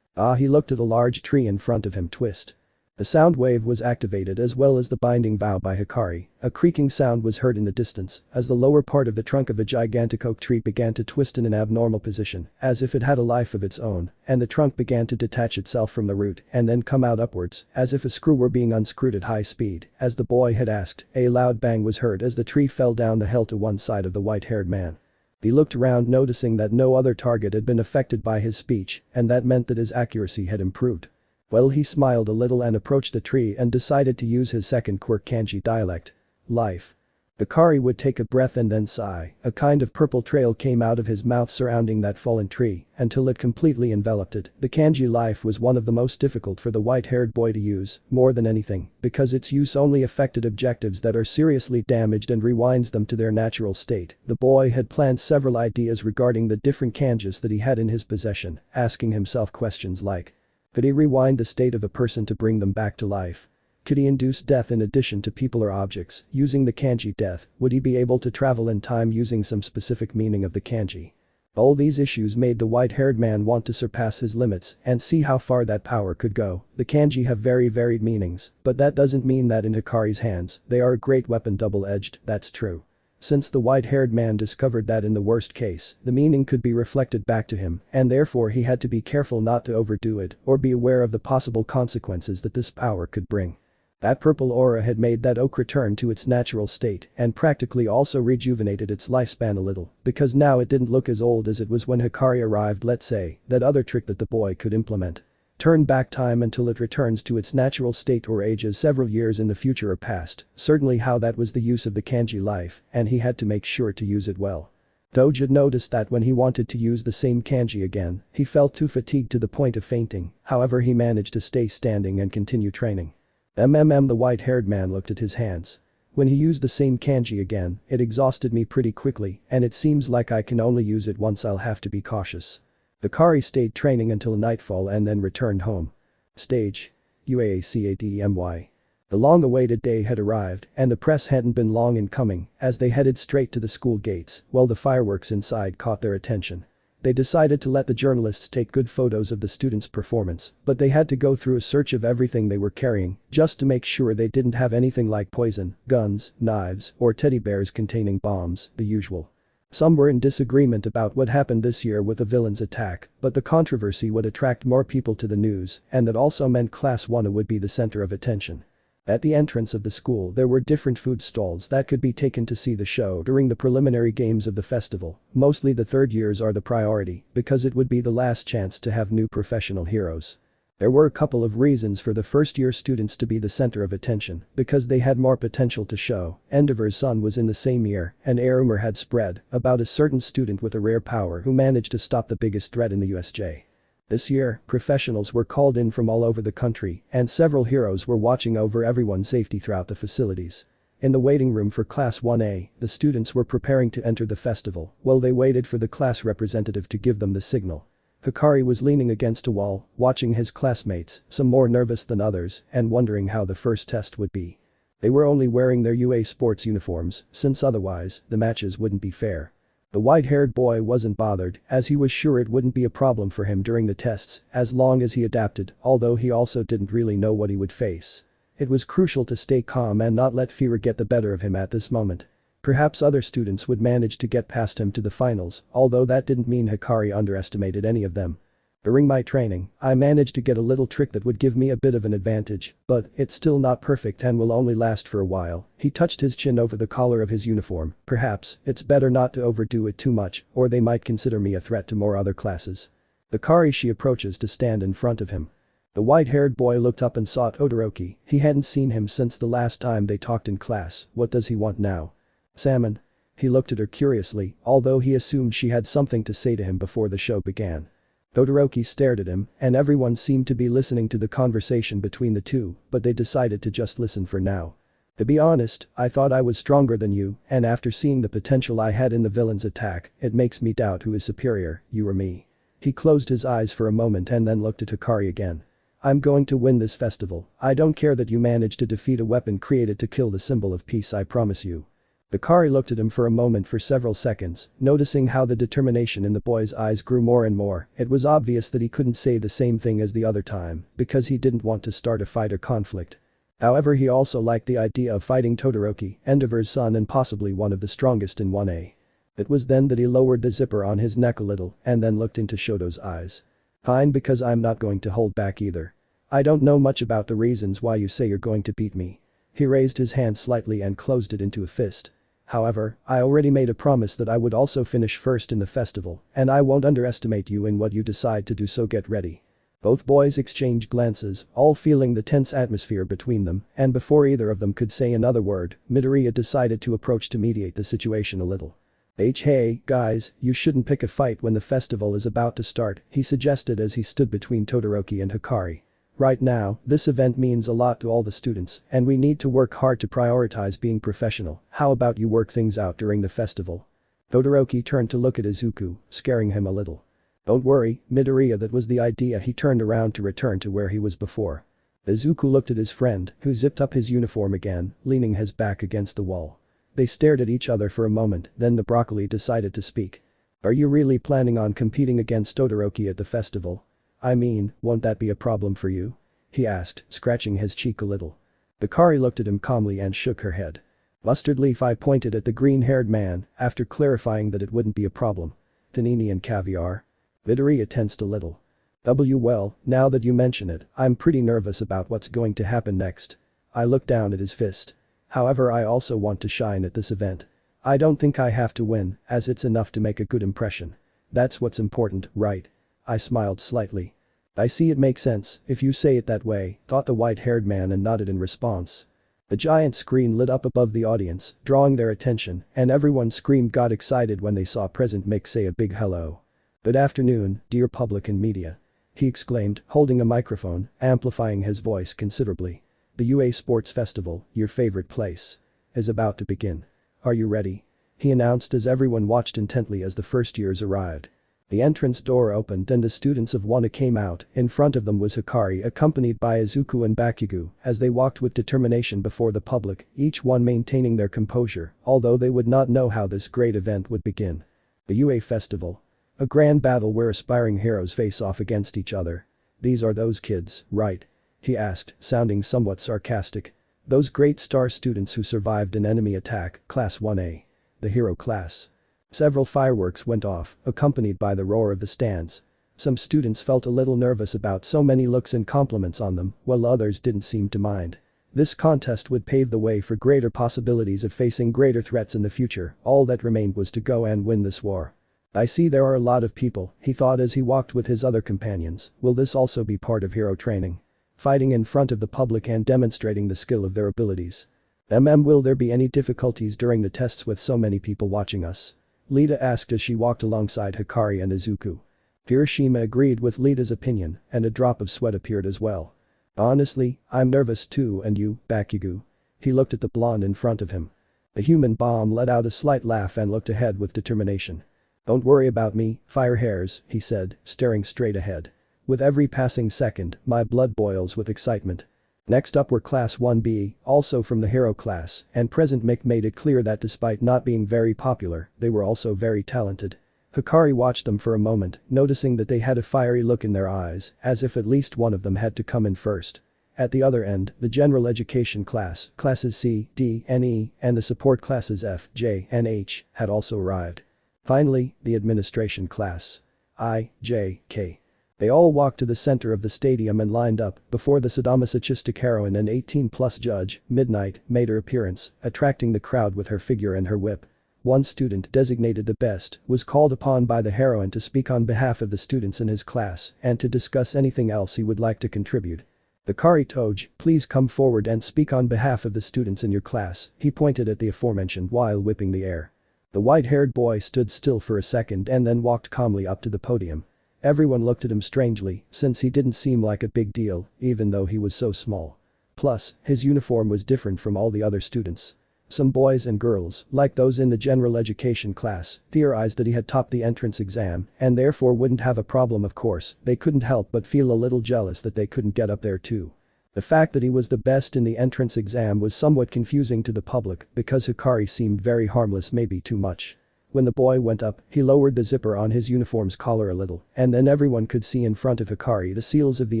He looked at a large tree in front of him twist. The sound wave was activated as well as the binding vow by Hikari. A creaking sound was heard in the distance as the lower part of the trunk of a gigantic oak tree began to twist in an abnormal position, as if it had a life of its own, and the trunk began to detach itself from the root and then come out upwards, as if a screw were being unscrewed at high speed. As the boy had asked, a loud bang was heard as the tree fell down the hill to one side of the white-haired man. He looked around noticing that no other target had been affected by his speech, and that meant that his accuracy had improved. Well, he smiled a little and approached the tree and decided to use his second quirk kanji dialect. Life. Hikari would take a breath and then sigh. A kind of purple trail came out of his mouth surrounding that fallen tree until it completely enveloped it. The kanji life was one of the most difficult for the white-haired boy to use, more than anything, because its use only affected objectives that are seriously damaged and rewinds them to their natural state. The boy had planned several ideas regarding the different kanjis that he had in his possession, asking himself questions like, could he rewind the state of a person to bring them back to life? Could he induce death in addition to people or objects, using the kanji death? Would he be able to travel in time using some specific meaning of the kanji? All these issues made the white-haired man want to surpass his limits and see how far that power could go. The kanji have very varied meanings, but that doesn't mean that in Hikari's hands, they are a great weapon double-edged, that's true. Since the white-haired man discovered that in the worst case, the meaning could be reflected back to him, and therefore he had to be careful not to overdo it or be aware of the possible consequences that this power could bring. That purple aura had made that oak return to its natural state and practically also rejuvenated its lifespan a little, because now it didn't look as old as it was when Hikari arrived. Let's say, that other trick that the boy could implement. Turn back time until it returns to its natural state or ages several years in the future or past. Certainly how that was the use of the kanji life, and he had to make sure to use it well. Toge had noticed that when he wanted to use the same kanji again, he felt too fatigued to the point of fainting, however he managed to stay standing and continue training. The white-haired man looked at his hands. When he used the same kanji again, it exhausted me pretty quickly and it seems like I can only use it once. I'll have to be cautious. Hikari stayed training until nightfall and then returned home. Stage. UACADEMY. The long-awaited day had arrived and the press hadn't been long in coming as they headed straight to the school gates while the fireworks inside caught their attention. They decided to let the journalists take good photos of the students' performance, but they had to go through a search of everything they were carrying just to make sure they didn't have anything like poison, guns, knives, or teddy bears containing bombs, the usual. Some were in disagreement about what happened this year with the villain's attack, but the controversy would attract more people to the news, and that also meant Class 1 would be the center of attention. At the entrance of the school there were different food stalls that could be taken to see the show during the preliminary games of the festival. Mostly the third years are the priority, because it would be the last chance to have new professional heroes. There were a couple of reasons for the first-year students to be the center of attention, because they had more potential to show. Endeavor's son was in the same year, and a rumor had spread about a certain student with a rare power who managed to stop the biggest threat in the USJ. This year, professionals were called in from all over the country, and several heroes were watching over everyone's safety throughout the facilities. In the waiting room for Class 1A, the students were preparing to enter the festival while they waited for the class representative to give them the signal. Hikari was leaning against a wall, watching his classmates, some more nervous than others, and wondering how the first test would be. They were only wearing their UA sports uniforms, since otherwise, the matches wouldn't be fair. The white-haired boy wasn't bothered, as he was sure it wouldn't be a problem for him during the tests, as long as he adapted, although he also didn't really know what he would face. It was crucial to stay calm and not let fear get the better of him at this moment. Perhaps other students would manage to get past him to the finals, although that didn't mean Hikari underestimated any of them. During my training, I managed to get a little trick that would give me a bit of an advantage, but it's still not perfect and will only last for a while. He touched his chin over the collar of his uniform. Perhaps, it's better not to overdo it too much, or they might consider me a threat to more other classes. Hikari she approaches to stand in front of him. The white-haired boy looked up and saw Todoroki. He hadn't seen him since the last time they talked in class. What does he want now? Salmon. He looked at her curiously, although he assumed she had something to say to him before the show began. Todoroki stared at him, and everyone seemed to be listening to the conversation between the two, but they decided to just listen for now. To be honest, I thought I was stronger than you, and after seeing the potential I had in the villain's attack, it makes me doubt who is superior, you or me. He closed his eyes for a moment and then looked at Hikari again. I'm going to win this festival. I don't care that you managed to defeat a weapon created to kill the symbol of peace, I promise you. Hikari looked at him for a moment for several seconds, noticing how the determination in the boy's eyes grew more and more. It was obvious that he couldn't say the same thing as the other time, because he didn't want to start a fight or conflict. However, he also liked the idea of fighting Todoroki, Endeavor's son and possibly one of the strongest in 1A. It was then that he lowered the zipper on his neck a little and then looked into Shoto's eyes. Fine, because I'm not going to hold back either. I don't know much about the reasons why you say you're going to beat me. He raised his hand slightly and closed it into a fist. However, I already made a promise that I would also finish first in the festival, and I won't underestimate you in what you decide to do, so get ready. Both boys exchanged glances, all feeling the tense atmosphere between them, and before either of them could say another word, Midoria decided to approach to mediate the situation a little. Hey guys, you shouldn't pick a fight when the festival is about to start, he suggested as he stood between Todoroki and Hikari. Right now, this event means a lot to all the students, and we need to work hard to prioritize being professional. How about you work things out during the festival? Todoroki turned to look at Izuku, scaring him a little. Don't worry, Midoria, that was the idea. He turned around to return to where he was before. Izuku looked at his friend, who zipped up his uniform again, leaning his back against the wall. They stared at each other for a moment, then the broccoli decided to speak. Are you really planning on competing against Todoroki at the festival? I mean, won't that be a problem for you? He asked, scratching his cheek a little. Hikari looked at him calmly and shook her head. Mustard Leaf, I pointed at the green-haired man, after clarifying that it wouldn't be a problem. Panini and caviar? Midoria tensed a little. Well, now that you mention it, I'm pretty nervous about what's going to happen next. I looked down at his fist. However, I also want to shine at this event. I don't think I have to win, as it's enough to make a good impression. That's what's important, right? I smiled slightly. I see, it makes sense if you say it that way, thought the white-haired man and nodded in response. The giant screen lit up above the audience, drawing their attention, and everyone got excited when they saw President Mick say a big hello. Good afternoon, dear public and media. He exclaimed, holding a microphone, amplifying his voice considerably. The UA Sports Festival, your favorite place, is about to begin. Are you ready? He announced as everyone watched intently as the first years arrived. The entrance door opened and the students of 1A came out. In front of them was Hikari, accompanied by Izuku and Bakugo, as they walked with determination before the public, each one maintaining their composure, although they would not know how this great event would begin. The UA Festival. A grand battle where aspiring heroes face off against each other. These are those kids, right? He asked, sounding somewhat sarcastic. Those great star students who survived an enemy attack, Class 1A. The hero class. Several fireworks went off, accompanied by the roar of the stands. Some students felt a little nervous about so many looks and compliments on them, while others didn't seem to mind. This contest would pave the way for greater possibilities of facing greater threats in the future. All that remained was to go and win this war. I see there are a lot of people, he thought as he walked with his other companions. Will this also be part of hero training? Fighting in front of the public and demonstrating the skill of their abilities. Will there be any difficulties during the tests with so many people watching us? Lita asked as she walked alongside Hikari and Izuku. Hiroshima agreed with Lita's opinion, and a drop of sweat appeared as well. Honestly, I'm nervous too, and you, Bakugo? He looked at the blonde in front of him. The human bomb let out a slight laugh and looked ahead with determination. Don't worry about me, fire hairs, he said, staring straight ahead. With every passing second, my blood boils with excitement. Next up were Class 1B, also from the hero class, and Present Mick made it clear that despite not being very popular, they were also very talented. Hikari watched them for a moment, noticing that they had a fiery look in their eyes, as if at least one of them had to come in first. At the other end, the general education class, classes C, D, and E, and the support classes F, J, and H, had also arrived. Finally, the administration class. I, J, K. They all walked to the center of the stadium and lined up before the sadomasochistic heroine and 18-plus judge, Midnight, made her appearance, attracting the crowd with her figure and her whip. One student, designated the best, was called upon by the heroine to speak on behalf of the students in his class and to discuss anything else he would like to contribute. Hikari Toge, please come forward and speak on behalf of the students in your class, he pointed at the aforementioned while whipping the air. The white-haired boy stood still for a second and then walked calmly up to the podium. Everyone looked at him strangely, since he didn't seem like a big deal, even though he was so small. Plus, his uniform was different from all the other students. Some boys and girls, like those in the general education class, theorized that he had topped the entrance exam and therefore wouldn't have a problem. Of course, they couldn't help but feel a little jealous that they couldn't get up there too. The fact that he was the best in the entrance exam was somewhat confusing to the public because Hikari seemed very harmless, maybe too much. When the boy went up, he lowered the zipper on his uniform's collar a little, and then everyone could see in front of Hikari the seals of the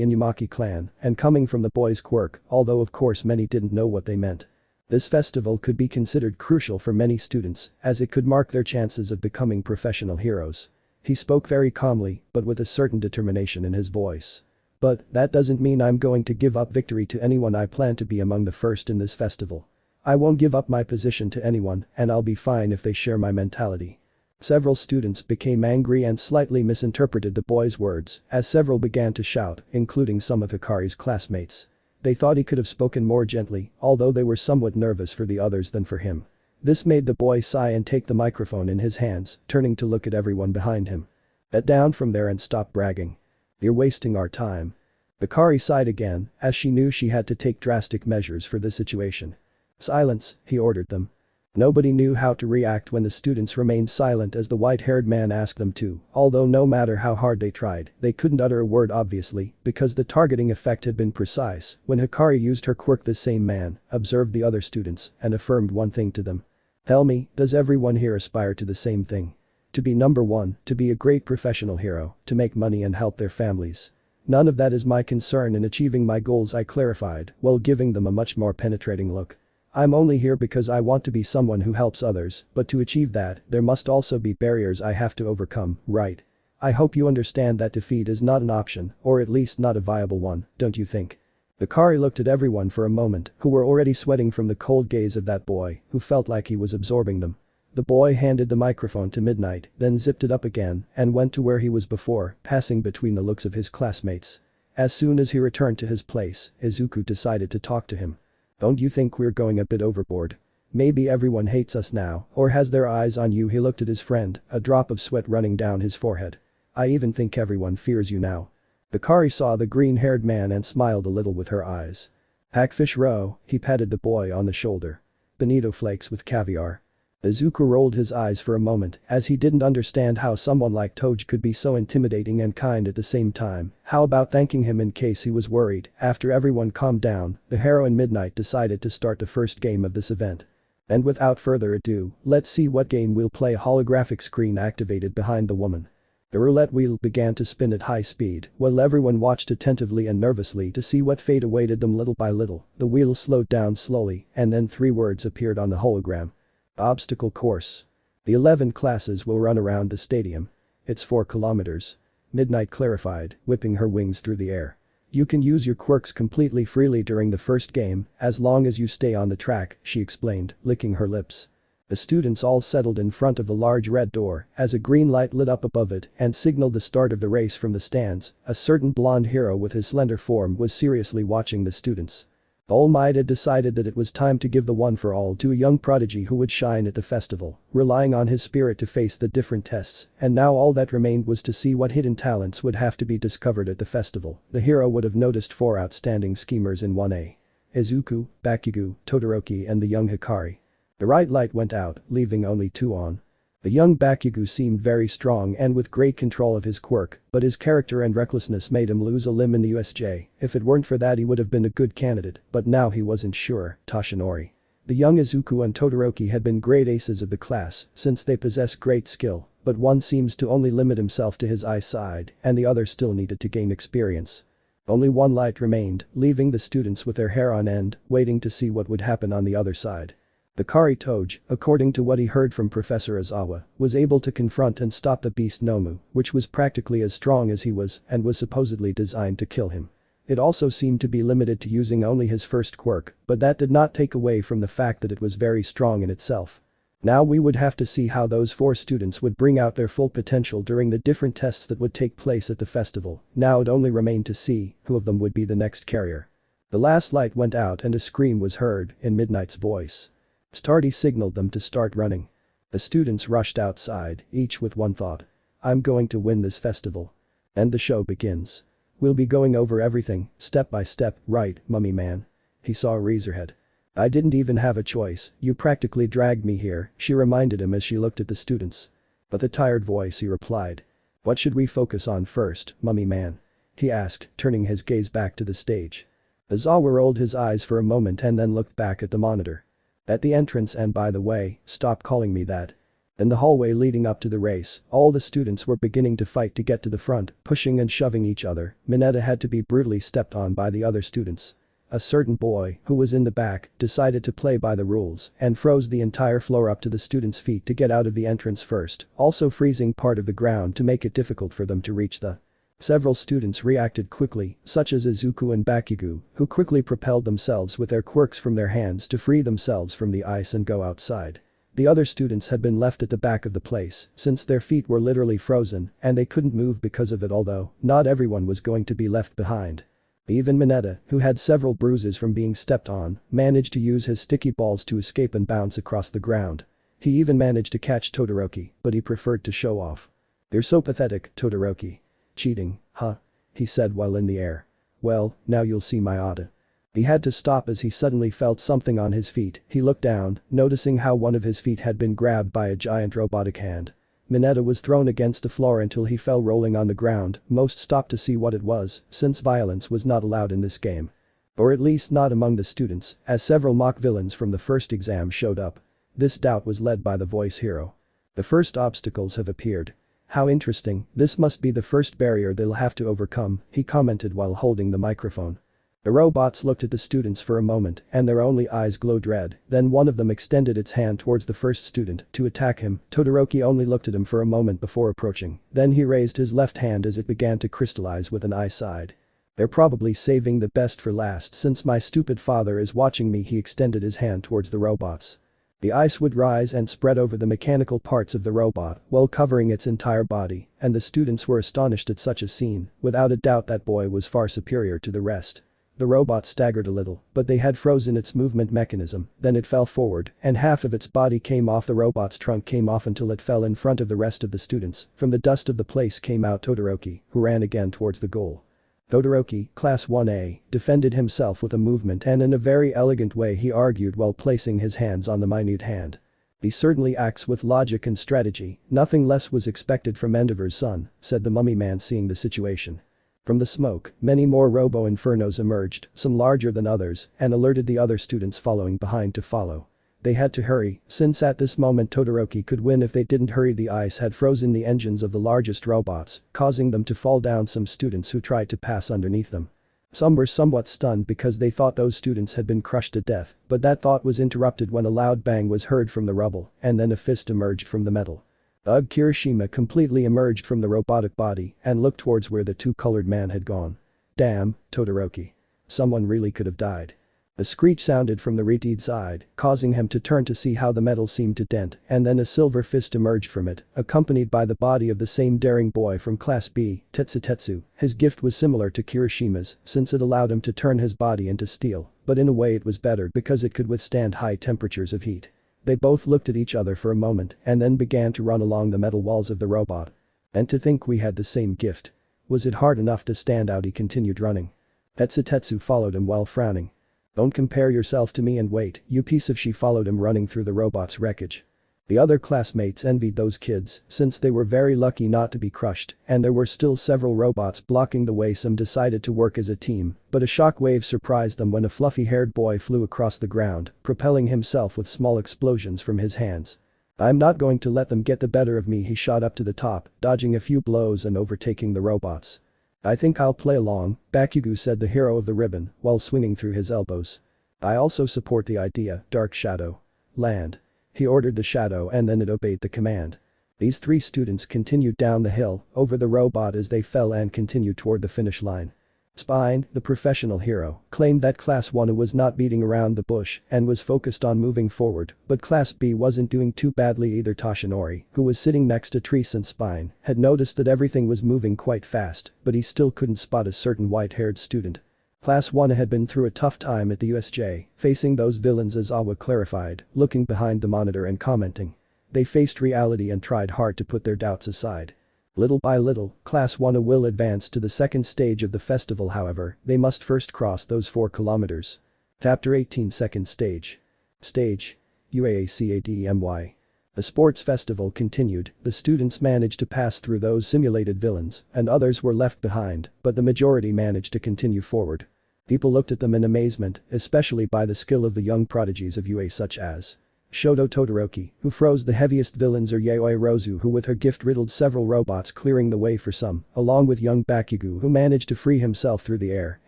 Inumaki clan, and coming from the boy's quirk, although of course many didn't know what they meant. This festival could be considered crucial for many students, as it could mark their chances of becoming professional heroes. He spoke very calmly, but with a certain determination in his voice. But that doesn't mean I'm going to give up victory to anyone. I plan to be among the first in this festival. I won't give up my position to anyone, and I'll be fine if they share my mentality. Several students became angry and slightly misinterpreted the boy's words, as several began to shout, including some of Hikari's classmates. They thought he could have spoken more gently, although they were somewhat nervous for the others than for him. This made the boy sigh and take the microphone in his hands, turning to look at everyone behind him. Get down from there and stop bragging. You're wasting our time. Hikari sighed again, as she knew she had to take drastic measures for this situation. Silence, he ordered them. Nobody knew how to react when the students remained silent as the white-haired man asked them to, although no matter how hard they tried, they couldn't utter a word obviously, because the targeting effect had been precise. When Hikari used her quirk, the same man observed the other students and affirmed one thing to them. Tell me, does everyone here aspire to the same thing? To be number one, to be a great professional hero, to make money and help their families? None of that is my concern in achieving my goals, I clarified, while giving them a much more penetrating look. I'm only here because I want to be someone who helps others, but to achieve that, there must also be barriers I have to overcome, right? I hope you understand that defeat is not an option, or at least not a viable one, don't you think? Hikari looked at everyone for a moment, who were already sweating from the cold gaze of that boy, who felt like he was absorbing them. The boy handed the microphone to Midnight, then zipped it up again, and went to where he was before, passing between the looks of his classmates. As soon as he returned to his place, Izuku decided to talk to him. Don't you think we're going a bit overboard? Maybe everyone hates us now, or has their eyes on you. He looked at his friend, a drop of sweat running down his forehead. I even think everyone fears you now. Hikari saw the green-haired man and smiled a little with her eyes. Hackfish roe, he patted the boy on the shoulder. Bonito flakes with caviar. Izuku rolled his eyes for a moment, as he didn't understand how someone like Toge could be so intimidating and kind at the same time. How about thanking him in case he was worried? After everyone calmed down, the heroine Midnight decided to start the first game of this event. And without further ado, let's see what game we'll play. A holographic screen activated behind the woman. The roulette wheel began to spin at high speed, while everyone watched attentively and nervously to see what fate awaited them. Little by little, the wheel slowed down slowly, and then 3 words appeared on the hologram. Obstacle course. The 11 classes will run around the stadium. It's 4 kilometers. Midnight clarified, whipping her wings through the air. You can use your quirks completely freely during the first game, as long as you stay on the track, she explained, licking her lips. The students all settled in front of the large red door as a green light lit up above it and signaled the start of the race from the stands. A certain blonde hero with his slender form was seriously watching the students. All Might had decided that it was time to give the one for all to a young prodigy who would shine at the festival, relying on his spirit to face the different tests, and now all that remained was to see what hidden talents would have to be discovered at the festival. The hero would have noticed 4 outstanding schemers in 1A. Izuku, Bakugo, Todoroki and the young Hikari. The right light went out, leaving only 2 on. The young Bakugo seemed very strong and with great control of his quirk, but his character and recklessness made him lose a limb in the USJ. If it weren't for that he would have been a good candidate, but now he wasn't sure. Toshinori. The young Izuku and Todoroki had been great aces of the class since they possess great skill, but one seems to only limit himself to his eyesight and the other still needed to gain experience. Only 1 light remained, leaving the students with their hair on end, waiting to see what would happen on the other side. The Kari Toge, according to what he heard from Professor Aizawa, was able to confront and stop the beast Nomu, which was practically as strong as he was and was supposedly designed to kill him. It also seemed to be limited to using only his first quirk, but that did not take away from the fact that it was very strong in itself. Now we would have to see how those 4 students would bring out their full potential during the different tests that would take place at the festival. Now it only remained to see who of them would be the next carrier. The last light went out and a scream was heard in Midnight's voice. Stardy signaled them to start running. The students rushed outside, each with one thought. I'm going to win this festival. And the show begins. We'll be going over everything, step by step, right, mummy man? He saw Razorhead. I didn't even have a choice, you practically dragged me here, she reminded him as she looked at the students. With a tired voice he replied. What should we focus on first, mummy man? He asked, turning his gaze back to the stage. Aizawa rolled his eyes for a moment and then looked back at the monitor. At the entrance and by the way, stop calling me that. In the hallway leading up to the race, all the students were beginning to fight to get to the front, pushing and shoving each other. Mineta had to be brutally stepped on by the other students. A certain boy, who was in the back, decided to play by the rules and froze the entire floor up to the students' feet to get out of the entrance first, also freezing part of the ground to make it difficult for them to reach the. Several students reacted quickly, such as Izuku and Bakugo, who quickly propelled themselves with their quirks from their hands to free themselves from the ice and go outside. The other students had been left at the back of the place since their feet were literally frozen and they couldn't move because of it, although not everyone was going to be left behind. Even Mineta, who had several bruises from being stepped on, managed to use his sticky balls to escape and bounce across the ground. He even managed to catch Todoroki, but he preferred to show off. You're so pathetic, Todoroki. Cheating, huh? He said while in the air. Well, now you'll see my Ada. He had to stop as he suddenly felt something on his feet. He looked down, noticing how one of his feet had been grabbed by a giant robotic hand. Mineta was thrown against the floor until he fell rolling on the ground. Most stopped to see what it was, since violence was not allowed in this game. Or at least not among the students, as several mock villains from the first exam showed up. This doubt was led by the voice hero. The first obstacles have appeared. How interesting, this must be the first barrier they'll have to overcome, he commented while holding the microphone. The robots looked at the students for a moment and their only eyes glowed red, then one of them extended its hand towards the first student to attack him. Todoroki only looked at him for a moment before approaching, then he raised his left hand as it began to crystallize with an eye side. They're probably saving the best for last since my stupid father is watching me. He extended his hand towards the robots. The ice would rise and spread over the mechanical parts of the robot while covering its entire body, and the students were astonished at such a scene. Without a doubt that boy was far superior to the rest. The robot staggered a little, but they had frozen its movement mechanism, then it fell forward, and half of its body came off. The robot's trunk came off until it fell in front of the rest of the students. From the dust of the place came out Todoroki, who ran again towards the goal. Todoroki, Class 1A, defended himself with a movement and in a very elegant way he argued while placing his hands on the minute hand. He certainly acts with logic and strategy, nothing less was expected from Endeavor's son, said the mummy man seeing the situation. From the smoke, many more robo-infernos emerged, some larger than others, and alerted the other students following behind to follow. They had to hurry, since at this moment Todoroki could win if they didn't hurry. The ice had frozen the engines of the largest robots, causing them to fall down. Some students who tried to pass underneath them. Some were somewhat stunned because they thought those students had been crushed to death, but that thought was interrupted when a loud bang was heard from the rubble, and then a fist emerged from the metal. Kirishima completely emerged from the robotic body and looked towards where the two-colored man had gone. Damn, Todoroki. Someone really could have died. A screech sounded from the retreat side, causing him to turn to see how the metal seemed to dent, and then a silver fist emerged from it, accompanied by the body of the same daring boy from Class B, Tetsu. His gift was similar to Kirishima's, since it allowed him to turn his body into steel, but in a way it was better because it could withstand high temperatures of heat. They both looked at each other for a moment and then began to run along the metal walls of the robot. And to think we had the same gift. Was it hard enough to stand out? He continued running. Tetsu followed him while frowning. Don't compare yourself to me and wait, you piece of. She followed him running through the robot's wreckage. The other classmates envied those kids since they were very lucky not to be crushed, and there were still several robots blocking the way. Some decided to work as a team, but a shockwave surprised them when a fluffy-haired boy flew across the ground, propelling himself with small explosions from his hands. I'm not going to let them get the better of me. He shot up to the top, dodging a few blows and overtaking the robots. I think I'll play along, Bakugo said, the hero of the ribbon, while swinging through his elbows. I also support the idea, Dark Shadow. Land. He ordered the shadow and then it obeyed the command. These three students continued down the hill, over the robot as they fell and continued toward the finish line. Spine, the professional hero, claimed that Class 1 was not beating around the bush and was focused on moving forward, but Class B wasn't doing too badly either. Toshinori, who was sitting next to Treese and Spine, had noticed that everything was moving quite fast, but he still couldn't spot a certain white-haired student. Class 1 had been through a tough time at the USJ, facing those villains, as Awa clarified, looking behind the monitor and commenting. They faced reality and tried hard to put their doubts aside. Little by little, Class 1 will advance to the second stage of the festival. However, they must first cross those 4 kilometers. Chapter 18, Second Stage. Stage. UACADMY. The sports festival continued, the students managed to pass through those simulated villains, and others were left behind, but the majority managed to continue forward. People looked at them in amazement, especially by the skill of the young prodigies of UA such as Shoto Todoroki, who froze the heaviest villains, or Yaoi Rozu, who with her gift riddled several robots, clearing the way for some, along with young Bakugo, who managed to free himself through the air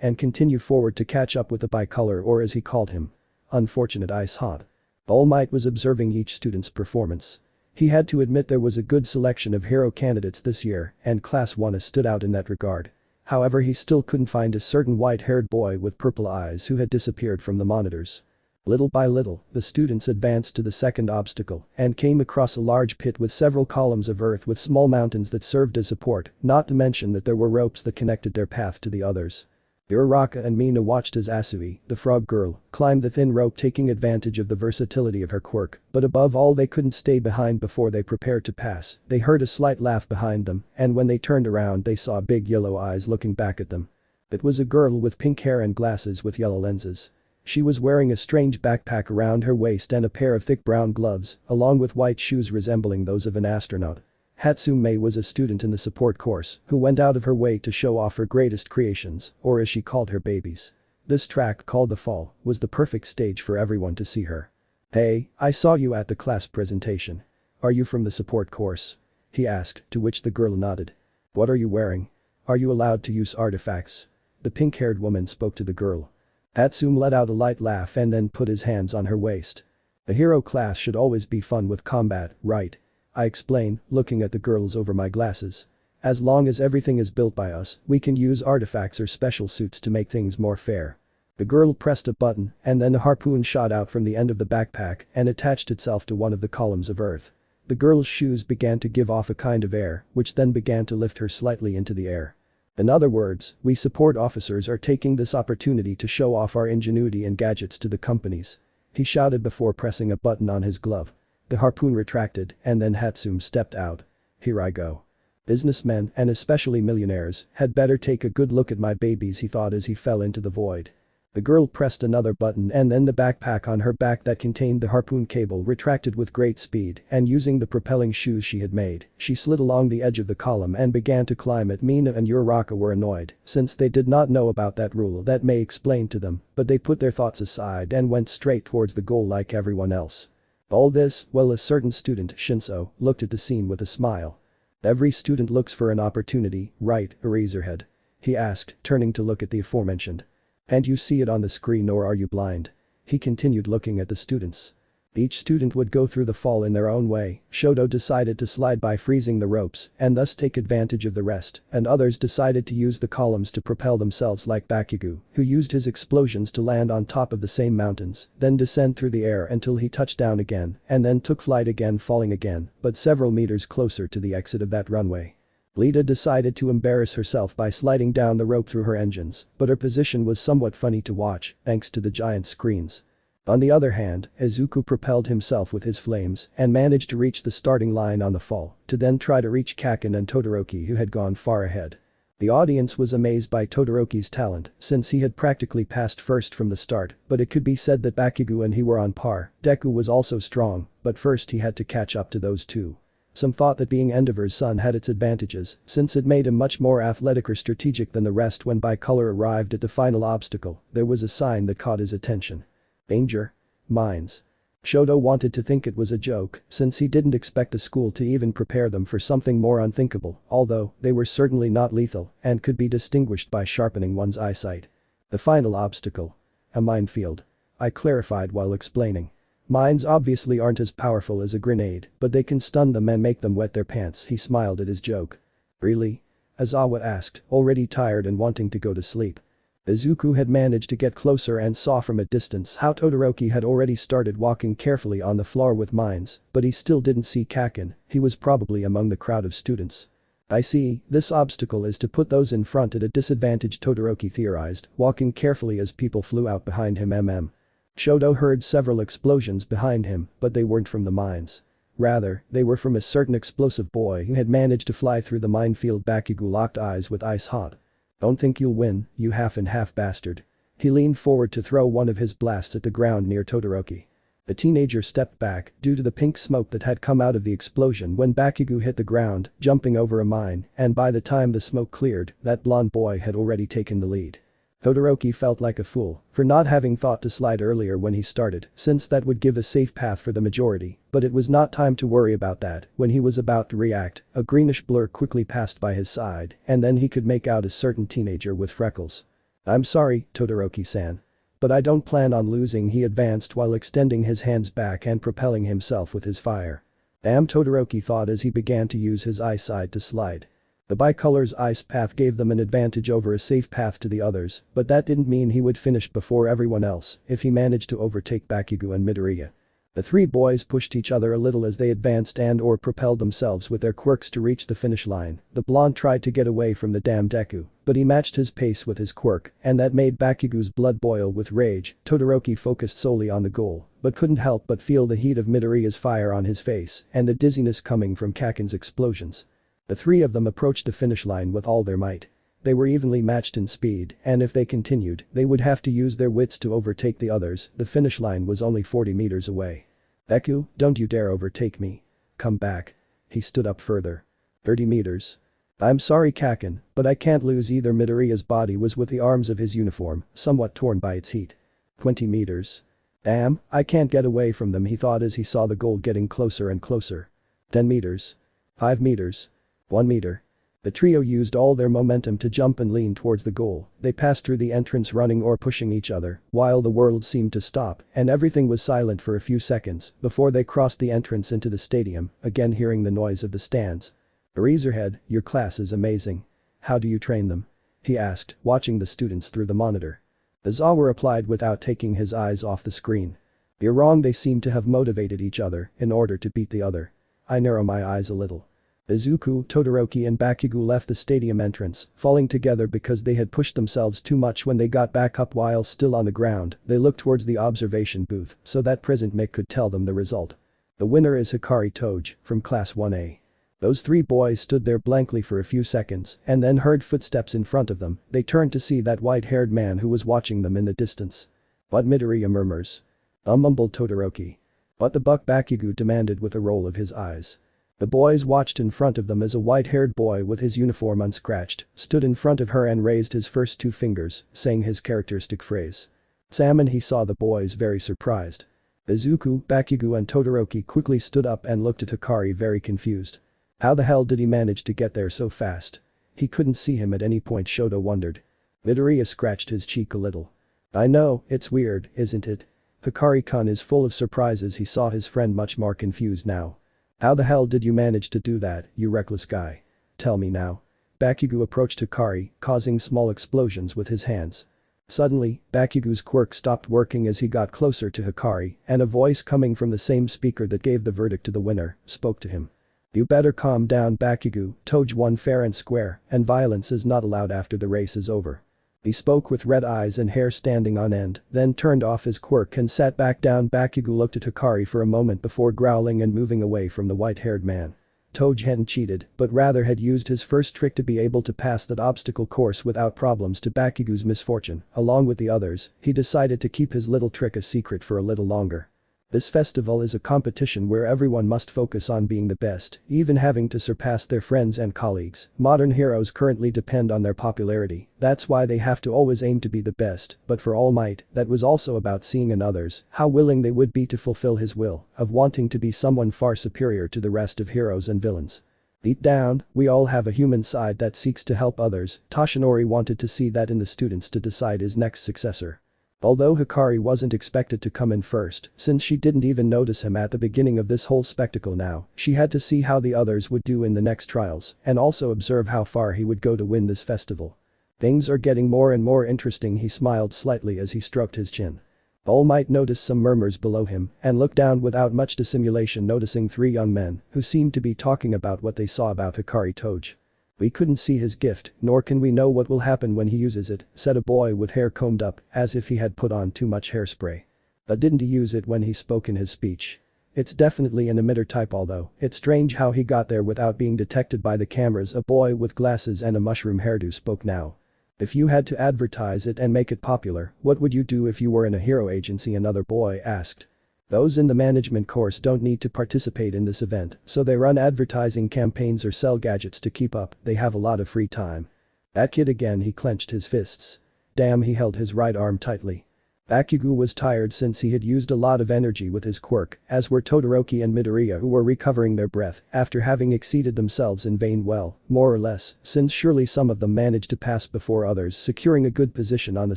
and continue forward to catch up with the bicolor, or as he called him, unfortunate Ice Hot. All Might was observing each student's performance. He had to admit there was a good selection of hero candidates this year, and Class 1 stood out in that regard. However, he still couldn't find a certain white-haired boy with purple eyes who had disappeared from the monitors. Little by little, the students advanced to the second obstacle and came across a large pit with several columns of earth with small mountains that served as support, not to mention that there were ropes that connected their path to the others. Uraka and Mina watched as Asui, the frog girl, climbed the thin rope, taking advantage of the versatility of her quirk, but above all they couldn't stay behind. Before they prepared to pass, they heard a slight laugh behind them, and when they turned around they saw big yellow eyes looking back at them. It was a girl with pink hair and glasses with yellow lenses. She was wearing a strange backpack around her waist and a pair of thick brown gloves, along with white shoes resembling those of an astronaut. Hatsume was a student in the support course who went out of her way to show off her greatest creations, or as she called her babies. This track, called The Fall, was the perfect stage for everyone to see her. Hey, I saw you at the class presentation. Are you from the support course? He asked, to which the girl nodded. What are you wearing? Are you allowed to use artifacts? The pink-haired woman spoke to the girl. Hatsume let out a light laugh and then put his hands on her waist. A hero class should always be fun with combat, right? I explained, looking at the girls over my glasses. As long as everything is built by us, we can use artifacts or special suits to make things more fair. The girl pressed a button and then a harpoon shot out from the end of the backpack and attached itself to one of the columns of earth. The girl's shoes began to give off a kind of air, which then began to lift her slightly into the air. In other words, we support officers are taking this opportunity to show off our ingenuity and gadgets to the companies. He shouted before pressing a button on his glove. The harpoon retracted and then Hatsume stepped out. Here I go. Businessmen, and especially millionaires, had better take a good look at my babies, he thought as he fell into the void. The girl pressed another button and then the backpack on her back that contained the harpoon cable retracted with great speed, and using the propelling shoes she had made, she slid along the edge of the column and began to climb it. Mina and Uraka were annoyed, since they did not know about that rule that May explained to them, but they put their thoughts aside and went straight towards the goal like everyone else. All this, while a certain student, Shinszo, looked at the scene with a smile. Every student looks for an opportunity, right, Eraserhead? He asked, turning to look at the aforementioned. And you see it on the screen, or are you blind? He continued looking at the students. Each student would go through the fall in their own way. Shoto decided to slide by freezing the ropes and thus take advantage of the rest, and others decided to use the columns to propel themselves like Bakugo, who used his explosions to land on top of the same mountains, then descend through the air until he touched down again, and then took flight again, falling again, but several meters closer to the exit of that runway. Lita decided to embarrass herself by sliding down the rope through her engines, but her position was somewhat funny to watch, thanks to the giant screens. On the other hand, Izuku propelled himself with his flames and managed to reach the starting line on the fall, to then try to reach Kaken and Todoroki, who had gone far ahead. The audience was amazed by Todoroki's talent, since he had practically passed first from the start, but it could be said that Bakugo and he were on par. Deku was also strong, but first he had to catch up to those two. Some thought that being Endeavor's son had its advantages, since it made him much more athletic or strategic than the rest. When Bicolor arrived at the final obstacle, there was a sign that caught his attention. Danger. Mines. Shoto wanted to think it was a joke, since he didn't expect the school to even prepare them for something more unthinkable, although they were certainly not lethal and could be distinguished by sharpening one's eyesight. The final obstacle. A minefield. I clarified while explaining. Mines obviously aren't as powerful as a grenade, but they can stun them and make them wet their pants. He smiled at his joke. Really? Aizawa asked, already tired and wanting to go to sleep. Izuku had managed to get closer and saw from a distance how Todoroki had already started walking carefully on the floor with mines, but he still didn't see Kaken. He was probably among the crowd of students. I see, this obstacle is to put those in front at a disadvantage, Todoroki theorized, walking carefully as people flew out behind him. Shoto heard several explosions behind him, but they weren't from the mines. Rather, they were from a certain explosive boy who had managed to fly through the minefield. Bakugo locked eyes with ice hot. Don't think you'll win, you half-and-half bastard. He leaned forward to throw one of his blasts at the ground near Todoroki. The teenager stepped back due to the pink smoke that had come out of the explosion when Bakugo hit the ground, jumping over a mine, and by the time the smoke cleared, that blonde boy had already taken the lead. Todoroki felt like a fool for not having thought to slide earlier when he started, since that would give a safe path for the majority, but it was not time to worry about that. When he was about to react, a greenish blur quickly passed by his side, and then he could make out a certain teenager with freckles. I'm sorry, Todoroki-san. But I don't plan on losing, he advanced while extending his hands back and propelling himself with his fire. Damn, Todoroki thought as he began to use his eyesight to slide. The bicolor's ice path gave them an advantage over a safe path to the others, but that didn't mean he would finish before everyone else if he managed to overtake Bakugo and Midoria. The three boys pushed each other a little as they advanced and/or propelled themselves with their quirks to reach the finish line. The blonde tried to get away from the damn Deku, but he matched his pace with his quirk, and that made Bakugo's blood boil with rage. Todoroki focused solely on the goal, but couldn't help but feel the heat of Midoriya's fire on his face and the dizziness coming from Kaken's explosions. The three of them approached the finish line with all their might. They were evenly matched in speed, and if they continued, they would have to use their wits to overtake the others. The finish line was only 40 meters away. Deku, don't you dare overtake me. Come back. He stood up further. 30 meters. I'm sorry, Kaken, but I can't lose either. Midoriya's body was with the arms of his uniform, somewhat torn by its heat. 20 meters. Damn, I can't get away from them, he thought as he saw the goal getting closer and closer. 10 meters. 5 meters. 1 meter. The trio used all their momentum to jump and lean towards the goal. They passed through the entrance running or pushing each other, while the world seemed to stop and everything was silent for a few seconds before they crossed the entrance into the stadium, again hearing the noise of the stands. Eraserhead, your class is amazing. How do you train them? He asked, watching the students through the monitor. Aizawa replied without taking his eyes off the screen. You're wrong, they seem to have motivated each other in order to beat the other. I narrow my eyes a little. Izuku, Todoroki and Bakugo left the stadium entrance, falling together because they had pushed themselves too much. When they got back up while still on the ground, they looked towards the observation booth so that President Mick could tell them the result. The winner is Hikari Toge, from Class 1A. Those three boys stood there blankly for a few seconds and then heard footsteps in front of them. They turned to see that white-haired man who was watching them in the distance. What, Midoriya murmurs. Mumbled Todoroki. What the buck, Bakugo demanded with a roll of his eyes. The boys watched in front of them as a white-haired boy with his uniform unscratched stood in front of her and raised his first two fingers, saying his characteristic phrase. Salmon, he saw the boys very surprised. Izuku, Bakugo and Todoroki quickly stood up and looked at Hikari very confused. How the hell did he manage to get there so fast? He couldn't see him at any point, Shoto wondered. Midoriya scratched his cheek a little. I know, it's weird, isn't it? Hikari-kun is full of surprises. He saw his friend much more confused now. How the hell did you manage to do that, you reckless guy? Tell me now. Bakugo approached Hikari, causing small explosions with his hands. Suddenly, Bakugo's quirk stopped working as he got closer to Hikari, and a voice coming from the same speaker that gave the verdict to the winner spoke to him. You better calm down, Bakugo. Toge won fair and square, and violence is not allowed after the race is over. He spoke with red eyes and hair standing on end, then turned off his quirk and sat back down. Bakugo looked at Hikari for a moment before growling and moving away from the white-haired man. Toge hadn't cheated, but rather had used his first trick to be able to pass that obstacle course without problems. To Bakugo's misfortune, along with the others, he decided to keep his little trick a secret for a little longer. This festival is a competition where everyone must focus on being the best, even having to surpass their friends and colleagues. Modern heroes currently depend on their popularity, that's why they have to always aim to be the best, but for All Might, that was also about seeing in others how willing they would be to fulfill his will of wanting to be someone far superior to the rest of heroes and villains. Deep down, we all have a human side that seeks to help others. Toshinori wanted to see that in the students to decide his next successor. Although Hikari wasn't expected to come in first, since she didn't even notice him at the beginning of this whole spectacle now, she had to see how the others would do in the next trials, and also observe how far he would go to win this festival. Things are getting more and more interesting. He smiled slightly as he stroked his chin. All Might noticed some murmurs below him and looked down without much dissimulation, noticing three young men who seemed to be talking about what they saw about Hikari Toge. We couldn't see his gift, nor can we know what will happen when he uses it, said a boy with hair combed up, as if he had put on too much hairspray. But didn't he use it when he spoke in his speech? It's definitely an emitter type, although it's strange how he got there without being detected by the cameras. A boy with glasses and a mushroom hairdo spoke now. If you had to advertise it and make it popular, what would you do if you were in a hero agency? Another boy asked. Those in the management course don't need to participate in this event, so they run advertising campaigns or sell gadgets to keep up. They have a lot of free time. That kid again. He clenched his fists. Damn, he held his right arm tightly. Bakugo was tired since he had used a lot of energy with his quirk, as were Todoroki and Midoria, who were recovering their breath after having exceeded themselves in vain. Well, more or less, since surely some of them managed to pass before others, securing a good position on the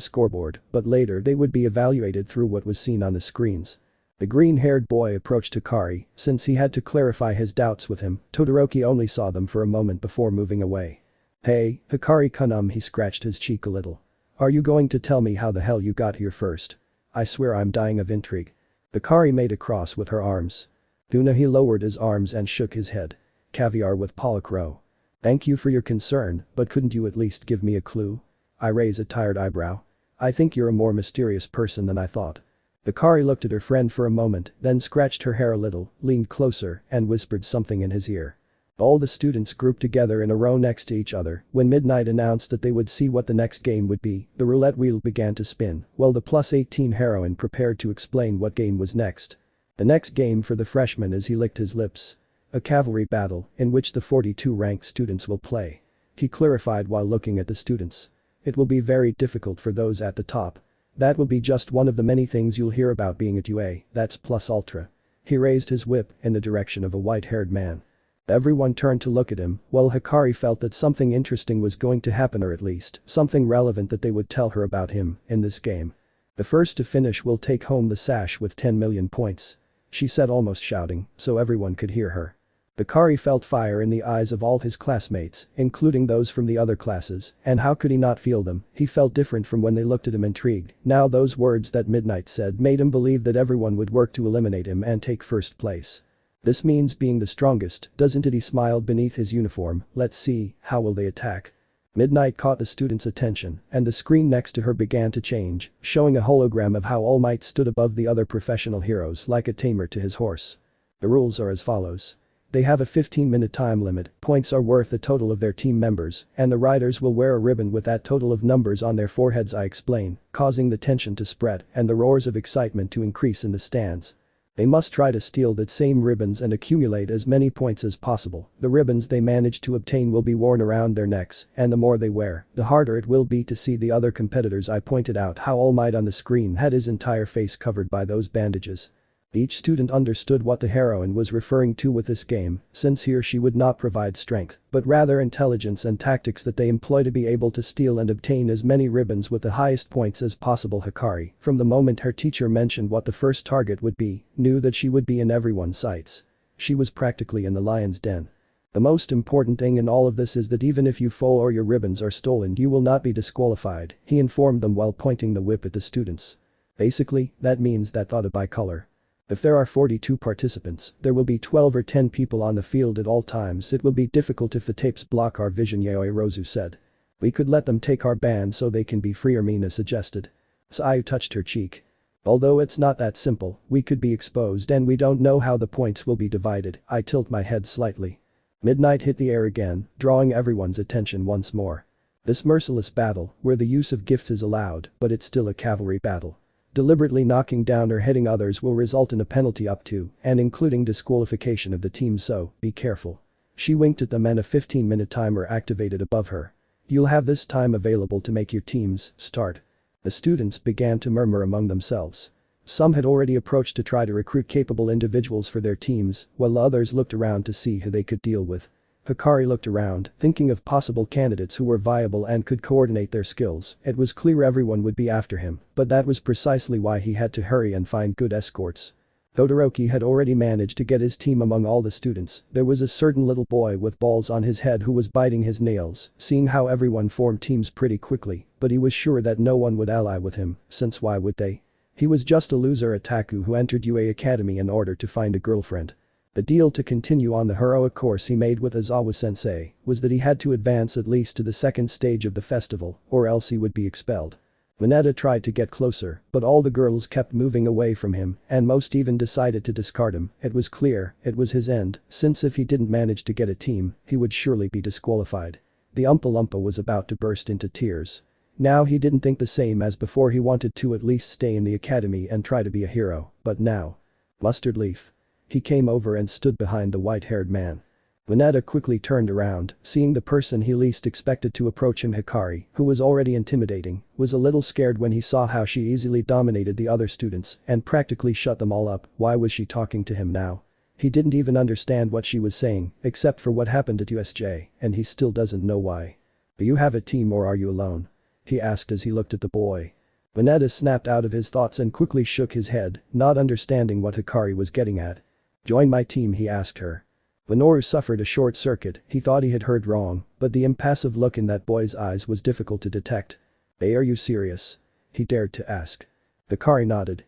scoreboard, but later they would be evaluated through what was seen on the screens. The green-haired boy approached Hikari, since he had to clarify his doubts with him. Todoroki only saw them for a moment before moving away. Hey, Hikari-kun, he scratched his cheek a little. Are you going to tell me how the hell you got here first? I swear I'm dying of intrigue. Hikari made a cross with her arms. Duna, he lowered his arms and shook his head. Caviar with pollock roe. Thank you for your concern, but couldn't you at least give me a clue? I raise a tired eyebrow. I think you're a more mysterious person than I thought. Hikari looked at her friend for a moment, then scratched her hair a little, leaned closer, and whispered something in his ear. All the students grouped together in a row next to each other. When Midnight announced that they would see what the next game would be, the roulette wheel began to spin, while the +18 heroine prepared to explain what game was next. The next game for the freshman is, he licked his lips. A cavalry battle, in which the 42 ranked students will play. He clarified while looking at the students. It will be very difficult for those at the top. That will be just one of the many things you'll hear about being at UA, that's plus ultra. He raised his whip in the direction of a white-haired man. Everyone turned to look at him, while Hikari felt that something interesting was going to happen, or at least something relevant that they would tell her about him in this game. The first to finish will take home the sash with 10 million points. She said, almost shouting, so everyone could hear her. Hikari felt fire in the eyes of all his classmates, including those from the other classes, and how could he not feel them? He felt different from when they looked at him intrigued. Now those words that Midnight said made him believe that everyone would work to eliminate him and take first place. This means being the strongest, doesn't it? He smiled beneath his uniform. Let's see, how will they attack? Midnight caught the student's attention, and the screen next to her began to change, showing a hologram of how All Might stood above the other professional heroes like a tamer to his horse. The rules are as follows. They have a 15-minute time limit, points are worth the total of their team members, and the riders will wear a ribbon with that total of numbers on their foreheads. I explain, causing the tension to spread and the roars of excitement to increase in the stands. They must try to steal that same ribbons and accumulate as many points as possible. The ribbons they manage to obtain will be worn around their necks, and the more they wear, the harder it will be to see the other competitors. I pointed out how All Might on the screen had his entire face covered by those bandages. Each student understood what the heroine was referring to with this game, since he or she would not provide strength, but rather intelligence and tactics that they employ to be able to steal and obtain as many ribbons with the highest points as possible. Hikari, from the moment her teacher mentioned what the first target would be, knew that she would be in everyone's sights. She was practically in the lion's den. The most important thing in all of this is that even if you fall or your ribbons are stolen, you will not be disqualified, he informed them while pointing the whip at the students. Basically, that means that thought by color. If there are 42 participants, there will be 12 or 10 people on the field at all times. It will be difficult if the tapes block our vision, Yaoyorozu said. We could let them take our band so they can be freer, Mina suggested. Sayu touched her cheek. Although it's not that simple, we could be exposed and we don't know how the points will be divided. I tilt my head slightly. Midnight hit the air again, drawing everyone's attention once more. This merciless battle, where the use of gifts is allowed, but it's still a cavalry battle. Deliberately knocking down or hitting others will result in a penalty up to, and including disqualification of the team, so, be careful. She winked at them and a 15-minute timer activated above her. You'll have this time available to make your teams start. The students began to murmur among themselves. Some had already approached to try to recruit capable individuals for their teams, while others looked around to see who they could deal with. Hikari looked around, thinking of possible candidates who were viable and could coordinate their skills. It was clear everyone would be after him, but that was precisely why he had to hurry and find good escorts. Todoroki had already managed to get his team among all the students. There was a certain little boy with balls on his head who was biting his nails, seeing how everyone formed teams pretty quickly, but he was sure that no one would ally with him, since why would they? He was just a loser otaku who entered UA Academy in order to find a girlfriend. The deal to continue on the heroic course he made with Aizawa-sensei was that he had to advance at least to the second stage of the festival, or else he would be expelled. Mineta tried to get closer, but all the girls kept moving away from him, and most even decided to discard him. It was clear, it was his end, since if he didn't manage to get a team, he would surely be disqualified. The Oompa Loompa was about to burst into tears. Now he didn't think the same as before. He wanted to at least stay in the academy and try to be a hero, but now. Mustard leaf. He came over and stood behind the white-haired man. Mineta quickly turned around, seeing the person he least expected to approach him. Hikari, who was already intimidating, was a little scared when he saw how she easily dominated the other students and practically shut them all up. Why was she talking to him now? He didn't even understand what she was saying, except for what happened at USJ, and he still doesn't know why. Do you have a team or are you alone? He asked as he looked at the boy. Mineta snapped out of his thoughts and quickly shook his head, not understanding what Hikari was getting at. Join my team, he asked her. Minoru suffered a short circuit. He thought he had heard wrong, but the impassive look in that boy's eyes was difficult to detect. Hey, are you serious? He dared to ask. Hikari nodded.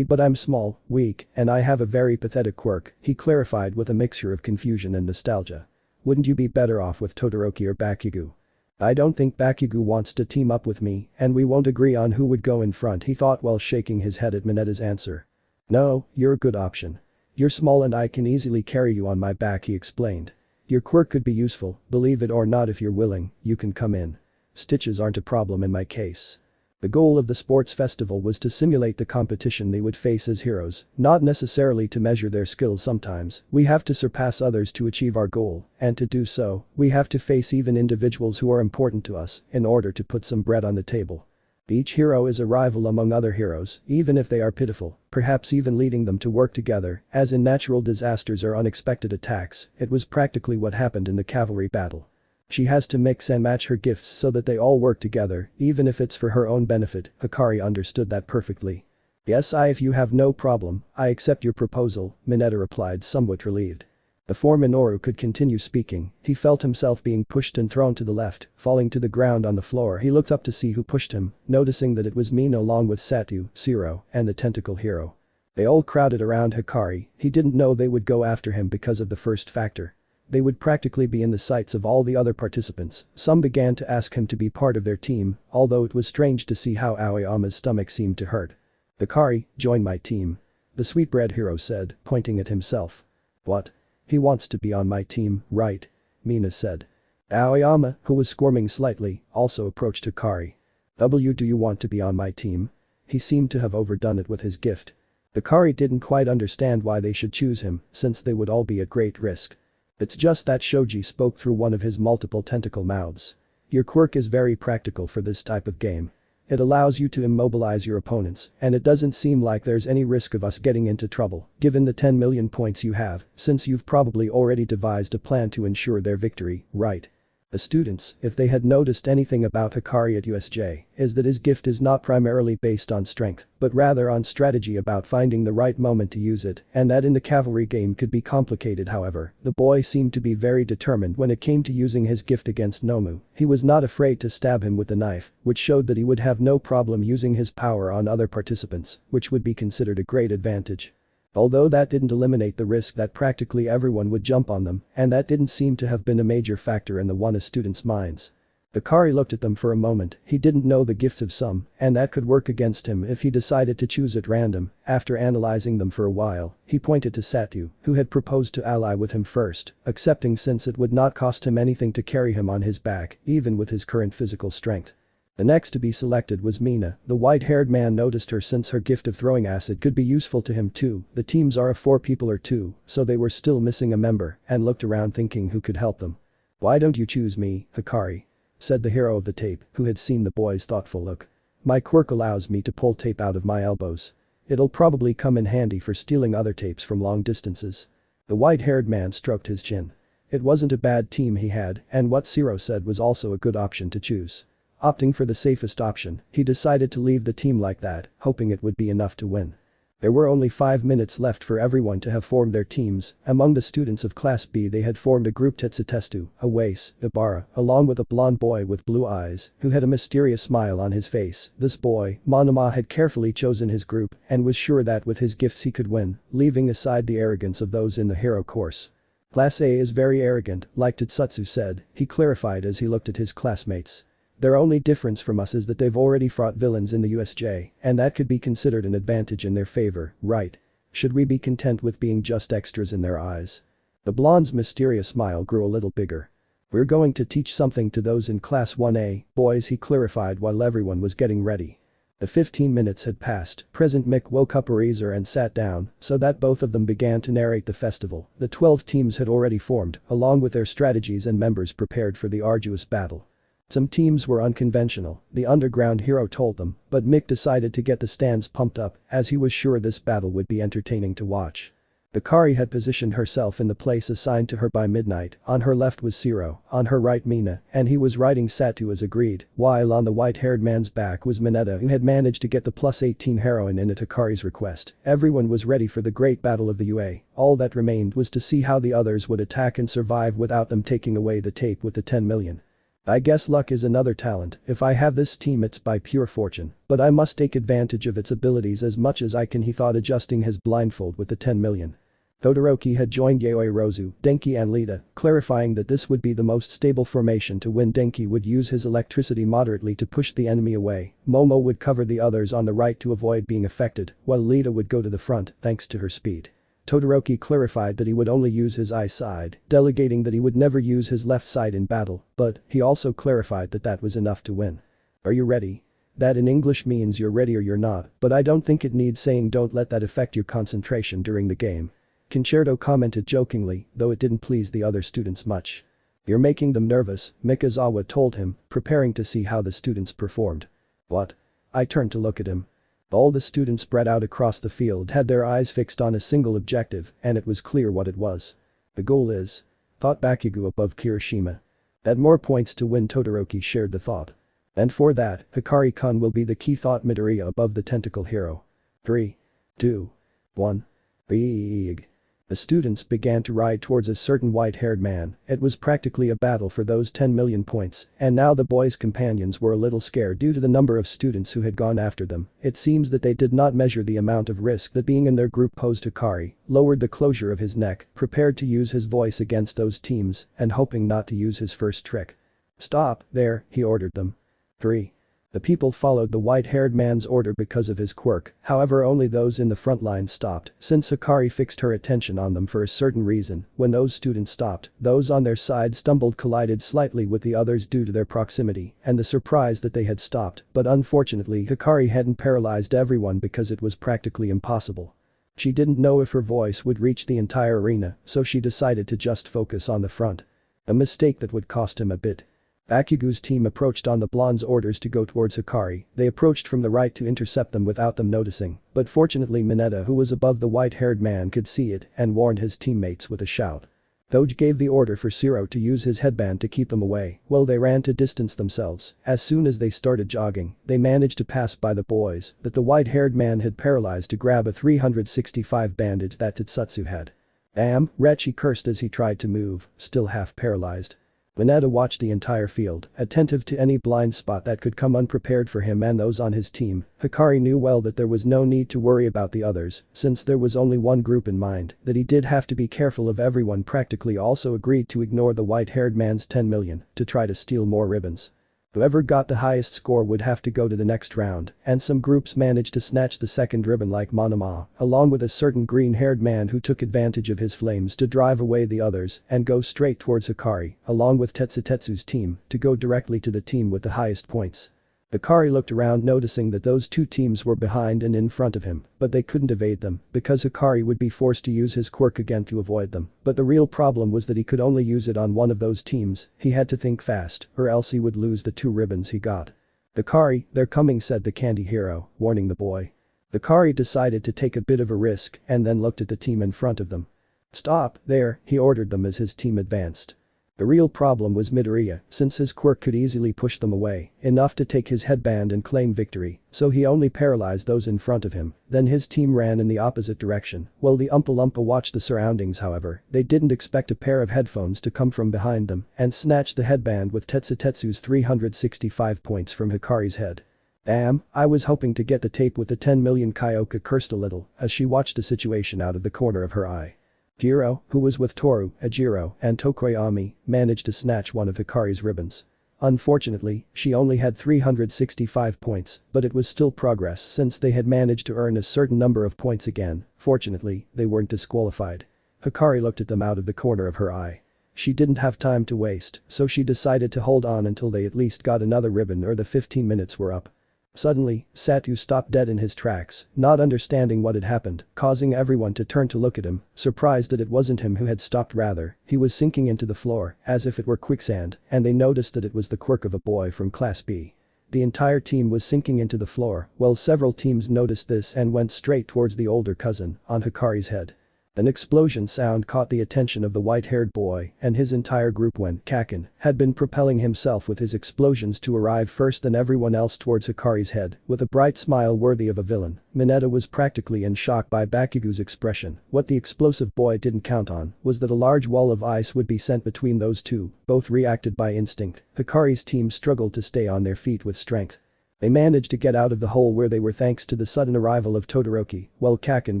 But I'm small, weak, and I have a very pathetic quirk, he clarified with a mixture of confusion and nostalgia. Wouldn't you be better off with Todoroki or Bakugo? I don't think Bakugo wants to team up with me, and we won't agree on who would go in front, he thought while shaking his head at Mineta's answer. No, you're a good option. You're small and I can easily carry you on my back, he explained. Your quirk could be useful, believe it or not. If you're willing, you can come in. Stitches aren't a problem in my case. The goal of the sports festival was to simulate the competition they would face as heroes, not necessarily to measure their skills. Sometimes, we have to surpass others to achieve our goal, and to do so, we have to face even individuals who are important to us in order to put some bread on the table. Each hero is a rival among other heroes, even if they are pitiful, perhaps even leading them to work together, as in natural disasters or unexpected attacks. It was practically what happened in the cavalry battle. She has to mix and match her gifts so that they all work together, even if it's for her own benefit. Hikari understood that perfectly. Yes, if you have no problem, I accept your proposal, Mineta replied, somewhat relieved. Before Minoru could continue speaking, he felt himself being pushed and thrown to the left, falling to the ground on the floor. He looked up to see who pushed him, noticing that it was Mina along with Satu, Zero, and the tentacle hero. They all crowded around Hikari. He didn't know they would go after him because of the first factor. They would practically be in the sights of all the other participants. Some began to ask him to be part of their team, although it was strange to see how Aoyama's stomach seemed to hurt. Hikari, join my team. The sweetbread hero said, pointing at himself. What? He wants to be on my team, right? Mina said. Aoyama, who was squirming slightly, also approached Hikari. Do you want to be on my team? He seemed to have overdone it with his gift. Hikari didn't quite understand why they should choose him, since they would all be at great risk. It's just that Shoji spoke through one of his multiple tentacle mouths. Your quirk is very practical for this type of game. It allows you to immobilize your opponents, and it doesn't seem like there's any risk of us getting into trouble, given the 10 million points you have, since you've probably already devised a plan to ensure their victory, right? The students, if they had noticed anything about Hikari at USJ, is that his gift is not primarily based on strength, but rather on strategy about finding the right moment to use it, and that in the cavalry game could be complicated. However, the boy seemed to be very determined when it came to using his gift against Nomu. He was not afraid to stab him with the knife, which showed that he would have no problem using his power on other participants, which would be considered a great advantage. Although that didn't eliminate the risk that practically everyone would jump on them, and that didn't seem to have been a major factor in the Wana students' minds. Hikari looked at them for a moment. He didn't know the gifts of some, and that could work against him if he decided to choose at random. After analyzing them for a while, he pointed to Satu, who had proposed to ally with him first, accepting since it would not cost him anything to carry him on his back, even with his current physical strength. The next to be selected was Mina. The white-haired man noticed her since her gift of throwing acid could be useful to him too. The teams are of 4 people or 2, so they were still missing a member, and looked around thinking who could help them. "Why don't you choose me, Hikari?" said the hero of the tape, who had seen the boy's thoughtful look. "My quirk allows me to pull tape out of my elbows. It'll probably come in handy for stealing other tapes from long distances." The white-haired man stroked his chin. It wasn't a bad team he had, and what Shiro said was also a good option to choose. Opting for the safest option, he decided to leave the team like that, hoping it would be enough to win. There were only 5 minutes left for everyone to have formed their teams. Among the students of Class B they had formed a group Tetsutestu, Awase, Ibarra, along with a blonde boy with blue eyes, who had a mysterious smile on his face. This boy, Monoma, had carefully chosen his group, and was sure that with his gifts he could win, leaving aside the arrogance of those in the hero course. Class A is very arrogant, like Tetsutsu said, he clarified as he looked at his classmates. Their only difference from us is that they've already fought villains in the USJ, and that could be considered an advantage in their favor, right? Should we be content with being just extras in their eyes? The blonde's mysterious smile grew a little bigger. "We're going to teach something to those in Class 1A, boys," he clarified while everyone was getting ready. The 15 minutes had passed. President Mick woke up Arizer and sat down, so that both of them began to narrate the festival. The 12 teams had already formed, along with their strategies and members prepared for the arduous battle. Some teams were unconventional, the underground hero told them, but Mick decided to get the stands pumped up, as he was sure this battle would be entertaining to watch. Hikari had positioned herself in the place assigned to her by midnight. On her left was Shiro, on her right Mina, and he was riding Satu as agreed, while on the white-haired man's back was Mineta, who had managed to get the +18 heroine in at Hikari's request. Everyone was ready for the great battle of the UA. All that remained was to see how the others would attack and survive without them taking away the tape with the 10 million. "I guess luck is another talent. If I have this team it's by pure fortune, but I must take advantage of its abilities as much as I can," he thought, adjusting his blindfold with the 10 million. Todoroki had joined Yayoi Rozu, Denki and Lita, clarifying that this would be the most stable formation to win. Denki would use his electricity moderately to push the enemy away. Momo would cover the others on the right to avoid being affected, while Lita would go to the front thanks to her speed. Todoroki clarified that he would only use his eye side, delegating that he would never use his left side in battle, but he also clarified that that was enough to win. "Are you ready?" That in English means you're ready or you're not, but I don't think it needs saying. Don't let that affect your concentration during the game. Concerto commented jokingly, though it didn't please the other students much. "You're making them nervous," Mikazawa told him, preparing to see how the students performed. "What?" I turned to look at him. All the students spread out across the field had their eyes fixed on a single objective, and it was clear what it was. "The goal is," thought Bakugo above Kirishima. "At more points to win." Todoroki shared the thought. "And for that, Hikari-kun will be the key," thought Midoria above the tentacle hero. 3, 2, 1. Big. The students began to ride towards a certain white-haired man. It was practically a battle for those 10 million points, and now the boys' companions were a little scared due to the number of students who had gone after them. It seems that they did not measure the amount of risk that being in their group posed. Hikari lowered the closure of his neck, prepared to use his voice against those teams, and hoping not to use his first trick. "Stop there," he ordered them. 3. The people followed the white-haired man's order because of his quirk, however only those in the front line stopped, since Hikari fixed her attention on them for a certain reason. When those students stopped, those on their side stumbled, collided slightly with the others due to their proximity and the surprise that they had stopped, but unfortunately Hikari hadn't paralyzed everyone because it was practically impossible. She didn't know if her voice would reach the entire arena, so she decided to just focus on the front. A mistake that would cost him a bit. Bakugo's team approached on the blonde's orders to go towards Hikari. They approached from the right to intercept them without them noticing, but fortunately Mineta, who was above the white-haired man, could see it and warned his teammates with a shout. Toge gave the order for Shiro to use his headband to keep them away, while they ran to distance themselves. As soon as they started jogging, they managed to pass by the boys that the white-haired man had paralyzed to grab a 365 bandage that Tetsutsu had. Damn, wretch, he cursed as he tried to move, still half paralyzed. Mineta watched the entire field, attentive to any blind spot that could come unprepared for him and those on his team. Hikari knew well that there was no need to worry about the others, since there was only one group in mind, that he did have to be careful of. Everyone practically also agreed to ignore the white-haired man's 10 million to try to steal more ribbons. Whoever got the highest score would have to go to the next round, and some groups managed to snatch the second ribbon like Monoma, along with a certain green-haired man who took advantage of his flames to drive away the others and go straight towards Hikari, along with Tetsutetsu's team, to go directly to the team with the highest points. Hikari looked around, noticing that those two teams were behind and in front of him, but they couldn't evade them because Hikari would be forced to use his quirk again to avoid them. But the real problem was that he could only use it on one of those teams. He had to think fast, or else he would lose the 2 ribbons he got. "Hikari, they're coming," said the candy hero, warning the boy. Hikari decided to take a bit of a risk and then looked at the team in front of them. "Stop there," he ordered them as his team advanced. The real problem was Midoria, since his quirk could easily push them away, enough to take his headband and claim victory, so he only paralyzed those in front of him. Then his team ran in the opposite direction. While the Oompa Loompa watched the surroundings, however, they didn't expect a pair of headphones to come from behind them and snatch the headband with Tetsutetsu's 365 points from Hikari's head. "Damn, I was hoping to get the tape with the 10 million," Kyoka cursed a little as she watched the situation out of the corner of her eye. Jirro, who was with Toru, Jirro, and Tokoyami, managed to snatch one of Hikari's ribbons. Unfortunately, she only had 365 points, but it was still progress since they had managed to earn a certain number of points again. Fortunately, they weren't disqualified. Hikari looked at them out of the corner of her eye. She didn't have time to waste, so she decided to hold on until they at least got another ribbon or the 15 minutes were up. Suddenly, Satu stopped dead in his tracks, not understanding what had happened, causing everyone to turn to look at him, surprised that it wasn't him who had stopped. Rather, he was sinking into the floor, as if it were quicksand, and they noticed that it was the quirk of a boy from Class B. The entire team was sinking into the floor, while several teams noticed this and went straight towards the older cousin, on Hikari's head. An explosion sound caught the attention of the white-haired boy, and his entire group went. Kaken had been propelling himself with his explosions to arrive first than everyone else towards Hikari's head, with a bright smile worthy of a villain. Mineta was practically in shock by Bakugo's expression. What the explosive boy didn't count on was that a large wall of ice would be sent between those two. Both reacted by instinct. Hikari's team struggled to stay on their feet with strength. They managed to get out of the hole where they were thanks to the sudden arrival of Todoroki, while Kaken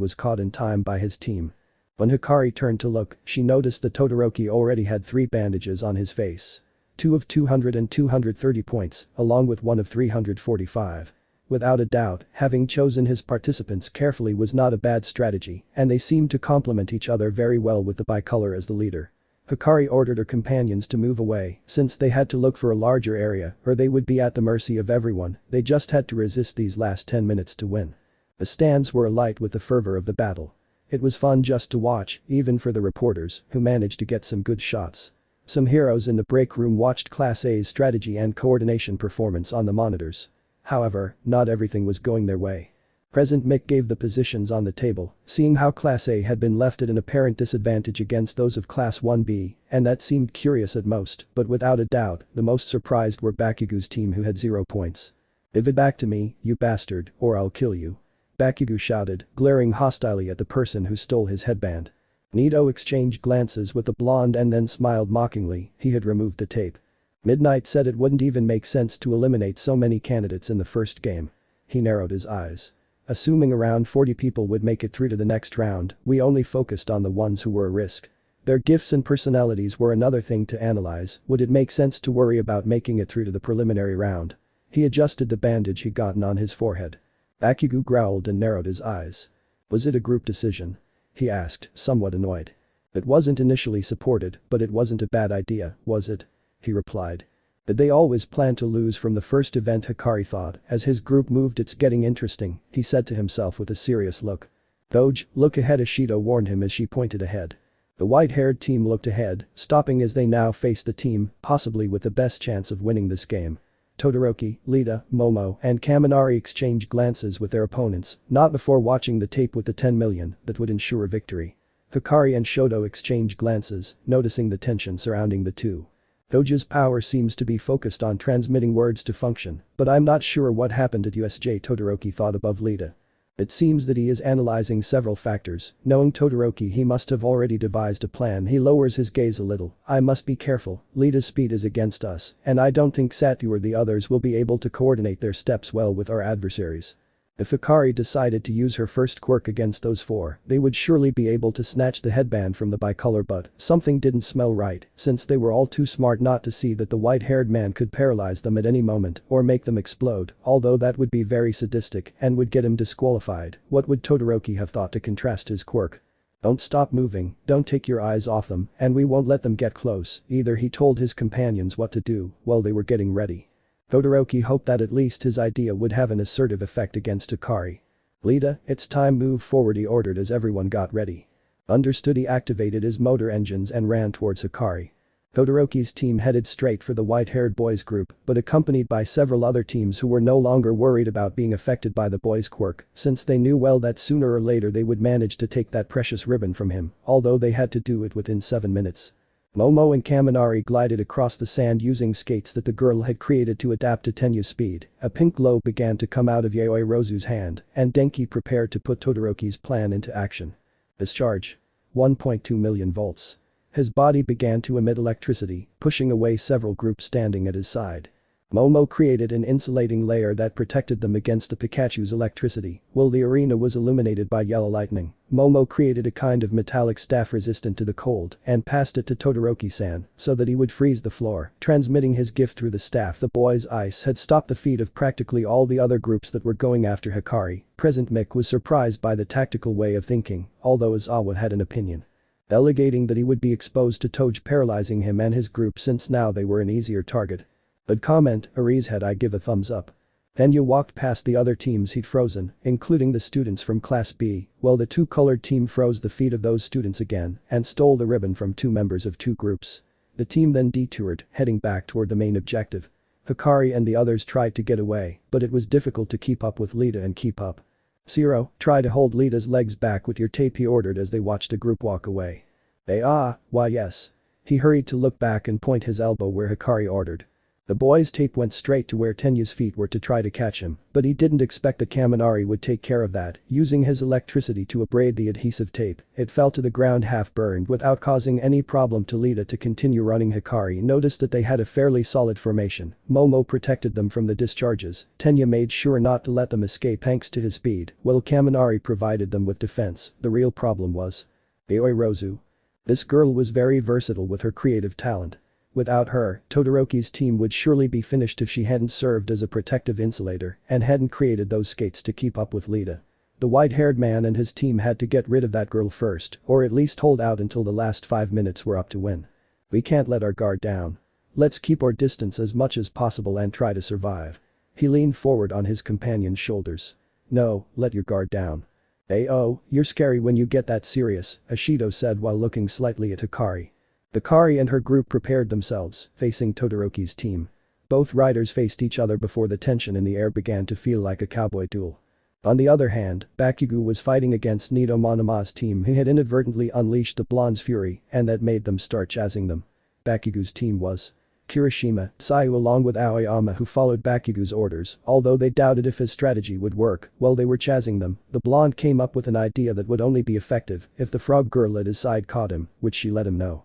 was caught in time by his team. When Hikari turned to look, she noticed that Todoroki already had 3 bandages on his face. 2 of 200 and 230 points, along with 1 of 345. Without a doubt, having chosen his participants carefully was not a bad strategy, and they seemed to complement each other very well with the bicolor as the leader. Hikari ordered her companions to move away, since they had to look for a larger area, or they would be at the mercy of everyone. They just had to resist these last 10 minutes to win. The stands were alight with the fervor of the battle. It was fun just to watch, even for the reporters, who managed to get some good shots. Some heroes in the break room watched Class A's strategy and coordination performance on the monitors. However, not everything was going their way. President Mick gave the positions on the table, seeing how Class A had been left at an apparent disadvantage against those of Class 1B, and that seemed curious at most, but without a doubt, the most surprised were Bakugo's team, who had 0 points. "Give it back to me, you bastard, or I'll kill you," Bakugo shouted, glaring hostilely at the person who stole his headband. Nito exchanged glances with the blonde and then smiled mockingly. He had removed the tape. Midnight said it wouldn't even make sense to eliminate so many candidates in the first game. He narrowed his eyes. "Assuming around 40 people would make it through to the next round, we only focused on the ones who were a risk. Their gifts and personalities were another thing to analyze. Would it make sense to worry about making it through to the preliminary round?" He adjusted the bandage he'd gotten on his forehead. Bakugo growled and narrowed his eyes. "Was it a group decision?" he asked, somewhat annoyed. "It wasn't initially supported, but it wasn't a bad idea, was it?" he replied. "Did they always plan to lose from the first event?" Hikari thought as his group moved. "It's getting interesting," he said to himself with a serious look. "Doge, look ahead," Ishido warned him as she pointed ahead. The white-haired team looked ahead, stopping as they now faced the team, possibly with the best chance of winning this game. Todoroki, Lita, Momo, and Kaminari exchanged glances with their opponents, not before watching the tape with the 10 million that would ensure victory. Hikari and Shoto exchanged glances, noticing the tension surrounding the two. Toge's power seems to be focused on transmitting words to function, but I'm not sure what happened at USJ. Todoroki thought above Lita. It seems that he is analyzing several factors. Knowing Todoroki, he must have already devised a plan. He lowers his gaze a little. I must be careful. Lita's speed is against us, and I don't think Satu or the others will be able to coordinate their steps well with our adversaries. If Hikari decided to use her first quirk against those four, they would surely be able to snatch the headband from the bicolor, but something didn't smell right, since they were all too smart not to see that the white-haired man could paralyze them at any moment or make them explode, although that would be very sadistic and would get him disqualified. What would Todoroki have thought to contrast his quirk? Don't stop moving, don't take your eyes off them, and we won't let them get close. Either he told his companions what to do while they were getting ready. Todoroki hoped that at least his idea would have an assertive effect against Hikari. Lita, it's time, move forward, he ordered as everyone got ready. Understood. He activated his motor engines and ran towards Hikari. Todoroki's team headed straight for the white-haired boys group, but accompanied by several other teams who were no longer worried about being affected by the boy's quirk, since they knew well that sooner or later they would manage to take that precious ribbon from him, although they had to do it within 7 minutes. Momo and Kaminari glided across the sand using skates that the girl had created to adapt to Tenyu's speed. A pink glow began to come out of Yaoi Rozu's hand, and Denki prepared to put Todoroki's plan into action. Discharge. 1.2 million volts. His body began to emit electricity, pushing away several groups standing at his side. Momo created an insulating layer that protected them against the Pikachu's electricity, while the arena was illuminated by yellow lightning. Momo created a kind of metallic staff resistant to the cold and passed it to Todoroki-san so that he would freeze the floor, transmitting his gift through the staff. The boy's ice had stopped the feet of practically all the other groups that were going after Hikari. Present Mick was surprised by the tactical way of thinking, although Izawa had an opinion. Delegating that he would be exposed to Toge, paralyzing him and his group since now they were an easier target. But comment, Ari's head, I give a thumbs up. Tenya walked past the other teams he'd frozen, including the students from Class B, while the two-colored team froze the feet of those students again and stole the ribbon from two members of two groups. The team then detoured, heading back toward the main objective. Hikari and the others tried to get away, but it was difficult to keep up with Lita and keep up. Zero, try to hold Lita's legs back with your tape, he ordered as they watched a group walk away. Why yes. He hurried to look back and point his elbow where Hikari ordered. The boy's tape went straight to where Tenyu's feet were to try to catch him, but he didn't expect that Kaminari would take care of that. Using his electricity to abrade the adhesive tape, it fell to the ground half burned without causing any problem to Lita to continue running. Hikari noticed that they had a fairly solid formation. Momo protected them from the discharges. Tenya made sure not to let them escape thanks to his speed, while Kaminari provided them with defense. The real problem was Yaoi Rozu. This girl was very versatile with her creative talent. Without her, Todoroki's team would surely be finished if she hadn't served as a protective insulator and hadn't created those skates to keep up with Lita. The white-haired man and his team had to get rid of that girl first, or at least hold out until the last 5 minutes were up to win. We can't let our guard down. Let's keep our distance as much as possible and try to survive. He leaned forward on his companion's shoulders. No, let your guard down. Oh, you're scary when you get that serious, Ashido said while looking slightly at Hikari. Hikari and her group prepared themselves, facing Todoroki's team. Both riders faced each other before the tension in the air began to feel like a cowboy duel. On the other hand, Bakugo was fighting against Nido Monama's team, who had inadvertently unleashed the blonde's fury and that made them start chasing them. Bakugo's team was Kirishima, Sayu along with Aoyama, who followed Bakugo's orders, although they doubted if his strategy would work. While they were chasing them, the blonde came up with an idea that would only be effective if the frog girl at his side caught him, which she let him know.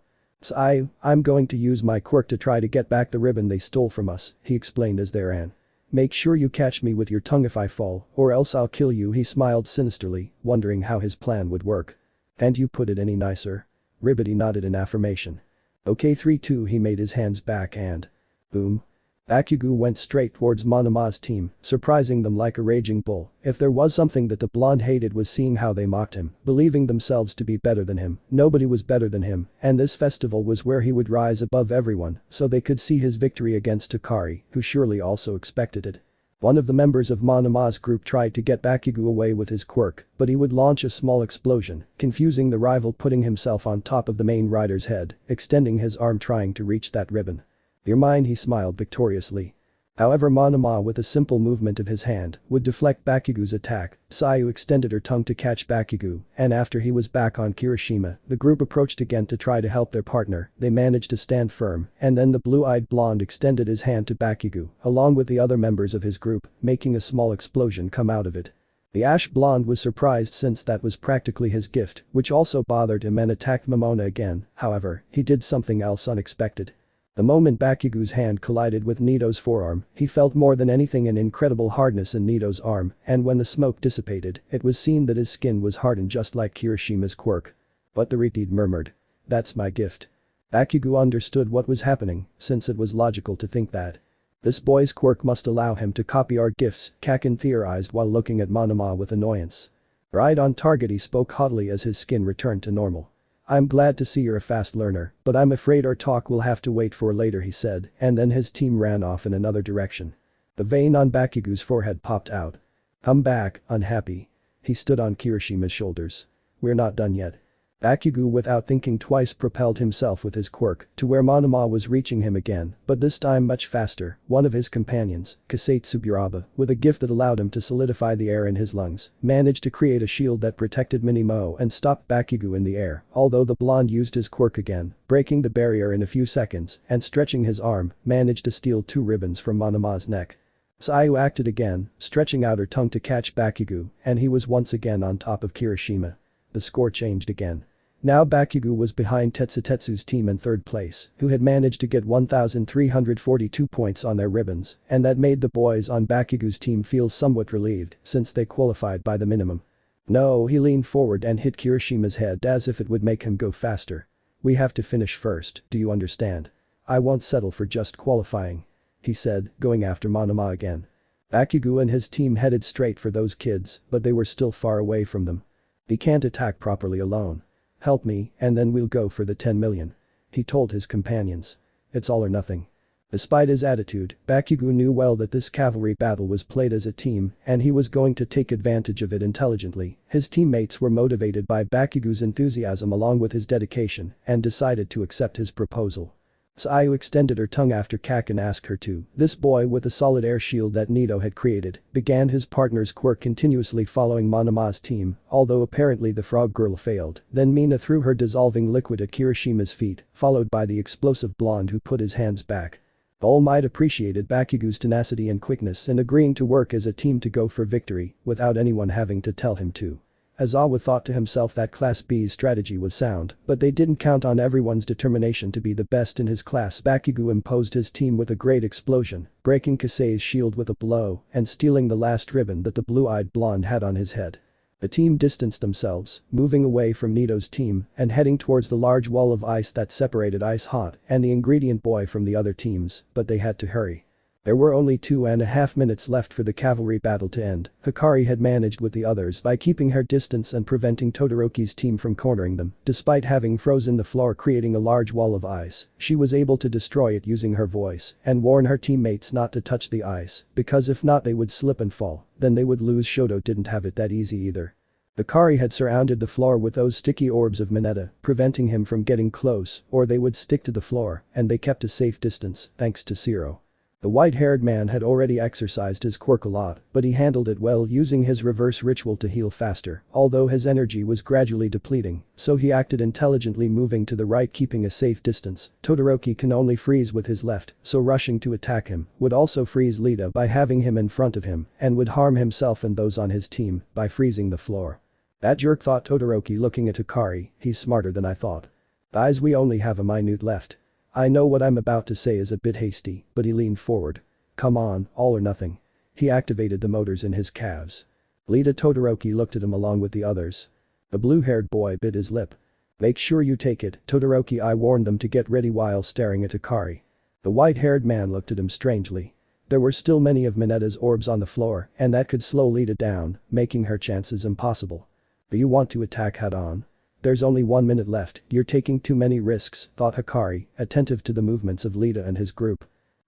I'm going to use my quirk to try to get back the ribbon they stole from us, he explained as they ran. Make sure you catch me with your tongue if I fall, or else I'll kill you, he smiled sinisterly, wondering how his plan would work. Can't you put it any nicer? Ribbity nodded in affirmation. Okay 3-2, he made his hands back and boom. Bakugo went straight towards Monama's team, surprising them like a raging bull. If there was something that the blonde hated was seeing how they mocked him, believing themselves to be better than him. Nobody was better than him, and this festival was where he would rise above everyone so they could see his victory against Hikari, who surely also expected it. One of the members of Monama's group tried to get Bakugo away with his quirk, but he would launch a small explosion, confusing the rival, putting himself on top of the main rider's head, extending his arm trying to reach that ribbon. "You're mine," he smiled victoriously. However, Monama, with a simple movement of his hand, would deflect Bakugo's attack. Sayu extended her tongue to catch Bakugo, and after he was back on Kirishima, the group approached again to try to help their partner. They managed to stand firm, and then the blue-eyed blonde extended his hand to Bakugo, along with the other members of his group, making a small explosion come out of it. The ash blonde was surprised since that was practically his gift, which also bothered him, and attacked Momona again. However, he did something else unexpected. The moment Bakugo's hand collided with Nito's forearm, he felt more than anything an incredible hardness in Nito's arm, and when the smoke dissipated, it was seen that his skin was hardened just like Kirishima's quirk. But the Retid murmured. "That's my gift." Bakugo understood what was happening, since it was logical to think that. This boy's quirk must allow him to copy our gifts, Kaken theorized while looking at Monoma with annoyance. "Right on target," he spoke haughtily as his skin returned to normal. "I'm glad to see you're a fast learner, but I'm afraid our talk will have to wait for later," he said, and then his team ran off in another direction. The vein on Bakugo's forehead popped out. "Come back, unhappy." He stood on Kirishima's shoulders. "We're not done yet." Bakugo, without thinking twice, propelled himself with his quirk to where Monoma was reaching him again, but this time much faster. One of his companions, Kasei Tsuburaba, with a gift that allowed him to solidify the air in his lungs, managed to create a shield that protected Minimo and stopped Bakugo in the air, although the blonde used his quirk again, breaking the barrier in a few seconds, and stretching his arm, managed to steal 2 ribbons from Monoma's neck. Sayu acted again, stretching out her tongue to catch Bakugo, and he was once again on top of Kirishima. The score changed again. Now Bakugo was behind Tetsutetsu's team in 3rd place, who had managed to get 1,342 points on their ribbons, and that made the boys on Bakugo's team feel somewhat relieved since they qualified by the minimum. "No," he leaned forward and hit Kirishima's head as if it would make him go faster. "We have to finish first, do you understand? I won't settle for just qualifying," he said, going after Monoma again. Bakugo and his team headed straight for those kids, but they were still far away from them. "He can't attack properly alone. Help me, and then we'll go for the 10 million. He told his companions. "It's all or nothing." Despite his attitude, Bakugo knew well that this cavalry battle was played as a team, and he was going to take advantage of it intelligently. His teammates were motivated by Bakugo's enthusiasm along with his dedication, and decided to accept his proposal. Sayu extended her tongue after Kaken asked her to. This boy, with a solid air shield that Nito had created, began his partner's quirk, continuously following Monoma's team, although apparently the frog girl failed. Then Mina threw her dissolving liquid at Kirishima's feet, followed by the explosive blonde who put his hands back. All Might appreciated Bakugo's tenacity and quickness in agreeing to work as a team to go for victory, without anyone having to tell him to. Aizawa thought to himself that Class B's strategy was sound, but they didn't count on everyone's determination to be the best in his class. Bakugo imposed his team with a great explosion, breaking Kasei's shield with a blow and stealing the last ribbon that the blue-eyed blonde had on his head. The team distanced themselves, moving away from Nito's team and heading towards the large wall of ice that separated Ice Hot and the ingredient boy from the other teams, but they had to hurry. There were only 2.5 minutes left for the cavalry battle to end. Hikari had managed with the others by keeping her distance and preventing Todoroki's team from cornering them. Despite having frozen the floor, creating a large wall of ice, she was able to destroy it using her voice and warn her teammates not to touch the ice, because if not they would slip and fall, then they would lose. Shoto didn't have it that easy either. Hikari had surrounded the floor with those sticky orbs of Mineta, preventing him from getting close or they would stick to the floor, and they kept a safe distance thanks to Jirro. The white-haired man had already exercised his quirk a lot, but he handled it well, using his reverse ritual to heal faster, although his energy was gradually depleting, so he acted intelligently, moving to the right keeping a safe distance. Todoroki can only freeze with his left, so rushing to attack him would also freeze Lita by having him in front of him, and would harm himself and those on his team by freezing the floor. "That jerk," thought Todoroki, looking at Hikari, "he's smarter than I thought. Guys, we only have a minute left. I know what I'm about to say is a bit hasty," but he leaned forward. "Come on, all or nothing." He activated the motors in his calves. Lita Todoroki looked at him along with the others. The blue-haired boy bit his lip. "Make sure you take it, Todoroki, I warned them to get ready," while staring at Hikari. The white-haired man looked at him strangely. There were still many of Mineta's orbs on the floor, and that could slow Lita down, making her chances impossible. "Do you want to attack head-on? There's only 1 minute left, you're taking too many risks," thought Hikari, attentive to the movements of Lita and his group.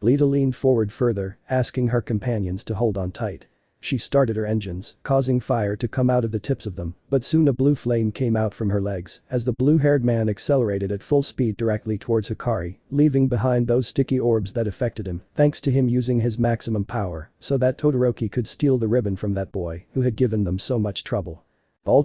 Lita leaned forward further, asking her companions to hold on tight. She started her engines, causing fire to come out of the tips of them, but soon a blue flame came out from her legs as the blue-haired man accelerated at full speed directly towards Hikari, leaving behind those sticky orbs that affected him, thanks to him using his maximum power so that Todoroki could steal the ribbon from that boy who had given them so much trouble.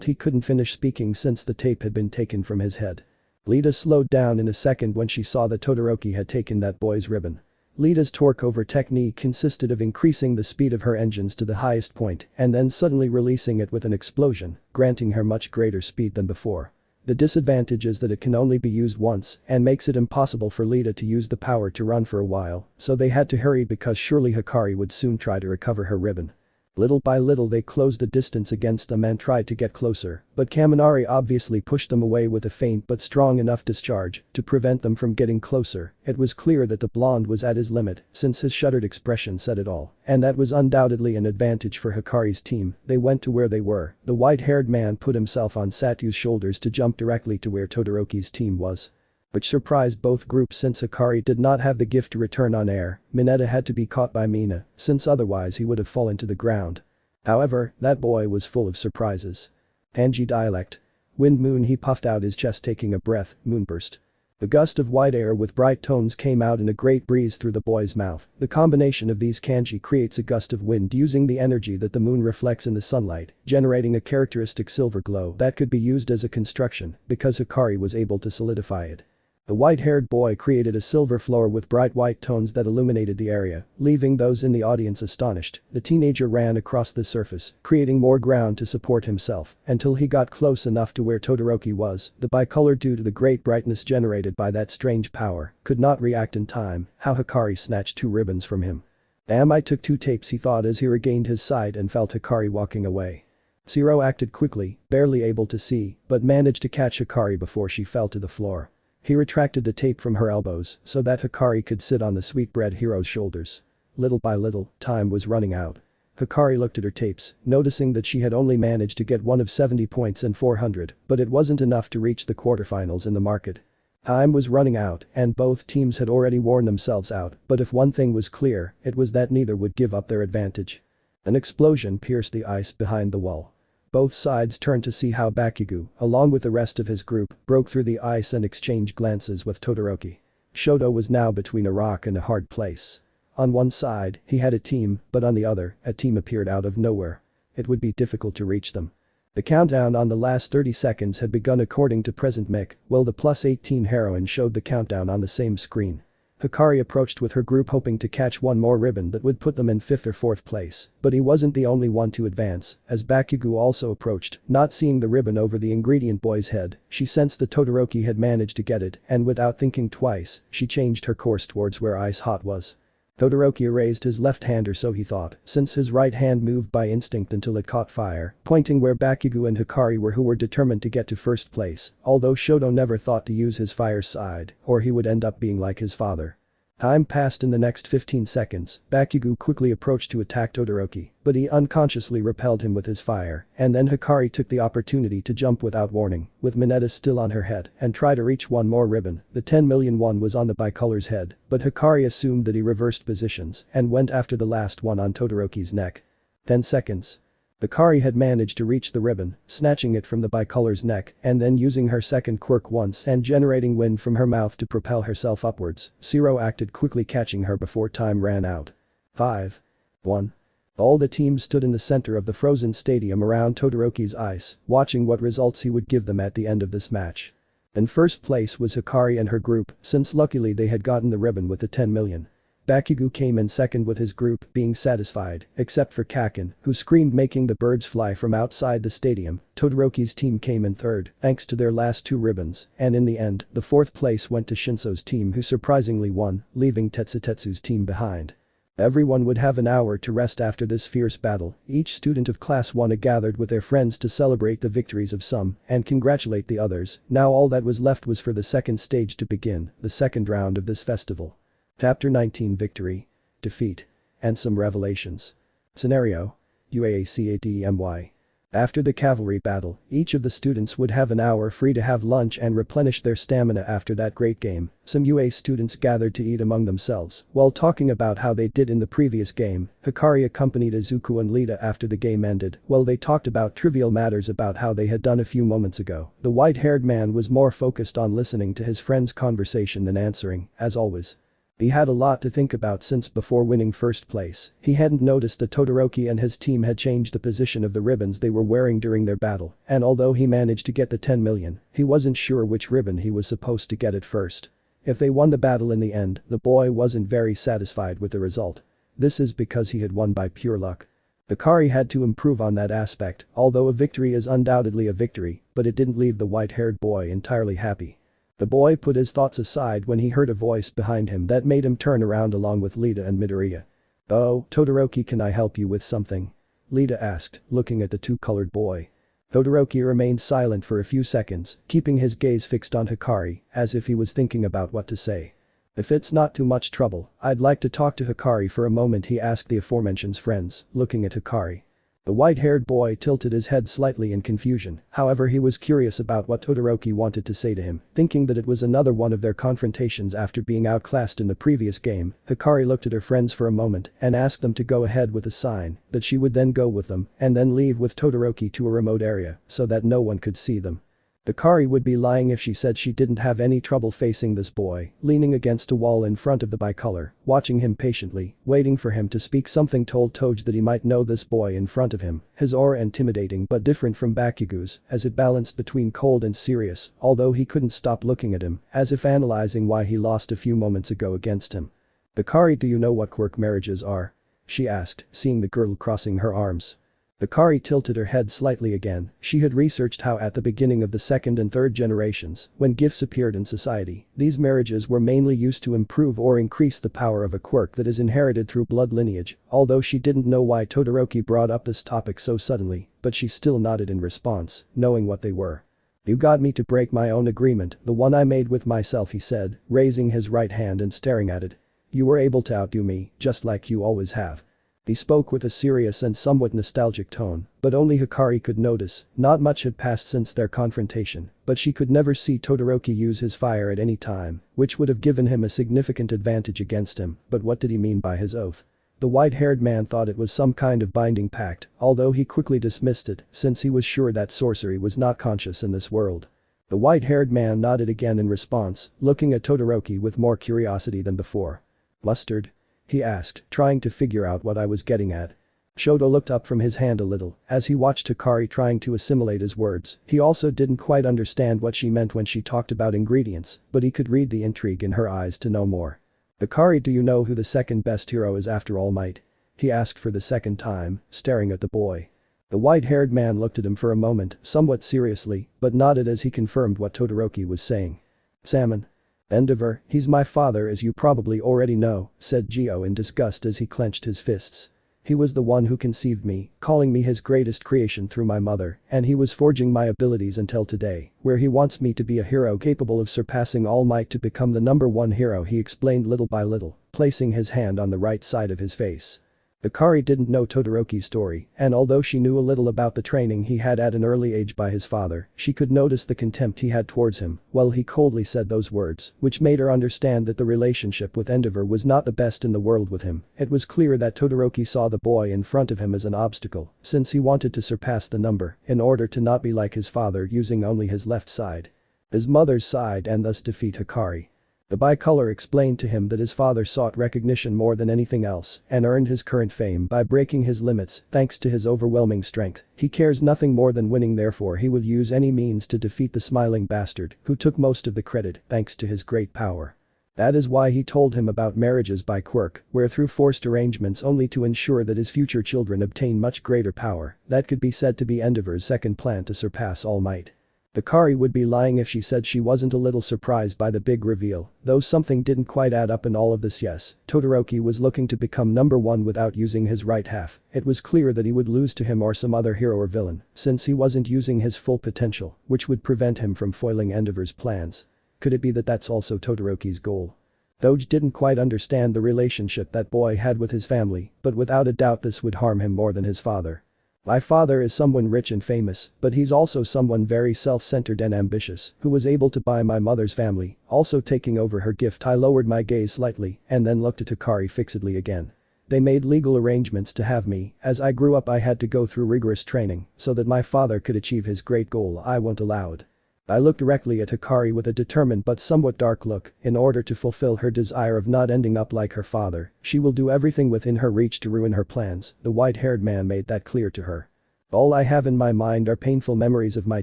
He couldn't finish speaking since the tape had been taken from his head. Lita slowed down in a second when she saw that Todoroki had taken that boy's ribbon. Lita's torque over technique consisted of increasing the speed of her engines to the highest point and then suddenly releasing it with an explosion, granting her much greater speed than before. The disadvantage is that it can only be used once and makes it impossible for Lita to use the power to run for a while, so they had to hurry because surely Hikari would soon try to recover her ribbon. Little by little they closed the distance against them and tried to get closer, but Kaminari obviously pushed them away with a faint but strong enough discharge to prevent them from getting closer. It was clear that the blonde was at his limit since his shuttered expression said it all, and that was undoubtedly an advantage for Hikari's team. They went to where they were. The white-haired man put himself on Satu's shoulders to jump directly to where Todoroki's team was, which surprised both groups since Hikari did not have the gift to return on air. Mineta had to be caught by Mina, since otherwise he would have fallen to the ground. However, that boy was full of surprises. Hanji dialect. Wind moon, he puffed out his chest taking a breath, moonburst. A gust of white air with bright tones came out in a great breeze through the boy's mouth. The combination of these kanji creates a gust of wind using the energy that the moon reflects in the sunlight, generating a characteristic silver glow that could be used as a construction because Hikari was able to solidify it. The white-haired boy created a silver floor with bright white tones that illuminated the area, leaving those in the audience astonished. The teenager ran across the surface, creating more ground to support himself, until he got close enough to where Todoroki was. The bicolor, due to the great brightness generated by that strange power, could not react in time. How Hikari snatched 2 ribbons from him. Damn, I took 2 tapes, he thought as he regained his sight and felt Hikari walking away. Jirro acted quickly, barely able to see, but managed to catch Hikari before she fell to the floor. He retracted the tape from her elbows so that Hikari could sit on the sweetbread hero's shoulders. Little by little, time was running out. Hikari looked at her tapes, noticing that she had only managed to get one of 70 points and 400, but it wasn't enough to reach the quarterfinals in the market. Time was running out and both teams had already worn themselves out, but if one thing was clear, it was that neither would give up their advantage. An explosion pierced the ice behind the wall. Both sides turned to see how Bakugo, along with the rest of his group, broke through the ice and exchanged glances with Todoroki. Shoto was now between a rock and a hard place. On one side, he had a team, but on the other, a team appeared out of nowhere. It would be difficult to reach them. The countdown on the last 30 seconds had begun according to present mech, while the +18 heroine showed the countdown on the same screen. Hikari approached with her group hoping to catch one more ribbon that would put them in 5th or 4th place, but he wasn't the only one to advance, as Bakugo also approached, not seeing the ribbon over the ingredient boy's head. She sensed that Todoroki had managed to get it, and without thinking twice, she changed her course towards where Ice Hot was. Todoroki raised his left hand, or so he thought, since his right hand moved by instinct until it caught fire, pointing where Bakugo and Hikari were, who were determined to get to 1st place, although Shoto never thought to use his fire side, or he would end up being like his father. Time passed. In the next 15 seconds, Bakugo quickly approached to attack Todoroki, but he unconsciously repelled him with his fire, and then Hikari took the opportunity to jump without warning, with Mineta still on her head, and try to reach one more ribbon. The 10 million one was on the bicolor's head, but Hikari assumed that he reversed positions and went after the last one on Todoroki's neck. 10 seconds. Hikari had managed to reach the ribbon, snatching it from the bicolor's neck and then using her second quirk once and generating wind from her mouth to propel herself upwards. Jirro acted quickly, catching her before time ran out. 5. 1. All the teams stood in the center of the frozen stadium around Todoroki's ice, watching what results he would give them at the end of this match. In 1st place was Hikari and her group, since luckily they had gotten the ribbon with the 10 million. Bakugo came in 2nd with his group being satisfied, except for Kaken, who screamed, making the birds fly from outside the stadium. Todoroki's team came in 3rd, thanks to their last 2 ribbons, and in the end, the 4th place went to Shinszo's team, who surprisingly won, leaving Tetsutetsu's team behind. Everyone would have an hour to rest after this fierce battle. Each student of Class 1 had gathered with their friends to celebrate the victories of some and congratulate the others. Now all that was left was for the 2nd stage to begin, the 2nd round of this festival. Chapter 19. Victory, Defeat, and some Revelations. Scenario: UAACADMY. After the cavalry battle, each of the students would have an hour free to have lunch and replenish their stamina after that great game. Some UA students gathered to eat among themselves while talking about how they did in the previous game. Hikari accompanied Izuku and Lita after the game ended while they talked about trivial matters about how they had done a few moments ago. The white-haired man was more focused on listening to his friend's conversation than answering, as always. He had a lot to think about since before winning first place, he hadn't noticed that Todoroki and his team had changed the position of the ribbons they were wearing during their battle, and although he managed to get the 10 million, he wasn't sure which ribbon he was supposed to get at first. If they won the battle in the end, the boy wasn't very satisfied with the result. This is because he had won by pure luck. Hikari had to improve on that aspect, although a victory is undoubtedly a victory, but it didn't leave the white-haired boy entirely happy. The boy put his thoughts aside when he heard a voice behind him that made him turn around along with Lita and Midoria. "Oh, Todoroki, can I help you with something?" Lita asked, looking at the two-colored boy. Todoroki remained silent for a few seconds, keeping his gaze fixed on Hikari, as if he was thinking about what to say. "If it's not too much trouble, I'd like to talk to Hikari for a moment," he asked the aforementioned friends, looking at Hikari. The white-haired boy tilted his head slightly in confusion, however he was curious about what Todoroki wanted to say to him, thinking that it was another one of their confrontations after being outclassed in the previous game. Hikari looked at her friends for a moment and asked them to go ahead with a sign that she would then go with them and then leave with Todoroki to a remote area so that no one could see them. Hikari would be lying if she said she didn't have any trouble facing this boy, leaning against a wall in front of the bicolor, watching him patiently, waiting for him to speak. Something told Toge that he might know this boy in front of him, his aura intimidating but different from Bakugo's, as it balanced between cold and serious, although he couldn't stop looking at him, as if analyzing why he lost a few moments ago against him. "Hikari, do you know what quirk marriages are?" she asked, seeing the girl crossing her arms. Hikari tilted her head slightly again. She had researched how at the beginning of the second and third generations, when gifts appeared in society, these marriages were mainly used to improve or increase the power of a quirk that is inherited through blood lineage, although she didn't know why Todoroki brought up this topic so suddenly, but she still nodded in response, knowing what they were. "You got me to break my own agreement, the one I made with myself," he said, raising his right hand and staring at it. "You were able to outdo me, just like you always have." He spoke with a serious and somewhat nostalgic tone, but only Hikari could notice. Not much had passed since their confrontation, but she could never see Todoroki use his fire at any time, which would have given him a significant advantage against him. But what did he mean by his oath? The white-haired man thought it was some kind of binding pact, although he quickly dismissed it since he was sure that sorcery was not conscious in this world. The white-haired man nodded again in response, looking at Todoroki with more curiosity than before. "Mustard?" he asked, trying to figure out what I was getting at. Shoto looked up from his hand a little as he watched Hikari trying to assimilate his words. He also didn't quite understand what she meant when she talked about ingredients, but he could read the intrigue in her eyes to know more. "Hikari, do you know who the second best hero is after All Might?" he asked for the second time, staring at the boy. The white-haired man looked at him for a moment, somewhat seriously, but nodded as he confirmed what Todoroki was saying. "Salmon. Endeavor, he's my father, as you probably already know," said Gio in disgust as he clenched his fists. "He was the one who conceived me, calling me his greatest creation through my mother, and he was forging my abilities until today, where he wants me to be a hero capable of surpassing All Might to become the #1 hero," he explained little by little, placing his hand on the right side of his face. Hikari didn't know Todoroki's story, and although she knew a little about the training he had at an early age by his father, she could notice the contempt he had towards him while he coldly said those words, which made her understand that the relationship with Endeavor was not the best in the world with him. It was clear that Todoroki saw the boy in front of him as an obstacle, since he wanted to surpass the number in order to not be like his father using only his left side. His mother's side, and thus defeat Hikari. The bicolor explained to him that his father sought recognition more than anything else and earned his current fame by breaking his limits thanks to his overwhelming strength. He cares nothing more than winning, therefore he will use any means to defeat the smiling bastard who took most of the credit thanks to his great power. That is why he told him about marriages by quirk, where through forced arrangements only to ensure that his future children obtain much greater power. That could be said to be Endeavor's second plan to surpass All Might. Hikari would be lying if she said she wasn't a little surprised by the big reveal, though something didn't quite add up in all of this. Yes, Todoroki was looking to become #1 without using his right half. It was clear that he would lose to him or some other hero or villain, since he wasn't using his full potential, which would prevent him from foiling Endeavor's plans. Could it be that that's also Todoroki's goal? Doge didn't quite understand the relationship that boy had with his family, but without a doubt this would harm him more than his father. My father is someone rich and famous, but he's also someone very self-centered and ambitious, who was able to buy my mother's family, also taking over her gift. I lowered my gaze slightly and then looked at Hikari fixedly again. They made legal arrangements to have me. As I grew up I had to go through rigorous training so that my father could achieve his great goal. I wasn't allowed. I looked directly at Hikari with a determined but somewhat dark look. In order to fulfill her desire of not ending up like her father, she will do everything within her reach to ruin her plans. The white-haired man made that clear to her. All I have in my mind are painful memories of my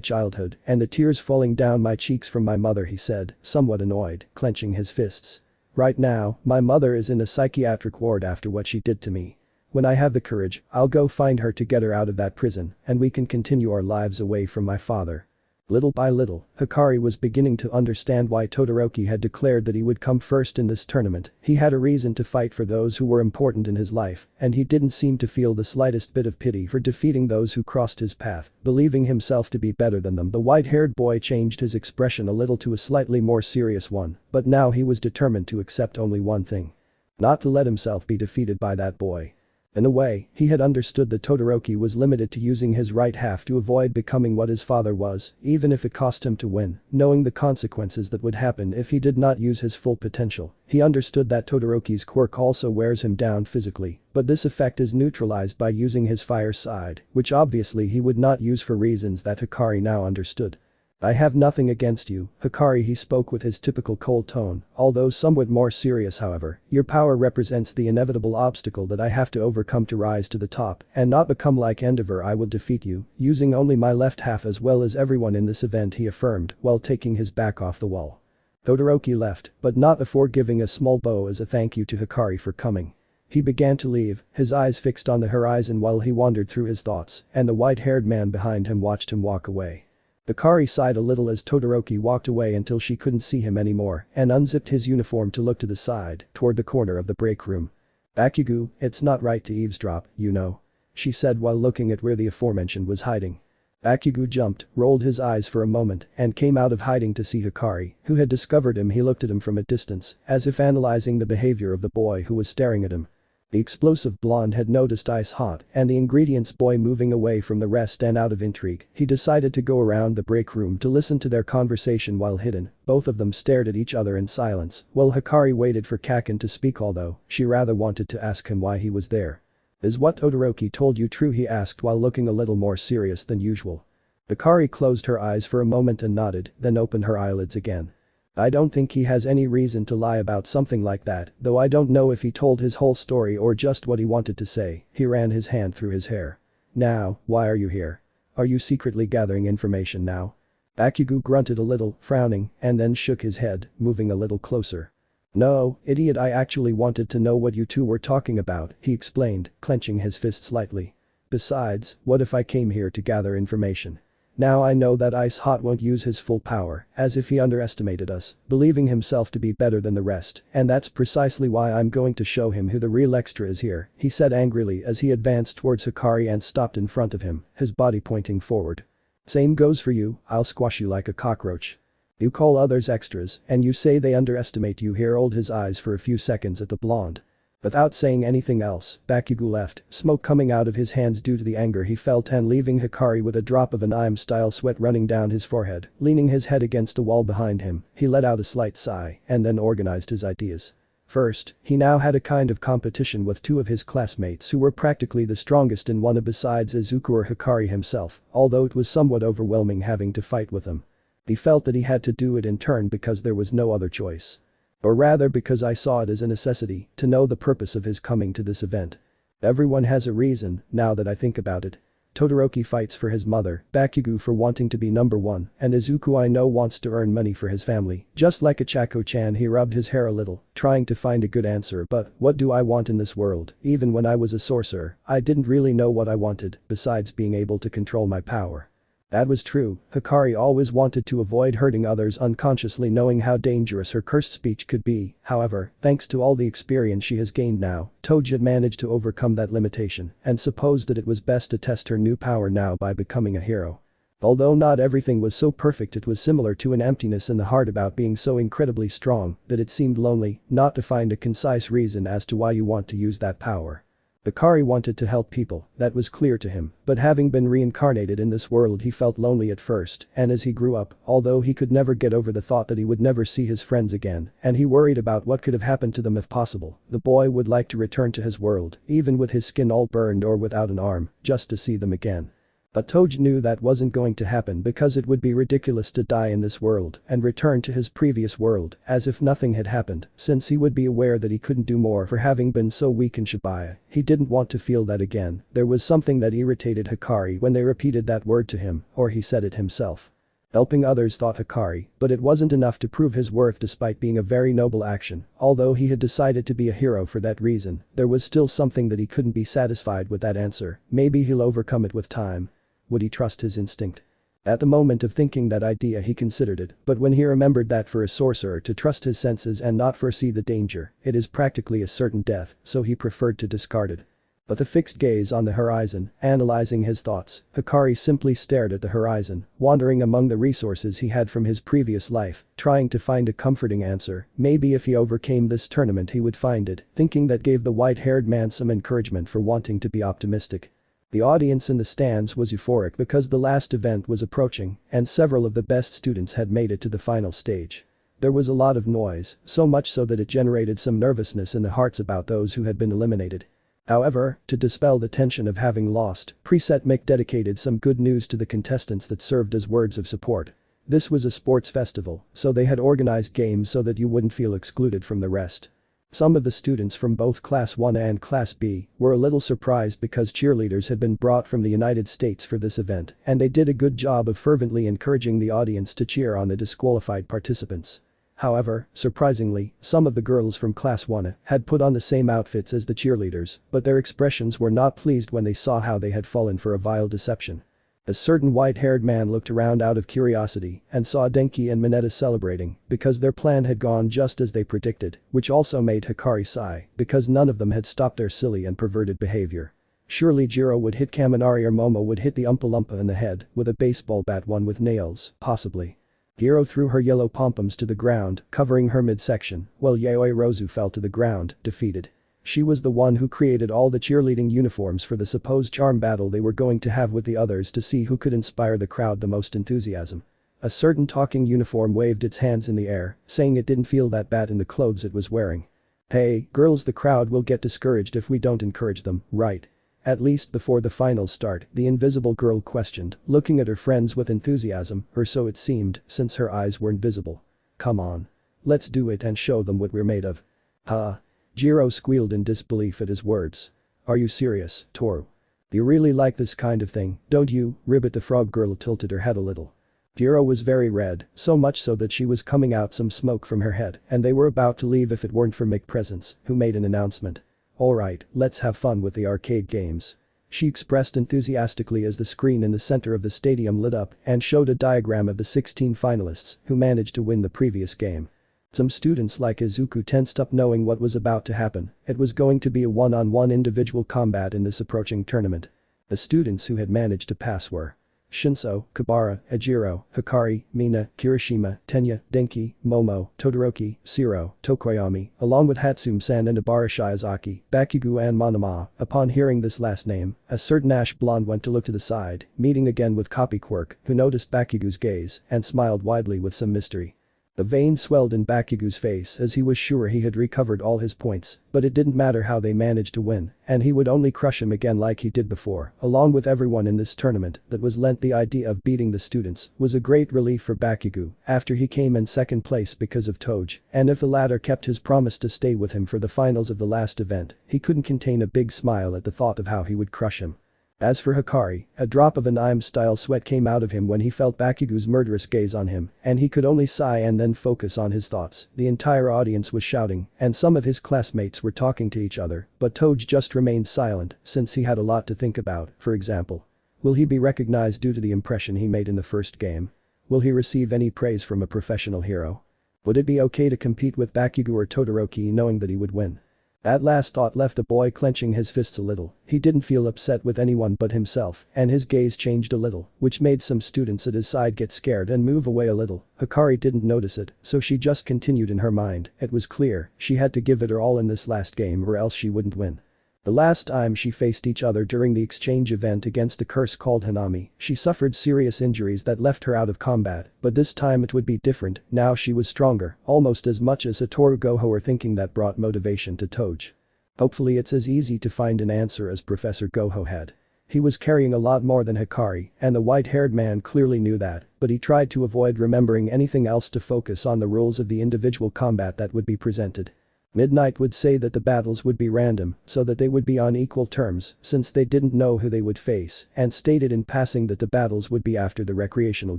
childhood and the tears falling down my cheeks from my mother, he said, somewhat annoyed, clenching his fists. Right now, my mother is in a psychiatric ward after what she did to me. When I have the courage, I'll go find her to get her out of that prison and we can continue our lives away from my father. Little by little, Hikari was beginning to understand why Todoroki had declared that he would come first in this tournament. He had a reason to fight for those who were important in his life, and he didn't seem to feel the slightest bit of pity for defeating those who crossed his path, believing himself to be better than them. The white-haired boy changed his expression a little to a slightly more serious one, but now he was determined to accept only one thing. Not to let himself be defeated by that boy. In a way, he had understood that Todoroki was limited to using his right half to avoid becoming what his father was, even if it cost him to win, knowing the consequences that would happen if he did not use his full potential. He understood that Todoroki's quirk also wears him down physically, but this effect is neutralized by using his fire side, which obviously he would not use for reasons that Hikari now understood. I have nothing against you, Hikari. He spoke with his typical cold tone, although somewhat more serious. However, your power represents the inevitable obstacle that I have to overcome to rise to the top and not become like Endeavor. I will defeat you, using only my left half as well as everyone in this event, he affirmed while taking his back off the wall. Todoroki left, but not before giving a small bow as a thank you to Hikari for coming. He began to leave, his eyes fixed on the horizon while he wandered through his thoughts, and the white-haired man behind him watched him walk away. Hikari sighed a little as Todoroki walked away until she couldn't see him anymore and unzipped his uniform to look to the side, toward the corner of the break room. Bakugo, it's not right to eavesdrop, you know. She said while looking at where the aforementioned was hiding. Bakugo jumped, rolled his eyes for a moment, and came out of hiding to see Hikari, who had discovered him. He looked at him from a distance, as if analyzing the behavior of the boy who was staring at him. The explosive blonde had noticed Ice Hot and the ingredients boy moving away from the rest, and out of intrigue, he decided to go around the break room to listen to their conversation while hidden. Both of them stared at each other in silence while Hikari waited for Kaken to speak, although she rather wanted to ask him why he was there. Is what Todoroki told you true? He asked while looking a little more serious than usual. Hikari closed her eyes for a moment and nodded, then opened her eyelids again. I don't think he has any reason to lie about something like that, though I don't know if he told his whole story or just what he wanted to say. He ran his hand through his hair. Now, why are you here? Are you secretly gathering information now? Bakugo grunted a little, frowning, and then shook his head, moving a little closer. No, idiot, I actually wanted to know what you two were talking about, he explained, clenching his fist slightly. Besides, what if I came here to gather information? Now I know that Ice Hot won't use his full power, as if he underestimated us, believing himself to be better than the rest, and that's precisely why I'm going to show him who the real extra is here, he said angrily as he advanced towards Hikari and stopped in front of him, his body pointing forward. Same goes for you, I'll squash you like a cockroach. You call others extras, and you say they underestimate you. He rolled his eyes for a few seconds at the blonde. Without saying anything else, Bakugo left, smoke coming out of his hands due to the anger he felt and leaving Hikari with a drop of anime-style sweat running down his forehead. Leaning his head against the wall behind him, he let out a slight sigh and then organized his ideas. First, he now had a kind of competition with two of his classmates who were practically the strongest in one besides Izuku or Hikari himself, although it was somewhat overwhelming having to fight with them. He felt that he had to do it in turn because there was no other choice. Or rather because I saw it as a necessity to know the purpose of his coming to this event. Everyone has a reason, now that I think about it. Todoroki fights for his mother, Bakugo for wanting to be number one, and Izuku I know wants to earn money for his family. Just like a Chako-chan, he rubbed his hair a little, trying to find a good answer. But what do I want in this world? Even when I was a sorcerer, I didn't really know what I wanted, besides being able to control my power. That was true, Hikari always wanted to avoid hurting others unconsciously, knowing how dangerous her cursed speech could be. However, thanks to all the experience she has gained now, Toge had managed to overcome that limitation and supposed that it was best to test her new power now by becoming a hero. Although not everything was so perfect, it was similar to an emptiness in the heart about being so incredibly strong that it seemed lonely not to find a concise reason as to why you want to use that power. Hikari wanted to help people, that was clear to him, but having been reincarnated in this world he felt lonely at first, and as he grew up, although he could never get over the thought that he would never see his friends again, and he worried about what could have happened to them if possible, the boy would like to return to his world, even with his skin all burned or without an arm, just to see them again. But Toge knew that wasn't going to happen because it would be ridiculous to die in this world and return to his previous world as if nothing had happened, since he would be aware that he couldn't do more for having been so weak in Shibuya. He didn't want to feel that again. There was something that irritated Hikari when they repeated that word to him, or he said it himself. Helping others, thought Hikari, but it wasn't enough to prove his worth despite being a very noble action. Although he had decided to be a hero for that reason, there was still something that he couldn't be satisfied with that answer. Maybe he'll overcome it with time. Would he trust his instinct? At the moment of thinking that idea he considered it, but when he remembered that for a sorcerer to trust his senses and not foresee the danger, it is practically a certain death, so he preferred to discard it. But the fixed gaze on the horizon, analyzing his thoughts, Hikari simply stared at the horizon, wandering among the resources he had from his previous life, trying to find a comforting answer. Maybe if he overcame this tournament he would find it, thinking that gave the white-haired man some encouragement for wanting to be optimistic. The audience in the stands was euphoric because the last event was approaching and several of the best students had made it to the final stage. There was a lot of noise, so much so that it generated some nervousness in the hearts about those who had been eliminated. However, to dispel the tension of having lost, Preset Mick dedicated some good news to the contestants that served as words of support. This was a sports festival, so they had organized games so that you wouldn't feel excluded from the rest. Some of the students from both Class 1 and Class B were a little surprised because cheerleaders had been brought from the United States for this event, and they did a good job of fervently encouraging the audience to cheer on the disqualified participants. However, surprisingly, some of the girls from Class 1 had put on the same outfits as the cheerleaders, but their expressions were not pleased when they saw how they had fallen for a vile deception. A certain white-haired man looked around out of curiosity and saw Denki and Mineta celebrating because their plan had gone just as they predicted, which also made Hikari sigh because none of them had stopped their silly and perverted behavior. Surely Jirro would hit Kaminari or Momo would hit the Oompa Loompa in the head with a baseball bat, one with nails, possibly. Jirro threw her yellow pom-poms to the ground, covering her midsection, while Yayoi Rozu fell to the ground, defeated. She was the one who created all the cheerleading uniforms for the supposed charm battle they were going to have with the others to see who could inspire the crowd the most enthusiasm. A certain talking uniform waved its hands in the air, saying it didn't feel that bad in the clothes it was wearing. Hey, girls, the crowd will get discouraged if we don't encourage them, right? At least before the finals start, the invisible girl questioned, looking at her friends with enthusiasm, or so it seemed, since her eyes were invisible. Come on. Let's do it and show them what we're made of. Huh? Jirro squealed in disbelief at his words. Are you serious, Toru? You really like this kind of thing, don't you? Ribbit the frog girl tilted her head a little. Jirro was very red, so much so that she was coming out some smoke from her head, and they were about to leave if it weren't for Mick Presence, who made an announcement. Alright, let's have fun with the arcade games. She expressed enthusiastically as the screen in the center of the stadium lit up and showed a diagram of the 16 finalists who managed to win the previous game. Some students like Izuku tensed up knowing what was about to happen. It was going to be a one-on-one individual combat in this approaching tournament. The students who had managed to pass were Shinszo, Kabara, Ejiro, Hikari, Mina, Kirishima, Tenya, Denki, Momo, Todoroki, Siro, Tokoyami, along with Hatsume-san and Ibara Shiozaki, Bakugo and Monoma. Upon hearing this last name, a certain ash blonde went to look to the side, meeting again with Copy Quirk, who noticed Bakugo's gaze and smiled widely with some mystery. The veins swelled in Bakugo's face as he was sure he had recovered all his points, but it didn't matter how they managed to win, and he would only crush him again like he did before. Along with everyone in this tournament that was lent the idea of beating the students was a great relief for Bakugo after he came in second place because of Toge, and if the latter kept his promise to stay with him for the finals of the last event, he couldn't contain a big smile at the thought of how he would crush him. As for Hikari, a drop of an anime-style sweat came out of him when he felt Bakugo's murderous gaze on him, and he could only sigh and then focus on his thoughts. The entire audience was shouting, and some of his classmates were talking to each other, but Toge just remained silent since he had a lot to think about. For example, will he be recognized due to the impression he made in the first game? Will he receive any praise from a professional hero? Would it be okay to compete with Bakugo or Todoroki knowing that he would win? That last thought left the boy clenching his fists a little. He didn't feel upset with anyone but himself, and his gaze changed a little, which made some students at his side get scared and move away a little. Hikari didn't notice it, so she just continued in her mind. It was clear, she had to give it her all in this last game or else she wouldn't win. The last time she faced each other during the exchange event against the curse called Hanami, she suffered serious injuries that left her out of combat, but this time it would be different, now she was stronger, almost as much as Satoru Gojo were thinking that brought motivation to Toge. Hopefully it's as easy to find an answer as Professor Gojo had. He was carrying a lot more than Hikari, and the white-haired man clearly knew that, but he tried to avoid remembering anything else to focus on the rules of the individual combat that would be presented. Midnight would say that the battles would be random, so that they would be on equal terms, since they didn't know who they would face, and stated in passing that the battles would be after the recreational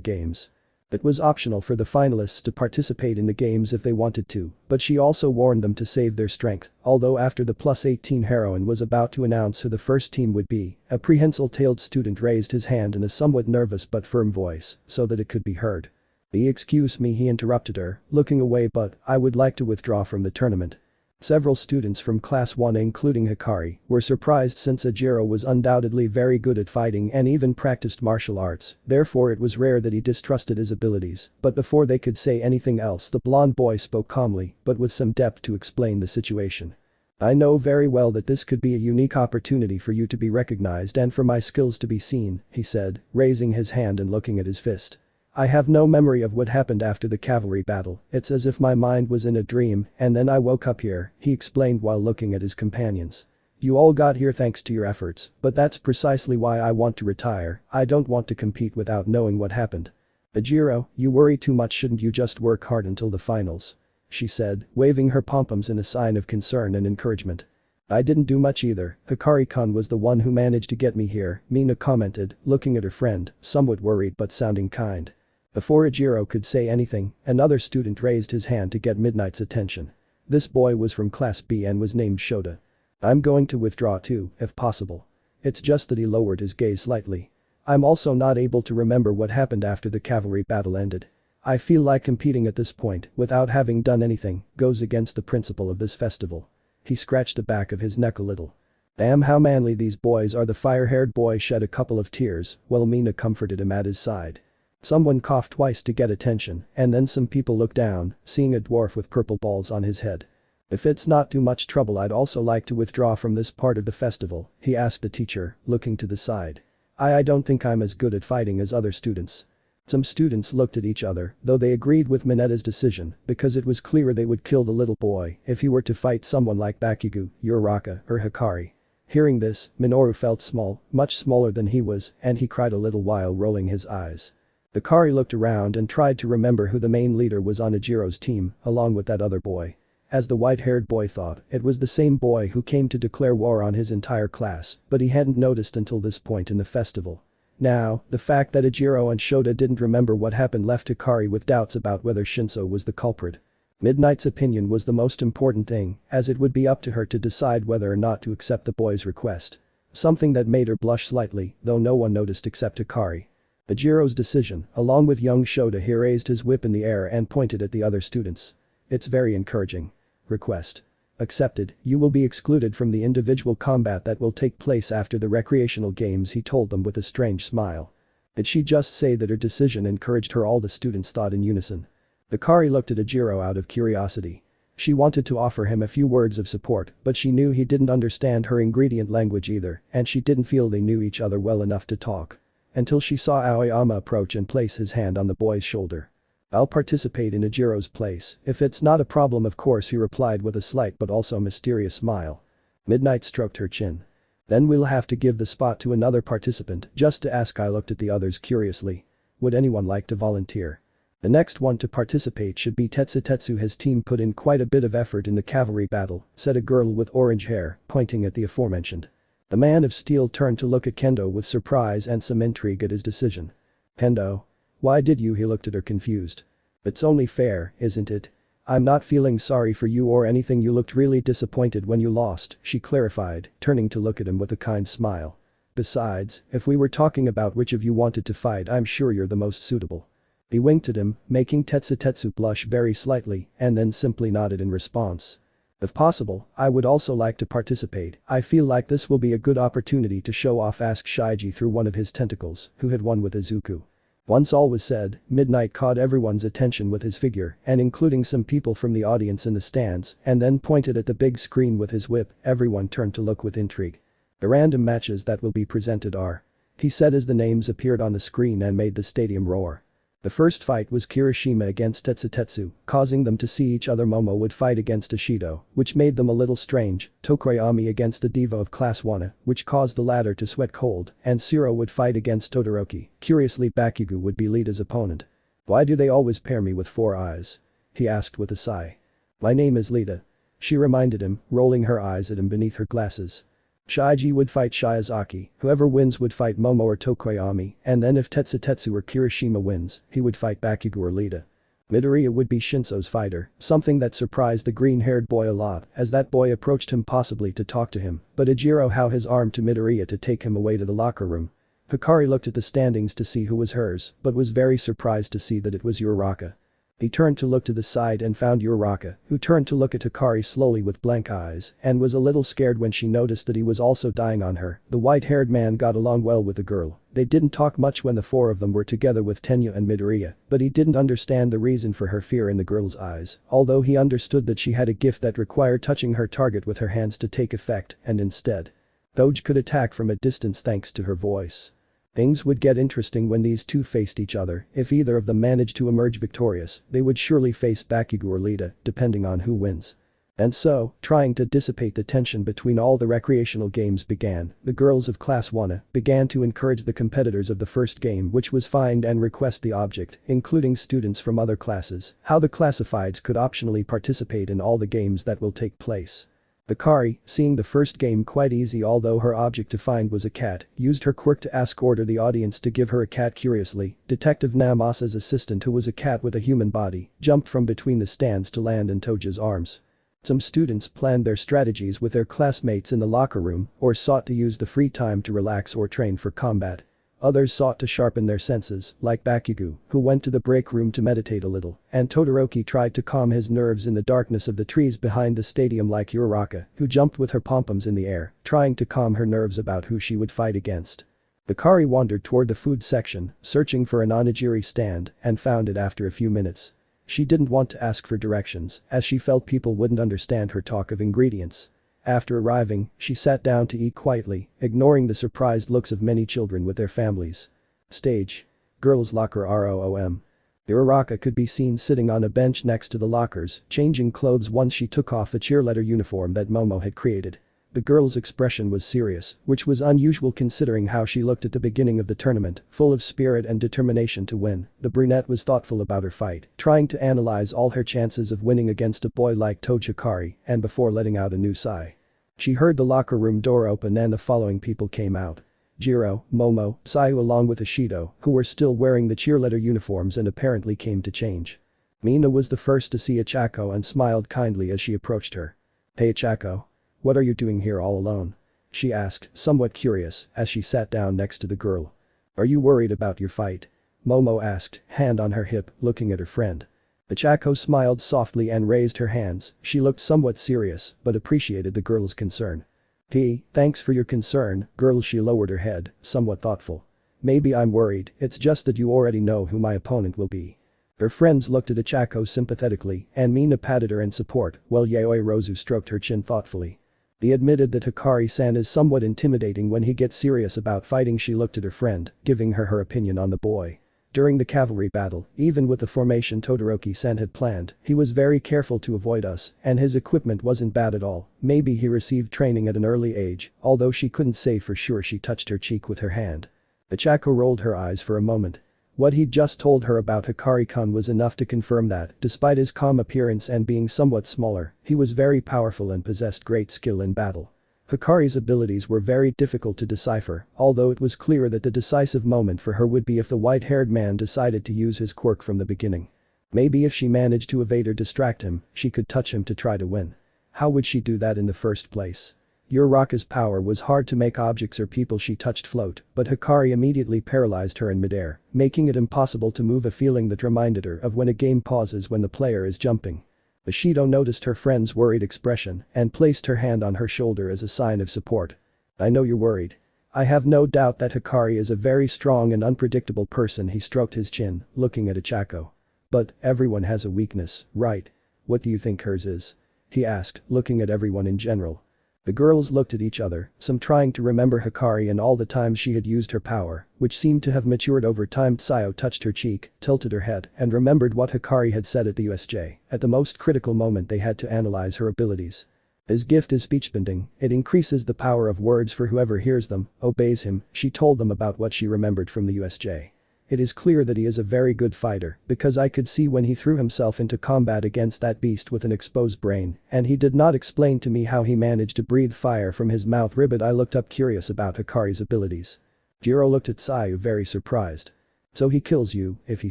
games. It was optional for the finalists to participate in the games if they wanted to, but she also warned them to save their strength, although after the +18 heroine was about to announce who the first team would be, a prehensile-tailed student raised his hand in a somewhat nervous but firm voice, so that it could be heard. Excuse me, he interrupted her, looking away, but I would like to withdraw from the tournament. Several students from Class 1 including Hikari were surprised since Jirro was undoubtedly very good at fighting and even practiced martial arts, therefore it was rare that he distrusted his abilities, but before they could say anything else the blonde boy spoke calmly but with some depth to explain the situation. I know very well that this could be a unique opportunity for you to be recognized and for my skills to be seen, he said, raising his hand and looking at his fist. I have no memory of what happened after the cavalry battle, it's as if my mind was in a dream and then I woke up here, he explained while looking at his companions. You all got here thanks to your efforts, but that's precisely why I want to retire, I don't want to compete without knowing what happened. Jirro, you worry too much, shouldn't you just work hard until the finals? She said, waving her pom-poms in a sign of concern and encouragement. I didn't do much either, Hikari-kun was the one who managed to get me here, Mina commented, looking at her friend, somewhat worried but sounding kind. Before Jirro could say anything, another student raised his hand to get Midnight's attention. This boy was from Class B and was named Shota. I'm going to withdraw too, if possible. It's just that he lowered his gaze slightly. I'm also not able to remember what happened after the cavalry battle ended. I feel like competing at this point, without having done anything, goes against the principle of this festival. He scratched the back of his neck a little. Damn, how manly these boys are. The fire-haired boy shed a couple of tears, while Mina comforted him at his side. Someone coughed twice to get attention, and then some people looked down, seeing a dwarf with purple balls on his head. If it's not too much trouble, I'd also like to withdraw from this part of the festival, he asked the teacher, looking to the side. I don't think I'm as good at fighting as other students. Some students looked at each other, though they agreed with Minetta's decision, because it was clear they would kill the little boy if he were to fight someone like Bakugo, Uraka, or Hikari. Hearing this, Minoru felt small, much smaller than he was, and he cried a little while rolling his eyes. Hikari looked around and tried to remember who the main leader was on Jirro's team, along with that other boy. As the white-haired boy thought, it was the same boy who came to declare war on his entire class, but he hadn't noticed until this point in the festival. Now, the fact that Jirro and Shota didn't remember what happened left Hikari with doubts about whether Shinszo was the culprit. Midnight's opinion was the most important thing, as it would be up to her to decide whether or not to accept the boy's request. Something that made her blush slightly, though no one noticed except Hikari. Jirro's decision, along with young Shota, he raised his whip in the air and pointed at the other students. It's very encouraging. Request accepted, you will be excluded from the individual combat that will take place after the recreational games, he told them with a strange smile. Did she just say that her decision encouraged her? All the students thought in unison. Hikari looked at Jirro out of curiosity. She wanted to offer him a few words of support, but she knew he didn't understand her ingredient language either, and she didn't feel they knew each other well enough to talk. Until she saw Aoyama approach and place his hand on the boy's shoulder. I'll participate in Jirro's place, if it's not a problem, of course, he replied with a slight but also mysterious smile. Midnight stroked her chin. Then we'll have to give the spot to another participant, just to ask. I looked at the others curiously. Would anyone like to volunteer? The next one to participate should be Tetsu. His team put in quite a bit of effort in the cavalry battle, said a girl with orange hair, pointing at the aforementioned. The man of steel turned to look at Kendo with surprise and some intrigue at his decision. Kendo? Why did you? He looked at her confused. It's only fair, isn't it? I'm not feeling sorry for you or anything. You looked really disappointed when you lost, she clarified, turning to look at him with a kind smile. Besides, if we were talking about which of you wanted to fight, I'm sure you're the most suitable. He winked at him, making Tetsu blush very slightly, and then simply nodded in response. If possible, I would also like to participate. I feel like this will be a good opportunity to show off, asked Shiji through one of his tentacles, who had won with Izuku. Once all was said, Midnight caught everyone's attention with his figure and including some people from the audience in the stands and then pointed at the big screen with his whip. Everyone turned to look with intrigue. The random matches that will be presented are, he said as the names appeared on the screen and made the stadium roar. The first fight was Kirishima against Tetsutetsu, causing them to see each other. Momo would fight against Ishido, which made them a little strange, Tokoyami against the diva of Class 1, which caused the latter to sweat cold, and Shiro would fight against Todoroki. Curiously, Bakugo would be Lita's opponent. "Why do they always pair me with 4 eyes?" he asked with a sigh. "My name is Lita," she reminded him, rolling her eyes at him beneath her glasses. Shaiji would fight Shiozaki, whoever wins would fight Momo or Tokoyami, and then if Tetsutetsu or Kirishima wins, he would fight Bakugo or Lita. Midoria would be Shinszo's fighter, something that surprised the green-haired boy a lot as that boy approached him possibly to talk to him, but Jirro held his arm to Midoria to take him away to the locker room. Hikari looked at the standings to see who was hers, but was very surprised to see that it was Uraka. He turned to look to the side and found Uraka, who turned to look at Hikari slowly with blank eyes and was a little scared when she noticed that he was also dying on her. The white-haired man got along well with the girl. They didn't talk much when the 4 of them were together with Tenya and Midoriya, but he didn't understand the reason for her fear in the girl's eyes, although he understood that she had a gift that required touching her target with her hands to take effect, and instead, Toge could attack from a distance thanks to her voice. Things would get interesting when these two faced each other. If either of them managed to emerge victorious, they would surely face Bakugo or Lita, depending on who wins. And so, trying to dissipate the tension between all the recreational games began, the girls of Class 1 began to encourage the competitors of the first game, which was find and request the object, including students from other classes, how the classifieds could optionally participate in all the games that will take place. Hikari, seeing the first game quite easy although her object to find was a cat, used her quirk to order the audience to give her a cat. Curiously, Detective Namasa's assistant, who was a cat with a human body, jumped from between the stands to land in Toge's arms. Some students planned their strategies with their classmates in the locker room or sought to use the free time to relax or train for combat. Others sought to sharpen their senses, like Bakugo, who went to the break room to meditate a little, and Todoroki tried to calm his nerves in the darkness of the trees behind the stadium, like Uraka, who jumped with her pom-poms in the air, trying to calm her nerves about who she would fight against. Hikari wandered toward the food section, searching for an onigiri stand, and found it after a few minutes. She didn't want to ask for directions, as she felt people wouldn't understand her talk of ingredients. After arriving, she sat down to eat quietly, ignoring the surprised looks of many children with their families. Stage. Girls' locker room. Uraka could be seen sitting on a bench next to the lockers, changing clothes once she took off the cheerleader uniform that Momo had created. The girl's expression was serious, which was unusual considering how she looked at the beginning of the tournament, full of spirit and determination to win. The brunette was thoughtful about her fight, trying to analyze all her chances of winning against a boy like Toge Hikari, and before letting out a new sigh. She heard the locker room door open and the following people came out. Jirro, Momo, Sayu along with Ishido, who were still wearing the cheerleader uniforms and apparently came to change. Mina was the first to see Hechicero and smiled kindly as she approached her. "Hey Hechicero. What are you doing here all alone?" she asked, somewhat curious, as she sat down next to the girl. "Are you worried about your fight?" Momo asked, hand on her hip, looking at her friend. Hechicero smiled softly and raised her hands. She looked somewhat serious, but appreciated the girl's concern. Thanks for your concern, girl." She lowered her head, somewhat thoughtful. "Maybe I'm worried, it's just that you already know who my opponent will be." Her friends looked at Hechicero sympathetically, and Mina patted her in support, while Yayoi Rozu stroked her chin thoughtfully. They admitted that Hikari-san is somewhat intimidating when he gets serious about fighting. She looked at her friend, giving her opinion on the boy. During the cavalry battle, even with the formation Todoroki-san had planned, he was very careful to avoid us, and his equipment wasn't bad at all. Maybe he received training at an early age, although she couldn't say for sure. She touched her cheek with her hand. Hechicero rolled her eyes for a moment. What he'd just told her about Hikari-kun was enough to confirm that, despite his calm appearance and being somewhat smaller, he was very powerful and possessed great skill in battle. Hikari's abilities were very difficult to decipher, although it was clear that the decisive moment for her would be if the white-haired man decided to use his quirk from the beginning. Maybe if she managed to evade or distract him, she could touch him to try to win. How would she do that in the first place? Uraka's power was hard to make objects or people she touched float, but Hikari immediately paralyzed her in midair, making it impossible to move, a feeling that reminded her of when a game pauses when the player is jumping. Ishido noticed her friend's worried expression and placed her hand on her shoulder as a sign of support. "I know you're worried. I have no doubt that Hikari is a very strong and unpredictable person. He stroked his chin, looking at Hechicero. But, everyone has a weakness, right? What do you think hers is? He asked, looking at everyone in general. The girls looked at each other, some trying to remember Hikari and all the times she had used her power, which seemed to have matured over time. Tsuyu touched her cheek, tilted her head, and remembered what Hikari had said at the USJ. At the most critical moment they had to analyze her abilities. His gift is speechbending, it increases the power of words for whoever hears them, obeys him. She told them about what she remembered from the USJ. It is clear that he is a very good fighter, because I could see when he threw himself into combat against that beast with an exposed brain, and he did not explain to me how he managed to breathe fire from his mouth. Ribbit, I looked up curious about Hikari's abilities. Jirro looked at Tsuyu very surprised. So he kills you, if he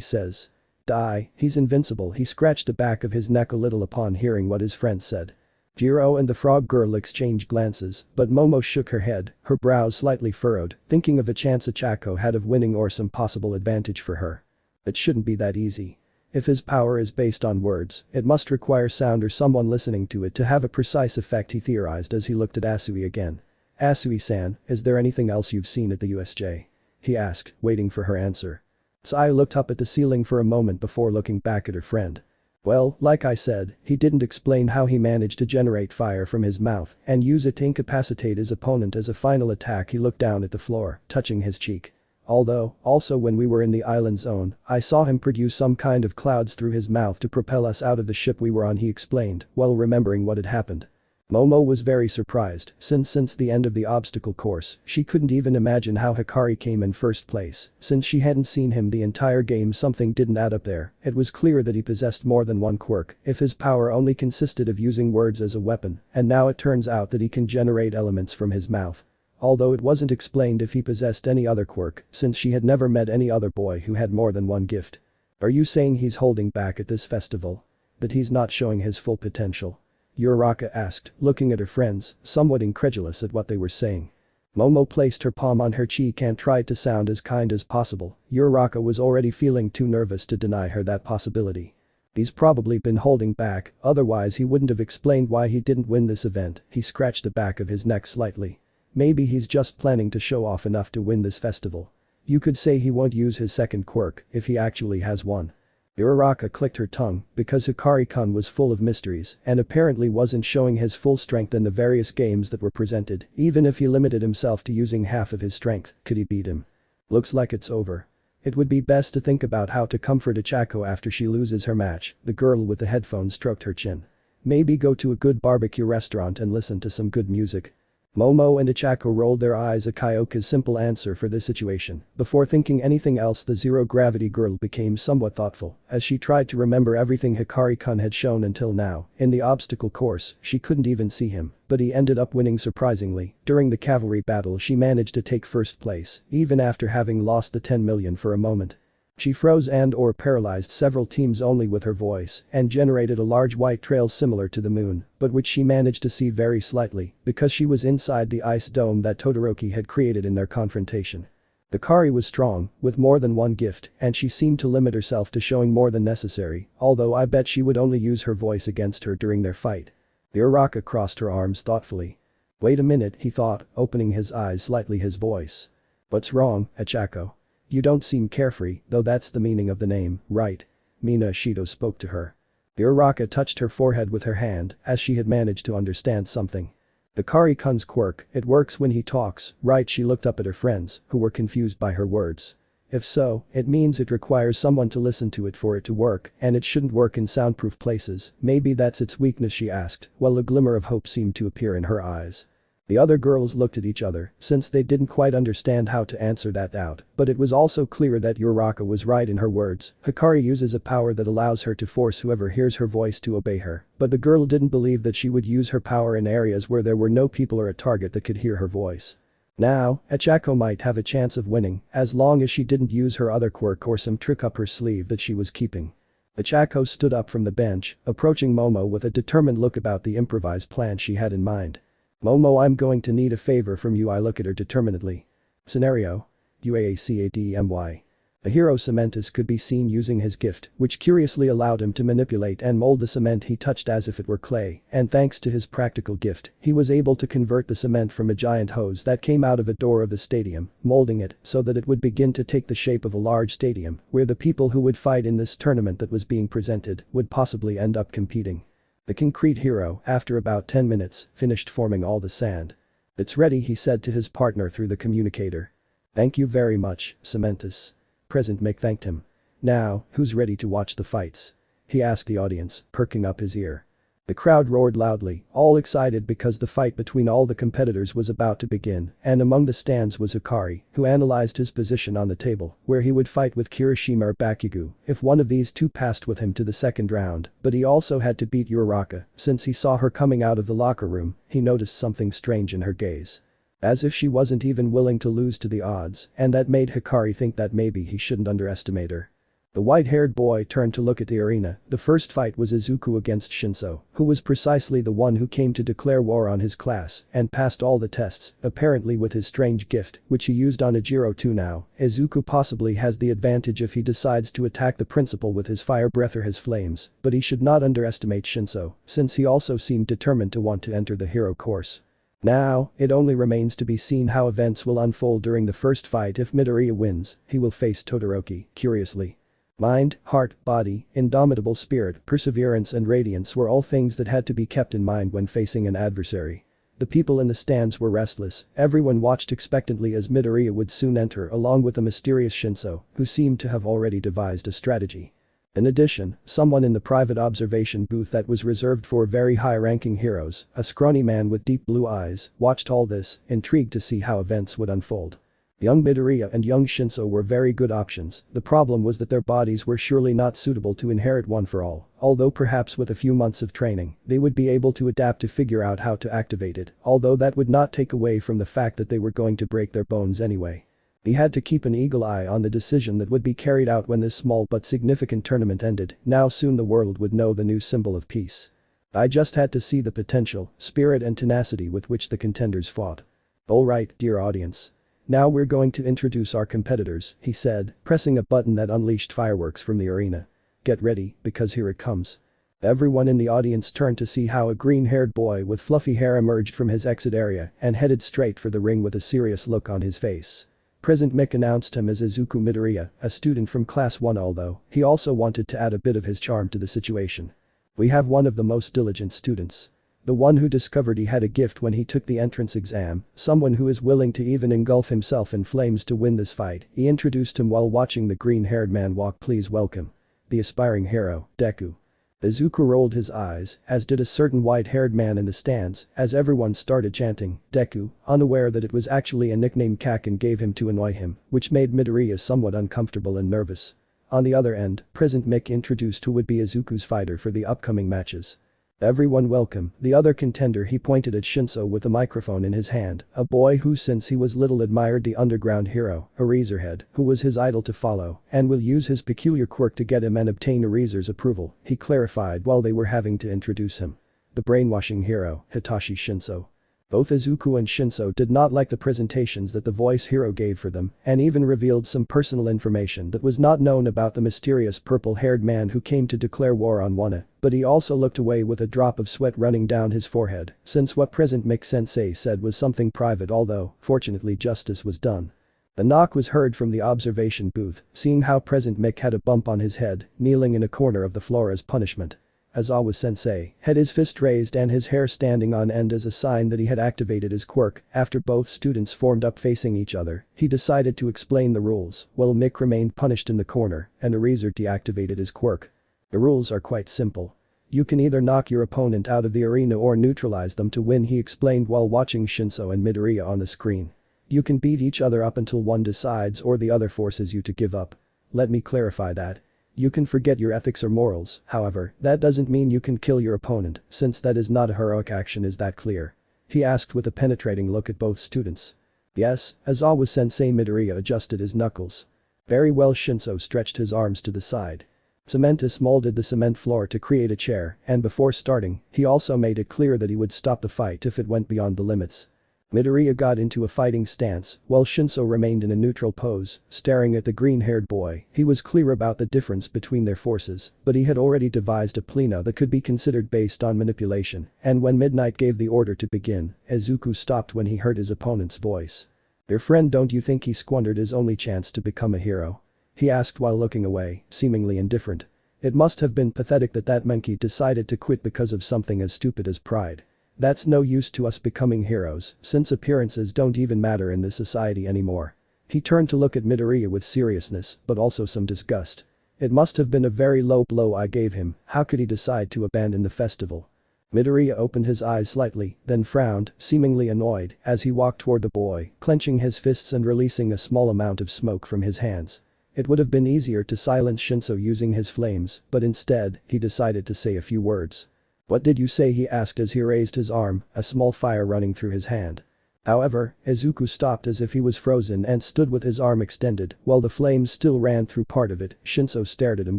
says. Die, he's invincible. He scratched the back of his neck a little upon hearing what his friend said. Jirro and the frog girl exchanged glances, but Momo shook her head, her brows slightly furrowed, thinking of a chance Hechicero had of winning or some possible advantage for her. It shouldn't be that easy. If his power is based on words, it must require sound or someone listening to it to have a precise effect, he theorized as he looked at Asui again. Asui-san, is there anything else you've seen at the USJ? He asked, waiting for her answer. Tsuyu looked up at the ceiling for a moment before looking back at her friend. Well, like I said, he didn't explain how he managed to generate fire from his mouth and use it to incapacitate his opponent as a final attack. He looked down at the floor, touching his cheek. Although, also when we were in the island zone, I saw him produce some kind of clouds through his mouth to propel us out of the ship we were on, he explained, while remembering what had happened. Momo was very surprised, since the end of the obstacle course, she couldn't even imagine how Hikari came in first place, since she hadn't seen him the entire game. Something didn't add up there. It was clear that he possessed more than one quirk, if his power only consisted of using words as a weapon, and now it turns out that he can generate elements from his mouth. Although it wasn't explained if he possessed any other quirk, since she had never met any other boy who had more than one gift. Are you saying he's holding back at this festival? That he's not showing his full potential? Uraka asked, looking at her friends, somewhat incredulous at what they were saying. Momo placed her palm on her cheek and tried to sound as kind as possible. Uraka was already feeling too nervous to deny her that possibility. He's probably been holding back, otherwise he wouldn't have explained why he didn't win this event. He scratched the back of his neck slightly. Maybe he's just planning to show off enough to win this festival. You could say he won't use his second quirk if he actually has one. Uraka clicked her tongue because Hikari-kun was full of mysteries and apparently wasn't showing his full strength in the various games that were presented. Even if he limited himself to using half of his strength, could he beat him? Looks like it's over. It would be best to think about how to comfort Hechicero after she loses her match. The girl with the headphones stroked her chin. Maybe go to a good barbecue restaurant and listen to some good music. Momo and Hechicero rolled their eyes at Kyoka's simple answer for this situation. Before thinking anything else, the zero-gravity girl became somewhat thoughtful as she tried to remember everything Hikari-kun had shown until now. In the obstacle course, she couldn't even see him, but he ended up winning surprisingly. During the cavalry battle, she managed to take first place, even after having lost the 10 million for a moment. She froze and/or paralyzed several teams only with her voice and generated a large white trail similar to the moon, but which she managed to see very slightly because she was inside the ice dome that Todoroki had created in their confrontation. Hikari was strong, with more than one gift, and she seemed to limit herself to showing more than necessary, although I bet she would only use her voice against her during their fight. Uraka crossed her arms thoughtfully. Wait a minute, he thought, opening his eyes slightly. His voice. What's wrong, Hechicero? You don't seem carefree, though that's the meaning of the name, right? Mina Shido spoke to her. Uraka touched her forehead with her hand as she had managed to understand something. Hikari-kun's quirk, it works when he talks, right? She looked up at her friends, who were confused by her words. If so, it means it requires someone to listen to it for it to work, and it shouldn't work in soundproof places. Maybe that's its weakness, she asked, while a glimmer of hope seemed to appear in her eyes. The other girls looked at each other, since they didn't quite understand how to answer that out, but it was also clear that Uraka was right in her words. Hikari uses a power that allows her to force whoever hears her voice to obey her, but the girl didn't believe that she would use her power in areas where there were no people or a target that could hear her voice. Now, Hechicero might have a chance of winning, as long as she didn't use her other quirk or some trick up her sleeve that she was keeping. Hechicero stood up from the bench, approaching Momo with a determined look about the improvised plan she had in mind. Momo, I'm going to need a favor from you. I look at her determinedly. Scenario? UAACADMY. A hero Cementus could be seen using his gift, which curiously allowed him to manipulate and mold the cement he touched as if it were clay, and thanks to his practical gift, he was able to convert the cement from a giant hose that came out of a door of the stadium, molding it so that it would begin to take the shape of a large stadium, where the people who would fight in this tournament that was being presented would possibly end up competing. The concrete hero, after about 10 minutes, finished forming all the sand. "It's ready," he said to his partner through the communicator. "Thank you very much, Cementus." President Mick thanked him. "Now, who's ready to watch the fights?" he asked the audience, perking up his ear. The crowd roared loudly, all excited because the fight between all the competitors was about to begin, and among the stands was Hikari, who analyzed his position on the table, where he would fight with Kirishima or Bakugo if one of these two passed with him to the second round, but he also had to beat Uraka. Since he saw her coming out of the locker room, he noticed something strange in her gaze. As if she wasn't even willing to lose to the odds, and that made Hikari think that maybe he shouldn't underestimate her. The white-haired boy turned to look at the arena. The first fight was Izuku against Shinszo, who was precisely the one who came to declare war on his class and passed all the tests, apparently with his strange gift, which he used on Jirro too now. Izuku possibly has the advantage if he decides to attack the principal with his fire breath or his flames, but he should not underestimate Shinszo, since he also seemed determined to want to enter the hero course. Now, it only remains to be seen how events will unfold during the first fight. If Midoria wins, he will face Todoroki, curiously. Mind, heart, body, indomitable spirit, perseverance and radiance were all things that had to be kept in mind when facing an adversary. The people in the stands were restless, everyone watched expectantly as Midoria would soon enter along with the mysterious Shinszo, who seemed to have already devised a strategy. In addition, someone in the private observation booth that was reserved for very high-ranking heroes, a scrawny man with deep blue eyes, watched all this, intrigued to see how events would unfold. Young Midoria and young Shinszo were very good options. The problem was that their bodies were surely not suitable to inherit one for all, although perhaps with a few months of training, they would be able to adapt to figure out how to activate it, although that would not take away from the fact that they were going to break their bones anyway. He had to keep an eagle eye on the decision that would be carried out when this small but significant tournament ended. Now soon the world would know the new symbol of peace. I just had to see the potential, spirit and tenacity with which the contenders fought. "Alright, dear audience. Now we're going to introduce our competitors," he said, pressing a button that unleashed fireworks from the arena. "Get ready, because here it comes." Everyone in the audience turned to see how a green-haired boy with fluffy hair emerged from his exit area and headed straight for the ring with a serious look on his face. President Mick announced him as Izuku Midoria, a student from Class 1, although he also wanted to add a bit of his charm to the situation. "We have one of the most diligent students. The one who discovered he had a gift when he took the entrance exam, someone who is willing to even engulf himself in flames to win this fight." He introduced him while watching the green-haired man walk. "Please welcome the aspiring hero, Deku." Izuku rolled his eyes, as did a certain white-haired man in the stands, as everyone started chanting, "Deku," unaware that it was actually a nickname Kaken gave him to annoy him, which made Midoriya somewhat uncomfortable and nervous. On the other end, President Mick introduced who would be Izuku's fighter for the upcoming matches. "Everyone welcome the other contender." He pointed at Shinszo with a microphone in his hand, a boy who since he was little admired the underground hero, Eraserhead, who was his idol to follow, and will use his peculiar quirk to get him and obtain Eraser's approval, he clarified while they were having to introduce him. "The brainwashing hero, Hitachi Shinszo." Both Izuku and Shinszo did not like the presentations that the voice hero gave for them, and even revealed some personal information that was not known about the mysterious purple-haired man who came to declare war on Wana, but he also looked away with a drop of sweat running down his forehead, since what President Mick Sensei said was something private, although, fortunately, justice was done. A knock was heard from the observation booth, seeing how President Mick had a bump on his head, kneeling in a corner of the floor as punishment. Aizawa-sensei had his fist raised and his hair standing on end as a sign that he had activated his quirk. After both students formed up facing each other, he decided to explain the rules, while Mick remained punished in the corner and Eraser deactivated his quirk. "The rules are quite simple. You can either knock your opponent out of the arena or neutralize them to win," he explained while watching Shinszo and Midoriya on the screen. "You can beat each other up until one decides or the other forces you to give up. Let me clarify that. You can forget your ethics or morals, however, that doesn't mean you can kill your opponent, since that is not a heroic action. Is that clear?" he asked with a penetrating look at both students. "Yes," Aizawa-sensei. Midoriya adjusted his knuckles. "Very well." Shinszo stretched his arms to the side. Cementus molded the cement floor to create a chair, and before starting, he also made it clear that he would stop the fight if it went beyond the limits. Midoriya got into a fighting stance, while Shinszo remained in a neutral pose, staring at the green-haired boy. He was clear about the difference between their forces, but he had already devised a plan that could be considered based on manipulation, and when Midnight gave the order to begin, Izuku stopped when he heard his opponent's voice. "Your friend, don't you think he squandered his only chance to become a hero?" he asked while looking away, seemingly indifferent. It must have been pathetic that monkey decided to quit because of something as stupid as pride. That's no use to us becoming heroes, since appearances don't even matter in this society anymore. He turned to look at Midoriya with seriousness, but also some disgust. It must have been a very low blow I gave him. How could he decide to abandon the festival? Midoriya opened his eyes slightly, then frowned, seemingly annoyed, as he walked toward the boy, clenching his fists and releasing a small amount of smoke from his hands. It would have been easier to silence Shinszo using his flames, but instead, he decided to say a few words. "What did you say?" he asked as he raised his arm, a small fire running through his hand. However, Izuku stopped as if he was frozen and stood with his arm extended, while the flames still ran through part of it. Shinszo stared at him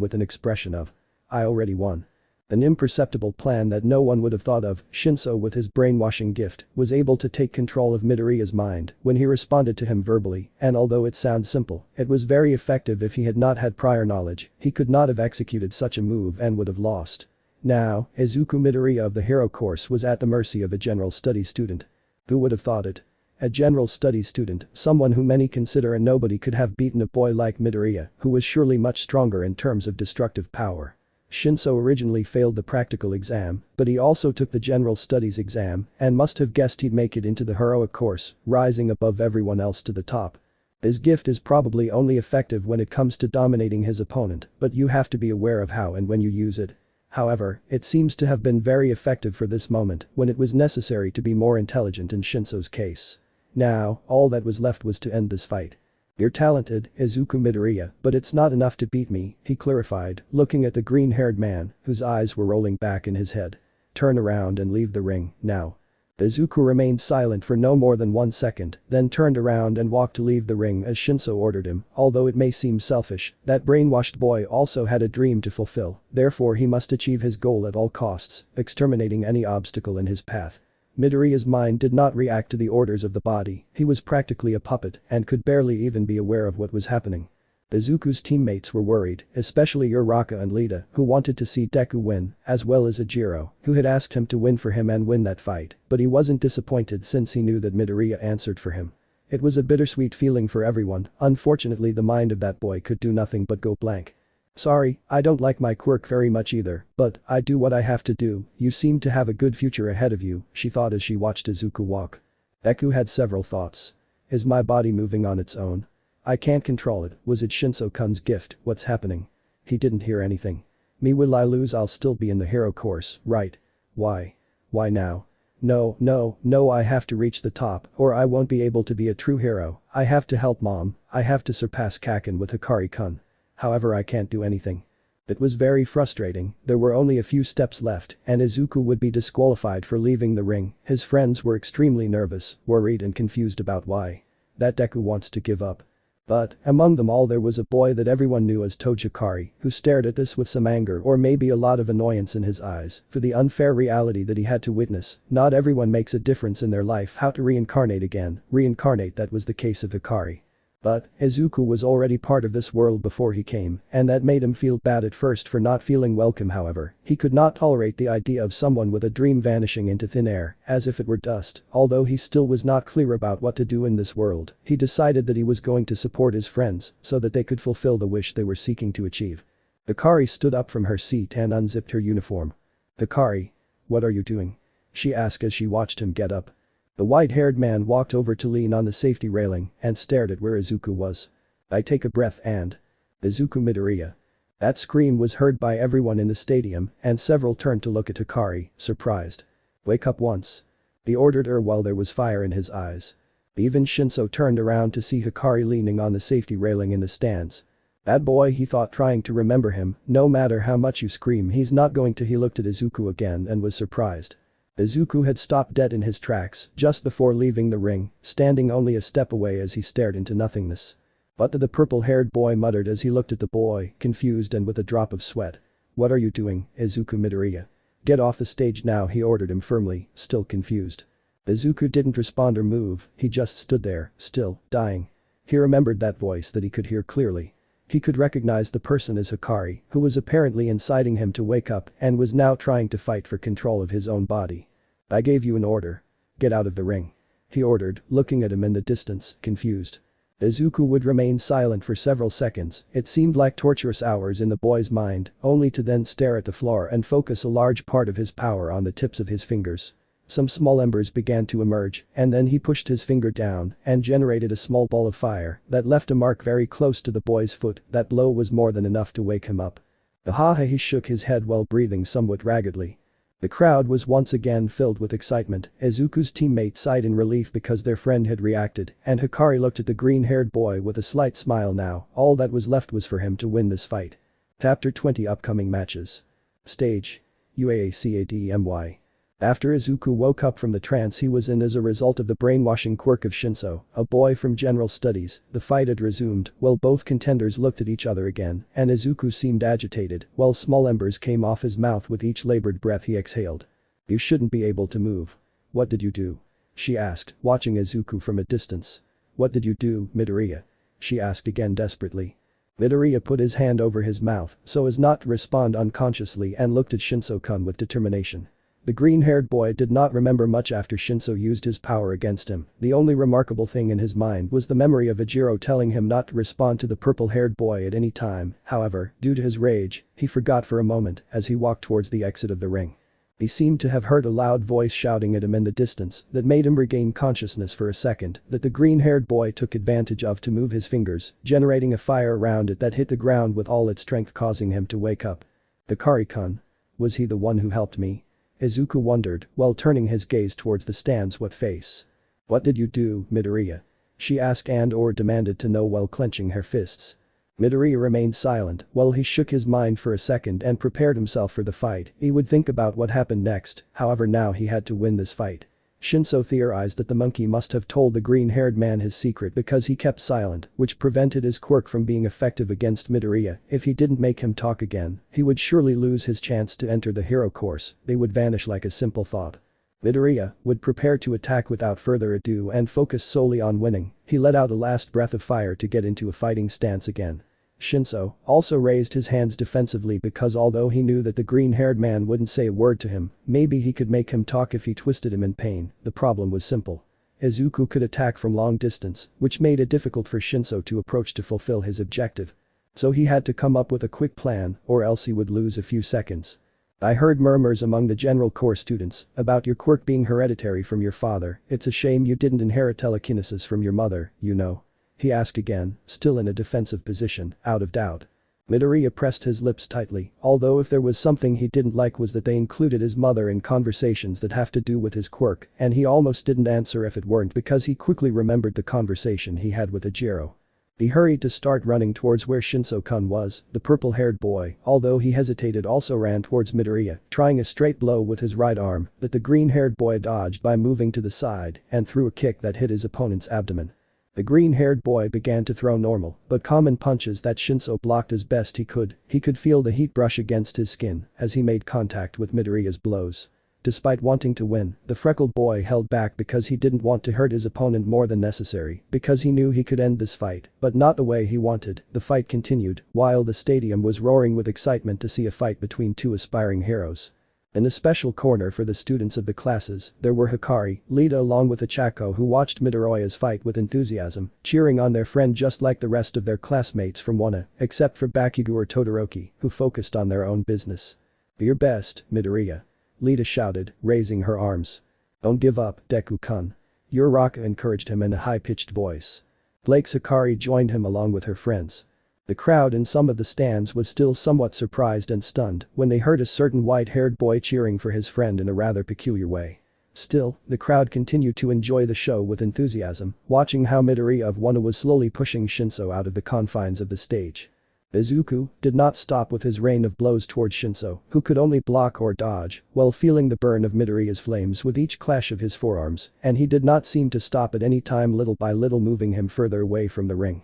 with an expression of, "I already won." An imperceptible plan that no one would have thought of. Shinszo, with his brainwashing gift, was able to take control of Midoriya's mind when he responded to him verbally, and although it sounds simple, it was very effective. If he had not had prior knowledge, he could not have executed such a move and would have lost. Now, Izuku Midoriya of the hero course was at the mercy of a general studies student. Who would have thought it? A general studies student, someone who many consider a nobody, could have beaten a boy like Midoriya, who was surely much stronger in terms of destructive power. Shinszo originally failed the practical exam, but he also took the general studies exam and must have guessed he'd make it into the heroic course, rising above everyone else to the top. His gift is probably only effective when it comes to dominating his opponent, but you have to be aware of how and when you use it. However, it seems to have been very effective for this moment when it was necessary to be more intelligent in Shinszo's case. Now, all that was left was to end this fight. "You're talented, Izuku Midoriya, but it's not enough to beat me," he clarified, looking at the green-haired man, whose eyes were rolling back in his head. "Turn around and leave the ring, now." Izuku remained silent for no more than 1 second, then turned around and walked to leave the ring as Shinszo ordered him. Although it may seem selfish, that brainwashed boy also had a dream to fulfill, therefore he must achieve his goal at all costs, exterminating any obstacle in his path. Midoriya's mind did not react to the orders of the body. He was practically a puppet and could barely even be aware of what was happening. Izuku's teammates were worried, especially Uraka and Lita, who wanted to see Deku win, as well as Jirro, who had asked him to win for him and win that fight, but he wasn't disappointed since he knew that Midoriya answered for him. It was a bittersweet feeling for everyone. Unfortunately, the mind of that boy could do nothing but go blank. "Sorry, I don't like my quirk very much either, but I do what I have to do. You seem to have a good future ahead of you," she thought as she watched Izuku walk. Deku had several thoughts. Is my body moving on its own? I can't control it. Was it Shinszo-kun's gift? What's happening? He didn't hear anything. Me, will I lose? I'll still be in the hero course, right? Why? Why now? No, I have to reach the top or I won't be able to be a true hero. I have to help mom. I have to surpass Kaken with Hikari-kun. However, I can't do anything. It was very frustrating. There were only a few steps left and Izuku would be disqualified for leaving the ring. His friends were extremely nervous, worried and confused about why. That Deku wants to give up. But, among them all there was a boy that everyone knew as Toge, who stared at this with some anger or maybe a lot of annoyance in his eyes for the unfair reality that he had to witness. Not everyone makes a difference in their life. How to reincarnate again, that was the case of Hikari. But, Izuku was already part of this world before he came, and that made him feel bad at first for not feeling welcome. However, he could not tolerate the idea of someone with a dream vanishing into thin air, as if it were dust. Although he still was not clear about what to do in this world, he decided that he was going to support his friends so that they could fulfill the wish they were seeking to achieve. Hikari stood up from her seat and unzipped her uniform. "Hikari, what are you doing?" she asked as she watched him get up. The white-haired man walked over to lean on the safety railing and stared at where Izuku was. "I take a breath and..." Izuku Midoriya. That scream was heard by everyone in the stadium and several turned to look at Hikari, surprised. "Wake up once." He ordered her while there was fire in his eyes. Even Shinszo turned around to see Hikari leaning on the safety railing in the stands. That boy, he thought, trying to remember him. No matter how much you scream, he's not going to. He looked at Izuku again and was surprised. Izuku had stopped dead in his tracks just before leaving the ring, standing only a step away as he stared into nothingness. "What?" the purple-haired boy muttered as he looked at the boy, confused and with a drop of sweat. "What are you doing, Izuku Midoriya? Get off the stage now," he ordered him firmly, still confused. Izuku didn't respond or move, he just stood there, still, dying. He remembered that voice that he could hear clearly. He could recognize the person as Hikari, who was apparently inciting him to wake up and was now trying to fight for control of his own body. "I gave you an order. Get out of the ring," he ordered, looking at him in the distance, confused. Izuku would remain silent for several seconds, it seemed like torturous hours in the boy's mind, only to then stare at the floor and focus a large part of his power on the tips of his fingers. Some small embers began to emerge, and then he pushed his finger down and generated a small ball of fire that left a mark very close to the boy's foot. That blow was more than enough to wake him up. Ahaha, he shook his head while breathing somewhat raggedly. The crowd was once again filled with excitement. Izuku's teammates sighed in relief because their friend had reacted, and Hikari looked at the green-haired boy with a slight smile now. All that was left was for him to win this fight. Chapter 20 Upcoming Matches. Stage. UACADMY. After Izuku woke up from the trance he was in as a result of the brainwashing quirk of Shinszo, a boy from general studies, the fight had resumed while both contenders looked at each other again and Izuku seemed agitated while small embers came off his mouth with each labored breath he exhaled. "You shouldn't be able to move. What did you do?" she asked, watching Izuku from a distance. "What did you do, Midoria?" she asked again desperately. Midoria put his hand over his mouth so as not to respond unconsciously and looked at Shinszo-kun with determination. The green-haired boy did not remember much after Shinszo used his power against him. The only remarkable thing in his mind was the memory of Jirro telling him not to respond to the purple-haired boy at any time. However, due to his rage, he forgot for a moment as he walked towards the exit of the ring. He seemed to have heard a loud voice shouting at him in the distance that made him regain consciousness for a second that the green-haired boy took advantage of to move his fingers, generating a fire around it that hit the ground with all its strength, causing him to wake up. "Hikari-kun. Was he the one who helped me?" Izuku wondered while turning his gaze towards the stands. "What face? What did you do, Midoria?" she asked and/or demanded to know while clenching her fists. Midoria remained silent while he shook his mind for a second and prepared himself for the fight. He would think about what happened next, however now he had to win this fight. Shinszo theorized that the monkey must have told the green-haired man his secret because he kept silent, which prevented his quirk from being effective against Midoria. If he didn't make him talk again, he would surely lose his chance to enter the hero course. They would vanish like a simple thought. Midoria would prepare to attack without further ado and focus solely on winning. He let out a last breath of fire to get into a fighting stance again. Shinszo also raised his hands defensively because although he knew that the green-haired man wouldn't say a word to him, maybe he could make him talk if he twisted him in pain. The problem was simple. Izuku could attack from long distance, which made it difficult for Shinszo to approach to fulfill his objective. So he had to come up with a quick plan or else he would lose a few seconds. "I heard murmurs among the general core students about your quirk being hereditary from your father. It's a shame you didn't inherit telekinesis from your mother, you know," he asked again, still in a defensive position, out of doubt. Midoria pressed his lips tightly, although if there was something he didn't like was that they included his mother in conversations that have to do with his quirk, and he almost didn't answer if it weren't because he quickly remembered the conversation he had with Jirro. He hurried to start running towards where Shinszo-kun was. The purple-haired boy, although he hesitated, also ran towards Midoria, trying a straight blow with his right arm that the green-haired boy dodged by moving to the side and threw a kick that hit his opponent's abdomen. The green-haired boy began to throw normal but common punches that Shinszo blocked as best he could. He could feel the heat brush against his skin as he made contact with Midoriya's blows. Despite wanting to win, the freckled boy held back because he didn't want to hurt his opponent more than necessary, because he knew he could end this fight, but not the way he wanted. The fight continued while the stadium was roaring with excitement to see a fight between two aspiring heroes. In a special corner for the students of the classes, there were Hikari, Lita along with Hechicero, who watched Midoriya's fight with enthusiasm, cheering on their friend just like the rest of their classmates from BNHA, except for Bakugo or Todoroki, who focused on their own business. "Do your best, Midoria," Lita shouted, raising her arms. "Don't give up, Deku-kun." Uraka encouraged him in a high-pitched voice. Blake's Hikari joined him along with her friends. The crowd in some of the stands was still somewhat surprised and stunned when they heard a certain white-haired boy cheering for his friend in a rather peculiar way. Still, the crowd continued to enjoy the show with enthusiasm, watching how Midoriya of BNHA was slowly pushing Shinszo out of the confines of the stage. Izuku did not stop with his rain of blows towards Shinszo, who could only block or dodge, while feeling the burn of Midoriya's flames with each clash of his forearms, and he did not seem to stop at any time, little by little moving him further away from the ring.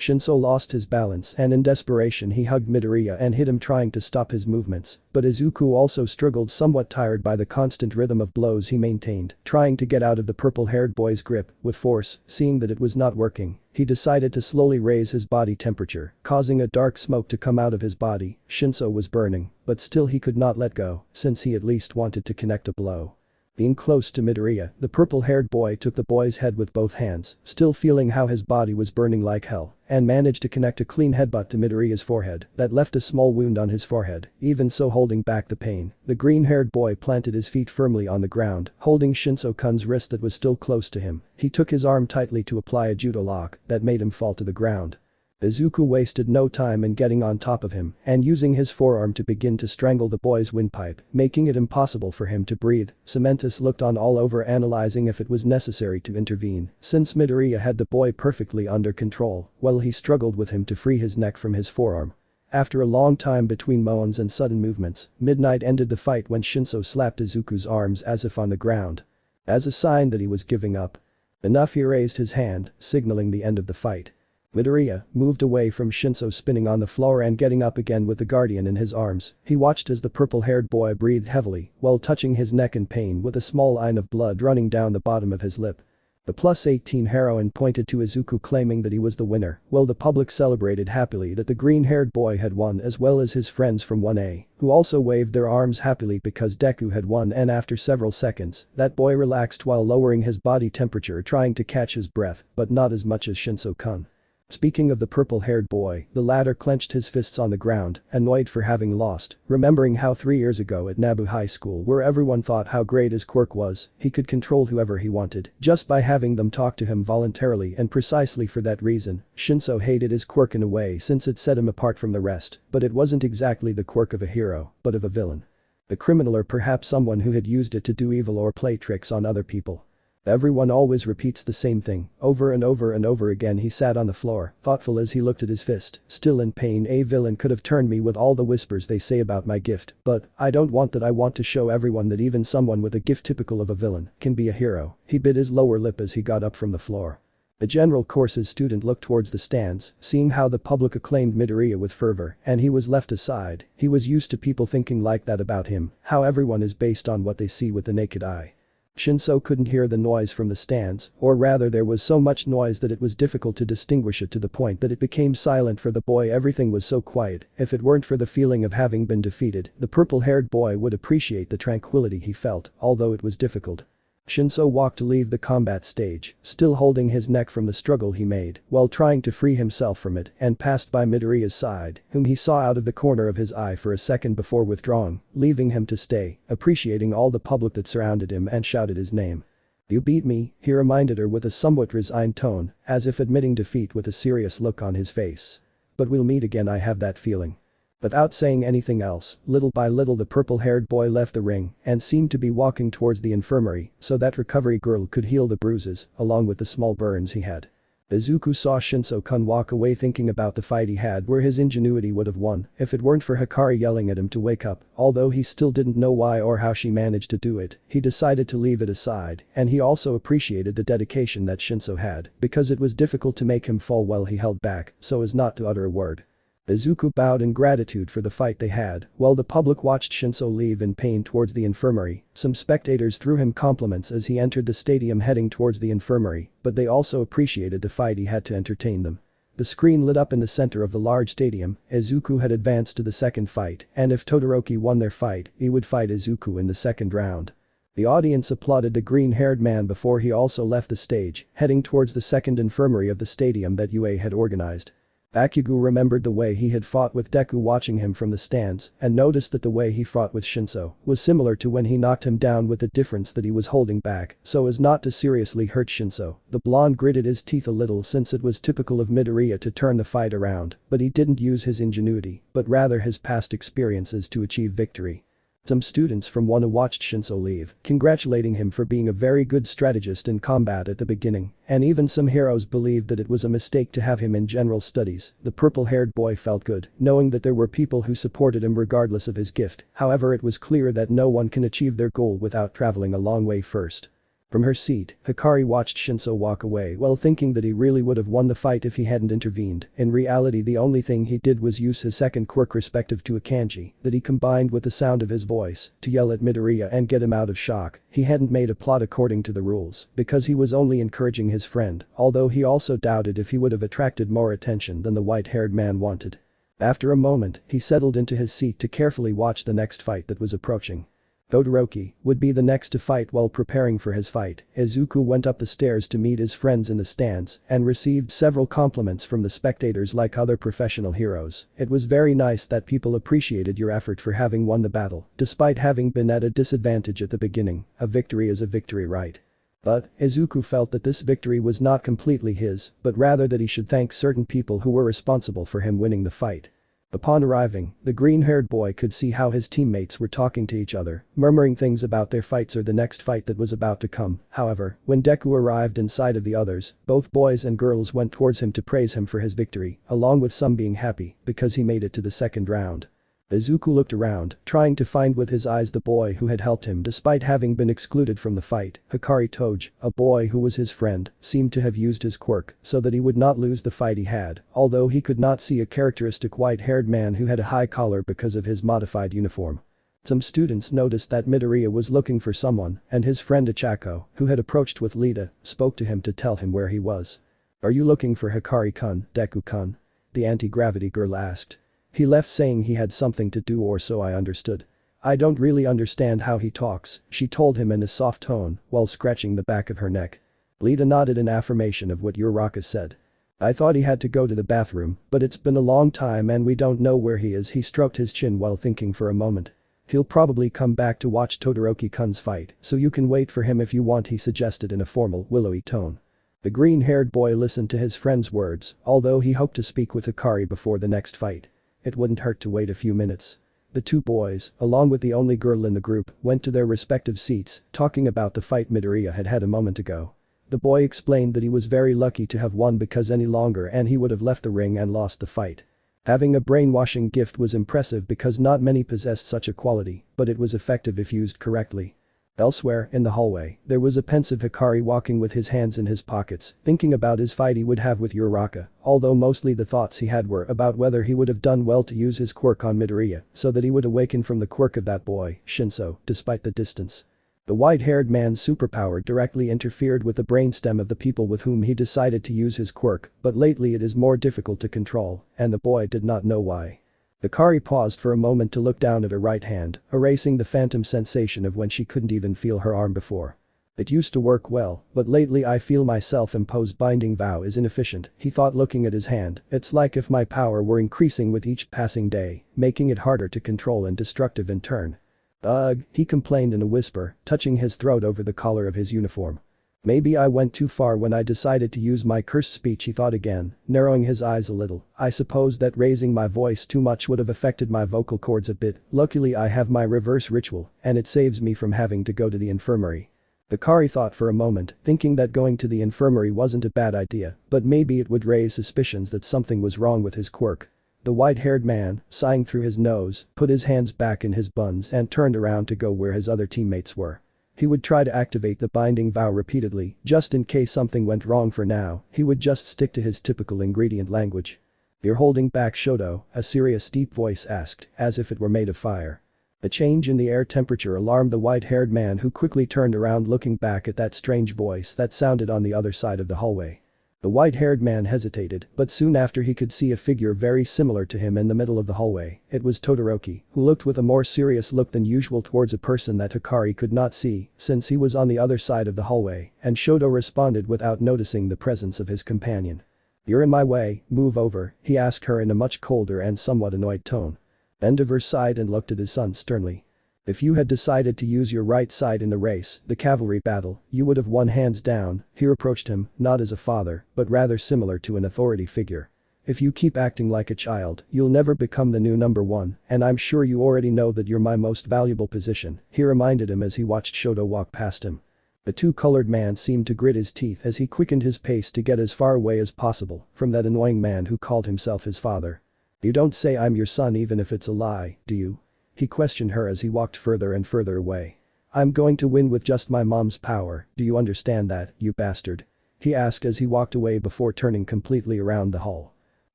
Shinszo lost his balance and in desperation he hugged Midoriya and hit him trying to stop his movements, but Izuku also struggled, somewhat tired by the constant rhythm of blows he maintained, trying to get out of the purple-haired boy's grip with force. Seeing that it was not working, he decided to slowly raise his body temperature, causing a dark smoke to come out of his body. Shinszo was burning, but still he could not let go, since he at least wanted to connect a blow. Being close to Midoriya, the purple-haired boy took the boy's head with both hands, still feeling how his body was burning like hell, and managed to connect a clean headbutt to Midoriya's forehead that left a small wound on his forehead. Even so, holding back the pain, the green-haired boy planted his feet firmly on the ground, holding Shinszo-kun's wrist that was still close to him. He took his arm tightly to apply a judo lock that made him fall to the ground. Izuku wasted no time in getting on top of him and using his forearm to begin to strangle the boy's windpipe, making it impossible for him to breathe. Cementus looked on, all over, analyzing if it was necessary to intervene, since Midoriya had the boy perfectly under control, while he struggled with him to free his neck from his forearm. After a long time between moans and sudden movements, Midnight ended the fight when Shinszo slapped Izuku's arms as if on the ground. As a sign that he was giving up. Enough, he raised his hand, signaling the end of the fight. Midoriya moved away from Shinszo, spinning on the floor and getting up again with the guardian in his arms. He watched as the purple-haired boy breathed heavily while touching his neck in pain, with a small line of blood running down the bottom of his lip. The +18 heroine pointed to Izuku, claiming that he was the winner, while the public celebrated happily that the green-haired boy had won, as well as his friends from 1A, who also waved their arms happily because Deku had won. And after several seconds, that boy relaxed while lowering his body temperature, trying to catch his breath, but not as much as Shinszo-kun. Speaking of the purple-haired boy, the latter clenched his fists on the ground, annoyed for having lost, remembering how 3 years ago at Nabu High School, where everyone thought how great his quirk was, he could control whoever he wanted just by having them talk to him voluntarily, and precisely for that reason, Shinszo hated his quirk in a way, since it set him apart from the rest, but it wasn't exactly the quirk of a hero, but of a villain. A criminal, or perhaps someone who had used it to do evil or play tricks on other people. Everyone always repeats the same thing, over and over and over again. He sat on the floor, thoughtful as he looked at his fist, still in pain. A villain could have turned me with all the whispers they say about my gift, but I don't want that. I want to show everyone that even someone with a gift typical of a villain can be a hero. He bit his lower lip as he got up from the floor. The general courses student looked towards the stands, seeing how the public acclaimed Midoriya with fervor, and he was left aside. He was used to people thinking like that about him, how everyone is based on what they see with the naked eye. Shinszo couldn't hear the noise from the stands, or rather there was so much noise that it was difficult to distinguish it, to the point that it became silent for the boy. Everything was so quiet. If it weren't for the feeling of having been defeated, the purple-haired boy would appreciate the tranquility he felt, although it was difficult. Shinszo walked to leave the combat stage, still holding his neck from the struggle he made while trying to free himself from it, and passed by Midoriya's side, whom he saw out of the corner of his eye for a second before withdrawing, leaving him to stay, appreciating all the public that surrounded him, and shouted his name. "You beat me," he reminded her with a somewhat resigned tone, as if admitting defeat, with a serious look on his face. "But we'll meet again, I have that feeling." Without saying anything else, little by little the purple-haired boy left the ring and seemed to be walking towards the infirmary so that recovery girl could heal the bruises along with the small burns he had. Izuku saw Shinszo-kun walk away, thinking about the fight he had, where his ingenuity would have won if it weren't for Hikari yelling at him to wake up. Although he still didn't know why or how she managed to do it, he decided to leave it aside, and he also appreciated the dedication that Shinszo had, because it was difficult to make him fall while he held back so as not to utter a word. Izuku bowed in gratitude for the fight they had, while the public watched Shinszo leave in pain towards the infirmary. Some spectators threw him compliments as he entered the stadium heading towards the infirmary, but they also appreciated the fight he had to entertain them. The screen lit up in the center of the large stadium. Izuku had advanced to the second fight, and if Todoroki won their fight, he would fight Izuku in the second round. The audience applauded the green-haired man before he also left the stage, heading towards the second infirmary of the stadium that UA had organized. Bakugo remembered the way he had fought with Deku watching him from the stands, and noticed that the way he fought with Shinszo was similar to when he knocked him down, with the difference that he was holding back so as not to seriously hurt Shinszo. The blonde gritted his teeth a little, since it was typical of Midoriya to turn the fight around, but he didn't use his ingenuity, but rather his past experiences to achieve victory. Some students from Wano watched Shinszo leave, congratulating him for being a very good strategist in combat at the beginning, and even some heroes believed that it was a mistake to have him in general studies. The purple-haired boy felt good, knowing that there were people who supported him regardless of his gift. However, it was clear that no one can achieve their goal without traveling a long way first. From her seat, Hikari watched Shinszo walk away while thinking that he really would have won the fight if he hadn't intervened. In reality, the only thing he did was use his second quirk respective to a kanji that he combined with the sound of his voice to yell at Midoria and get him out of shock. He hadn't made a plot according to the rules because he was only encouraging his friend, although he also doubted if he would have attracted more attention than the white-haired man wanted. After a moment, he settled into his seat to carefully watch the next fight that was approaching. Todoroki would be the next to fight. While preparing for his fight, Izuku went up the stairs to meet his friends in the stands and received several compliments from the spectators like other professional heroes. It was very nice that people appreciated your effort for having won the battle, despite having been at a disadvantage at the beginning. A victory is a victory, right? But Izuku felt that this victory was not completely his, but rather that he should thank certain people who were responsible for him winning the fight. Upon arriving, the green-haired boy could see how his teammates were talking to each other, murmuring things about their fights or the next fight that was about to come. However, when Deku arrived inside of the others, both boys and girls went towards him to praise him for his victory, along with some being happy because he made it to the second round. Izuku looked around, trying to find with his eyes the boy who had helped him despite having been excluded from the fight. Hikari Toge, a boy who was his friend, seemed to have used his quirk so that he would not lose the fight he had, although he could not see a characteristic white-haired man who had a high collar because of his modified uniform. Some students noticed that Midoria was looking for someone, and his friend Ichako, who had approached with Lita, spoke to him to tell him where he was. "Are you looking for Hikari-kun, Deku-kun?" the anti-gravity girl asked. "He left saying he had something to do, or so I understood." "I don't really understand how he talks," she told him in a soft tone while scratching the back of her neck. Lita nodded in affirmation of what Uraka said. "I thought he had to go to the bathroom, but it's been a long time and we don't know where he is." He stroked his chin while thinking for a moment. "He'll probably come back to watch Todoroki-kun's fight, so you can wait for him if you want," he suggested in a formal, willowy tone. The green-haired boy listened to his friend's words, although he hoped to speak with Hikari before the next fight. It wouldn't hurt to wait a few minutes. The two boys, along with the only girl in the group, went to their respective seats, talking about the fight Midoria had had a moment ago. The boy explained that he was very lucky to have won because any longer and he would have left the ring and lost the fight. Having a brainwashing gift was impressive because not many possessed such a quality, but it was effective if used correctly. Elsewhere, in the hallway, there was a pensive Hikari walking with his hands in his pockets, thinking about his fight he would have with Uraka, although mostly the thoughts he had were about whether he would have done well to use his quirk on Midoria so that he would awaken from the quirk of that boy, Shinszo, despite the distance. The white-haired man's superpower directly interfered with the brainstem of the people with whom he decided to use his quirk, but lately it is more difficult to control, and the boy did not know why. Hikari paused for a moment to look down at her right hand, erasing the phantom sensation of when she couldn't even feel her arm before. "It used to work well, but lately I feel my self-imposed binding vow is inefficient," he thought looking at his hand. "It's like if my power were increasing with each passing day, making it harder to control and destructive in turn." "Ugh," he complained in a whisper, touching his throat over the collar of his uniform. "Maybe I went too far when I decided to use my cursed speech," he thought again, narrowing his eyes a little. "I suppose that raising my voice too much would have affected my vocal cords a bit. Luckily I have my reverse ritual, and it saves me from having to go to the infirmary." Hikari thought for a moment, thinking that going to the infirmary wasn't a bad idea, but maybe it would raise suspicions that something was wrong with his quirk. The white-haired man, sighing through his nose, put his hands back in his buns and turned around to go where his other teammates were. He would try to activate the binding vow repeatedly, just in case something went wrong. For now, he would just stick to his typical ingredient language. "You're holding back Shoto?" a serious deep voice asked, as if it were made of fire. A change in the air temperature alarmed the white-haired man, who quickly turned around looking back at that strange voice that sounded on the other side of the hallway. The white-haired man hesitated, but soon after he could see a figure very similar to him in the middle of the hallway. It was Todoroki, who looked with a more serious look than usual towards a person that Hikari could not see since he was on the other side of the hallway, and Shoto responded without noticing the presence of his companion. "You're in my way, move over," he asked her in a much colder and somewhat annoyed tone. Endeavor sighed and looked at his son sternly. "If you had decided to use your right side in the race, the cavalry battle, you would have won hands down." He reproached him, not as a father, but rather similar to an authority figure. "If you keep acting like a child, you'll never become the new number one, and I'm sure you already know that you're my most valuable position," he reminded him as he watched Shoto walk past him. The two-colored man seemed to grit his teeth as he quickened his pace to get as far away as possible from that annoying man who called himself his father. "You don't say I'm your son even if it's a lie, do you?" he questioned her as he walked further and further away. I'm going to win with just my mom's power, do you understand that, you bastard? He asked as he walked away before turning completely around the hall.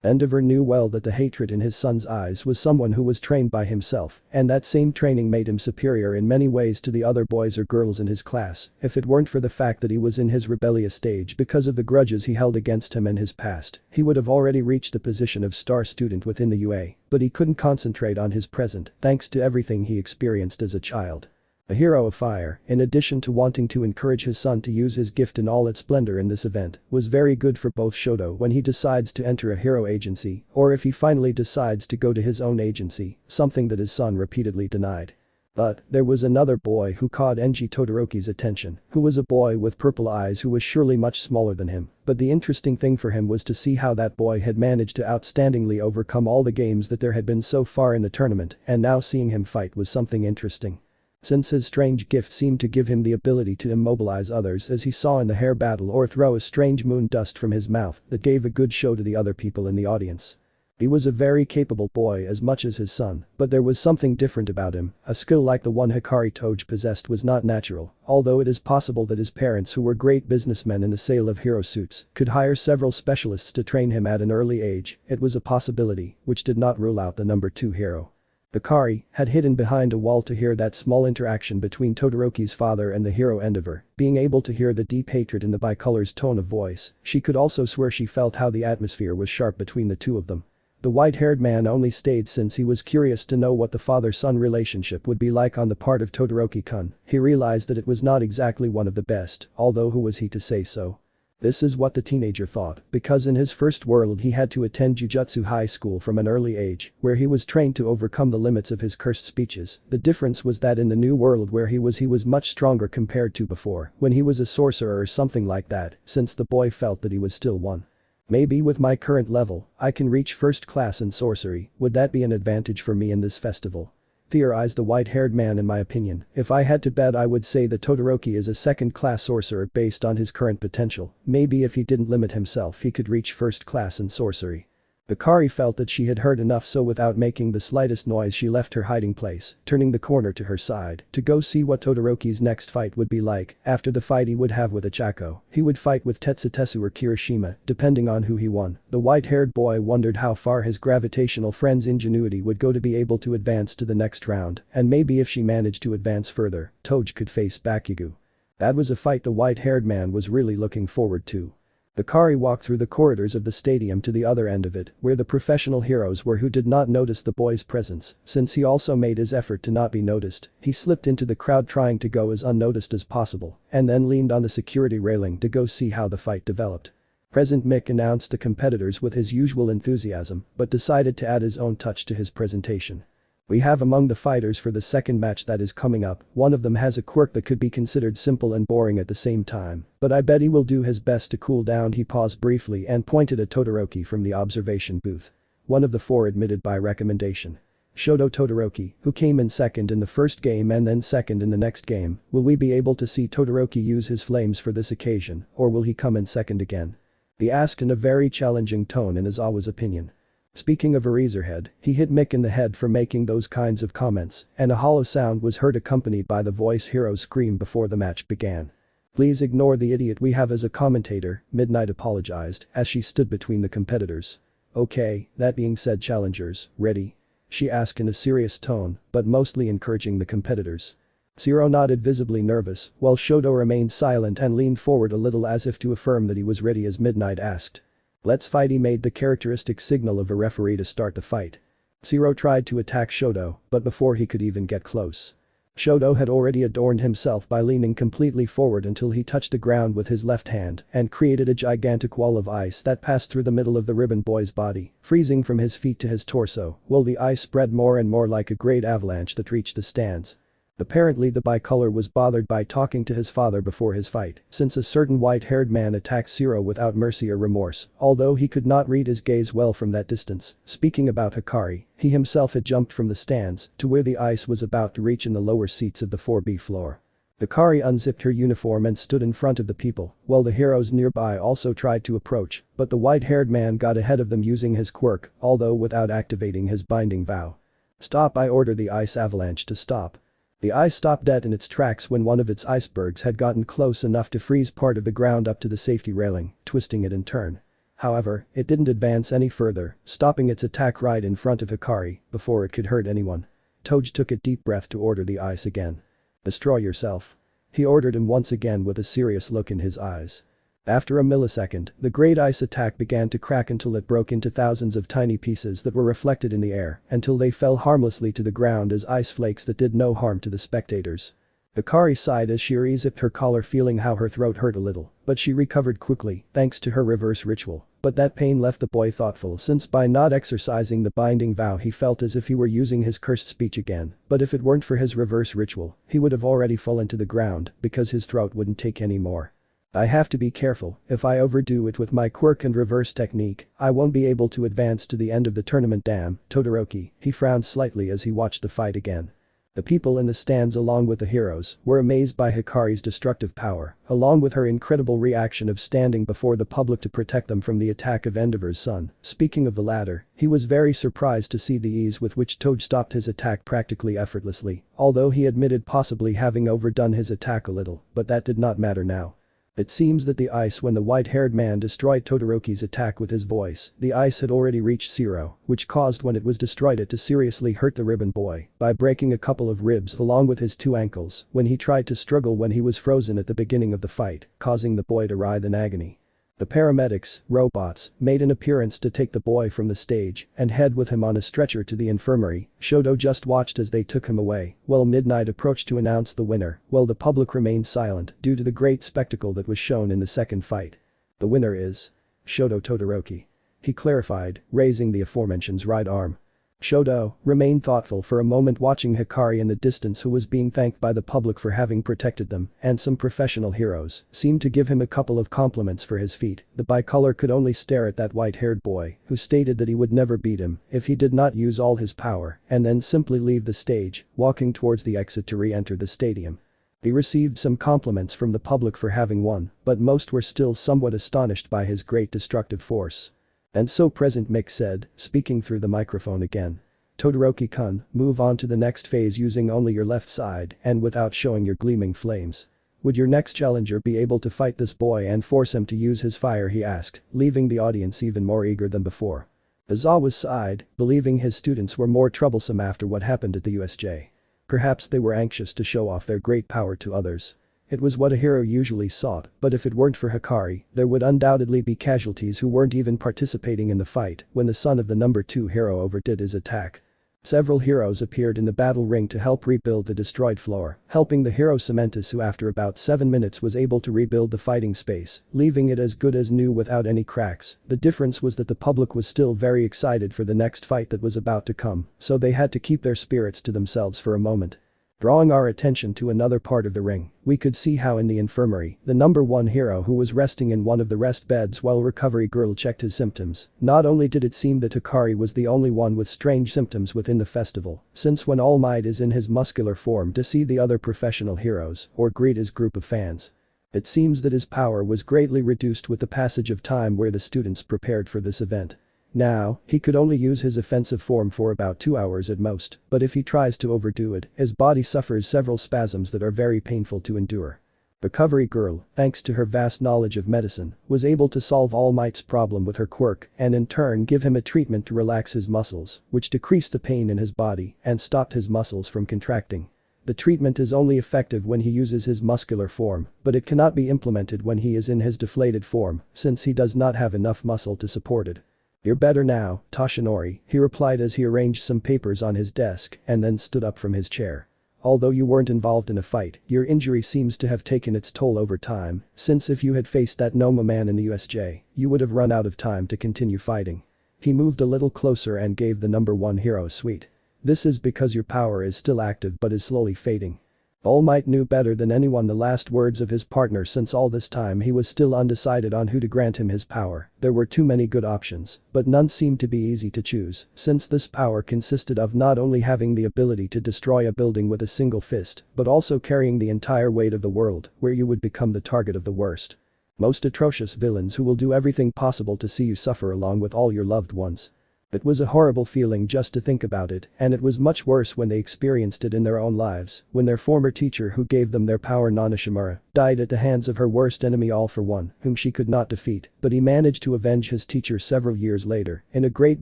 Endeavor knew well that the hatred in his son's eyes was someone who was trained by himself, and that same training made him superior in many ways to the other boys or girls in his class, if it weren't for the fact that he was in his rebellious stage because of the grudges he held against him in his past, he would have already reached the position of star student within the UA, but he couldn't concentrate on his present thanks to everything he experienced as a child. A hero of fire, in addition to wanting to encourage his son to use his gift in all its splendor in this event, was very good for both Shoto when he decides to enter a hero agency or if he finally decides to go to his own agency, something that his son repeatedly denied. But, there was another boy who caught Enji Todoroki's attention, who was a boy with purple eyes who was surely much smaller than him, but the interesting thing for him was to see how that boy had managed to outstandingly overcome all the games that there had been so far in the tournament, and now seeing him fight was something interesting. Since his strange gift seemed to give him the ability to immobilize others as he saw in the hair battle or throw a strange moon dust from his mouth that gave a good show to the other people in the audience. He was a very capable boy as much as his son, but there was something different about him, a skill like the one Hikari Toge possessed was not natural, although it is possible that his parents who were great businessmen in the sale of hero suits could hire several specialists to train him at an early age, it was a possibility, which did not rule out the number 2 hero. Hikari had hidden behind a wall to hear that small interaction between Todoroki's father and the hero Endeavor, being able to hear the deep hatred in the bicolor's tone of voice, she could also swear she felt how the atmosphere was sharp between the two of them. The white-haired man only stayed since he was curious to know what the father-son relationship would be like on the part of Todoroki-kun, he realized that it was not exactly one of the best, although who was he to say so? This is what the teenager thought, because in his first world he had to attend Jujutsu high school from an early age, where he was trained to overcome the limits of his cursed speeches. The difference was that in the new world where he was much stronger compared to before, when he was a sorcerer or something like that, since the boy felt that he was still one. Maybe with my current level, I can reach first class in sorcery, would that be an advantage for me in this festival? Theorized the white-haired man in my opinion, if I had to bet I would say that Todoroki is a second-class sorcerer based on his current potential, maybe if he didn't limit himself he could reach first class in sorcery. Hikari felt that she had heard enough, so without making the slightest noise she left her hiding place, turning the corner to her side to go see what Todoroki's next fight would be like. After the fight he would have with Ichako, he would fight with Tetsutetsu or Kirishima, depending on who he won. The white-haired boy wondered how far his gravitational friend's ingenuity would go to be able to advance to the next round, and maybe if she managed to advance further, Toge could face Bakugo. That was a fight the white-haired man was really looking forward to. Hikari walked through the corridors of the stadium to the other end of it, where the professional heroes were who did not notice the boy's presence, since he also made his effort to not be noticed. He slipped into the crowd trying to go as unnoticed as possible, and then leaned on the security railing to go see how the fight developed. President Mick announced the competitors with his usual enthusiasm, but decided to add his own touch to his presentation. We have among the fighters for the second match that is coming up, one of them has a quirk that could be considered simple and boring at the same time, but I bet he will do his best to cool down. He paused briefly and pointed at Todoroki from the observation booth. One of the 4 admitted by recommendation. Shoto Todoroki, who came in second in the first game and then second in the next game, will we be able to see Todoroki use his flames for this occasion, or will he come in second again? He asked in a very challenging tone in Izawa's opinion. Speaking of Eraserhead, he hit Mick in the head for making those kinds of comments, and a hollow sound was heard accompanied by the voice hero's scream before the match began. Please ignore the idiot we have as a commentator, Midnight apologized as she stood between the competitors. Okay, that being said, challengers, ready? She asked in a serious tone, but mostly encouraging the competitors. Zero nodded, visibly nervous, while Shoto remained silent and leaned forward a little as if to affirm that he was ready as Midnight asked. Let's fight. He made the characteristic signal of a referee to start the fight. Zero tried to attack Shoto, but before he could even get close, Shoto had already adorned himself by leaning completely forward until he touched the ground with his left hand and created a gigantic wall of ice that passed through the middle of the ribbon boy's body, freezing from his feet to his torso, while the ice spread more and more like a great avalanche that reached the stands. Apparently the bicolor was bothered by talking to his father before his fight, since a certain white-haired man attacked Zero without mercy or remorse, although he could not read his gaze well from that distance. Speaking about Hikari, he himself had jumped from the stands to where the ice was about to reach in the lower seats of the 4B floor. Hikari unzipped her uniform and stood in front of the people, while the heroes nearby also tried to approach, but the white-haired man got ahead of them using his quirk, although without activating his binding vow. Stop! I order the ice avalanche to stop. The ice stopped dead in its tracks when one of its icebergs had gotten close enough to freeze part of the ground up to the safety railing, twisting it in turn. However, it didn't advance any further, stopping its attack right in front of Hikari before it could hurt anyone. Toge took a deep breath to order the ice again. "Destroy yourself." He ordered him once again with a serious look in his eyes. After a millisecond, the great ice attack began to crack until it broke into thousands of tiny pieces that were reflected in the air until they fell harmlessly to the ground as ice flakes that did no harm to the spectators. Hikari sighed as she re-zipped her collar, feeling how her throat hurt a little, but she recovered quickly thanks to her reverse ritual. But that pain left the boy thoughtful, since by not exercising the binding vow he felt as if he were using his cursed speech again, but if it weren't for his reverse ritual, he would have already fallen to the ground because his throat wouldn't take any more. "I have to be careful, if I overdo it with my quirk and reverse technique, I won't be able to advance to the end of the tournament. Damn, Todoroki," he frowned slightly as he watched the fight again. The people in the stands along with the heroes were amazed by Hikari's destructive power, along with her incredible reaction of standing before the public to protect them from the attack of Endeavor's son. Speaking of the latter, he was very surprised to see the ease with which Toge stopped his attack practically effortlessly, although he admitted possibly having overdone his attack a little, but that did not matter now. It seems that the ice when the white-haired man destroyed Todoroki's attack with his voice, the ice had already reached zero, which caused when it was destroyed it to seriously hurt the ribbon boy by breaking a couple of ribs along with his 2 ankles when he tried to struggle when he was frozen at the beginning of the fight, causing the boy to writhe in agony. The paramedics, robots, made an appearance to take the boy from the stage and head with him on a stretcher to the infirmary. Shoto just watched as they took him away, while midnight approached to announce the winner, while the public remained silent due to the great spectacle that was shown in the second fight. "The winner is Shoto Todoroki," he clarified, raising the aforementioned right arm. Shoto remained thoughtful for a moment, watching Hikari in the distance, who was being thanked by the public for having protected them, and some professional heroes seemed to give him a couple of compliments for his feat. The bicolor could only stare at that white-haired boy, who stated that he would never beat him if he did not use all his power, and then simply leave the stage, walking towards the exit to re-enter the stadium. He received some compliments from the public for having won, but most were still somewhat astonished by his great destructive force. "And so present," Mick said, speaking through the microphone again. "Todoroki-kun, move on to the next phase using only your left side and without showing your gleaming flames. Would your next challenger be able to fight this boy and force him to use his fire?" he asked, leaving the audience even more eager than before. Aizawa sighed, believing his students were more troublesome after what happened at the USJ. Perhaps they were anxious to show off their great power to others. It was what a hero usually sought, but if it weren't for Hikari, there would undoubtedly be casualties who weren't even participating in the fight when the son of the number 2 hero overdid his attack. Several heroes appeared in the battle ring to help rebuild the destroyed floor, helping the hero Cementus, who after about 7 minutes was able to rebuild the fighting space, leaving it as good as new without any cracks. The difference was that the public was still very excited for the next fight that was about to come, so they had to keep their spirits to themselves for a moment. Drawing our attention to another part of the ring, we could see how in the infirmary, the number 1 hero who was resting in one of the rest beds while Recovery Girl checked his symptoms. Not only did it seem that Hikari was the only one with strange symptoms within the festival, since when All Might is in his muscular form to see the other professional heroes or greet his group of fans. It seems that his power was greatly reduced with the passage of time where the students prepared for this event. Now, he could only use his offensive form for about 2 hours at most, but if he tries to overdo it, his body suffers several spasms that are very painful to endure. Recovery Girl, thanks to her vast knowledge of medicine, was able to solve All Might's problem with her quirk and in turn give him a treatment to relax his muscles, which decreased the pain in his body and stopped his muscles from contracting. The treatment is only effective when he uses his muscular form, but it cannot be implemented when he is in his deflated form, since he does not have enough muscle to support it. "You're better now, Toshinori," he replied as he arranged some papers on his desk and then stood up from his chair. "Although you weren't involved in a fight, your injury seems to have taken its toll over time, since if you had faced that Noma man in the USJ, you would have run out of time to continue fighting." He moved a little closer and gave the number 1 hero a sweet. "This is because your power is still active but is slowly fading." All Might knew better than anyone the last words of his partner, since all this time he was still undecided on who to grant him his power. There were too many good options, but none seemed to be easy to choose, since this power consisted of not only having the ability to destroy a building with a single fist, but also carrying the entire weight of the world, where you would become the target of the worst, most atrocious villains who will do everything possible to see you suffer along with all your loved ones. It was a horrible feeling just to think about it, and it was much worse when they experienced it in their own lives, when their former teacher who gave them their power Nanashimura died at the hands of her worst enemy All For One, whom she could not defeat, but he managed to avenge his teacher several years later, in a great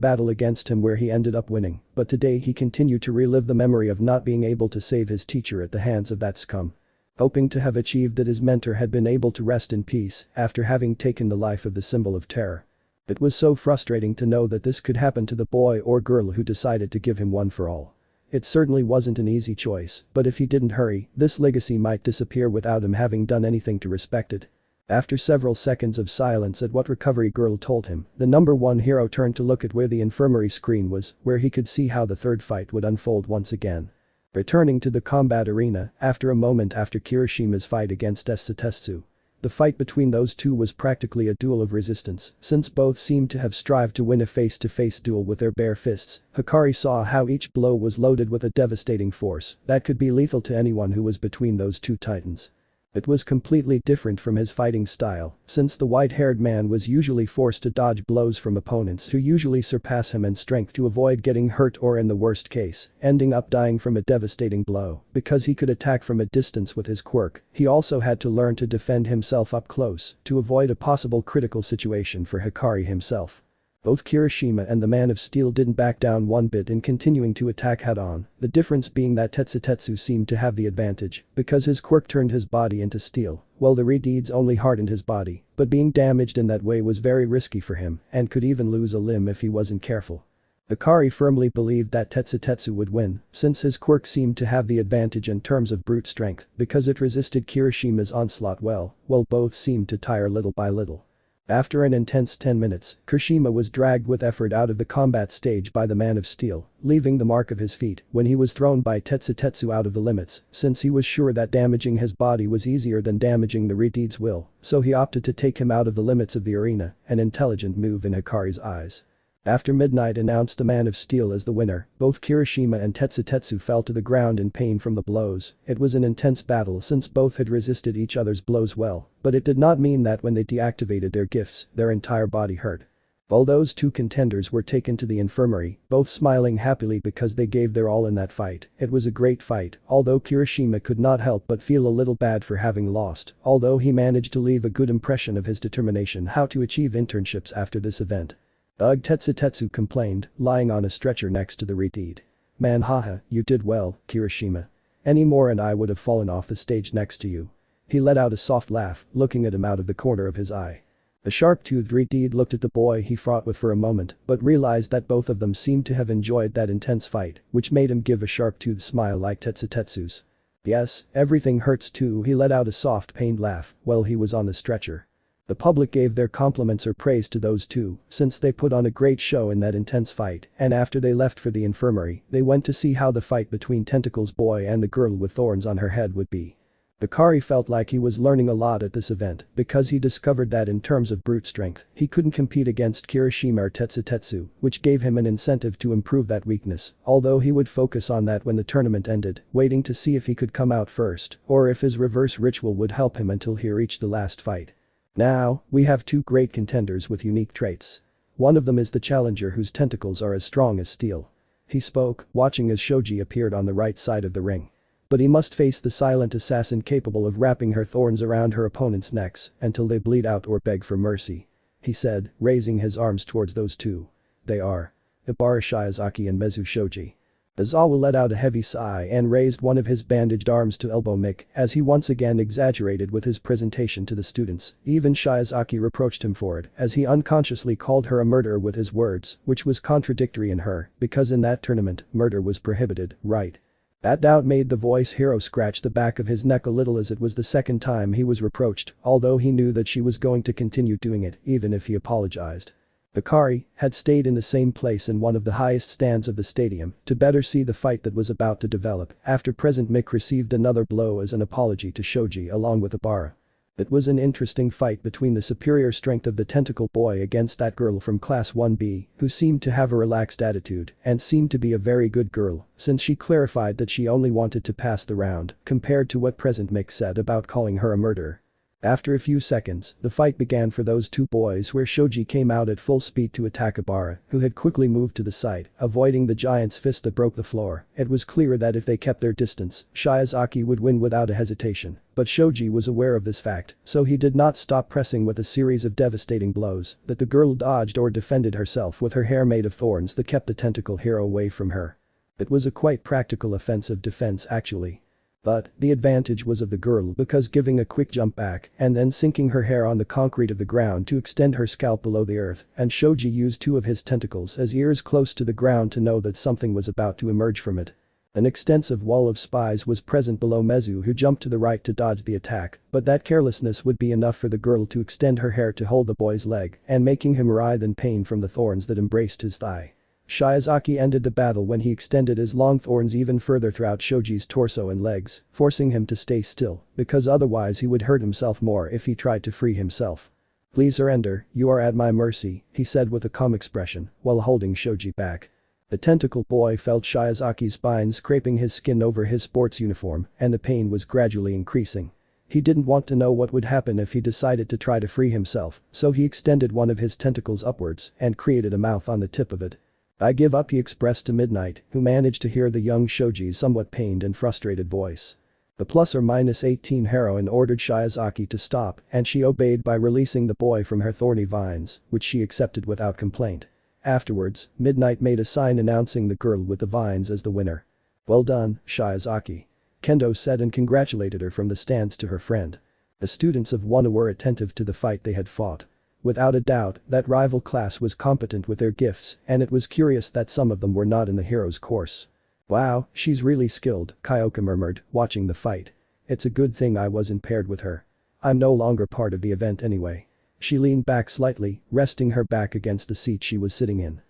battle against him where he ended up winning, but today he continued to relive the memory of not being able to save his teacher at the hands of that scum. Hoping to have achieved that his mentor had been able to rest in peace after having taken the life of the symbol of terror. It was so frustrating to know that this could happen to the boy or girl who decided to give him one for all. It certainly wasn't an easy choice, but if he didn't hurry, this legacy might disappear without him having done anything to respect it. After several seconds of silence at what Recovery Girl told him, the number one hero turned to look at where the infirmary screen was, where he could see how the third fight would unfold once again. Returning to the combat arena, after a moment after Kirishima's fight against Tetsu. The fight between those two was practically a duel of resistance, since both seemed to have strived to win a face-to-face duel with their bare fists. Hikari saw how each blow was loaded with a devastating force that could be lethal to anyone who was between those two titans. It was completely different from his fighting style, since the white-haired man was usually forced to dodge blows from opponents who usually surpass him in strength to avoid getting hurt or in the worst case, ending up dying from a devastating blow. Because he could attack from a distance with his quirk, he also had to learn to defend himself up close to avoid a possible critical situation for Hikari himself. Both Kirishima and the Man of Steel didn't back down one bit in continuing to attack head-on, the difference being that Tetsu seemed to have the advantage because his quirk turned his body into steel, while the redeeds only hardened his body, but being damaged in that way was very risky for him and could even lose a limb if he wasn't careful. Hikari firmly believed that Tetsu would win, since his quirk seemed to have the advantage in terms of brute strength because it resisted Kirishima's onslaught well, while both seemed to tire little by little. After an intense 10 minutes, Kirishima was dragged with effort out of the combat stage by the Man of Steel, leaving the mark of his feet when he was thrown by Tetsu out of the limits, since he was sure that damaging his body was easier than damaging the redeed's will, so he opted to take him out of the limits of the arena, an intelligent move in Hikari's eyes. After Midnight announced the Man of Steel as the winner, both Kirishima and Tetsu fell to the ground in pain from the blows. It was an intense battle since both had resisted each other's blows well, but it did not mean that when they deactivated their gifts, their entire body hurt. All those two contenders were taken to the infirmary, both smiling happily because they gave their all in that fight. It was a great fight, although Kirishima could not help but feel a little bad for having lost, although he managed to leave a good impression of his determination how to achieve internships after this event. Ugh, Tetsu complained, lying on a stretcher next to the redeed. Man, haha, you did well, Kirishima. Any more and I would have fallen off the stage next to you. He let out a soft laugh, looking at him out of the corner of his eye. The sharp-toothed redeed looked at the boy he fought with for a moment, but realized that both of them seemed to have enjoyed that intense fight, which made him give a sharp-toothed smile like Tetsu's. Yes, everything hurts too. He let out a soft pained laugh while he was on the stretcher. The public gave their compliments or praise to those two, since they put on a great show in that intense fight, and after they left for the infirmary, they went to see how the fight between Tentacles Boy and the girl with thorns on her head would be. Hikari felt like he was learning a lot at this event because he discovered that in terms of brute strength, he couldn't compete against Kirishima or Tetsu, which gave him an incentive to improve that weakness, although he would focus on that when the tournament ended, waiting to see if he could come out first or if his reverse ritual would help him until he reached the last fight. Now, we have two great contenders with unique traits. One of them is the challenger whose tentacles are as strong as steel. He spoke, watching as Shoji appeared on the right side of the ring. But he must face the silent assassin capable of wrapping her thorns around her opponent's necks until they bleed out or beg for mercy. He said, raising his arms towards those two. They are Ibara Shiozaki and Mezu Shoji. Izawa let out a heavy sigh and raised one of his bandaged arms to elbow Mick as he once again exaggerated with his presentation to the students. Even Shiozaki reproached him for it as he unconsciously called her a murderer with his words, which was contradictory in her because in that tournament, murder was prohibited, right? That doubt made the voice hero scratch the back of his neck a little as it was the second time he was reproached, although he knew that she was going to continue doing it even if he apologized. Hikari had stayed in the same place in one of the highest stands of the stadium to better see the fight that was about to develop after President Mick received another blow as an apology to Shoji along with Ibara. It was an interesting fight between the superior strength of the tentacle boy against that girl from Class 1B who seemed to have a relaxed attitude and seemed to be a very good girl since she clarified that she only wanted to pass the round compared to what President Mick said about calling her a murderer. After a few seconds, the fight began for those two boys where Shoji came out at full speed to attack Obara, who had quickly moved to the side, avoiding the giant's fist that broke the floor. It was clear that if they kept their distance, Shiozaki would win without a hesitation, but Shoji was aware of this fact, so he did not stop pressing with a series of devastating blows that the girl dodged or defended herself with her hair made of thorns that kept the tentacle hero away from her. It was a quite practical offensive defense actually. But, the advantage was of the girl because giving a quick jump back and then sinking her hair on the concrete of the ground to extend her scalp below the earth, and Shoji used two of his tentacles as ears close to the ground to know that something was about to emerge from it. An extensive wall of spies was present below Mezu, who jumped to the right to dodge the attack, but that carelessness would be enough for the girl to extend her hair to hold the boy's leg and making him writhe in pain from the thorns that embraced his thigh. Shiozaki ended the battle when he extended his long thorns even further throughout Shoji's torso and legs, forcing him to stay still, because otherwise he would hurt himself more if he tried to free himself. "Please surrender, you are at my mercy," he said with a calm expression, while holding Shoji back. The tentacle boy felt Shiozaki's spine scraping his skin over his sports uniform, and the pain was gradually increasing. He didn't want to know what would happen if he decided to try to free himself, so he extended one of his tentacles upwards and created a mouth on the tip of it. "I give up," he expressed to Midnight, who managed to hear the young Shoji's somewhat pained and frustrated voice. The +or-18 heroine ordered Shiozaki to stop and she obeyed by releasing the boy from her thorny vines, which she accepted without complaint. Afterwards, Midnight made a sign announcing the girl with the vines as the winner. "Well done, Shiozaki," Kendo said and congratulated her from the stands to her friend. The students of Wano were attentive to the fight they had fought. Without a doubt, that rival class was competent with their gifts, and it was curious that some of them were not in the hero's course. "Wow, she's really skilled," Kyoka murmured, watching the fight. "It's a good thing I wasn't paired with her. I'm no longer part of the event anyway." She leaned back slightly, resting her back against the seat she was sitting in.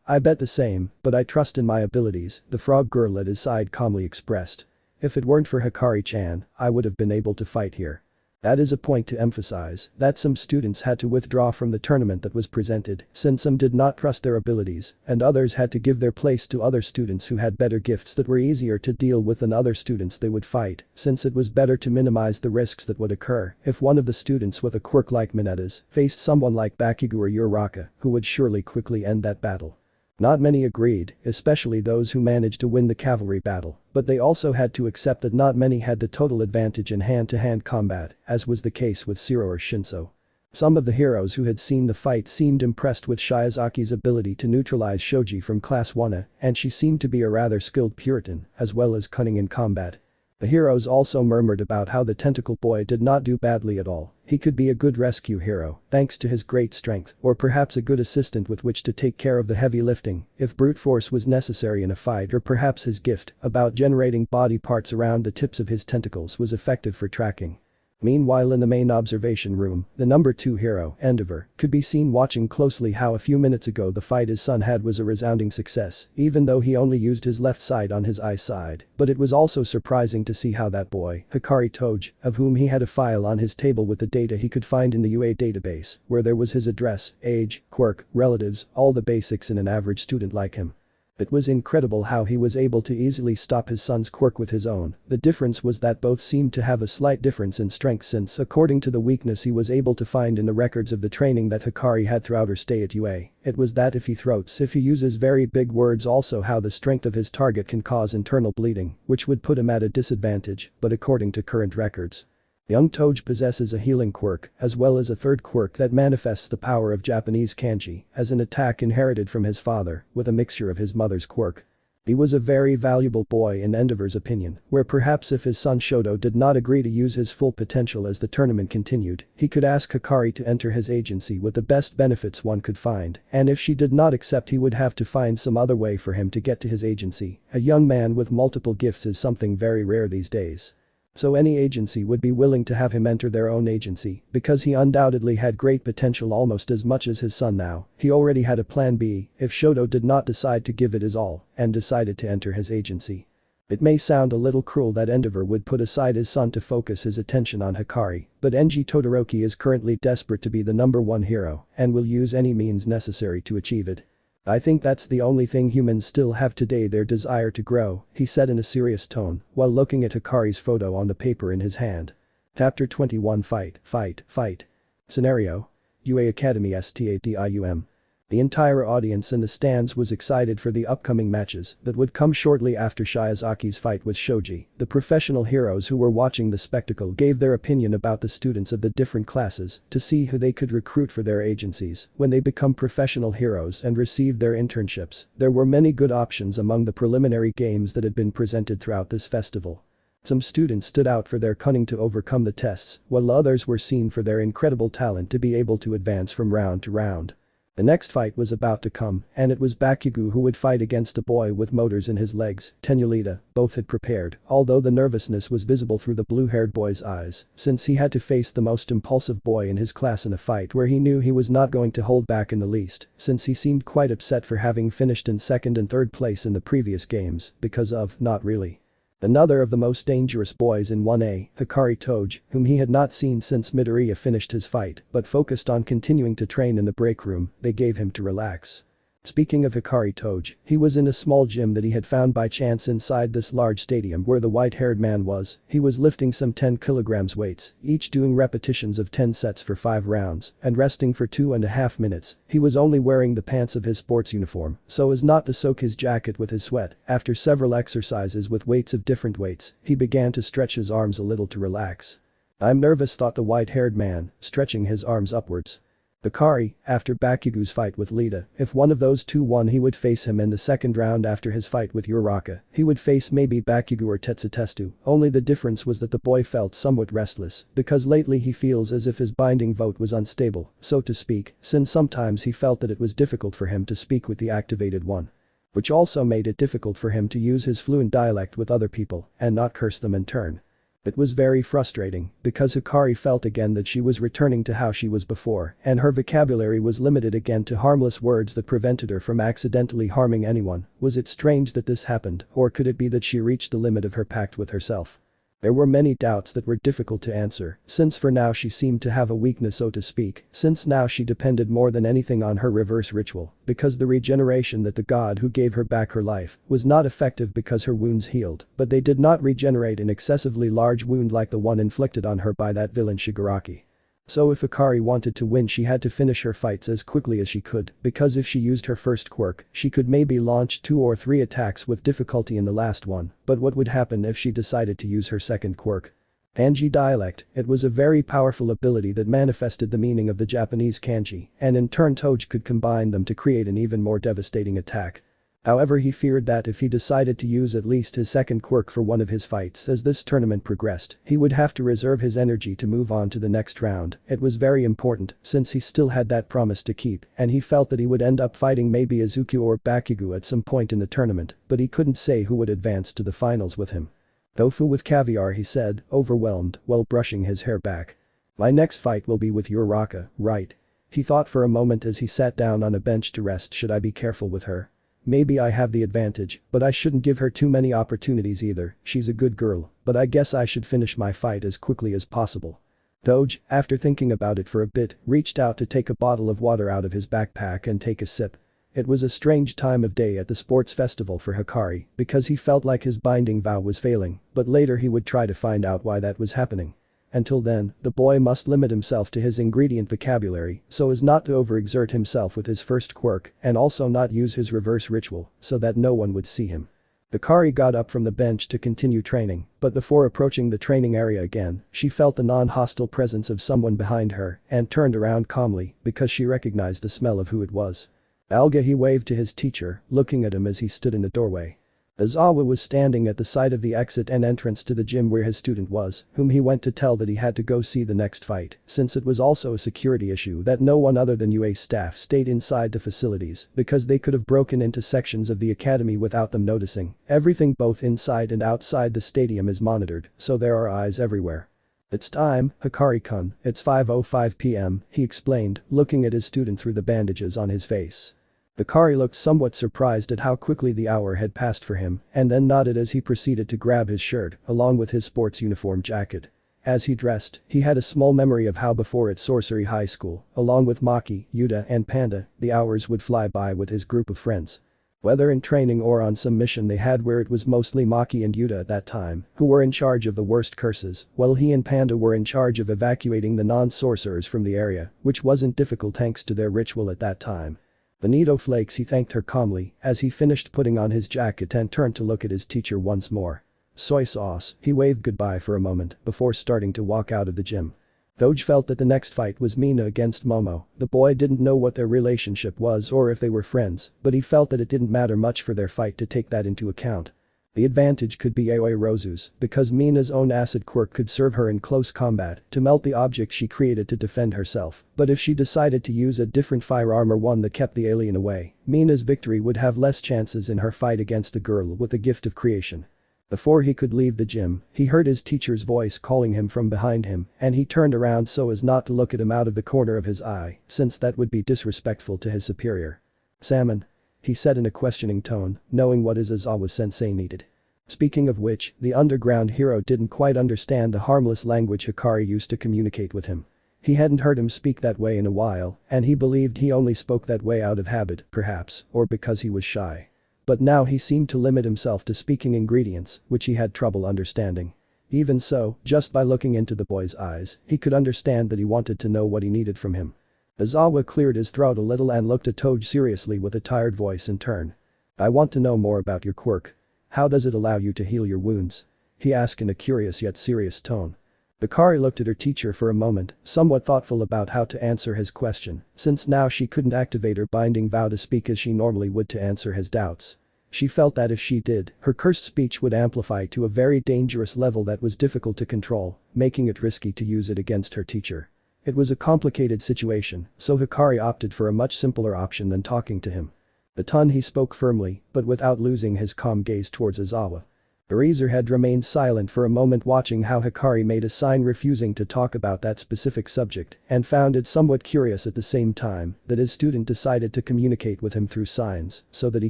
I bet the same, but I trust in my abilities," the frog girl at his side calmly expressed. "If it weren't for Hikari-chan, I would have been able to fight here." That is a point to emphasize, that some students had to withdraw from the tournament that was presented since some did not trust their abilities and others had to give their place to other students who had better gifts that were easier to deal with than other students they would fight, since it was better to minimize the risks that would occur if one of the students with a quirk like Mineta's faced someone like Bakugo or Uraka, who would surely quickly end that battle. Not many agreed, especially those who managed to win the cavalry battle, but they also had to accept that not many had the total advantage in hand-to-hand combat, as was the case with Jirro or Shinszo. Some of the heroes who had seen the fight seemed impressed with Shiozaki's ability to neutralize Shoji from class 1A, and she seemed to be a rather skilled Puritan, as well as cunning in combat. The heroes also murmured about how the tentacle boy did not do badly at all. He could be a good rescue hero, thanks to his great strength, or perhaps a good assistant with which to take care of the heavy lifting, if brute force was necessary in a fight, or perhaps his gift about generating body parts around the tips of his tentacles was effective for tracking. Meanwhile in the main observation room, the number 2 hero, Endeavor, could be seen watching closely how a few minutes ago the fight his son had was a resounding success, even though he only used his left side on his eye side, but it was also surprising to see how that boy, Hikari Toge, of whom he had a file on his table with the data he could find in the UA database, where there was his address, age, quirk, relatives, all the basics in an average student like him. It was incredible how he was able to easily stop his son's quirk with his own. The difference was that both seemed to have a slight difference in strength since, according to the weakness he was able to find in the records of the training that Hikari had throughout her stay at UA, it was that if he uses very big words, also how the strength of his target can cause internal bleeding, which would put him at a disadvantage, but according to current records. Young Toge possesses a healing quirk, as well as a third quirk that manifests the power of Japanese kanji as an attack inherited from his father, with a mixture of his mother's quirk. He was a very valuable boy in Endeavor's opinion, where perhaps if his son Shoto did not agree to use his full potential as the tournament continued, he could ask Hikari to enter his agency with the best benefits one could find, and if she did not accept he would have to find some other way for him to get to his agency. A young man with multiple gifts is something very rare these days. So any agency would be willing to have him enter their own agency, because he undoubtedly had great potential almost as much as his son now. He already had a plan B if Shoto did not decide to give it his all and decided to enter his agency. It may sound a little cruel that Endeavor would put aside his son to focus his attention on Hikari, but NG Todoroki is currently desperate to be the number 1 hero and will use any means necessary to achieve it. "I think that's the only thing humans still have today, their desire to grow," he said in a serious tone while looking at Hikari's photo on the paper in his hand. Chapter 21 Fight, Fight, Fight. Scenario. UA Academy Stadium. The entire audience in the stands was excited for the upcoming matches that would come shortly after Shiozaki's fight with Shoji. The professional heroes who were watching the spectacle gave their opinion about the students of the different classes to see who they could recruit for their agencies when they become professional heroes and receive their internships. There were many good options among the preliminary games that had been presented throughout this festival. Some students stood out for their cunning to overcome the tests, while others were seen for their incredible talent to be able to advance from round to round. The next fight was about to come, and it was Bakugo who would fight against a boy with motors in his legs. Lita. Both had prepared, although the nervousness was visible through the blue-haired boy's eyes, since he had to face the most impulsive boy in his class in a fight where he knew he was not going to hold back in the least, since he seemed quite upset for having finished in second and third place in the previous games, because of, not really. Another of the most dangerous boys in 1A, Hikari Toge, whom he had not seen since Midoria finished his fight, but focused on continuing to train in the break room they gave him to relax. Speaking of Hikari Toge, he was in a small gym that he had found by chance inside this large stadium where the white-haired man was. He was lifting some 10 kilograms weights, each doing repetitions of 10 sets for 5 rounds, and resting for 2.5 minutes. He was only wearing the pants of his sports uniform, so as not to soak his jacket with his sweat. After several exercises with weights of different weights, he began to stretch his arms a little to relax. "I'm nervous," thought the white-haired man, stretching his arms upwards. Hikari, after Bakugo's fight with Lita, if one of those two won he would face him in the second round. After his fight with Uraka, he would face maybe Bakugo or Tetsutesu, only the difference was that the boy felt somewhat restless, because lately he feels as if his binding vote was unstable, so to speak, since sometimes he felt that it was difficult for him to speak with the activated one. Which also made it difficult for him to use his fluent dialect with other people and not curse them in turn. It was very frustrating, because Hikari felt again that she was returning to how she was before, and her vocabulary was limited again to harmless words that prevented her from accidentally harming anyone. Was it strange that this happened, or could it be that she reached the limit of her pact with herself? There were many doubts that were difficult to answer, since for now she seemed to have a weakness, so to speak, since now she depended more than anything on her reverse ritual, because the regeneration that the god who gave her back her life was not effective because her wounds healed, but they did not regenerate an excessively large wound like the one inflicted on her by that villain Shigaraki. So if Hikari wanted to win she had to finish her fights as quickly as she could, because if she used her first quirk, she could maybe launch 2 or 3 attacks with difficulty in the last one, but what would happen if she decided to use her second quirk? Kanji dialect, it was a very powerful ability that manifested the meaning of the Japanese kanji, and in turn Toge could combine them to create an even more devastating attack. However, he feared that if he decided to use at least his second quirk for one of his fights as this tournament progressed, he would have to reserve his energy to move on to the next round. It was very important since he still had that promise to keep, and he felt that he would end up fighting maybe Izuku or Bakugo at some point in the tournament, but he couldn't say who would advance to the finals with him. "Tofu with caviar," he said, overwhelmed, while brushing his hair back. "My next fight will be with Uraka, right?" He thought for a moment as he sat down on a bench to rest. Should I be careful with her? Maybe I have the advantage, but I shouldn't give her too many opportunities either. She's a good girl, but I guess I should finish my fight as quickly as possible. Toge, after thinking about it for a bit, reached out to take a bottle of water out of his backpack and take a sip. It was a strange time of day at the sports festival for Hikari, because he felt like his binding vow was failing, but later he would try to find out why that was happening. Until then, the boy must limit himself to his ingredient vocabulary so as not to overexert himself with his first quirk and also not use his reverse ritual so that no one would see him. Hikari got up from the bench to continue training, but before approaching the training area again, she felt the non-hostile presence of someone behind her and turned around calmly because she recognized the smell of who it was. "Alga," he waved to his teacher, looking at him as he stood in the doorway. Aizawa was standing at the side of the exit and entrance to the gym where his student was, whom he went to tell that he had to go see the next fight, since it was also a security issue that no one other than UA staff stayed inside the facilities because they could have broken into sections of the academy without them noticing. Everything both inside and outside the stadium is monitored, so there are eyes everywhere. "It's time, Hikari-kun, it's 5:05 p.m., he explained, looking at his student through the bandages on his face. Hikari looked somewhat surprised at how quickly the hour had passed for him and then nodded as he proceeded to grab his shirt along with his sports uniform jacket. As he dressed, he had a small memory of how before at Sorcery High School, along with Maki, Yuta and Panda, the hours would fly by with his group of friends. Whether in training or on some mission they had where it was mostly Maki and Yuta at that time who were in charge of the worst curses, while he and Panda were in charge of evacuating the non-sorcerers from the area, which wasn't difficult thanks to their ritual at that time. Bonito flakes, he thanked her calmly as he finished putting on his jacket and turned to look at his teacher once more. Soy sauce, he waved goodbye for a moment before starting to walk out of the gym. Doge felt that the next fight was Mina against Momo. The boy didn't know what their relationship was or if they were friends, but he felt that it didn't matter much for their fight to take that into account. The advantage could be Aoi Rozu's, because Mina's own acid quirk could serve her in close combat to melt the object she created to defend herself, but if she decided to use a different firearm or one that kept the alien away, Mina's victory would have less chances in her fight against the girl with the gift of creation. Before he could leave the gym, he heard his teacher's voice calling him from behind him, and he turned around so as not to look at him out of the corner of his eye, since that would be disrespectful to his superior. "Salmon?" he said in a questioning tone, knowing what his Aizawa-sensei needed. Speaking of which, the underground hero didn't quite understand the harmless language Hikari used to communicate with him. He hadn't heard him speak that way in a while, and he believed he only spoke that way out of habit, perhaps, or because he was shy. But now he seemed to limit himself to speaking ingredients, which he had trouble understanding. Even so, just by looking into the boy's eyes, he could understand that he wanted to know what he needed from him. Aizawa cleared his throat a little and looked at Toge seriously with a tired voice in turn. "I want to know more about your quirk. How does it allow you to heal your wounds?" he asked in a curious yet serious tone. Hikari looked at her teacher for a moment, somewhat thoughtful about how to answer his question, since now she couldn't activate her binding vow to speak as she normally would to answer his doubts. She felt that if she did, her cursed speech would amplify to a very dangerous level that was difficult to control, making it risky to use it against her teacher. It was a complicated situation, so Hikari opted for a much simpler option than talking to him. The ton he spoke firmly, but without losing his calm gaze towards Aizawa. Eraserhead remained silent for a moment, watching how Hikari made a sign refusing to talk about that specific subject, and found it somewhat curious at the same time that his student decided to communicate with him through signs so that he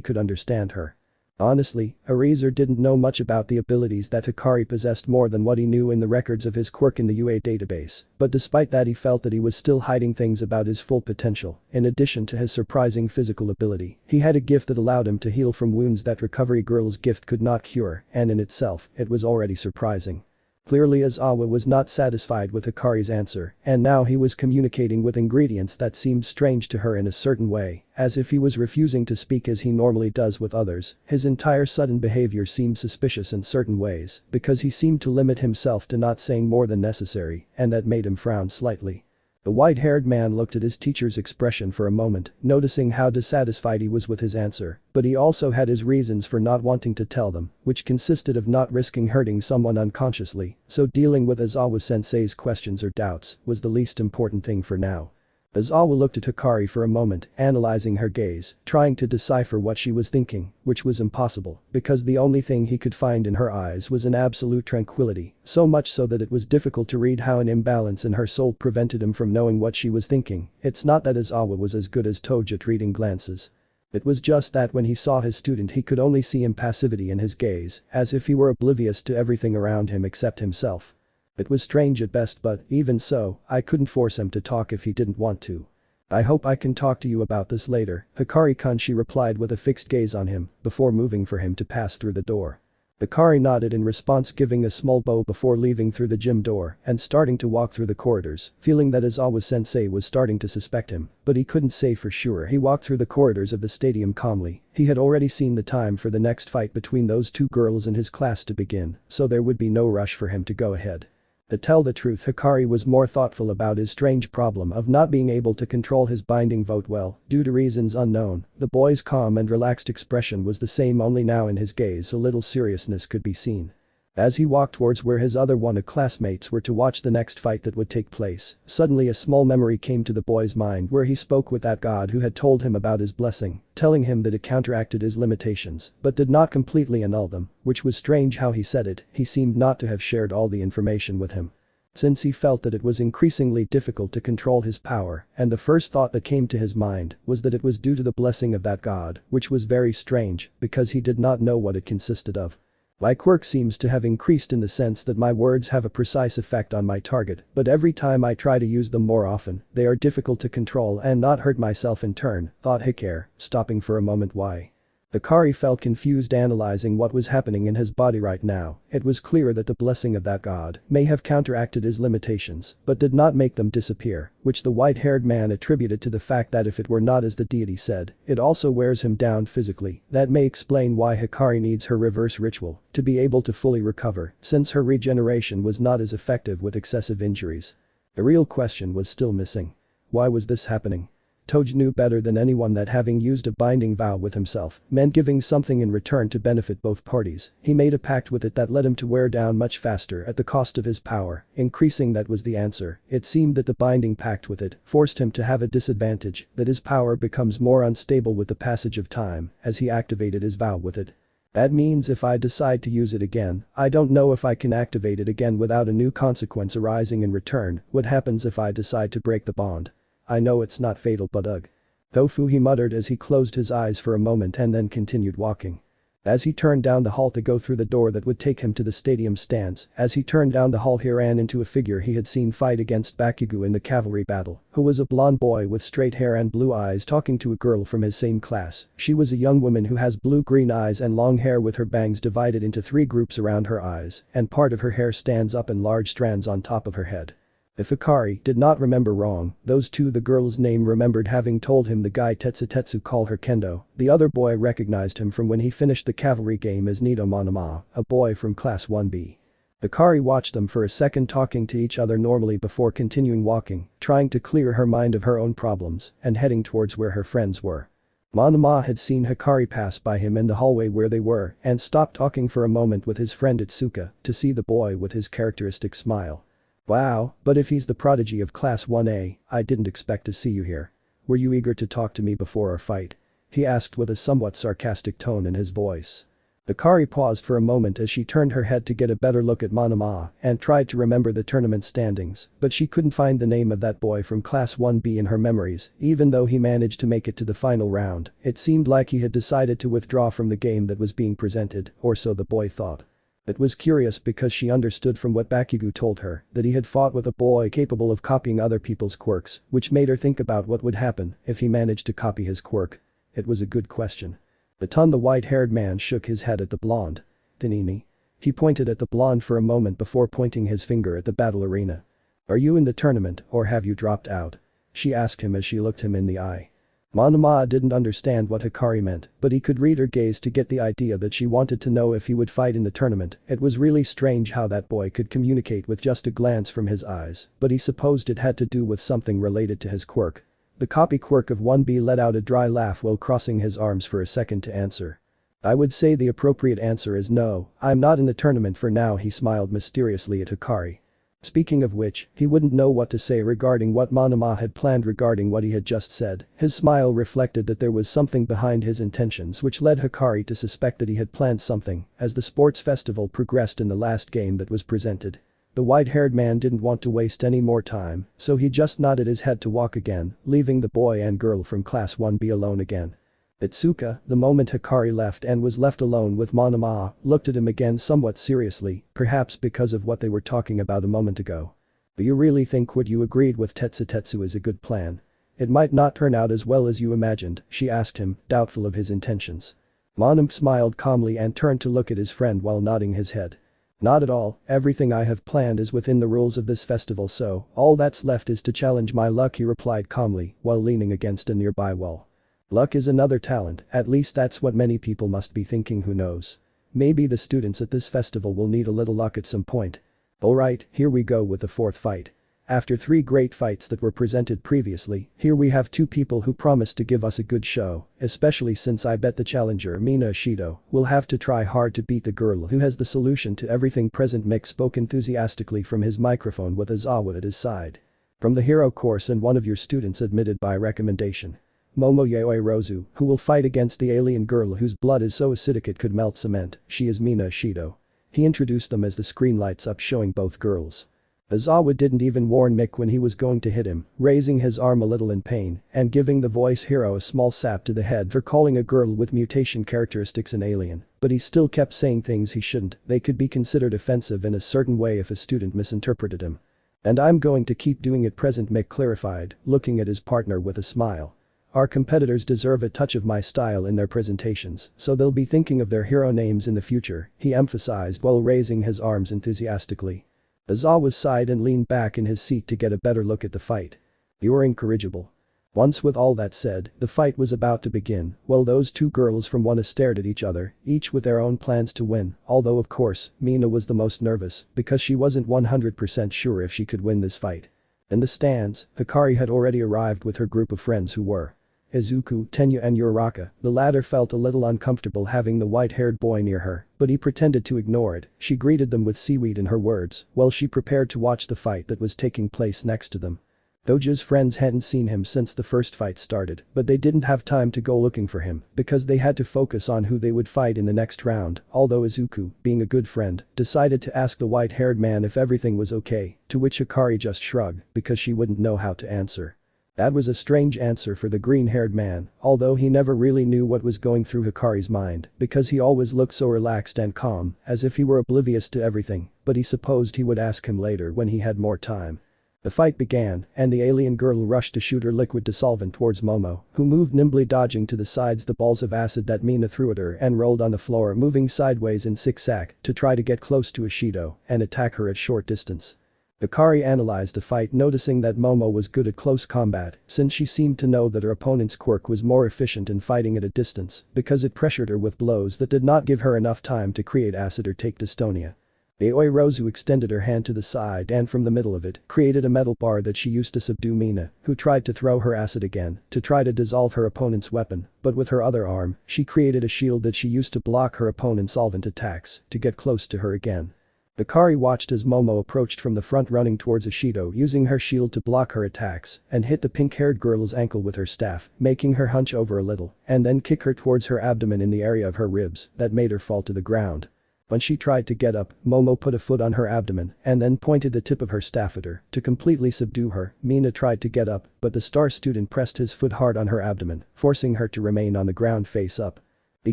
could understand her. Honestly, Eraser didn't know much about the abilities that Hikari possessed more than what he knew in the records of his quirk in the UA database, but despite that he felt that he was still hiding things about his full potential. In addition to his surprising physical ability, he had a gift that allowed him to heal from wounds that Recovery Girl's gift could not cure, and in itself, it was already surprising. Clearly Aizawa was not satisfied with Hikari's answer, and now he was communicating with ingredients that seemed strange to her in a certain way, as if he was refusing to speak as he normally does with others. His entire sudden behavior seemed suspicious in certain ways, because he seemed to limit himself to not saying more than necessary, and that made him frown slightly. The white-haired man looked at his teacher's expression for a moment, noticing how dissatisfied he was with his answer, but he also had his reasons for not wanting to tell them, which consisted of not risking hurting someone unconsciously, so dealing with Aizawa-sensei's questions or doubts was the least important thing for now. Aizawa looked at Hikari for a moment, analyzing her gaze, trying to decipher what she was thinking, which was impossible, because the only thing he could find in her eyes was an absolute tranquility, so much so that it was difficult to read how an imbalance in her soul prevented him from knowing what she was thinking. It's not that Aizawa was as good as Toge at reading glances. It was just that when he saw his student he could only see impassivity in his gaze, as if he were oblivious to everything around him except himself. It was strange at best, but even so, I couldn't force him to talk if he didn't want to. "I hope I can talk to you about this later, Hikari-kun," she replied with a fixed gaze on him, before moving for him to pass through the door. Hikari nodded in response, giving a small bow before leaving through the gym door and starting to walk through the corridors, feeling that Aizawa-sensei was starting to suspect him, but he couldn't say for sure. He walked through the corridors of the stadium calmly. He had already seen the time for the next fight between those two girls in his class to begin, so there would be no rush for him to go ahead. To tell the truth, Hikari was more thoughtful about his strange problem of not being able to control his binding vote well, due to reasons unknown. The boy's calm and relaxed expression was the same, only now in his gaze a little seriousness could be seen. As he walked towards where his other classmates were to watch the next fight that would take place, suddenly a small memory came to the boy's mind where he spoke with that god who had told him about his blessing, telling him that it counteracted his limitations, but did not completely annul them, which was strange how he said it. He seemed not to have shared all the information with him. Since he felt that it was increasingly difficult to control his power, and the first thought that came to his mind was that it was due to the blessing of that god, which was very strange, because he did not know what it consisted of. My quirk seems to have increased in the sense that my words have a precise effect on my target, but every time I try to use them more often, they are difficult to control and not hurt myself in turn, thought Hikari, stopping for a moment. Why? Hikari felt confused analyzing what was happening in his body right now. It was clear that the blessing of that god may have counteracted his limitations, but did not make them disappear, which the white-haired man attributed to the fact that if it were not as the deity said, it also wears him down physically. That may explain why Hikari needs her reverse ritual to be able to fully recover, since her regeneration was not as effective with excessive injuries. The real question was still missing. Why was this happening? Toge knew better than anyone that having used a binding vow with himself meant giving something in return to benefit both parties. He made a pact with it that led him to wear down much faster at the cost of his power, increasing. That was the answer. It seemed that the binding pact with it forced him to have a disadvantage, that his power becomes more unstable with the passage of time as he activated his vow with it. That means if I decide to use it again, I don't know if I can activate it again without a new consequence arising in return. What happens if I decide to break the bond? I know it's not fatal but ugh. Tofu, he muttered as he closed his eyes for a moment and then continued walking. As he turned down the hall to go through the door that would take him to the stadium stands, as he turned down the hall he ran into a figure he had seen fight against Bakugo in the Cavalry Battle, who was a blonde boy with straight hair and blue eyes talking to a girl from his same class. She was a young woman who has blue-green eyes and long hair with her bangs divided into 3 groups around her eyes, and part of her hair stands up in large strands on top of her head. If Hikari did not remember wrong, those two the girl's name remembered having told him the guy Tetsu call her Kendo. The other boy recognized him from when he finished the cavalry game as Nito Monoma, a boy from class 1B. Hikari watched them for a second talking to each other normally before continuing walking, trying to clear her mind of her own problems and heading towards where her friends were. Monoma had seen Hikari pass by him in the hallway where they were and stopped talking for a moment with his friend Itsuka to see the boy with his characteristic smile. Wow, but if he's the prodigy of class 1A, I didn't expect to see you here. Were you eager to talk to me before our fight? He asked with a somewhat sarcastic tone in his voice. Hikari paused for a moment as she turned her head to get a better look at Monoma and tried to remember the tournament standings, but she couldn't find the name of that boy from class 1B in her memories. Even though he managed to make it to the final round, it seemed like he had decided to withdraw from the game that was being presented, or so the boy thought. It was curious because she understood from what Bakugo told her that he had fought with a boy capable of copying other people's quirks, which made her think about what would happen if he managed to copy his quirk. It was a good question. The white-haired man shook his head at the blonde. Thinini. He pointed at the blonde for a moment before pointing his finger at the battle arena. Are you in the tournament or have you dropped out? She asked him as she looked him in the eye. Monoma didn't understand what Hikari meant, but he could read her gaze to get the idea that she wanted to know if he would fight in the tournament. It was really strange how that boy could communicate with just a glance from his eyes, but he supposed it had to do with something related to his quirk. The copy quirk of 1B let out a dry laugh while crossing his arms for a second to answer. I would say the appropriate answer is no, I'm not in the tournament for now. He smiled mysteriously at Hikari. Speaking of which, he wouldn't know what to say regarding what Monoma had planned regarding what he had just said. His smile reflected that there was something behind his intentions which led Hikari to suspect that he had planned something as the sports festival progressed in the last game that was presented. The white-haired man didn't want to waste any more time, so he just nodded his head to walk again, leaving the boy and girl from class 1B alone again. Itsuka, the moment Hikari left and was left alone with Monoma, looked at him again somewhat seriously, perhaps because of what they were talking about a moment ago. Do you really think what you agreed with Tetsu is a good plan? It might not turn out as well as you imagined, she asked him, doubtful of his intentions. Monoma smiled calmly and turned to look at his friend while nodding his head. Not at all, everything I have planned is within the rules of this festival, so all that's left is to challenge my luck, he replied calmly while leaning against a nearby wall. Luck is another talent, at least that's what many people must be thinking. Who knows? Maybe the students at this festival will need a little luck at some point. Alright, here we go with the 4th fight. After 3 great fights that were presented previously, here we have 2 people who promised to give us a good show, especially since I bet the challenger Mina Shido will have to try hard to beat the girl who has the solution to everything. Present Mick spoke enthusiastically from his microphone with Aizawa at his side. From the hero course, and one of your students admitted by recommendation. Momoyae Rozu, who will fight against the alien girl whose blood is so acidic it could melt cement. She is Mina Shido. He introduced them as the screen lights up showing both girls. Aizawa didn't even warn Mick when he was going to hit him, raising his arm a little in pain and giving the voice hero a small sap to the head for calling a girl with mutation characteristics an alien, but he still kept saying things he shouldn't. They could be considered offensive in a certain way if a student misinterpreted him. And I'm going to keep doing it. Present Mick clarified, looking at his partner with a smile. Our competitors deserve a touch of my style in their presentations, so they'll be thinking of their hero names in the future, he emphasized while raising his arms enthusiastically. Aizawa sighed and leaned back in his seat to get a better look at the fight. "You're incorrigible." Once with all that said, the fight was about to begin, while those two girls from Wano stared at each other, each with their own plans to win, although of course, Mina was the most nervous, because she wasn't 100% sure if she could win this fight. In the stands, Hikari had already arrived with her group of friends who were Izuku, Tenya and Uraka. The latter felt a little uncomfortable having the white-haired boy near her, but he pretended to ignore it. She greeted them with seaweed in her words, while she prepared to watch the fight that was taking place next to them. Toge's friends hadn't seen him since the first fight started, but they didn't have time to go looking for him, because they had to focus on who they would fight in the next round, although Izuku, being a good friend, decided to ask the white-haired man if everything was okay, to which Hikari just shrugged, because she wouldn't know how to answer. That was a strange answer for the green-haired man, although he never really knew what was going through Hikari's mind, because he always looked so relaxed and calm, as if he were oblivious to everything, but he supposed he would ask him later when he had more time. The fight began, and the alien girl rushed to shoot her liquid dissolvent towards Momo, who moved nimbly dodging to the sides the balls of acid that Mina threw at her and rolled on the floor moving sideways in zigzag to try to get close to Ishido and attack her at short distance. Hikari analyzed the fight noticing that Momo was good at close combat since she seemed to know that her opponent's quirk was more efficient in fighting at a distance because it pressured her with blows that did not give her enough time to create acid or take dystonia. Aoyama extended her hand to the side and from the middle of it created a metal bar that she used to subdue Mina, who tried to throw her acid again to try to dissolve her opponent's weapon, but with her other arm, she created a shield that she used to block her opponent's solvent attacks to get close to her again. Hikari watched as Momo approached from the front running towards Ishido using her shield to block her attacks and hit the pink-haired girl's ankle with her staff, making her hunch over a little and then kick her towards her abdomen in the area of her ribs that made her fall to the ground. When she tried to get up, Momo put a foot on her abdomen and then pointed the tip of her staff at her to completely subdue her. Mina tried to get up, but the star student pressed his foot hard on her abdomen, forcing her to remain on the ground face up. He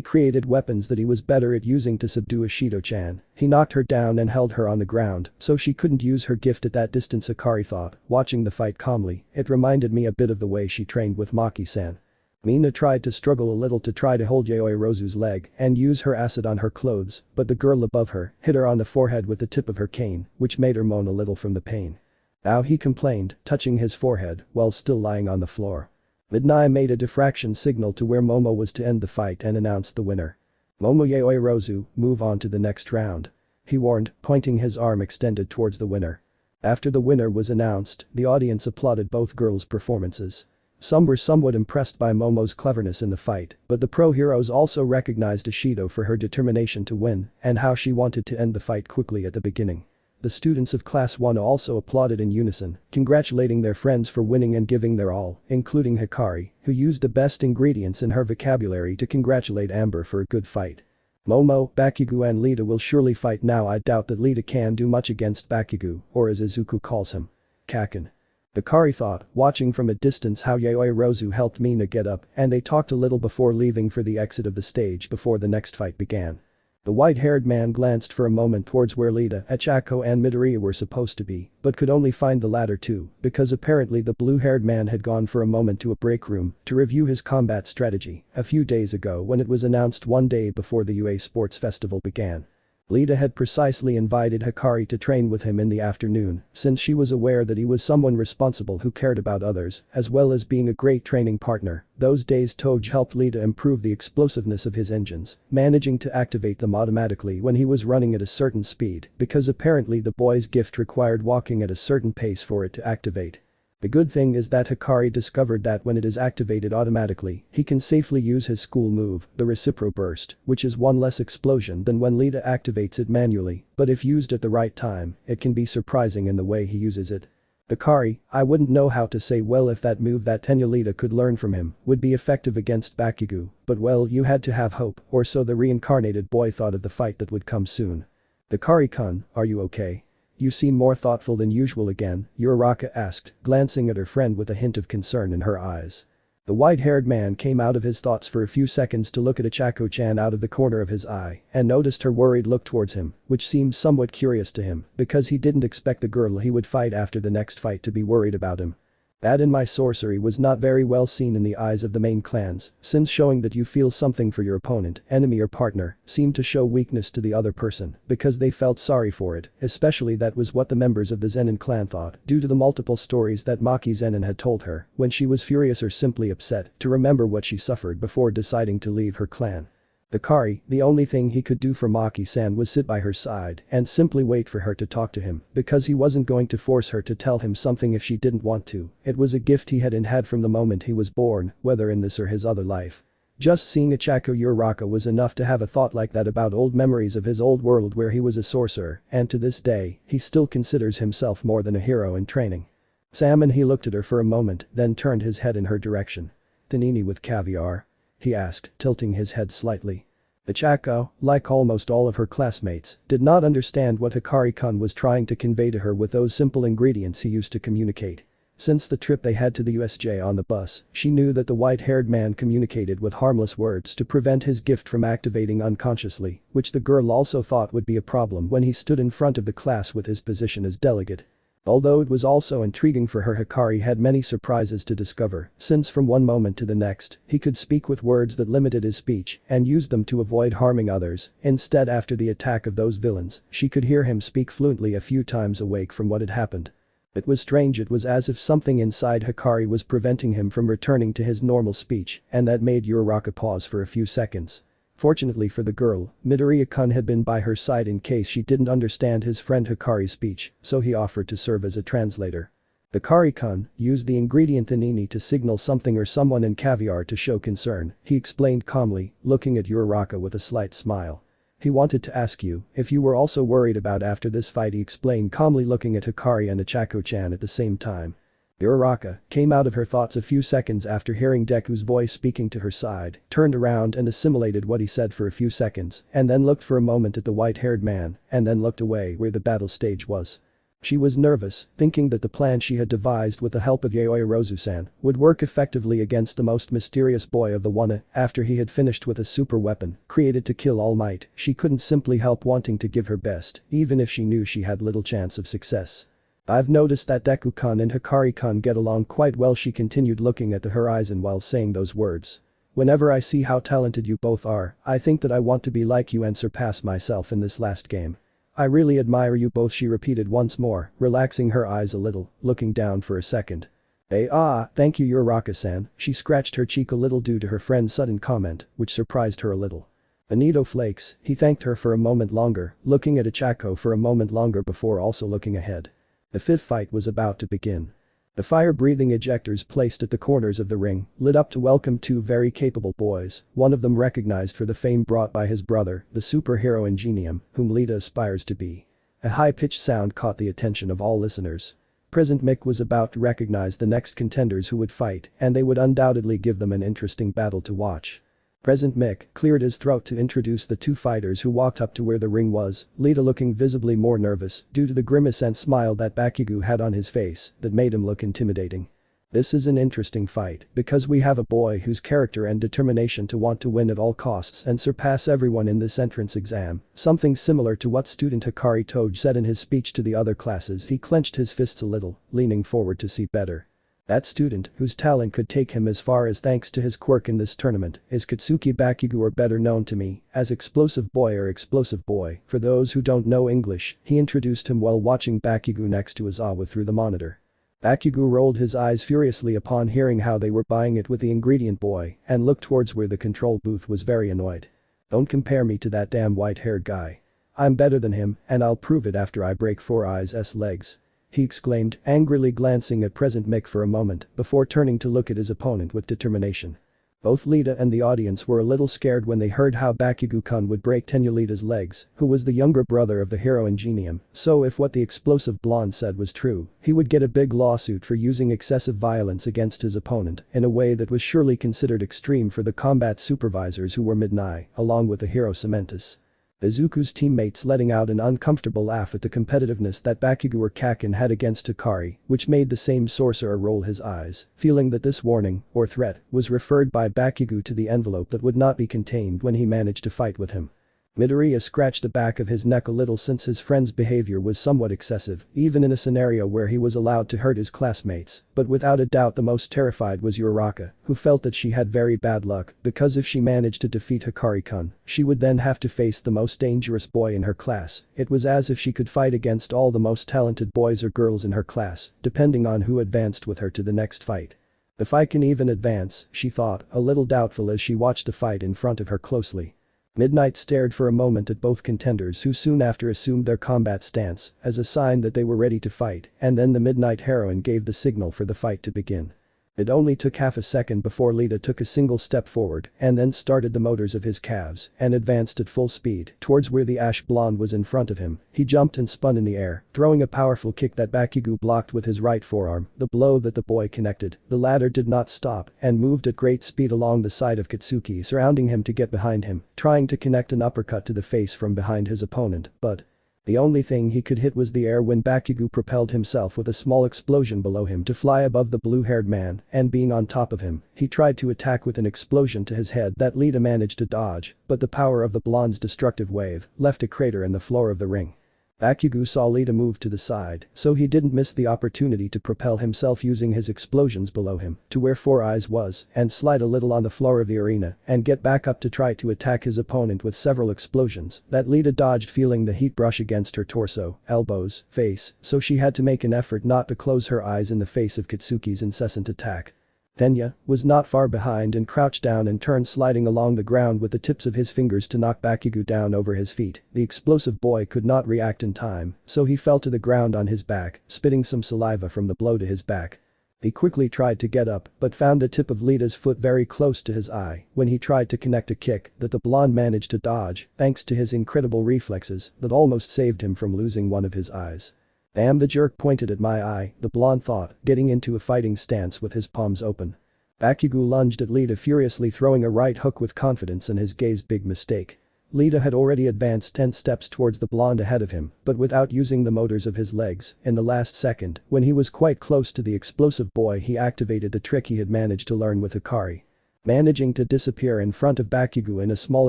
created weapons that he was better at using to subdue Ishido-chan. He knocked her down and held her on the ground, so she couldn't use her gift at that distance. Hikari thought, watching the fight calmly, it reminded me a bit of the way she trained with Maki-san. Mina tried to struggle a little to try to hold Yaoyorozu's leg and use her acid on her clothes, but the girl above her hit her on the forehead with the tip of her cane, which made her moan a little from the pain. "Ow," he complained, touching his forehead while still lying on the floor. Midnight made a diffraction signal to where Momo was to end the fight and announced the winner. "Momo Yaoyorozu, move on to the next round," he warned, pointing his arm extended towards the winner. After the winner was announced, the audience applauded both girls' performances. Some were somewhat impressed by Momo's cleverness in the fight, but the pro heroes also recognized Ishido for her determination to win and how she wanted to end the fight quickly at the beginning. The students of Class 1 also applauded in unison, congratulating their friends for winning and giving their all, including Hikari, who used the best ingredients in her vocabulary to congratulate Amber for a good fight. "Momo, Bakugo and Lita will surely fight now. I doubt that Lita can do much against Bakugo, or as Izuku calls him, Kaken." Hikari thought, watching from a distance how Yaoyorozu helped Mina get up and they talked a little before leaving for the exit of the stage before the next fight began. The white-haired man glanced for a moment towards where Lita, Hechicero and Midoria were supposed to be, but could only find the latter two because apparently the blue-haired man had gone for a moment to a break room to review his combat strategy a few days ago when it was announced one day before the UA Sports Festival began. Lita had precisely invited Hikari to train with him in the afternoon since she was aware that he was someone responsible who cared about others as well as being a great training partner. Those days Toge helped Lita improve the explosiveness of his engines, managing to activate them automatically when he was running at a certain speed because apparently the boy's gift required walking at a certain pace for it to activate. The good thing is that Hikari discovered that when it is activated automatically, he can safely use his school move, the Recipro Burst, which is one less explosion than when Lita activates it manually, but if used at the right time, it can be surprising in the way he uses it. Hikari, I wouldn't know how to say well if that move that Tenya Lita could learn from him would be effective against Bakugo, but well you had to have hope, or so the reincarnated boy thought of the fight that would come soon. Hikari-kun, are you okay? You seem more thoughtful than usual again, Uraka asked, glancing at her friend with a hint of concern in her eyes. The white-haired man came out of his thoughts for a few seconds to look at Hechicero-chan out of the corner of his eye and noticed her worried look towards him, which seemed somewhat curious to him because he didn't expect the girl he would fight after the next fight to be worried about him. That in my sorcery was not very well seen in the eyes of the main clans, since showing that you feel something for your opponent, enemy or partner, seemed to show weakness to the other person because they felt sorry for it, especially that was what the members of the Zenin clan thought due to the multiple stories that Maki Zenin had told her when she was furious or simply upset to remember what she suffered before deciding to leave her clan. Hikari, the only thing he could do for Maki-san was sit by her side and simply wait for her to talk to him because he wasn't going to force her to tell him something if she didn't want to. It was a gift he had from the moment he was born, whether in this or his other life. Just seeing Ichako Uraka was enough to have a thought like that about old memories of his old world where he was a sorcerer, and to this day, he still considers himself more than a hero in training. Sam, and he looked at her for a moment, then turned his head in her direction. "Panini with caviar?" he asked, tilting his head slightly. Ichako, like almost all of her classmates, did not understand what Hikari-kun was trying to convey to her with those simple ingredients he used to communicate. Since the trip they had to the USJ on the bus, she knew that the white-haired man communicated with harmless words to prevent his gift from activating unconsciously, which the girl also thought would be a problem when he stood in front of the class with his position as delegate. Although it was also intriguing for her, Hikari had many surprises to discover, since from one moment to the next, he could speak with words that limited his speech and used them to avoid harming others. Instead, after the attack of those villains, she could hear him speak fluently a few times awake from what had happened. It was strange, it was as if something inside Hikari was preventing him from returning to his normal speech, and that made Uraka pause for a few seconds. Fortunately for the girl, Midoriya-kun had been by her side in case she didn't understand his friend Hikari's speech, so he offered to serve as a translator. Hikari-kun used the ingredient thanini to signal something or someone in caviar to show concern, he explained calmly, looking at Uraka with a slight smile. He wanted to ask you if you were also worried about after this fight, he explained calmly, looking at Hikari and Ichako-chan at the same time. Uraka came out of her thoughts a few seconds after hearing Deku's voice speaking to her side, turned around and assimilated what he said for a few seconds, and then looked for a moment at the white-haired man, and then looked away where the battle stage was. She was nervous, thinking that the plan she had devised with the help of Yayoi Rosu-san would work effectively against the most mysterious boy of the Wana. After he had finished with a super weapon created to kill All Might, she couldn't simply help wanting to give her best, even if she knew she had little chance of success. "I've noticed that Deku-kun and Hikari-kun get along quite well," she continued, looking at the horizon while saying those words. "Whenever I see how talented you both are, I think that I want to be like you and surpass myself in this last game. I really admire you both," she repeated once more, relaxing her eyes a little, looking down for a second. Thank you Uraka-san," she scratched her cheek a little due to her friend's sudden comment, which surprised her a little. "Bonito flakes," he thanked her for a moment longer, looking at Ichako for a moment longer before also looking ahead. The fifth fight was about to begin. The fire-breathing ejectors placed at the corners of the ring lit up to welcome two very capable boys, one of them recognized for the fame brought by his brother, the superhero Ingenium, whom Lita aspires to be. A high-pitched sound caught the attention of all listeners. President Mick was about to recognize the next contenders who would fight, and they would undoubtedly give them an interesting battle to watch. President Mick cleared his throat to introduce the two fighters who walked up to where the ring was, Lita looking visibly more nervous due to the grimace and smile that Bakugo had on his face that made him look intimidating. "This is an interesting fight because we have a boy whose character and determination to want to win at all costs and surpass everyone in this entrance exam, something similar to what student Hikari Toge said in his speech to the other classes." He clenched his fists a little, leaning forward to see better. That student, whose talent could take him as far as thanks to his quirk in this tournament, is Katsuki Bakugo, or better known to me as Explosive Boy or Explosive Boy. For those who don't know English, he introduced him while watching Bakugo next to his Awa through the monitor. Bakugo rolled his eyes furiously upon hearing how they were buying it with the ingredient boy and looked towards where the control booth was, very annoyed. "Don't compare me to that damn white-haired guy. I'm better than him, and I'll prove it after I break Four Eyes' legs," he exclaimed, angrily glancing at President Mick for a moment before turning to look at his opponent with determination. Both Lita and the audience were a little scared when they heard how Bakugo-kun would break Lita's legs, who was the younger brother of the hero Ingenium, so if what the explosive blonde said was true, he would get a big lawsuit for using excessive violence against his opponent in a way that was surely considered extreme for the combat supervisors who were Midnight, along with the hero Cementus. Izuku's teammates letting out an uncomfortable laugh at the competitiveness that Bakugo or Kaken had against Hikari, which made the same sorcerer roll his eyes, feeling that this warning, or threat, was referred by Bakugo to the envelope that would not be contained when he managed to fight with him. Midoriya scratched the back of his neck a little since his friend's behavior was somewhat excessive, even in a scenario where he was allowed to hurt his classmates, but without a doubt the most terrified was Uraka, who felt that she had very bad luck because if she managed to defeat Hikari-kun, she would then have to face the most dangerous boy in her class. It was as if she could fight against all the most talented boys or girls in her class, depending on who advanced with her to the next fight. If I can even advance, she thought, a little doubtful as she watched the fight in front of her closely. Midnight stared for a moment at both contenders who soon after assumed their combat stance as a sign that they were ready to fight, and then the Midnight heroine gave the signal for the fight to begin. It only took half a second before Lita took a single step forward and then started the motors of his calves and advanced at full speed towards where the ash blonde was in front of him. He jumped and spun in the air, throwing a powerful kick that Bakugo blocked with his right forearm, the blow that the boy connected. The latter did not stop and moved at great speed along the side of Katsuki, surrounding him to get behind him, trying to connect an uppercut to the face from behind his opponent, but the only thing he could hit was the air when Bakugo propelled himself with a small explosion below him to fly above the blue-haired man, and being on top of him, he tried to attack with an explosion to his head that Lita managed to dodge, but the power of the blonde's destructive wave left a crater in the floor of the ring. Bakugo saw Lita move to the side, so he didn't miss the opportunity to propel himself using his explosions below him to where Four Eyes was and slide a little on the floor of the arena and get back up to try to attack his opponent with several explosions that Lita dodged, feeling the heat brush against her torso, elbows, face, so she had to make an effort not to close her eyes in the face of Katsuki's incessant attack. Tenya was not far behind and crouched down and turned, sliding along the ground with the tips of his fingers to knock Bakugo down over his feet. The explosive boy could not react in time, so he fell to the ground on his back, spitting some saliva from the blow to his back. He quickly tried to get up but found the tip of Lita's foot very close to his eye when he tried to connect a kick that the blonde managed to dodge thanks to his incredible reflexes that almost saved him from losing one of his eyes. Damn, the jerk pointed at my eye, the blonde thought, getting into a fighting stance with his palms open. Bakugo lunged at Lita, furiously throwing a right hook with confidence, and his gaze big mistake. Lita had already advanced 10 steps towards the blonde ahead of him, but without using the motors of his legs. In the last second, when he was quite close to the explosive boy, he activated the trick he had managed to learn with Hikari, managing to disappear in front of Bakugo in a small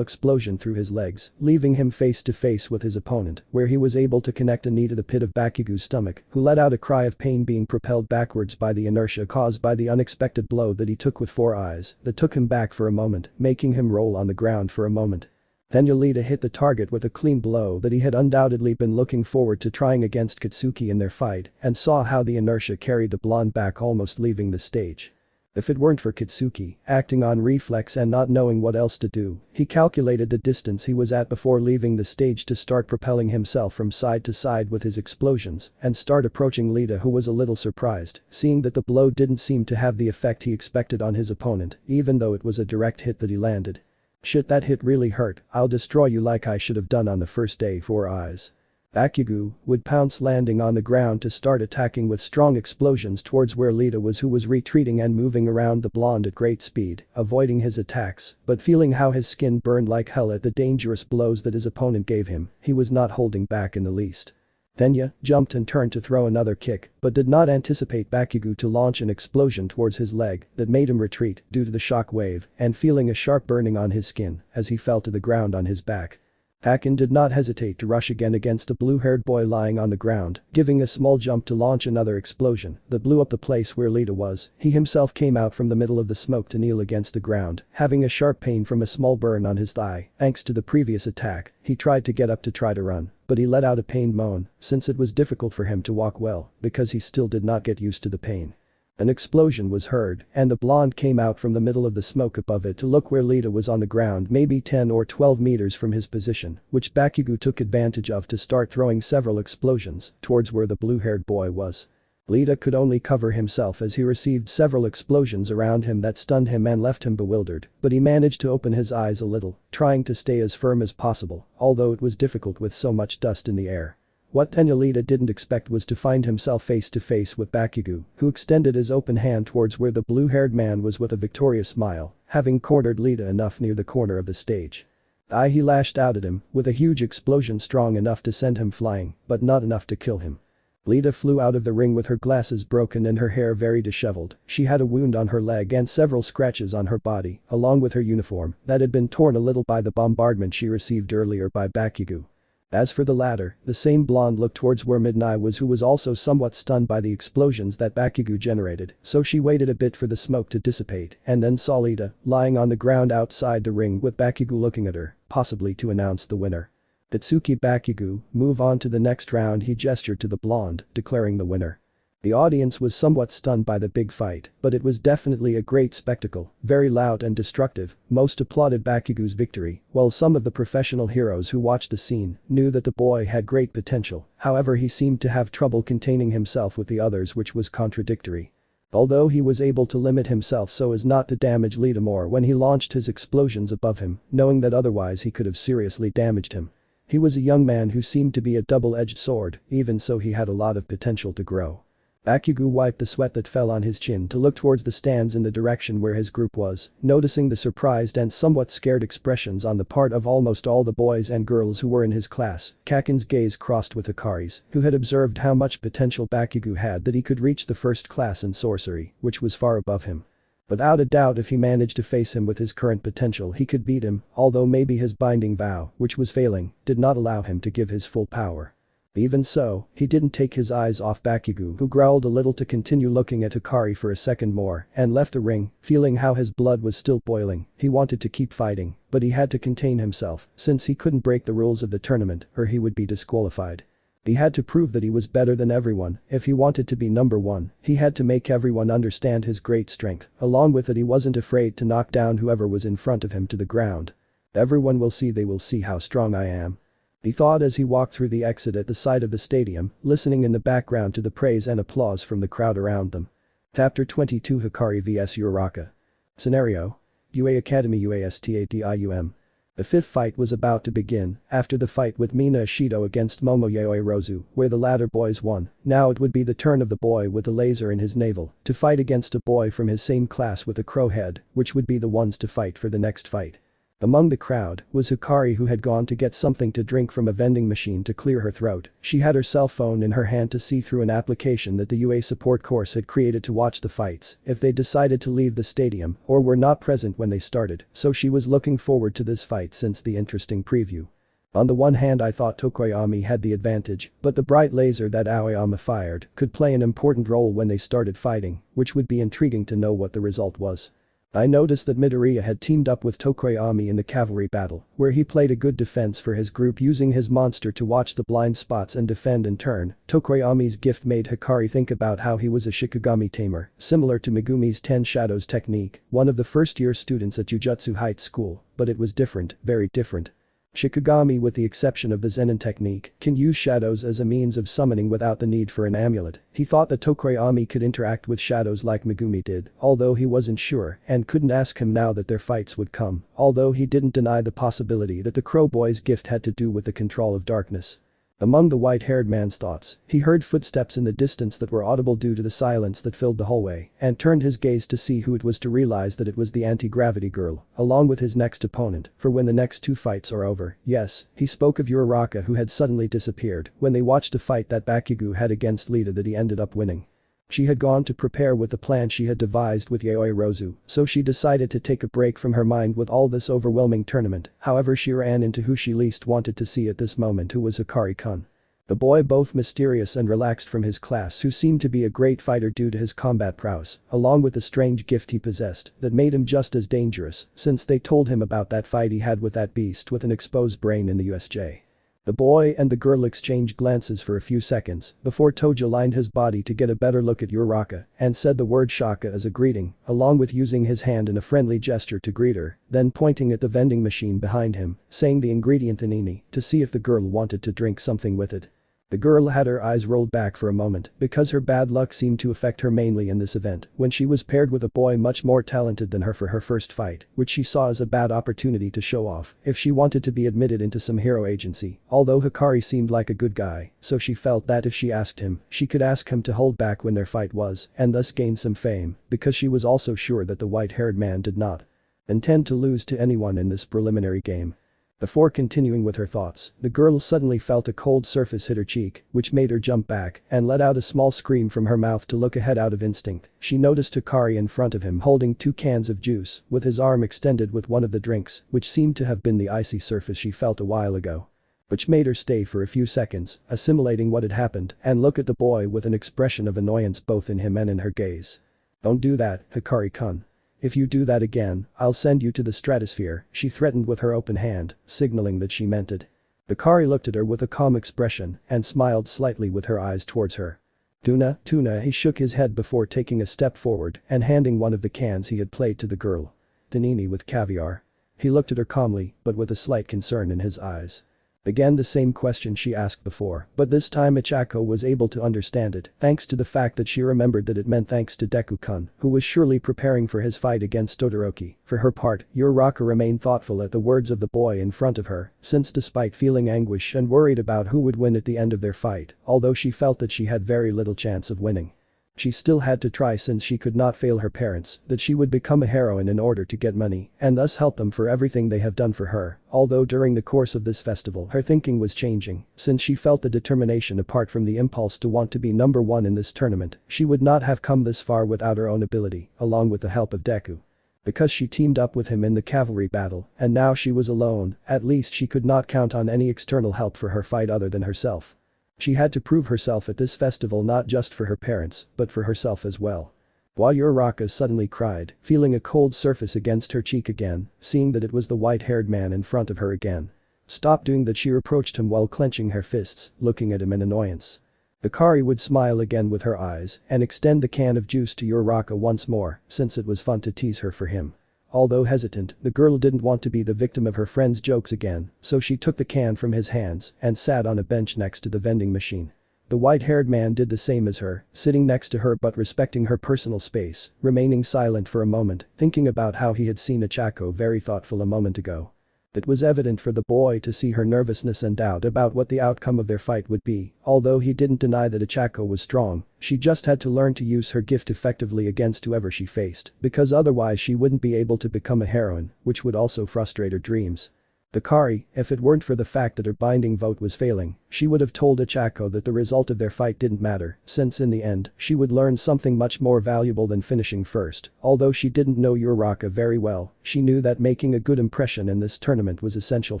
explosion through his legs, leaving him face to face with his opponent, where he was able to connect a knee to the pit of Bakugo's stomach, who let out a cry of pain, being propelled backwards by the inertia caused by the unexpected blow that he took with Four Eyes that took him back for a moment, making him roll on the ground for a moment. Then Lita hit the target with a clean blow that he had undoubtedly been looking forward to trying against Katsuki in their fight, and saw how the inertia carried the blonde back, almost leaving the stage. If it weren't for Katsuki, acting on reflex and not knowing what else to do, he calculated the distance he was at before leaving the stage to start propelling himself from side to side with his explosions and start approaching Lita, who was a little surprised, seeing that the blow didn't seem to have the effect he expected on his opponent, even though it was a direct hit that he landed. Shit, that hit really hurt. I'll destroy you like I should have done on the first day, Four Eyes. Bakugo would pounce, landing on the ground to start attacking with strong explosions towards where Lita was, who was retreating and moving around the blonde at great speed, avoiding his attacks, but feeling how his skin burned like hell at the dangerous blows that his opponent gave him, he was not holding back in the least. Tenya jumped and turned to throw another kick, but did not anticipate Bakugo to launch an explosion towards his leg that made him retreat due to the shock wave and feeling a sharp burning on his skin as he fell to the ground on his back. Haken did not hesitate to rush again against the blue-haired boy lying on the ground, giving a small jump to launch another explosion that blew up the place where Lita was. He himself came out from the middle of the smoke to kneel against the ground, having a sharp pain from a small burn on his thigh. Thanks to the previous attack, he tried to get up to try to run, but he let out a pained moan since it was difficult for him to walk well because he still did not get used to the pain. An explosion was heard, and the blonde came out from the middle of the smoke above it to look where Lita was on the ground, maybe 10 or 12 meters from his position, which Bakugo took advantage of to start throwing several explosions towards where the blue-haired boy was. Lita could only cover himself as he received several explosions around him that stunned him and left him bewildered, but he managed to open his eyes a little, trying to stay as firm as possible, although it was difficult with so much dust in the air. What Lita didn't expect was to find himself face to face with Bakugo, who extended his open hand towards where the blue-haired man was with a victorious smile, having cornered Lita enough near the corner of the stage. He lashed out at him with a huge explosion strong enough to send him flying, but not enough to kill him. Lita flew out of the ring with her glasses broken and her hair very disheveled. She had a wound on her leg and several scratches on her body, along with her uniform, that had been torn a little by the bombardment she received earlier by Bakugo. As for the latter, the same blonde looked towards where BNHA was, who was also somewhat stunned by the explosions that Bakugo generated, so she waited a bit for the smoke to dissipate and then saw Lita lying on the ground outside the ring with Bakugo looking at her, possibly to announce the winner. Itsuki Bakugo, move on to the next round, he gestured to the blonde, declaring the winner. The audience was somewhat stunned by the big fight, but it was definitely a great spectacle, very loud and destructive. Most applauded Bakugo's victory, while some of the professional heroes who watched the scene knew that the boy had great potential, however he seemed to have trouble containing himself with the others, which was contradictory. Although he was able to limit himself so as not to damage Lita more when he launched his explosions above him, knowing that otherwise he could have seriously damaged him. He was a young man who seemed to be a double-edged sword, even so he had a lot of potential to grow. Bakugo wiped the sweat that fell on his chin to look towards the stands in the direction where his group was, noticing the surprised and somewhat scared expressions on the part of almost all the boys and girls who were in his class. Kaken's gaze crossed with Hikari's, who had observed how much potential Bakugo had, that he could reach the first class in sorcery, which was far above him. Without a doubt, if he managed to face him with his current potential, he could beat him, although maybe his binding vow, which was failing, did not allow him to give his full power. Even so, he didn't take his eyes off Bakugo, who growled a little to continue looking at Hikari for a second more and left the ring, feeling how his blood was still boiling. He wanted to keep fighting, but he had to contain himself since he couldn't break the rules of the tournament or he would be disqualified. He had to prove that he was better than everyone. If he wanted to be number one, he had to make everyone understand his great strength. Along with it, he wasn't afraid to knock down whoever was in front of him to the ground. Everyone will see, they will see how strong I am, he thought as he walked through the exit at the side of the stadium, listening in the background to the praise and applause from the crowd around them. Chapter 22, Hikari vs Uraka. Scenario: UA Academy UASTADIUM. The fifth fight was about to begin, after the fight with Mina Ishido against Momo Yaoirozu, where the latter boys won. Now it would be the turn of the boy with the laser in his navel to fight against a boy from his same class with a crow head, which would be the ones to fight for the next fight. Among the crowd was Hikari, who had gone to get something to drink from a vending machine to clear her throat. She had her cell phone in her hand to see through an application that the UA support course had created to watch the fights if they decided to leave the stadium or were not present when they started, so she was looking forward to this fight since the interesting preview. On the one hand, I thought Tokoyami had the advantage, but the bright laser that Aoyama fired could play an important role when they started fighting, which would be intriguing to know what the result was. I noticed that Midoria had teamed up with Tokoyami in the Cavalry Battle, where he played a good defense for his group using his monster to watch the blind spots and defend in turn. Tokoyami's gift made Hikari think about how he was a Shikigami tamer, similar to Megumi's 10 Shadows technique, one of the first-year students at Jujutsu Heights School, but it was different, very different. Shikigami, with the exception of the Zenin technique, can use shadows as a means of summoning without the need for an amulet. He thought that Tokoyami could interact with shadows like Megumi did, although he wasn't sure and couldn't ask him now that their fights would come, although he didn't deny the possibility that the Crow Boy's gift had to do with the control of darkness. Among the white-haired man's thoughts, he heard footsteps in the distance that were audible due to the silence that filled the hallway and turned his gaze to see who it was to realize that it was the anti-gravity girl, along with his next opponent, for when the next two fights are over. Yes, he spoke of Uraka, who had suddenly disappeared when they watched a fight that Bakugo had against Lita that he ended up winning. She had gone to prepare with the plan she had devised with Yaoirozu, so she decided to take a break from her mind with all this overwhelming tournament. However, she ran into who she least wanted to see at this moment, who was Hikari-kun. The boy, both mysterious and relaxed from his class, who seemed to be a great fighter due to his combat prowess, along with the strange gift he possessed that made him just as dangerous since they told him about that fight he had with that beast with an exposed brain in the USJ. The boy and the girl exchanged glances for a few seconds before Toge aligned his body to get a better look at Uraka and said the word shaka as a greeting, along with using his hand in a friendly gesture to greet her, then pointing at the vending machine behind him, saying the ingredient inini to see if the girl wanted to drink something with it. The girl had her eyes rolled back for a moment because her bad luck seemed to affect her mainly in this event when she was paired with a boy much more talented than her for her first fight, which she saw as a bad opportunity to show off if she wanted to be admitted into some hero agency, although Hikari seemed like a good guy, so she felt that if she asked him, she could ask him to hold back when their fight was and thus gain some fame, because she was also sure that the white-haired man did not intend to lose to anyone in this preliminary game. Before continuing with her thoughts, the girl suddenly felt a cold surface hit her cheek, which made her jump back and let out a small scream from her mouth to look ahead out of instinct. She noticed Hikari in front of him holding 2 cans of juice, with his arm extended with one of the drinks, which seemed to have been the icy surface she felt a while ago. Which made her stay for a few seconds, assimilating what had happened, and look at the boy with an expression of annoyance both in him and in her gaze. "Don't do that, Hikari-kun. If you do that again, I'll send you to the stratosphere," she threatened with her open hand, signaling that she meant it. Hikari looked at her with a calm expression and smiled slightly with her eyes towards her. Tuna, he shook his head before taking a step forward and handing one of the cans he had played to the girl. "Panini with caviar." He looked at her calmly, but with a slight concern in his eyes. Again the same question she asked before, but this time Michiko was able to understand it, thanks to the fact that she remembered that it meant thanks to Deku-kun, who was surely preparing for his fight against Todoroki. For her part, Uraka remained thoughtful at the words of the boy in front of her, since despite feeling anguish and worried about who would win at the end of their fight, although she felt that she had very little chance of winning. She still had to try since she could not fail her parents, that she would become a heroine in order to get money and thus help them for everything they have done for her, although during the course of this festival her thinking was changing, since she felt the determination apart from the impulse to want to be number 1 in this tournament, she would not have come this far without her own ability, along with the help of Deku. Because she teamed up with him in the Cavalry Battle, and now she was alone, at least she could not count on any external help for her fight other than herself. She had to prove herself at this festival not just for her parents, but for herself as well. While Uraka suddenly cried, feeling a cold surface against her cheek again, seeing that it was the white-haired man in front of her again. "Stop doing that," she reproached him while clenching her fists, looking at him in annoyance. Hikari would smile again with her eyes and extend the can of juice to Uraka once more, since it was fun to tease her for him. Although hesitant, the girl didn't want to be the victim of her friend's jokes again, so she took the can from his hands and sat on a bench next to the vending machine. The white-haired man did the same as her, sitting next to her but respecting her personal space, remaining silent for a moment, thinking about how he had seen Michiko very thoughtful a moment ago. It was evident for the boy to see her nervousness and doubt about what the outcome of their fight would be, although he didn't deny that Michiko was strong, she just had to learn to use her gift effectively against whoever she faced, because otherwise she wouldn't be able to become a heroine, which would also frustrate her dreams. Hikari, if it weren't for the fact that her binding vote was failing, she would have told Michiko that the result of their fight didn't matter, since in the end, she would learn something much more valuable than finishing first. Although she didn't know Uraka very well, she knew that making a good impression in this tournament was essential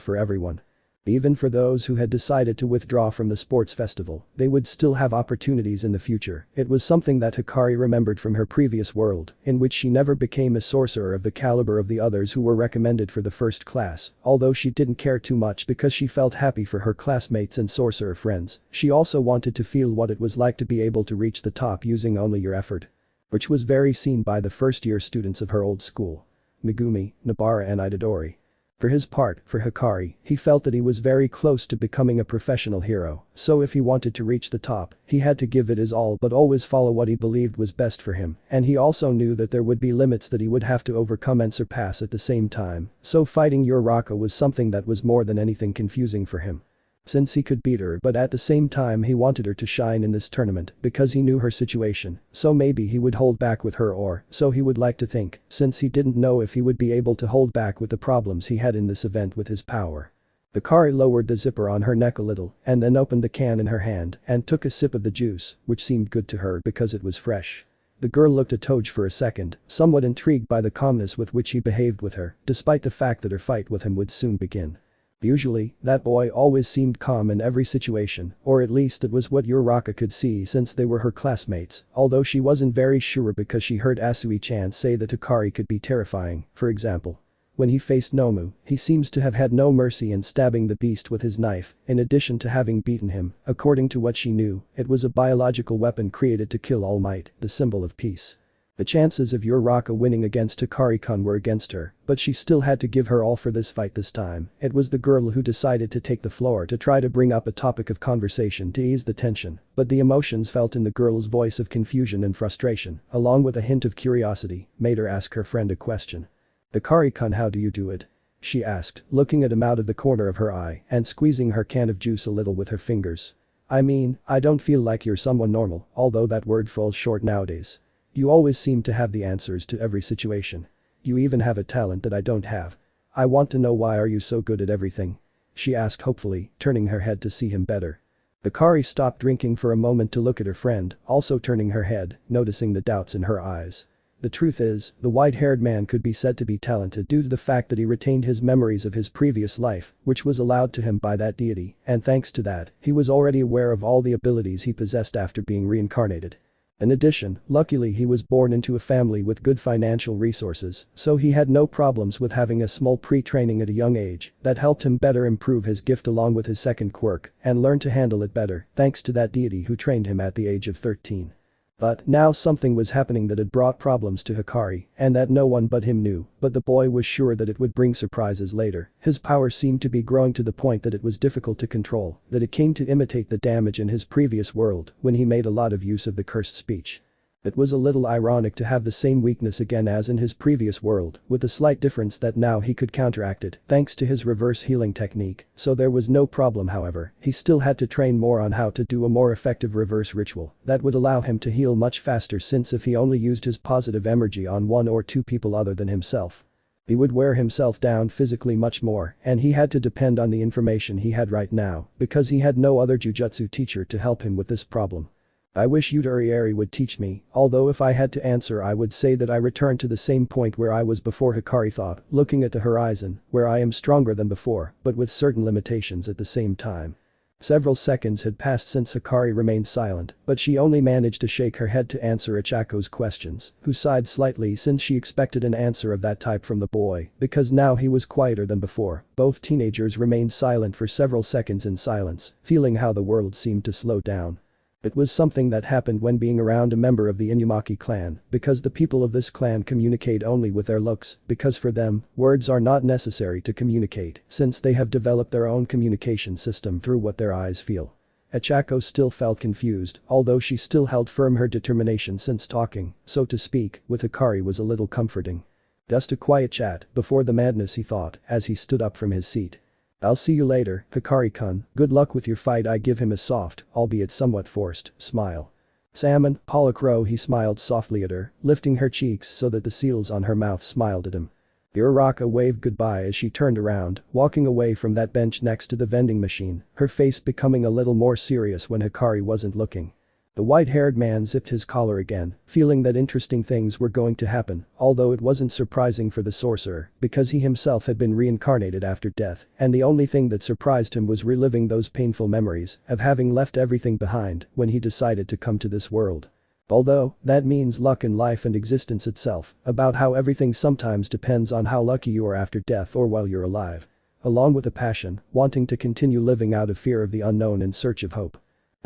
for everyone. Even for those who had decided to withdraw from the sports festival, they would still have opportunities in the future. It was something that Hikari remembered from her previous world, in which she never became a sorcerer of the caliber of the others who were recommended for the first class, although she didn't care too much because she felt happy for her classmates and sorcerer friends. She also wanted to feel what it was like to be able to reach the top using only your effort. Which was very seen by the first-year students of her old school. Megumi, Nobara and Itadori. For his part, for Hikari, he felt that he was very close to becoming a professional hero, so if he wanted to reach the top, he had to give it his all but always follow what he believed was best for him, and he also knew that there would be limits that he would have to overcome and surpass at the same time, so fighting Uraka was something that was more than anything confusing for him. Since he could beat her but at the same time he wanted her to shine in this tournament because he knew her situation, so maybe he would hold back with her or, so he would like to think, since he didn't know if he would be able to hold back with the problems he had in this event with his power. Hikari lowered the zipper on her neck a little and then opened the can in her hand and took a sip of the juice, which seemed good to her because it was fresh. The girl looked at Toge for a second, somewhat intrigued by the calmness with which he behaved with her, despite the fact that her fight with him would soon begin. Usually, that boy always seemed calm in every situation, or at least it was what Uraka could see since they were her classmates, although she wasn't very sure because she heard Asui-chan say that Hikari could be terrifying, for example. When he faced Nomu, he seems to have had no mercy in stabbing the beast with his knife, in addition to having beaten him, according to what she knew, it was a biological weapon created to kill All Might, the symbol of peace. The chances of Uraka winning against Hikari-kun were against her, but she still had to give her all for this fight this time. It was the girl who decided to take the floor to try to bring up a topic of conversation to ease the tension, but the emotions felt in the girl's voice of confusion and frustration, along with a hint of curiosity, made her ask her friend a question. "Hikari-kun, how do you do it?" she asked, looking at him out of the corner of her eye and squeezing her can of juice a little with her fingers. "I mean, I don't feel like you're someone normal, although that word falls short nowadays. You always seem to have the answers to every situation. You even have a talent that I don't have. I want to know why are you so good at everything? She asked hopefully, turning her head to see him better. Hikari stopped drinking for a moment to look at her friend, also turning her head, noticing the doubts in her eyes. The truth is, the white-haired man could be said to be talented due to the fact that he retained his memories of his previous life, which was allowed to him by that deity, and thanks to that, he was already aware of all the abilities he possessed after being reincarnated. In addition, luckily he was born into a family with good financial resources, so he had no problems with having a small pre-training at a young age that helped him better improve his gift along with his second quirk and learn to handle it better thanks to that deity who trained him at the age of 13. But now something was happening that had brought problems to Hikari and that no one but him knew, but the boy was sure that it would bring surprises later. His power seemed to be growing to the point that it was difficult to control, that it came to imitate the damage in his previous world when he made a lot of use of the cursed speech. It was a little ironic to have the same weakness again as in his previous world, with the slight difference that now he could counteract it thanks to his reverse healing technique, so there was no problem however, he still had to train more on how to do a more effective reverse ritual that would allow him to heal much faster since if he only used his positive energy on one or two people other than himself, he would wear himself down physically much more and he had to depend on the information he had right now because he had no other jujutsu teacher to help him with this problem. I wish Uraka would teach me, although if I had to answer I would say that I returned to the same point where I was before, Hikari thought, looking at the horizon, where I am stronger than before, but with certain limitations at the same time. Several seconds had passed since Hikari remained silent, but she only managed to shake her head to answer Ichako's questions, who sighed slightly since she expected an answer of that type from the boy, because now he was quieter than before. Both teenagers remained silent for several seconds in silence, feeling how the world seemed to slow down. It was something that happened when being around a member of the Inumaki clan, because the people of this clan communicate only with their looks, because for them, words are not necessary to communicate, since they have developed their own communication system through what their eyes feel. Ichako still felt confused, although she still held firm her determination since talking, so to speak, with Hikari was a little comforting. Just a quiet chat before the madness, he thought, as he stood up from his seat. I'll see you later, Hikari-kun, good luck with your fight. I give him a soft, albeit somewhat forced, smile. Salmon, Pollock-Row, he smiled softly at her, lifting her cheeks so that the seals on her mouth smiled at him. Uraka waved goodbye as she turned around, walking away from that bench next to the vending machine, her face becoming a little more serious when Hikari wasn't looking. The white-haired man zipped his collar again, feeling that interesting things were going to happen, although it wasn't surprising for the sorcerer, because he himself had been reincarnated after death, and the only thing that surprised him was reliving those painful memories of having left everything behind when he decided to come to this world. Although, that means luck in life and existence itself, about how everything sometimes depends on how lucky you are after death or while you're alive. Along with a passion, wanting to continue living out of fear of the unknown in search of hope.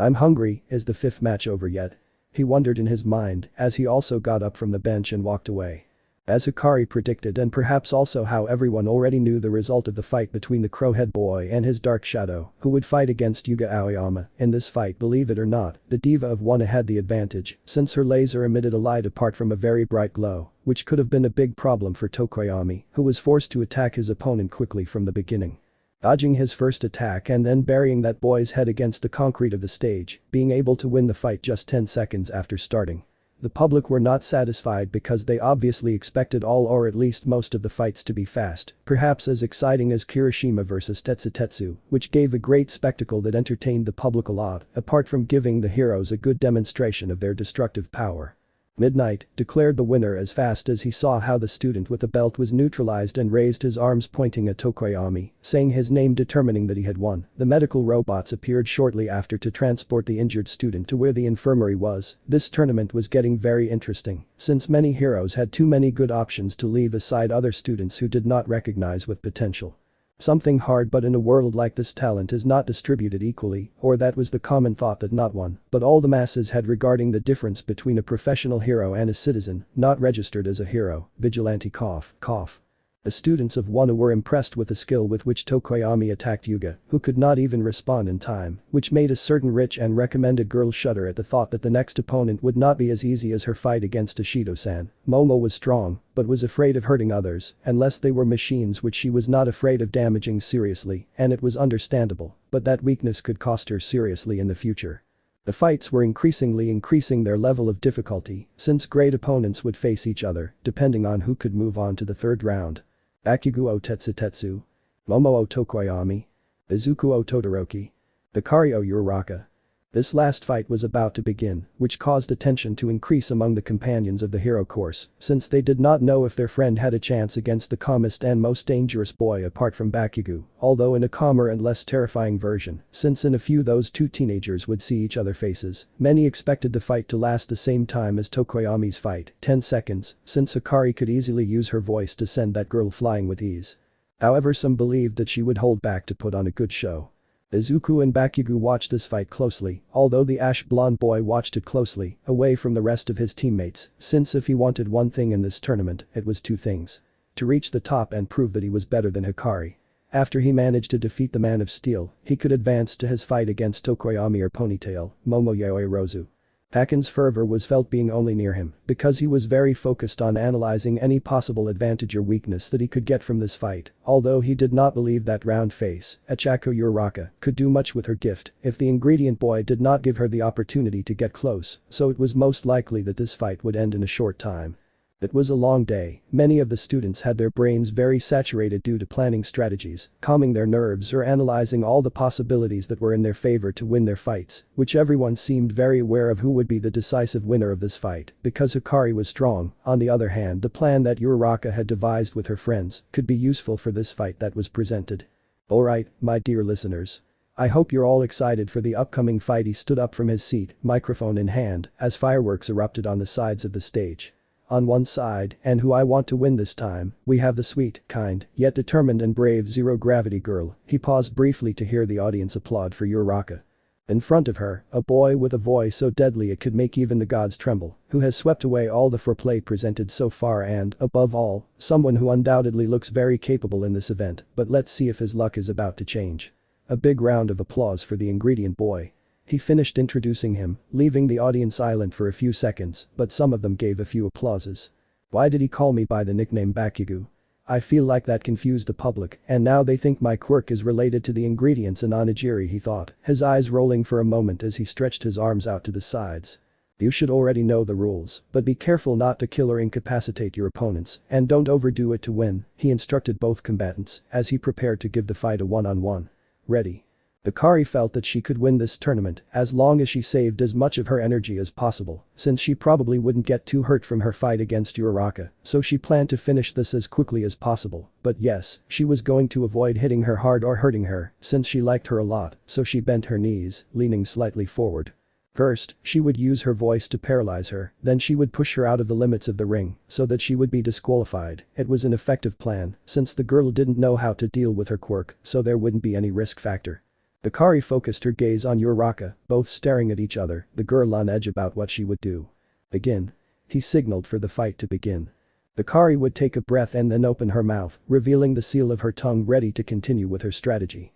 I'm hungry, is the fifth match over yet? He wondered in his mind as he also got up from the bench and walked away. As Hikari predicted and perhaps also how everyone already knew the result of the fight between the Crowhead Boy and his Dark Shadow, who would fight against Yuga Aoyama. In this fight, believe it or not, the Diva of Wana had the advantage since her laser emitted a light apart from a very bright glow, which could have been a big problem for Tokoyami, who was forced to attack his opponent quickly from the beginning. Dodging his first attack and then burying that boy's head against the concrete of the stage, being able to win the fight just 10 seconds after starting. The public were not satisfied because they obviously expected all or at least most of the fights to be fast, perhaps as exciting as Kirishima vs Tetsutetsu, which gave a great spectacle that entertained the public a lot, apart from giving the heroes a good demonstration of their destructive power. Midnight declared the winner as fast as he saw how the student with the belt was neutralized and raised his arms pointing at Tokoyami, saying his name determining that he had won. The medical robots appeared shortly after to transport the injured student to where the infirmary was. This tournament was getting very interesting, since many heroes had too many good options to leave aside other students who did not recognize with potential. Something hard, but in a world like this talent is not distributed equally, or that was the common thought that not one, but all the masses had regarding the difference between a professional hero and a citizen, not registered as a hero, vigilante cough. The students of Wana were impressed with the skill with which Tokoyami attacked Yuga, who could not even respond in time, which made a certain rich and recommended girl shudder at the thought that the next opponent would not be as easy as her fight against Ishido-san. Momo was strong, but was afraid of hurting others, unless they were machines, which she was not afraid of damaging seriously, and it was understandable, but that weakness could cost her seriously in the future. The fights were increasing their level of difficulty, since great opponents would face each other, depending on who could move on to the third round. Bakugo o Tetsu, Momo o Tokoyami, Izuku o Todoroki, Hikari o Uraka. This last fight was about to begin, which caused attention to increase among the companions of the hero course, since they did not know if their friend had a chance against the calmest and most dangerous boy apart from Bakugo, although in a calmer and less terrifying version, since in a few those two teenagers would see each other faces. Many expected the fight to last the same time as Tokoyami's fight, 10 seconds, since Hikari could easily use her voice to send that girl flying with ease. However, some believed that she would hold back to put on a good show. Izuku and Bakugo watched this fight closely, although the ash-blonde boy watched it closely, away from the rest of his teammates, since if he wanted one thing in this tournament, it was two things. To reach the top and prove that he was better than Hikari. After he managed to defeat the Man of Steel, he could advance to his fight against Tokoyami or Ponytail, Momoyaoi Rozu. Haken's fervor was felt being only near him, because he was very focused on analyzing any possible advantage or weakness that he could get from this fight, although he did not believe that round face, Echako Uraka, could do much with her gift if the ingredient boy did not give her the opportunity to get close, so it was most likely that this fight would end in a short time. It was a long day, many of the students had their brains very saturated due to planning strategies, calming their nerves or analyzing all the possibilities that were in their favor to win their fights, which everyone seemed very aware of who would be the decisive winner of this fight, because Hikari was strong. On the other hand, the plan that Uraka had devised with her friends could be useful for this fight that was presented. Alright, my dear listeners. I hope you're all excited for the upcoming fight. He stood up from his seat, microphone in hand, as fireworks erupted on the sides of the stage. On one side, and who I want to win this time, we have the sweet, kind, yet determined and brave zero-gravity girl. He paused briefly to hear the audience applaud for Uraka. In front of her, a boy with a voice so deadly it could make even the gods tremble, who has swept away all the foreplay presented so far and, above all, someone who undoubtedly looks very capable in this event, but let's see if his luck is about to change. A big round of applause for the ingredient boy. He finished introducing him, leaving the audience silent for a few seconds, but some of them gave a few applauses. Why did he call me by the nickname Bakugo? I feel like that confused the public, and now they think my quirk is related to the ingredients in onigiri, he thought, his eyes rolling for a moment as he stretched his arms out to the sides. You should already know the rules, but be careful not to kill or incapacitate your opponents, and don't overdo it to win, he instructed both combatants as he prepared to give the fight a one-on-one. Ready. Hikari felt that she could win this tournament as long as she saved as much of her energy as possible, since she probably wouldn't get too hurt from her fight against Uraka, so she planned to finish this as quickly as possible, but yes, she was going to avoid hitting her hard or hurting her, since she liked her a lot, so she bent her knees, leaning slightly forward. First, she would use her voice to paralyze her, then she would push her out of the limits of the ring, so that she would be disqualified. It was an effective plan, since the girl didn't know how to deal with her quirk, so there wouldn't be any risk factor. Hikari focused her gaze on Uraka, both staring at each other, the girl on edge about what she would do. Begin. He signaled for the fight to begin. Hikari would take a breath and then open her mouth, revealing the seal of her tongue, ready to continue with her strategy.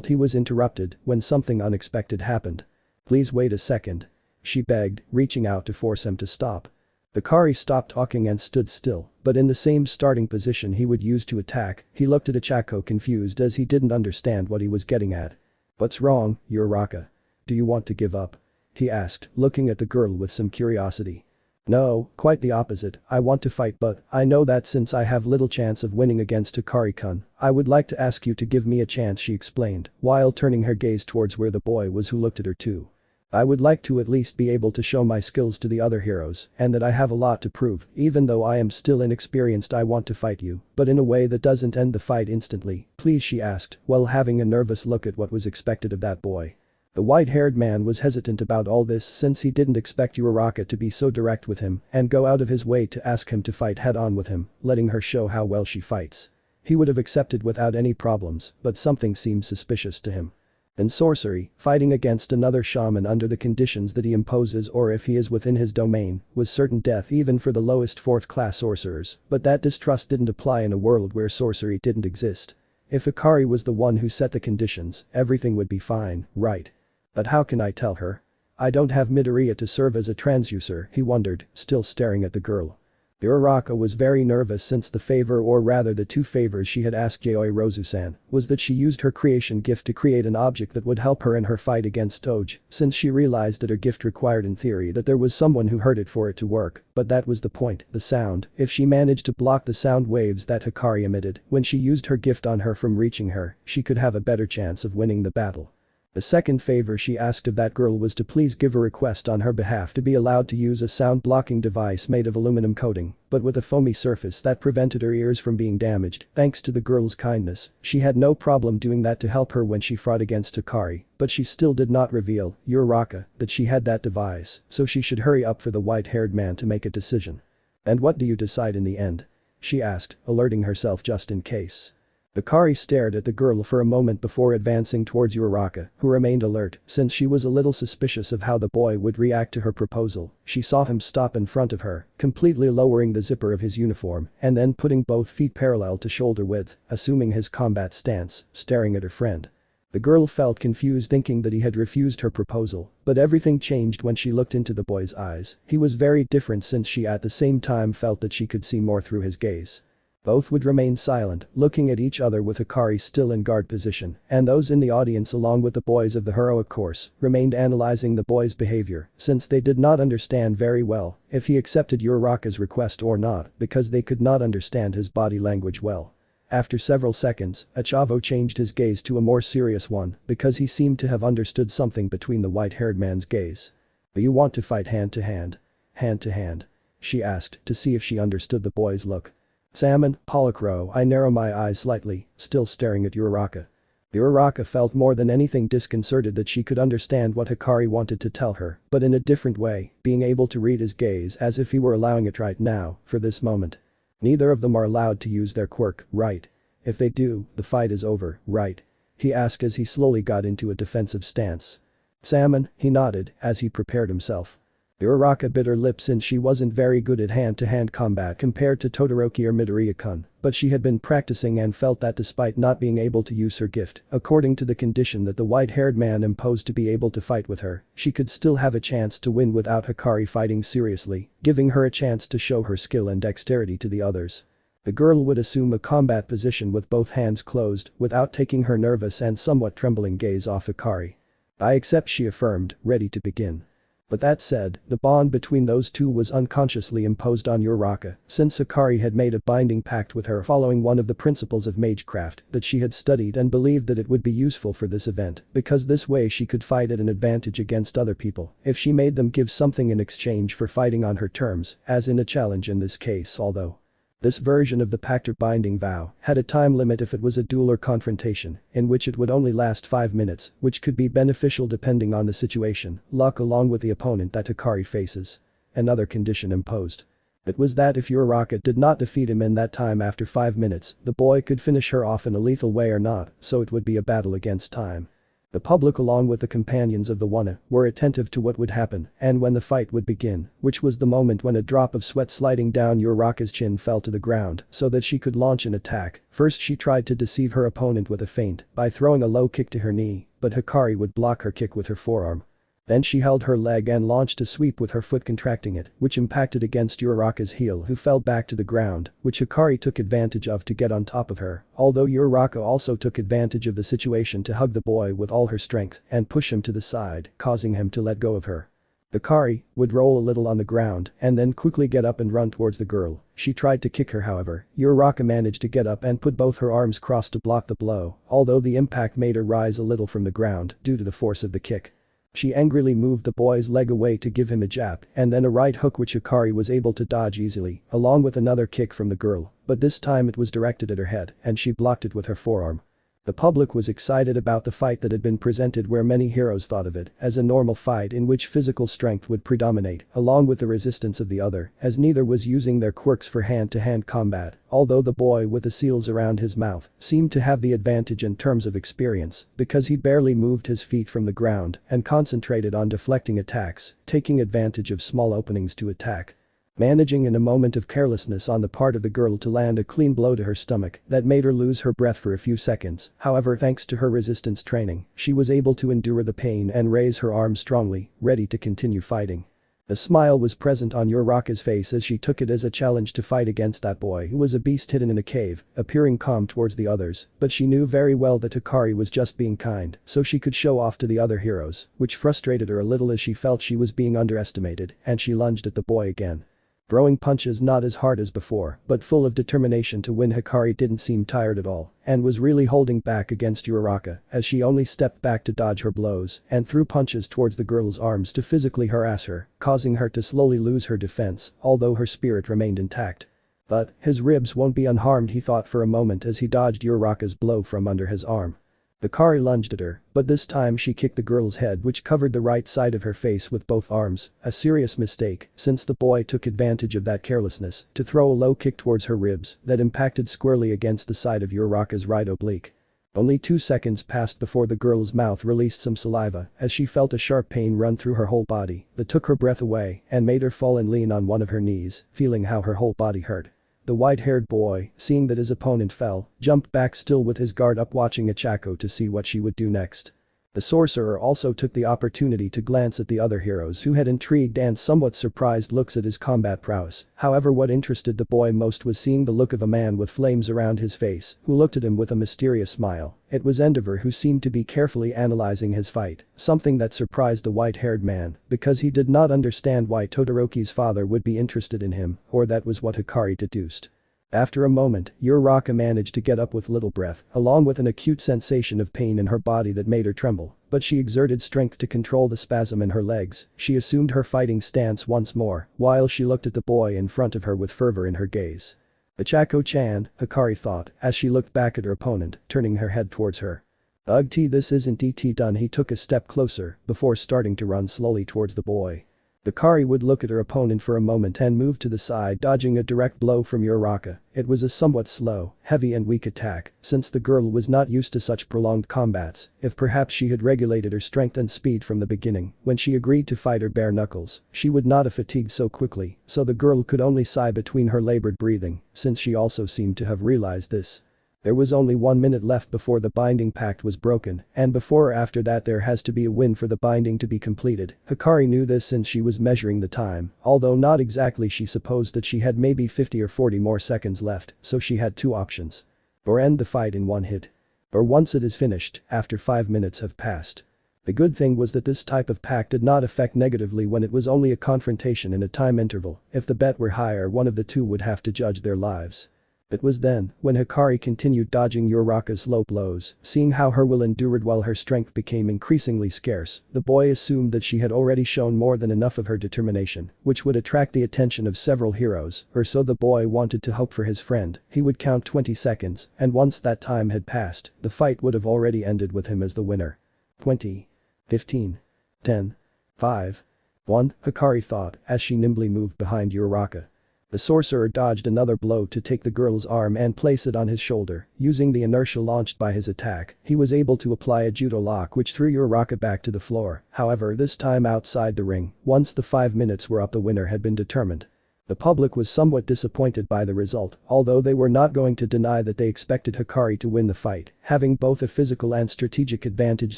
He was interrupted when something unexpected happened. Please wait a second. She begged, reaching out to force him to stop. Hikari stopped talking and stood still, but in the same starting position he would use to attack. He looked at Echako confused as he didn't understand what he was getting at. What's wrong, Uraka? Do you want to give up? He asked, looking at the girl with some curiosity. No, quite the opposite, I want to fight, but I know that since I have little chance of winning against Hikari-kun, I would like to ask you to give me a chance, she explained, while turning her gaze towards where the boy was who looked at her too. I would like to at least be able to show my skills to the other heroes, and that I have a lot to prove. Even though I am still inexperienced, I want to fight you, but in a way that doesn't end the fight instantly, please, she asked, while having a nervous look at what was expected of that boy. The white-haired man was hesitant about all this since he didn't expect Uraka to be so direct with him and go out of his way to ask him to fight head-on with him, letting her show how well she fights. He would have accepted without any problems, but something seemed suspicious to him. In sorcery, fighting against another shaman under the conditions that he imposes or if he is within his domain was certain death even for the lowest 4th-class sorcerers, but that distrust didn't apply in a world where sorcery didn't exist. If Hikari was the one who set the conditions, everything would be fine, right? But how can I tell her? I don't have Midoria to serve as a transducer, he wondered, still staring at the girl. Uraka was very nervous since the favor, or rather the two favors she had asked Yayoi Rozu-san, was that she used her creation gift to create an object that would help her in her fight against Toge, since she realized that her gift required in theory that there was someone who heard it for it to work, but that was the point, the sound. If she managed to block the sound waves that Hikari emitted when she used her gift on her from reaching her, she could have a better chance of winning the battle. The second favor she asked of that girl was to please give a request on her behalf to be allowed to use a sound blocking device made of aluminum coating, but with a foamy surface that prevented her ears from being damaged. Thanks to the girl's kindness, she had no problem doing that to help her when she fought against Hikari, but she still did not reveal, Uraka, that she had that device, so she should hurry up for the white-haired man to make a decision. "And what do you decide in the end?" she asked, alerting herself just in case. Hikari stared at the girl for a moment before advancing towards Uraka, who remained alert since she was a little suspicious of how the boy would react to her proposal. She saw him stop in front of her, completely lowering the zipper of his uniform and then putting both feet parallel to shoulder width, assuming his combat stance, staring at her friend. The girl felt confused thinking that he had refused her proposal, but everything changed when she looked into the boy's eyes. He was very different since she at the same time felt that she could see more through his gaze. Both would remain silent, looking at each other with Hikari still in guard position, and those in the audience along with the boys of the heroic course remained analyzing the boy's behavior since they did not understand very well if he accepted Uraka's request or not because they could not understand his body language well. After several seconds, Achavo changed his gaze to a more serious one because he seemed to have understood something between the white-haired man's gaze. "Do you want to fight hand to hand?" "Hand to hand?" she asked to see if she understood the boy's look. "Salmon, Polycro." I narrow my eyes slightly, still staring at Uraka. Uraka felt more than anything disconcerted that she could understand what Hikari wanted to tell her, but in a different way, being able to read his gaze as if he were allowing it right now, for this moment. "Neither of them are allowed to use their quirk, right? If they do, the fight is over, right?" he asked as he slowly got into a defensive stance. "Salmon," he nodded as he prepared himself. Uraka bit her lip since she wasn't very good at hand-to-hand combat compared to Todoroki or Midoriya-kun, but she had been practicing and felt that despite not being able to use her gift, according to the condition that the white-haired man imposed to be able to fight with her, she could still have a chance to win without Hikari fighting seriously, giving her a chance to show her skill and dexterity to the others. The girl would assume a combat position with both hands closed without taking her nervous and somewhat trembling gaze off Hikari. "I accept," she affirmed, ready to begin. But that said, the bond between those two was unconsciously imposed on Uraka since Hikari had made a binding pact with her following one of the principles of magecraft that she had studied and believed that it would be useful for this event because this way she could fight at an advantage against other people if she made them give something in exchange for fighting on her terms, as in a challenge in this case. Although this version of the pact or binding vow had a time limit if it was a duel or confrontation, in which it would only last 5 minutes, which could be beneficial depending on the situation, luck along with the opponent that Hikari faces. Another condition imposed. It was that if Uraka did not defeat him in that time after 5 minutes, the boy could finish her off in a lethal way or not, so it would be a battle against time. The public along with the companions of the Wanna were attentive to what would happen and when the fight would begin, which was the moment when a drop of sweat sliding down Uraka's chin fell to the ground so that she could launch an attack. First she tried to deceive her opponent with a feint by throwing a low kick to her knee, but Hikari would block her kick with her forearm. Then she held her leg and launched a sweep with her foot contracting it, which impacted against Uraka's heel who fell back to the ground, which Hikari took advantage of to get on top of her, although Uraka also took advantage of the situation to hug the boy with all her strength and push him to the side, causing him to let go of her. Hikari would roll a little on the ground and then quickly get up and run towards the girl. She tried to kick her, however, Uraka managed to get up and put both her arms crossed to block the blow, although the impact made her rise a little from the ground due to the force of the kick. She angrily moved the boy's leg away to give him a jab and then a right hook which Hikari was able to dodge easily, along with another kick from the girl, but this time it was directed at her head and she blocked it with her forearm. The public was excited about the fight that had been presented where many heroes thought of it as a normal fight in which physical strength would predominate along with the resistance of the other as neither was using their quirks for hand-to-hand combat, although the boy with the seals around his mouth seemed to have the advantage in terms of experience because he barely moved his feet from the ground and concentrated on deflecting attacks, taking advantage of small openings to attack. Managing in a moment of carelessness on the part of the girl to land a clean blow to her stomach that made her lose her breath for a few seconds. However, thanks to her resistance training, she was able to endure the pain and raise her arms strongly, ready to continue fighting. A smile was present on Uraka's face as she took it as a challenge to fight against that boy who was a beast hidden in a cave, appearing calm towards the others, but she knew very well that Hikari was just being kind, so she could show off to the other heroes, which frustrated her a little as she felt she was being underestimated, and she lunged at the boy again. Throwing punches not as hard as before, but full of determination to win. Hikari didn't seem tired at all, and was really holding back against Uraka, as she only stepped back to dodge her blows, and threw punches towards the girl's arms to physically harass her, causing her to slowly lose her defense, although her spirit remained intact. But, his ribs won't be unharmed, he thought for a moment as he dodged Uraka's blow from under his arm. Hikari lunged at her, but this time she kicked the girl's head, which covered the right side of her face with both arms, a serious mistake since the boy took advantage of that carelessness to throw a low kick towards her ribs that impacted squarely against the side of Uraka's right oblique. Only 2 seconds passed before the girl's mouth released some saliva as she felt a sharp pain run through her whole body that took her breath away and made her fall and lean on one of her knees, feeling how her whole body hurt. The white-haired boy, seeing that his opponent fell, jumped back still with his guard up, watching Hechicero to see what she would do next. The sorcerer also took the opportunity to glance at the other heroes who had intrigued and somewhat surprised looks at his combat prowess. However, what interested the boy most was seeing the look of a man with flames around his face who looked at him with a mysterious smile. It was Endeavor, who seemed to be carefully analyzing his fight, something that surprised the white-haired man because he did not understand why Todoroki's father would be interested in him, or that was what Hikari deduced. After a moment, Uraka managed to get up with little breath, along with an acute sensation of pain in her body that made her tremble, but she exerted strength to control the spasm in her legs. She assumed her fighting stance once more, while she looked at the boy in front of her with fervor in her gaze. "Hechicero-chan," Hikari thought, as she looked back at her opponent, turning her head towards her. "Ugh, this isn't it done." He took a step closer, before starting to run slowly towards the boy. Hikari would look at her opponent for a moment and move to the side, dodging a direct blow from Uraka. It was a somewhat slow, heavy and weak attack, since the girl was not used to such prolonged combats. If perhaps she had regulated her strength and speed from the beginning, when she agreed to fight her bare knuckles, she would not have fatigued so quickly, so the girl could only sigh between her labored breathing, since she also seemed to have realized this. There was only 1 minute left before the binding pact was broken, and before or after that there has to be a win for the binding to be completed. Hikari knew this since she was measuring the time, although not exactly. She supposed that she had maybe 50 or 40 more seconds left, so she had 2 options. Or end the fight in 1 hit. Or once it is finished, after 5 minutes have passed. The good thing was that this type of pact did not affect negatively when it was only a confrontation in a time interval. If the bet were higher, one of the two would have to judge their lives. It was then, when Hikari continued dodging Uraka's low blows, seeing how her will endured while her strength became increasingly scarce, the boy assumed that she had already shown more than enough of her determination, which would attract the attention of several heroes, or so the boy wanted to hope for his friend. He would count 20 seconds, and once that time had passed, the fight would have already ended with him as the winner. 20. 15. 10. 5. 1, Hikari thought, as she nimbly moved behind Uraka. The sorcerer dodged another blow to take the girl's arm and place it on his shoulder. Using the inertia launched by his attack, he was able to apply a judo lock which threw Uraka back to the floor. However, this time outside the ring, once the 5 minutes were up, the winner had been determined. The public was somewhat disappointed by the result, although they were not going to deny that they expected Hikari to win the fight, having both a physical and strategic advantage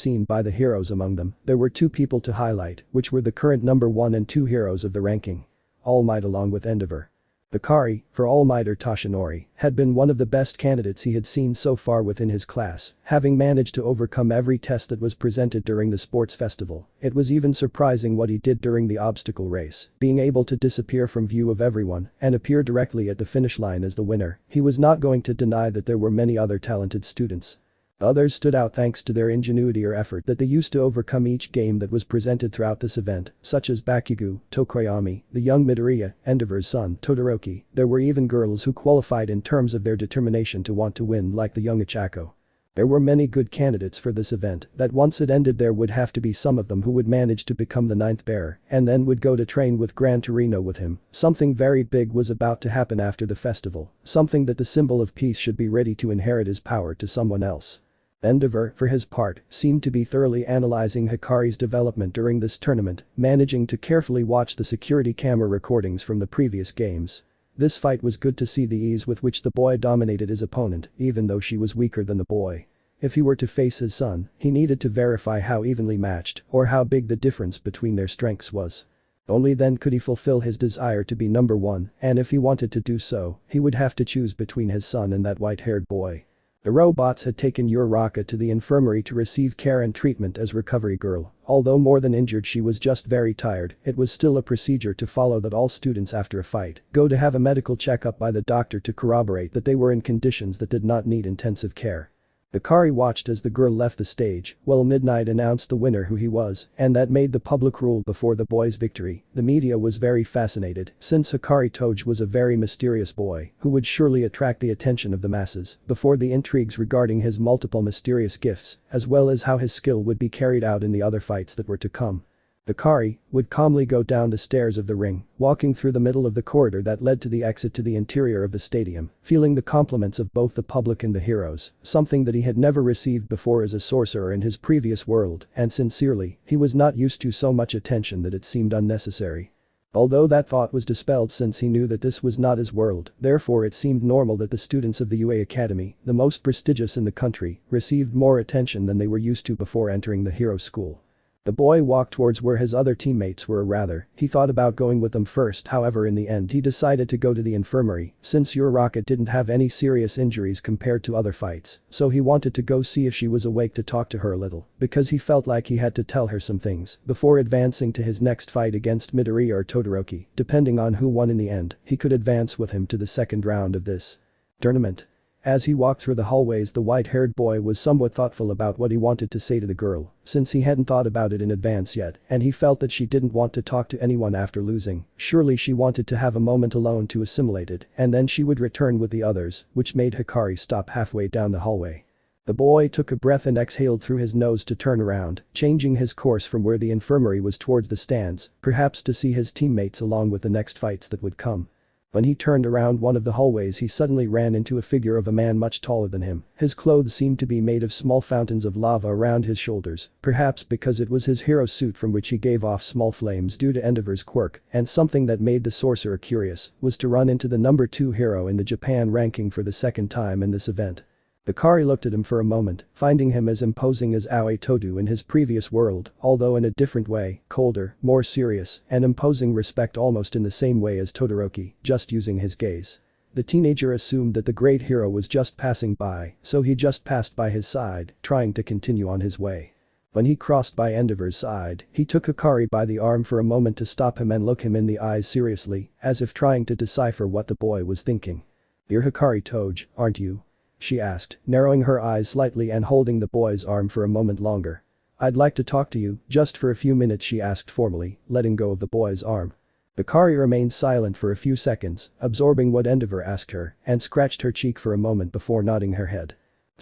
seen by the heroes among them. There were 2 people to highlight, which were the current number 1 and 2 heroes of the ranking. All Might along with Endeavor. Hikari, for All Might or Toshinori, had been one of the best candidates he had seen so far within his class, having managed to overcome every test that was presented during the sports festival. It was even surprising what he did during the obstacle race, being able to disappear from view of everyone and appear directly at the finish line as the winner. He was not going to deny that there were many other talented students. Others stood out thanks to their ingenuity or effort that they used to overcome each game that was presented throughout this event, such as Bakugo, Tokoyami, the young Midoria, Endeavor's son, Todoroki. There were even girls who qualified in terms of their determination to want to win, like the young Hechicero. There were many good candidates for this event that once it ended there would have to be some of them who would manage to become the 9th bearer and then would go to train with Gran Torino with him. Something very big was about to happen after the festival, something that the symbol of peace should be ready to inherit his power to someone else. Endeavor, for his part, seemed to be thoroughly analyzing Hikari's development during this tournament, managing to carefully watch the security camera recordings from the previous games. This fight was good to see the ease with which the boy dominated his opponent, even though she was weaker than the boy. If he were to face his son, he needed to verify how evenly matched or how big the difference between their strengths was. Only then could he fulfill his desire to be number one, and if he wanted to do so, he would have to choose between his son and that white-haired boy. The robots had taken Uraka to the infirmary to receive care and treatment as recovery girl. Although more than injured, she was just very tired. It was still a procedure to follow that all students after a fight go to have a medical checkup by the doctor to corroborate that they were in conditions that did not need intensive care. Hikari watched as the girl left the stage, while Midnight announced the winner who he was, and that made the public rule before the boy's victory. The media was very fascinated, since Hikari Toge was a very mysterious boy who would surely attract the attention of the masses before the intrigues regarding his multiple mysterious gifts, as well as how his skill would be carried out in the other fights that were to come. Hikari would calmly go down the stairs of the ring, walking through the middle of the corridor that led to the exit to the interior of the stadium, feeling the compliments of both the public and the heroes, something that he had never received before as a sorcerer in his previous world, and sincerely, he was not used to so much attention that it seemed unnecessary. Although that thought was dispelled since he knew that this was not his world, therefore it seemed normal that the students of the UA Academy, the most prestigious in the country, received more attention than they were used to before entering the hero school. The boy walked towards where his other teammates were, or rather, he thought about going with them first. However, in the end he decided to go to the infirmary since Uraka didn't have any serious injuries compared to other fights, so he wanted to go see if she was awake to talk to her a little, because he felt like he had to tell her some things before advancing to his next fight against Midoria or Todoroki. Depending on who won in the end, he could advance with him to the second round of this tournament. As he walked through the hallways, the white-haired boy was somewhat thoughtful about what he wanted to say to the girl, since he hadn't thought about it in advance yet, and he felt that she didn't want to talk to anyone after losing. Surely she wanted to have a moment alone to assimilate it, and then she would return with the others, which made Hikari stop halfway down the hallway. The boy took a breath and exhaled through his nose to turn around, changing his course from where the infirmary was towards the stands, perhaps to see his teammates along with the next fights that would come. When he turned around one of the hallways, he suddenly ran into a figure of a man much taller than him. His clothes seemed to be made of small fountains of lava around his shoulders, perhaps because it was his hero suit from which he gave off small flames due to Endeavor's quirk, and something that made the sorcerer curious was to run into the number 2 hero in the Japan ranking for the second time in this event. Hikari looked at him for a moment, finding him as imposing as Aoi Todo in his previous world, although in a different way, colder, more serious, and imposing respect almost in the same way as Todoroki, just using his gaze. The teenager assumed that the great hero was just passing by, so he just passed by his side, trying to continue on his way. When he crossed by Endeavor's side, he took Hikari by the arm for a moment to stop him and look him in the eyes seriously, as if trying to decipher what the boy was thinking. "You're Hikari Toge, aren't you?" she asked, narrowing her eyes slightly and holding the boy's arm for a moment longer. "I'd like to talk to you, just for a few minutes," she asked formally, letting go of the boy's arm. Hikari remained silent for a few seconds, absorbing what Endeavor asked her, and scratched her cheek for a moment before nodding her head.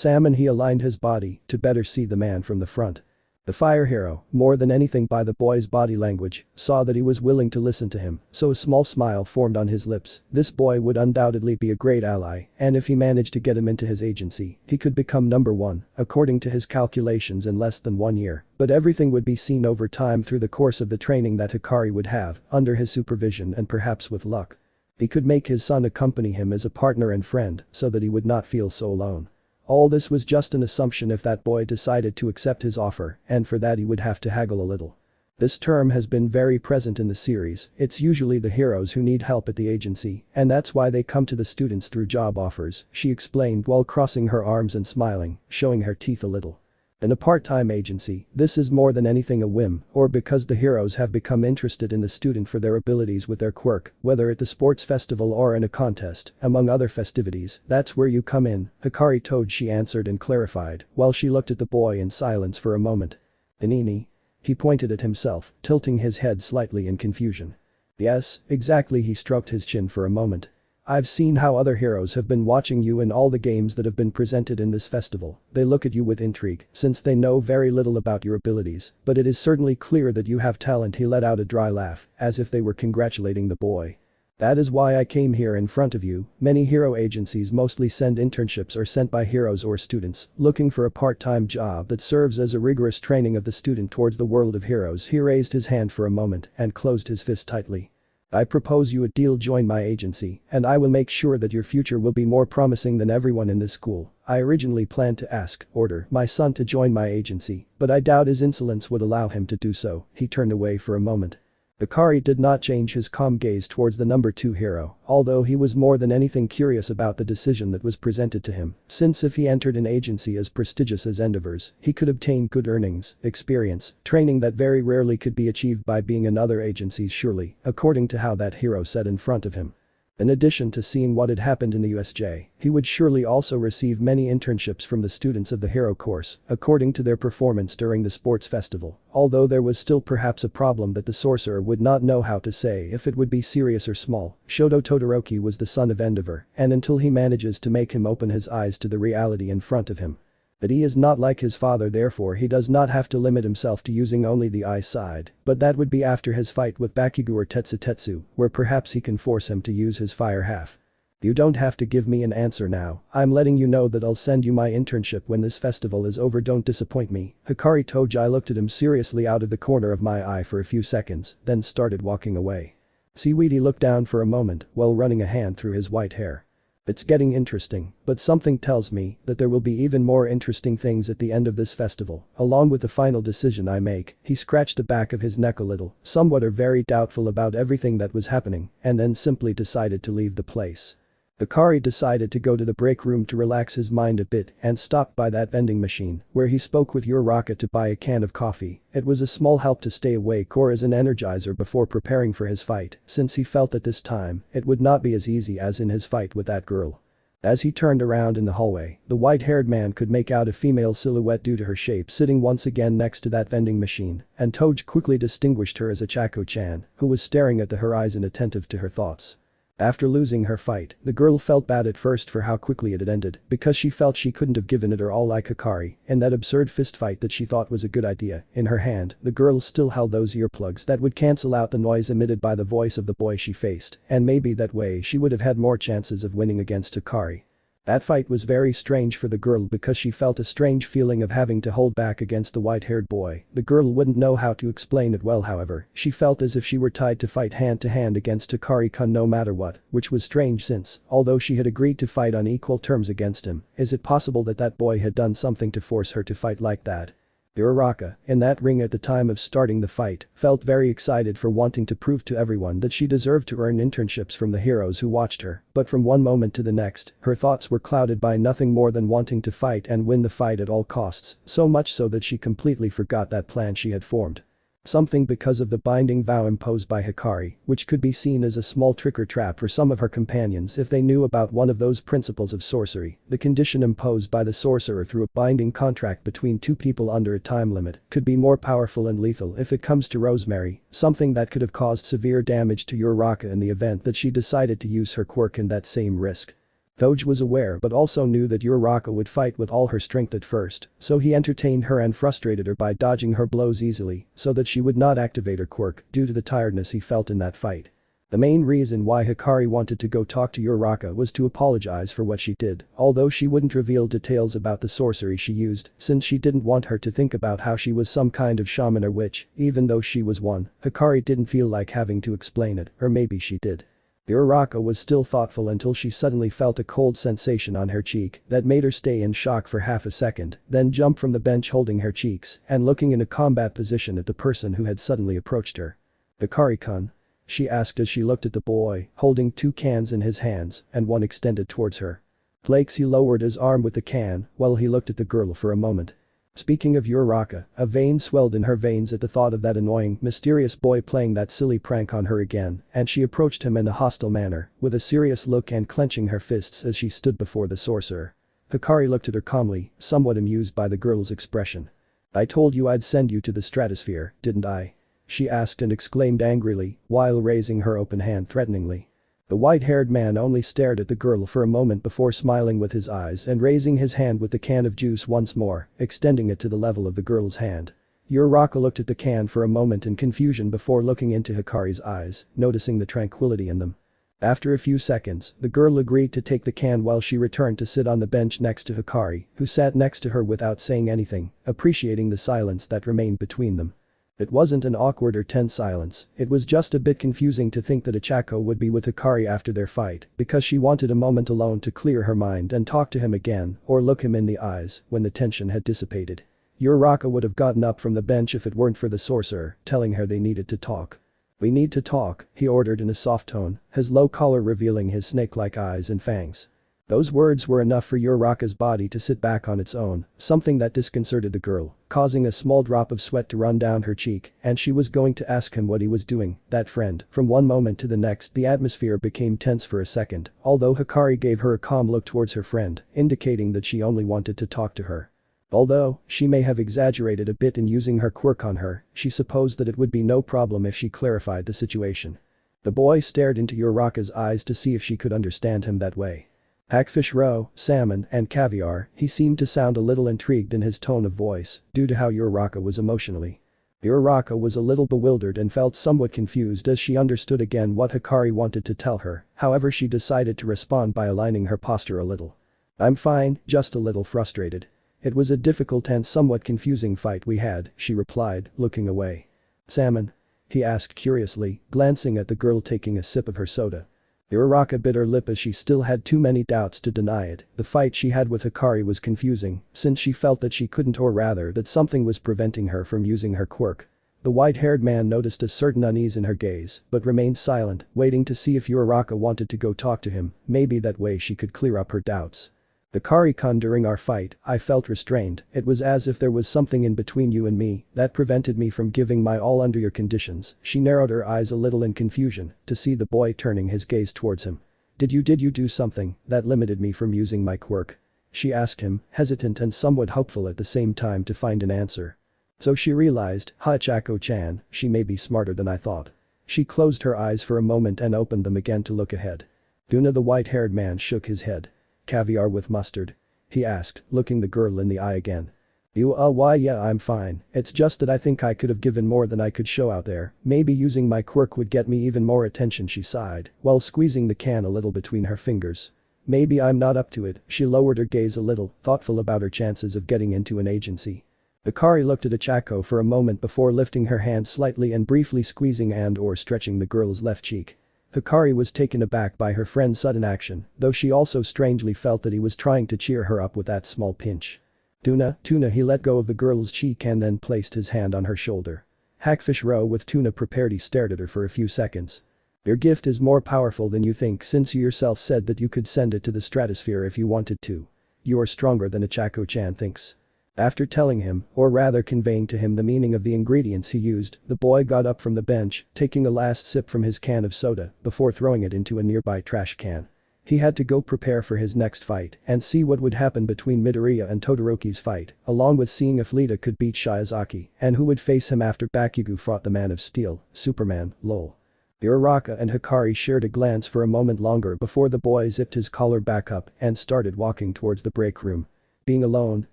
And he aligned his body to better see the man from the front. The fire hero, more than anything by the boy's body language, saw that he was willing to listen to him, so a small smile formed on his lips. This boy would undoubtedly be a great ally, and if he managed to get him into his agency, he could become number 1, according to his calculations, in less than 1 year. But everything would be seen over time through the course of the training that Hikari would have, under his supervision and perhaps with luck. He could make his son accompany him as a partner and friend so that he would not feel so alone. All this was just an assumption if that boy decided to accept his offer, and for that he would have to haggle a little. This term has been very present in the series. It's usually the heroes who need help at the agency, and that's why they come to the students through job offers, she explained while crossing her arms and smiling, showing her teeth a little. In a part-time agency, this is more than anything a whim, or because the heroes have become interested in the student for their abilities with their quirk, whether at the sports festival or in a contest, among other festivities. "That's where you come in, Hikari Toge," she answered and clarified, while she looked at the boy in silence for a moment. "Inini?" He pointed at himself, tilting his head slightly in confusion. "Yes, exactly." He stroked his chin for a moment. "I've seen how other heroes have been watching you in all the games that have been presented in this festival. They look at you with intrigue, since they know very little about your abilities, but it is certainly clear that you have talent." He let out a dry laugh, as if they were congratulating the boy. "That is why I came here in front of you. Many hero agencies mostly send internships or sent by heroes or students looking for a part-time job that serves as a rigorous training of the student towards the world of heroes." He raised his hand for a moment and closed his fist tightly. "I propose you a deal. Join my agency, and I will make sure that your future will be more promising than everyone in this school." "I originally planned to order my son to join my agency, but I doubt his insolence would allow him to do so." He turned away for a moment. Hikari did not change his calm gaze towards the number 2 hero, although he was more than anything curious about the decision that was presented to him, since if he entered an agency as prestigious as Endeavor's, he could obtain good earnings, experience, training that very rarely could be achieved by being in other agencies surely, according to how that hero said in front of him. In addition to seeing what had happened in the USJ, he would surely also receive many internships from the students of the hero course, according to their performance during the sports festival, although there was still perhaps a problem that the sorcerer would not know how to say if it would be serious or small. Shoto Todoroki was the son of Endeavor, and until he manages to make him open his eyes to the reality in front of him. But he is not like his father, therefore he does not have to limit himself to using only the eye side, but that would be after his fight with Bakugo or Tetsutetsu, where perhaps he can force him to use his fire half. You don't have to give me an answer now, I'm letting you know that I'll send you my internship when this festival is over, don't disappoint me. Hikari Toji looked at him seriously out of the corner of my eye for a few seconds, then started walking away. Seaweedy looked down for a moment while running a hand through his white hair. It's getting interesting, but something tells me that there will be even more interesting things at the end of this festival, along with the final decision I make. He scratched the back of his neck a little, somewhat or very doubtful about everything that was happening, and then simply decided to leave the place. Hikari decided to go to the break room to relax his mind a bit and stopped by that vending machine, where he spoke with Uraka to buy a can of coffee. It was a small help to stay awake or as an energizer before preparing for his fight, since he felt at this time it would not be as easy as in his fight with that girl. As he turned around in the hallway, the white-haired man could make out a female silhouette due to her shape sitting once again next to that vending machine, and Toge quickly distinguished her as Achako-chan, who was staring at the horizon attentive to her thoughts. After losing her fight, the girl felt bad at first for how quickly it had ended, because she felt she couldn't have given it her all like Hikari in that absurd fist fight that she thought was a good idea. In her hand, the girl still held those earplugs that would cancel out the noise emitted by the voice of the boy she faced, and maybe that way she would have had more chances of winning against Hikari. That fight was very strange for the girl because she felt a strange feeling of having to hold back against the white-haired boy. The girl wouldn't know how to explain it well, however, she felt as if she were tied to fight hand-to-hand against Hikari-kun no matter what, which was strange since, although she had agreed to fight on equal terms against him, is it possible that that boy had done something to force her to fight like that? Uraka, in that ring at the time of starting the fight, felt very excited for wanting to prove to everyone that she deserved to earn internships from the heroes who watched her, but from one moment to the next, her thoughts were clouded by nothing more than wanting to fight and win the fight at all costs, so much so that she completely forgot that plan she had formed. Something because of the binding vow imposed by Hikari, which could be seen as a small trick or trap for some of her companions if they knew about one of those principles of sorcery. The condition imposed by the sorcerer through a binding contract between two people under a time limit could be more powerful and lethal if it comes to Rosemary, something that could have caused severe damage to Uraka in the event that she decided to use her quirk in that same risk. Toge was aware but also knew that Uraka would fight with all her strength at first, so he entertained her and frustrated her by dodging her blows easily so that she would not activate her quirk due to the tiredness he felt in that fight. The main reason why Hikari wanted to go talk to Uraka was to apologize for what she did, although she wouldn't reveal details about the sorcery she used since she didn't want her to think about how she was some kind of shaman or witch, even though she was one. Hikari didn't feel like having to explain it, or maybe she did. Uraka was still thoughtful until she suddenly felt a cold sensation on her cheek that made her stay in shock for half a second, then jump from the bench holding her cheeks and looking in a combat position at the person who had suddenly approached her. "Hikari-kun?" she asked as she looked at the boy, holding two cans in his hands and one extended towards her. Flakes, he lowered his arm with the can while he looked at the girl for a moment. Speaking of Uraka, a vein swelled in her veins at the thought of that annoying, mysterious boy playing that silly prank on her again, and she approached him in a hostile manner, with a serious look and clenching her fists as she stood before the sorcerer. Hikari looked at her calmly, somewhat amused by the girl's expression. "I told you I'd send you to the stratosphere, didn't I?" she asked and exclaimed angrily, while raising her open hand threateningly. The white-haired man only stared at the girl for a moment before smiling with his eyes and raising his hand with the can of juice once more, extending it to the level of the girl's hand. Uraka looked at the can for a moment in confusion before looking into Hikari's eyes, noticing the tranquility in them. After a few seconds, the girl agreed to take the can while she returned to sit on the bench next to Hikari, who sat next to her without saying anything, appreciating the silence that remained between them. It wasn't an awkward or tense silence, it was just a bit confusing to think that Achako would be with Hikari after their fight because she wanted a moment alone to clear her mind and talk to him again or look him in the eyes when the tension had dissipated. Uraka would have gotten up from the bench if it weren't for the sorcerer telling her they needed to talk. "We need to talk," he ordered in a soft tone, his low collar revealing his snake-like eyes and fangs. Those words were enough for Uraka's body to sit back on its own, something that disconcerted the girl, causing a small drop of sweat to run down her cheek, and she was going to ask him what he was doing, that friend. From one moment to the next the atmosphere became tense for a second, although Hikari gave her a calm look towards her friend, indicating that she only wanted to talk to her. Although she may have exaggerated a bit in using her quirk on her, she supposed that it would be no problem if she clarified the situation. The boy stared into Uraka's eyes to see if she could understand him that way. Hackfish roe, salmon, and caviar, he seemed to sound a little intrigued in his tone of voice, due to how Uraka was emotionally. Uraka was a little bewildered and felt somewhat confused as she understood again what Hikari wanted to tell her, however she decided to respond by aligning her posture a little. "I'm fine, just a little frustrated. It was a difficult and somewhat confusing fight we had," she replied, looking away. "Salmon?" he asked curiously, glancing at the girl taking a sip of her soda. Uraka bit her lip as she still had too many doubts to deny it. The fight she had with Hikari was confusing, since she felt that she couldn't, or rather that something was preventing her from using her quirk. The white-haired man noticed a certain unease in her gaze, but remained silent, waiting to see if Uraka wanted to go talk to him, maybe that way she could clear up her doubts. "Hikari-kun, during our fight, I felt restrained. It was as if there was something in between you and me that prevented me from giving my all under your conditions." She narrowed her eyes a little in confusion to see the boy turning his gaze towards him. Did you do something that limited me from using my quirk?" she asked him, hesitant and somewhat hopeful at the same time to find an answer. So she realized, Hachako-chan, she may be smarter than I thought. She closed her eyes for a moment and opened them again to look ahead. Duna, the white-haired man, shook his head. "Caviar with mustard?" he asked, looking the girl in the eye again. Why, yeah, I'm fine. It's just that I think I could have given more than I could show out there. Maybe using my quirk would get me even more attention," she sighed, while squeezing the can a little between her fingers. "Maybe I'm not up to it." She lowered her gaze a little, thoughtful about her chances of getting into an agency. Hikari looked at Hachako for a moment before lifting her hand slightly and briefly squeezing and/or stretching the girl's left cheek. Hikari was taken aback by her friend's sudden action, though she also strangely felt that he was trying to cheer her up with that small pinch. Tuna, he let go of the girl's cheek and then placed his hand on her shoulder. Hackfish roe with tuna prepared. He stared at her for a few seconds. "Your gift is more powerful than you think, since you yourself said that you could send it to the stratosphere if you wanted to. You are stronger than Hachako-chan thinks." After telling him, or rather conveying to him the meaning of the ingredients he used, the boy got up from the bench, taking a last sip from his can of soda before throwing it into a nearby trash can. He had to go prepare for his next fight and see what would happen between Midoria and Todoroki's fight, along with seeing if Lita could beat Shiozaki and who would face him after Bakugo fought the Man of Steel, Superman, lol. Uraka and Hikari shared a glance for a moment longer before the boy zipped his collar back up and started walking towards the break room. Being alone,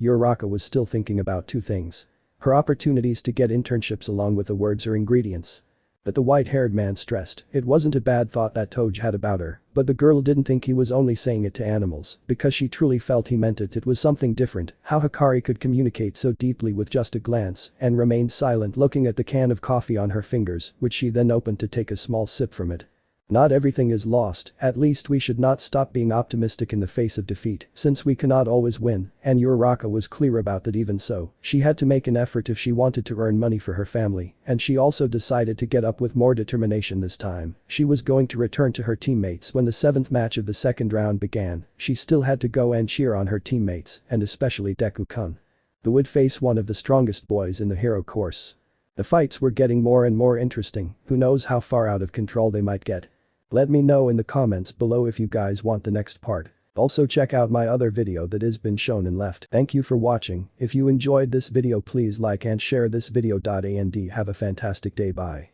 Uraka was still thinking about two things. Her opportunities to get internships along with the words or ingredients. But the white-haired man stressed it wasn't a bad thought that Toge had about her, but the girl didn't think he was only saying it to animals because she truly felt he meant it. It was something different how Hikari could communicate so deeply with just a glance and remained silent, looking at the can of coffee on her fingers, which she then opened to take a small sip from it. Not everything is lost, at least we should not stop being optimistic in the face of defeat, since we cannot always win, and Uraka was clear about that. Even so, she had to make an effort if she wanted to earn money for her family, and she also decided to get up with more determination this time. She was going to return to her teammates when the 7th match of the second round began. She still had to go and cheer on her teammates, and especially Deku-kun, who would face one of the strongest boys in the hero course. The fights were getting more and more interesting, who knows how far out of control they might get. Let me know in the comments below if you guys want the next part. Also check out my other video that has been shown in left. Thank you for watching. If you enjoyed this video, please like and share this video. And have a fantastic day. Bye.